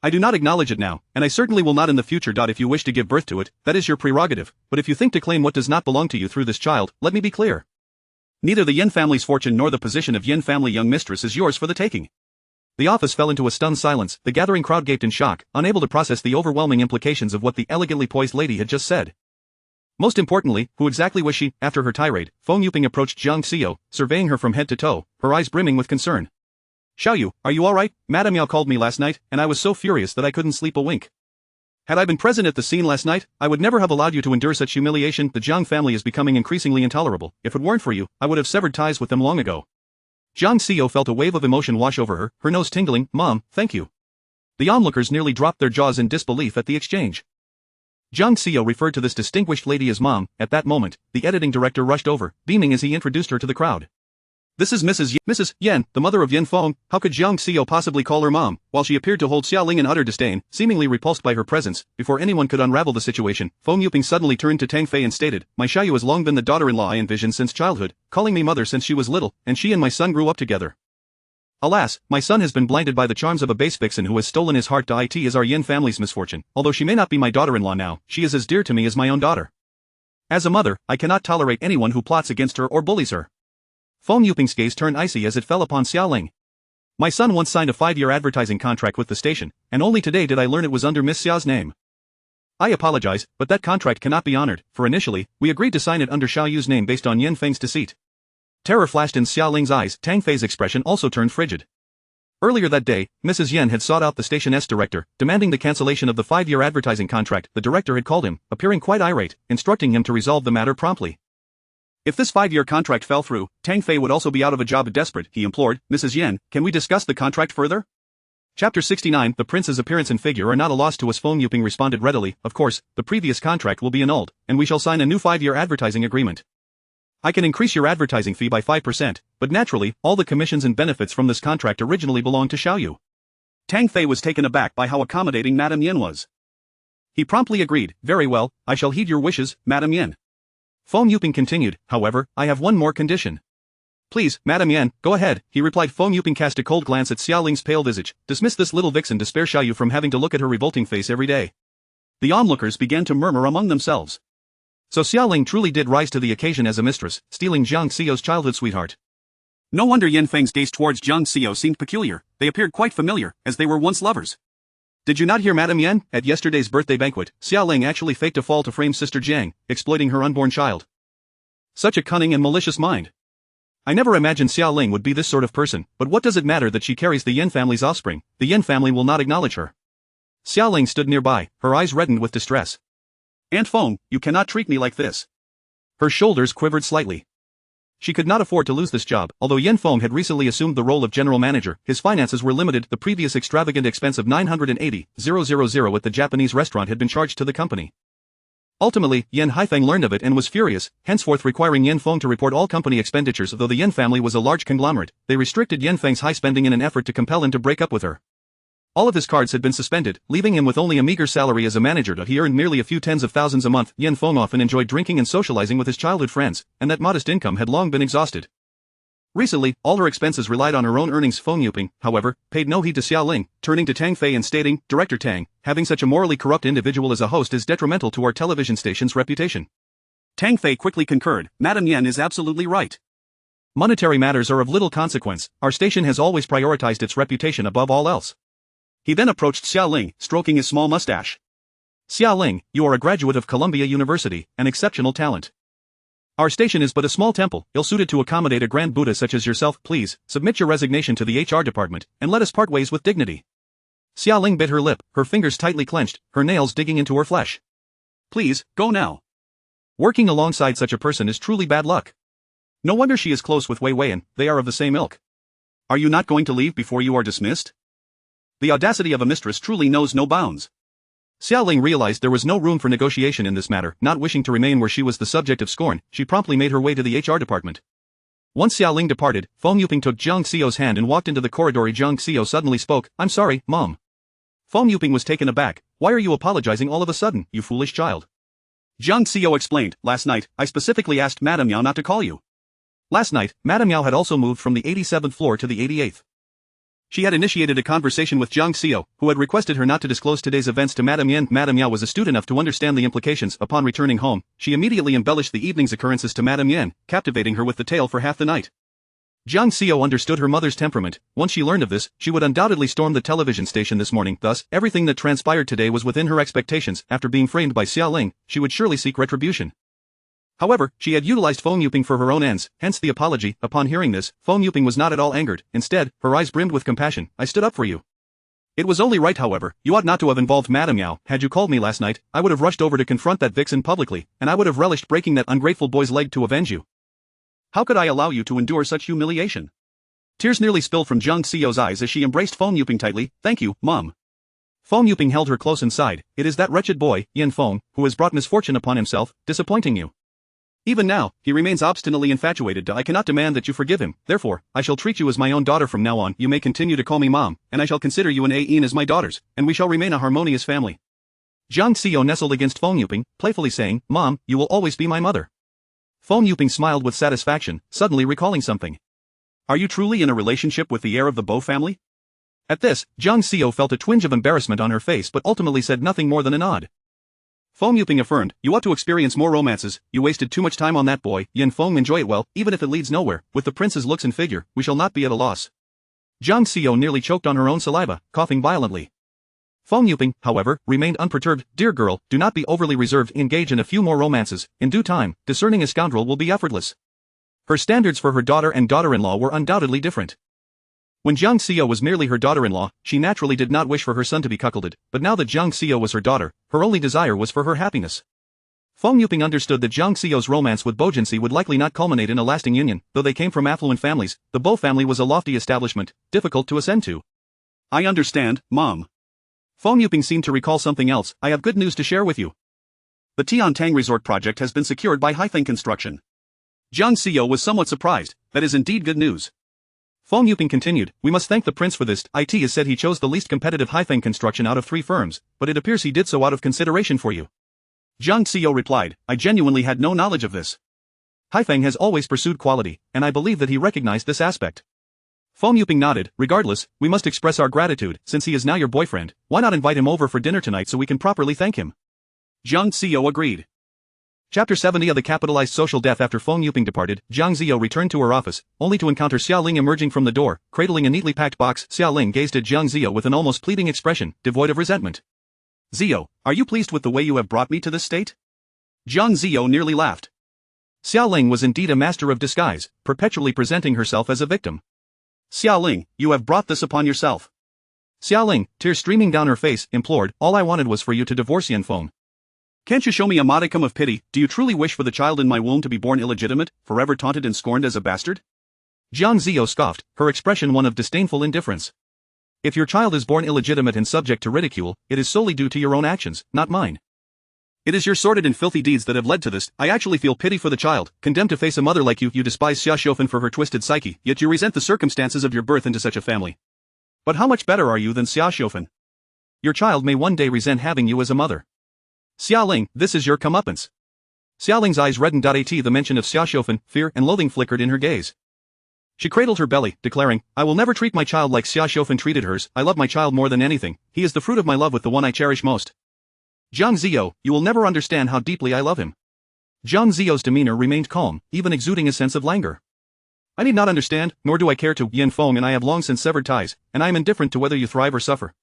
I do not acknowledge it now, and I certainly will not in the future. If you wish to give birth to it, that is your prerogative, but if you think to claim what does not belong to you through this child, let me be clear. Neither the Yin family's fortune nor the position of Yin family young mistress is yours for the taking." The office fell into a stunned silence. The gathering crowd gaped in shock, unable to process the overwhelming implications of what the elegantly poised lady had just said. Most importantly, who exactly was she? After her tirade, Feng Yuping approached Jiang Xiao, surveying her from head to toe, her eyes brimming with concern. "Xiaoyu, are you alright? Madame Yao called me last night, and I was so furious that I couldn't sleep a wink. Had I been present at the scene last night, I would never have allowed you to endure such humiliation. The Jiang family is becoming increasingly intolerable. If it weren't for you, I would have severed ties with them long ago." Jiang Xiao felt a wave of emotion wash over her nose tingling. "Mom, thank you." The onlookers nearly dropped their jaws in disbelief at the exchange. Jiang Xiao referred to this distinguished lady as Mom. At that moment, the editing director rushed over, beaming as he introduced her to the crowd. "This is Mrs. Yan, the mother of Yan Feng." How could Jiang Xiao possibly call her mom, while she appeared to hold Xia Ling in utter disdain, seemingly repulsed by her presence? Before anyone could unravel the situation, Feng Yuping suddenly turned to Tang Fei and stated, "My Xiaoyu has long been the daughter-in-law I envisioned since childhood, calling me mother since she was little, and she and my son grew up together. Alas, my son has been blinded by the charms of a base vixen who has stolen his heart. It is our Yin family's misfortune. Although she may not be my daughter-in-law now, she is as dear to me as my own daughter. As a mother, I cannot tolerate anyone who plots against her or bullies her." Feng Yuping's gaze turned icy as it fell upon Xia Ling. "My son once signed a 5-year advertising contract with the station, and only today did I learn it was under Miss Xiao's name. I apologize, but that contract cannot be honored, for initially, we agreed to sign it under Xiaoyu's name based on Yan Feng's deceit. Terror flashed in Xia Ling's eyes. Tang Fei's expression also turned frigid. Earlier that day, Mrs. Yen had sought out the station's director, demanding the cancellation of the 5-year advertising contract. The director had called him, appearing quite irate, instructing him to resolve the matter promptly. If this 5-year contract fell through, Tang Fei would also be out of a job. Desperate, he implored, Mrs. Yen, can we discuss the contract further? Chapter 69 The prince's appearance and figure are not a loss to us. Feng Yuping responded readily, of course, the previous contract will be annulled, and we shall sign a new 5-year advertising agreement. I can increase your advertising fee by 5%, but naturally, all the commissions and benefits from this contract originally belonged to Xiaoyu. Tang Fei was taken aback by how accommodating Madame Yen was. He promptly agreed, very well, I shall heed your wishes, Madame Yen. Feng Yuping continued, however, I have one more condition. Please, Madame Yen, go ahead, he replied. Feng Yuping cast a cold glance at Xia Ling's pale visage. Dismiss this little vixen to spare Xiaoyu from having to look at her revolting face every day. The onlookers began to murmur among themselves. So Xia Ling truly did rise to the occasion as a mistress, stealing Jiang Xiao's childhood sweetheart. No wonder Yan Feng's gaze towards Jiang Xiao seemed peculiar, they appeared quite familiar, as they were once lovers. Did you not hear Madame Yen? At yesterday's birthday banquet, Xia Ling actually faked a fall to frame Sister Jiang, exploiting her unborn child. Such a cunning and malicious mind. I never imagined Xia Ling would be this sort of person, but what does it matter that she carries the Yen family's offspring? The Yen family will not acknowledge her. Xia Ling stood nearby, her eyes reddened with distress. Aunt Feng, you cannot treat me like this. Her shoulders quivered slightly. She could not afford to lose this job. Although Yan Feng had recently assumed the role of general manager, his finances were limited. The previous extravagant expense of 980,000 at the Japanese restaurant had been charged to the company. Ultimately, Yan Haifeng learned of it and was furious, henceforth requiring Yan Feng to report all company expenditures. Though the Yan family was a large conglomerate, they restricted Yan Feng's high spending in an effort to compel him to break up with her. All of his cards had been suspended, leaving him with only a meager salary as a manager. He earned merely a few tens of thousands a month. Yan Feng often enjoyed drinking and socializing with his childhood friends, and that modest income had long been exhausted. Recently, all her expenses relied on her own earnings. Feng Yuping, however, paid no heed to Xia Ling, turning to Tang Fei and stating, Director Tang, having such a morally corrupt individual as a host is detrimental to our television station's reputation. Tang Fei quickly concurred, Madame Yen is absolutely right. Monetary matters are of little consequence, our station has always prioritized its reputation above all else. He then approached Xia Ling, stroking his small mustache. Xia Ling, you are a graduate of Columbia University, an exceptional talent. Our station is but a small temple, ill-suited to accommodate a grand Buddha such as yourself. Please, submit your resignation to the HR department, and let us part ways with dignity. Xia Ling bit her lip, her fingers tightly clenched, her nails digging into her flesh. Please, go now. Working alongside such a person is truly bad luck. No wonder she is close with Wei Weian, they are of the same ilk. Are you not going to leave before you are dismissed? The audacity of a mistress truly knows no bounds. Xia Ling realized there was no room for negotiation in this matter. Not wishing to remain where she was the subject of scorn, she promptly made her way to the HR department. Once Xia Ling departed, Feng Yuping took Jiang Xiao's hand and walked into the corridor. Jiang Xiao suddenly spoke, I'm sorry, Mom. Feng Yuping was taken aback. Why are you apologizing all of a sudden, you foolish child? Jiang Xiao explained, last night, I specifically asked Madame Yao not to call you. Last night, Madame Yao had also moved from the 87th floor to the 88th. She had initiated a conversation with Jiang Xiao, who had requested her not to disclose today's events to Madame Yen. Madame Yao was astute enough to understand the implications. Upon returning home, she immediately embellished the evening's occurrences to Madame Yen, captivating her with the tale for half the night. Jiang Xiao understood her mother's temperament. Once she learned of this, she would undoubtedly storm the television station this morning. Thus, everything that transpired today was within her expectations. After being framed by Xia Ling, she would surely seek retribution. However, she had utilized Feng Yuping for her own ends, hence the apology. Upon hearing this, Feng Yuping was not at all angered. Instead, her eyes brimmed with compassion. I stood up for you. It was only right, however, you ought not to have involved Madame Yao. Had you called me last night, I would have rushed over to confront that vixen publicly, and I would have relished breaking that ungrateful boy's leg to avenge you. How could I allow you to endure such humiliation? Tears nearly spilled from Jiang Xiao's eyes as she embraced Feng Yuping tightly. Thank you, Mom. Feng Yuping held her close inside. It is that wretched boy, Yan Feng, who has brought misfortune upon himself, disappointing you. Even now, he remains obstinately infatuated. I cannot demand that you forgive him, therefore, I shall treat you as my own daughter from now on. You may continue to call me Mom, and I shall consider you and Ain as my daughters, and we shall remain a harmonious family. Jiang Xiao nestled against Feng Yuping, playfully saying, Mom, you will always be my mother. Feng Yuping smiled with satisfaction, suddenly recalling something. Are you truly in a relationship with the heir of the Bo family? At this, Jiang Xiao felt a twinge of embarrassment on her face but ultimately said nothing more than a nod. Feng Yuping affirmed, you ought to experience more romances, you wasted too much time on that boy. Yan Feng, enjoy it well, even if it leads nowhere. With the prince's looks and figure, we shall not be at a loss. Jiang Xiao nearly choked on her own saliva, coughing violently. Feng Yuping, however, remained unperturbed. Dear girl, do not be overly reserved, engage in a few more romances, in due time, discerning a scoundrel will be effortless. Her standards for her daughter and daughter-in-law were undoubtedly different. When Jiang Xiao was merely her daughter-in-law, she naturally did not wish for her son to be cuckolded, but now that Jiang Xiao was her daughter, her only desire was for her happiness. Feng Yuping understood that Jiang Xiao's romance with Bo Jinsi would likely not culminate in a lasting union. Though they came from affluent families, the Bo family was a lofty establishment, difficult to ascend to. I understand, Mom. Feng Yuping seemed to recall something else. I have good news to share with you. The Tiantang Resort project has been secured by Haifeng Construction. Jiang Xiao was somewhat surprised. That is indeed good news. Feng Yuping continued, we must thank the prince for this. It is said he chose the least competitive Haifeng Construction out of 3 firms, but it appears he did so out of consideration for you. Jiang Xiao replied, I genuinely had no knowledge of this. Haifeng has always pursued quality, and I believe that he recognized this aspect. Feng Yuping nodded. Regardless, we must express our gratitude. Since he is now your boyfriend, why not invite him over for dinner tonight so we can properly thank him? Jiang Xiao agreed. Chapter 70 of the capitalized social death. After Feng Yuping departed, Jiang Xiao returned to her office, only to encounter Xiao Ling emerging from the door, cradling a neatly packed box. Xiao Ling gazed at Jiang Xiao with an almost pleading expression, devoid of resentment. Xiao, are you pleased with the way you have brought me to this state? Jiang Xiao nearly laughed. Xiao Ling was indeed a master of disguise, perpetually presenting herself as a victim. Xiao Ling, you have brought this upon yourself. Xiao Ling, tears streaming down her face, implored, all I wanted was for you to divorce Yanfeng. Can't you show me a modicum of pity? Do you truly wish for the child in my womb to be born illegitimate, forever taunted and scorned as a bastard? Jiang Xiao scoffed, her expression one of disdainful indifference. If your child is born illegitimate and subject to ridicule, it is solely due to your own actions, not mine. It is your sordid and filthy deeds that have led to this. I actually feel pity for the child, condemned to face a mother like you. You despise Xia Xiufen for her twisted psyche, yet you resent the circumstances of your birth into such a family. But how much better are you than Xia Xiufen? Your child may one day resent having you as a mother. Xiao Ling, this is your comeuppance. Xiao Ling's eyes reddened. At the mention of Xia Xiufen, fear and loathing flickered in her gaze. She cradled her belly, declaring, I will never treat my child like Xia Xiufen treated hers. I love my child more than anything. He is the fruit of my love with the one I cherish most. Jiang Xiao, you will never understand how deeply I love him. Jiang Xiao's demeanor remained calm, even exuding a sense of languor. I need not understand, nor do I care to. Yanfeng and I have long since severed ties, and I am indifferent to whether you thrive or suffer.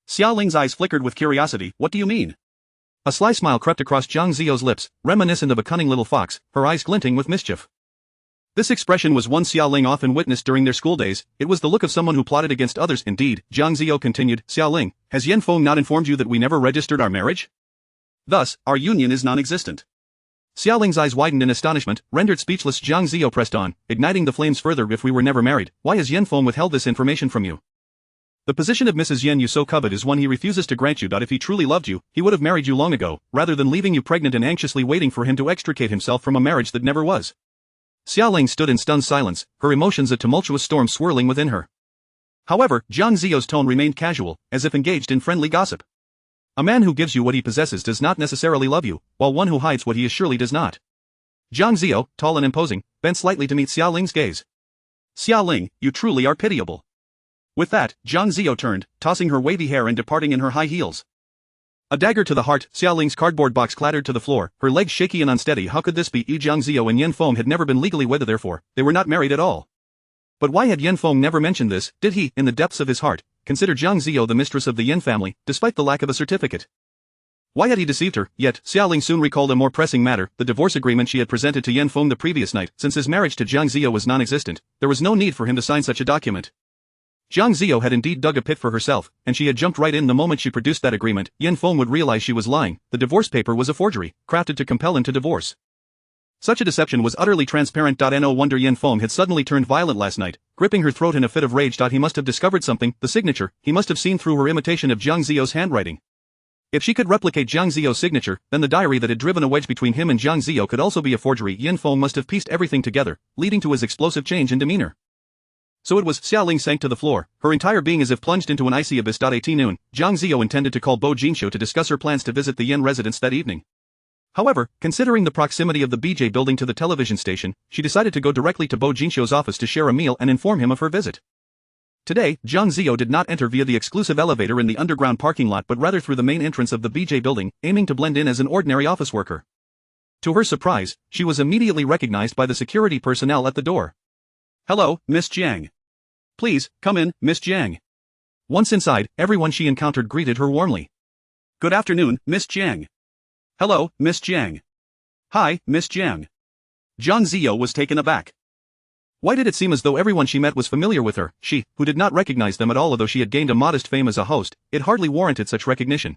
Xiao Ling's eyes flickered with curiosity. What do you mean? A sly smile crept across Jiang Xiao's lips, reminiscent of a cunning little fox, her eyes glinting with mischief. This expression was one Xiao Ling often witnessed during their school days. It was the look of someone who plotted against others. Indeed, Jiang Xiao continued, Xiao Ling, has Yanfeng not informed you that we never registered our marriage? Thus, our union is non-existent. Xiao Ling's eyes widened in astonishment, rendered speechless. Jiang Xiao pressed on, igniting the flames further. If we were never married, why has Yanfeng withheld this information from you? The position of Mrs. Yan you so covet is one he refuses to grant you. If he truly loved you, he would have married you long ago, rather than leaving you pregnant and anxiously waiting for him to extricate himself from a marriage that never was. Xiao Ling stood in stunned silence, her emotions a tumultuous storm swirling within her. However, Jiang Xiao's tone remained casual, as if engaged in friendly gossip. A man who gives you what he possesses does not necessarily love you, while one who hides what he is surely does not. Jiang Xiao, tall and imposing, bent slightly to meet Xiao Ling's gaze. Xiao Ling, you truly are pitiable. With that, Jiang Xiao turned, tossing her wavy hair and departing in her high heels. A dagger to the heart. Xiao Ling's cardboard box clattered to the floor, her legs shaky and unsteady. How could this be? Jiang Xiao and Yanfeng had never been legally wedded, therefore, they were not married at all. But why had Yanfeng never mentioned this? Did he, in the depths of his heart, consider Jiang Xiao the mistress of the Yan family, despite the lack of a certificate? Why had he deceived her? Yet, Xiao Ling soon recalled a more pressing matter, the divorce agreement she had presented to Yanfeng the previous night. Since his marriage to Jiang Xiao was non-existent, there was no need for him to sign such a document. Jiang Xiao had indeed dug a pit for herself, and she had jumped right in. The moment she produced that agreement, Yanfeng would realize she was lying. The divorce paper was a forgery, crafted to compel him to divorce. Such a deception was utterly transparent. No wonder Yanfeng had suddenly turned violent last night, gripping her throat in a fit of rage. He must have discovered something, the signature. He must have seen through her imitation of Jiang Xiao's handwriting. If she could replicate Jiang Xiao's signature, then the diary that had driven a wedge between him and Jiang Xiao could also be a forgery. Yanfeng must have pieced everything together, leading to his explosive change in demeanor. So it was. Xiao Ling sank to the floor, her entire being as if plunged into an icy abyss. At noon, Jiang Xiao intended to call Bo Jinxiu to discuss her plans to visit the Yan residence that evening. However, considering the proximity of the BJ building to the television station, she decided to go directly to Bo Jinxiu's office to share a meal and inform him of her visit. Today, Jiang Xiao did not enter via the exclusive elevator in the underground parking lot but rather through the main entrance of the BJ building, aiming to blend in as an ordinary office worker. To her surprise, she was immediately recognized by the security personnel at the door. Hello, Miss Jiang. Please, come in, Miss Jiang. Once inside, everyone she encountered greeted her warmly. Good afternoon, Miss Jiang. Hello, Miss Jiang. Hi, Miss Jiang. Jiang Xiao was taken aback. Why did it seem as though everyone she met was familiar with her? She, who did not recognize them at all although she had gained a modest fame as a host, it hardly warranted such recognition.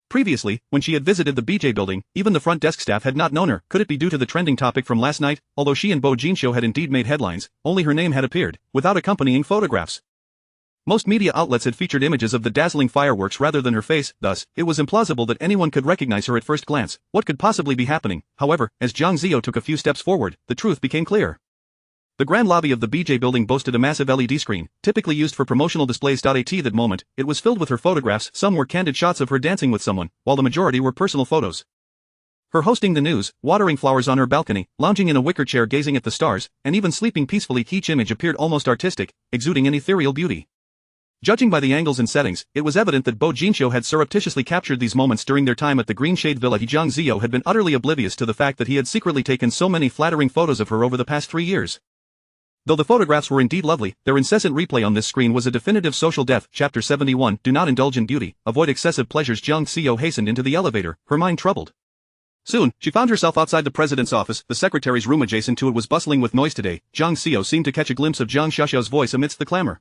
Previously, when she had visited the BJ building, even the front desk staff had not known her. Could it be due to the trending topic from last night? Although she and Bo Jinsho had indeed made headlines, only her name had appeared, without accompanying photographs. Most media outlets had featured images of the dazzling fireworks rather than her face, thus, it was implausible that anyone could recognize her at first glance. What could possibly be happening? However, as Jiang Zio took a few steps forward, the truth became clear. The grand lobby of the BJ building boasted a massive LED screen, typically used for promotional displays. At that moment, it was filled with her photographs. Some were candid shots of her dancing with someone, while the majority were personal photos. Her hosting the news, watering flowers on her balcony, lounging in a wicker chair gazing at the stars, and even sleeping peacefully. Each image appeared almost artistic, exuding an ethereal beauty. Judging by the angles and settings, it was evident that Bo Jinsho had surreptitiously captured these moments during their time at the Green Shade Villa. Jiang Zio had been utterly oblivious to the fact that he had secretly taken so many flattering photos of her over the past 3 years. Though the photographs were indeed lovely, their incessant replay on this screen was a definitive social death. Chapter 71. Do not indulge in beauty, avoid excessive pleasures. Jiang Zio hastened into the elevator, her mind troubled. Soon, she found herself outside the president's office. The secretary's room adjacent to it was bustling with noise today. Jiang Zio seemed to catch a glimpse of Jiang Xiaoxiao's voice amidst the clamor.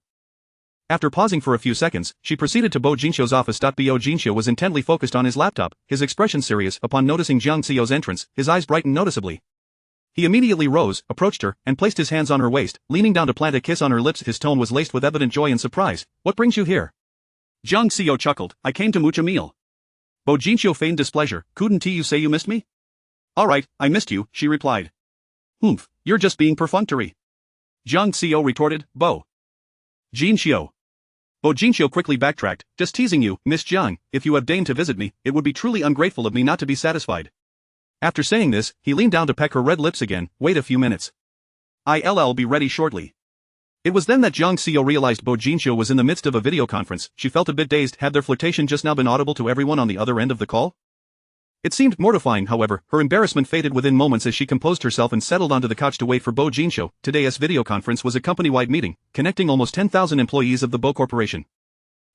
After pausing for a few seconds, she proceeded to Bo Jinsho's office. Bo Jinsho was intently focused on his laptop, his expression serious. Upon noticing Jiang Zio's entrance, his eyes brightened noticeably. He immediately rose, approached her, and placed his hands on her waist, leaning down to plant a kiss on her lips. His tone was laced with evident joy and surprise. What brings you here? Jiang Zio chuckled. I came to mooch a meal. Bo Jinsho feigned displeasure. Couldn't you say you missed me? Alright, I missed you, she replied. Oomph, you're just being perfunctory. Jiang Zio retorted. Bo Jinsho. Bo Jinsho quickly backtracked. Just teasing you, Miss Jiang. If you have deigned to visit me, it would be truly ungrateful of me not to be satisfied. After saying this, he leaned down to peck her red lips again. Wait a few minutes. I'll be ready shortly. It was then that Jiang Zio realized Bo Jinsho was in the midst of a video conference. She felt a bit dazed. Had their flirtation just now been audible to everyone on the other end of the call? It seemed mortifying. However, her embarrassment faded within moments as she composed herself and settled onto the couch to wait for Bo Jinsho. Today's video conference was a company-wide meeting, connecting almost 10,000 employees of the Bo Corporation.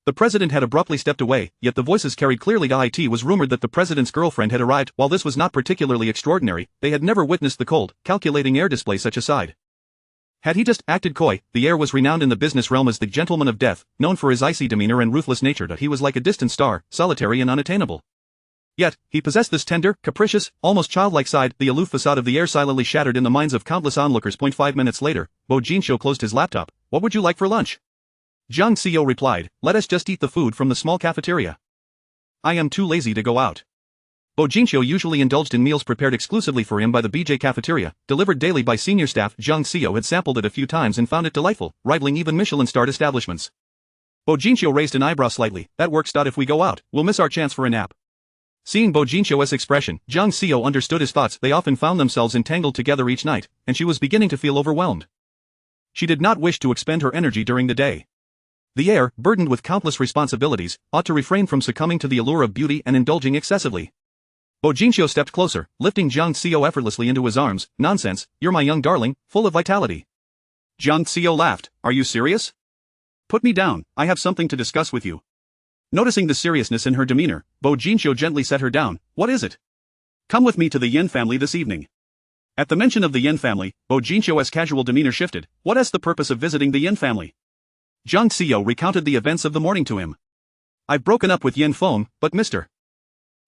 The president had abruptly stepped away, yet the voices carried clearly. It was rumored that the president's girlfriend had arrived. While this was not particularly extraordinary, they had never witnessed the cold, calculating air display such aside. Had he just acted coy? The heir was renowned in the business realm as the gentleman of death, known for his icy demeanor and ruthless nature. He was like a distant star, solitary and unattainable. Yet, he possessed this tender, capricious, almost childlike side. The aloof facade of the heir silently shattered in the minds of countless onlookers. 5 minutes later, Bo Jinsho closed his laptop. What would you like for lunch? Jiang Zio replied, let us just eat the food from the small cafeteria. I am too lazy to go out. Bo Jinsho usually indulged in meals prepared exclusively for him by the BJ cafeteria, delivered daily by senior staff. Jiang Zio had sampled it a few times and found it delightful, rivaling even Michelin-starred establishments. Bo Jinsho raised an eyebrow slightly. That works. If we go out, we'll miss our chance for a nap. Seeing Bo Jinsho's expression, Jiang Zio understood his thoughts. They often found themselves entangled together each night, and she was beginning to feel overwhelmed. She did not wish to expend her energy during the day. The heir, burdened with countless responsibilities, ought to refrain from succumbing to the allure of beauty and indulging excessively. Bo Jinsho stepped closer, lifting Jiang Zio effortlessly into his arms. Nonsense, you're my young darling, full of vitality. Jiang Zio laughed. Are you serious? Put me down, I have something to discuss with you. Noticing the seriousness in her demeanor, Bo Jinsho gently set her down. What is it? Come with me to the Yin family this evening. At the mention of the Yin family, Bo Jinsho's casual demeanor shifted. What is the purpose of visiting the Yin family? Jiang Zio recounted the events of the morning to him. I've broken up with Yin Feng, but Mr.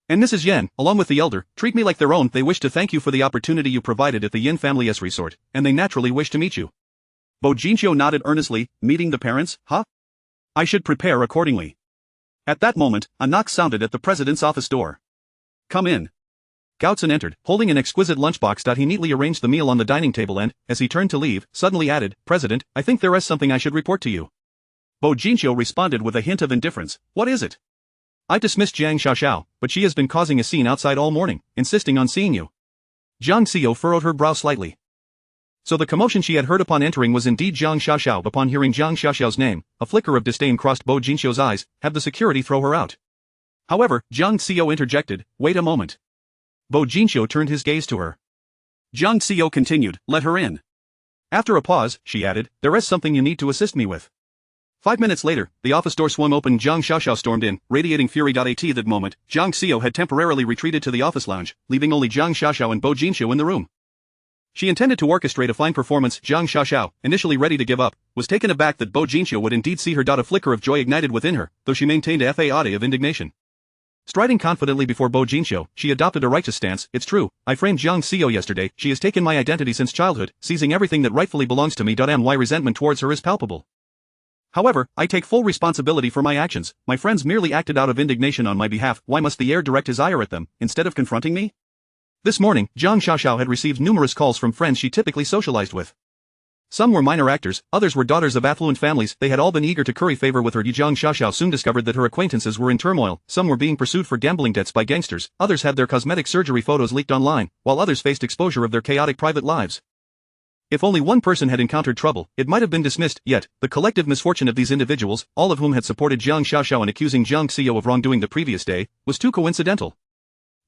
and Mrs. Yin, along with the elder, treat me like their own. They wish to thank you for the opportunity you provided at the Yin family's resort, and they naturally wish to meet you. Bo Jinsho nodded earnestly. Meeting the parents, huh? I should prepare accordingly. At that moment, a knock sounded at the president's office door. Come in. Gaotzen entered, holding an exquisite lunchbox. He neatly arranged the meal on the dining table and, as he turned to leave, suddenly added, President, I think there is something I should report to you. Bo Jinsho responded with a hint of indifference. What is it? I dismissed Jiang Xiaoxiao, but she has been causing a scene outside all morning, insisting on seeing you. Jiang Zio furrowed her brow slightly. So the commotion she had heard upon entering was indeed Jiang Xiaoxiao. Upon hearing Jiang Xiaoxiao's name, a flicker of disdain crossed Bo Jinsho's eyes. Have the security throw her out. However, Jiang Zio interjected, wait a moment. Bo Jinsho turned his gaze to her. Jiang Zio continued, let her in. After a pause, she added, there is something you need to assist me with. 5 minutes later, the office door swung open. Jiang Xiaoxiao stormed in, radiating fury. At that moment, Jiang Zio had temporarily retreated to the office lounge, leaving only Jiang Xiaoxiao and Bo Jinsho in the room. She intended to orchestrate a fine performance. Jiang Xiaoxiao, initially ready to give up, was taken aback that Bo Jinxiu would indeed see her. A flicker of joy ignited within her, though she maintained a facade of indignation. Striding confidently before Bo Jinxiu, she adopted a righteous stance. It's true, I framed Jiang Xiao yesterday. She has taken my identity since childhood, seizing everything that rightfully belongs to me. My resentment towards her is palpable. However, I take full responsibility for my actions. My friends merely acted out of indignation on my behalf. Why must the heir direct his ire at them, instead of confronting me? This morning, Jiang Xiaoxiao had received numerous calls from friends she typically socialized with. Some were minor actors, others were daughters of affluent families. They had all been eager to curry favor with her. Jiang Xiaoxiao soon discovered that her acquaintances were in turmoil. Some were being pursued for gambling debts by gangsters, others had their cosmetic surgery photos leaked online, while others faced exposure of their chaotic private lives. If only one person had encountered trouble, it might have been dismissed, yet, the collective misfortune of these individuals, all of whom had supported Jiang Xiaoxiao in accusing Jiang Xiao of wrongdoing the previous day, was too coincidental.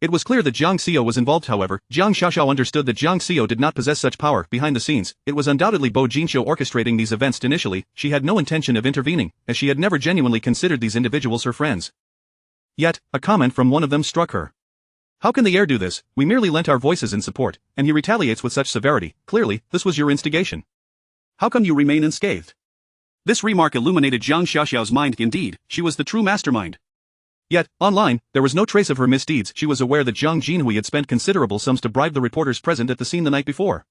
It was clear that Jiang Xiao was involved. However, Jiang Xiaoxiao understood that Jiang Xiao did not possess such power. Behind the scenes, it was undoubtedly Bo Jinxiu orchestrating these events. Initially, she had no intention of intervening, as she had never genuinely considered these individuals her friends. Yet, a comment from one of them struck her. How can the heir do this? We merely lent our voices in support, and he retaliates with such severity. Clearly, this was your instigation. How come you remain unscathed? This remark illuminated Jiang Xiaoxiao's mind. Indeed, she was the true mastermind. Yet, online, there was no trace of her misdeeds. She was aware that Jiang Jinhui had spent considerable sums to bribe the reporters present at the scene the night before.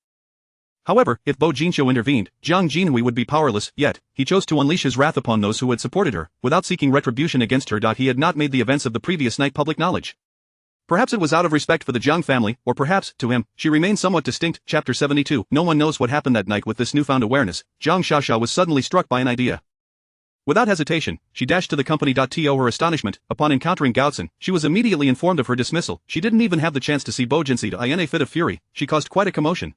However, if Bo Jinxiu intervened, Jiang Jinhui would be powerless. Yet, he chose to unleash his wrath upon those who had supported her, without seeking retribution against her. He had not made the events of the previous night public knowledge. Perhaps it was out of respect for the Jiang family, or perhaps, to him, she remained somewhat distinct. Chapter 72. No one knows what happened that night. With this newfound awareness, Jiang Xiaoxiao was suddenly struck by an idea. Without hesitation, she dashed to the company. To her astonishment, upon encountering Gaotzen, she was immediately informed of her dismissal. She didn't even have the chance to see Bo Jinxi. In a fit of fury, she caused quite a commotion.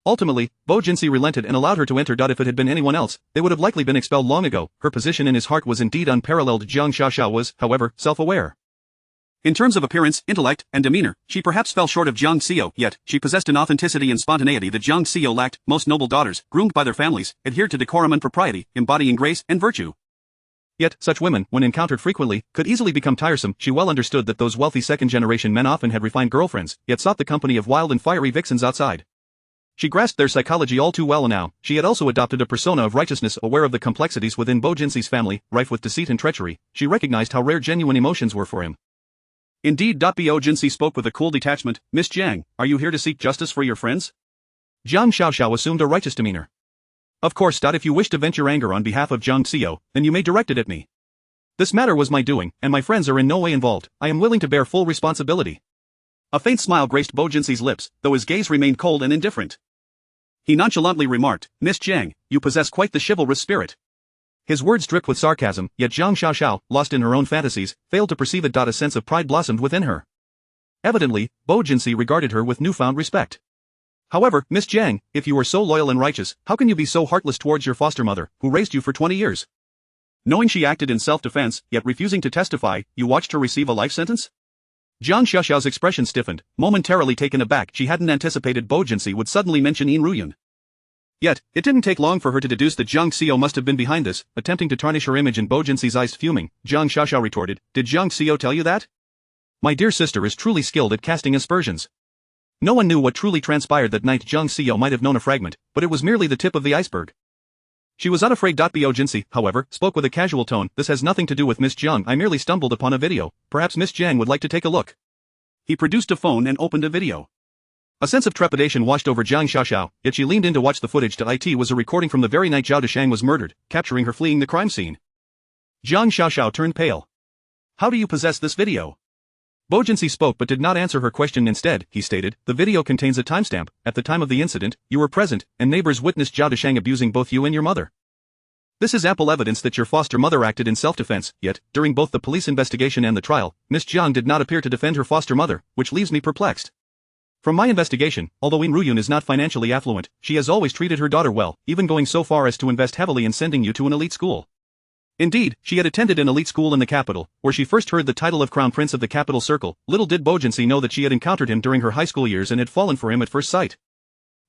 Ultimately, Bo Jinxi relented and allowed her to enter. If it had been anyone else, they would have likely been expelled long ago. Her position in his heart was indeed unparalleled. Jiang Xiaoxiao was, however, self-aware. In terms of appearance, intellect, and demeanor, she perhaps fell short of Jiang Xiao, yet, she possessed an authenticity and spontaneity that Jiang Xiao lacked. Most noble daughters, groomed by their families, adhered to decorum and propriety, embodying grace and virtue. Yet, such women, when encountered frequently, could easily become tiresome. She well understood that those wealthy second-generation men often had refined girlfriends, yet sought the company of wild and fiery vixens outside. She grasped their psychology all too well. Now, she had also adopted a persona of righteousness. Aware of the complexities within Bo Jinxi's family, rife with deceit and treachery, she recognized how rare genuine emotions were for him. Indeed. Bo Jinxi spoke with a cool detachment. Miss Jiang, are you here to seek justice for your friends? Jiang Xiaoxiao assumed a righteous demeanor. Of course. If you wish to vent your anger on behalf of Jiang Xiao, then you may direct it at me. This matter was my doing, and my friends are in no way involved. I am willing to bear full responsibility. A faint smile graced Bo Jinxi's lips, though his gaze remained cold and indifferent. He nonchalantly remarked, Miss Jiang, you possess quite the chivalrous spirit. His words dripped with sarcasm, yet Jiang Xiaoxiao, lost in her own fantasies, failed to perceive it. A sense of pride blossomed within her. Evidently, Bo Jinxi regarded her with newfound respect. However, Miss Jiang, if you are so loyal and righteous, how can you be so heartless towards your foster mother, who raised you for 20 years? Knowing she acted in self-defense, yet refusing to testify, you watched her receive a life sentence? Jiang Xiaoxiao's expression stiffened, momentarily taken aback. She hadn't anticipated Bo Jinxi would suddenly mention Yin Ruyun. Yet, it didn't take long for her to deduce that Jiang Xiao must have been behind this, attempting to tarnish her image. In Bo Jinxi's eyes fuming, Jiang Xiaoxiao retorted, Did Jiang Xiao tell you that? My dear sister is truly skilled at casting aspersions. No one knew what truly transpired that night. Jiang Xiao might have known a fragment, but it was merely the tip of the iceberg. She was unafraid. Bo Jinxi, however, spoke with a casual tone. This has nothing to do with Miss Jiang. I merely stumbled upon a video. Perhaps Miss Jiang would like to take a look. He produced a phone and opened a video. A sense of trepidation washed over Jiang Xiaoxiao, yet she leaned in to watch the footage. It was a recording from the very night Zhao Deshang was murdered, capturing her fleeing the crime scene. Jiang Xiaoxiao turned pale. How do you possess this video? Bo Jinxi spoke but did not answer her question. Instead, he stated, the video contains a timestamp. At the time of the incident, you were present, and neighbors witnessed Zhao Deshang abusing both you and your mother. This is ample evidence that your foster mother acted in self-defense, yet, during both the police investigation and the trial, Miss Jiang did not appear to defend her foster mother, which leaves me perplexed. From my investigation, although Yin Ruyun is not financially affluent, she has always treated her daughter well, even going so far as to invest heavily in sending you to an elite school. Indeed, she had attended an elite school in the capital, where she first heard the title of Crown Prince of the Capital Circle. Little did Bo Jinxi know that she had encountered him during her high school years and had fallen for him at first sight.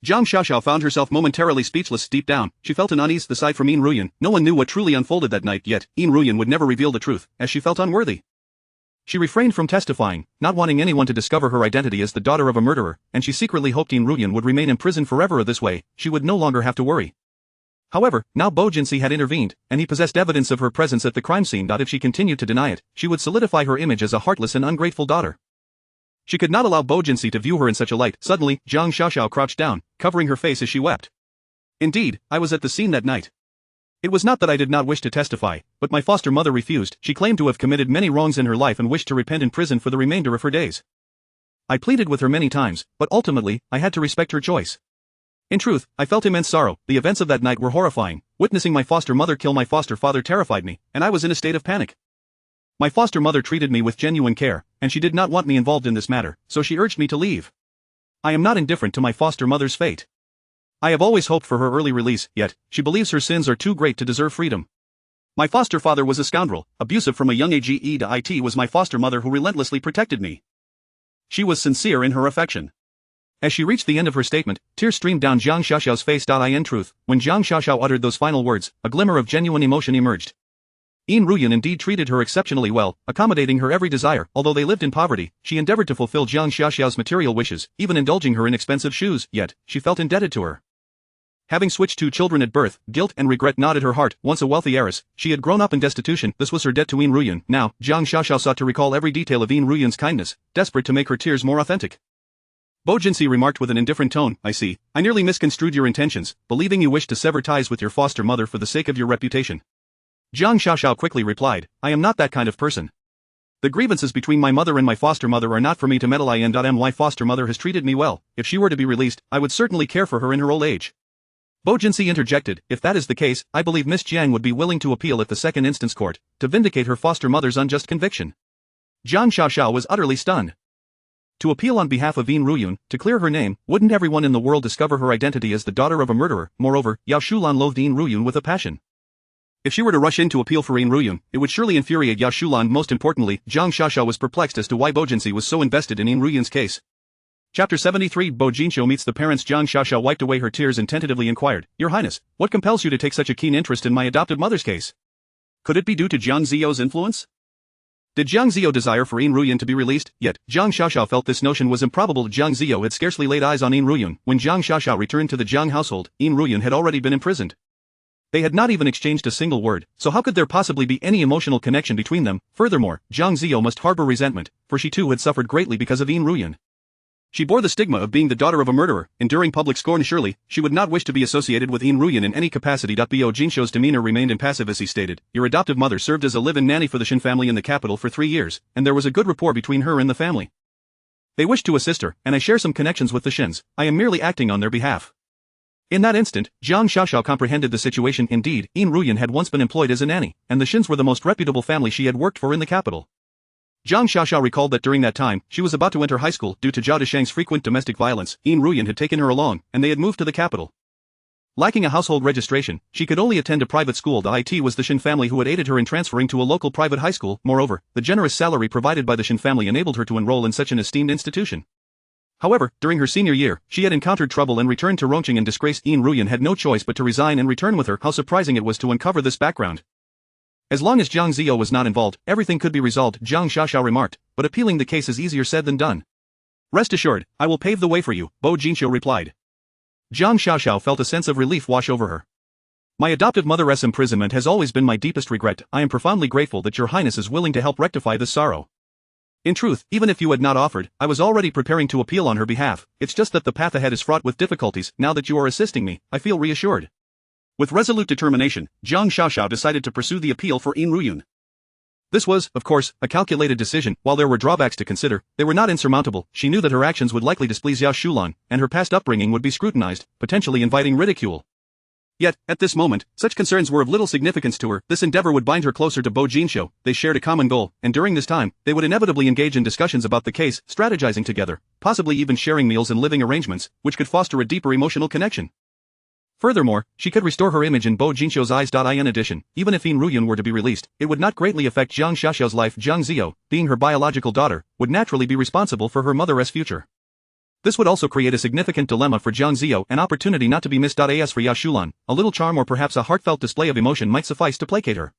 Jiang Xiaoxiao found herself momentarily speechless. Deep down, she felt an unease. Aside from Yin Ruyun, no one knew what truly unfolded that night. Yet, Yin Ruyun would never reveal the truth, as she felt unworthy. She refrained from testifying, not wanting anyone to discover her identity as the daughter of a murderer, and she secretly hoped In Ruyan would remain in prison forever. This way, she would no longer have to worry. However, now Bo Jinsei had intervened, and he possessed evidence of her presence at the crime scene. If she continued to deny it, she would solidify her image as a heartless and ungrateful daughter. She could not allow Bo Jinsei to view her in such a light. Suddenly, Jiang Xiaoxiao crouched down, covering her face as she wept. Indeed, I was at the scene that night. It was not that I did not wish to testify, but my foster mother refused. She claimed to have committed many wrongs in her life and wished to repent in prison for the remainder of her days. I pleaded with her many times, but ultimately, I had to respect her choice. In truth, I felt immense sorrow. The events of that night were horrifying. Witnessing my foster mother kill my foster father terrified me, and I was in a state of panic. My foster mother treated me with genuine care, and she did not want me involved in this matter, so she urged me to leave. I am not indifferent to my foster mother's fate. I have always hoped for her early release, yet, she believes her sins are too great to deserve freedom. My foster father was a scoundrel, abusive from a young age. It was my foster mother who relentlessly protected me. She was sincere in her affection. As she reached the end of her statement, tears streamed down Jiang Xiaoxiao's face. In truth, when Jiang Xiaoxiao uttered those final words, a glimmer of genuine emotion emerged. In Ruyan indeed treated her exceptionally well, accommodating her every desire. Although they lived in poverty, she endeavored to fulfill Jiang Xiaoxiao's material wishes, even indulging her in expensive shoes, yet, she felt indebted to her. Having switched 2 children at birth, guilt and regret gnawed at her heart. Once a wealthy heiress, she had grown up in destitution. This was her debt to In Ruyan. Now, Jiang Xiaoxiao sought to recall every detail of In Ruyan's kindness, desperate to make her tears more authentic. Bo Jinsei remarked with an indifferent tone, I see. I nearly misconstrued your intentions, believing you wished to sever ties with your foster mother for the sake of your reputation. Jiang Xiaoxiao quickly replied, I am not that kind of person. The grievances between my mother and my foster mother are not for me to meddle in. My foster mother has treated me well. If she were to be released, I would certainly care for her in her old age. Bo Jinsei interjected, if that is the case, I believe Miss Jiang would be willing to appeal at the second instance court, to vindicate her foster mother's unjust conviction. Jiang Xiaoxiao was utterly stunned. To appeal on behalf of In Ruyan, to clear her name, wouldn't everyone in the world discover her identity as the daughter of a murderer? Moreover, Yao Shulan loathed In Ruyan with a passion. If she were to rush in to appeal for In Ruyan, it would surely infuriate Yao Shulan. Most importantly, Jiang Xiaoxiao was perplexed as to why Bo Jinsei was so invested in Ruyan's case. Chapter 73 Bo Jinsei meets the parents. Jiang Xiaoxiao wiped away her tears and tentatively inquired, Your Highness, what compels you to take such a keen interest in my adopted mother's case? Could it be due to Jiang Ziyou's influence? Did Jiang Ziyou desire for In Ruyan to be released? Yet, Jiang Xiaoxiao felt this notion was improbable. Jiang Ziyou had scarcely laid eyes on In Ruyan. When Jiang Xiaoxiao returned to the Jiang household, In Ruyan had already been imprisoned. They had not even exchanged a single word, so how could there possibly be any emotional connection between them? Furthermore, Jiang Ziyou must harbor resentment, for she too had suffered greatly because of In Ruyan. She bore the stigma of being the daughter of a murderer, enduring public scorn. Surely, she would not wish to be associated with In Ruyan in any capacity. Bo Jinshou's demeanor remained impassive as he stated, Your adoptive mother served as a live-in nanny for the Shin family in the capital for 3 years, and there was a good rapport between her and the family. They wished to assist her, and I share some connections with the Shins. I am merely acting on their behalf. In that instant, Jiang Xiaoxiao comprehended the situation. Indeed, In Ruyan had once been employed as a nanny, and the Shins were the most reputable family she had worked for in the capital. Jiang Xiaoxiao recalled that during that time, she was about to enter high school. Due to Zhao Deshang's frequent domestic violence, In Ruyan had taken her along, and they had moved to the capital. Lacking a household registration, she could only attend a private school. It was the Shin family who had aided her in transferring to a local private high school. Moreover, the generous salary provided by the Shin family enabled her to enroll in such an esteemed institution. However, during her senior year, she had encountered trouble and returned to Rongqing in disgrace. In Ruyan had no choice but to resign and return with her. How surprising it was to uncover this background. As long as Jiang Ziyou was not involved, everything could be resolved, Jiang Xiaoxiao remarked, but appealing the case is easier said than done. Rest assured, I will pave the way for you, Bo Jinsei replied. Jiang Xiaoxiao felt a sense of relief wash over her. My adoptive mother's imprisonment has always been my deepest regret. I am profoundly grateful that Your Highness is willing to help rectify this sorrow. In truth, even if you had not offered, I was already preparing to appeal on her behalf. It's just that the path ahead is fraught with difficulties. Now that you are assisting me, I feel reassured. With resolute determination, Jiang Xiaoxiao decided to pursue the appeal for In Ruyan. This was, of course, a calculated decision. While there were drawbacks to consider, they were not insurmountable. She knew that her actions would likely displease Yao Shulan, and her past upbringing would be scrutinized, potentially inviting ridicule. Yet, at this moment, such concerns were of little significance to her. This endeavor would bind her closer to Bo Jinsei. They shared a common goal, and during this time, they would inevitably engage in discussions about the case, strategizing together, possibly even sharing meals and living arrangements, which could foster a deeper emotional connection. Furthermore, she could restore her image in Bo Jinsei's eyes. In addition, even if In Ruyan were to be released, it would not greatly affect Jiang Xiaoxiao's life. Jiang Ziyou, being her biological daughter, would naturally be responsible for her mother's future. This would also create a significant dilemma for Jiang Ziyou, an opportunity not to be missed. As for Yao Shulan, a little charm or perhaps a heartfelt display of emotion might suffice to placate her.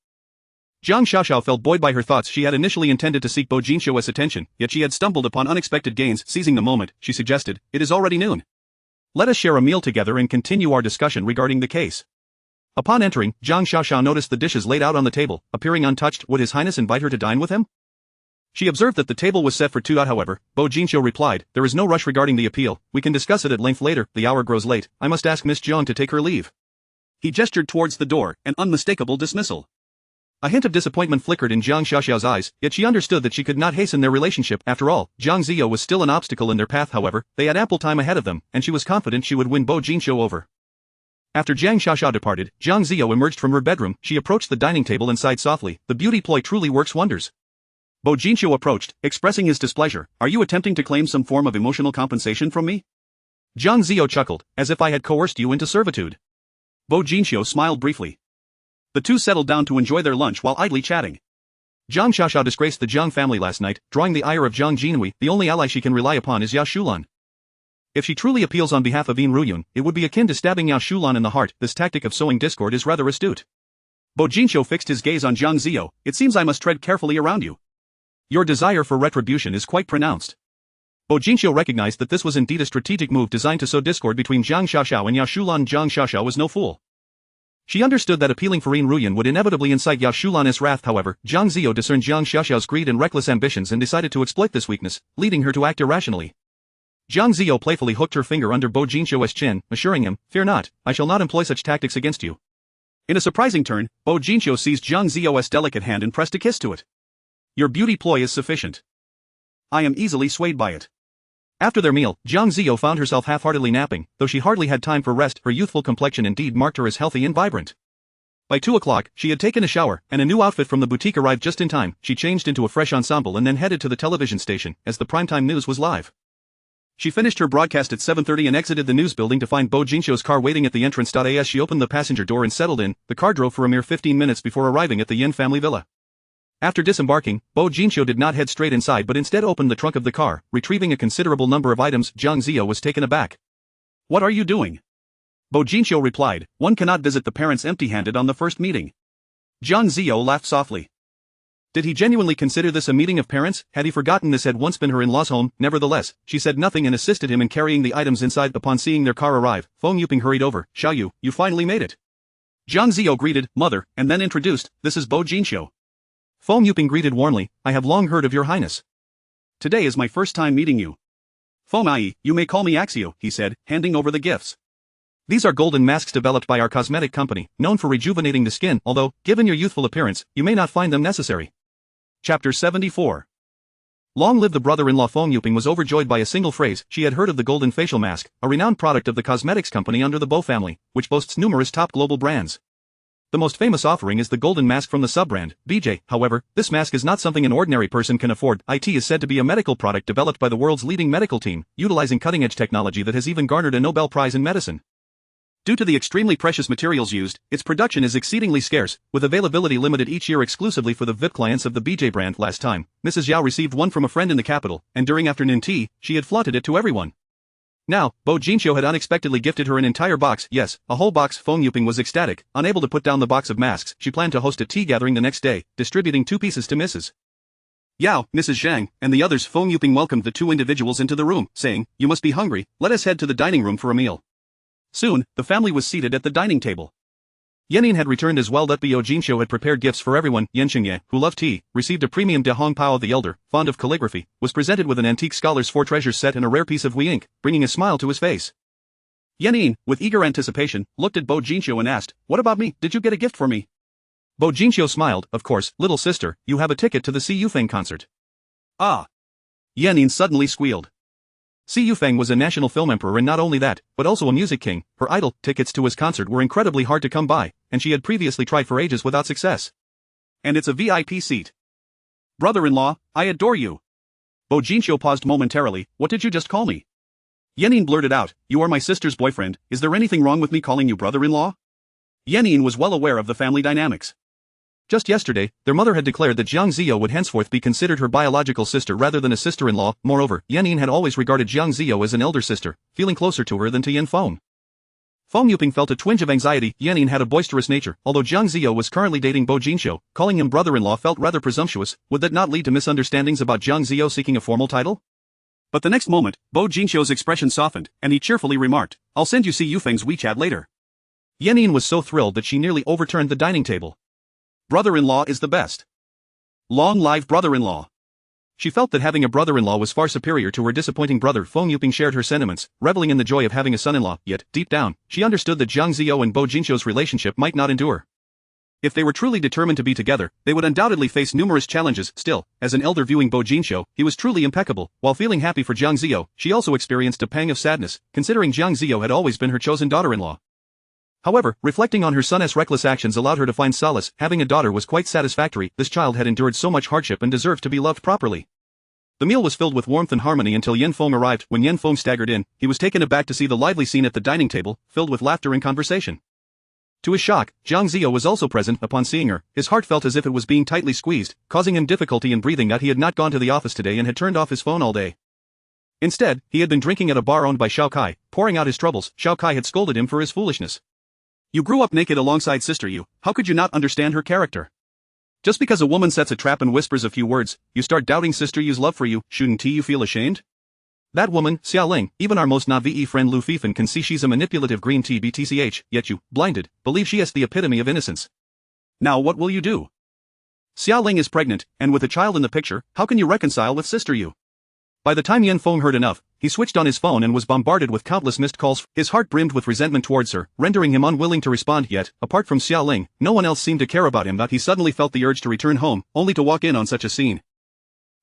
Jiang Xiaoxiao felt buoyed by her thoughts. She had initially intended to seek Bo Jinxiu's attention, yet she had stumbled upon unexpected gains. Seizing the moment, she suggested, "It is already noon. Let us share a meal together and continue our discussion regarding the case." Upon entering, Jiang Xiaoxiao noticed the dishes laid out on the table, appearing untouched. Would His Highness invite her to dine with him? She observed that the table was set for two. However, Bo Jinxiu replied, "There is no rush regarding the appeal, we can discuss it at length later. The hour grows late, I must ask Miss Jiang to take her leave." He gestured towards the door, an unmistakable dismissal. A hint of disappointment flickered in Jiang Xiaoxiao's eyes, yet she understood that she could not hasten their relationship. After all, Jiang Ziyo was still an obstacle in their path. However, they had ample time ahead of them, and she was confident she would win Bo Jinxiu over. After Jiang Xiaoxiao departed, Jiang Ziyo emerged from her bedroom. She approached the dining table and sighed softly. The beauty ploy truly works wonders. Bo Jinxiu approached, expressing his displeasure. "Are you attempting to claim some form of emotional compensation from me?" Jiang Ziyo chuckled, "As if I had coerced you into servitude." Bo Jinxiu smiled briefly. The two settled down to enjoy their lunch while idly chatting. Jiang Xiaoxiao disgraced the Jiang family last night, drawing the ire of Jiang Jinhui. The only ally she can rely upon is Yao Shulan. If she truly appeals on behalf of Yin Ruyun, it would be akin to stabbing Yao Shulan in the heart. This tactic of sowing discord is rather astute. Bo Jinxiu fixed his gaze on Jiang Ziyo. "It seems I must tread carefully around you. Your desire for retribution is quite pronounced." Bo Jinxiu recognized that this was indeed a strategic move designed to sow discord between Jiang Xiaoxiao and Yao Shulan. Jiang Xiaoxiao was no fool. She understood that appealing for Yin Ruyun would inevitably incite Yao Shulan's wrath. However, Jiang Ziyo discerned Jiang Xiaoxiao's greed and reckless ambitions and decided to exploit this weakness, leading her to act irrationally. Jiang Ziyo playfully hooked her finger under Bo Jinxiu's chin, assuring him, "Fear not, I shall not employ such tactics against you." In a surprising turn, Bo Jinxiu seized Jiang Ziyo's delicate hand and pressed a kiss to it. "Your beauty ploy is sufficient. I am easily swayed by it." After their meal, Jiang Ziyo found herself half-heartedly napping. Though she hardly had time for rest, her youthful complexion indeed marked her as healthy and vibrant. By 2 o'clock, she had taken a shower, and a new outfit from the boutique arrived just in time. She changed into a fresh ensemble and then headed to the television station, as the primetime news was live. She finished her broadcast at 7:30 and exited the news building to find Bo Jinxiu's car waiting at the entrance. As she opened the passenger door and settled in, the car drove for a mere 15 minutes before arriving at the Yin family villa. After disembarking, Bo Jinxiu did not head straight inside but instead opened the trunk of the car, retrieving a considerable number of items. Jiang Ziyo was taken aback. "What are you doing?" Bo Jinxiu replied, "One cannot visit the parents empty-handed on the first meeting." Jiang Ziyo laughed softly. Did he genuinely consider this a meeting of parents? Had he forgotten this had once been her in-law's home? Nevertheless, she said nothing and assisted him in carrying the items inside. Upon seeing their car arrive, Feng Yuping hurried over. "Xiaoyu, you finally made it." Jiang Ziyo greeted, "Mother," and then introduced, "This is Bo Jinxiu." Feng Yuping greeted warmly, "I have long heard of your highness. Today is my first time meeting you." "Feng Ai, you may call me Axio," he said, handing over the gifts. "These are golden masks developed by our cosmetic company, known for rejuvenating the skin, although, given your youthful appearance, you may not find them necessary." Chapter 74. Long live the brother-in-law. Feng Yuping was overjoyed by a single phrase. She had heard of the golden facial mask, a renowned product of the cosmetics company under the Bo family, which boasts numerous top global brands. The most famous offering is the golden mask from the sub-brand, BJ. However, this mask is not something an ordinary person can afford. It is said to be a medical product developed by the world's leading medical team, utilizing cutting-edge technology that has even garnered a Nobel Prize in medicine. Due to the extremely precious materials used, its production is exceedingly scarce, with availability limited each year exclusively for the VIP clients of the BJ brand. Last time, Mrs. Yao received one from a friend in the capital, and during afternoon tea, she had flaunted it to everyone. Now, Bo Jinxiu had unexpectedly gifted her an entire box. Yes, a whole box. Feng Yuping was ecstatic. Unable to put down the box of masks, she planned to host a tea gathering the next day, distributing 2 pieces to Mrs. Yao, Mrs. Zhang, and the others. Feng Yuping welcomed the 2 individuals into the room, saying, "You must be hungry, let us head to the dining room for a meal." Soon, the family was seated at the dining table. Yanyin had returned as well. Bo Jinxiu had prepared gifts for everyone. Yan Xingye, who loved tea, received a premium De Hong Pao the Elder, fond of calligraphy, was presented with an antique scholar's 4 treasures set and a rare piece of Hui ink, bringing a smile to his face. Yanyin, with eager anticipation, looked at Bo Jinxiu and asked, "What about me? Did you get a gift for me?" Bo Jinxiu smiled, "Of course, little sister, you have a ticket to the Si Yufeng concert." "Ah!" Yanyin suddenly squealed. Si Yufeng was a national film emperor, and not only that, but also a music king. Her idol. Tickets to his concert were incredibly hard to come by, and she had previously tried for ages without success. "And it's a VIP seat." "Brother-in-law, I adore you." Bo Jinxiu paused momentarily. "What did you just call me?" Yanyin blurted out, "You are my sister's boyfriend. Is there anything wrong with me calling you brother-in-law?" Yanyin was well aware of the family dynamics. Just yesterday, their mother had declared that Jiang Ziyo would henceforth be considered her biological sister rather than a sister-in-law. Moreover, Yanyin had always regarded Jiang Ziyo as an elder sister, feeling closer to her than to Yin Feng. Feng Yuping felt a twinge of anxiety. Yanyin had a boisterous nature, although Jiang Ziyo was currently dating Bo Jinxiu, calling him brother-in-law felt rather presumptuous. Would that not lead to misunderstandings about Jiang Ziyo seeking a formal title? But the next moment, Bo Jinxiu's expression softened, and he cheerfully remarked, "I'll send you Si Yufeng's WeChat later." Yanyin was so thrilled that she nearly overturned the dining table. Brother-in-law is the best. Long live brother-in-law. She felt that having a brother-in-law was far superior to her disappointing brother. Feng Yuping shared her sentiments, reveling in the joy of having a son-in-law, yet, deep down, she understood that Jiang Ziyo and Bo Jinxiu's relationship might not endure. If they were truly determined to be together, they would undoubtedly face numerous challenges. Still, as an elder viewing Bo Jinxiu, he was truly impeccable. While feeling happy for Jiang Ziyo, she also experienced a pang of sadness, considering Jiang Ziyo had always been her chosen daughter-in-law. However, reflecting on her son's reckless actions allowed her to find solace. Having a daughter was quite satisfactory. This child had endured so much hardship and deserved to be loved properly. The meal was filled with warmth and harmony until Yan Feng arrived. When Yan Feng staggered in, he was taken aback to see the lively scene at the dining table, filled with laughter and conversation. To his shock, Jiang Ziyo was also present. Upon seeing her, his heart felt as if it was being tightly squeezed, causing him difficulty in breathing. That he had not gone to the office today and had turned off his phone all day. Instead, he had been drinking at a bar owned by Xiao Kai, pouring out his troubles. Xiao Kai had scolded him for his foolishness. "You grew up naked alongside Sister Yu, how could you not understand her character? Just because a woman sets a trap and whispers a few words, you start doubting Sister Yu's love for you. Shouldn't you feel ashamed? That woman, Xia Ling, even our most naive friend Lu Fifan can see she's a manipulative green tea BTCH, yet you, blinded, believe she is the epitome of innocence. Now what will you do? Xia Ling is pregnant, and with a child in the picture, how can you reconcile with Sister Yu?" By the time Yan Feng heard enough, he switched on his phone and was bombarded with countless missed calls. His heart brimmed with resentment towards her, rendering him unwilling to respond. Yet, apart from Xia Ling, no one else seemed to care about him. That he suddenly felt the urge to return home, only to walk in on such a scene.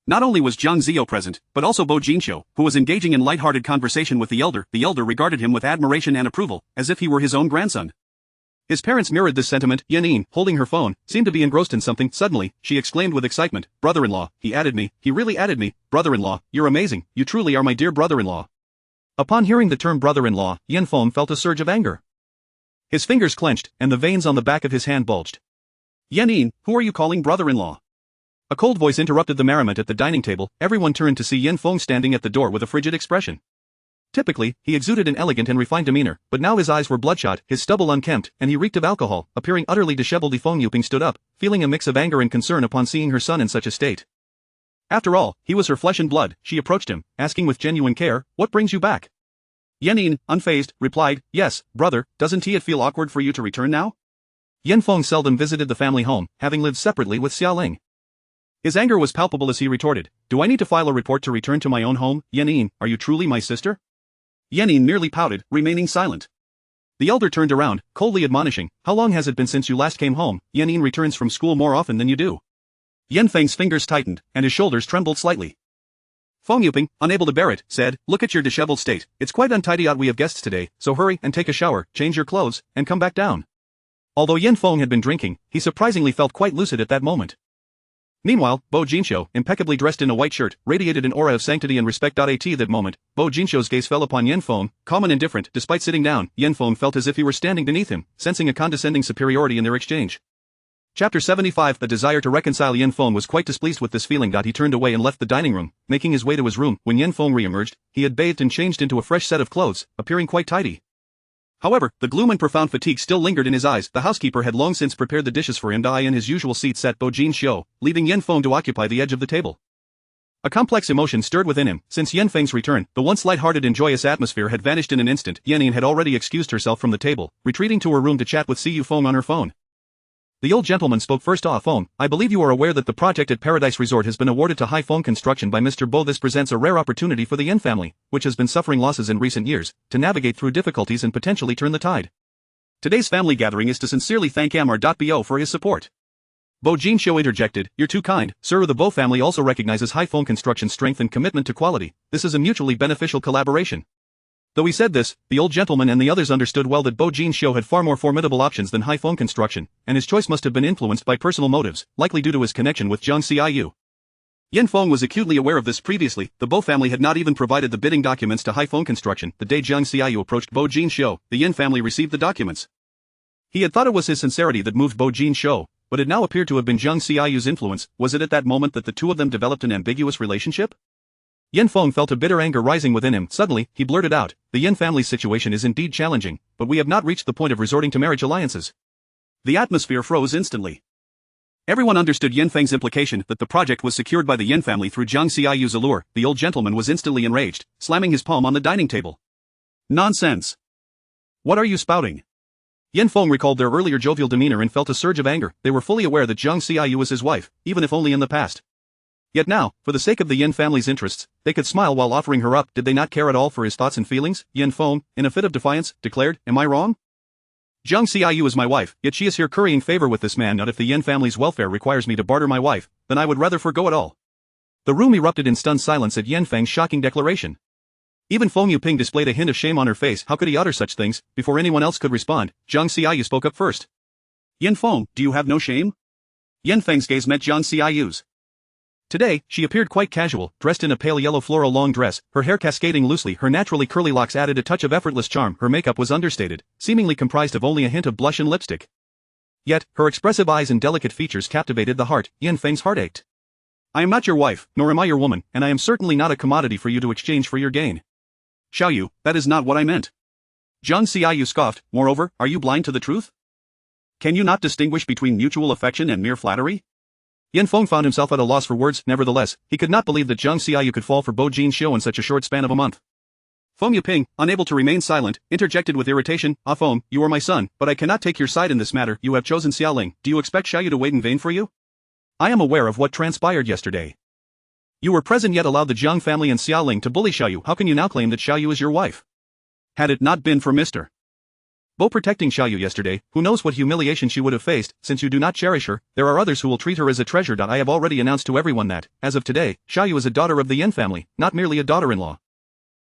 Not only was Jiang Ziyo present, but also Bo Jinxiu, who was engaging in light-hearted conversation with the elder. The elder regarded him with admiration and approval, as if he were his own grandson. His parents mirrored this sentiment. Yanyin, holding her phone, seemed to be engrossed in something. Suddenly, she exclaimed with excitement, "Brother-in-law, he really added me, brother-in-law, you're amazing, you truly are my dear brother-in-law." Upon hearing the term brother-in-law, Yan Feng felt a surge of anger. His fingers clenched, and the veins on the back of his hand bulged. "Yanyin, who are you calling brother-in-law?" A cold voice interrupted the merriment at the dining table. Everyone turned to see Yan Feng standing at the door with a frigid expression. Typically, he exuded an elegant and refined demeanor, but now his eyes were bloodshot, his stubble unkempt, and he reeked of alcohol. Appearing utterly disheveled, Feng Yuping stood up, feeling a mix of anger and concern upon seeing her son in such a state. After all, he was her flesh and blood. She approached him, asking with genuine care, "What brings you back?" Yanyin, unfazed, replied, "Yes, brother, doesn't it feel awkward for you to return now?" Yan Feng seldom visited the family home, having lived separately with Xia Ling. His anger was palpable as he retorted, "Do I need to file a report to return to my own home? Yanyin, are you truly my sister?" Yanyin merely pouted, remaining silent. The elder turned around, coldly admonishing, "How long has it been since you last came home? Yanyin returns from school more often than you do." Yan Feng's fingers tightened, and his shoulders trembled slightly. Feng Yuping, unable to bear it, said, "Look at your disheveled state, it's quite untidy out. We have guests today, so hurry and take a shower, change your clothes, and come back down." Although Yan Feng had been drinking, he surprisingly felt quite lucid at that moment. Meanwhile, Bo Jinxiu, impeccably dressed in a white shirt, radiated an aura of sanctity and respect. At that moment, Bo Jinxiu's gaze fell upon Yan Feng, calm and indifferent. Despite sitting down, Yan Feng felt as if he were standing beneath him, sensing a condescending superiority in their exchange. Chapter 75. The desire to reconcile. Yan Feng was quite displeased with this feeling. He turned away and left the dining room, making his way to his room. When Yan Feng re-emerged, he had bathed and changed into a fresh set of clothes, appearing quite tidy. However, the gloom and profound fatigue still lingered in his eyes. The housekeeper had long since prepared the dishes for him. In his usual seat sat Bo Jinxiu, leaving Yan Feng to occupy the edge of the table. A complex emotion stirred within him. Since Yan Feng's return, the once light-hearted and joyous atmosphere had vanished in an instant. Yanyin had already excused herself from the table, retreating to her room to chat with Si Yufeng on her phone. The old gentleman spoke first. "Feng, I believe you are aware that the project at Paradise Resort has been awarded to Haifeng Construction by Mr. Bo. This presents a rare opportunity for the Yan family, which has been suffering losses in recent years, to navigate through difficulties and potentially turn the tide. Today's family gathering is to sincerely thank Mr. for his support." Bo Jinxiu interjected, "You're too kind, sir. The Bo family also recognizes Haifeng Construction's strength and commitment to quality. This is a mutually beneficial collaboration." Though he said this, the old gentleman and the others understood well that Bo Jinxiu had far more formidable options than Haifeng Construction, and his choice must have been influenced by personal motives, likely due to his connection with Jiang Xiaoyu. Yan Feng was acutely aware of this previously. The Bo family had not even provided the bidding documents to Haifeng Construction. The day Jiang Xiaoyu approached Bo Jinxiu, the Yan family received the documents. He had thought it was his sincerity that moved Bo Jinxiu, but it now appeared to have been Jiang Xiaoyu's influence. Was it at that moment that the two of them developed an ambiguous relationship? Yin Feng felt a bitter anger rising within him. Suddenly, he blurted out, the Yin family's situation is indeed challenging, but we have not reached the point of resorting to marriage alliances. The atmosphere froze instantly. Everyone understood Yin Feng's implication that the project was secured by the Yin family through Jiang Xiayu's allure. The old gentleman was instantly enraged, slamming his palm on the dining table. Nonsense! What are you spouting? Yin Feng recalled their earlier jovial demeanor and felt a surge of anger. They were fully aware that Jiang Xiayu was his wife, even if only in the past. Yet now, for the sake of the Yin family's interests, they could smile while offering her up. Did they not care at all for his thoughts and feelings? Yin Feng, in a fit of defiance, declared, am I wrong? Jiang Xiayu is my wife, yet she is here currying favor with this man. Not if the Yin family's welfare requires me to barter my wife, then I would rather forgo it all. The room erupted in stunned silence at Yin Feng's shocking declaration. Even Feng Yuping displayed a hint of shame on her face. How could he utter such things? Before anyone else could respond, Jiang Xiayu spoke up first. Yin Feng, do you have no shame? Yin Feng's gaze met Jiang Xiayu's. Today, she appeared quite casual, dressed in a pale yellow floral long dress, her hair cascading loosely. Her naturally curly locks added a touch of effortless charm. Her makeup was understated, seemingly comprised of only a hint of blush and lipstick. Yet, her expressive eyes and delicate features captivated the heart. Yin Feng's heart ached. I am not your wife, nor am I your woman, and I am certainly not a commodity for you to exchange for your gain. Xiaoyu, that is not what I meant. Jiang Xiayu scoffed. Moreover, are you blind to the truth? Can you not distinguish between mutual affection and mere flattery? Yin Feng found himself at a loss for words. Nevertheless, he could not believe that Jiang Xiayu could fall for Bo Jinxiu in such a short span of a month. Feng Yuping, unable to remain silent, interjected with irritation. Ah Feng, you are my son, but I cannot take your side in this matter. You have chosen Xiaoling. Do you expect Xiaoyu to wait in vain for you? I am aware of what transpired yesterday. You were present yet allowed the Jiang family and Xiaoling to bully Xiaoyu. How can you now claim that Xiaoyu is your wife? Had it not been for Mr. Bo protecting Xiaoyu yesterday, who knows what humiliation she would have faced. Since you do not cherish her, there are others who will treat her as a treasure. I have already announced to everyone that, as of today, Xiaoyu is a daughter of the Yin family, not merely a daughter-in-law.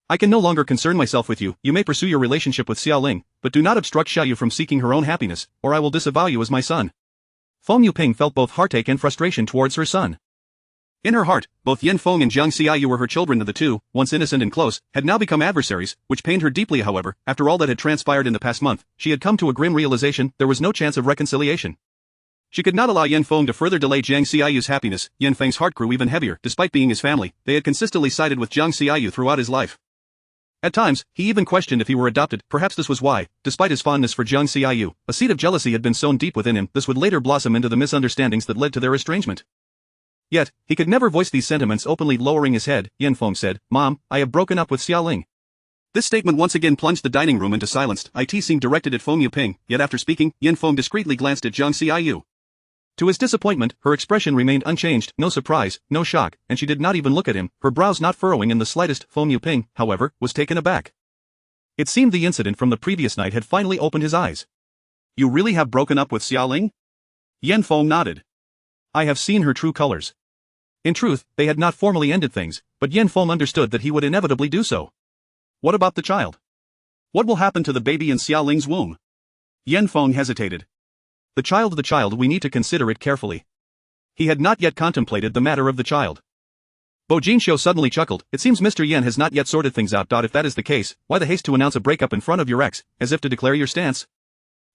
I can no longer concern myself with you. You may pursue your relationship with Xiaoling, but do not obstruct Xiaoyu from seeking her own happiness, or I will disavow you as my son. Feng Yuping felt both heartache and frustration towards her son. In her heart, both Yin Feng and Jiang Xiayu were her children. The two, once innocent and close, had now become adversaries, which pained her deeply. However, after all that had transpired in the past month, she had come to a grim realization: there was no chance of reconciliation. She could not allow Yin Feng to further delay Jiang Xiayu's happiness. Yin Feng's heart grew even heavier. Despite being his family, they had consistently sided with Jiang Xiayu throughout his life. At times, he even questioned if he were adopted. Perhaps this was why, despite his fondness for Jiang Xiayu, a seed of jealousy had been sown deep within him. This would later blossom into the misunderstandings that led to their estrangement. Yet, he could never voice these sentiments openly. Lowering his head, Yin Feng said, Mom, I have broken up with Xiaoling. This statement once again plunged the dining room into silence. It seemed directed at Feng Yuping, yet after speaking, Yin Feng discreetly glanced at Jiang Xiayu. To his disappointment, her expression remained unchanged, no surprise, no shock, and she did not even look at him, her brows not furrowing in the slightest. Feng Yuping, however, was taken aback. It seemed the incident from the previous night had finally opened his eyes. You really have broken up with Xiaoling? Yin Feng nodded. I have seen her true colors. In truth, they had not formally ended things, but Yin Feng understood that he would inevitably do so. What about the child? What will happen to the baby in Xiaoling's womb? Yin Feng hesitated. The child, we need to consider it carefully. He had not yet contemplated the matter of the child. Bo Jinxiu suddenly chuckled. It seems Mr. Yen has not yet sorted things out. If that is the case, why the haste to announce a breakup in front of your ex, as if to declare your stance?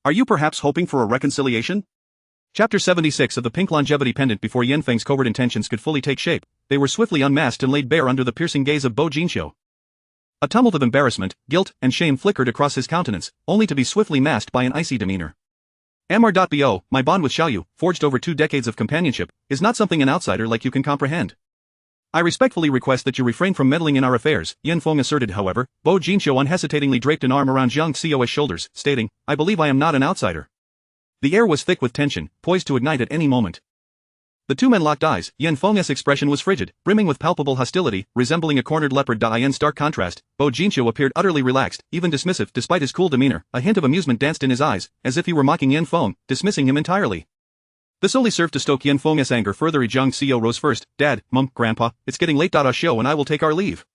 Are you perhaps hoping for a reconciliation? Chapter 76 of the Pink Longevity Pendant. Before Yin Feng's covert intentions could fully take shape, they were swiftly unmasked and laid bare under the piercing gaze of Bo Jinxiu. A tumult of embarrassment, guilt, and shame flickered across his countenance, only to be swiftly masked by an icy demeanor. Mr.Bo, my bond with Xiaoyu, forged over 2 decades of companionship, is not something an outsider like you can comprehend. I respectfully request that you refrain from meddling in our affairs, Yin Feng asserted. However, Bo Jinxiu unhesitatingly draped an arm around Jiang Xiao's shoulders, stating, I believe I am not an outsider. The air was thick with tension, poised to ignite at any moment. The two men locked eyes. Yin Feng's expression was frigid, brimming with palpable hostility, resembling a cornered leopard. In stark contrast, Bo Jinxiu appeared utterly relaxed, even dismissive. Despite his cool demeanor, a hint of amusement danced in his eyes, as if he were mocking Yin Feng, dismissing him entirely. This only served to stoke Yin Feng's anger further. Jiang Xiao rose first. Dad, Mum, Grandpa, it's getting late. Show and I will take our leave.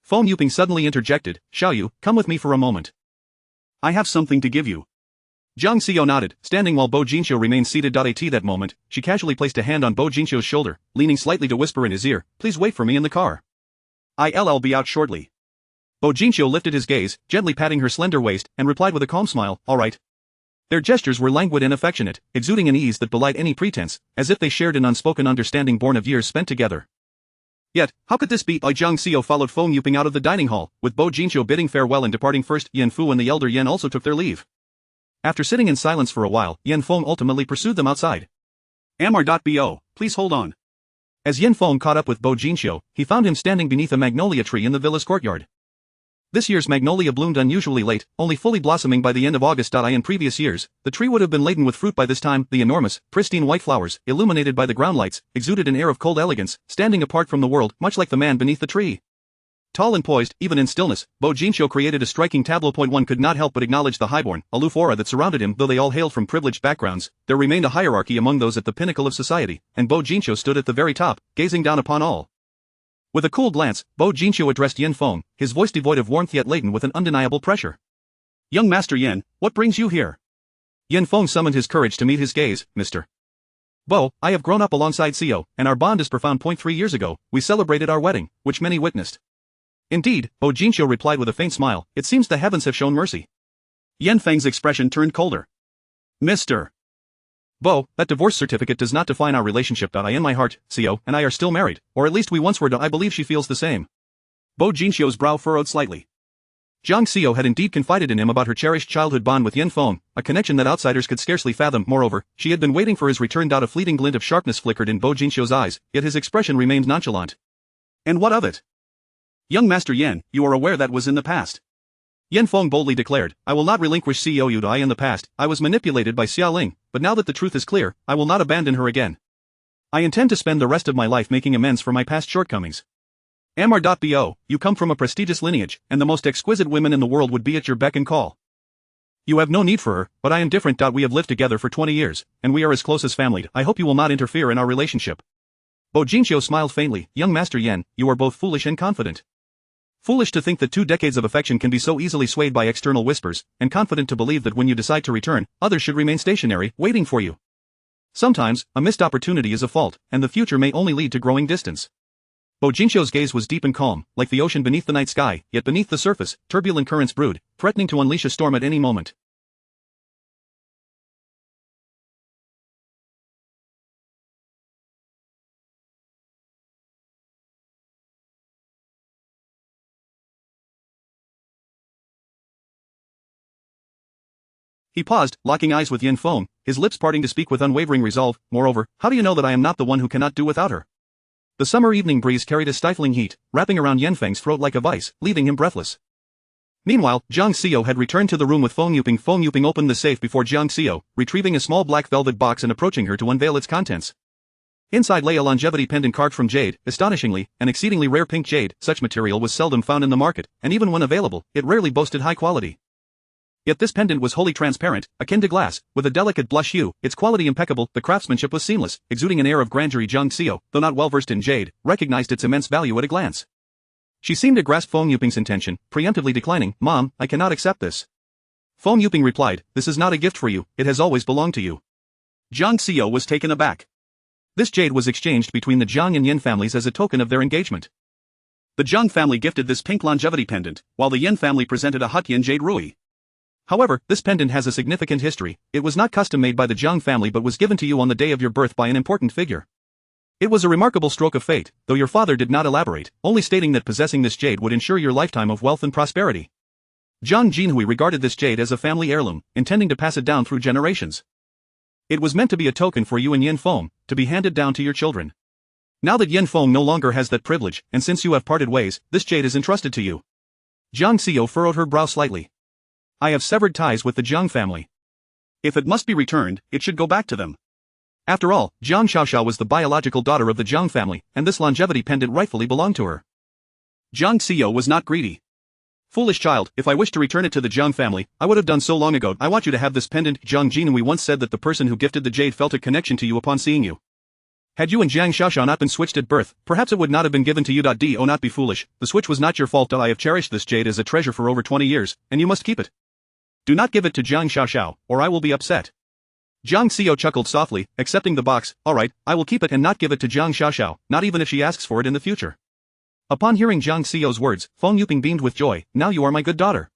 Feng Yuping suddenly interjected, Xiaoyu, come with me for a moment. I have something to give you. Jiang Xiao nodded, standing while Bo Jinxiu remained seated. At that moment, she casually placed a hand on Bo Jinxiu's shoulder, leaning slightly to whisper in his ear, please wait for me in the car. I'll be out shortly. Bo Jinxiu lifted his gaze, gently patting her slender waist, and replied with a calm smile, all right. Their gestures were languid and affectionate, exuding an ease that belied any pretense, as if they shared an unspoken understanding born of years spent together. Yet, how could this be? Jiang Xiao followed Feng Yuping out of the dining hall, with Bo Jinqiu bidding farewell and departing first. Yan Fu and the elder Yan also took their leave. After sitting in silence for a while, Yan Feng ultimately pursued them outside. Mr.Bo, please hold on. As Yan Feng caught up with Bo Jinqiu, he found him standing beneath a magnolia tree in the villa's courtyard. This year's magnolia bloomed unusually late, only fully blossoming by the end of August. In previous years, the tree would have been laden with fruit by this time. The enormous, pristine white flowers, illuminated by the ground lights, exuded an air of cold elegance, standing apart from the world, much like the man beneath the tree. Tall and poised, even in stillness, Bo Jinqiu created a striking tableau. One could not help but acknowledge the highborn, aloof aura that surrounded him. Though they all hailed from privileged backgrounds, there remained a hierarchy among those at the pinnacle of society, and Bo Jinqiu stood at the very top, gazing down upon all. With a cool glance, Bo Jinqiu addressed Yan Feng, his voice devoid of warmth yet laden with an undeniable pressure. Young Master Yan, what brings you here? Yan Feng summoned his courage to meet his gaze. Mr. Bo, I have grown up alongside Xiao, and our bond is profound. 3 years ago, we celebrated our wedding, which many witnessed. Indeed, Bo Jinqiu replied with a faint smile, it seems the heavens have shown mercy. Yan Feng's expression turned colder. Mr. Bo, that divorce certificate does not define our relationship. In my heart, Xiao and I are still married, or at least we once were. I believe she feels the same. Bo Jinqiu's brow furrowed slightly. Jiang Xiao had indeed confided in him about her cherished childhood bond with Yan Feng, a connection that outsiders could scarcely fathom. Moreover, she had been waiting for his return. A fleeting glint of sharpness flickered in Bo Jinqiu's eyes, yet his expression remained nonchalant. And what of it? Young Master Yan, you are aware that was in the past. Yan Feng boldly declared, I will not relinquish Xiao Yu. In the past, I was manipulated by Xia Ling, but now that the truth is clear, I will not abandon her again. I intend to spend the rest of my life making amends for my past shortcomings. Mr.Bo, you come from a prestigious lineage, and the most exquisite women in the world would be at your beck and call. You have no need for her, but I am different. We have lived together for 20 years, and we are as close as family. I hope you will not interfere in our relationship. Bo Jinqiu smiled faintly. Young Master Yan, you are both foolish and confident. Foolish to think that 2 decades of affection can be so easily swayed by external whispers, and confident to believe that when you decide to return, others should remain stationary, waiting for you. Sometimes, a missed opportunity is a fault, and the future may only lead to growing distance. Bo Jinqiu's gaze was deep and calm, like the ocean beneath the night sky, yet beneath the surface, turbulent currents brewed, threatening to unleash a storm at any moment. He paused, locking eyes with Yan Feng, his lips parting to speak with unwavering resolve. Moreover, how do you know that I am not the one who cannot do without her? The summer evening breeze carried a stifling heat, wrapping around Yan Feng's throat like a vice, leaving him breathless. Meanwhile, Jiang Xiao had returned to the room with Feng Yuping. Feng Yuping opened the safe before Jiang Xiao, retrieving a small black velvet box and approaching her to unveil its contents. Inside lay a longevity pendant carved from jade, astonishingly, an exceedingly rare pink jade. Such material was seldom found in the market, and even when available, it rarely boasted high quality. Yet this pendant was wholly transparent, akin to glass, with a delicate blush hue, its quality impeccable. The craftsmanship was seamless, exuding an air of grandeur. Jiang Xiao, though not well versed in jade, recognized its immense value at a glance. She seemed to grasp Feng Yuping's intention, preemptively declining, Mom, I cannot accept this. Feng Yuping replied, this is not a gift for you, it has always belonged to you. Jiang Xiao was taken aback. This jade was exchanged between the Jiang and Yin families as a token of their engagement. The Jiang family gifted this pink longevity pendant, while the Yin family presented a Hut Yin jade rui. However, this pendant has a significant history. It was not custom made by the Jiang family but was given to you on the day of your birth by an important figure. It was a remarkable stroke of fate, though your father did not elaborate, only stating that possessing this jade would ensure your lifetime of wealth and prosperity. Jiang Jinhui regarded this jade as a family heirloom, intending to pass it down through generations. It was meant to be a token for you and Yin Feng, to be handed down to your children. Now that Yin Feng no longer has that privilege, and since you have parted ways, this jade is entrusted to you. Jiang Xiao furrowed her brow slightly. I have severed ties with the Jiang family. If it must be returned, it should go back to them. After all, Jiang Xiaoxiao was the biological daughter of the Jiang family, and this longevity pendant rightfully belonged to her. Jiang Xiao was not greedy. Foolish child, if I wished to return it to the Jiang family, I would have done so long ago. I want you to have this pendant. Jiang Jinhui once said that the person who gifted the jade felt a connection to you upon seeing you. Had you and Jiang Xiaoxiao not been switched at birth, perhaps it would not have been given to you. Do not be foolish, the switch was not your fault. I have cherished this jade as a treasure for over 20 years, and you must keep it. Do not give it to Jiang Xiaoxiao, or I will be upset. Jiang Xiao chuckled softly, accepting the box. Alright, I will keep it and not give it to Jiang Xiaoxiao, not even if she asks for it in the future. Upon hearing Jiang Xiao's words, Feng Yuping beamed with joy. Now you are my good daughter.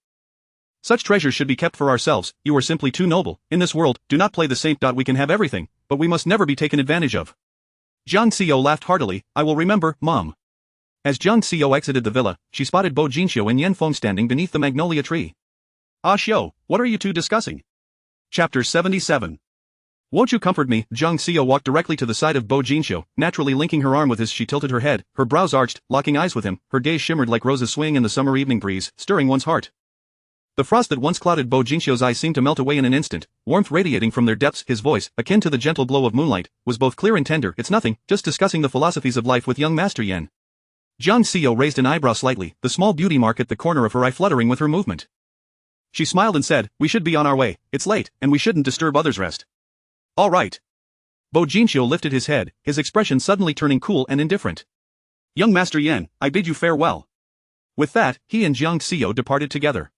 Such treasures should be kept for ourselves, you are simply too noble. In this world, do not play the saint. We can have everything, but we must never be taken advantage of. Jiang Xiao laughed heartily. I will remember, Mom. As Jiang Xiao exited the villa, she spotted Bo Jinxiu and Yan Feng standing beneath the magnolia tree. Ah Xiao, what are you two discussing? Chapter 77. Won't you comfort me? Jiang Xiao walked directly to the side of Bo Jinxiu, naturally linking her arm with his. She tilted her head, her brows arched, locking eyes with him, her gaze shimmered like roses swaying in the summer evening breeze, stirring one's heart. The frost that once clouded Bo Jinxiu's eyes seemed to melt away in an instant, warmth radiating from their depths. His voice, akin to the gentle glow of moonlight, was both clear and tender. It's nothing, just discussing the philosophies of life with young Master Yan. Jiang Xiao raised an eyebrow slightly, the small beauty mark at the corner of her eye fluttering with her movement. She smiled and said, we should be on our way, it's late, and we shouldn't disturb others' rest. All right. Bo Jinxiu lifted his head, his expression suddenly turning cool and indifferent. Young Master Yan, I bid you farewell. With that, he and Jiang Xiao departed together.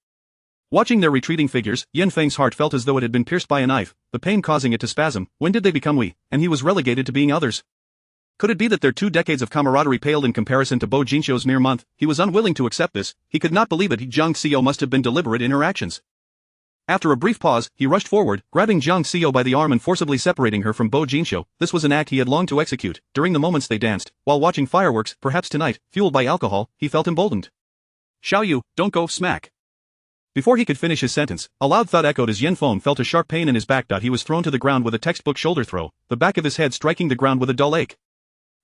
Watching their retreating figures, Yan Feng's heart felt as though it had been pierced by a knife, the pain causing it to spasm. When did they become we, and he was relegated to being others? Could it be that their 2 decades of camaraderie paled in comparison to Bo Jinxiu's mere month? He was unwilling to accept this, he could not believe it. Jiang Xiao must have been deliberate in her actions. After a brief pause, he rushed forward, grabbing Jiang Xiao by the arm and forcibly separating her from Bo Jinxiu. This was an act he had longed to execute. During the moments they danced, while watching fireworks, perhaps tonight, fueled by alcohol, he felt emboldened. Xiao Yu, don't go, smack. Before he could finish his sentence, a loud thud echoed as Yan Feng felt a sharp pain in his back. He was thrown to the ground with a textbook shoulder throw, the back of his head striking the ground with a dull ache.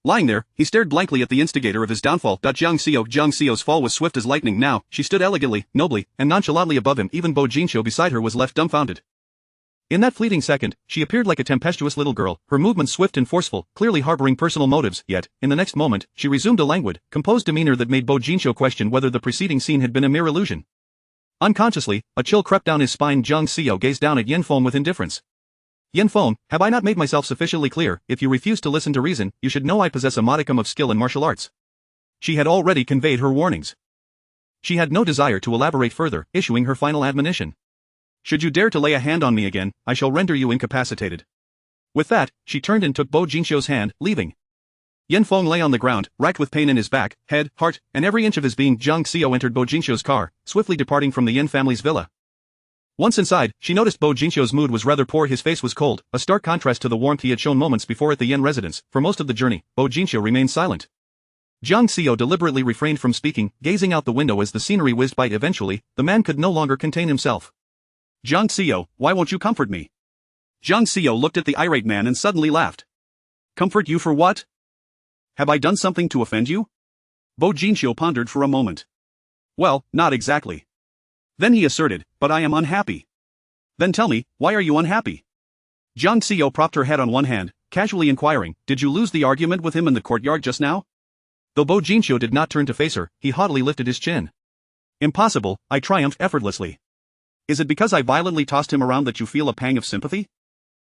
Lying there, he stared blankly at the instigator of his downfall. Jiang Xiao's fall was swift as lightning. Now, she stood elegantly, nobly, and nonchalantly above him. Even Bo Jinxiu beside her was left dumbfounded. In that fleeting second, she appeared like a tempestuous little girl, her movements swift and forceful, clearly harboring personal motives. Yet, in the next moment, she resumed a languid, composed demeanor that made Bo Jinxiu question whether the preceding scene had been a mere illusion. Unconsciously, a chill crept down his spine. Jiang Xiao gazed down at Yan Feng with indifference. Yan Feng, have I not made myself sufficiently clear? If you refuse to listen to reason, you should know I possess a modicum of skill in martial arts. She had already conveyed her warnings. She had no desire to elaborate further, issuing her final admonition. Should you dare to lay a hand on me again, I shall render you incapacitated. With that, she turned and took Bo Jinxiu's hand, leaving. Yan Feng lay on the ground, racked with pain in his back, head, heart, and every inch of his being. Jiang Xiao entered Bo Jinxiu's car, swiftly departing from the Yan family's villa. Once inside, she noticed Bo Jinxiu's mood was rather poor. His face was cold, a stark contrast to the warmth he had shown moments before at the Yan residence. For most of the journey, Bo Jinxiu remained silent. Jiang Xiao deliberately refrained from speaking, gazing out the window as the scenery whizzed by. Eventually, the man could no longer contain himself. Jiang Xiao, why won't you comfort me? Jiang Xiao looked at the irate man and suddenly laughed. Comfort you for what? Have I done something to offend you? Bo Jinxiu pondered for a moment. Well, not exactly. Then he asserted, but I am unhappy. Then tell me, why are you unhappy? Jiang Xiao propped her head on one hand, casually inquiring, did you lose the argument with him in the courtyard just now? Though Bo Jinxiu did not turn to face her, he haughtily lifted his chin. Impossible, I triumphed effortlessly. Is it because I violently tossed him around that you feel a pang of sympathy?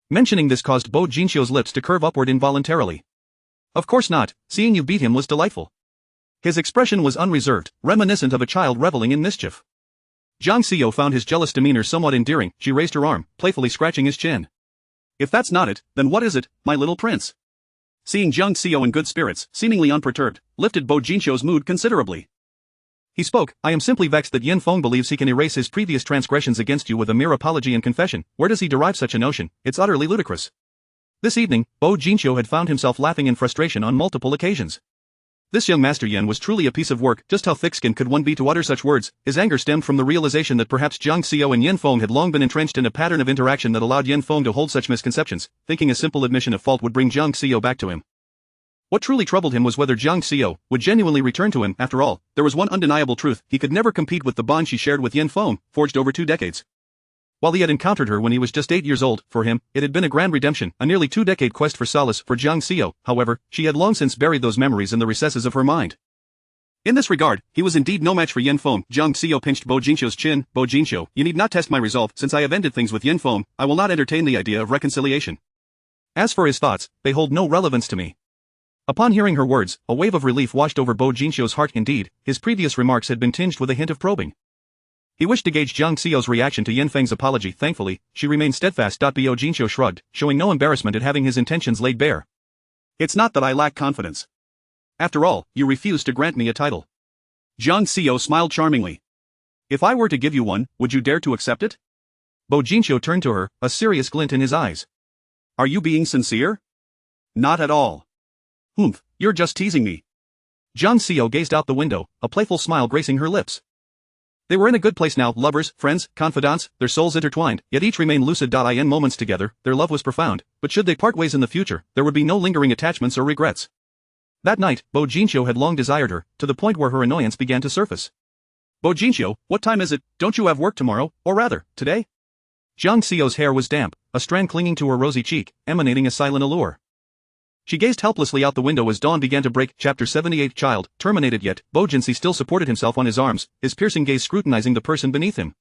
Mentioning this caused Bo Jinxiu's lips to curve upward involuntarily. Of course not, seeing you beat him was delightful. His expression was unreserved, reminiscent of a child reveling in mischief. Jiang Xiao found his jealous demeanor somewhat endearing. She raised her arm, playfully scratching his chin. If that's not it, then what is it, my little prince? Seeing Jiang Xiao in good spirits, seemingly unperturbed, lifted Bo Jinxiu's mood considerably. He spoke, I am simply vexed that Yan Feng believes he can erase his previous transgressions against you with a mere apology and confession. Where does he derive such a notion? It's utterly ludicrous. This evening, Bo Jinxiu had found himself laughing in frustration on multiple occasions. This young Master Yan was truly a piece of work. Just how thick-skinned could one be to utter such words? His anger stemmed from the realization that perhaps Jiang Xiao and Yan Feng had long been entrenched in a pattern of interaction that allowed Yan Feng to hold such misconceptions, thinking a simple admission of fault would bring Jiang Xiao back to him. What truly troubled him was whether Jiang Xiao would genuinely return to him. After all, there was one undeniable truth: he could never compete with the bond she shared with Yan Feng, forged over 2 decades. While he had encountered her when he was just 8 years old, for him, it had been a grand redemption, a nearly 2-decade quest for solace. For Jiang Xiao, however, she had long since buried those memories in the recesses of her mind. In this regard, he was indeed no match for Yan Feng. Jiang Xiao pinched Bo Jinxiu's chin. Bo Jinxiu, you need not test my resolve. Since I have ended things with Yan Feng, I will not entertain the idea of reconciliation. As for his thoughts, they hold no relevance to me. Upon hearing her words, a wave of relief washed over Bo Jinxiu's heart. Indeed, his previous remarks had been tinged with a hint of probing. He wished to gauge Jiang Xiao's reaction to Yan Feng's apology. Thankfully, she remained steadfast. Bo Jinxiu shrugged, showing no embarrassment at having his intentions laid bare. It's not that I lack confidence. After all, you refused to grant me a title. Jiang Xiao smiled charmingly. If I were to give you one, would you dare to accept it? Bo Jinxiu turned to her, a serious glint in his eyes. Are you being sincere? Not at all. You're just teasing me. Jiang Xiao gazed out the window, a playful smile gracing her lips. They were in a good place now, lovers, friends, confidants, their souls intertwined, yet each remained lucid. In moments together, their love was profound, but should they part ways in the future, there would be no lingering attachments or regrets. That night, Bo Jinxiu had long desired her, to the point where her annoyance began to surface. Bo Jinxiu, what time is it? Don't you have work tomorrow, or rather, today? Jiang Xiao's hair was damp, a strand clinging to her rosy cheek, emanating a silent allure. She gazed helplessly out the window as dawn began to break. Chapter 78. Child, terminated. Yet, Bo Jinxi still supported himself on his arms, his piercing gaze scrutinizing the person beneath him.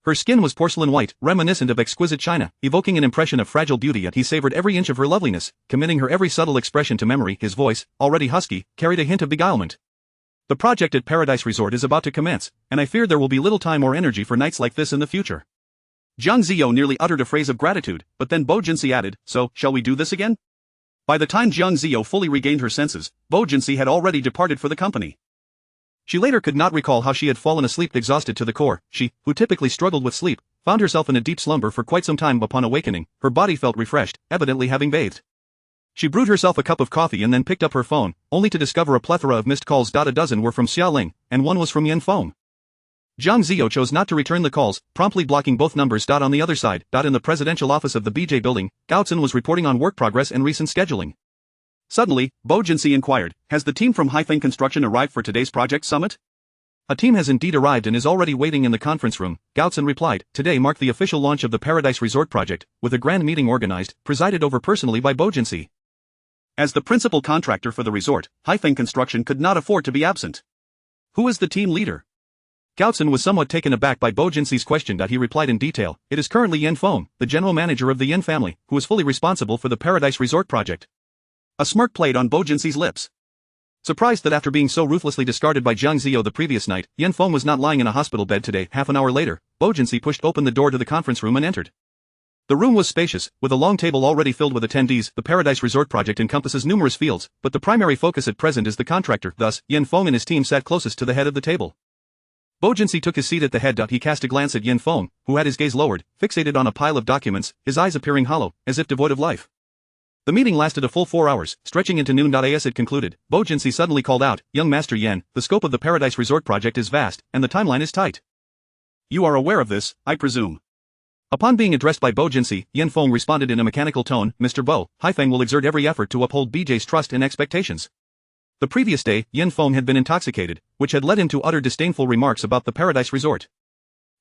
Her skin was porcelain white, reminiscent of exquisite china, evoking an impression of fragile beauty, yet he savored every inch of her loveliness, committing her every subtle expression to memory. His voice, already husky, carried a hint of beguilement. The project at Paradise Resort is about to commence, and I fear there will be little time or energy for nights like this in the future. Jiang Xiao nearly uttered a phrase of gratitude, but then Bo Jinxi added, so, shall we do this again? By the time Jiang Xiao fully regained her senses, Bo Jinxi had already departed for the company. She later could not recall how she had fallen asleep exhausted to the core. She, who typically struggled with sleep, found herself in a deep slumber for quite some time. Upon awakening, her body felt refreshed, evidently having bathed. She brewed herself a cup of coffee and then picked up her phone, only to discover a plethora of missed calls. A dozen were from Xia Ling, and one was from Yan Feng. Jiang Xiao chose not to return the calls, promptly blocking both numbers. On the other side, in the presidential office of the BJ building, Gao Zhen was reporting on work progress and recent scheduling. Suddenly, Bo Jinxi inquired, has the team from Haifeng Construction arrived for today's project summit? A team has indeed arrived and is already waiting in the conference room, Gao Zhen replied. Today marked the official launch of the Paradise Resort project, with a grand meeting organized, presided over personally by Bo Jinxi. As the principal contractor for the resort, Haifeng Construction could not afford to be absent. Who is the team leader? Gao Zhen was somewhat taken aback by Bo Jinxi's question. He replied in detail, it is currently Yan Feng, the general manager of the Yan family, who is fully responsible for the Paradise Resort project. A smirk played on Bo Jinxi's lips. Surprised that after being so ruthlessly discarded by Jiang Xiao the previous night, Yan Feng was not lying in a hospital bed today. Half an hour later, Bo Jinxi pushed open the door to the conference room and entered. The room was spacious, with a long table already filled with attendees. The Paradise Resort project encompasses numerous fields, but the primary focus at present is the contractor. Thus, Yan Feng and his team sat closest to the head of the table. Bo Jinxi took his seat at the head. He cast a glance at Yan Feng, who had his gaze lowered, fixated on a pile of documents, his eyes appearing hollow, as if devoid of life. The meeting lasted a full 4 hours, stretching into noon. As it concluded, Bo Jinxi suddenly called out, young Master Yan, the scope of the Paradise Resort project is vast, and the timeline is tight. You are aware of this, I presume. Upon being addressed by Bo Jinxi, Yan Feng responded in a mechanical tone, Mr. Bo, Haifeng will exert every effort to uphold BJ's trust and expectations. The previous day, Yan Feng had been intoxicated, which had led him to utter disdainful remarks about the Paradise Resort.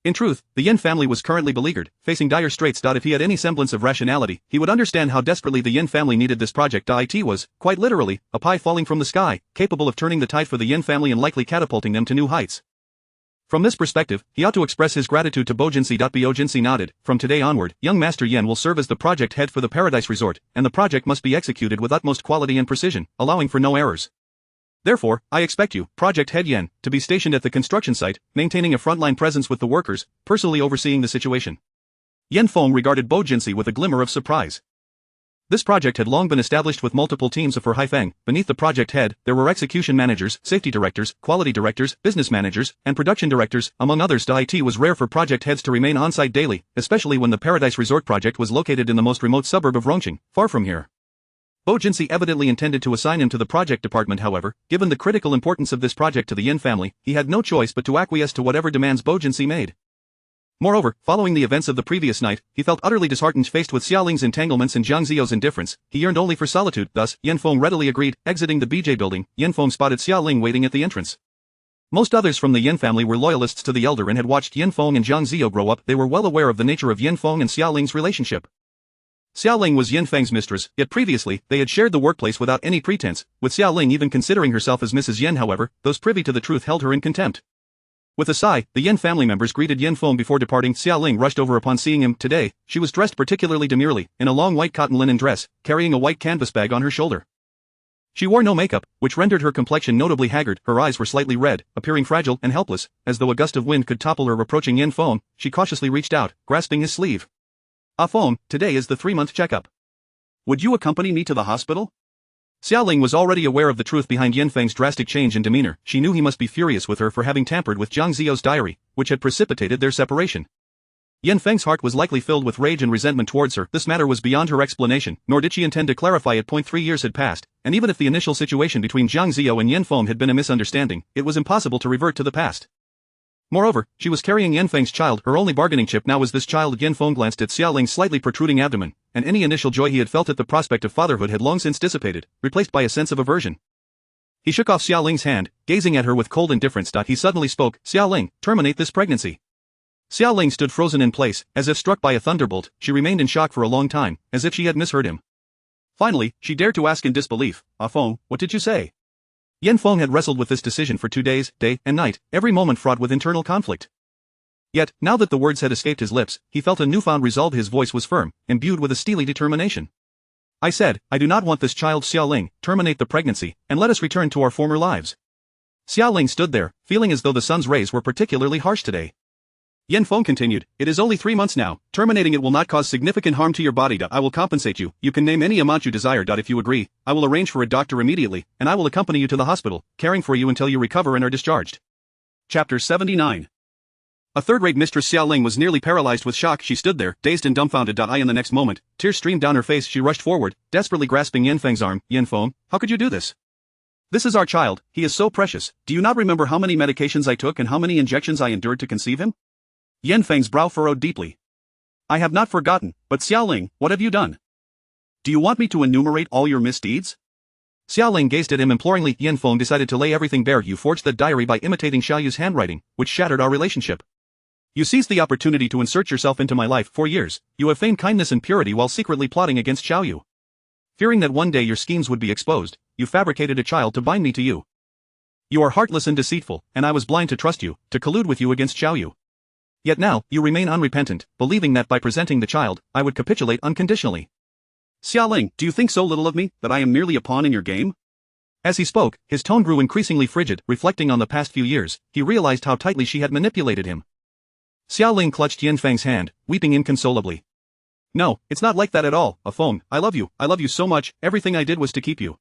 In truth, the Yan family was currently beleaguered, facing dire straits. If he had any semblance of rationality, he would understand how desperately the Yan family needed this project. It was, quite literally, a pie falling from the sky, capable of turning the tide for the Yan family and likely catapulting them to new heights. From this perspective, he ought to express his gratitude to Bo Jinxi. Bo Jinxi nodded. From today onward, young Master Yan will serve as the project head for the Paradise Resort, and the project must be executed with utmost quality and precision, allowing for no errors. Therefore, I expect you, Project Head Yan, to be stationed at the construction site, maintaining a frontline presence with the workers, personally overseeing the situation. Yan Feng regarded Bo Jinxi with a glimmer of surprise. This project had long been established with multiple teams for Haifeng. Beneath the project head, there were execution managers, safety directors, quality directors, business managers, and production directors, among others. It was rare for project heads to remain on-site daily, especially when the Paradise Resort project was located in the most remote suburb of Rongqing, far from here. Bo Jinxi evidently intended to assign him to the project department. However, given the critical importance of this project to the Yan family, he had no choice but to acquiesce to whatever demands Bo Jinxi made. Moreover, following the events of the previous night, he felt utterly disheartened faced with Xia Ling's entanglements and Jiang Xiao's indifference. He yearned only for solitude. Thus, Yan Feng readily agreed. Exiting the BJ building, Yan Feng spotted Xia Ling waiting at the entrance. Most others from the Yan family were loyalists to the elder and had watched Yan Feng and Jiang Xiao grow up. They were well aware of the nature of Yan Feng and Xia Ling's relationship. Xia Ling was Yan Feng's mistress, yet previously, they had shared the workplace without any pretense, with Xia Ling even considering herself as Mrs. Yan. However, those privy to the truth held her in contempt. With a sigh, the Yan family members greeted Yan Feng before departing. Xia Ling rushed over upon seeing him. Today, she was dressed particularly demurely, in a long white cotton linen dress, carrying a white canvas bag on her shoulder. She wore no makeup, which rendered her complexion notably haggard. Her eyes were slightly red, appearing fragile and helpless, as though a gust of wind could topple her. Approaching Yan Feng, she cautiously reached out, grasping his sleeve. Ah Feng, today is the 3-month checkup. Would you accompany me to the hospital? Xia Ling was already aware of the truth behind Yan Feng's drastic change in demeanor. She knew he must be furious with her for having tampered with Jiang Xiao's diary, which had precipitated their separation. Yan Feng's heart was likely filled with rage and resentment towards her. This matter was beyond her explanation, nor did she intend to clarify it. 3 years had passed, and even if the initial situation between Jiang Ziyo and Yan Feng had been a misunderstanding, it was impossible to revert to the past. Moreover, she was carrying Yan Feng's child. Her only bargaining chip now was this child. Yan Feng glanced at Xia Ling's slightly protruding abdomen, and any initial joy he had felt at the prospect of fatherhood had long since dissipated, replaced by a sense of aversion. He shook off Xia Ling's hand, gazing at her with cold indifference. He suddenly spoke, "Xia Ling, terminate this pregnancy." Xia Ling stood frozen in place, as if struck by a thunderbolt. She remained in shock for a long time, as if she had misheard him. Finally, she dared to ask in disbelief, "Ah Feng, what did you say?" Yan Feng had wrestled with this decision for 2 days, day and night, every moment fraught with internal conflict. Yet, now that the words had escaped his lips, he felt a newfound resolve. His voice was firm, imbued with a steely determination. "I said, I do not want this child. Xia Ling, terminate the pregnancy, and let us return to our former lives." Xia Ling stood there, feeling as though the sun's rays were particularly harsh today. Yan Feng continued, "It is only 3 months now. Terminating it will not cause significant harm to your body. I will compensate you. You can name any amount you desire. If you agree, I will arrange for a doctor immediately, and I will accompany you to the hospital, caring for you until you recover and are discharged." Chapter 79. A third-rate Mistress Xia Ling was nearly paralyzed with shock. She stood there, dazed and dumbfounded. In the next moment, tears streamed down her face. She rushed forward, desperately grasping Yan Feng's arm. "Yan Feng, how could you do this? This is our child. He is so precious. Do you not remember how many medications I took and how many injections I endured to conceive him?" Yan Feng's brow furrowed deeply. "I have not forgotten, but Xia Ling, what have you done? Do you want me to enumerate all your misdeeds?" Xia Ling gazed at him imploringly. Yan Feng decided to lay everything bare. "You forged that diary by imitating Xiaoyu's handwriting, which shattered our relationship. You seized the opportunity to insert yourself into my life. For years, you have feigned kindness and purity while secretly plotting against Xiaoyu. Fearing that one day your schemes would be exposed, you fabricated a child to bind me to you. You are heartless and deceitful, and I was blind to trust you, to collude with you against Xiaoyu. Yet now, you remain unrepentant, believing that by presenting the child, I would capitulate unconditionally. Xia Ling, do you think so little of me, that I am merely a pawn in your game?" As he spoke, his tone grew increasingly frigid. Reflecting on the past few years, he realized how tightly she had manipulated him. Xia Ling clutched Yan Feng's hand, weeping inconsolably. "No, it's not like that at all, Ah Feng. I love you so much. Everything I did was to keep you.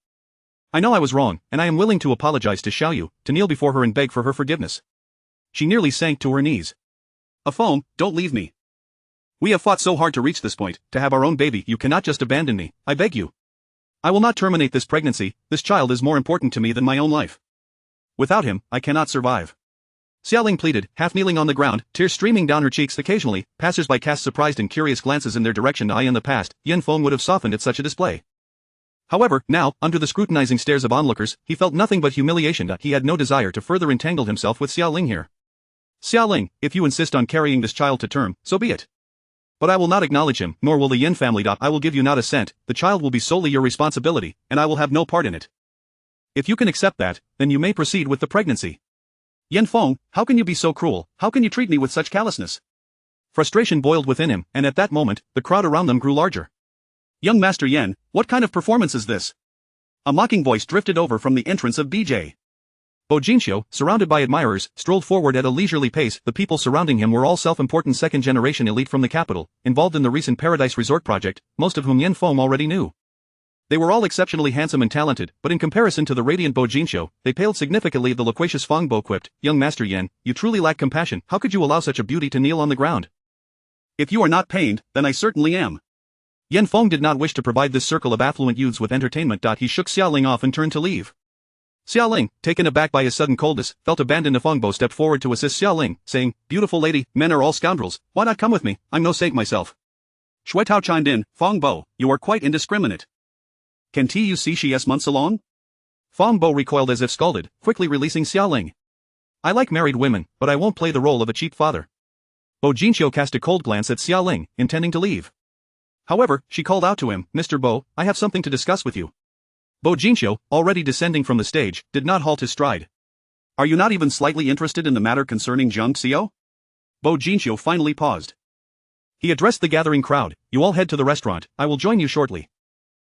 I know I was wrong, and I am willing to apologize to Xiaoyu, to kneel before her and beg for her forgiveness." She nearly sank to her knees. "Ah Feng, don't leave me. We have fought so hard to reach this point, to have our own baby. You cannot just abandon me, I beg you. I will not terminate this pregnancy. This child is more important to me than my own life. Without him, I cannot survive." Xia Ling pleaded, half kneeling on the ground, tears streaming down her cheeks. Occasionally, passers-by cast surprised and curious glances in their direction. In the past, Yan Feng would have softened at such a display. However, now, under the scrutinizing stares of onlookers, he felt nothing but humiliation. He had no desire to further entangle himself with Xia Ling here. "Xia Ling, if you insist on carrying this child to term, so be it. But I will not acknowledge him, nor will the Yin family. I will give you not a cent. The child will be solely your responsibility, and I will have no part in it. If you can accept that, then you may proceed with the pregnancy." "Yan Feng, how can you be so cruel? How can you treat me with such callousness?" Frustration boiled within him, and at that moment, the crowd around them grew larger. "Young Master Yan, what kind of performance is this?" A mocking voice drifted over from the entrance of BJ. Bo Jinxiu, surrounded by admirers, strolled forward at a leisurely pace. The people surrounding him were all self-important second-generation elite from the capital, involved in the recent Paradise Resort project, most of whom Yan Feng already knew. They were all exceptionally handsome and talented, but in comparison to the radiant Bo Jinxiu, they paled significantly. The loquacious Feng Bo quipped, "Young Master Yan, you truly lack compassion. How could you allow such a beauty to kneel on the ground?" "If you are not pained, then I certainly am." Yan Feng did not wish to provide this circle of affluent youths with entertainment. He shook Xia Ling off and turned to leave. Xia Ling, taken aback by his sudden coldness, felt abandoned. Feng Bo stepped forward to assist Xia Ling, saying, "Beautiful lady, men are all scoundrels. Why not come with me? I'm no saint myself." Shui Tao chimed in, "Feng Bo, you are quite indiscriminate. Can TUCCS months alone?" Feng Bo recoiled as if scalded, quickly releasing Xia Ling. "I like married women, but I won't play the role of a cheap father." Bo Jinxiu cast a cold glance at Xia Ling, intending to leave. However, she called out to him, "Mr. Bo, I have something to discuss with you." Bo Jinxiu, already descending from the stage, did not halt his stride. "Are you not even slightly interested in the matter concerning Jiang Xiao?" Bo Jinxiu finally paused. He addressed the gathering crowd, "You all head to the restaurant, I will join you shortly."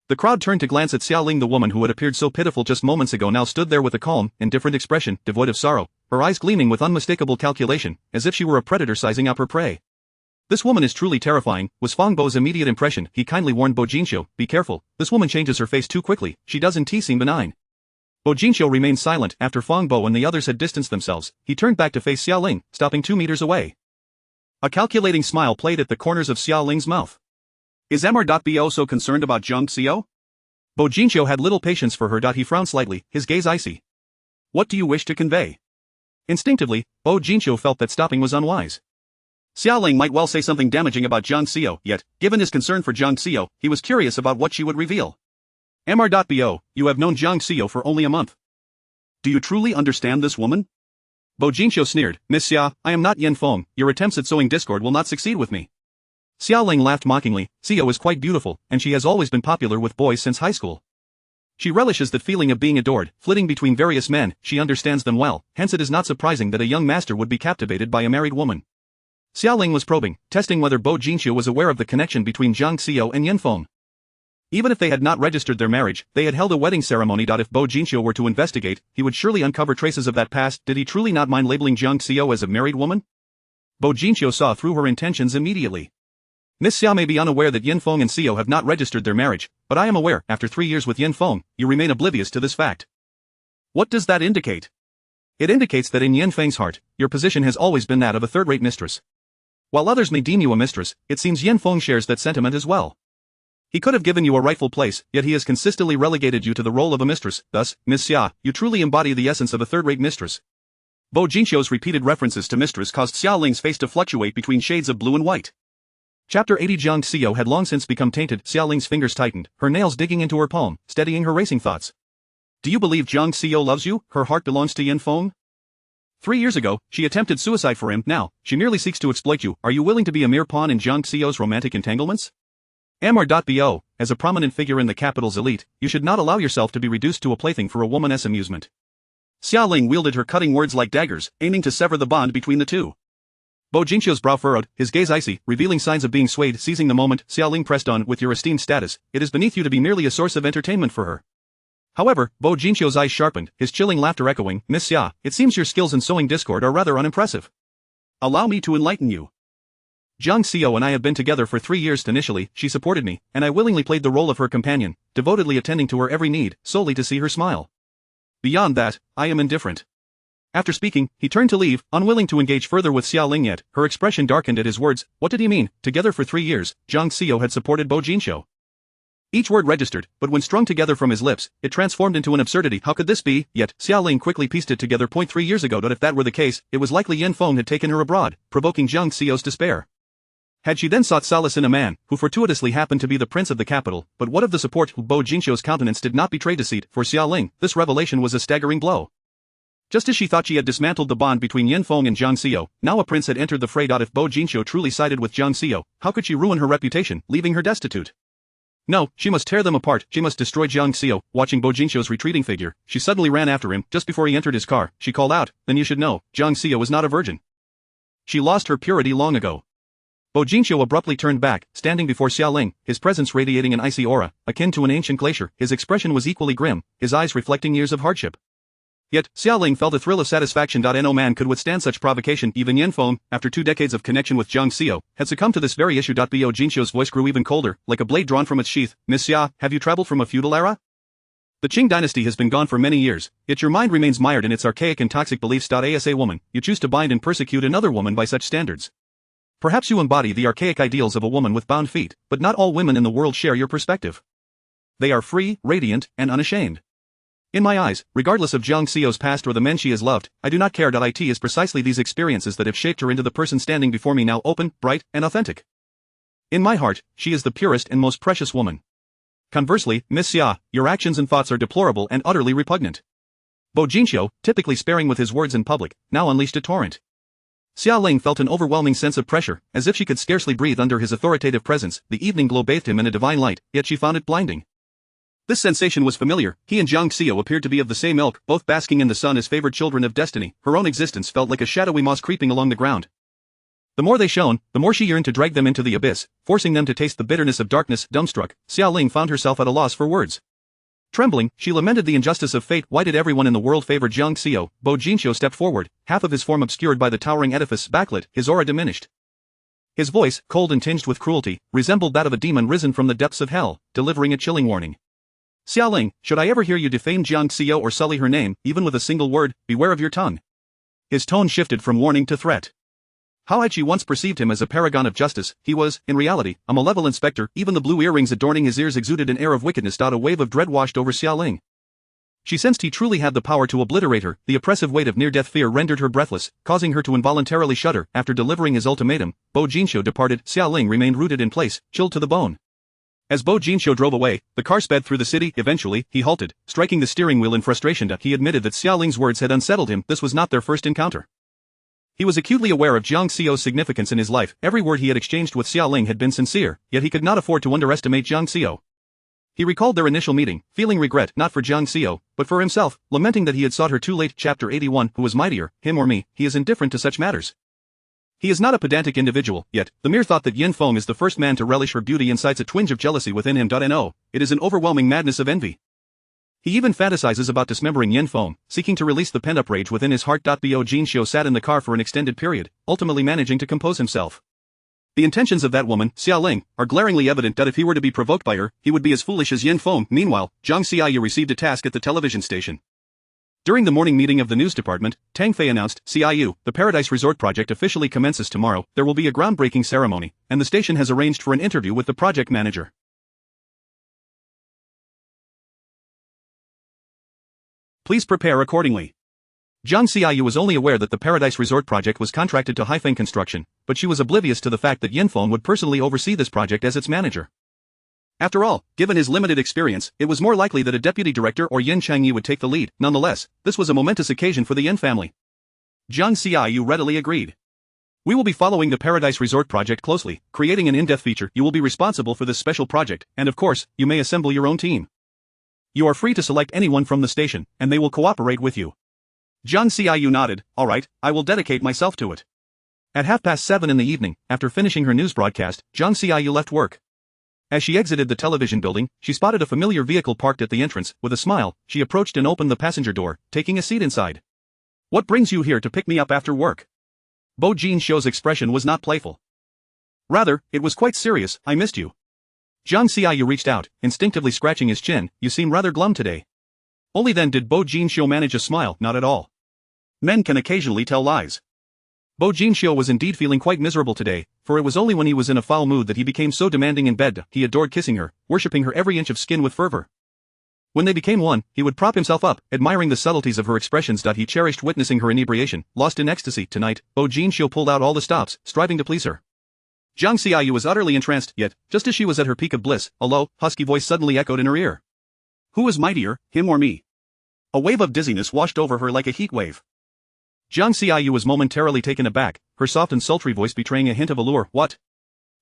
The crowd turned to glance at Xia Ling. The woman who had appeared so pitiful just moments ago now stood there with a calm, indifferent expression, devoid of sorrow, her eyes gleaming with unmistakable calculation, as if she were a predator sizing up her prey. "This woman is truly terrifying," was Feng Bo's immediate impression. He kindly warned Bo Jinxiu, "Be careful, this woman changes her face too quickly, she doesn't seem benign." Bo Jinxiu remained silent. After Feng Bo and the others had distanced themselves, he turned back to face Xia Ling, stopping 2 meters away. A calculating smile played at the corners of Xia Ling's mouth. Is Mr.Bo so concerned about Zhang Xiao? Bo Jinqiu had little patience for her. He frowned slightly, his gaze icy. What do you wish to convey? Instinctively, Bo Jinqiu felt that stopping was unwise. Xia Ling might well say something damaging about Zhang Xiao, yet, given his concern for Zhang Xiao, he was curious about what she would reveal. Mr.Bo, you have known Zhang Xiao for only a month. Do you truly understand this woman? Bo Jinqiu sneered, Miss Xia, I am not Yin Feng, your attempts at sowing discord will not succeed with me. Xia Ling laughed mockingly, Xiao is quite beautiful, and she has always been popular with boys since high school. She relishes that feeling of being adored, flitting between various men, she understands them well, hence it is not surprising that a young master would be captivated by a married woman. Xia Ling was probing, testing whether Bo Jinqiu was aware of the connection between Zhang Xiao and Yin Feng. Even if they had not registered their marriage, they had held a wedding ceremony. If Bo Jinqiu were to investigate, he would surely uncover traces of that past. Did he truly not mind labeling Zhang Xiao as a married woman? Bo Jinqiu saw through her intentions immediately. Miss Xia may be unaware that Yin Feng and Xiao have not registered their marriage, but I am aware, after 3 years with Yin Feng, you remain oblivious to this fact. What does that indicate? It indicates that in Yin Feng's heart, your position has always been that of a third-rate mistress. While others may deem you a mistress, it seems Yin Feng shares that sentiment as well. He could have given you a rightful place, yet he has consistently relegated you to the role of a mistress. Thus, Miss Xia, you truly embody the essence of a third-rate mistress. Bo Jinqiu's repeated references to mistress caused Xia Ling's face to fluctuate between shades of blue and white. Chapter 80 Zhang Xiao had long since become tainted. Xia Ling's fingers tightened, her nails digging into her palm, steadying her racing thoughts. Do you believe Zhang Xiao loves you? Her heart belongs to Yin Feng? 3 years ago, she attempted suicide for him. Now, she merely seeks to exploit you. Are you willing to be a mere pawn in Zhang Xiao's romantic entanglements? Mr.Bo, as a prominent figure in the capital's elite, you should not allow yourself to be reduced to a plaything for a woman's amusement. Xia Ling wielded her cutting words like daggers, aiming to sever the bond between the two. Bo Jinqiu's brow furrowed, his gaze icy, revealing signs of being swayed. Seizing the moment, Xia Ling pressed on, with your esteemed status, it is beneath you to be merely a source of entertainment for her. However, Bo Jinqiu's eyes sharpened, his chilling laughter echoing, Miss Xia, it seems your skills in sowing discord are rather unimpressive. Allow me to enlighten you. Zhang Xiao and I have been together for 3 years. Initially, she supported me, and I willingly played the role of her companion, devotedly attending to her every need, solely to see her smile. Beyond that, I am indifferent. After speaking, he turned to leave, unwilling to engage further with Xia Ling yet. Her expression darkened at his words. What did he mean? Together for 3 years, Zhang Xiao had supported Bo Jinqiu. Each word registered, but when strung together from his lips, it transformed into an absurdity. How could this be? Yet, Xia Ling quickly pieced it together. 3 years ago. If that were the case, it was likely Yin Feng had taken her abroad, provoking Zhang Xiao's despair. Had she then sought solace in a man, who fortuitously happened to be the prince of the capital? But what of the support? Bo Jinqiu's countenance did not betray deceit. For Xia Ling, this revelation was a staggering blow. Just as she thought she had dismantled the bond between Yin Feng and Zhang Xiao, now a prince had entered the fray. If Bo Jinqiu truly sided with Zhang Xiao, how could she ruin her reputation, leaving her destitute? No, she must tear them apart. She must destroy Zhang Xiao. Watching Bo Jinqiu's retreating figure, she suddenly ran after him. Just before he entered his car, she called out, then you should know, Zhang Xiao is not a virgin. She lost her purity long ago. Bo Jinqiu abruptly turned back, standing before Xia Ling, his presence radiating an icy aura, akin to an ancient glacier. His expression was equally grim, his eyes reflecting years of hardship. Yet, Xia Ling felt a thrill of satisfaction. No man could withstand such provocation. Even Yin Feng, after 2 decades of connection with Zhang Xiao, had succumbed to this very issue. Bo Jinqiu's voice grew even colder, like a blade drawn from its sheath. Miss Xia, have you traveled from a feudal era? The Qing dynasty has been gone for many years, yet your mind remains mired in its archaic and toxic beliefs. As a woman, you choose to bind and persecute another woman by such standards. Perhaps you embody the archaic ideals of a woman with bound feet, but not all women in the world share your perspective. They are free, radiant, and unashamed. In my eyes, regardless of Zhang Xiao's past or the men she has loved, I do not care. It is precisely these experiences that have shaped her into the person standing before me now, open, bright, and authentic. In my heart, she is the purest and most precious woman. Conversely, Miss Xia, your actions and thoughts are deplorable and utterly repugnant. Bo Jinqiu, typically sparing with his words in public, now unleashed a torrent. Xia Ling felt an overwhelming sense of pressure, as if she could scarcely breathe under his authoritative presence. The evening glow bathed him in a divine light, yet she found it blinding. This sensation was familiar. He and Zhang Xiao appeared to be of the same ilk, both basking in the sun as favored children of destiny. Her own existence felt like a shadowy moss creeping along the ground. The more they shone, the more she yearned to drag them into the abyss, forcing them to taste the bitterness of darkness. Dumbstruck, Xia Ling found herself at a loss for words. Trembling, she lamented the injustice of fate. Why did everyone in the world favor Zhang Xiao? Bo Jinqiu stepped forward, half of his form obscured by the towering edifice. Backlit, his aura diminished. His voice, cold and tinged with cruelty, resembled that of a demon risen from the depths of hell, delivering a chilling warning. Xia Ling, should I ever hear you defame Zhang Xiao or sully her name, even with a single word, beware of your tongue. His tone shifted from warning to threat. How had she once perceived him as a paragon of justice? He was, in reality, a malevolent specter. Even the blue earrings adorning his ears exuded an air of wickedness. A wave of dread washed over Xiaoling. She sensed he truly had the power to obliterate her. The oppressive weight of near-death fear rendered her breathless, causing her to involuntarily shudder. After delivering his ultimatum, Bo Jinxiu departed. Xiaoling remained rooted in place, chilled to the bone. As Bo Jinxiu drove away, the car sped through the city. Eventually, he halted, striking the steering wheel in frustration. He admitted that Xiaoling's words had unsettled him. This was not their first encounter. He was acutely aware of Jiang Xiu's significance in his life. Every word he had exchanged with Xiaoling had been sincere, yet he could not afford to underestimate Jiang Xiu. He recalled their initial meeting, feeling regret not for Jiang Xiu, but for himself, lamenting that he had sought her too late. Chapter 81. Who was mightier, him or me? He is indifferent to such matters. He is not a pedantic individual, yet, the mere thought that Yin Feng is the first man to relish her beauty incites a twinge of jealousy within him. No, it is an overwhelming madness of envy. He even fantasizes about dismembering Yin Feng, seeking to release the pent-up rage within his heart. Bo Jinxiu sat in the car for an extended period, ultimately managing to compose himself. The intentions of that woman, Xiaoling, are glaringly evident. If he were to be provoked by her, he would be as foolish as Yin Feng. Meanwhile, Jiang Xiaoyu received a task at the television station. During the morning meeting of the news department, Tang Fei announced, Xiaoyu, the Paradise Resort project officially commences tomorrow. There will be a groundbreaking ceremony, and the station has arranged for an interview with the project manager. Please prepare accordingly. Jiang Xiaoyu was only aware that the Paradise Resort project was contracted to Haifeng Construction, but she was oblivious to the fact that Yin Feng would personally oversee this project as its manager. After all, given his limited experience, it was more likely that a deputy director or Yin Changyi would take the lead. Nonetheless, this was a momentous occasion for the Yin family. Jiang Xiaoyu readily agreed. We will be following the Paradise Resort project closely, creating an in-depth feature. You will be responsible for this special project, and of course, you may assemble your own team. You are free to select anyone from the station, and they will cooperate with you. Jiang Xiaoyu nodded. All right, I will dedicate myself to it. At 7:30 in the evening, after finishing her news broadcast, Jiang Xiaoyu left work. As she exited the television building, she spotted a familiar vehicle parked at the entrance. With a smile, she approached and opened the passenger door, taking a seat inside. What brings you here to pick me up after work? Bo Jinxiu's expression was not playful. Rather, it was quite serious. I missed you. Jiang Xiaoyu reached out, instinctively scratching his chin. You seem rather glum today. Only then did Bo Jinxiu manage a smile. Not at all. Men can occasionally tell lies. Bo Jinxiu was indeed feeling quite miserable today, for it was only when he was in a foul mood that he became so demanding in bed. He adored kissing her, worshipping her every inch of skin with fervor. When they became one, he would prop himself up, admiring the subtleties of her expressions. He cherished witnessing her inebriation, lost in ecstasy. Tonight, Bo Jinxiu pulled out all the stops, striving to please her. Jiang Xiaoyu was utterly entranced, yet, just as she was at her peak of bliss, a low, husky voice suddenly echoed in her ear. Who is mightier, him or me? A wave of dizziness washed over her like a heat wave. Jiang Xiaoyu was momentarily taken aback, her soft and sultry voice betraying a hint of allure. What?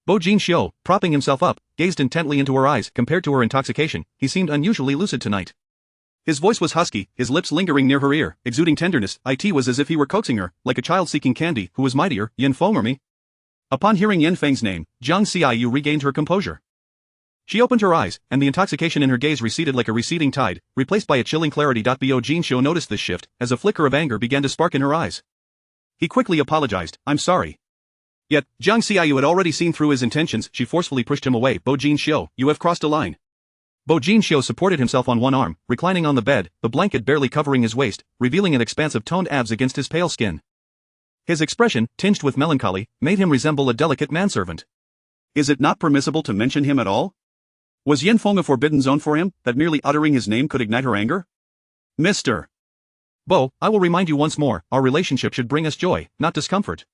Bo Jinxiu, propping himself up, gazed intently into her eyes. Compared to her intoxication, he seemed unusually lucid tonight. His voice was husky, his lips lingering near her ear, exuding tenderness. It was as if he were coaxing her, like a child seeking candy. Who was mightier, Yin Feng or me? Upon hearing Yin Feng's name, Jiang Xiaoyu regained her composure. She opened her eyes, and the intoxication in her gaze receded like a receding tide, replaced by a chilling clarity. Bo Jinxiu noticed this shift, as a flicker of anger began to spark in her eyes. He quickly apologized. I'm sorry. Yet, Jiang Xiaoyu had already seen through his intentions. She forcefully pushed him away. Bo Jinxiu, you have crossed a line. Bo Jinxiu supported himself on one arm, reclining on the bed, the blanket barely covering his waist, revealing an expanse of toned abs against his pale skin. His expression, tinged with melancholy, made him resemble a delicate manservant. Is it not permissible to mention him at all? Was Yin Feng a forbidden zone for him, that merely uttering his name could ignite her anger? Mr. Bo, I will remind you once more, our relationship should bring us joy, not discomfort.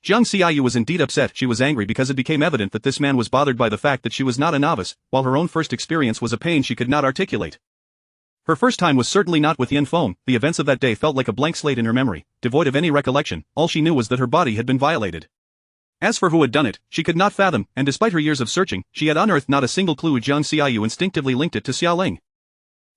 Jiang Xiaoyu was indeed upset. She was angry because it became evident that this man was bothered by the fact that she was not a novice, while her own first experience was a pain she could not articulate. Her first time was certainly not with Yin Feng. The events of that day felt like a blank slate in her memory, devoid of any recollection. All she knew was that her body had been violated. As for who had done it, she could not fathom, and despite her years of searching, she had unearthed not a single clue. Jiang Xiaoyu instinctively linked it to Xiaoling.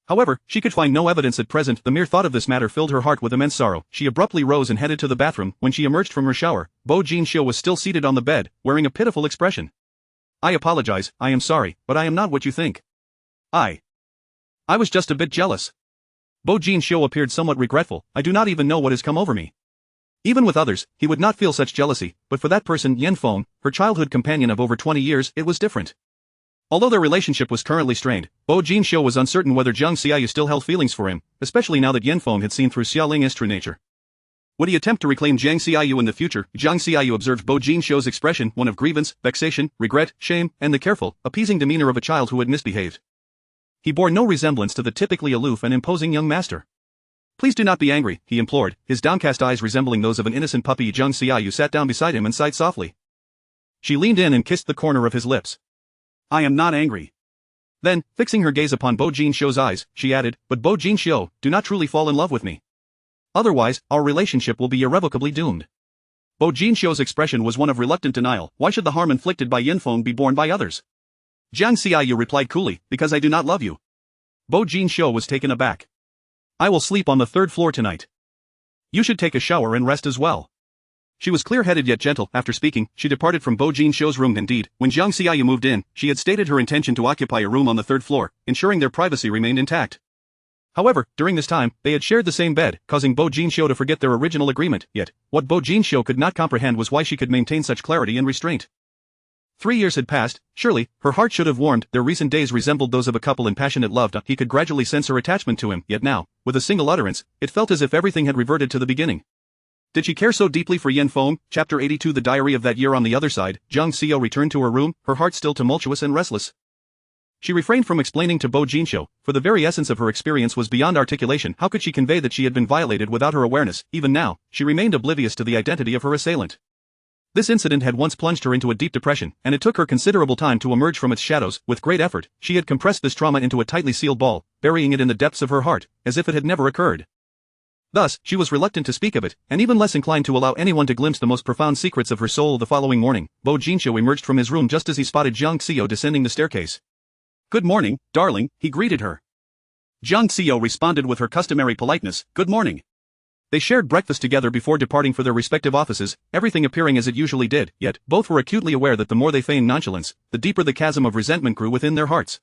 However, she could find no evidence at present. The mere thought of this matter filled her heart with immense sorrow. She abruptly rose and headed to the bathroom. When she emerged from her shower, Bo Jinxiu was still seated on the bed, wearing a pitiful expression. I apologize, I am sorry, but I am not what you think. I was just a bit jealous. Bo Jinxiu appeared somewhat regretful. I do not even know what has come over me. Even with others, he would not feel such jealousy, but for that person, Yin Feng, her childhood companion of over 20 years, it was different. Although their relationship was currently strained, Bo Jinxiu was uncertain whether Jiang Xiaoyu still held feelings for him, especially now that Yin Feng had seen through Xiaoling's true nature. Would he attempt to reclaim Jiang Xiaoyu in the future? Jiang Xiaoyu observed Bo Jinshou's expression, one of grievance, vexation, regret, shame, and the careful, appeasing demeanor of a child who had misbehaved. He bore no resemblance to the typically aloof and imposing young master. Please do not be angry, he implored, his downcast eyes resembling those of an innocent puppy. Jiang Xiaoyu sat down beside him and sighed softly. She leaned in and kissed the corner of his lips. I am not angry. Then, fixing her gaze upon Bo Jinshou's eyes, she added, but Bo Jinshou, do not truly fall in love with me. Otherwise, our relationship will be irrevocably doomed. Bo Jinshou's expression was one of reluctant denial. Why should the harm inflicted by Yin Feng be borne by others? Jiang Xiaoyu replied coolly, because I do not love you. Bo Jinshou was taken aback. I will sleep on the third floor tonight. You should take a shower and rest as well. She was clear-headed yet gentle. After speaking, she departed from Bo Jinshou's room. Indeed, when Jiang Xiaoyu moved in, she had stated her intention to occupy a room on the third floor, ensuring their privacy remained intact. However, during this time, they had shared the same bed, causing Bo Jinshou to forget their original agreement. Yet, what Bo Jinshou could not comprehend was why she could maintain such clarity and restraint. 3 years had passed. Surely, her heart should have warmed. Their recent days resembled those of a couple in passionate love. He could gradually sense her attachment to him, yet now, with a single utterance, it felt as if everything had reverted to the beginning. Did she care so deeply for Yin Feng? Chapter 82. The diary of that year. On the other side, Jiang Xiao returned to her room, her heart still tumultuous and restless. She refrained from explaining to Bo Jinshou, for the very essence of her experience was beyond articulation. How could she convey that she had been violated without her awareness? Even now, she remained oblivious to the identity of her assailant. This incident had once plunged her into a deep depression, and it took her considerable time to emerge from its shadows. With great effort, she had compressed this trauma into a tightly sealed ball, burying it in the depths of her heart, as if it had never occurred. Thus, she was reluctant to speak of it, and even less inclined to allow anyone to glimpse the most profound secrets of her soul. The following morning, Bo Jinshou emerged from his room just as he spotted Jiang Xiao descending the staircase. Good morning, darling, he greeted her. Jiang Xiao responded with her customary politeness, good morning. They shared breakfast together before departing for their respective offices, everything appearing as it usually did, yet, both were acutely aware that the more they feigned nonchalance, the deeper the chasm of resentment grew within their hearts.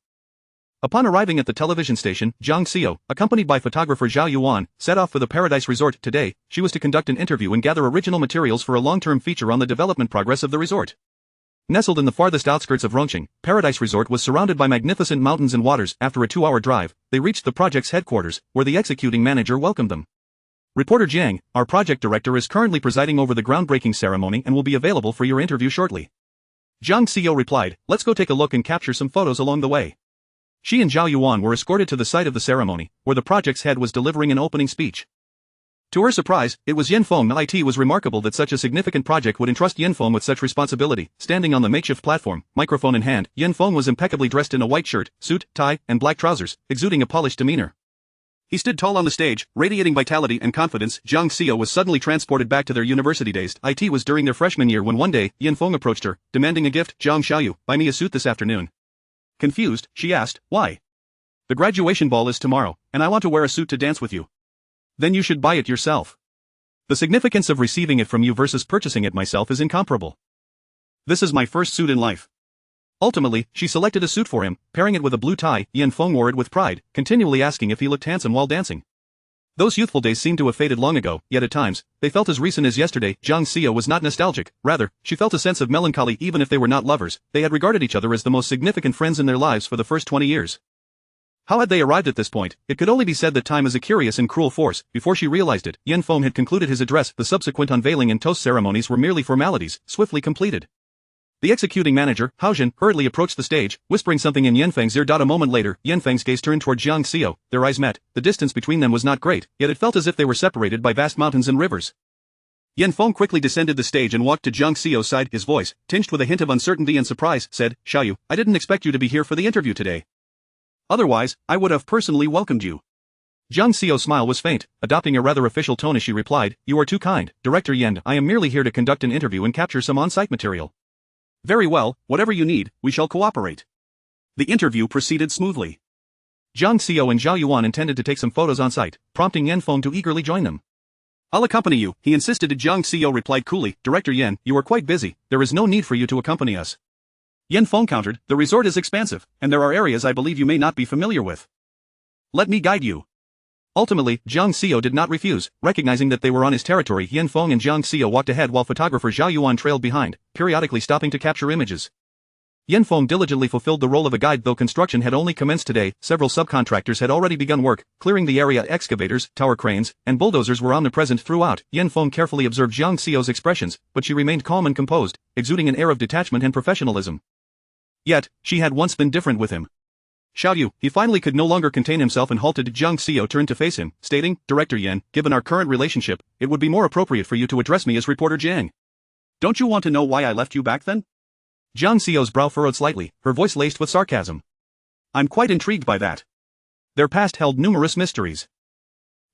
Upon arriving at the television station, Jiang Xiao, accompanied by photographer Zhao Yuan, set off for the Paradise Resort. Today, she was to conduct an interview and gather original materials for a long-term feature on the development progress of the resort. Nestled in the farthest outskirts of Rongqing, Paradise Resort was surrounded by magnificent mountains and waters. After a 2-hour drive, they reached the project's headquarters, where the executing manager welcomed them. Reporter Jiang, our project director, is currently presiding over the groundbreaking ceremony and will be available for your interview shortly. Jiang Xiao replied, let's go take a look and capture some photos along the way. She and Zhao Yuan were escorted to the site of the ceremony, where the project's head was delivering an opening speech. To her surprise, it was Yin Feng. It was remarkable that such a significant project would entrust Yin Feng with such responsibility. Standing on the makeshift platform, microphone in hand, Yin Feng was impeccably dressed in a white shirt, suit, tie, and black trousers, exuding a polished demeanor. He stood tall on the stage, radiating vitality and confidence. Jiang Xiao was suddenly transported back to their university days. It was during their freshman year when one day, Yin Feng approached her, demanding a gift. Jiang Xiaoyu, buy me a suit this afternoon. Confused, she asked, why? The graduation ball is tomorrow, and I want to wear a suit to dance with you. Then you should buy it yourself. The significance of receiving it from you versus purchasing it myself is incomparable. This is my first suit in life. Ultimately, she selected a suit for him, pairing it with a blue tie. Yin Feng wore it with pride, continually asking if he looked handsome while dancing. Those youthful days seemed to have faded long ago, yet at times, they felt as recent as yesterday. Jiang Xiao was not nostalgic, rather, she felt a sense of melancholy. Even if they were not lovers, they had regarded each other as the most significant friends in their lives for the first 20 years. How had they arrived at this point? It could only be said that time is a curious and cruel force. Before she realized it, Yin Feng had concluded his address. The subsequent unveiling and toast ceremonies were merely formalities, swiftly completed. The executing manager, Hao Jin, hurriedly approached the stage, whispering something in Yin Feng's ear. A moment later, Yin Feng's gaze turned toward Jiang Xiao. Their eyes met. The distance between them was not great, yet it felt as if they were separated by vast mountains and rivers. Yin Feng quickly descended the stage and walked to Jiang Xiao's side. His voice, tinged with a hint of uncertainty and surprise, said, Xiaoyu, I didn't expect you to be here for the interview today. Otherwise, I would have personally welcomed you. Jiang Xiao's smile was faint, adopting a rather official tone as she replied, you are too kind, Director Yen. I am merely here to conduct an interview and capture some on-site material. Very well, whatever you need, we shall cooperate. The interview proceeded smoothly. Jiang Xiao and Zhao Yuan intended to take some photos on site, prompting Yin Feng to eagerly join them. I'll accompany you, he insisted. Jiang Xiao replied coolly, Director Yen, you are quite busy, there is no need for you to accompany us. Yin Feng countered, the resort is expansive, and there are areas I believe you may not be familiar with. Let me guide you. Ultimately, Jiang Xiao did not refuse, recognizing that they were on his territory. Yin Feng and Jiang Xiao walked ahead while photographer Zhao Yuan trailed behind, periodically stopping to capture images. Yan Feng diligently fulfilled the role of a guide though construction had only commenced today. Several subcontractors had already begun work, clearing the area. Excavators, tower cranes, and bulldozers were omnipresent throughout. Yan Feng carefully observed Jiang Xiao's expressions, but she remained calm and composed, exuding an air of detachment and professionalism. Yet, she had once been different with him. Xiao Yu, he finally could no longer contain himself and halted. Jiang Xiao turned to face him, stating, Director Yan, given our current relationship, it would be more appropriate for you to address me as Reporter Jiang. Don't you want to know why I left you back then? Jiang Xiao's brow furrowed slightly, her voice laced with sarcasm. I'm quite intrigued by that. Their past held numerous mysteries.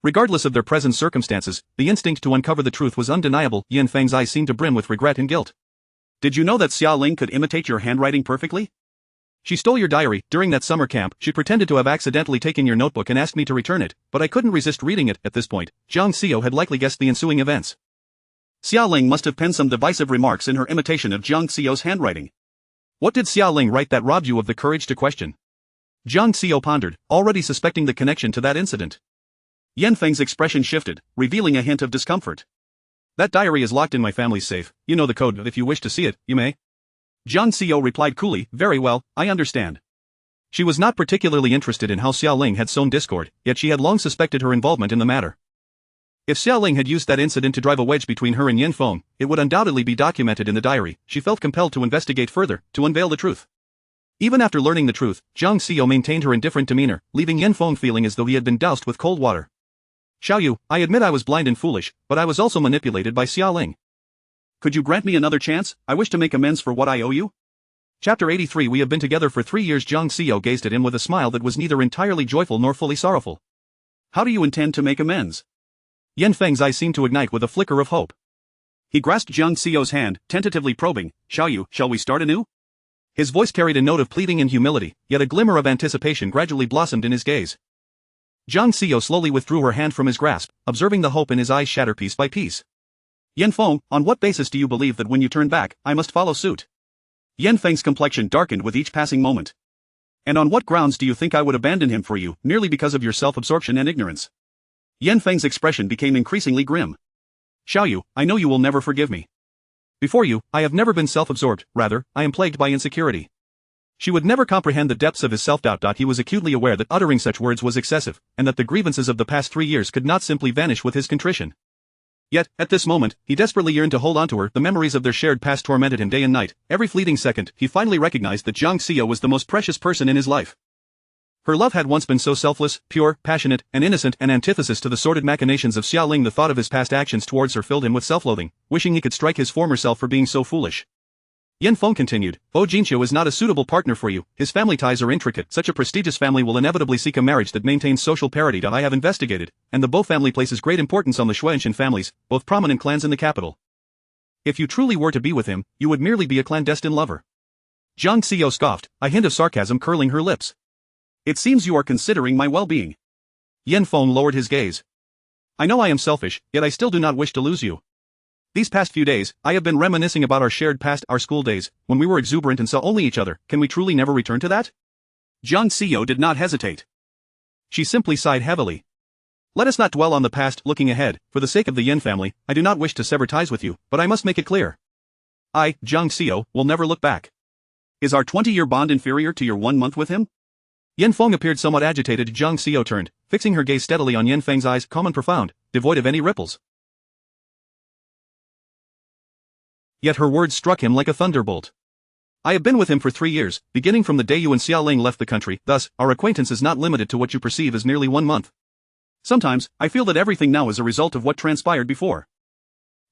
Regardless of their present circumstances, the instinct to uncover the truth was undeniable. Yan Feng's eyes seemed to brim with regret and guilt. Did you know that Xia Ling could imitate your handwriting perfectly? She stole your diary. During that summer camp, she pretended to have accidentally taken your notebook and asked me to return it, but I couldn't resist reading it. At this point, Jiang Xiao had likely guessed the ensuing events. Xia Ling must have penned some divisive remarks in her imitation of Jiang Xiao's handwriting. What did Xia Ling write that robbed you of the courage to question? Jiang Xiao pondered, already suspecting the connection to that incident. Yan Feng's expression shifted, revealing a hint of discomfort. That diary is locked in my family's safe. You know the code. If you wish to see it, you may. Jiang Xiao replied coolly, very well, I understand. She was not particularly interested in how Xia Ling had sown discord, yet she had long suspected her involvement in the matter. If Xia Ling had used that incident to drive a wedge between her and Yan Feng, it would undoubtedly be documented in the diary. She felt compelled to investigate further, to unveil the truth. Even after learning the truth, Jiang Xiao maintained her indifferent demeanor, leaving Yan Feng feeling as though he had been doused with cold water. Xiao Yu, I admit I was blind and foolish, but I was also manipulated by Xia Ling. Could you grant me another chance? I wish to make amends for what I owe you. Chapter 83. We have been together for 3 years. Jiang Xiao gazed at him with a smile that was neither entirely joyful nor fully sorrowful. How do you intend to make amends? Yan Feng's eyes seemed to ignite with a flicker of hope. He grasped Jiang Xiao's hand, tentatively probing, Xiao Yu, shall we start anew? His voice carried a note of pleading and humility, yet a glimmer of anticipation gradually blossomed in his gaze. Jiang Xiao slowly withdrew her hand from his grasp, observing the hope in his eyes shatter piece by piece. Yan Feng, on what basis do you believe that when you turn back, I must follow suit? Yan Feng's complexion darkened with each passing moment. And on what grounds do you think I would abandon him for you, merely because of your self-absorption and ignorance? Yan Feng's expression became increasingly grim. Xiao Yu, I know you will never forgive me. Before you, I have never been self-absorbed, rather, I am plagued by insecurity. She would never comprehend the depths of his self-doubt. He was acutely aware that uttering such words was excessive, and that the grievances of the past 3 years could not simply vanish with his contrition. Yet, at this moment, he desperately yearned to hold on to her. The memories of their shared past tormented him day and night. Every fleeting second, he finally recognized that Jiang Xiao was the most precious person in his life. Her love had once been so selfless, pure, passionate, and innocent, an antithesis to the sordid machinations of Xia Ling. The thought of his past actions towards her filled him with self-loathing, wishing he could strike his former self for being so foolish. Yan Feng continued, Bo Jinqiu is not a suitable partner for you. His family ties are intricate. Such a prestigious family will inevitably seek a marriage that maintains social parity. I have investigated, and the Bo family places great importance on the Xuanxin families, both prominent clans in the capital. If you truly were to be with him, you would merely be a clandestine lover. Jiang Xiao scoffed, a hint of sarcasm curling her lips. It seems you are considering my well-being. Yan Feng lowered his gaze. I know I am selfish, yet I still do not wish to lose you. These past few days, I have been reminiscing about our shared past, our school days, when we were exuberant and saw only each other. Can we truly never return to that? Jiang Xiao did not hesitate. She simply sighed heavily. Let us not dwell on the past. Looking ahead, for the sake of the Yan family, I do not wish to sever ties with you, but I must make it clear. I, Jiang Xiao, will never look back. Is our 20-year bond inferior to your 1 month with him? Yan Feng appeared somewhat agitated. Jiang Xiao turned, fixing her gaze steadily on Yan Feng's eyes, calm and profound, devoid of any ripples. Yet her words struck him like a thunderbolt. I have been with him for 3 years, beginning from the day you and Xia Ling left the country. Thus, our acquaintance is not limited to what you perceive as merely 1 month. Sometimes, I feel that everything now is a result of what transpired before.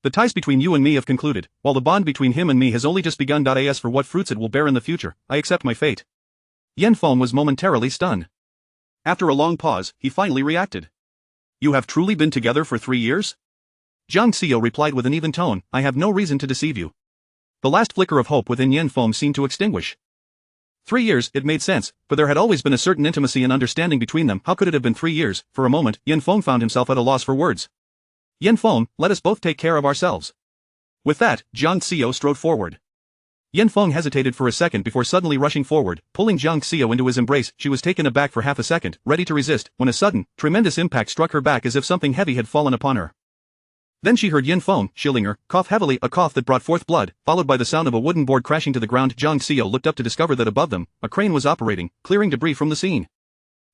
The ties between you and me have concluded, while the bond between him and me has only just begun. As for what fruits it will bear in the future, I accept my fate. Yan Feng was momentarily stunned. After a long pause, he finally reacted. You have truly been together for 3 years? Jiang Xiao replied with an even tone, I have no reason to deceive you. The last flicker of hope within Yan Feng seemed to extinguish. 3 years, it made sense, for there had always been a certain intimacy and understanding between them. How could it have been 3 years? For a moment, Yan Feng found himself at a loss for words. Yan Feng, let us both take care of ourselves. With that, Jiang Xiao strode forward. Yan Feng hesitated for a second before suddenly rushing forward, pulling Jiang Xiao into his embrace. She was taken aback for half a second, ready to resist, when a sudden, tremendous impact struck her back as if something heavy had fallen upon her. Then she heard Yin Feng, shielding her, cough heavily, a cough that brought forth blood, followed by the sound of a wooden board crashing to the ground. Jiang Xiao looked up to discover that above them, a crane was operating, clearing debris from the scene.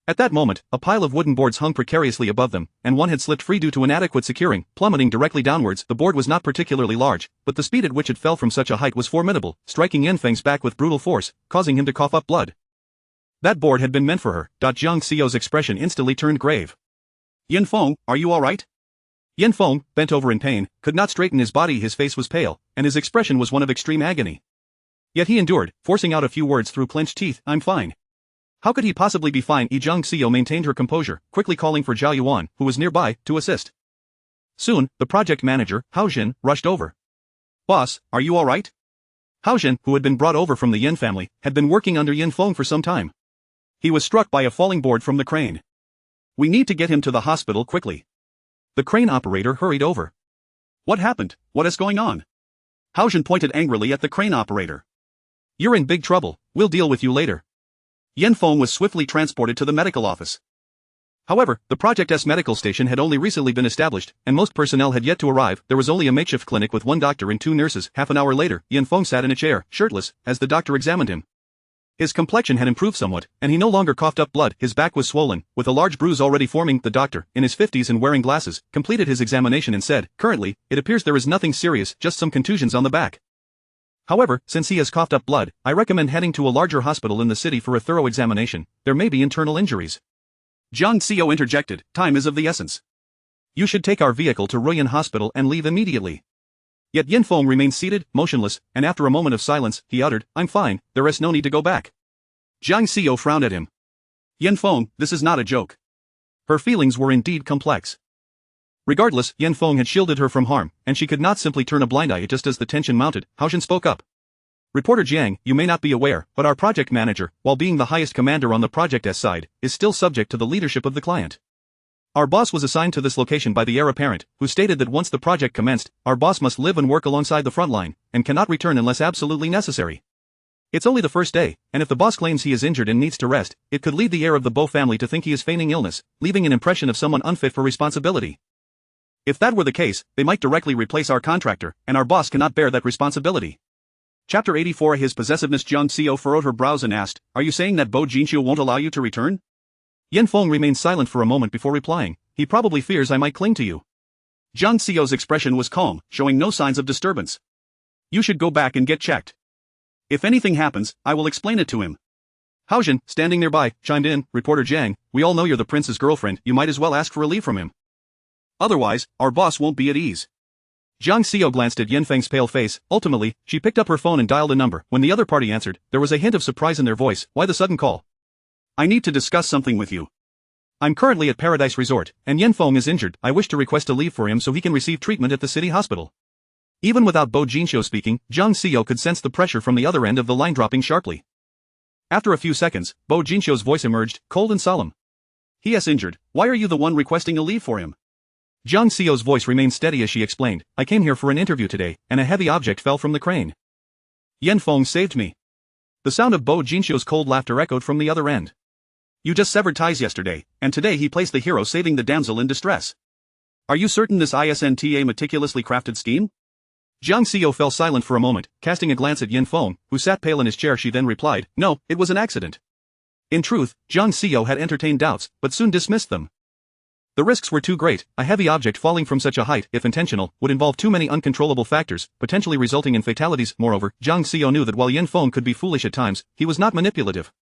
At that moment, a pile of wooden boards hung precariously above them, and one had slipped free due to inadequate securing, plummeting directly downwards. The board was not particularly large, but the speed at which it fell from such a height was formidable, striking Yin Feng's back with brutal force, causing him to cough up blood. That board had been meant for her. Jiang Xiao's expression instantly turned grave. Yin Feng, are you alright? Yin Feng, bent over in pain, could not straighten his body. His face was pale, and his expression was one of extreme agony. Yet he endured, forcing out a few words through clenched teeth. I'm fine. How could he possibly be fine? Jiang Xiao maintained her composure, quickly calling for Zhao Yuan, who was nearby, to assist. Soon, the project manager, Hao Jin, rushed over. Boss, are you alright? Hao Jin, who had been brought over from the Yin family, had been working under Yin Feng for some time. He was struck by a falling board from the crane. We need to get him to the hospital quickly. The crane operator hurried over. What happened? What is going on? Hao Jin pointed angrily at the crane operator. You're in big trouble, we'll deal with you later. Yin Feng was swiftly transported to the medical office. However, the Project S medical station had only recently been established, and most personnel had yet to arrive. There was only a makeshift clinic with one doctor and two nurses. Half an hour later, Yin Feng sat in a chair, shirtless, as the doctor examined him. His complexion had improved somewhat, and he no longer coughed up blood. His back was swollen, with a large bruise already forming. The doctor, in his 50s and wearing glasses, completed his examination and said, currently, it appears there is nothing serious, just some contusions on the back. However, since he has coughed up blood, I recommend heading to a larger hospital in the city for a thorough examination. There may be internal injuries. Jiang Xiao interjected, time is of the essence. You should take our vehicle to Ruyan Hospital and leave immediately. Yet Yin Feng remained seated, motionless, and after a moment of silence, he uttered, I'm fine, there is no need to go back. Jiang Xiao frowned at him. Yin Feng, this is not a joke. Her feelings were indeed complex. Regardless, Yin Feng had shielded her from harm, and she could not simply turn a blind eye. Just as the tension mounted, Hao Jin spoke up. Reporter Jiang, you may not be aware, but our project manager, while being the highest commander on the Project S side, is still subject to the leadership of the client. Our boss was assigned to this location by the heir apparent, who stated that once the project commenced, our boss must live and work alongside the front line, and cannot return unless absolutely necessary. It's only the first day, and if the boss claims he is injured and needs to rest, it could lead the heir of the Bo family to think he is feigning illness, leaving an impression of someone unfit for responsibility. If that were the case, they might directly replace our contractor, and our boss cannot bear that responsibility. Chapter 84. His possessiveness. Jiang Xiao furrowed her brows and asked, are you saying that Bo Jinqiu won't allow you to return? Yin Feng remained silent for a moment before replying, he probably fears I might cling to you. Jiang Xiao's expression was calm, showing no signs of disturbance. You should go back and get checked. If anything happens, I will explain it to him. Hao Jin, standing nearby, chimed in, Reporter Jiang, we all know you're the prince's girlfriend, you might as well ask for a leave from him. Otherwise, our boss won't be at ease. Jiang Xiao glanced at Yin Feng's pale face. Ultimately, she picked up her phone and dialed a number. When the other party answered, there was a hint of surprise in their voice. Why the sudden call? I need to discuss something with you. I'm currently at Paradise Resort, and Yin Feng is injured. I wish to request a leave for him so he can receive treatment at the city hospital. Even without Bo Jinqiu speaking, Jiang Xiao could sense the pressure from the other end of the line dropping sharply. After a few seconds, Bo Jinqiu's voice emerged, cold and solemn. He is injured. Why are you the one requesting a leave for him? Jiang Xiao's voice remained steady as she explained, I came here for an interview today, and a heavy object fell from the crane. Yin Feng saved me. The sound of Bo Jinqiu's cold laughter echoed from the other end. You just severed ties yesterday, and today he plays the hero saving the damsel in distress. Are you certain this isn't a meticulously crafted scheme? Jiang Xiao fell silent for a moment, casting a glance at Yin Feng, who sat pale in his chair. She then replied, no, it was an accident. In truth, Jiang Xiao had entertained doubts, but soon dismissed them. The risks were too great. A heavy object falling from such a height, if intentional, would involve too many uncontrollable factors, potentially resulting in fatalities. Moreover, Jiang Xiao knew that while Yin Feng could be foolish at times, he was not manipulative.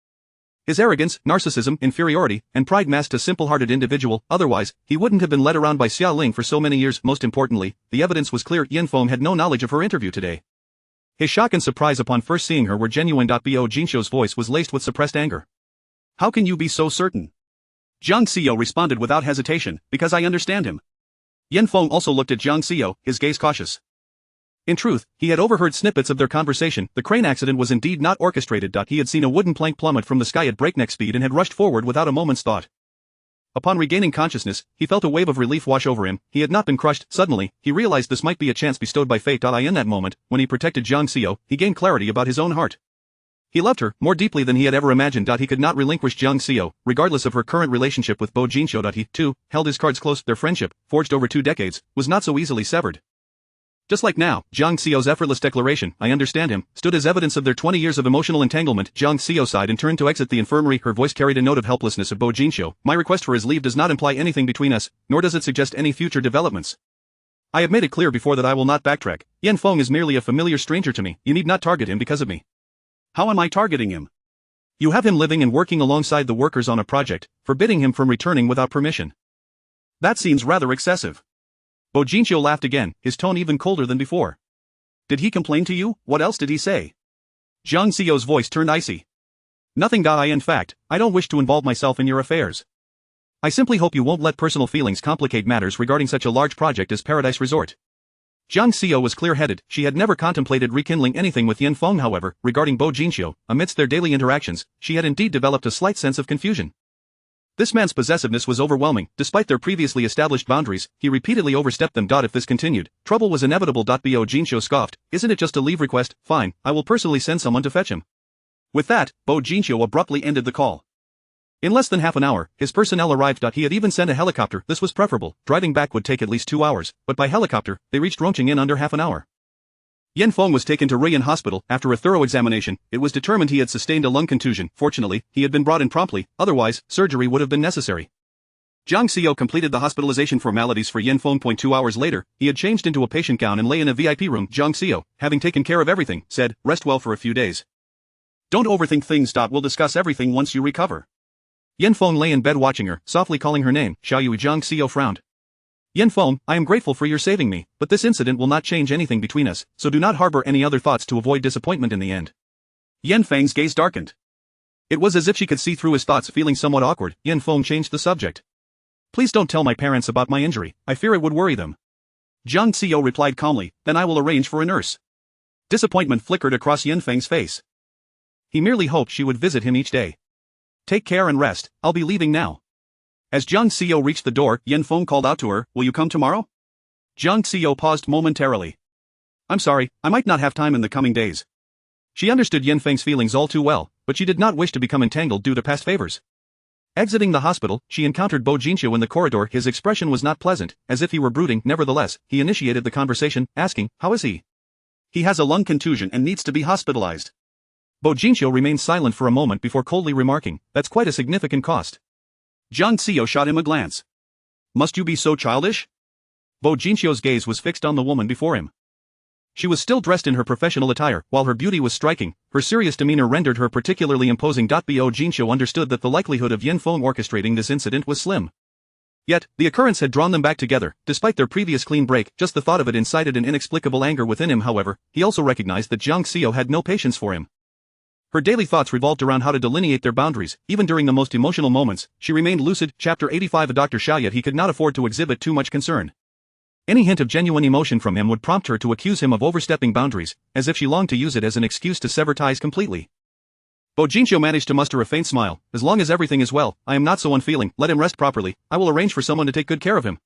His arrogance, narcissism, inferiority, and pride masked a simple-hearted individual. Otherwise, he wouldn't have been led around by Xia Ling for so many years. Most importantly, the evidence was clear. Yin Feng had no knowledge of her interview today. His shock and surprise upon first seeing her were genuine. Bo Jinqiu's voice was laced with suppressed anger. How can you be so certain? Jiang Xiao responded without hesitation, because I understand him. Yin Feng also looked at Jiang Xiao, his gaze cautious. In truth, he had overheard snippets of their conversation. The crane accident was indeed not orchestrated. He had seen a wooden plank plummet from the sky at breakneck speed and had rushed forward without a moment's thought. Upon regaining consciousness, he felt a wave of relief wash over him. He had not been crushed. Suddenly, he realized this might be a chance bestowed by fate. In that moment, when he protected Jiang Xiao, he gained clarity about his own heart. He loved her more deeply than he had ever imagined. He could not relinquish Jiang Xiao, regardless of her current relationship with Bo Jinxiu. He, too, held his cards close. Their friendship, forged over 2 decades, was not so easily severed. Just like now, Jiang Xiao's effortless declaration, "I understand him," stood as evidence of their 20 years of emotional entanglement. Jiang Xiao sighed and turned to exit the infirmary. Her voice carried a note of helplessness. Of Bo Jinxiu, "My request for his leave does not imply anything between us, nor does it suggest any future developments. I have made it clear before that I will not backtrack. Yan Feng is merely a familiar stranger to me. You need not target him because of me." "How am I targeting him?" "You have him living and working alongside the workers on a project, forbidding him from returning without permission." "That seems rather excessive." Bo Jinxiu laughed again, his tone even colder than before. "Did he complain to you? What else did he say?" Jiang Xiao's voice turned icy. "Nothing. In fact, I don't wish to involve myself in your affairs. I simply hope you won't let personal feelings complicate matters regarding such a large project as Paradise Resort." Jiang Xiao was clear-headed. She had never contemplated rekindling anything with Yan Feng. However, regarding Bo Jinxiu, amidst their daily interactions, she had indeed developed a slight sense of confusion. This man's possessiveness was overwhelming. Despite their previously established boundaries, he repeatedly overstepped them. If this continued, trouble was inevitable. Bo Jinxiu scoffed. "Isn't it just a leave request? Fine, I will personally send someone to fetch him." With that, Bo Jinxiu abruptly ended the call. In less than half an hour, his personnel arrived. He had even sent a helicopter. This was preferable. Driving back would take at least 2 hours, but by helicopter, they reached Rongqing in under half an hour. Yan Feng was taken to Ruiyan Hospital. After a thorough examination, it was determined he had sustained a lung contusion. Fortunately, he had been brought in promptly, otherwise, surgery would have been necessary. Jiang Xiao completed the hospitalization formalities for Yan Feng. 2 hours later, he had changed into a patient gown and lay in a VIP room. Jiang Xiao, having taken care of everything, said, "Rest well for a few days. Don't overthink things. We'll discuss everything once you recover." Yan Feng lay in bed watching her, softly calling her name. Xiaoyue. Jiang Xiao frowned. "Yan Feng, I am grateful for your saving me, but this incident will not change anything between us, so do not harbor any other thoughts to avoid disappointment in the end." Yan Feng's gaze darkened. It was as if she could see through his thoughts. Feeling somewhat awkward, Yan Feng changed the subject. "Please don't tell my parents about my injury. I fear it would worry them." Jiang Xiao replied calmly, "Then I will arrange for a nurse." Disappointment flickered across Yan Feng's face. He merely hoped she would visit him each day. "Take care and rest, I'll be leaving now." As Jiang Xiao reached the door, Yan Feng called out to her, "Will you come tomorrow?" Jiang Xiao paused momentarily. "I'm sorry, I might not have time in the coming days." She understood Yan Feng's feelings all too well, but she did not wish to become entangled due to past favors. Exiting the hospital, she encountered Bo Jinxiu in the corridor. His expression was not pleasant, as if he were brooding. Nevertheless, he initiated the conversation, asking, "How is he?" "He has a lung contusion and needs to be hospitalized." Bo Jinxiu remained silent for a moment before coldly remarking, "That's quite a significant cost." Jiang Xiao shot him a glance. "Must you be so childish?" Bo Jinxiu's gaze was fixed on the woman before him. She was still dressed in her professional attire. While her beauty was striking, her serious demeanor rendered her particularly imposing. Bo Jinxiu understood that the likelihood of Yan Feng orchestrating this incident was slim. Yet, the occurrence had drawn them back together. Despite their previous clean break, just the thought of it incited an inexplicable anger within him. However, he also recognized that Jiang Xiao had no patience for him. Her daily thoughts revolved around how to delineate their boundaries. Even during the most emotional moments, she remained lucid. Chapter 85. Dr. Xiao. Yet he could not afford to exhibit too much concern. Any hint of genuine emotion from him would prompt her to accuse him of overstepping boundaries, as if she longed to use it as an excuse to sever ties completely. Bo Jinxiu managed to muster a faint smile. "As long as everything is well, I am not so unfeeling. Let him rest properly. I will arrange for someone to take good care of him."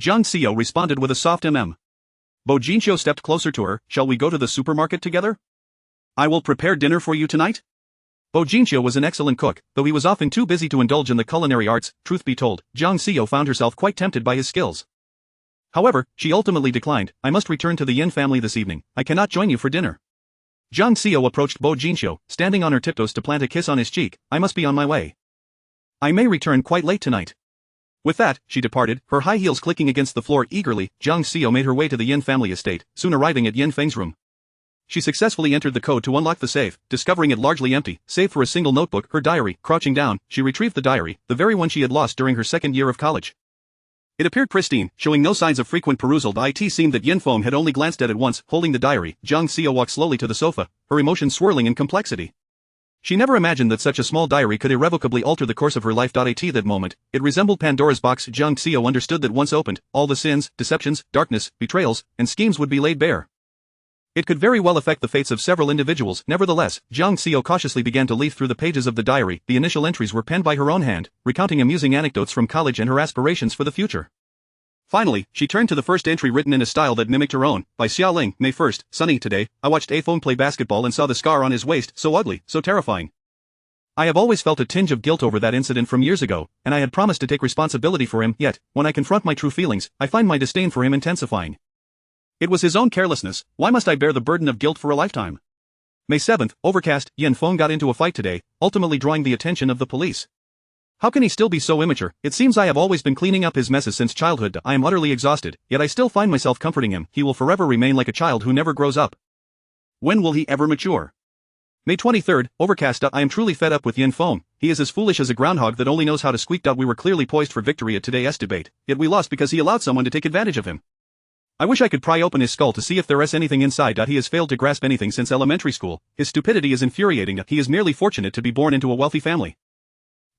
Jiang Xiao responded with a soft Bo Jinxiu stepped closer to her. "Shall we go to the supermarket together? I will prepare dinner for you tonight." Bo Jinxiu was an excellent cook, though he was often too busy to indulge in the culinary arts. Truth be told, Jiang Xiao found herself quite tempted by his skills. However, she ultimately declined. "I must return to the Yin family this evening. I cannot join you for dinner." Jiang Xiao approached Bo Jinxiu, standing on her tiptoes to plant a kiss on his cheek. "I must be on my way. I may return quite late tonight." With that, she departed, her high heels clicking against the floor. Eagerly, Jiang Xiao made her way to the Yin family estate, soon arriving at Yin Feng's room. She successfully entered the code to unlock the safe, discovering it largely empty, save for a single notebook, her diary. Crouching down, she retrieved the diary, the very one she had lost during her second year of college. It appeared pristine, showing no signs of frequent perusal. It seemed that Yan Feng had only glanced at it once. Holding the diary, Jiang Xiao walked slowly to the sofa, her emotions swirling in complexity. She never imagined that such a small diary could irrevocably alter the course of her life. At that moment, it resembled Pandora's box. Jiang Xiao understood that once opened, all the sins, deceptions, darkness, betrayals, and schemes would be laid bare. It could very well affect the fates of several individuals. Nevertheless, Jiang Xiao cautiously began to leaf through the pages of the diary. The initial entries were penned by her own hand, recounting amusing anecdotes from college and her aspirations for the future. Finally, she turned to the first entry written in a style that mimicked her own, by Xiaoling, May 1st, Sunny, today, I watched Aphone play basketball and saw the scar on his waist, so ugly, so terrifying. I have always felt a tinge of guilt over that incident from years ago, and I had promised to take responsibility for him, yet, when I confront my true feelings, I find my disdain for him intensifying. It was his own carelessness, why must I bear the burden of guilt for a lifetime? May 7th, overcast, Yanfeng got into a fight today, ultimately drawing the attention of the police. How can he still be so immature? It seems I have always been cleaning up his messes since childhood. I am utterly exhausted, yet I still find myself comforting him. He will forever remain like a child who never grows up. When will he ever mature? May 23rd, overcast. I am truly fed up with Yanfeng. He is as foolish as a groundhog that only knows how to squeak. We were clearly poised for victory at today's debate, yet we lost because he allowed someone to take advantage of him. I wish I could pry open his skull to see if there is anything inside. He has failed to grasp anything since elementary school. His stupidity is infuriating. He is merely fortunate to be born into a wealthy family.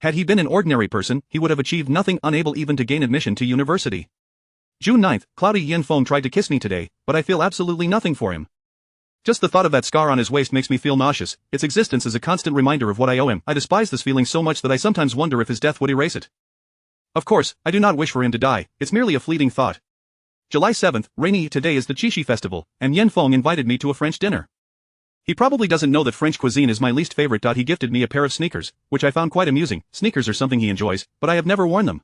Had he been an ordinary person, he would have achieved nothing, unable even to gain admission to university. June 9th, cloudy. Yanfeng tried to kiss me today, but I feel absolutely nothing for him. Just the thought of that scar on his waist makes me feel nauseous. Its existence is a constant reminder of what I owe him. I despise this feeling so much that I sometimes wonder if his death would erase it. Of course, I do not wish for him to die, it's merely a fleeting thought. July 7th, rainy. Today is the Qixi festival, and Yanfeng invited me to a French dinner. He probably doesn't know that French cuisine is my least favorite. He gifted me a pair of sneakers, which I found quite amusing. Sneakers are something he enjoys, but I have never worn them.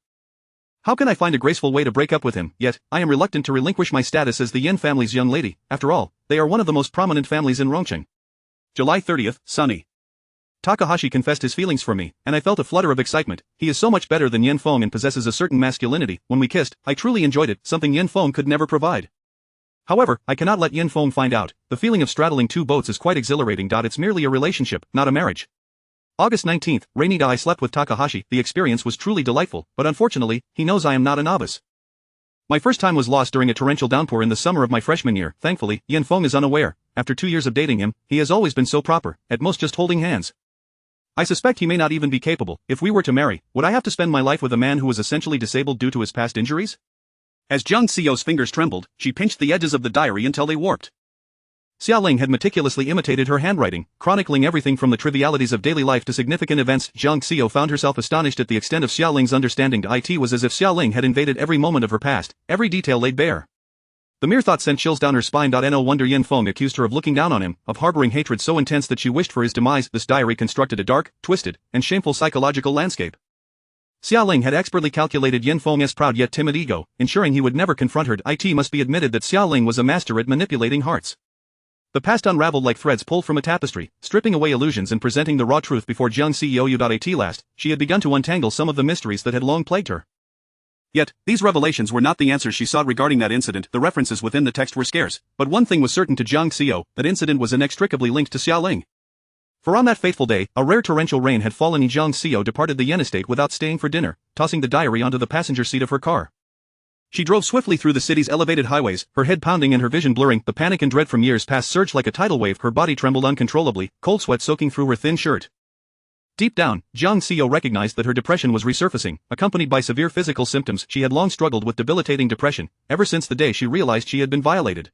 How can I find a graceful way to break up with him? Yet, I am reluctant to relinquish my status as the Yin family's young lady. After all, they are one of the most prominent families in Rongqing. July 30th, sunny. Takahashi confessed his feelings for me, and I felt a flutter of excitement. He is so much better than Yanfeng and possesses a certain masculinity. When we kissed, I truly enjoyed it, something Yanfeng could never provide. However, I cannot let Yanfeng find out. The feeling of straddling two boats is quite exhilarating. It's merely a relationship, not a marriage. August 19th, rainy. I slept with Takahashi. The experience was truly delightful, but unfortunately, he knows I am not a novice. My first time was lost during a torrential downpour in the summer of my freshman year. Thankfully, Yanfeng is unaware. After 2 years of dating him, he has always been so proper, at most just holding hands. I suspect he may not even be capable. If we were to marry, would I have to spend my life with a man who was essentially disabled due to his past injuries? As Zhang Xiao's fingers trembled, she pinched the edges of the diary until they warped. Xiaoling had meticulously imitated her handwriting, chronicling everything from the trivialities of daily life to significant events. Zhang Xiao found herself astonished at the extent of Xiaoling's understanding. It was as if Xiaoling had invaded every moment of her past, every detail laid bare. The mere thought sent chills down her spine. No wonder Yanfeng accused her of looking down on him, of harboring hatred so intense that she wished for his demise. This diary constructed a dark, twisted, and shameful psychological landscape. Xiaoling had expertly calculated Yanfeng's proud yet timid ego, ensuring he would never confront her. It must be admitted that Xiaoling was a master at manipulating hearts. The past unraveled like threads pulled from a tapestry, stripping away illusions and presenting the raw truth before Zhang Xiao. At last, she had begun to untangle some of the mysteries that had long plagued her. Yet, these revelations were not the answers she sought regarding that incident. The references within the text were scarce, but one thing was certain to Zhang Xiao, that incident was inextricably linked to Xiaoling. For on that fateful day, a rare torrential rain had fallen and Zhang Xiao departed the Yen estate without staying for dinner, tossing the diary onto the passenger seat of her car. She drove swiftly through the city's elevated highways, her head pounding and her vision blurring. The panic and dread from years past surged like a tidal wave. Her body trembled uncontrollably, cold sweat soaking through her thin shirt. Deep down, Zhang Xiao recognized that her depression was resurfacing, accompanied by severe physical symptoms. She had long struggled with debilitating depression, ever since the day she realized she had been violated.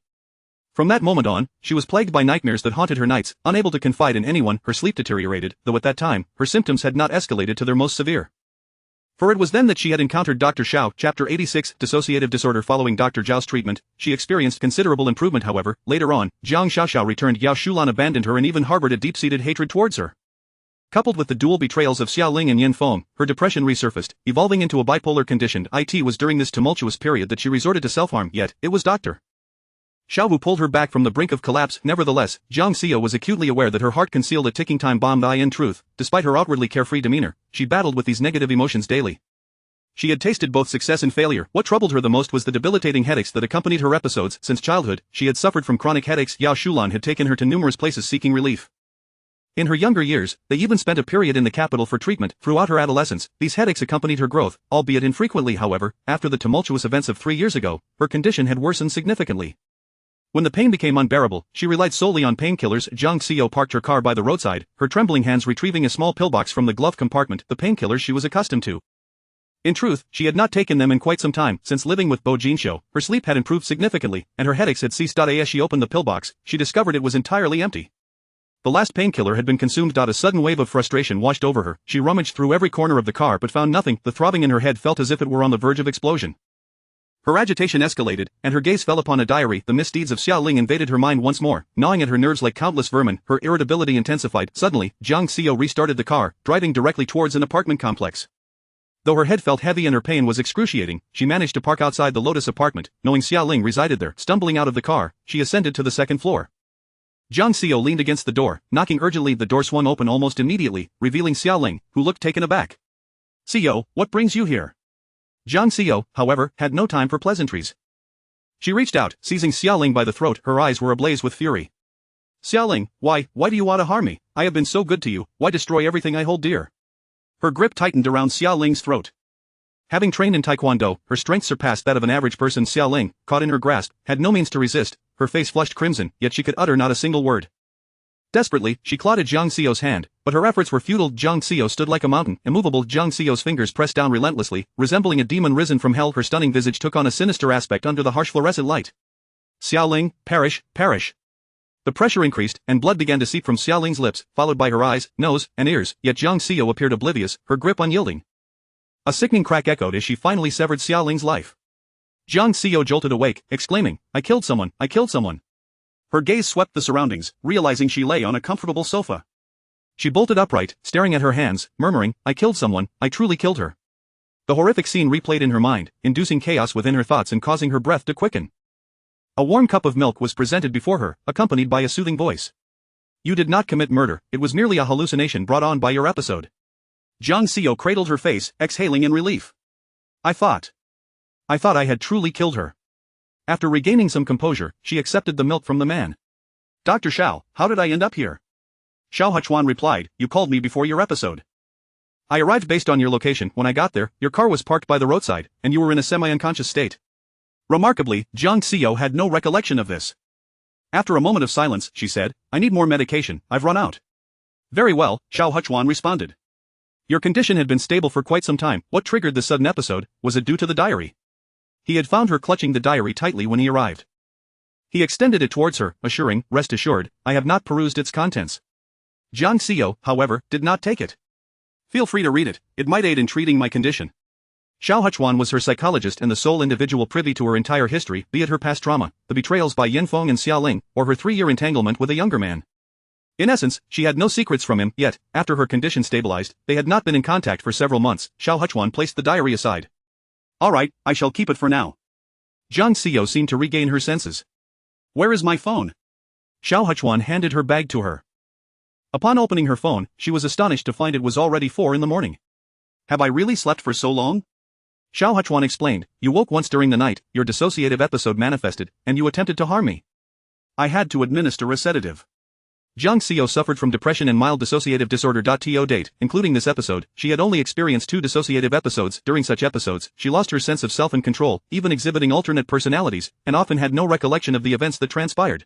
From that moment on, she was plagued by nightmares that haunted her nights, unable to confide in anyone. Her sleep deteriorated, though at that time, her symptoms had not escalated to their most severe. For it was then that she had encountered Dr. Xiao. Chapter 86, Dissociative Disorder. Following Dr. Zhao's treatment, she experienced considerable improvement. However, later on, Jiang Xiaoxiao returned. Yao Shulan abandoned her and even harbored a deep-seated hatred towards her. Coupled with the dual betrayals of Xiaoling and Yanfeng, her depression resurfaced, evolving into a bipolar condition. It was during this tumultuous period that she resorted to self-harm. Yet, it was Dr. Xiao who pulled her back from the brink of collapse. Nevertheless, Zhang Xiao was acutely aware that her heart concealed a ticking time bomb. In truth, despite her outwardly carefree demeanor, she battled with these negative emotions daily. She had tasted both success and failure. What troubled her the most was the debilitating headaches that accompanied her episodes. Since childhood, she had suffered from chronic headaches. Yao Shulan had taken her to numerous places seeking relief. In her younger years, they even spent a period in the capital for treatment. Throughout her adolescence, these headaches accompanied her growth, albeit infrequently. However, after the tumultuous events of 3 years ago, her condition had worsened significantly. When the pain became unbearable, she relied solely on painkillers. Zhang Xiao parked her car by the roadside, her trembling hands retrieving a small pillbox from the glove compartment, the painkillers she was accustomed to. In truth, she had not taken them in quite some time. Since living with Bo Jinshou, her sleep had improved significantly, and her headaches had ceased. As she opened the pillbox, she discovered it was entirely empty. The last painkiller had been consumed. A sudden wave of frustration washed over her. She rummaged through every corner of the car but found nothing. The throbbing in her head felt as if it were on the verge of explosion. Her agitation escalated, and her gaze fell upon a diary. The misdeeds of Xiaoling invaded her mind once more, gnawing at her nerves like countless vermin. Her irritability intensified. Suddenly, Jiang Xiao restarted the car, driving directly towards an apartment complex. Though her head felt heavy and her pain was excruciating, she managed to park outside the Lotus apartment, knowing Xiaoling resided there. Stumbling out of the car, she ascended to the second floor. Jiang Xiao leaned against the door, knocking urgently. The door swung open almost immediately, revealing Xiaoling, who looked taken aback. "Xiao, what brings you here?" Jiang Xiao, however, had no time for pleasantries. She reached out, seizing Xiaoling by the throat. Her eyes were ablaze with fury. "Xiaoling, why do you want to harm me? I have been so good to you, why destroy everything I hold dear?" Her grip tightened around Xiaoling's throat. Having trained in Taekwondo, her strength surpassed that of an average person. Xiaoling, caught in her grasp, had no means to resist. Her face flushed crimson, yet she could utter not a single word. Desperately, she clawed at Jiang Xiao's hand, but her efforts were futile. Jiang Xiao stood like a mountain, immovable. Jiang Xiao's fingers pressed down relentlessly, resembling a demon risen from hell. Her stunning visage took on a sinister aspect under the harsh fluorescent light. "Xiaoling, perish, perish." The pressure increased, and blood began to seep from Xiaoling's lips, followed by her eyes, nose, and ears, yet Jiang Xiao appeared oblivious, her grip unyielding. A sickening crack echoed as she finally severed Xiaoling's life. Jiang Xiao jolted awake, exclaiming, "I killed someone, I killed someone." Her gaze swept the surroundings, realizing she lay on a comfortable sofa. She bolted upright, staring at her hands, murmuring, "I killed someone, I truly killed her." The horrific scene replayed in her mind, inducing chaos within her thoughts and causing her breath to quicken. A warm cup of milk was presented before her, accompanied by a soothing voice. "You did not commit murder, it was merely a hallucination brought on by your episode." Jiang Xiao cradled her face, exhaling in relief. I thought I had truly killed her." After regaining some composure, she accepted the milk from the man. "Dr. Xiao, how did I end up here?" Xiao Huchuan replied, "You called me before your episode. I arrived based on your location. When I got there, your car was parked by the roadside, and you were in a semi-unconscious state." Remarkably, Jiang Xiao had no recollection of this. After a moment of silence, she said, "I need more medication, I've run out." "Very well," Xiao Huchuan responded. "Your condition had been stable for quite some time. What triggered this sudden episode? Was it due to the diary?" He had found her clutching the diary tightly when he arrived. He extended it towards her, assuring, "Rest assured, I have not perused its contents." Jiang Xiao, however, did not take it. "Feel free to read it, it might aid in treating my condition." Xiao Huchuan was her psychologist and the sole individual privy to her entire history, be it her past trauma, the betrayals by Yinfeng and Xiaoling, or her 3-year entanglement with a younger man. In essence, she had no secrets from him, yet, after her condition stabilized, they had not been in contact for several months. Xiao Huchuan placed the diary aside. "All right, I shall keep it for now." Jiang Xiao seemed to regain her senses. "Where is my phone?" Xiao Huchuan handed her bag to her. Upon opening her phone, she was astonished to find it was already 4 in the morning. "Have I really slept for so long?" Xiao Huchuan explained, "You woke once during the night, your dissociative episode manifested, and you attempted to harm me. I had to administer a sedative." Jiang Xiao suffered from depression and mild dissociative disorder. To date, including this episode, she had only experienced 2 dissociative episodes. During such episodes, she lost her sense of self and control, even exhibiting alternate personalities, and often had no recollection of the events that transpired.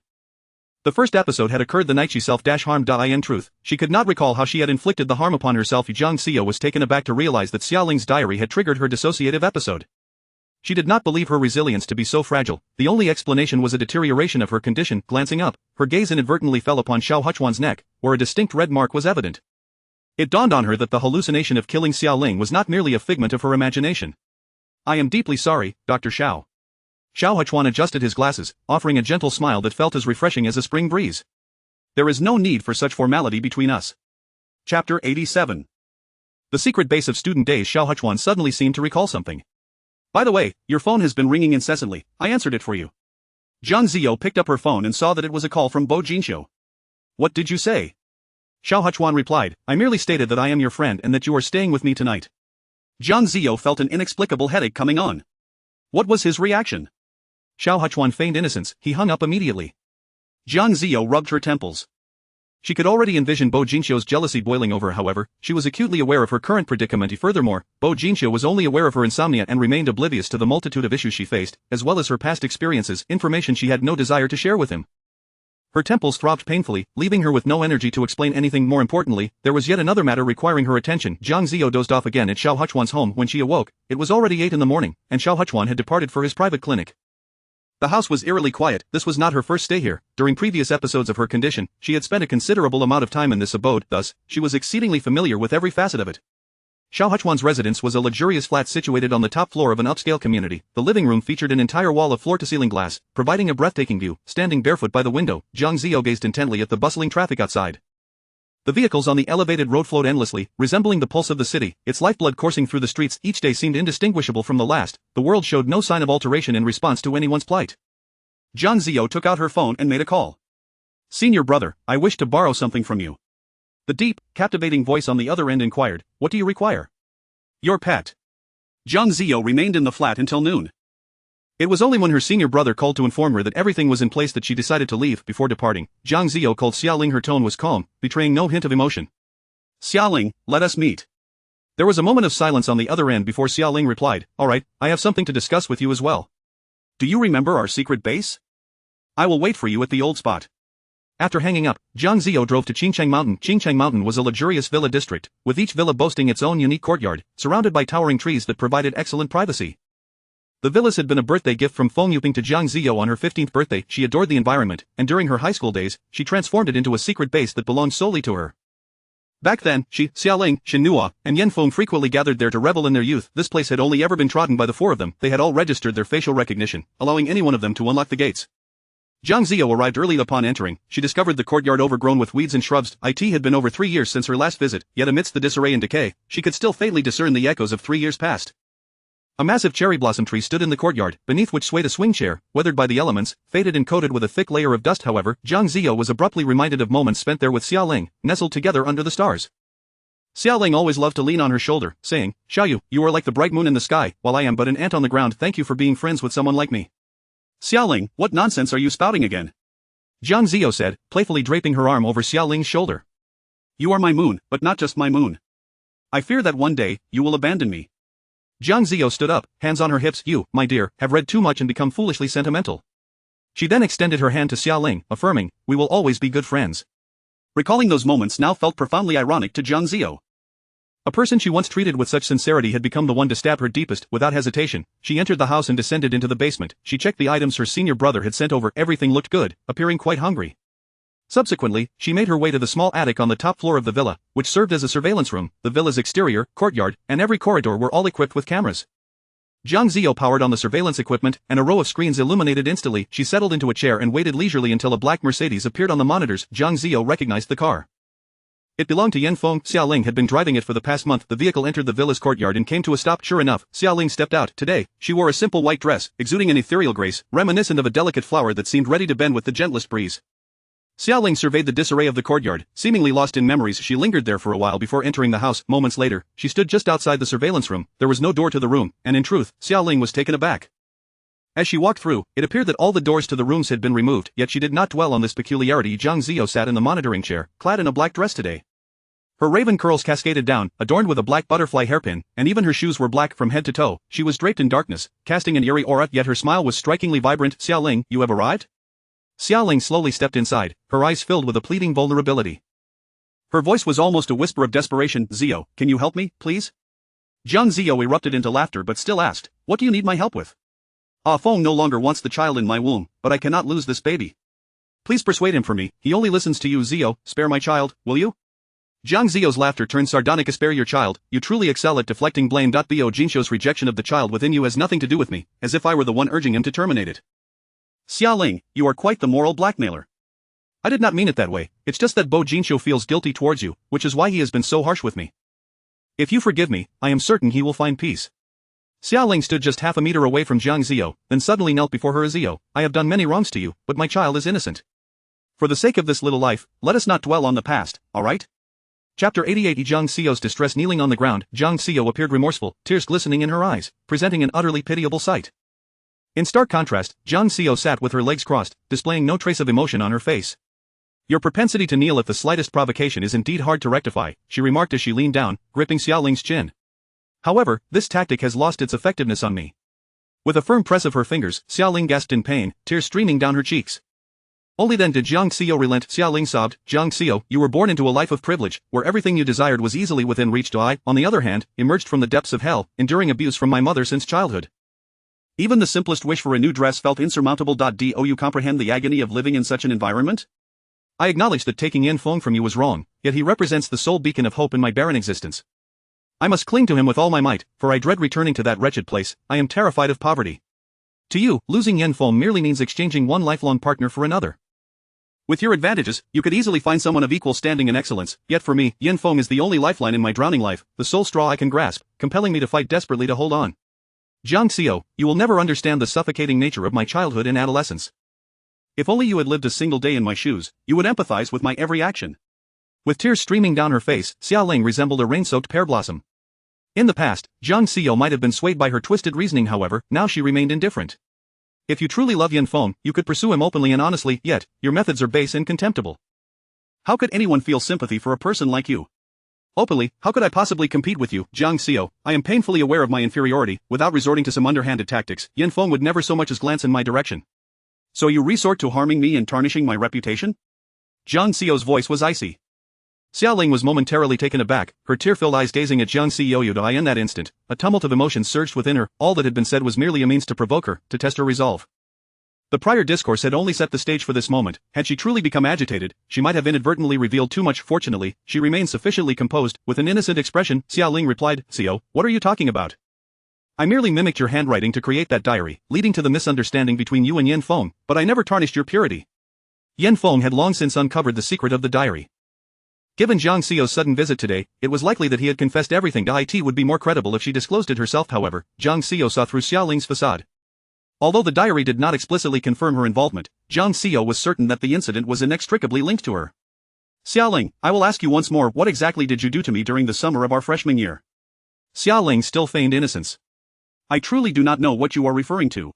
The first episode had occurred the night she self-harmed. In truth, she could not recall how she had inflicted the harm upon herself. Jiang Xiao was taken aback to realize that Xiaoling's diary had triggered her dissociative episode. She did not believe her resilience to be so fragile. The only explanation was a deterioration of her condition. Glancing up, her gaze inadvertently fell upon Xiao Huchuan's neck, where a distinct red mark was evident. It dawned on her that the hallucination of killing Xiaoling was not merely a figment of her imagination. "I am deeply sorry, Dr. Xiao." Xiao Huchuan adjusted his glasses, offering a gentle smile that felt as refreshing as a spring breeze. "There is no need for such formality between us." Chapter 87. The secret base of student days. Xiao Huchuan suddenly seemed to recall something. "By the way, your phone has been ringing incessantly, I answered it for you." Jiang Xiao picked up her phone and saw that it was a call from Bo Jinxiu. "What did you say?" Xiao Huchuan replied, "I merely stated that I am your friend and that you are staying with me tonight." Jiang Xiao felt an inexplicable headache coming on. What was his reaction? Xiao Huchuan feigned innocence, he hung up immediately. Jiang Xiao rubbed her temples. She could already envision Bo Jinxiu's jealousy boiling over. However, she was acutely aware of her current predicament. Furthermore, Bo Jinxiu was only aware of her insomnia and remained oblivious to the multitude of issues she faced, as well as her past experiences, information she had no desire to share with him. Her temples throbbed painfully, leaving her with no energy to explain anything. More importantly, there was yet another matter requiring her attention. Jiang Xiao dozed off again at Xiao Huchuan's home. When she awoke, it was already 8 in the morning, and Xiao Huchuan had departed for his private clinic. The house was eerily quiet. This was not her first stay here. During previous episodes of her condition, she had spent a considerable amount of time in this abode, thus, she was exceedingly familiar with every facet of it. Xiao Huchuan's residence was a luxurious flat situated on the top floor of an upscale community. The living room featured an entire wall of floor-to-ceiling glass, providing a breathtaking view. Standing barefoot by the window, Jiang Ziyo gazed intently at the bustling traffic outside. The vehicles on the elevated road flowed endlessly, resembling the pulse of the city, its lifeblood coursing through the streets. Each day seemed indistinguishable from the last. The world showed no sign of alteration in response to anyone's plight. Jiang Ziyo took out her phone and made a call. "Senior brother, I wish to borrow something from you." The deep, captivating voice on the other end inquired, "What do you require?" "Your pet." Jiang Ziyo remained in the flat until noon. It was only when her senior brother called to inform her that everything was in place that she decided to leave. Before departing, Jiang Ziyo called Xiaoling. Her tone was calm, betraying no hint of emotion. "Xiaoling, let us meet." There was a moment of silence on the other end before Xiaoling replied, "All right, I have something to discuss with you as well. Do you remember our secret base? I will wait for you at the old spot." After hanging up, Jiang Ziyo drove to Qingcheng Mountain. Qingcheng Mountain was a luxurious villa district, with each villa boasting its own unique courtyard, surrounded by towering trees that provided excellent privacy. The villas had been a birthday gift from Feng Yuping to Jiang Ziyo on her 15th birthday. She adored the environment, and during her high school days, she transformed it into a secret base that belonged solely to her. Back then, she, Xiaoling, Shen Nua, and Yan Feng frequently gathered there to revel in their youth. This place had only ever been trodden by the four of them. They had all registered their facial recognition, allowing any one of them to unlock the gates. Jiang Ziyo arrived early. Upon entering, she discovered the courtyard overgrown with weeds and shrubs. It had been over 3 years since her last visit, yet amidst the disarray and decay, she could still faintly discern the echoes of 3 years past. A massive cherry blossom tree stood in the courtyard, beneath which swayed a swing chair, weathered by the elements, faded and coated with a thick layer of dust. However, Jiang Ziyo was abruptly reminded of moments spent there with Xiaoling, nestled together under the stars. Xiaoling always loved to lean on her shoulder, saying, "Xiaoyu, you are like the bright moon in the sky, while I am but an ant on the ground. Thank you for being friends with someone like me." "Xiaoling, what nonsense are you spouting again?" Jiang Ziyo said, playfully draping her arm over Xiaoling's shoulder. "You are my moon, but not just my moon. I fear that one day, you will abandon me." Jiang Ziyo stood up, hands on her hips. "You, my dear, have read too much and become foolishly sentimental." She then extended her hand to Xiaoling, affirming, "We will always be good friends." Recalling those moments now felt profoundly ironic to Jiang Ziyo. A person she once treated with such sincerity had become the one to stab her deepest. Without hesitation, she entered the house and descended into the basement. She checked the items her senior brother had sent over. Everything looked good, appearing quite hungry. Subsequently, she made her way to the small attic on the top floor of the villa, which served as a surveillance room. The villa's exterior, courtyard, and every corridor were all equipped with cameras. Jiang Ziyo powered on the surveillance equipment, and a row of screens illuminated instantly. She settled into a chair and waited leisurely until a black Mercedes appeared on the monitors. Jiang Ziyo recognized the car. It belonged to Yan Feng. Xiaoling had been driving it for the past month. The vehicle entered the villa's courtyard and came to a stop. Sure enough, Xiaoling stepped out. Today, she wore a simple white dress, exuding an ethereal grace, reminiscent of a delicate flower that seemed ready to bend with the gentlest breeze. Xiaoling surveyed the disarray of the courtyard, seemingly lost in memories. She lingered there for a while before entering the house. Moments later, she stood just outside the surveillance room. There was no door to the room, and in truth, Xiaoling was taken aback. As she walked through, it appeared that all the doors to the rooms had been removed, yet she did not dwell on this peculiarity. Jiang Ziyo sat in the monitoring chair, clad in a black dress today. Her raven curls cascaded down, adorned with a black butterfly hairpin, and even her shoes were black from head to toe. She was draped in darkness, casting an eerie aura, yet her smile was strikingly vibrant. "Xiaoling, you have arrived?" Xiaoling slowly stepped inside, her eyes filled with a pleading vulnerability. Her voice was almost a whisper of desperation. "Ziyo, can you help me, please?" Jiang Ziyo erupted into laughter but still asked, "What do you need my help with?" "Ah Feng no longer wants the child in my womb, but I cannot lose this baby. Please persuade him for me, he only listens to you. Ziyo, spare my child, will you?" Jiang Ziyo's laughter turned sardonic. "Spare your child, you truly excel at deflecting blame. Bo Jinshou's rejection of the child within you has nothing to do with me, as if I were the one urging him to terminate it." "Xiaoling, you are quite the moral blackmailer." "I did not mean it that way, it's just that Bo Jinshou feels guilty towards you, which is why he has been so harsh with me. If you forgive me, I am certain he will find peace." Xiaoling stood just half a meter away from Jiang Ziyo, then suddenly knelt before her. "Ziyo, I have done many wrongs to you, but my child is innocent. For the sake of this little life, let us not dwell on the past, alright?" Chapter 88. Jiang Ziyo's distress. Kneeling on the ground, Jiang Ziyo appeared remorseful, tears glistening in her eyes, presenting an utterly pitiable sight. In stark contrast, Jiang Ziyo sat with her legs crossed, displaying no trace of emotion on her face. "Your propensity to kneel at the slightest provocation is indeed hard to rectify," she remarked as she leaned down, gripping Xiaoling's chin. "However, this tactic has lost its effectiveness on me." With a firm press of her fingers, Xiaoling gasped in pain, tears streaming down her cheeks. Only then did Jiang Ziyo relent. Xiaoling sobbed, "Jiang Ziyo, you were born into a life of privilege, where everything you desired was easily within reach. I, on the other hand, emerged from the depths of hell, enduring abuse from my mother since childhood. Even the simplest wish for a new dress felt insurmountable. Do you comprehend the agony of living in such an environment? I acknowledge that taking Yan Feng from you was wrong, yet he represents the sole beacon of hope in my barren existence. I must cling to him with all my might, for I dread returning to that wretched place. I am terrified of poverty. To you, losing Yin Feng merely means exchanging one lifelong partner for another. With your advantages, you could easily find someone of equal standing and excellence, yet for me, Yin Feng is the only lifeline in my drowning life, the sole straw I can grasp, compelling me to fight desperately to hold on. Jiang Xiao, you will never understand the suffocating nature of my childhood and adolescence. If only you had lived a single day in my shoes, you would empathize with my every action. With tears streaming down her face, Xiaoling resembled a rain-soaked pear blossom. In the past, Jiang Xiao might have been swayed by her twisted reasoning, however, now she remained indifferent. If you truly love Yin Feng, you could pursue him openly and honestly, yet, your methods are base and contemptible. How could anyone feel sympathy for a person like you? Openly, how could I possibly compete with you, Jiang Xiao? I am painfully aware of my inferiority. Without resorting to some underhanded tactics, Yin Feng would never so much as glance in my direction. So you resort to harming me and tarnishing my reputation? Jiang Xiao's voice was icy. Xiaoling was momentarily taken aback, her tear-filled eyes gazing at Jiang Xiao. In that instant, a tumult of emotions surged within her. All that had been said was merely a means to provoke her, to test her resolve. The prior discourse had only set the stage for this moment. Had she truly become agitated, she might have inadvertently revealed too much. Fortunately, she remained sufficiently composed. With an innocent expression, Xiaoling replied, Xiao, what are you talking about? I merely mimicked your handwriting to create that diary, leading to the misunderstanding between you and Yin Feng, but I never tarnished your purity. Yin Feng had long since uncovered the secret of the diary. Given Jiang Xiao's sudden visit today, it was likely that he had confessed everything. It would be more credible if she disclosed it herself. However, Jiang Xiao saw through Xiaoling's facade. Although the diary did not explicitly confirm her involvement, Jiang Xiao was certain that the incident was inextricably linked to her. Xiaoling, I will ask you once more, what exactly did you do to me during the summer of our freshman year? Xiaoling still feigned innocence. I truly do not know what you are referring to.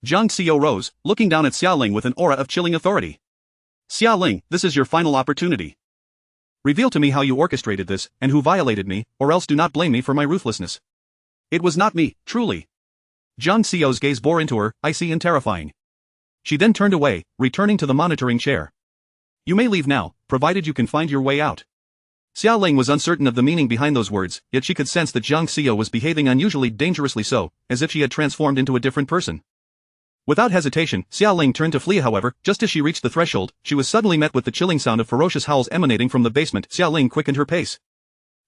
Jiang Xiao rose, looking down at Xiaoling with an aura of chilling authority. Xiaoling, this is your final opportunity. Reveal to me how you orchestrated this, and who violated me, or else do not blame me for my ruthlessness. It was not me, truly. Jiang Xiao's gaze bore into her, icy and terrifying. She then turned away, returning to the monitoring chair. You may leave now, provided you can find your way out. Xiaoling was uncertain of the meaning behind those words, yet she could sense that Jiang Xiao was behaving unusually dangerously so, as if she had transformed into a different person. Without hesitation, Xiaoling turned to flee. However, just as she reached the threshold, she was suddenly met with the chilling sound of ferocious howls emanating from the basement. Xiaoling quickened her pace.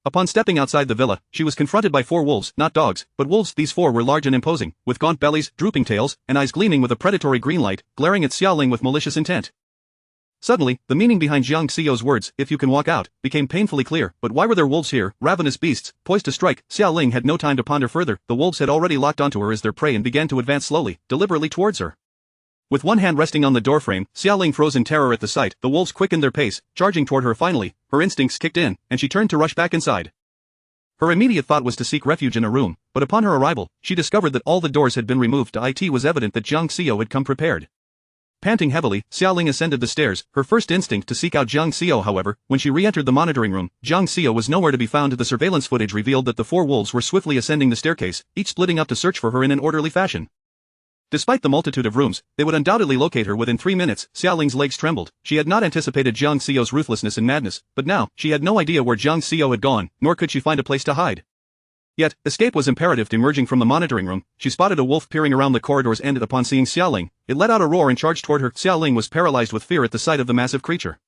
Upon stepping outside the villa, she was confronted by 4 wolves, not dogs, but wolves. These 4 were large and imposing, with gaunt bellies, drooping tails, and eyes gleaming with a predatory green light, glaring at Xiaoling with malicious intent. Suddenly, the meaning behind Jiang Xiao's words, if you can walk out, became painfully clear. But why were there wolves here, ravenous beasts, poised to strike? Xiaoling had no time to ponder further. The wolves had already locked onto her as their prey and began to advance slowly, deliberately towards her. With one hand resting on the doorframe, Xiaoling froze in terror at the sight. The wolves quickened their pace, charging toward her. Finally, her instincts kicked in, and she turned to rush back inside. Her immediate thought was to seek refuge in a room, but upon her arrival, she discovered that all the doors had been removed. It was evident that Jiang Xiao had come prepared. Panting heavily, Xiaoling ascended the stairs, her first instinct to seek out Jiang Xiao. However, when she re-entered the monitoring room, Jiang Xiao was nowhere to be found. The surveillance footage revealed that the 4 wolves were swiftly ascending the staircase, each splitting up to search for her in an orderly fashion. Despite the multitude of rooms, they would undoubtedly locate her within 3 minutes. Xiaoling's legs trembled. She had not anticipated Jiang Xiao's ruthlessness and madness, but now, she had no idea where Jiang Xiao had gone, nor could she find a place to hide. Yet, escape was imperative. Emerging from the monitoring room, she spotted a wolf peering around the corridor's end. Upon seeing Xiaoling, it let out a roar and charged toward her. Xiaoling was paralyzed with fear at the sight of the massive creature.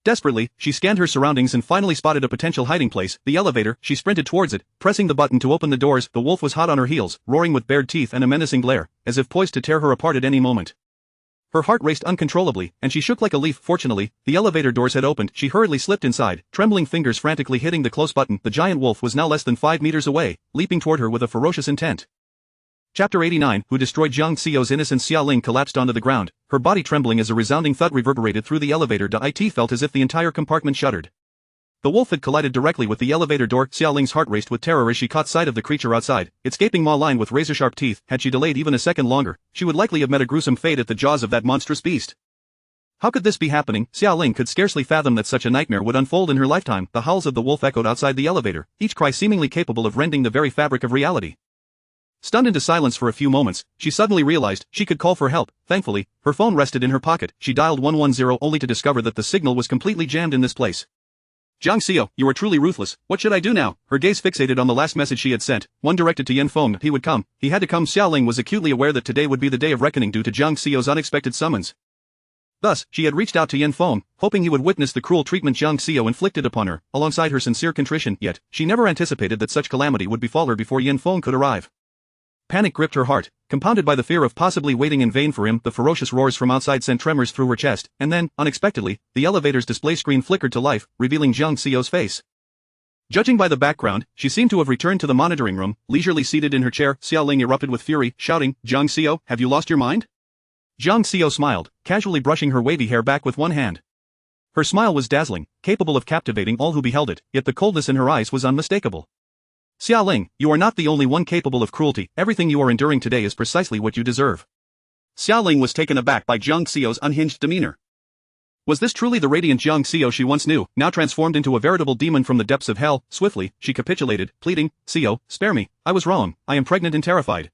Desperately, she scanned her surroundings and finally spotted a potential hiding place, the elevator. She sprinted towards it, pressing the button to open the doors. The wolf was hot on her heels, roaring with bared teeth and a menacing glare, as if poised to tear her apart at any moment. Her heart raced uncontrollably, and she shook like a leaf. Fortunately, the elevator doors had opened. She hurriedly slipped inside, trembling fingers frantically hitting the close button. The giant wolf was now less than 5 meters away, leaping toward her with a ferocious intent. Chapter 89, Who destroyed Jiang Xiao's innocence? Xiaoling collapsed onto the ground, her body trembling as a resounding thud reverberated through the elevator. It felt as if the entire compartment shuddered. The wolf had collided directly with the elevator door. Xiaoling's heart raced with terror as she caught sight of the creature outside, its gaping maw lined with razor-sharp teeth. Had she delayed even a second longer, she would likely have met a gruesome fate at the jaws of that monstrous beast. How could this be happening? Xiaoling could scarcely fathom that such a nightmare would unfold in her lifetime. The howls of the wolf echoed outside the elevator, each cry seemingly capable of rending the very fabric of reality. Stunned into silence for a few moments, she suddenly realized she could call for help. Thankfully, her phone rested in her pocket. She dialed 110 only to discover that the signal was completely jammed in this place. Jiang Xiao, you are truly ruthless. What should I do now? Her gaze fixated on the last message she had sent, one directed to Yin Feng. He would come. He had to come. Xiaoling was acutely aware that today would be the day of reckoning due to Jiang Xiao's unexpected summons. Thus, she had reached out to Yin Feng, hoping he would witness the cruel treatment Jiang Xiao inflicted upon her, alongside her sincere contrition, yet, she never anticipated that such calamity would befall her before Yin Feng could arrive. Panic gripped her heart, compounded by the fear of possibly waiting in vain for him. The ferocious roars from outside sent tremors through her chest, and then, unexpectedly, the elevator's display screen flickered to life, revealing Jiang Xiao's face. Judging by the background, she seemed to have returned to the monitoring room, leisurely seated in her chair. Xiaoling erupted with fury, shouting, "Jiang Xiao, have you lost your mind?" Jiang Xiao smiled, casually brushing her wavy hair back with one hand. Her smile was dazzling, capable of captivating all who beheld it, yet the coldness in her eyes was unmistakable. "Xiaoling, you are not the only one capable of cruelty. Everything you are enduring today is precisely what you deserve." Xiaoling was taken aback by Jiang Xiao's unhinged demeanor. Was this truly the radiant Jiang Xiao she once knew, now transformed into a veritable demon from the depths of hell? Swiftly, she capitulated, pleading, "Xiao, spare me. I was wrong. I am pregnant and terrified.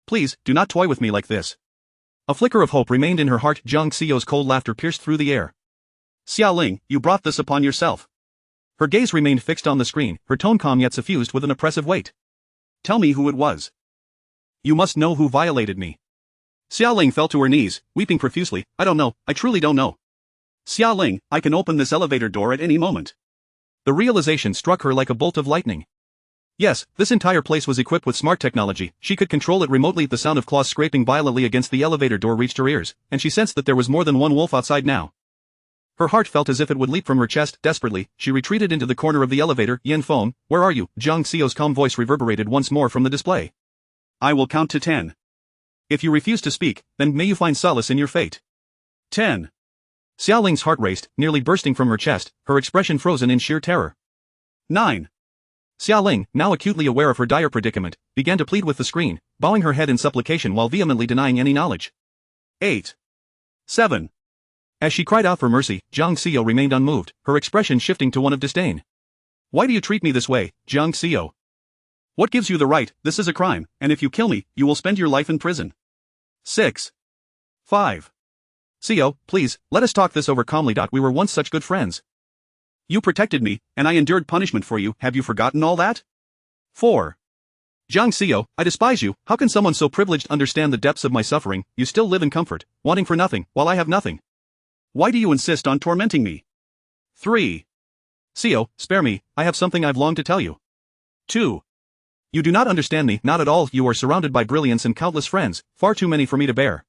Please, do not toy with me like this." A flicker of hope remained in her heart. Jiang Xiao's cold laughter pierced through the air. "Xiaoling, you brought this upon yourself." Her gaze remained fixed on the screen, her tone calm yet suffused with an oppressive weight. "Tell me who it was. You must know who violated me." Xiaoling fell to her knees, weeping profusely. "I don't know, I truly don't know. Xiaoling, I can open this elevator door at any moment." The realization struck her like a bolt of lightning. Yes, this entire place was equipped with smart technology. She could control it remotely. The sound of claws scraping violently against the elevator door reached her ears, and she sensed that there was more than one wolf outside now. Her heart felt as if it would leap from her chest. Desperately, she retreated into the corner of the elevator. "Yin Feng, where are you?" Jiang Xiao's calm voice reverberated once more from the display. "I will count to 10. If you refuse to speak, then may you find solace in your fate." 10. Xiaoling's heart raced, nearly bursting from her chest, her expression frozen in sheer terror. 9. Xiaoling, now acutely aware of her dire predicament, began to plead with the screen, bowing her head in supplication while vehemently denying any knowledge. 8. 7. As she cried out for mercy, Jiang Xiao remained unmoved, her expression shifting to one of disdain. "Why do you treat me this way, Jiang Xiao? What gives you the right? This is a crime, and if you kill me, you will spend your life in prison." 6. 5. "Xiao, please, let us talk this over calmly. We were once such good friends. You protected me, and I endured punishment for you. Have you forgotten all that?" 4. "Jiang Xiao, I despise you. How can someone so privileged understand the depths of my suffering? You still live in comfort, wanting for nothing, while I have nothing. Why do you insist on tormenting me?" 3. "Xiao, spare me, I have something I've longed to tell you." 2. "You do not understand me, not at all. You are surrounded by brilliance and countless friends, far too many for me to bear.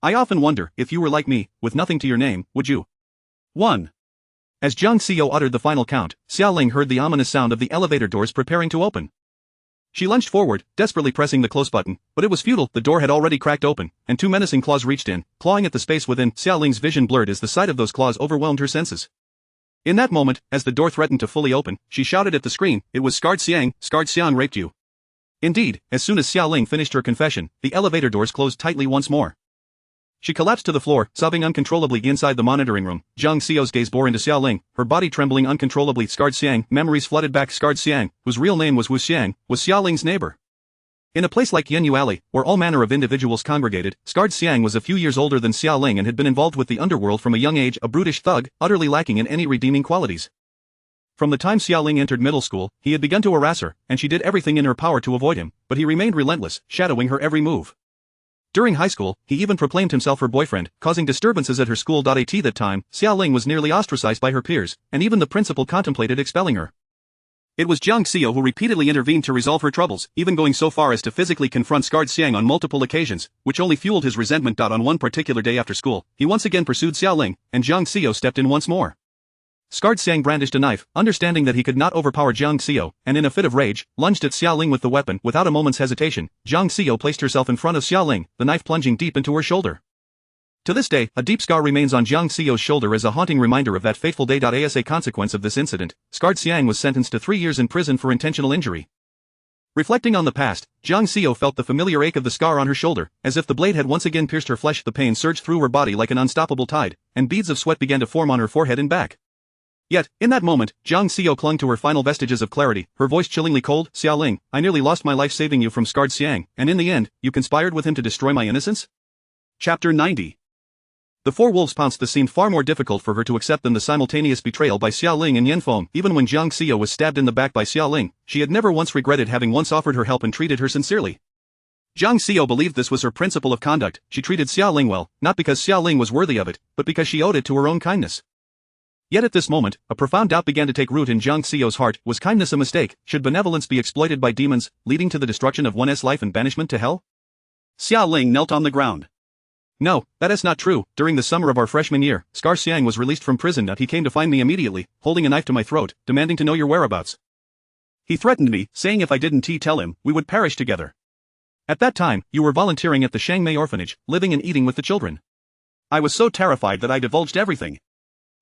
I often wonder, if you were like me, with nothing to your name, would you?" 1. As Jiang Xiao uttered the final count, Xiaoling heard the ominous sound of the elevator doors preparing to open. She lunged forward, desperately pressing the close button, but it was futile. The door had already cracked open, and two menacing claws reached in, clawing at the space within. Xiaoling's vision blurred as the sight of those claws overwhelmed her senses. In that moment, as the door threatened to fully open, she shouted at the screen, "It was Scarred Xiang, Scarred Xiang raped you." Indeed, as soon as Xiaoling finished her confession, the elevator doors closed tightly once more. She collapsed to the floor, sobbing uncontrollably inside the monitoring room. Jiang Xiao's gaze bore into Xiaoling, her body trembling uncontrollably. Scarred Xiang, memories flooded back. Scarred Xiang, whose real name was Wu Xiang, was Xiaoling's neighbor. In a place like Yanyu Alley, where all manner of individuals congregated, Scarred Xiang was a few years older than Xiaoling and had been involved with the underworld from a young age, a brutish thug, utterly lacking in any redeeming qualities. From the time Xiaoling entered middle school, he had begun to harass her, and she did everything in her power to avoid him, but he remained relentless, shadowing her every move. During high school, he even proclaimed himself her boyfriend, causing disturbances at her school. At that time, Xiaoling was nearly ostracized by her peers, and even the principal contemplated expelling her. It was Jiang Xiao who repeatedly intervened to resolve her troubles, even going so far as to physically confront Scarred Xiang on multiple occasions, which only fueled his resentment. On one particular day after school, he once again pursued Xiaoling, and Jiang Xiao stepped in once more. Scarred Xiang brandished a knife, understanding that he could not overpower Jiang Xiao, and in a fit of rage, lunged at Xiaoling with the weapon. Without a moment's hesitation, Jiang Xiao placed herself in front of Xiaoling, the knife plunging deep into her shoulder. To this day, a deep scar remains on Jiang Xiao's shoulder as a haunting reminder of that fateful day. As a consequence of this incident, Scarred Xiang was sentenced to 3 years in prison for intentional injury. Reflecting on the past, Jiang Xiao felt the familiar ache of the scar on her shoulder, as if the blade had once again pierced her flesh. The pain surged through her body like an unstoppable tide, and beads of sweat began to form on her forehead and back. Yet, in that moment, Jiang Xiao clung to her final vestiges of clarity, her voice chillingly cold. "Xiaoling, I nearly lost my life saving you from Scarred Xiang, and in the end, you conspired with him to destroy my innocence?" Chapter 90. The four wolves pounced. This seemed far more difficult for her to accept than the simultaneous betrayal by Xiaoling and Yin Feng. Even when Jiang Xiao was stabbed in the back by Xiaoling, she had never once regretted having once offered her help and treated her sincerely. Jiang Xiao believed this was her principle of conduct. She treated Xia Ling well, not because Xia Ling was worthy of it, but because she owed it to her own kindness. Yet at this moment, a profound doubt began to take root in Jiang Xiao's heart. Was kindness a mistake? Should benevolence be exploited by demons, leading to the destruction of one's life and banishment to hell? Xia Ling knelt on the ground. No, that is not true. During the summer of our freshman year, Scar Xiang was released from prison and he came to find me immediately, holding a knife to my throat, demanding to know your whereabouts. He threatened me, saying if I didn't tell him, we would perish together. At that time, you were volunteering at the Shangmei orphanage, living and eating with the children. I was so terrified that I divulged everything.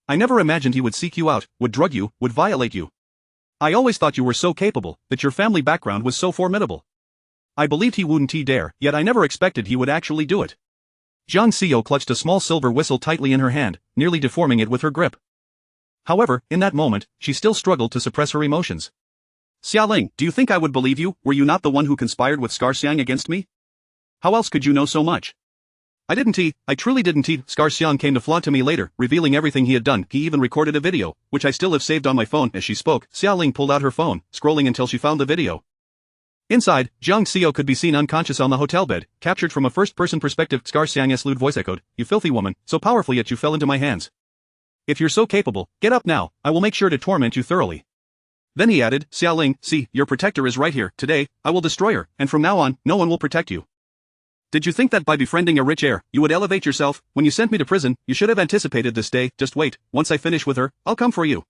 I never imagined he would seek you out, would drug you, would violate you. I always thought you were so capable, that your family background was so formidable. I believed he wouldn't dare, yet I never expected he would actually do it. Jiang Xiao clutched a small silver whistle tightly in her hand, nearly deforming it with her grip. However, in that moment, she still struggled to suppress her emotions. Xia Ling, do you think I would believe you? Were you not the one who conspired with Scar Xiang against me? How else could you know so much? I truly didn't. Scar Xiang came to flaunt to me later, revealing everything he had done. He even recorded a video, which I still have saved on my phone. As she spoke, Xia Ling pulled out her phone, scrolling until she found the video. Inside, Jiang Xiao could be seen unconscious on the hotel bed, captured from a first-person perspective. Scar Xiang's lewd voice echoed, "You filthy woman, so powerful yet you fell into my hands. If you're so capable, get up now, I will make sure to torment you thoroughly." Then he added, "Xia Ling, see, your protector is right here. Today, I will destroy her, and from now on, no one will protect you. Did you think that by befriending a rich heir, you would elevate yourself? When you sent me to prison, you should have anticipated this day. Just wait, once I finish with her, I'll come for you.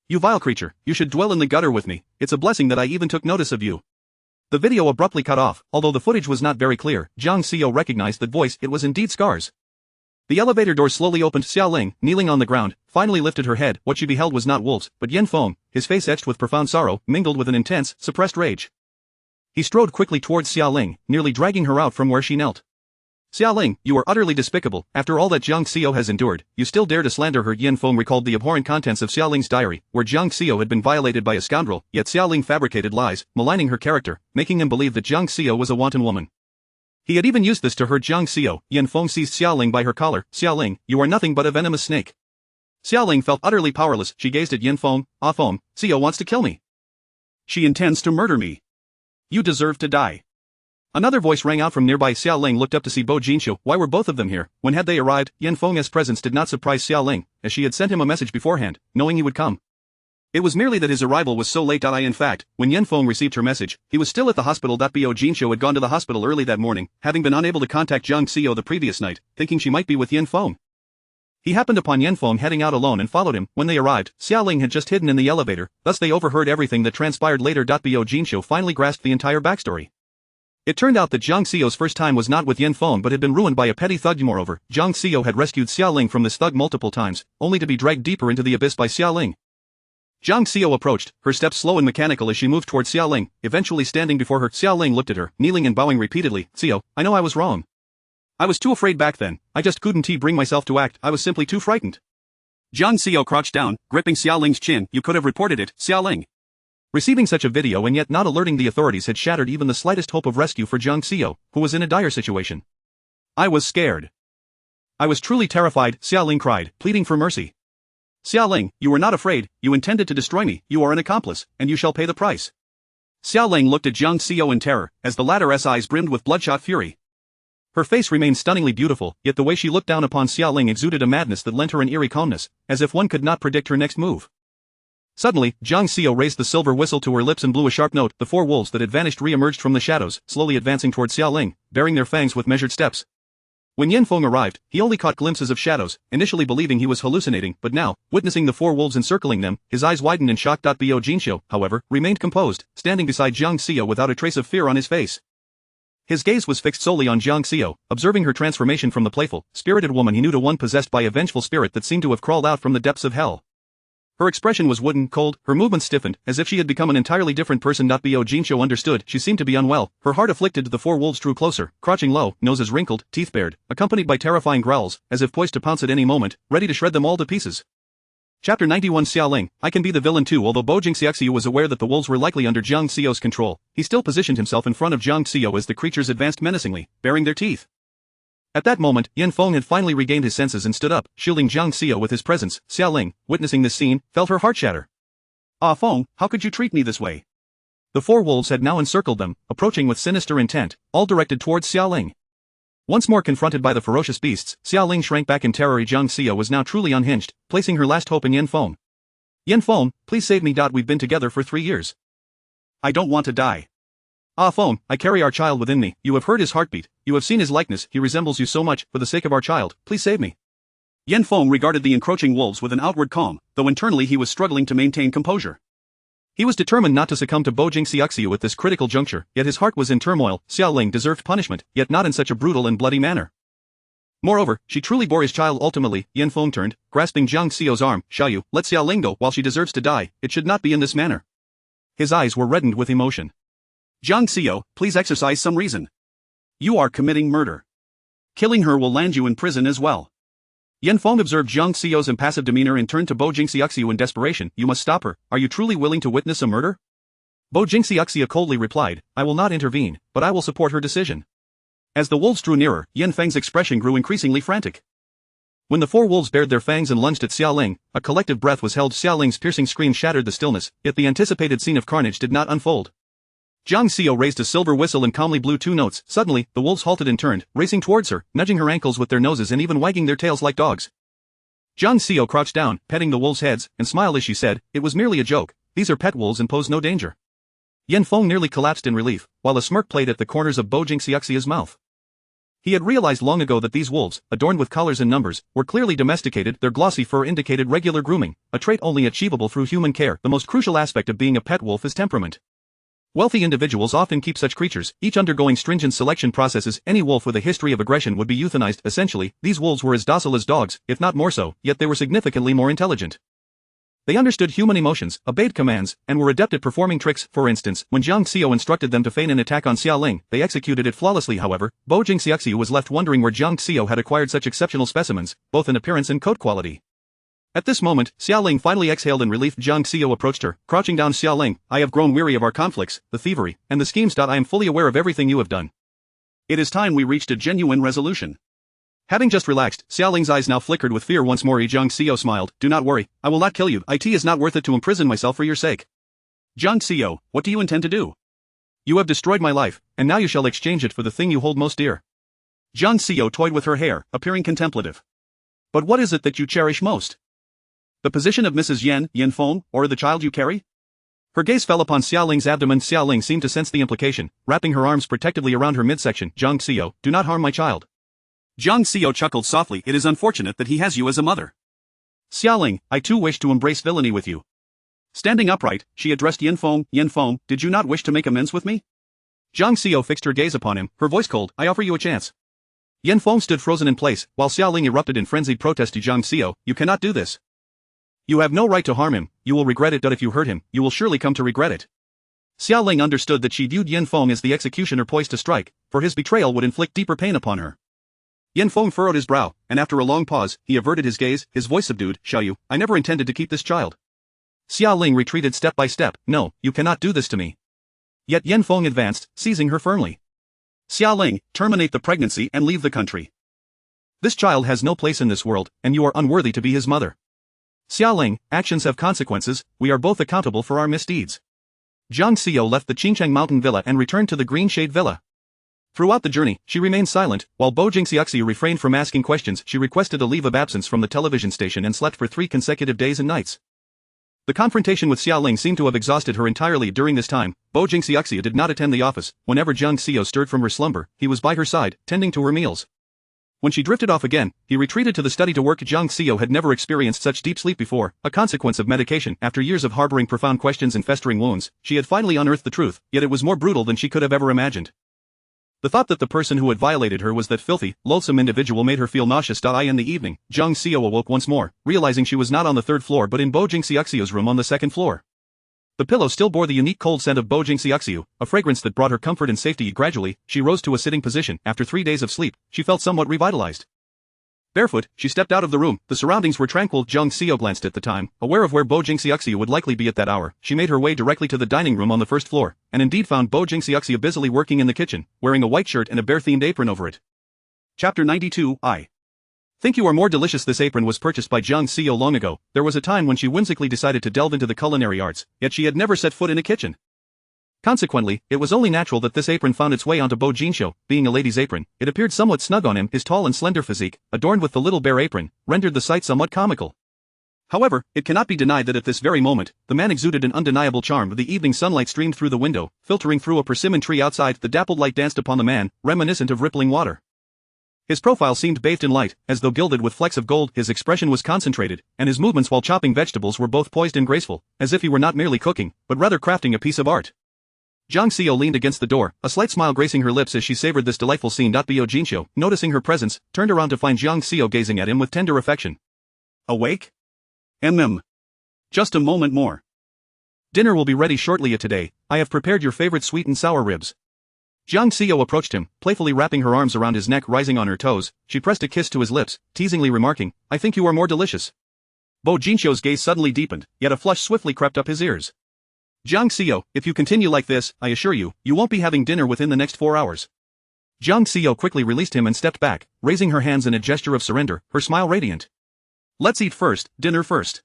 You vile creature, you should dwell in the gutter with me. It's a blessing that I even took notice of you." The video abruptly cut off. Although the footage was not very clear, Jiang Xiao recognized that voice. It was indeed Scar's. The elevator door slowly opened. Xia Ling, kneeling on the ground, finally lifted her head. What she beheld was not wolves, but Yan Feng, his face etched with profound sorrow, mingled with an intense, suppressed rage. He strode quickly towards Xia Ling, nearly dragging her out from where she knelt. "Xia Ling, you are utterly despicable. After all that Jiang Xiao has endured, you still dare to slander her." Yan Feng recalled the abhorrent contents of Xia Ling's diary, where Jiang Xiao had been violated by a scoundrel, yet Xia Ling fabricated lies, maligning her character, making him believe that Jiang Xiao was a wanton woman. He had even used this to hurt Jiang Xiao. Yan Feng seized Xia Ling by her collar. "Xia Ling, you are nothing but a venomous snake." Xia Ling felt utterly powerless. She gazed at Yan Feng. "Ah Feng, Xiao wants to kill me. She intends to murder me. You deserve to die." Another voice rang out from nearby. Xia Ling looked up to see Bo Jinxiu. Why were both of them here? When had they arrived? Yan Feng's presence did not surprise Xia Ling, as she had sent him a message beforehand, knowing he would come. It was merely that his arrival was so late. In fact, when Yan Feng received her message, he was still at the hospital. Bo Jinxiu had gone to the hospital early that morning, having been unable to contact Jiang Xiao the previous night, thinking she might be with Yan Feng. He happened upon Yan Feng heading out alone and followed him. When they arrived, Xia Ling had just hidden in the elevator, thus they overheard everything that transpired later. Bo Jinxiu finally grasped the entire backstory. It turned out that Jiang Xiao's first time was not with Yan Feng but had been ruined by a petty thug. Moreover, Jiang Xiao had rescued Xia Ling from this thug multiple times, only to be dragged deeper into the abyss by Xia Ling. Jiang Xiao approached, her steps slow and mechanical as she moved towards Xia Ling, eventually standing before her. Xia Ling looked at her, kneeling and bowing repeatedly. "Xiao, I know I was wrong. I was too afraid back then. I just couldn't bring myself to act. I was simply too frightened." Jiang Xiao crouched down, gripping Xia Ling's chin. "You could have reported it, Xia Ling." Receiving such a video and yet not alerting the authorities had shattered even the slightest hope of rescue for Jiang Xiao, who was in a dire situation. "I was scared. I was truly terrified," Xia Ling cried, pleading for mercy. "Xia Ling, you were not afraid. You intended to destroy me. You are an accomplice, and you shall pay the price." Xia Ling looked at Jiang Xiao in terror, as the latter's eyes brimmed with bloodshot fury. Her face remained stunningly beautiful, yet the way she looked down upon Xia Ling exuded a madness that lent her an eerie calmness, as if one could not predict her next move. Suddenly, Jiang Xiao raised the silver whistle to her lips and blew a sharp note. The four wolves that had vanished re-emerged from the shadows, slowly advancing toward Xia Ling, bearing their fangs with measured steps. When Yan Feng arrived, he only caught glimpses of shadows, initially believing he was hallucinating, but now, witnessing the four wolves encircling them, his eyes widened in shock. Bo Jinxiu, however, remained composed, standing beside Jiang Xiao without a trace of fear on his face. His gaze was fixed solely on Jiang Xiao, observing her transformation from the playful, spirited woman he knew to one possessed by a vengeful spirit that seemed to have crawled out from the depths of hell. Her expression was wooden, cold, her movements stiffened, as if she had become an entirely different person. Bo Jinxiu understood, she seemed to be unwell, her heart afflicted. The four wolves drew closer, crouching low, noses wrinkled, teeth bared, accompanied by terrifying growls, as if poised to pounce at any moment, ready to shred them all to pieces. Chapter 91. Xia Ling, I can be the villain too. Although Bo Jinxiu was aware that the wolves were likely under Jiang Xiao's control, he still positioned himself in front of Jiang Xiao as the creatures advanced menacingly, baring their teeth. At that moment, Yan Feng had finally regained his senses and stood up, shielding Jiang Xiao with his presence. Xia Ling, witnessing this scene, felt her heart shatter. "Ah Feng, how could you treat me this way?" The four wolves had now encircled them, approaching with sinister intent, all directed towards Xiaoling. Once more confronted by the ferocious beasts, Xiaoling shrank back in terror. Zhang Xiao was now truly unhinged, placing her last hope in Yin Feng. Yin Feng, please save me. We've been together for 3 years. I don't want to die. Ah Feng, I carry our child within me. You have heard his heartbeat, you have seen his likeness, he resembles you so much. For the sake of our child, please save me. Yin Feng regarded the encroaching wolves with an outward calm, though internally he was struggling to maintain composure. He was determined not to succumb to Bojing Xiaoxiu at this critical juncture, yet his heart was in turmoil. Xiaoling deserved punishment, yet not in such a brutal and bloody manner. Moreover, she truly bore his child. Ultimately, Yin Feng turned, grasping Zhang Xiao's arm. Xiaoyu, let Xiaoling go. While she deserves to die, it should not be in this manner. His eyes were reddened with emotion. Zhang Xiao, please exercise some reason. You are committing murder. Killing her will land you in prison as well. Yin Feng observed Zhang Xiao's impassive demeanor and turned to Bojing Xiaoxiu in desperation. You must stop her. Are you truly willing to witness a murder? Bojing Xiaoxiu coldly replied, I will not intervene, but I will support her decision. As the wolves drew nearer, Yin Feng's expression grew increasingly frantic. When the four wolves bared their fangs and lunged at Xiaoling, a collective breath was held. Xiaoling's piercing scream shattered the stillness, yet the anticipated scene of carnage did not unfold. Zhang Xiao raised a silver whistle and calmly blew 2 notes. Suddenly, the wolves halted and turned, racing towards her, nudging her ankles with their noses and even wagging their tails like dogs. Zhang Xiao crouched down, petting the wolves' heads, and smiled as she said, it was merely a joke. These are pet wolves and pose no danger. Yin Feng nearly collapsed in relief, while a smirk played at the corners of Bojing Xiaoxiu's mouth. He had realized long ago that these wolves, adorned with collars and numbers, were clearly domesticated. Their glossy fur indicated regular grooming, a trait only achievable through human care. The most crucial aspect of being a pet wolf is temperament. Wealthy individuals often keep such creatures, each undergoing stringent selection processes. Any wolf with a history of aggression would be euthanized. Essentially, these wolves were as docile as dogs, if not more so, yet they were significantly more intelligent. They understood human emotions, obeyed commands, and were adept at performing tricks. For instance, when Zhang Xiao instructed them to feign an attack on Xiaoling, they executed it flawlessly. However, Bojing Xiaoxiu was left wondering where Zhang Xiao had acquired such exceptional specimens, both in appearance and coat quality. At this moment, Xiaoling finally exhaled in relief. Zhang Xiao approached her, crouching down. Xiaoling, I have grown weary of our conflicts, the thievery, and the schemes. I am fully aware of everything you have done. It is time we reached a genuine resolution. Having just relaxed, Xiaoling's eyes now flickered with fear once more. Zhang Xiao smiled, do not worry, I will not kill you. It is not worth it to imprison myself for your sake. Zhang Xiao, what do you intend to do? You have destroyed my life, and now you shall exchange it for the thing you hold most dear. Zhang Xiao toyed with her hair, appearing contemplative. But what is it that you cherish most? The position of Mrs. Yin Feng, or the child you carry? Her gaze fell upon Xiaoling's abdomen. Xiaoling seemed to sense the implication, wrapping her arms protectively around her midsection. Zhang Xiao, do not harm my child. Zhang Xiao chuckled softly. It is unfortunate that he has you as a mother. Xiaoling, I too wish to embrace villainy with you. Standing upright, she addressed Yin Feng, did you not wish to make amends with me? Zhang Xiao fixed her gaze upon him, her voice cold, I offer you a chance. Yin Feng stood frozen in place, while Xiaoling erupted in frenzied protest. To Zhang Xiao, you cannot do this. You have no right to harm him, you will regret it. If you hurt him, you will surely come to regret it. Xiaoling understood that she viewed Yin Feng as the executioner poised to strike, for his betrayal would inflict deeper pain upon her. Yin Feng furrowed his brow, and after a long pause, he averted his gaze, his voice subdued, Xiaoyu, I never intended to keep this child. Xiaoling retreated step by step, no, you cannot do this to me. Yet Yin Feng advanced, seizing her firmly. Xiaoling, terminate the pregnancy and leave the country. This child has no place in this world, and you are unworthy to be his mother. Xiaoling, actions have consequences, we are both accountable for our misdeeds. Zhang Xiao left the Qingcheng Mountain Villa and returned to the Green Shade Villa. Throughout the journey, she remained silent, while Bojing Xiaoxiu refrained from asking questions. She requested a leave of absence from the television station and slept for 3 consecutive days and nights. The confrontation with Xiaoling seemed to have exhausted her entirely. During this time, Bojing Xiaoxiu did not attend the office. Whenever Zhang Xiao stirred from her slumber, he was by her side, tending to her meals. When she drifted off again, he retreated to the study to work. Zhang Xiao had never experienced such deep sleep before, a consequence of medication. After years of harboring profound questions and festering wounds, she had finally unearthed the truth, yet it was more brutal than she could have ever imagined. The thought that the person who had violated her was that filthy, loathsome individual made her feel nauseous. In the evening, Zhang Xiao awoke once more, realizing she was not on the 3rd floor but in Bojing Xiaoxiu's room on the 2nd floor. The pillow still bore the unique cold scent of Bojing Xiaoxiu, a fragrance that brought her comfort and safety. Gradually, she rose to a sitting position. After 3 days of sleep, she felt somewhat revitalized. Barefoot, she stepped out of the room. The surroundings were tranquil. Zhang Xiao glanced at the time, aware of where Bojing Xiaoxiu would likely be at that hour. She made her way directly to the dining room on the 1st floor, and indeed found Bojing Xiaoxiu busily working in the kitchen, wearing a white shirt and a bear-themed apron over it. Chapter 92. I think you are more delicious. This apron was purchased by Zhang Xiao long ago. There was a time when she whimsically decided to delve into the culinary arts, yet she had never set foot in a kitchen. Consequently, it was only natural that this apron found its way onto Bo Jinxiu. Being a lady's apron, it appeared somewhat snug on him. His tall and slender physique, adorned with the little bear apron, rendered the sight somewhat comical. However, it cannot be denied that at this very moment, the man exuded an undeniable charm. The evening sunlight streamed through the window, filtering through a persimmon tree outside. The dappled light danced upon the man, reminiscent of rippling water. His profile seemed bathed in light, as though gilded with flecks of gold. His expression was concentrated, and his movements while chopping vegetables were both poised and graceful, as if he were not merely cooking, but rather crafting a piece of art. Jiang Xiao leaned against the door, a slight smile gracing her lips as she savored this delightful scene. Bo Jinxiu, noticing her presence, turned around to find Jiang Xiao gazing at him with tender affection. Awake? Just a moment more. Dinner will be ready shortly. Today, I have prepared your favorite sweet and sour ribs. Jiang Xiao approached him, playfully wrapping her arms around his neck. Rising on her toes, she pressed a kiss to his lips, teasingly remarking, I think you are more delicious. Bo Jinxiu's gaze suddenly deepened, yet a flush swiftly crept up his ears. Jiang Xiao, if you continue like this, I assure you, you won't be having dinner within the next 4 hours. Jiang Xiao quickly released him and stepped back, raising her hands in a gesture of surrender, her smile radiant. Let's eat first, dinner first.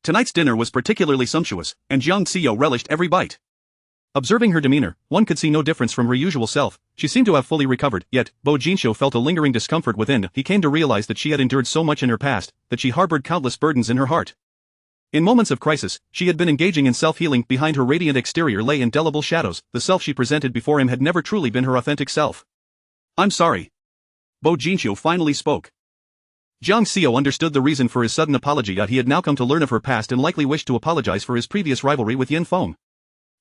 Tonight's dinner was particularly sumptuous, and Jiang Xiao relished every bite. Observing her demeanor, one could see no difference from her usual self. She seemed to have fully recovered, yet, Bo Jinxiu felt a lingering discomfort within. He came to realize that she had endured so much in her past, that she harbored countless burdens in her heart. In moments of crisis, she had been engaging in self-healing. Behind her radiant exterior lay indelible shadows. The self she presented before him had never truly been her authentic self. I'm sorry. Bo Jinxiu finally spoke. Jiang Xiao understood the reason for his sudden apology. He had now come to learn of her past and likely wished to apologize for his previous rivalry with Yin Feng.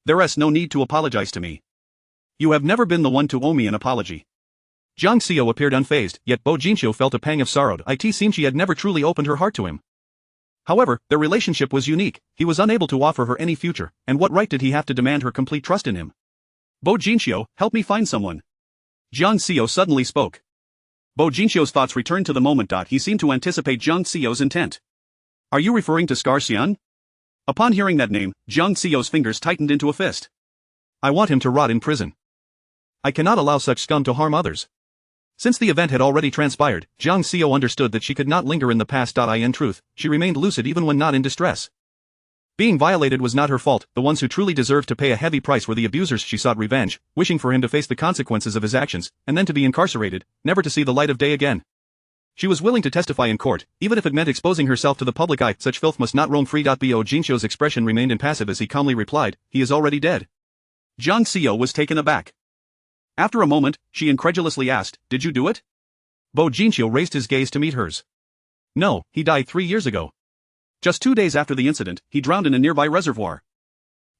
There's no need to apologize to me. You have never been the one to owe me an apology. Jiang Xiao appeared unfazed, yet Bo Jinxiu felt a pang of sorrow. It seemed she had never truly opened her heart to him. However, their relationship was unique. He was unable to offer her any future, and what right did he have to demand her complete trust in him? Bo Jinxiu, help me find someone. Jiang Xiao suddenly spoke. Bo Jinxiu's thoughts returned to the moment. He seemed to anticipate Jiang Xiao's intent. Are you referring to Scar Xian? Upon hearing that name, Jiang Xiao's fingers tightened into a fist. I want him to rot in prison. I cannot allow such scum to harm others. Since the event had already transpired, Jiang Xiao understood that she could not linger in the past. In truth, she remained lucid even when not in distress. Being violated was not her fault. The ones who truly deserved to pay a heavy price were the abusers. She sought revenge, wishing for him to face the consequences of his actions, and then to be incarcerated, never to see the light of day again. She was willing to testify in court, even if it meant exposing herself to the public eye. Such filth must not roam free. Bo Jinxiu's expression remained impassive as he calmly replied, he is already dead. Jiang Xiao was taken aback. After a moment, she incredulously asked, did you do it? Bo Jinxiu raised his gaze to meet hers. No, he died 3 years ago. Just 2 days after the incident, he drowned in a nearby reservoir.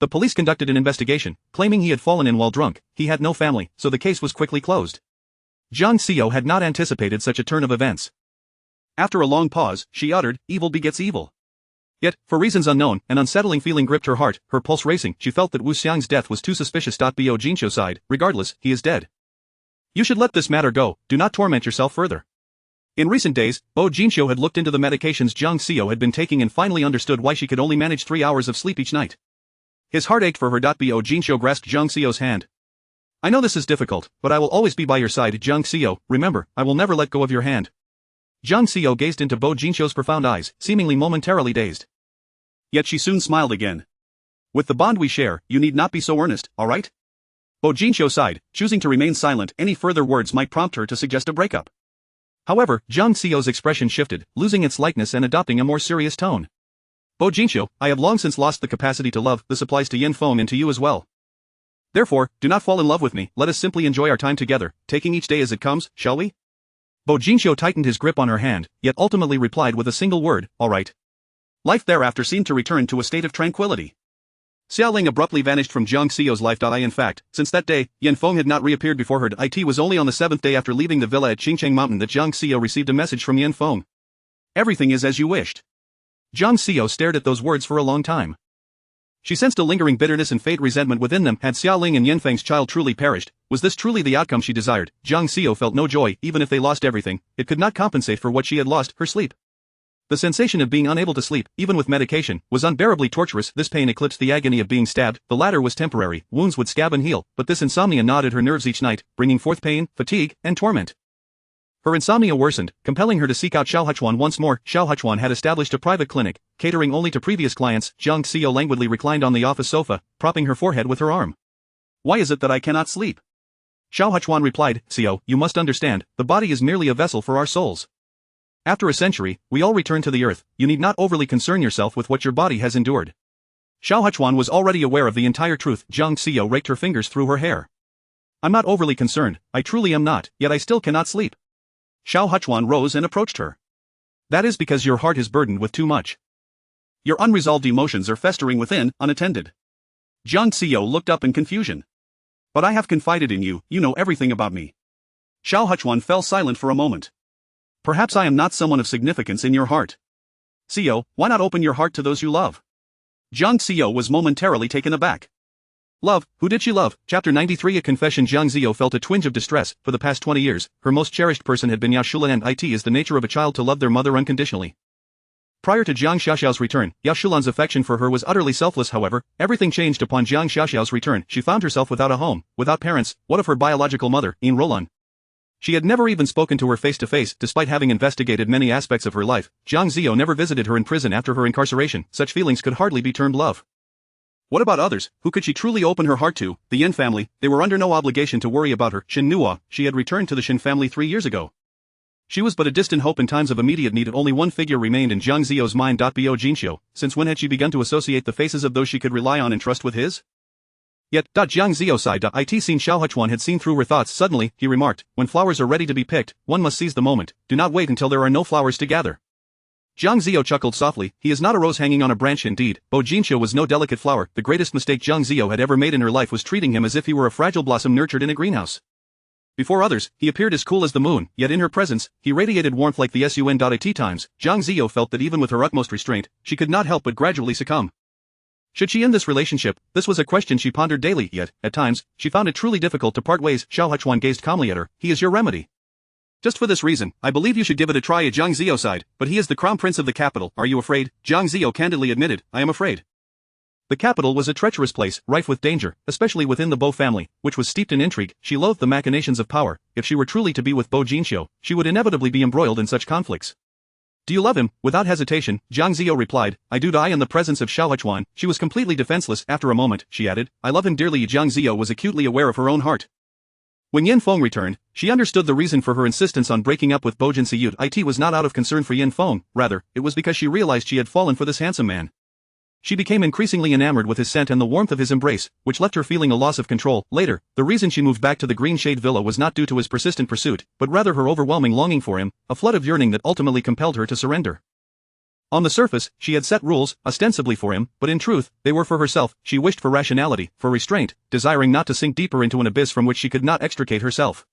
The police conducted an investigation, claiming he had fallen in while drunk. He had no family, so the case was quickly closed. Jiang Xiao had not anticipated such a turn of events. After a long pause, she uttered, evil begets evil. Yet, for reasons unknown, an unsettling feeling gripped her heart, her pulse racing. She felt that Wu Xiang's death was too suspicious. Bo Jinxiu sighed, regardless, he is dead. You should let this matter go, do not torment yourself further. In recent days, Bo Jinxiu had looked into the medications Jiang Xiao had been taking and finally understood why she could only manage 3 hours of sleep each night. His heart ached for her. Bo Jinxiu grasped Jiang Xiao's hand. I know this is difficult, but I will always be by your side. Jiang Xiao, remember, I will never let go of your hand. Jiang Xiao gazed into Bo Jinxiu's profound eyes, seemingly momentarily dazed. Yet she soon smiled again. With the bond we share, you need not be so earnest, alright? Bo Jinxiu sighed, choosing to remain silent. Any further words might prompt her to suggest a breakup. However, Jiang Xiao's expression shifted, losing its lightness and adopting a more serious tone. Bo Jinxiu, I have long since lost the capacity to love. This applies to Yin Feng and to you as well. Therefore, do not fall in love with me. Let us simply enjoy our time together, taking each day as it comes, shall we? Bo Jinxiu tightened his grip on her hand, yet ultimately replied with a single word, all right. Life thereafter seemed to return to a state of tranquility. Xiaoling abruptly vanished from Jiang Xiao's life. In fact, since that day, Yin Feng had not reappeared before her. It was only on the 7th day after leaving the villa at Qingcheng Mountain that Jiang Xiao received a message from Yin Feng. Everything is as you wished. Jiang Xiao stared at those words for a long time. She sensed a lingering bitterness and faint resentment within them. Had Xiaoling and Yin Feng's child truly perished? Was this truly the outcome she desired? Jiang Xiao felt no joy. Even if they lost everything, it could not compensate for what she had lost, her sleep. The sensation of being unable to sleep, even with medication, was unbearably torturous. This pain eclipsed the agony of being stabbed. The latter was temporary, wounds would scab and heal, but this insomnia gnawed at her nerves each night, bringing forth pain, fatigue, and torment. Her insomnia worsened, compelling her to seek out Xiaohuchuan once more. Xiaohuchuan had established a private clinic, catering only to previous clients. Jiang Xiao languidly reclined on the office sofa, propping her forehead with her arm. Why is it that I cannot sleep? Xiao Huchuan replied, Xiao, you must understand, the body is merely a vessel for our souls. After a century, we all return to the earth, you need not overly concern yourself with what your body has endured. Xiao Huchuan was already aware of the entire truth. Jiang Xiao raked her fingers through her hair. I'm not overly concerned, I truly am not, yet I still cannot sleep. Xiao Huchuan rose and approached her. That is because your heart is burdened with too much. Your unresolved emotions are festering within, unattended. Jiang Xiao looked up in confusion. But I have confided in you, you know everything about me. Xiao Huchuan fell silent for a moment. Perhaps I am not someone of significance in your heart. Xiao, why not open your heart to those you love? Jiang Xiao was momentarily taken aback. Love, who did she love? Chapter 93 A confession. Jiang Xiao felt a twinge of distress. For the past 20 years, her most cherished person had been Yashulan, and it is the nature of a child to love their mother unconditionally. Prior to Jiang Xiaoxiao's return, Yashulan's affection for her was utterly selfless. However, everything changed upon Jiang Xiaoxiao's return. She found herself without a home, without parents. What of her biological mother, Yin Rolan? She had never even spoken to her face to face. Despite having investigated many aspects of her life, Jiang Xiao never visited her in prison after her incarceration. Such feelings could hardly be termed love. What about others? Who could she truly open her heart to? The Yin family. They were under no obligation to worry about her. Shin Nuo, she had returned to the Shin family 3 years ago. She was but a distant hope in times of immediate need. Only one figure remained in Jiang Xiao's mind. Bo Jinxiu. Since when had she begun to associate the faces of those she could rely on and trust with his? Yet, Jiang Xiao sighed. It seen Xiao Huchuan had seen through her thoughts. Suddenly, he remarked, when flowers are ready to be picked, one must seize the moment. Do not wait until there are no flowers to gather. Jiang Xiao chuckled softly. He is not a rose hanging on a branch. Indeed, Bo Jinxiu was no delicate flower. The greatest mistake Jiang Xiao had ever made in her life was treating him as if he were a fragile blossom nurtured in a greenhouse. Before others, he appeared as cool as the moon, yet in her presence, he radiated warmth like the sun. At times, Jiang Xiao felt that even with her utmost restraint, she could not help but gradually succumb. Should she end this relationship? This was a question she pondered daily, yet, at times, she found it truly difficult to part ways. Xiao Huchuan gazed calmly at her. He is your remedy. Just for this reason, I believe you should give it a try. Jiang Xiao sighed, but he is the crown prince of the capital. Are you afraid? Jiang Xiao candidly admitted, I am afraid. The capital was a treacherous place, rife with danger, especially within the Bo family, which was steeped in intrigue. She loathed the machinations of power. If she were truly to be with Bo Jinxiu, she would inevitably be embroiled in such conflicts. Do you love him? Without hesitation, Jiang Xiao replied, I do. Die in the presence of Xiao Huchuan, she was completely defenseless. After a moment, she added, I love him dearly. Jiang Xiao was acutely aware of her own heart. When Yin Feng returned, she understood the reason for her insistence on breaking up with Bo Jinxiu. It was not out of concern for Yin Feng, rather, it was because she realized she had fallen for this handsome man. She became increasingly enamored with his scent and the warmth of his embrace, which left her feeling a loss of control. Later, the reason she moved back to the Green Shade Villa was not due to his persistent pursuit, but rather her overwhelming longing for him, a flood of yearning that ultimately compelled her to surrender. On the surface, she had set rules, ostensibly for him, but in truth, they were for herself. She wished for rationality, for restraint, desiring not to sink deeper into an abyss from which she could not extricate herself.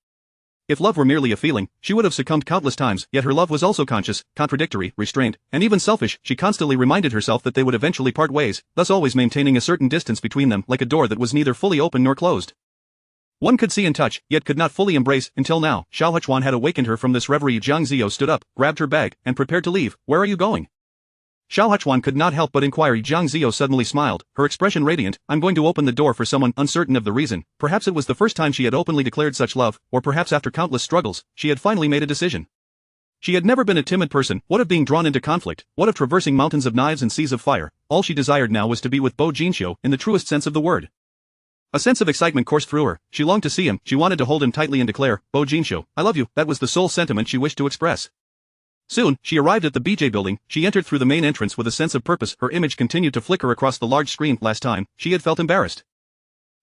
If love were merely a feeling, she would have succumbed countless times, yet her love was also conscious, contradictory, restrained, and even selfish. She constantly reminded herself that they would eventually part ways, thus always maintaining a certain distance between them, like a door that was neither fully open nor closed. One could see and touch, yet could not fully embrace. Until now, Xiao Huchuan had awakened her from this reverie. Jiang Xiao stood up, grabbed her bag, and prepared to leave. Where are you going? Xiao Huchuan could not help but inquire. Jiang Xiao suddenly smiled, her expression radiant. I'm going to open the door for someone. Uncertain of the reason, perhaps it was the first time she had openly declared such love, or perhaps after countless struggles, she had finally made a decision. She had never been a timid person. What of being drawn into conflict? What of traversing mountains of knives and seas of fire? All she desired now was to be with Bo Jinxiu, in the truest sense of the word. A sense of excitement coursed through her. She longed to see him. She wanted to hold him tightly and declare, Bo Jinxiu, I love you. That was the sole sentiment she wished to express. Soon, she arrived at the BJ building. She entered through the main entrance with a sense of purpose. Her image continued to flicker across the large screen. Last time, she had felt embarrassed.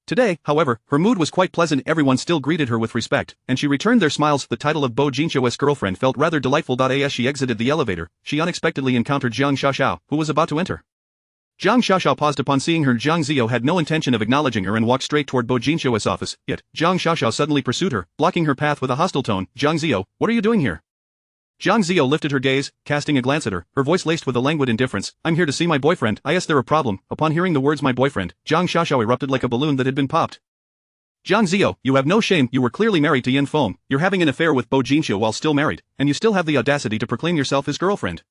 Today, however, her mood was quite pleasant. Everyone still greeted her with respect, and she returned their smiles. The title of Bo Jinxiu's girlfriend felt rather delightful. As she exited the elevator, she unexpectedly encountered Jiang Xiaoxiao, who was about to enter. Jiang Xiaoxiao paused upon seeing her. Jiang Xiao had no intention of acknowledging her and walked straight toward Bo Jinxiu's office, yet, Jiang Xiaoxiao suddenly pursued her, blocking her path with a hostile tone. Jiang Xiao, what are you doing here? Jiang Xiao lifted her gaze, casting a glance at her, her voice laced with a languid indifference. I'm here to see my boyfriend. Is there a problem? Upon hearing the words my boyfriend, Jiang Xiaoxiao erupted like a balloon that had been popped. Jiang Xiao, you have no shame. You were clearly married to Yin Feng. You're having an affair with Bo Jinxiu while still married, and you still have the audacity to proclaim yourself his girlfriend.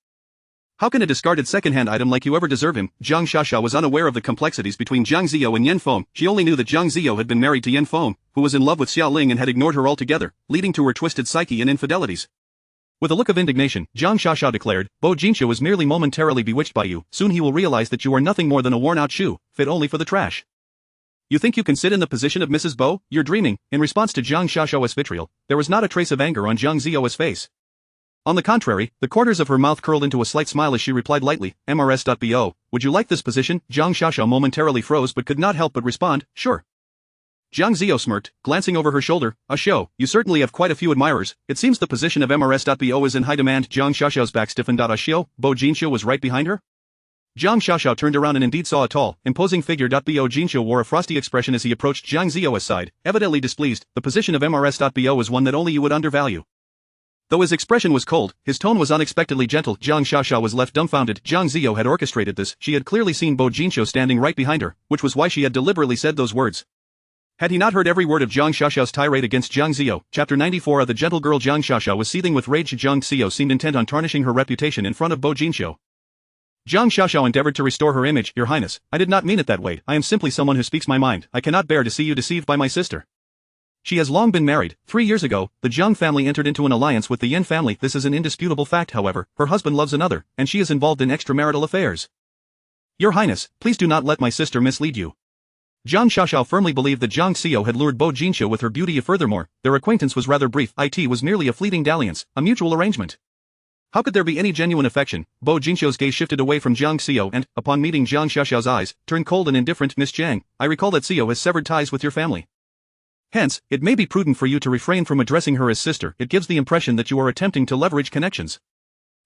How can a discarded second-hand item like you ever deserve him? Jiang Xiaoxiao was unaware of the complexities between Jiang Xiao and Yin Feng. She only knew that Jiang Xiao had been married to Yin Feng, who was in love with Xiao Ling and had ignored her altogether, leading to her twisted psyche and infidelities. With a look of indignation, Jiang Xiaoxiao declared, Bo Jinxiu is merely momentarily bewitched by you. Soon he will realize that you are nothing more than a worn-out shoe, fit only for the trash. You think you can sit in the position of Mrs. Bo? You're dreaming. In response to Jiang Xiaoxiao's vitriol, there was not a trace of anger on Jiang Ziyou's face. On the contrary, the corners of her mouth curled into a slight smile as she replied lightly, MRS.BO, would you like this position? Jiang Xiaoxiao momentarily froze but could not help but respond, sure. Jiang Ziyou smirked, glancing over her shoulder, a show, you certainly have quite a few admirers, it seems the position of MRS.BO is in high demand. Jiang Xiaoxiao's back stiffened. A show, Bo Jinxiu was right behind her? Jiang Xiaoxiao turned around and indeed saw a tall, imposing figure. Bo Jinxiu wore a frosty expression as he approached Jiang Ziyou's side, evidently displeased. The position of MRS.BO is one that only you would undervalue. Though his expression was cold, his tone was unexpectedly gentle. Jiang Xiaoxiao was left dumbfounded. Jiang Ziyou had orchestrated this. She had clearly seen Bo Jinxiu standing right behind her, which was why she had deliberately said those words. Had he not heard every word of Jiang Xiaoxiao's tirade against Jiang Ziyou? Chapter 94 of The Gentle Girl. Jiang Xiaoxiao was seething with rage. Jiang Ziyou seemed intent on tarnishing her reputation in front of Bo Jinxiu. Jiang Xiaoxiao endeavored to restore her image. Your Highness, I did not mean it that way. I am simply someone who speaks my mind. I cannot bear to see you deceived by my sister. She has long been married. 3 years ago, the Jiang family entered into an alliance with the Yin family. This is an indisputable fact. However, her husband loves another, and she is involved in extramarital affairs. Your Highness, please do not let my sister mislead you. Jiang Xiaoxiao firmly believed that Jiang Ziyou had lured Bo Jinxiu with her beauty. Furthermore, their acquaintance was rather brief. It was merely a fleeting dalliance, a mutual arrangement. How could there be any genuine affection? Bo Jinxiu's gaze shifted away from Jiang Ziyou and, upon meeting Jiang Xiaoxiao's eyes, turned cold and indifferent. Miss Jiang, I recall that Ziyou has severed ties with your family. Hence, it may be prudent for you to refrain from addressing her as sister. It gives the impression that you are attempting to leverage connections.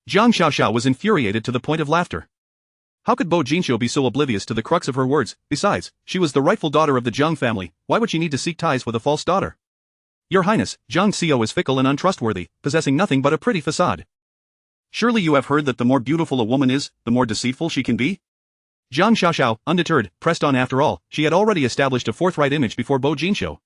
Jiang Xiaoxiao was infuriated to the point of laughter. How could Bo Jinxiu be so oblivious to the crux of her words? Besides, she was the rightful daughter of the Jiang family. Why would she need to seek ties with a false daughter? Your Highness, Jiang Ziyou is fickle and untrustworthy, possessing nothing but a pretty facade. Surely you have heard that the more beautiful a woman is, the more deceitful she can be? Jiang Xiaoxiao, undeterred, pressed on. After all, she had already established a forthright image before Bo Jinxiu.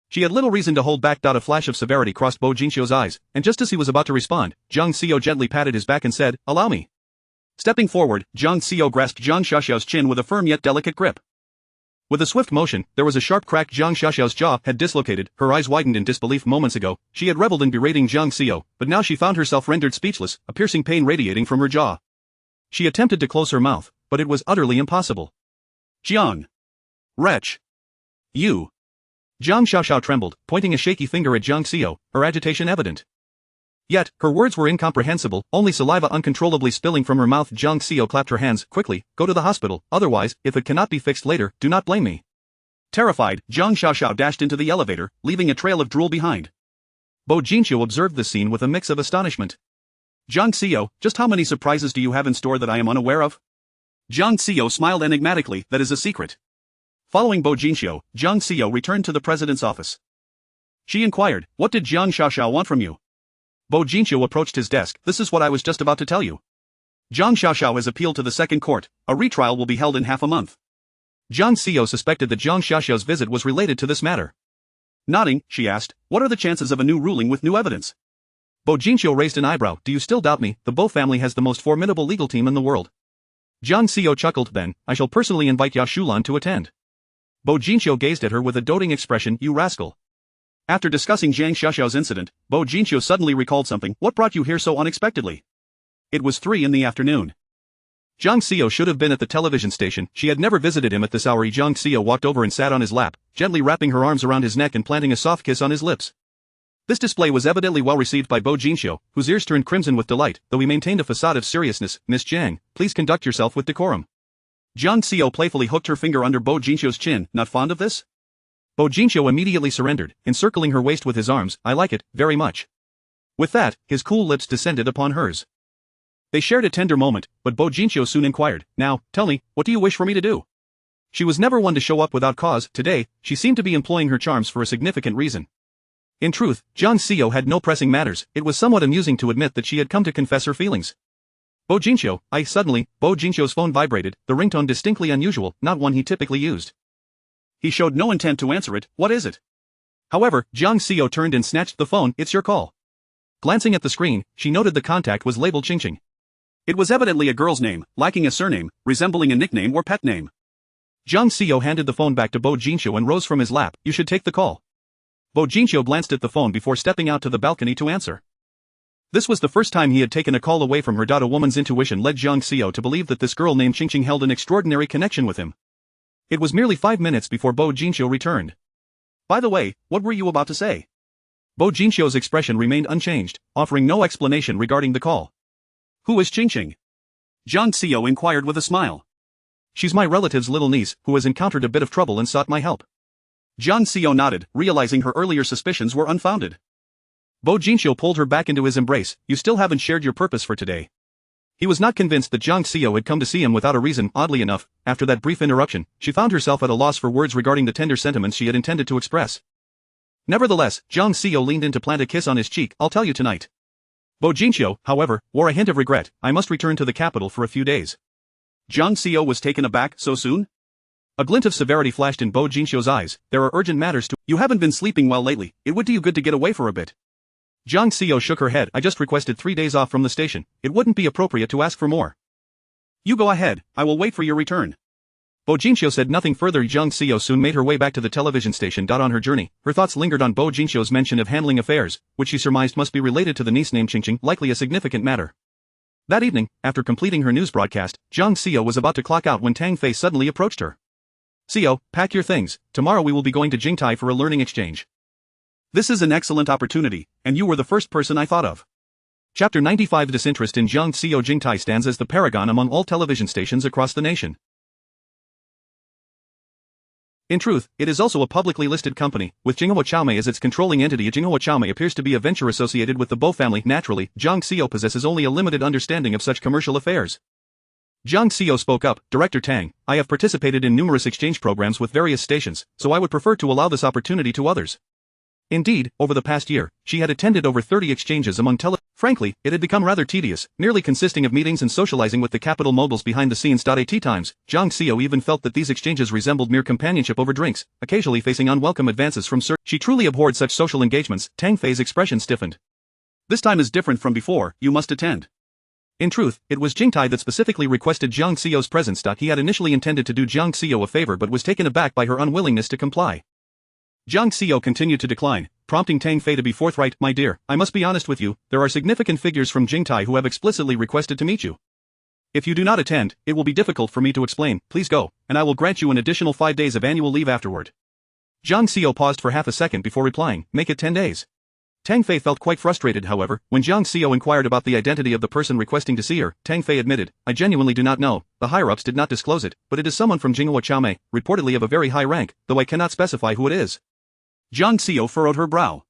She had little reason to hold back. A flash of severity crossed Bo Jinxiu's eyes, and just as he was about to respond, Jiang Ziyou gently patted his back and said, allow me. Stepping forward, Jiang Ziyou grasped Jiang Xiaoxiao's chin with a firm yet delicate grip. With a swift motion, there was a sharp crack. Jiang Xiaoxiao's jaw had dislocated, her eyes widened in disbelief. Moments ago, she had reveled in berating Jiang Ziyou, but now she found herself rendered speechless, a piercing pain radiating from her jaw. She attempted to close her mouth, but it was utterly impossible. Jiang! Wretch! You! Jiang Xiaoxiao trembled, pointing a shaky finger at Jiang Ziyou, her agitation evident. Yet, her words were incomprehensible, only saliva uncontrollably spilling from her mouth. Jiang Ziyou clapped her hands. Quickly, go to the hospital, otherwise, if it cannot be fixed later, do not blame me. Terrified, Jiang Xiaoxiao dashed into the elevator, leaving a trail of drool behind. Bo Jinxiu observed the scene with a mix of astonishment. Jiang Ziyou, just how many surprises do you have in store that I am unaware of? Jiang Ziyou smiled enigmatically. That is a secret. Following Bo Jinxiu, Jiang Ziyou returned to the president's office. She inquired, what did Jiang Xiaoxiao want from you? Bo Jinxiu approached his desk. This is what I was just about to tell you. Jiang Xiaoxiao has appealed to the second court. A retrial will be held in half a month. Jiang Ziyou suspected that Jiang Xiaoxiao's visit was related to this matter. Nodding, she asked, what are the chances of a new ruling with new evidence? Bo Jinxiu raised an eyebrow. Do you still doubt me? The Bo family has the most formidable legal team in the world. Jiang Ziyou chuckled. Then, I shall personally invite Ya Shulan to attend. Bo Jinxiu gazed at her with a doting expression. You rascal. After discussing Jiang Xiaoxiao's incident, Bo Jinxiu suddenly recalled something. What brought you here so unexpectedly? It was 3 in the afternoon. Jiang Ziyou should have been at the television station. She had never visited him at this hour. Jiang Ziyou walked over and sat on his lap, gently wrapping her arms around his neck and planting a soft kiss on his lips. This display was evidently well received by Bo Jinxiu, whose ears turned crimson with delight, though he maintained a facade of seriousness. Miss Jiang, please conduct yourself with decorum. Jiang Ziyou playfully hooked her finger under Bo Jinxiu's chin. Not fond of this? Bo Jinxiu immediately surrendered, encircling her waist with his arms. I like it, very much. With that, his cool lips descended upon hers. They shared a tender moment, but Bo Jinxiu soon inquired, now, tell me, what do you wish for me to do? She was never one to show up without cause. Today, she seemed to be employing her charms for a significant reason. In truth, Jiang Ziyou had no pressing matters. It was somewhat amusing to admit that she had come to confess her feelings. Bo Jinxiu, Suddenly, Bo Jinxiu's phone vibrated, the ringtone distinctly unusual, not one he typically used. He showed no intent to answer it. What is it? However, Jiang Ziyou turned and snatched the phone. It's your call. Glancing at the screen, she noted the contact was labeled Qingqing. It was evidently a girl's name, lacking a surname, resembling a nickname or pet name. Jiang Ziyou handed the phone back to Bo Jinxiu and rose from his lap. You should take the call. Bo Jinxiu glanced at the phone before stepping out to the balcony to answer. This was the first time he had taken a call away from her. A woman's intuition led Jiang Ziyou to believe that this girl named Qingqing held an extraordinary connection with him. It was merely 5 minutes before Bo Jinxiu returned. By the way, what were you about to say? Bo Jinxiu's expression remained unchanged, offering no explanation regarding the call. Who is Qingqing? Jiang Xiao inquired with a smile. She's my relative's little niece, who has encountered a bit of trouble and sought my help. Jiang Xiao nodded, realizing her earlier suspicions were unfounded. Bo Jinxiu pulled her back into his embrace. You still haven't shared your purpose for today. He was not convinced that Jiang Xiao had come to see him without a reason. Oddly enough, after that brief interruption, she found herself at a loss for words regarding the tender sentiments she had intended to express. Nevertheless, Jiang Xiao leaned in to plant a kiss on his cheek. I'll tell you tonight. Bo Jinxiu, however, wore a hint of regret. I must return to the capital for a few days. Jiang Xiao was taken aback. So soon? A glint of severity flashed in Bo Jinxiu's eyes. There are urgent matters to— You haven't been sleeping well lately. It would do you good to get away for a bit. Jiang Xiao shook her head. I just requested 3 days off from the station. It wouldn't be appropriate to ask for more. You go ahead. I will wait for your return. Bo Jinxiu said nothing further. Jiang Xiao soon made her way back to the television station. On her journey, her thoughts lingered on Bo Jinxiu's mention of handling affairs, which she surmised must be related to the niece named Qingqing, likely a significant matter. That evening, after completing her news broadcast, Jiang Xiao was about to clock out when Tang Fei suddenly approached her. Xiao, pack your things. Tomorrow we will be going to Jingtai for a learning exchange. This is an excellent opportunity, and you were the first person I thought of. Chapter 95 Disinterest in Jiang Xiao. Jingtai stands as the paragon among all television stations across the nation. In truth, it is also a publicly listed company, with Jinghua Qiaomei as its controlling entity. Jinghua Qiaomei appears to be a venture associated with the Bo family. Naturally, Jiang Xiao possesses only a limited understanding of such commercial affairs. Jiang Xiao spoke up. Director Tang, I have participated in numerous exchange programs with various stations, so I would prefer to allow this opportunity to others. Indeed, over the past year, she had attended over 30 exchanges among Frankly, it had become rather tedious, merely consisting of meetings and socializing with the capital moguls behind the scenes. At times, Jiang Xiao even felt that these exchanges resembled mere companionship over drinks, occasionally facing unwelcome advances from She truly abhorred such social engagements. Tang Fei's expression stiffened. This time is different from before, you must attend. In truth, it was Jingtai that specifically requested Jiang Xiao's presence. He had initially intended to do Jiang Xiao a favor but was taken aback by her unwillingness to comply. Jiang Xiao continued to decline, prompting Tang Fei to be forthright. My dear, I must be honest with you, there are significant figures from Jingtai who have explicitly requested to meet you. If you do not attend, it will be difficult for me to explain. Please go, and I will grant you an additional 5 days of annual leave afterward. Jiang Xiao paused for half a second before replying, make it 10 days. Tang Fei felt quite frustrated. However, when Jiang Xiao inquired about the identity of the person requesting to see her, Tang Fei admitted, I genuinely do not know. The higher-ups did not disclose it, but it is someone from Jinghua Qiaomei, reportedly of a very high rank, though I cannot specify who it is. Jiang Xiao furrowed her brow.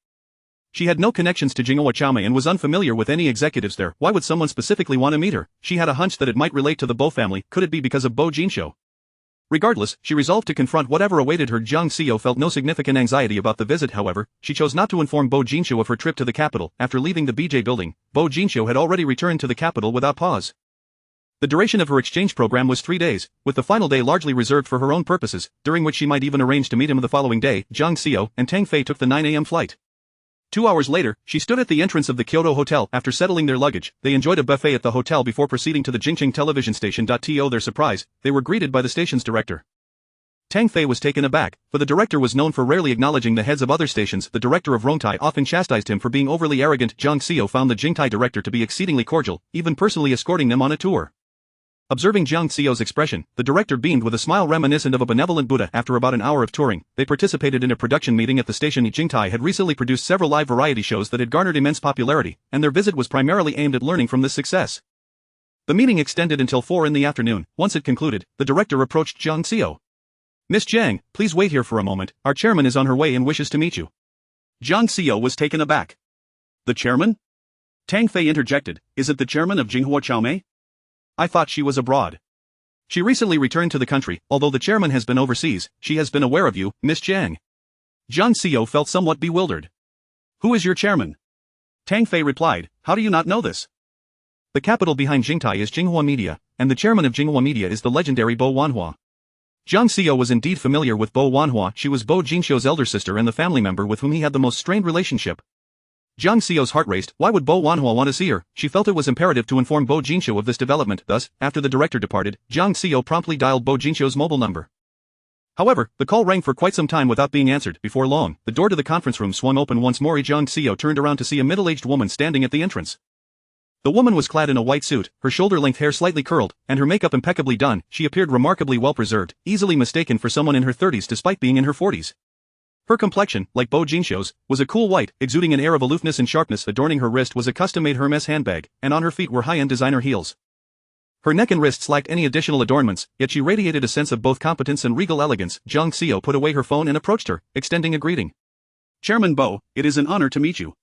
She had no connections to Jinghua Qiaomei and was unfamiliar with any executives there. Why would someone specifically want to meet her? She had a hunch that it might relate to the Bo family. Could it be because of Bo Jinxiu? Regardless, she resolved to confront whatever awaited her. Jiang Xiao felt no significant anxiety about the visit. However, she chose not to inform Bo Jinxiu of her trip to the capital. After leaving the BJ building, Bo Jinxiu had already returned to the capital without pause. The duration of her exchange program was 3 days, with the final day largely reserved for her own purposes, during which she might even arrange to meet him the following day. Jiang Xiao and Tang Fei took the 9 a.m. flight. 2 hours later, she stood at the entrance of the Kyoto Hotel. After settling their luggage, they enjoyed a buffet at the hotel before proceeding to the Jingqing television station. To their surprise, they were greeted by the station's director. Tang Fei was taken aback, for the director was known for rarely acknowledging the heads of other stations. The director of Rongtai often chastised him for being overly arrogant. Jiang Xiao found the Jingtai director to be exceedingly cordial, even personally escorting them on a tour. Observing Jiang Xiao's expression, the director beamed with a smile reminiscent of a benevolent Buddha. After about an hour of touring, they participated in a production meeting at the station. Jingtai had recently produced several live variety shows that had garnered immense popularity, and their visit was primarily aimed at learning from this success. The meeting extended until 4 in the afternoon. Once it concluded, the director approached Jiang Xiao. Miss Jiang, please wait here for a moment. Our chairman is on her way and wishes to meet you. Jiang Xiao was taken aback. The chairman? Tang Fei interjected, is it the chairman of Jinghua Qiaomei? I thought she was abroad. She recently returned to the country. Although the chairman has been overseas, she has been aware of you, Miss Jiang. Jiang Xiao felt somewhat bewildered. Who is your chairman? Tang Fei replied, how do you not know this? The capital behind Jingtai is Jinghua Media, and the chairman of Jinghua Media is the legendary Bo Wanhua. Jiang Xiao was indeed familiar with Bo Wanhua. She was Bo Jinxiu's elder sister and the family member with whom he had the most strained relationship. Jiang Xiao's heart raced. Why would Bo Wanhua want to see her? She felt it was imperative to inform Bo Jinxiu of this development. Thus, after the director departed, Jiang Xiao promptly dialed Bo Jinxiu's mobile number. However, the call rang for quite some time without being answered. Before long, the door to the conference room swung open once more. Jiang Xiao turned around to see a middle-aged woman standing at the entrance. The woman was clad in a white suit, her shoulder-length hair slightly curled, and her makeup impeccably done. She appeared remarkably well-preserved, easily mistaken for someone in her 30s despite being in her 40s. Her complexion, like Bo Jinshou's, was a cool white, exuding an air of aloofness and sharpness. Adorning her wrist was a custom-made Hermes handbag, and on her feet were high-end designer heels. Her neck and wrists lacked any additional adornments, yet she radiated a sense of both competence and regal elegance. Jiang Xiao put away her phone and approached her, extending a greeting. "Chairman Bo, it is an honor to meet you."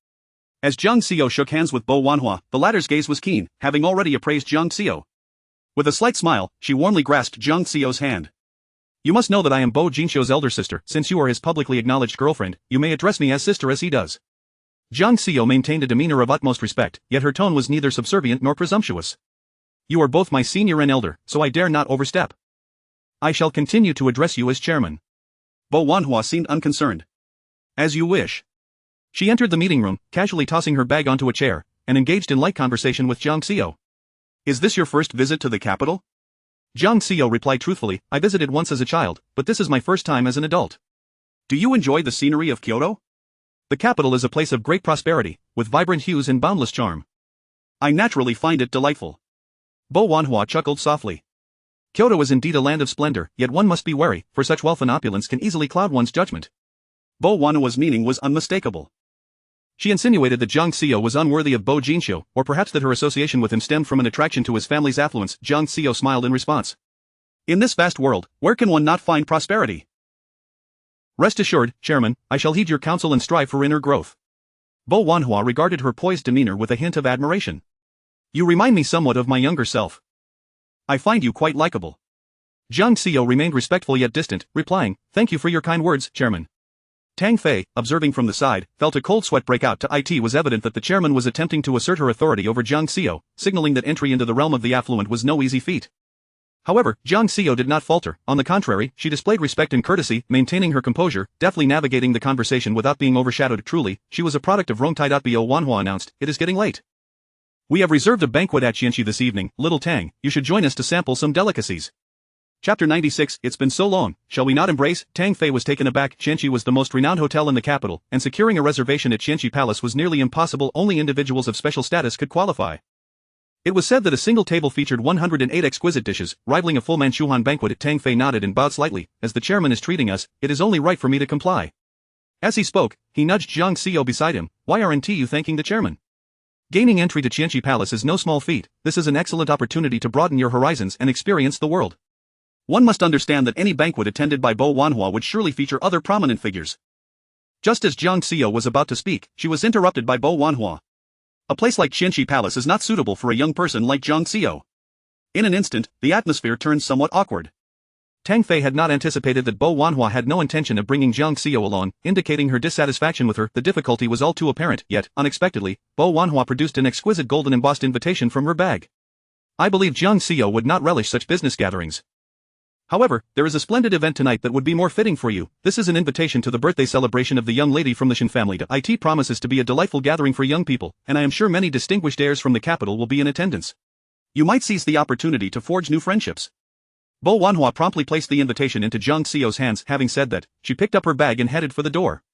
As Jiang Xiao shook hands with Bo Wanhua, the latter's gaze was keen, having already appraised Jiang Xiao. With a slight smile, she warmly grasped Jiang Xiao's hand. "You must know that I am Bo Jinshou's elder sister. Since you are his publicly acknowledged girlfriend, you may address me as sister as he does." Jiang Xiao maintained a demeanor of utmost respect, yet her tone was neither subservient nor presumptuous. "You are both my senior and elder, so I dare not overstep. I shall continue to address you as chairman." Bo Wanhua seemed unconcerned. "As you wish." She entered the meeting room, casually tossing her bag onto a chair, and engaged in light conversation with Jiang Xiao. "Is this your first visit to the capital?" Jiang Xiao replied truthfully, "I visited once as a child, but this is my first time as an adult." "Do you enjoy the scenery of Kyoto?" "The capital is a place of great prosperity, with vibrant hues and boundless charm. I naturally find it delightful." Bo Wanhua chuckled softly. Kyoto is indeed a land of splendor, yet one must be wary, for such wealth and opulence can easily cloud one's judgment. Bo Wanhua's meaning was unmistakable. She insinuated that Jiang Xiao was unworthy of Bo Jinshou, or perhaps that her association with him stemmed from an attraction to his family's affluence. Jiang Xiao smiled in response. "In this vast world, where can one not find prosperity?" "Rest assured, Chairman, I shall heed your counsel and strive for inner growth." Bo Wanhua regarded her poised demeanor with a hint of admiration. "You remind me somewhat of my younger self. I find you quite likable." Jiang Xiao remained respectful yet distant, replying, "Thank you for your kind words, Chairman." Tang Fei, observing from the side, felt a cold sweat break out. To it was evident that the chairman was attempting to assert her authority over Jiang Xiao, signaling that entry into the realm of the affluent was no easy feat. However, Jiang Xiao did not falter. On the contrary, she displayed respect and courtesy, maintaining her composure, deftly navigating the conversation without being overshadowed. Truly, she was a product of Rongtai. Bo Wanhua announced, "It is getting late. We have reserved a banquet at Qianxi this evening. Little Tang, you should join us to sample some delicacies." Chapter 96. It's been so long, shall we not embrace? Tang Fei was taken aback. Qianxi was the most renowned hotel in the capital, and securing a reservation at Qianxi Palace was nearly impossible. Only individuals of special status could qualify. It was said that a single table featured 108 exquisite dishes, rivaling a full Manchuhan banquet. Tang Fei nodded and bowed slightly. "As the chairman is treating us, it is only right for me to comply." As he spoke, he nudged Jiang Xiao beside him. "Why aren't you thanking the chairman? Gaining entry to Qianxi Palace is no small feat. This is an excellent opportunity to broaden your horizons and experience the world. One must understand that any banquet attended by Bo Wanhua would surely feature other prominent figures." Just as Jiang Xiao was about to speak, she was interrupted by Bo Wanhua. "A place like Qianxi Palace is not suitable for a young person like Jiang Xiao." In an instant, the atmosphere turned somewhat awkward. Tang Fei had not anticipated that Bo Wanhua had no intention of bringing Jiang Xiao along, indicating her dissatisfaction with her. The difficulty was all too apparent, yet, unexpectedly, Bo Wanhua produced an exquisite golden embossed invitation from her bag. I believe Jiang Xiao would not relish such business gatherings. However, there is a splendid event tonight that would be more fitting for you. This is an invitation to the birthday celebration of the young lady from the Shen family. It promises to be a delightful gathering for young people, and I am sure many distinguished heirs from the capital will be in attendance. You might seize the opportunity to forge new friendships." Bo Wanhua promptly placed the invitation into Jiang Xiao's hands. Having said that, she picked up her bag and headed for the door.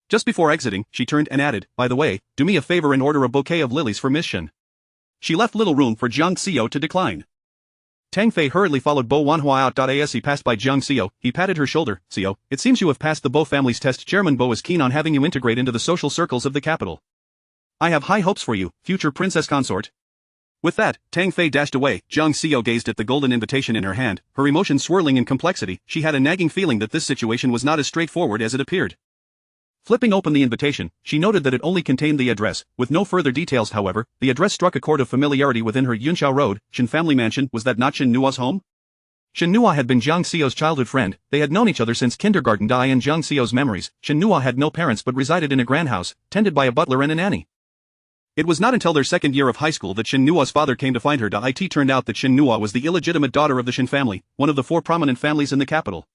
Just before exiting, she turned and added, "By the way, do me a favor and order a bouquet of lilies for Miss Shen." She left little room for Jiang Xiao to decline. Tang Fei hurriedly followed Bo Wanhua out. As he passed by Jiang Xiao, he patted her shoulder. "Xiao, it seems you have passed the Bo family's test. Chairman Bo is keen on having you integrate into the social circles of the capital. I have high hopes for you, future princess consort." With that, Tang Fei dashed away. Jiang Xiao gazed at the golden invitation in her hand, her emotions swirling in complexity. She had a nagging feeling that this situation was not as straightforward as it appeared. Flipping open the invitation, she noted that it only contained the address, with no further details. However, the address struck a chord of familiarity within her. Yunxiao Road, Shen family mansion. Was that not Shen Nua's home? Shen Nua had been Jiang Xiao's childhood friend. They had known each other since kindergarten. In Jiang Xiao's memories, Shen Nua had no parents but resided in a grand house, tended by a butler and a nanny. It was not until their second year of high school that Shen Nua's father came to find her. It turned out that Shen Nua was the illegitimate daughter of the Shen family, one of the 4 prominent families in the capital.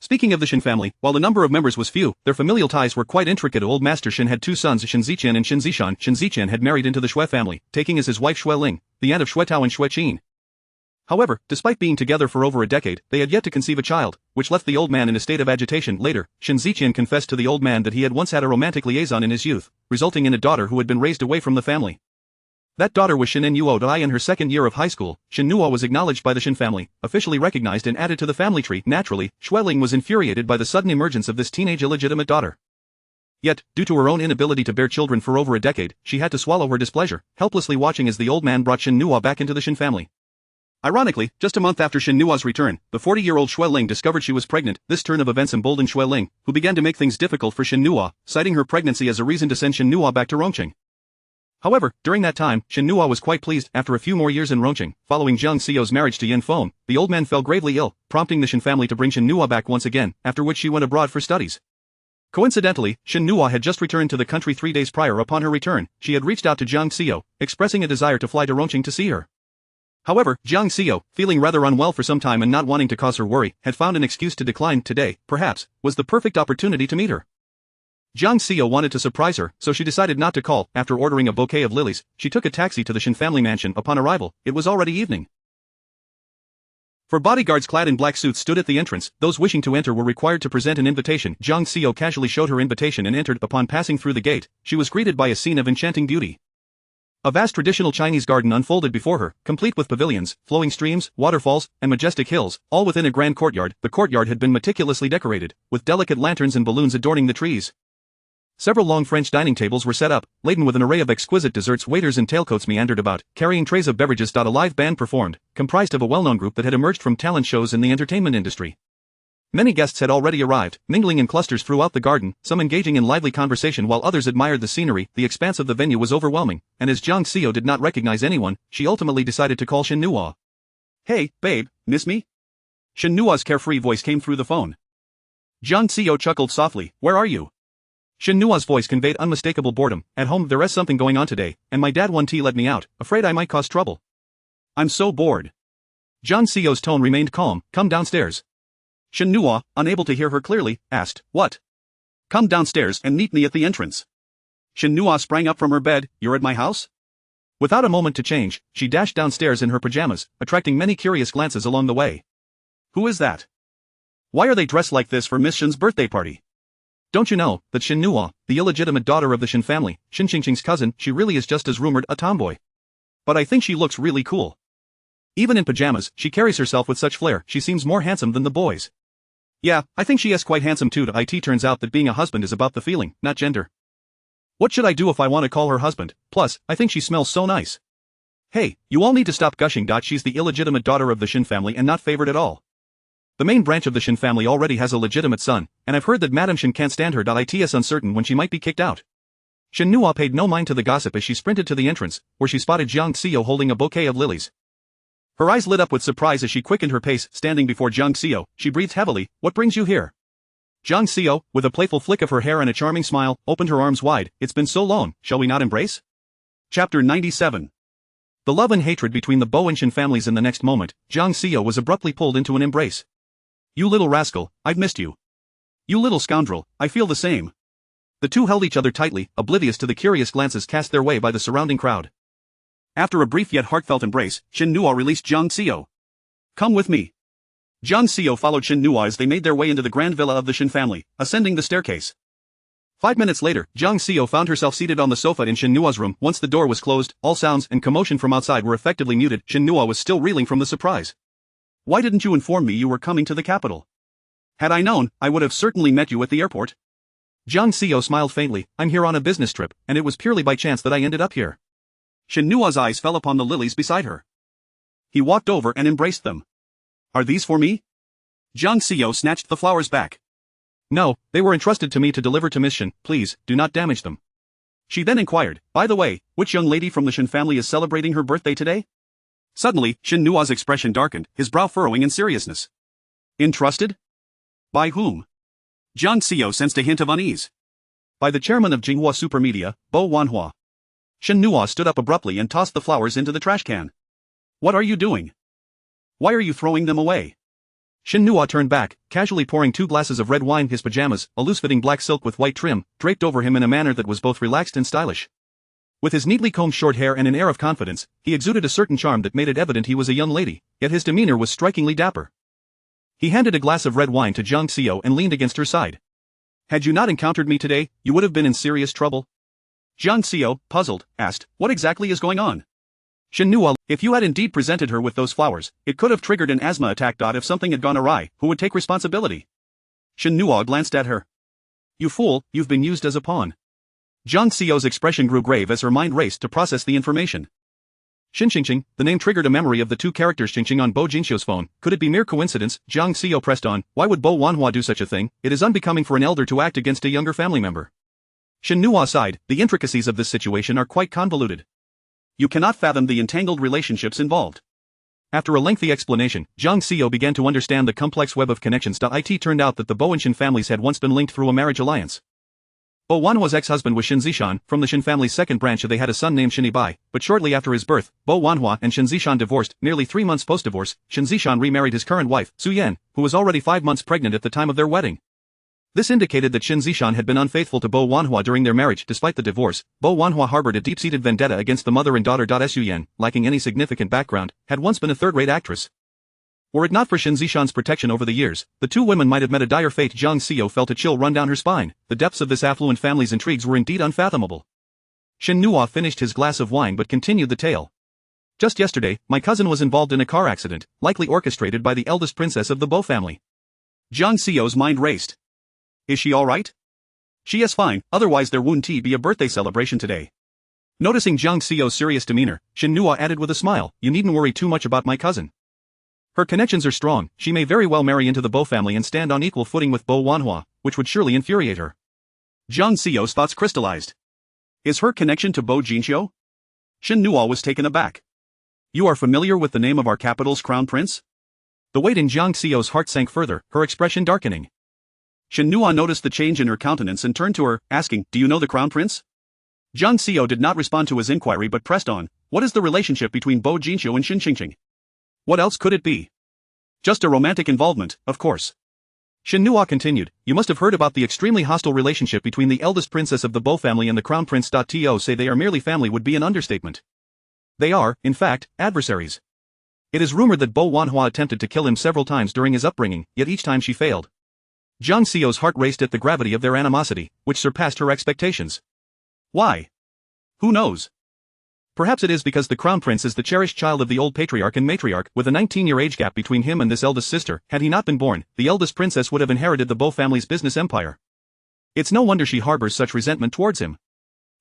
Speaking of the Shen family, while the number of members was few, their familial ties were quite intricate. Old Master Shen had 2 sons, Shen Ziqian and Shen Zishan. Shen Ziqian had married into the Shui family, taking as his wife Shui Ling, the aunt of Shui Tao and Shui Qin. However, despite being together for over a decade, they had yet to conceive a child, which left the old man in a state of agitation. Later, Shen Ziqian confessed to the old man that he had once had a romantic liaison in his youth, resulting in a daughter who had been raised away from the family. That daughter was Shin Nuo. In her second year of high school, Shin Nuo was acknowledged by the Shin family, officially recognized and added to the family tree. Naturally, Xueling was infuriated by the sudden emergence of this teenage illegitimate daughter. Yet, due to her own inability to bear children for over a decade, she had to swallow her displeasure, helplessly watching as the old man brought Shin Nuo back into the Shin family. Ironically, just a month after Shin Nuo's return, the 40-year-old Xueling discovered she was pregnant. This turn of events emboldened Xueling, who began to make things difficult for Shin Nuo, citing her pregnancy as a reason to send Shin Nuo back to Rongqing. However, during that time, Shin Nuo was quite pleased. After a few more years in Rongqing, following Jiang Xiao's marriage to Yin Feng, the old man fell gravely ill, prompting the Shin family to bring Shin Nuo back once again, after which she went abroad for studies. Coincidentally, Shin Nuo had just returned to the country 3 days prior. Upon her return, she had reached out to Jiang Xiao, expressing a desire to fly to Rongqing to see her. However, Jiang Xiao, feeling rather unwell for some time and not wanting to cause her worry, had found an excuse to decline. Today, perhaps, was the perfect opportunity to meet her. Jiang Xiao wanted to surprise her, so she decided not to call. After ordering a bouquet of lilies, she took a taxi to the Shin family mansion. Upon arrival, it was already evening. Four bodyguards clad in black suits stood at the entrance. Those wishing to enter were required to present an invitation. Jiang Xiao casually showed her invitation and entered. Upon passing through the gate, she was greeted by a scene of enchanting beauty. A vast traditional Chinese garden unfolded before her, complete with pavilions, flowing streams, waterfalls, and majestic hills, all within a grand courtyard. The courtyard had been meticulously decorated, with delicate lanterns and balloons adorning the trees. Several long French dining tables were set up, laden with an array of exquisite desserts. Waiters in tailcoats meandered about, carrying trays of beverages. A live band performed, comprised of a well-known group that had emerged from talent shows in the entertainment industry. Many guests had already arrived, mingling in clusters throughout the garden, some engaging in lively conversation while others admired the scenery. The expanse of the venue was overwhelming, and as Jiang Xiao did not recognize anyone, she ultimately decided to call Shin Nuo. "Hey, babe, miss me?" Shin Nuo's carefree voice came through the phone. Jiang Xiao chuckled softly. "Where are you?" Shin Nuo's voice conveyed unmistakable boredom. "At home. There is something going on today, and my dad won't let me out, afraid I might cause trouble." "I'm so bored." Jiang Xiao's tone remained calm. "Come downstairs." Shin Nuo, unable to hear her clearly, asked, "What?" "Come downstairs and meet me at the entrance." Shin Nuo sprang up from her bed. "You're at my house?" Without a moment to change, she dashed downstairs in her pajamas, attracting many curious glances along the way. "Who is that? Why are they dressed like this for Miss Shin's birthday party?" "Don't you know that Shin Nuo, the illegitimate daughter of the Shin family, Shin Qingqing's cousin, she really is just as rumored, a tomboy. But I think she looks really cool. Even in pajamas, she carries herself with such flair. She seems more handsome than the boys." "Yeah, I think she is quite handsome too. It turns out that being a husband is about the feeling, not gender. What should I do if I want to call her husband? Plus, I think she smells so nice. Hey, you all need to stop gushing. She's the illegitimate daughter of the Shin family and not favored at all. The main branch of the Shin family already has a legitimate son, and I've heard that Madame Shin can't stand her. It's uncertain when she might be kicked out." Shin Nuo paid no mind to the gossip as she sprinted to the entrance, where she spotted Jiang Xiao holding a bouquet of lilies. Her eyes lit up with surprise as she quickened her pace. Standing before Jiang Xiao, she breathed heavily. "What brings you here?" Jiang Xiao, with a playful flick of her hair and a charming smile, opened her arms wide. "It's been so long, shall we not embrace?" Chapter 97. The love and hatred between the Bo and Shin families. In the next moment, Jiang Xiao was abruptly pulled into an embrace. "You little rascal, I've missed you. You little scoundrel, I feel the same." The two held each other tightly, oblivious to the curious glances cast their way by the surrounding crowd. After a brief yet heartfelt embrace, Shin Nuo released Jiang Xiao. "Come with me." Jiang Xiao followed Shin Nuo as they made their way into the grand villa of the Shin family, ascending the staircase. 5 minutes later, Jiang Xiao found herself seated on the sofa in Shin Nuo's room. Once the door was closed, all sounds and commotion from outside were effectively muted. Shin Nuo was still reeling from the surprise. "Why didn't you inform me you were coming to the capital? Had I known, I would have certainly met you at the airport." Jiang Xiao smiled faintly. "I'm here on a business trip, and it was purely by chance that I ended up here." Shin Nuo's eyes fell upon the lilies beside her. He walked over and embraced them. "Are these for me?" Jiang Xiao snatched the flowers back. "No, they were entrusted to me to deliver to Miss Shin. Please, do not damage them." She then inquired, "By the way, which young lady from the Shin family is celebrating her birthday today?" Suddenly, Shin Nuo's expression darkened, his brow furrowing in seriousness. "Entrusted? By whom?" Jiang Xiao sensed a hint of unease. "By the chairman of Jinghua Supermedia, Bo Wanhua." Shin Nuo stood up abruptly and tossed the flowers into the trash can. "What are you doing? Why are you throwing them away?" Shin Nuo turned back, casually pouring 2 glasses of red wine. His pajamas, a loose-fitting black silk with white trim, draped over him in a manner that was both relaxed and stylish. With his neatly combed short hair and an air of confidence, he exuded a certain charm that made it evident he was a young lady, yet his demeanor was strikingly dapper. He handed a glass of red wine to Jiang Xiao and leaned against her side. "Had you not encountered me today, you would have been in serious trouble." Jiang Xiao, puzzled, asked, what exactly is going on? Shen Nuo, if you had indeed presented her with those flowers, it could have triggered an asthma attack. If something had gone awry, who would take responsibility? Shen Nuo glanced at her. You fool, you've been used as a pawn. Jiang Xiao's expression grew grave as her mind raced to process the information. Xinxingxing, the name triggered a memory of the two characters Xingxing on Bo Jinxiu's phone. Could it be mere coincidence? Jiang Xiao pressed on. Why would Bo Wanhua do such a thing? It is unbecoming for an elder to act against a younger family member. Shen Nuo sighed. The intricacies of this situation are quite convoluted. You cannot fathom the entangled relationships involved. After a lengthy explanation, Jiang Xiao began to understand the complex web of connections. It turned out that the Bo and Shen families had once been linked through a marriage alliance. Bo Wanhua's ex-husband was Shen Zishan. From the Shen family's second branch they had a son named Shen Yibai, but shortly after his birth, Bo Wanhua and Shen Zishan divorced. Nearly 3 months post-divorce, Shen Zishan remarried his current wife, Su Yan, who was already 5 months pregnant at the time of their wedding. This indicated that Shen Zishan had been unfaithful to Bo Wanhua during their marriage. Despite the divorce, Bo Wanhua harbored a deep-seated vendetta against the mother and daughter. Su Yan, lacking any significant background, had once been a third-rate actress. Were it not for Shen Zishan's protection over the years, the two women might have met a dire fate. Jiang Xiao felt a chill run down her spine. The depths of this affluent family's intrigues were indeed unfathomable. Shen Nuo finished his glass of wine but continued the tale. Just yesterday, my cousin was involved in a car accident, likely orchestrated by the eldest princess of the Bo family. Jiang Xiao's mind raced. Is she alright? She is fine, otherwise there wouldn't be a birthday celebration today. Noticing Jiang Xiao's serious demeanor, Shen Nuo added with a smile, you needn't worry too much about my cousin. Her connections are strong, she may very well marry into the Bo family and stand on equal footing with Bo Wanhua, which would surely infuriate her. Jiang Xiao's thoughts crystallized. Is her connection to Bo Jinxiu? Shen Nuo was taken aback. You are familiar with the name of our capital's crown prince? The weight in Jiang Xiao's heart sank further, her expression darkening. Shen Nuo noticed the change in her countenance and turned to her, asking, do you know the crown prince? Jiang Xiao did not respond to his inquiry but pressed on, what is the relationship between Bo Jinxiu and Xinxingxing? What else could it be? Just a romantic involvement, of course. Shen Nuo continued, you must have heard about the extremely hostile relationship between the eldest princess of the Bo family and the crown prince. To say they are merely family would be an understatement. They are, in fact, adversaries. It is rumored that Bo Wanhua attempted to kill him several times during his upbringing, yet each time she failed. Jiang Xiao's heart raced at the gravity of their animosity, which surpassed her expectations. Why? Who knows? Perhaps it is because the crown prince is the cherished child of the old patriarch and matriarch, with a 19-year age gap between him and this eldest sister. Had he not been born, the eldest princess would have inherited the Bo family's business empire. It's no wonder she harbors such resentment towards him.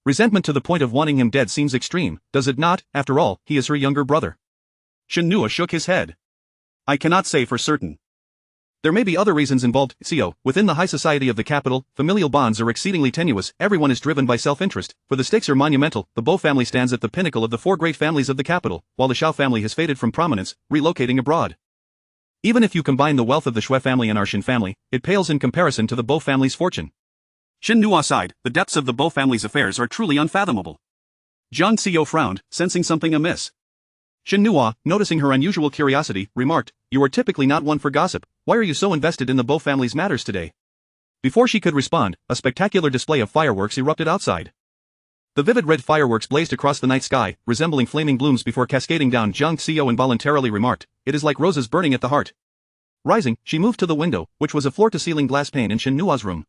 Resentment to the point of wanting him dead seems extreme, does it not? After all, he is her younger brother. Shen Nuo shook his head. I cannot say for certain. There may be other reasons involved. Xiao, within the high society of the capital, familial bonds are exceedingly tenuous, everyone is driven by self-interest, for the stakes are monumental. The Bo family stands at the pinnacle of the 4 great families of the capital, while the Xiao family has faded from prominence, relocating abroad. Even if you combine the wealth of the Xue family and our Shen family, it pales in comparison to the Bo family's fortune. Shen Nuo sighed, the depths of the Bo family's affairs are truly unfathomable. Jiang Xiao frowned, sensing something amiss. Shen Nuo, noticing her unusual curiosity, remarked, you are typically not one for gossip, why are you so invested in the Bo family's matters today? Before she could respond, a spectacular display of fireworks erupted outside. The vivid red fireworks blazed across the night sky, resembling flaming blooms before cascading down. Jiang Xiao involuntarily remarked, it is like roses burning at the heart. Rising, she moved to the window, which was a floor-to-ceiling glass pane in Shen Nuo's room.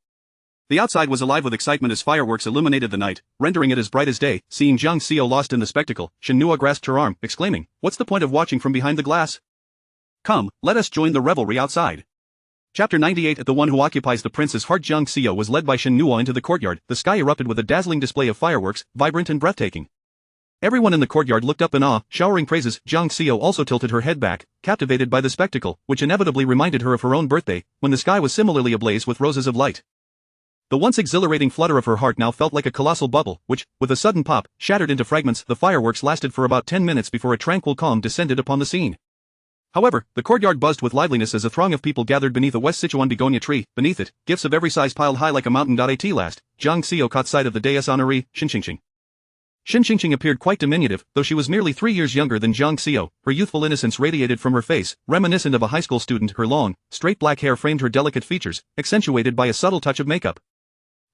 The outside was alive with excitement as fireworks illuminated the night, rendering it as bright as day. Seeing Jiang Xiao lost in the spectacle, Shen Nuo grasped her arm, exclaiming, what's the point of watching from behind the glass? Come, let us join the revelry outside. Chapter 98. At the one who occupies the prince's heart. Jiang Xiao was led by Shen Nuo into the courtyard. The sky erupted with a dazzling display of fireworks, vibrant and breathtaking. Everyone in the courtyard looked up in awe, showering praises. Jiang Xiao also tilted her head back, captivated by the spectacle, which inevitably reminded her of her own birthday, when the sky was similarly ablaze with roses of light. The once exhilarating flutter of her heart now felt like a colossal bubble, which, with a sudden pop, shattered into fragments. The fireworks lasted for about 10 minutes before a tranquil calm descended upon the scene. However, the courtyard buzzed with liveliness as a throng of people gathered beneath a West Sichuan begonia tree. Beneath it, gifts of every size piled high like a mountain. At last, Jiang Xiao caught sight of the déesse honorée, Xinxingxing. Xinxingxing appeared quite diminutive, though she was merely 3 years younger than Jiang Xiao. Her youthful innocence radiated from her face, reminiscent of a high school student. Her long, straight black hair framed her delicate features, accentuated by a subtle touch of makeup.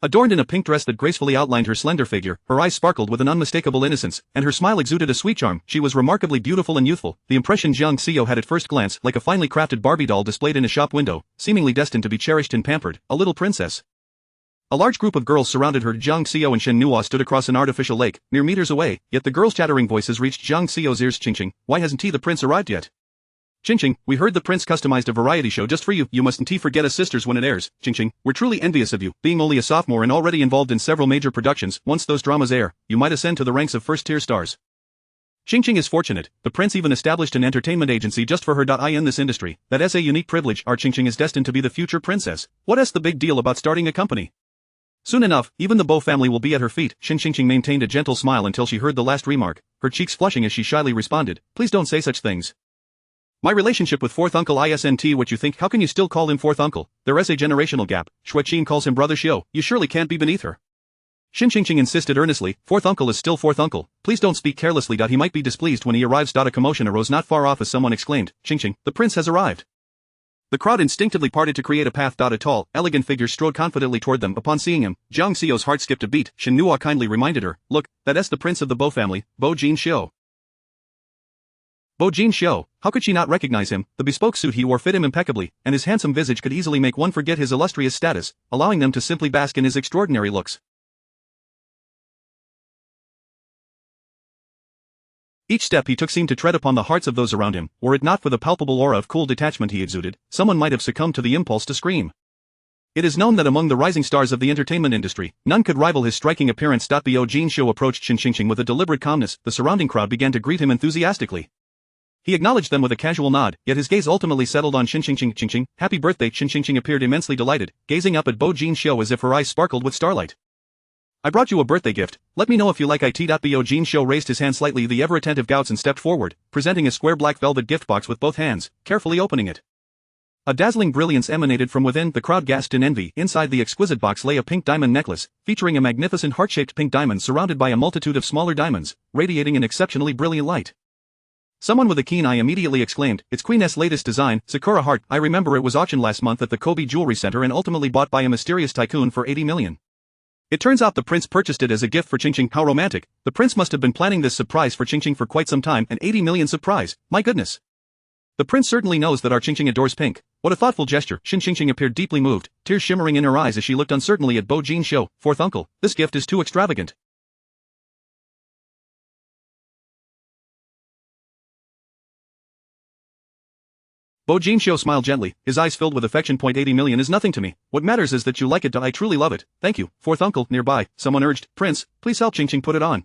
Adorned in a pink dress that gracefully outlined her slender figure, her eyes sparkled with an unmistakable innocence, and her smile exuded a sweet charm. She was remarkably beautiful and youthful, the impression Jiang Xiao had at first glance, like a finely crafted Barbie doll displayed in a shop window, seemingly destined to be cherished and pampered, a little princess. A large group of girls surrounded her. Jiang Xiao and Shen Nuo stood across an artificial lake, mere meters away, yet the girls' chattering voices reached Jiang Xiao's ears. Qingqing, why hasn't the prince arrived yet? Qingqing, we heard the prince customized a variety show just for you. You mustn't forget us sisters when it airs. Qingqing, we're truly envious of you, being only a sophomore and already involved in several major productions. Once those dramas air, you might ascend to the ranks of first-tier stars. Qingqing is fortunate, the prince even established an entertainment agency just for her. In this industry, that is a unique privilege. Our Qingqing is destined to be the future princess. What's the big deal about starting a company? Soon enough, even the Bo family will be at her feet. Qingqing maintained a gentle smile until she heard the last remark, her cheeks flushing as she shyly responded, please don't say such things. My relationship with fourth uncle isn't what you think. How can you still call him fourth uncle? There is a generational gap. Xueqin calls him brother Xiao. You surely can't be beneath her. Qingqing insisted earnestly, fourth uncle is still fourth uncle. Please don't speak carelessly. He might be displeased when he arrives. A commotion arose not far off as someone exclaimed, Qingqing, the prince has arrived. The crowd instinctively parted to create a path. A tall, elegant figure strode confidently toward them. Upon seeing him, Jiang Xiao's heart skipped a beat. Shen Nuo kindly reminded her, look, that's the prince of the Bo family, Bo Jinxiu. Bo Jinxiu, how could she not recognize him? The bespoke suit he wore fit him impeccably, and his handsome visage could easily make one forget his illustrious status, allowing them to simply bask in his extraordinary looks. Each step he took seemed to tread upon the hearts of those around him. Were it not for the palpable aura of cool detachment he exuded, someone might have succumbed to the impulse to scream. It is known that among the rising stars of the entertainment industry, none could rival his striking appearance. Bo Jinxiu approached Qingqing with a deliberate calmness. The surrounding crowd began to greet him enthusiastically. He acknowledged them with a casual nod, yet his gaze ultimately settled on Qingqing. Qingqing, happy birthday. Qingqing appeared immensely delighted, gazing up at Bo Jinxiu as if her eyes sparkled with starlight. I brought you a birthday gift, let me know if you like it. Bo Jinxiu raised his hand slightly. The ever-attentive Gaotzen stepped forward, presenting a square black velvet gift box with both hands, carefully opening it. A dazzling brilliance emanated from within. The crowd gasped in envy. Inside the exquisite box lay a pink diamond necklace, featuring a magnificent heart-shaped pink diamond surrounded by a multitude of smaller diamonds, radiating an exceptionally brilliant light. Someone with a keen eye immediately exclaimed, it's Queen's latest design, Sakura Heart. I remember it was auctioned last month at the Kobe Jewelry Center and ultimately bought by a mysterious tycoon for 80 million. It turns out the prince purchased it as a gift for Qingqing. How romantic. The prince must have been planning this surprise for Qingqing for quite some time. An 80 million surprise, my goodness. The prince certainly knows that our Qingqing adores pink. What a thoughtful gesture. Qingqing appeared deeply moved, tears shimmering in her eyes as she looked uncertainly at Bo Jinxiu. Fourth uncle, this gift is too extravagant. Bo Jinxiu smiled gently, his eyes filled with affection. 80 million is nothing to me. What matters is that you like it. I truly love it. Thank you, fourth uncle. Nearby, someone urged, Prince, please help Qingqing put it on.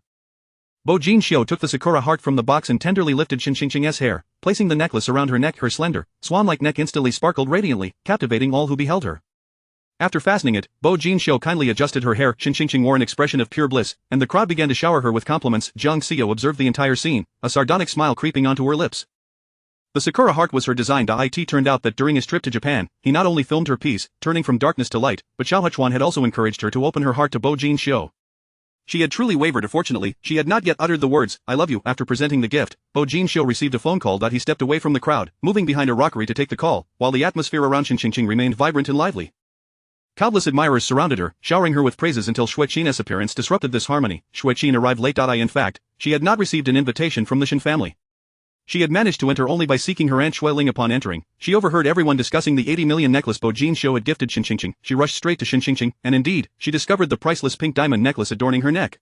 Bo Jinxiu took the Sakura heart from the box and tenderly lifted Qingqing's hair, placing the necklace around her neck. Her slender, swan-like neck instantly sparkled radiantly, captivating all who beheld her. After fastening it, Bo Jinxiu kindly adjusted her hair. Qingqing wore an expression of pure bliss, and the crowd began to shower her with compliments. Jiang Xiao observed the entire scene, a sardonic smile creeping onto her lips. The Sakura heart was her design. It turned out that during his trip to Japan, he not only filmed her piece, turning from darkness to light, but Xiao Huchuan had also encouraged her to open her heart to Bo Jinxiu. She had truly wavered. Fortunately, she had not yet uttered the words, I love you. After presenting the gift, Bo Jinxiu received a phone call. He stepped away from the crowd, moving behind a rockery to take the call, while the atmosphere around Qingqing remained vibrant and lively. Countless admirers surrounded her, showering her with praises until Xueqin's appearance disrupted this harmony. Xueqin arrived late. In fact, she had not received an invitation from the Shen family. She had managed to enter only by seeking her Aunt Xueling. Upon entering, she overheard everyone discussing the 80 million necklace Bo Jinxiu had gifted Qingqing. She rushed straight to Qingqing, and indeed, she discovered the priceless pink diamond necklace adorning her neck.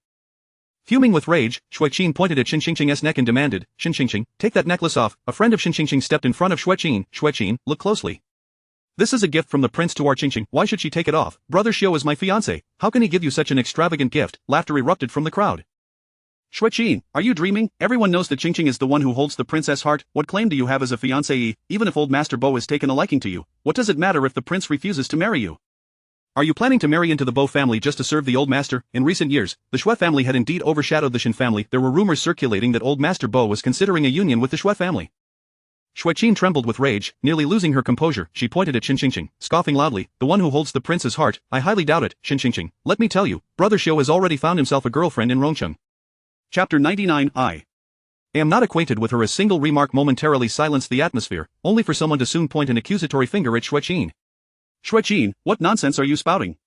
Fuming with rage, Xueqin pointed at Qingqing's neck and demanded, Qingqing, take that necklace off. A friend of Qingqing stepped in front of Xueqin. Xueqin, look closely. This is a gift from the prince to our Qingqing. Why should she take it off? Brother Xiao is my fiancé. How can he give you such an extravagant gift? Laughter erupted from the crowd. Xueqin, are you dreaming? Everyone knows that Qingqing is the one who holds the princess heart. What claim do you have as a fiancé? Even if old Master Bo has taken a liking to you, what does it matter if the prince refuses to marry you? Are you planning to marry into the Bo family just to serve the old master? In recent years, the Xue family had indeed overshadowed the Shen family. There were rumors circulating that old Master Bo was considering a union with the Xue family. Xueqin trembled with rage, nearly losing her composure. She pointed at Qingqing, scoffing loudly, the one who holds the prince's heart. I highly doubt it. Qingqing, let me tell you, Brother Xiao has already found himself a girlfriend in Rongcheng. Chapter 99. I am not acquainted with her. A single remark momentarily silenced the atmosphere, only for someone to soon point an accusatory finger at Xueqin. Xueqin, what nonsense are you spouting?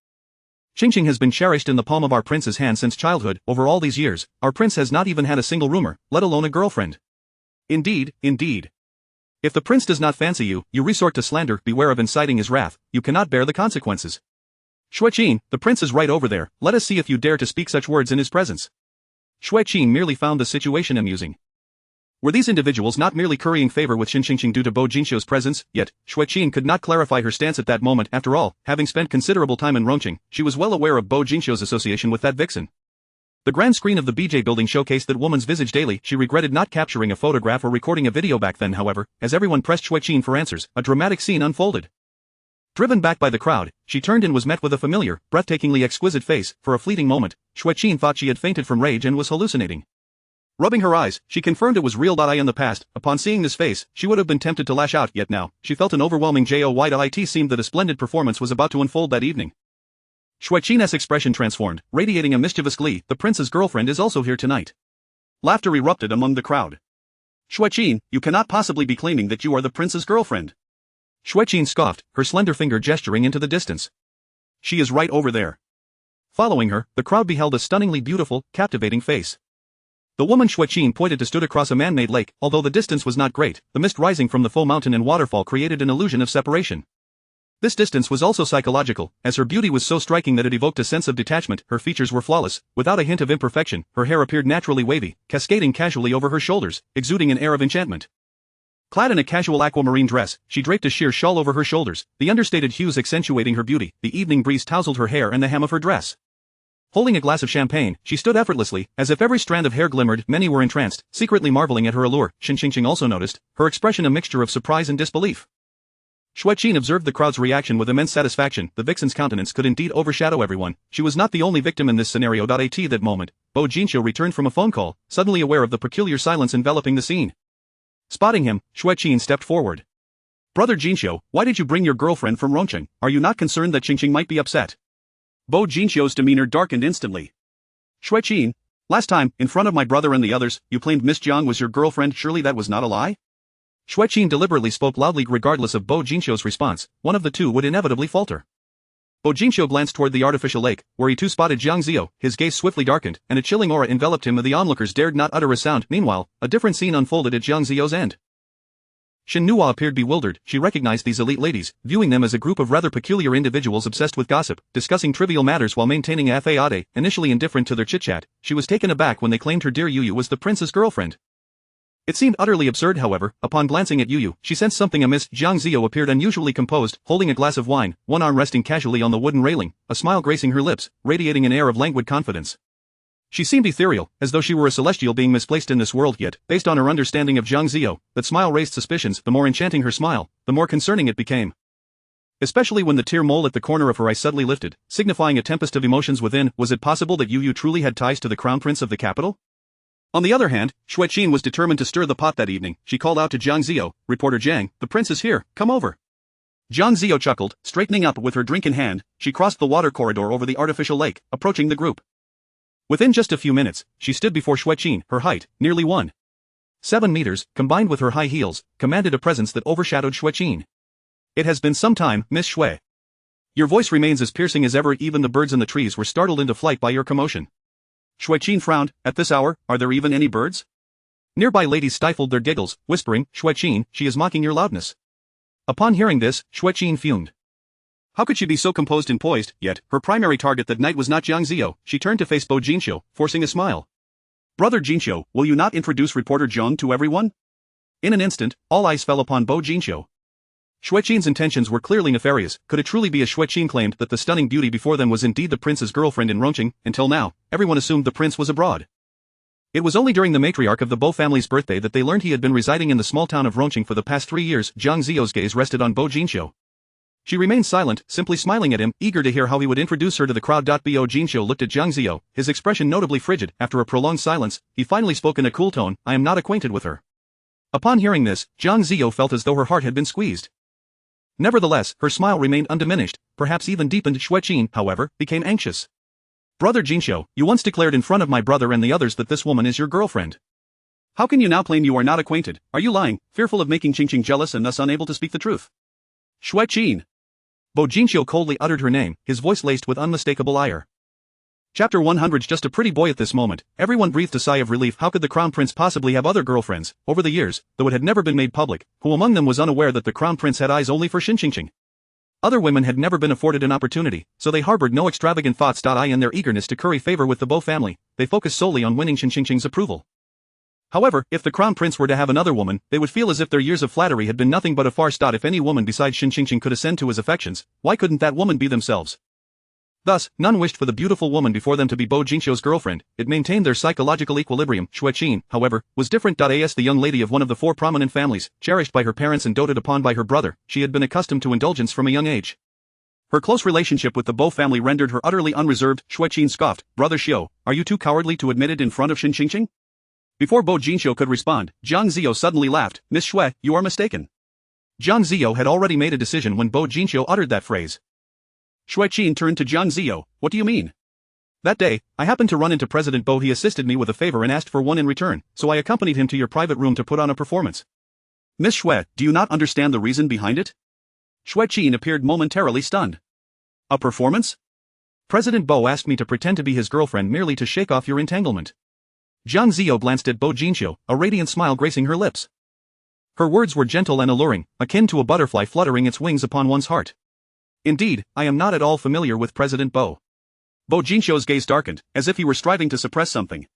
Qingqing has been cherished in the palm of our prince's hand since childhood. Over all these years, our prince has not even had a single rumor, let alone a girlfriend. Indeed, indeed. If the prince does not fancy you, you resort to slander. Beware of inciting his wrath. You cannot bear the consequences. Xueqin, the prince is right over there, let us see if you dare to speak such words in his presence. Xueqin merely found the situation amusing. Were these individuals not merely currying favor with Xin Qingqing due to Bo Jinxiu's presence? Yet, Xueqin could not clarify her stance at that moment. After all, having spent considerable time in Rongqing, she was well aware of Bo Jinxiu's association with that vixen. The grand screen of the BJ building showcased that woman's visage daily. She regretted not capturing a photograph or recording a video back then. However, as everyone pressed Xueqin for answers, a dramatic scene unfolded. Driven back by the crowd, she turned and was met with a familiar, breathtakingly exquisite face. For a fleeting moment, Xueqin thought she had fainted from rage and was hallucinating. Rubbing her eyes, she confirmed it was real. In the past, upon seeing this face, she would have been tempted to lash out, yet now, she felt an overwhelming joy. It seemed that a splendid performance was about to unfold that evening. Xueqin's expression transformed, radiating a mischievous glee. The prince's girlfriend is also here tonight. Laughter erupted among the crowd. Xueqin, you cannot possibly be claiming that you are the prince's girlfriend. Xueqin scoffed, her slender finger gesturing into the distance. She is right over there. Following her, the crowd beheld a stunningly beautiful, captivating face. The woman Xueqin pointed to stood across a man-made lake. Although the distance was not great, the mist rising from the full mountain and waterfall created an illusion of separation. This distance was also psychological, as her beauty was so striking that it evoked a sense of detachment. Her features were flawless, without a hint of imperfection. Her hair appeared naturally wavy, cascading casually over her shoulders, exuding an air of enchantment. Clad in a casual aquamarine dress, she draped a sheer shawl over her shoulders, the understated hues accentuating her beauty. The evening breeze tousled her hair and the hem of her dress. Holding a glass of champagne, she stood effortlessly, as if every strand of hair glimmered. Many were entranced, secretly marveling at her allure. Xin Qingqing also noticed, her expression a mixture of surprise and disbelief. Xueqin observed the crowd's reaction with immense satisfaction. The vixen's countenance could indeed overshadow everyone. She was not the only victim in this scenario. At that moment, Bo Jinxiu returned from a phone call, suddenly aware of the peculiar silence enveloping the scene. Spotting him, Xueqin stepped forward. Brother Jinxiu, why did you bring your girlfriend from Rongqing? Are you not concerned that Qingqing might be upset? Bo Jinxiu's demeanor darkened instantly. Xueqin, last time, in front of my brother and the others, you claimed Miss Jiang was your girlfriend. Surely that was not a lie? Xueqin deliberately spoke loudly. Regardless of Bo Jinxiu's response, one of the two would inevitably falter. Bo Jinxiu glanced toward the artificial lake, where he too spotted Jiang Ziyo. His gaze swiftly darkened, and a chilling aura enveloped him. The onlookers dared not utter a sound. Meanwhile, a different scene unfolded at Jiang Ziyo's end. Xin Nuo appeared bewildered. She recognized these elite ladies, viewing them as a group of rather peculiar individuals obsessed with gossip, discussing trivial matters while maintaining a fade. Initially indifferent to their chit-chat, she was taken aback when they claimed her dear Yuyu was the prince's girlfriend. It seemed utterly absurd. However, upon glancing at Yuyu, she sensed something amiss. Jiang Ziyo appeared unusually composed, holding a glass of wine, one arm resting casually on the wooden railing, a smile gracing her lips, radiating an air of languid confidence. She seemed ethereal, as though she were a celestial being misplaced in this world. Yet, based on her understanding of Jiang Ziyo, that smile raised suspicions. The more enchanting her smile, the more concerning it became. Especially when the tear mole at the corner of her eye suddenly lifted, signifying a tempest of emotions within. Was it possible that Yuyu truly had ties to the crown prince of the capital? On the other hand, Xueqin was determined to stir the pot that evening. She called out to Jiang Ziyo, "Reporter Jiang, the prince is here, come over." Jiang Ziyo chuckled, straightening up with her drink in hand. She crossed the water corridor over the artificial lake, approaching the group. Within just a few minutes, she stood before Xueqin. Her height, nearly 1.7 meters, combined with her high heels, commanded a presence that overshadowed Xueqin. "It has been some time, Miss Xue. Your voice remains as piercing as ever. Even the birds in the trees were startled into flight by your commotion." Xueqin frowned. At this hour, are there even any birds? Nearby ladies stifled their giggles, whispering, "Xueqin, she is mocking your loudness." Upon hearing this, Xueqin fumed. How could she be so composed and poised? Yet, her primary target that night was not Jiang Ziyo. She turned to face Bo Jinxiu, forcing a smile. "Brother Jinxiu, will you not introduce reporter Jiang to everyone?" In an instant, all eyes fell upon Bo Jinxiu. Xueqin's intentions were clearly nefarious. Could it truly be as Xueqin claimed that the stunning beauty before them was indeed the prince's girlfriend in Rongqing? Until now, everyone assumed the prince was abroad. It was only during the matriarch of the Bo family's birthday that they learned he had been residing in the small town of Rongqing for the past 3 years. Jiang Ziyo's gaze rested on Bo Jinxiu. She remained silent, simply smiling at him, eager to hear how he would introduce her to the crowd. Bo Jinxiu looked at Jiang Ziyo, his expression notably frigid. After a prolonged silence, he finally spoke in a cool tone, "I am not acquainted with her." Upon hearing this, Jiang Ziyo felt as though her heart had been squeezed. Nevertheless, her smile remained undiminished, perhaps even deepened. Xueqin, however, became anxious. "Brother Jinxiu, you once declared in front of my brother and the others that this woman is your girlfriend. How can you now claim you are not acquainted? Are you lying, fearful of making Qingqing jealous and thus unable to speak the truth?" "Xueqin." Bo Jinxiu coldly uttered her name, his voice laced with unmistakable ire. Chapter 100. Just a pretty boy. At this moment, everyone breathed a sigh of relief. How could the crown prince possibly have other girlfriends? Over the years, though it had never been made public, who among them was unaware that the crown prince had eyes only for Xin Qingqing? Other women had never been afforded an opportunity, so they harbored no extravagant thoughts. In their eagerness to curry favor with the Bo family, they focused solely on winning Shen Qingqing's approval. However, if the crown prince were to have another woman, they would feel as if their years of flattery had been nothing but a farce. If any woman besides Shen Qingqing could ascend to his affections, why couldn't that woman be themselves? Thus, none wished for the beautiful woman before them to be Bo Jinxiu's girlfriend. It maintained their psychological equilibrium. Xue Qin, however, was different. As the young lady of one of the 4 prominent families, cherished by her parents and doted upon by her brother, she had been accustomed to indulgence from a young age. Her close relationship with the Bo family rendered her utterly unreserved. Xue Qin scoffed, "Brother Xiu, are you too cowardly to admit it in front of Shen Qingqing?" Before Bo Jinxiu could respond, Jiang Ziyo suddenly laughed, "Miss Xue, you are mistaken." Jiang Ziyo had already made a decision when Bo Jinxiu uttered that phrase. Xue Qin turned to Jiang Ziyo, "What do you mean?" "That day, I happened to run into President Bo. He assisted me with a favor and asked for one in return, so I accompanied him to your private room to put on a performance." "Miss Xue, do you not understand the reason behind it?" Xue Qin appeared momentarily stunned. "A performance? President Bo asked me to pretend to be his girlfriend merely to shake off your entanglement." Jiang Ziyo glanced at Bo Jinxiu, a radiant smile gracing her lips. Her words were gentle and alluring, akin to a butterfly fluttering its wings upon one's heart. "Indeed, I am not at all familiar with President Bo." Bo Jinxiu's gaze darkened, as if he were striving to suppress something.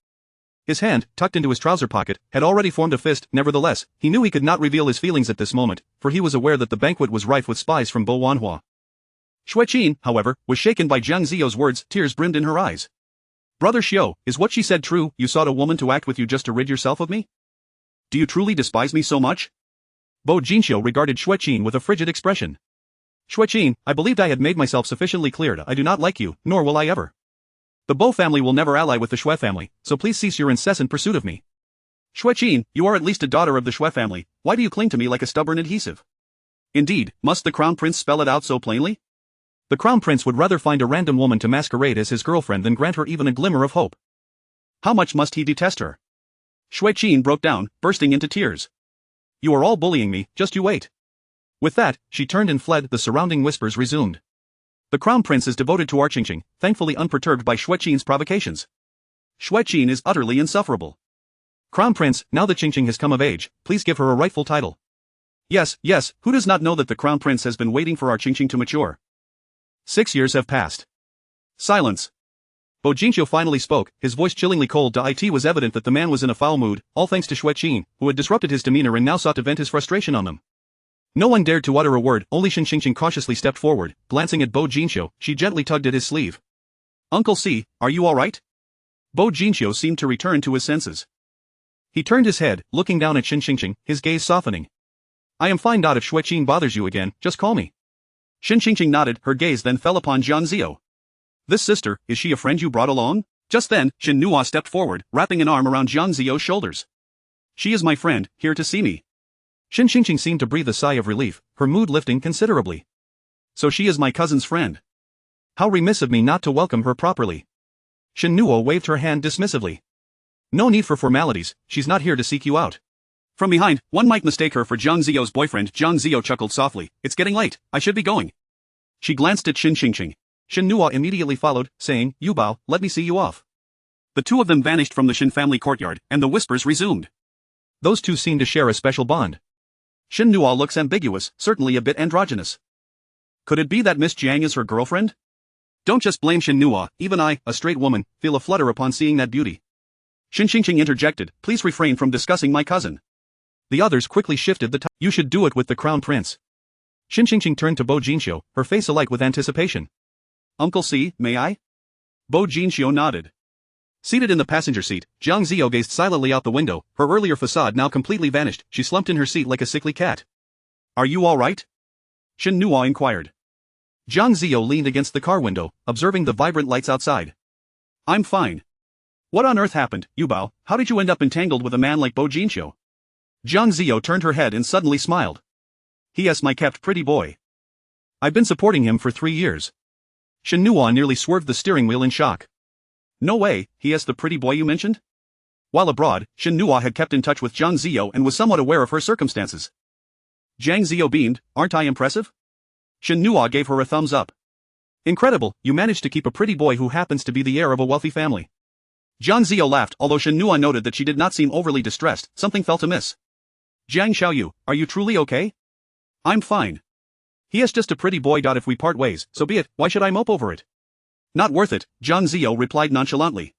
His hand, tucked into his trouser pocket, had already formed a fist. Nevertheless, he knew he could not reveal his feelings at this moment, for he was aware that the banquet was rife with spies from Bo Wanhua. Xue Qin, however, was shaken by Jiang Ziyo's words. Tears brimmed in her eyes. "Brother Xiu, is what she said true? You sought a woman to act with you just to rid yourself of me? Do you truly despise me so much?" Bo Jinxiu regarded Xue Qin with a frigid expression. "Xue Qin, I believed I had made myself sufficiently clear. I do not like you, nor will I ever. The Bo family will never ally with the Xue family, so please cease your incessant pursuit of me." "Xue Qin, you are at least a daughter of the Xue family, why do you cling to me like a stubborn adhesive? Indeed, must the crown prince spell it out so plainly?" The crown prince would rather find a random woman to masquerade as his girlfriend than grant her even a glimmer of hope. How much must he detest her? Xue Qin broke down, bursting into tears. "You are all bullying me, just you wait." With that, she turned and fled. The surrounding whispers resumed. The crown prince is devoted to our Qingqing, thankfully unperturbed by Xue Qin's provocations. Xue Qin is utterly insufferable. "Crown prince, now that Qingqing has come of age, please give her a rightful title." Yes, who does not know that the crown prince has been waiting for our Qingqing to mature? 6 years have passed. Silence. Bo Jinxiu finally spoke, his voice chillingly cold. It was evident that the man was in a foul mood, all thanks to Xue Qin, who had disrupted his demeanor and now sought to vent his frustration on them. No one dared to utter a word. Only Shen Qingqing cautiously stepped forward, glancing at Bo Jinxiu. She gently tugged at his sleeve. "Uncle C, are you all right?" Bo Jinxiu seemed to return to his senses. He turned his head, looking down at Shen Qingqing, his gaze softening. "I am fine. If Xue Qin bothers you again, just call me." Shen Qingqing nodded. Her gaze then fell upon Jiang Ziyo. "This sister, is she a friend you brought along?" Just then, Shen Nuo stepped forward, wrapping an arm around Jiang Ziyo's shoulders. "She is my friend, here to see me." Shen Qingqing seemed to breathe a sigh of relief, her mood lifting considerably. "So she is my cousin's friend. How remiss of me not to welcome her properly." Shen Nuo waved her hand dismissively. "No need for formalities, she's not here to seek you out." From behind, one might mistake her for Jiang Ziyo's boyfriend. Jiang Ziyo chuckled softly. "It's getting late, I should be going." She glanced at Shen Qingqing. Shen Nuo immediately followed, saying, "You Bao, let me see you off." The two of them vanished from the Shen family courtyard, and the whispers resumed. Those two seemed to share a special bond. Shen Nuo looks ambiguous, certainly a bit androgynous. Could it be that Miss Jiang is her girlfriend? Don't just blame Shen Nuo, even I, a straight woman, feel a flutter upon seeing that beauty. Shen Qingqing interjected, "Please refrain from discussing my cousin." The others quickly shifted the topic. "You should do it with the crown prince." Shen Qingqing turned to Bo Jinxiu, her face alight with anticipation. "Uncle C, may I?" Bo Jinxiu nodded. Seated in the passenger seat, Jiang Ziyo gazed silently out the window, her earlier facade now completely vanished. She slumped in her seat like a sickly cat. "Are you all right?" Shen Nuo inquired. Jiang Ziyo leaned against the car window, observing the vibrant lights outside. "I'm fine. What on earth happened, Yubao? How did you end up entangled with a man like Bo Jinxiu?" Jiang Ziyo turned her head and suddenly smiled. "He is my kept pretty boy. I've been supporting him for 3 years." Shen Nuo nearly swerved the steering wheel in shock. "No way, he is the pretty boy you mentioned?" While abroad, Shen Nuo had kept in touch with Jiang Ziyo and was somewhat aware of her circumstances. Jiang Ziyo beamed, "Aren't I impressive?" Shen Nuo gave her a thumbs up. "Incredible, you managed to keep a pretty boy who happens to be the heir of a wealthy family." Jiang Ziyo laughed, although Shen Nuo noted that she did not seem overly distressed. Something felt amiss. "Jiang Xiaoyu, are you truly okay?" "I'm fine. He is just a pretty boy. If we part ways, so be it, why should I mope over it? Not worth it, Zhang Ziyo replied nonchalantly.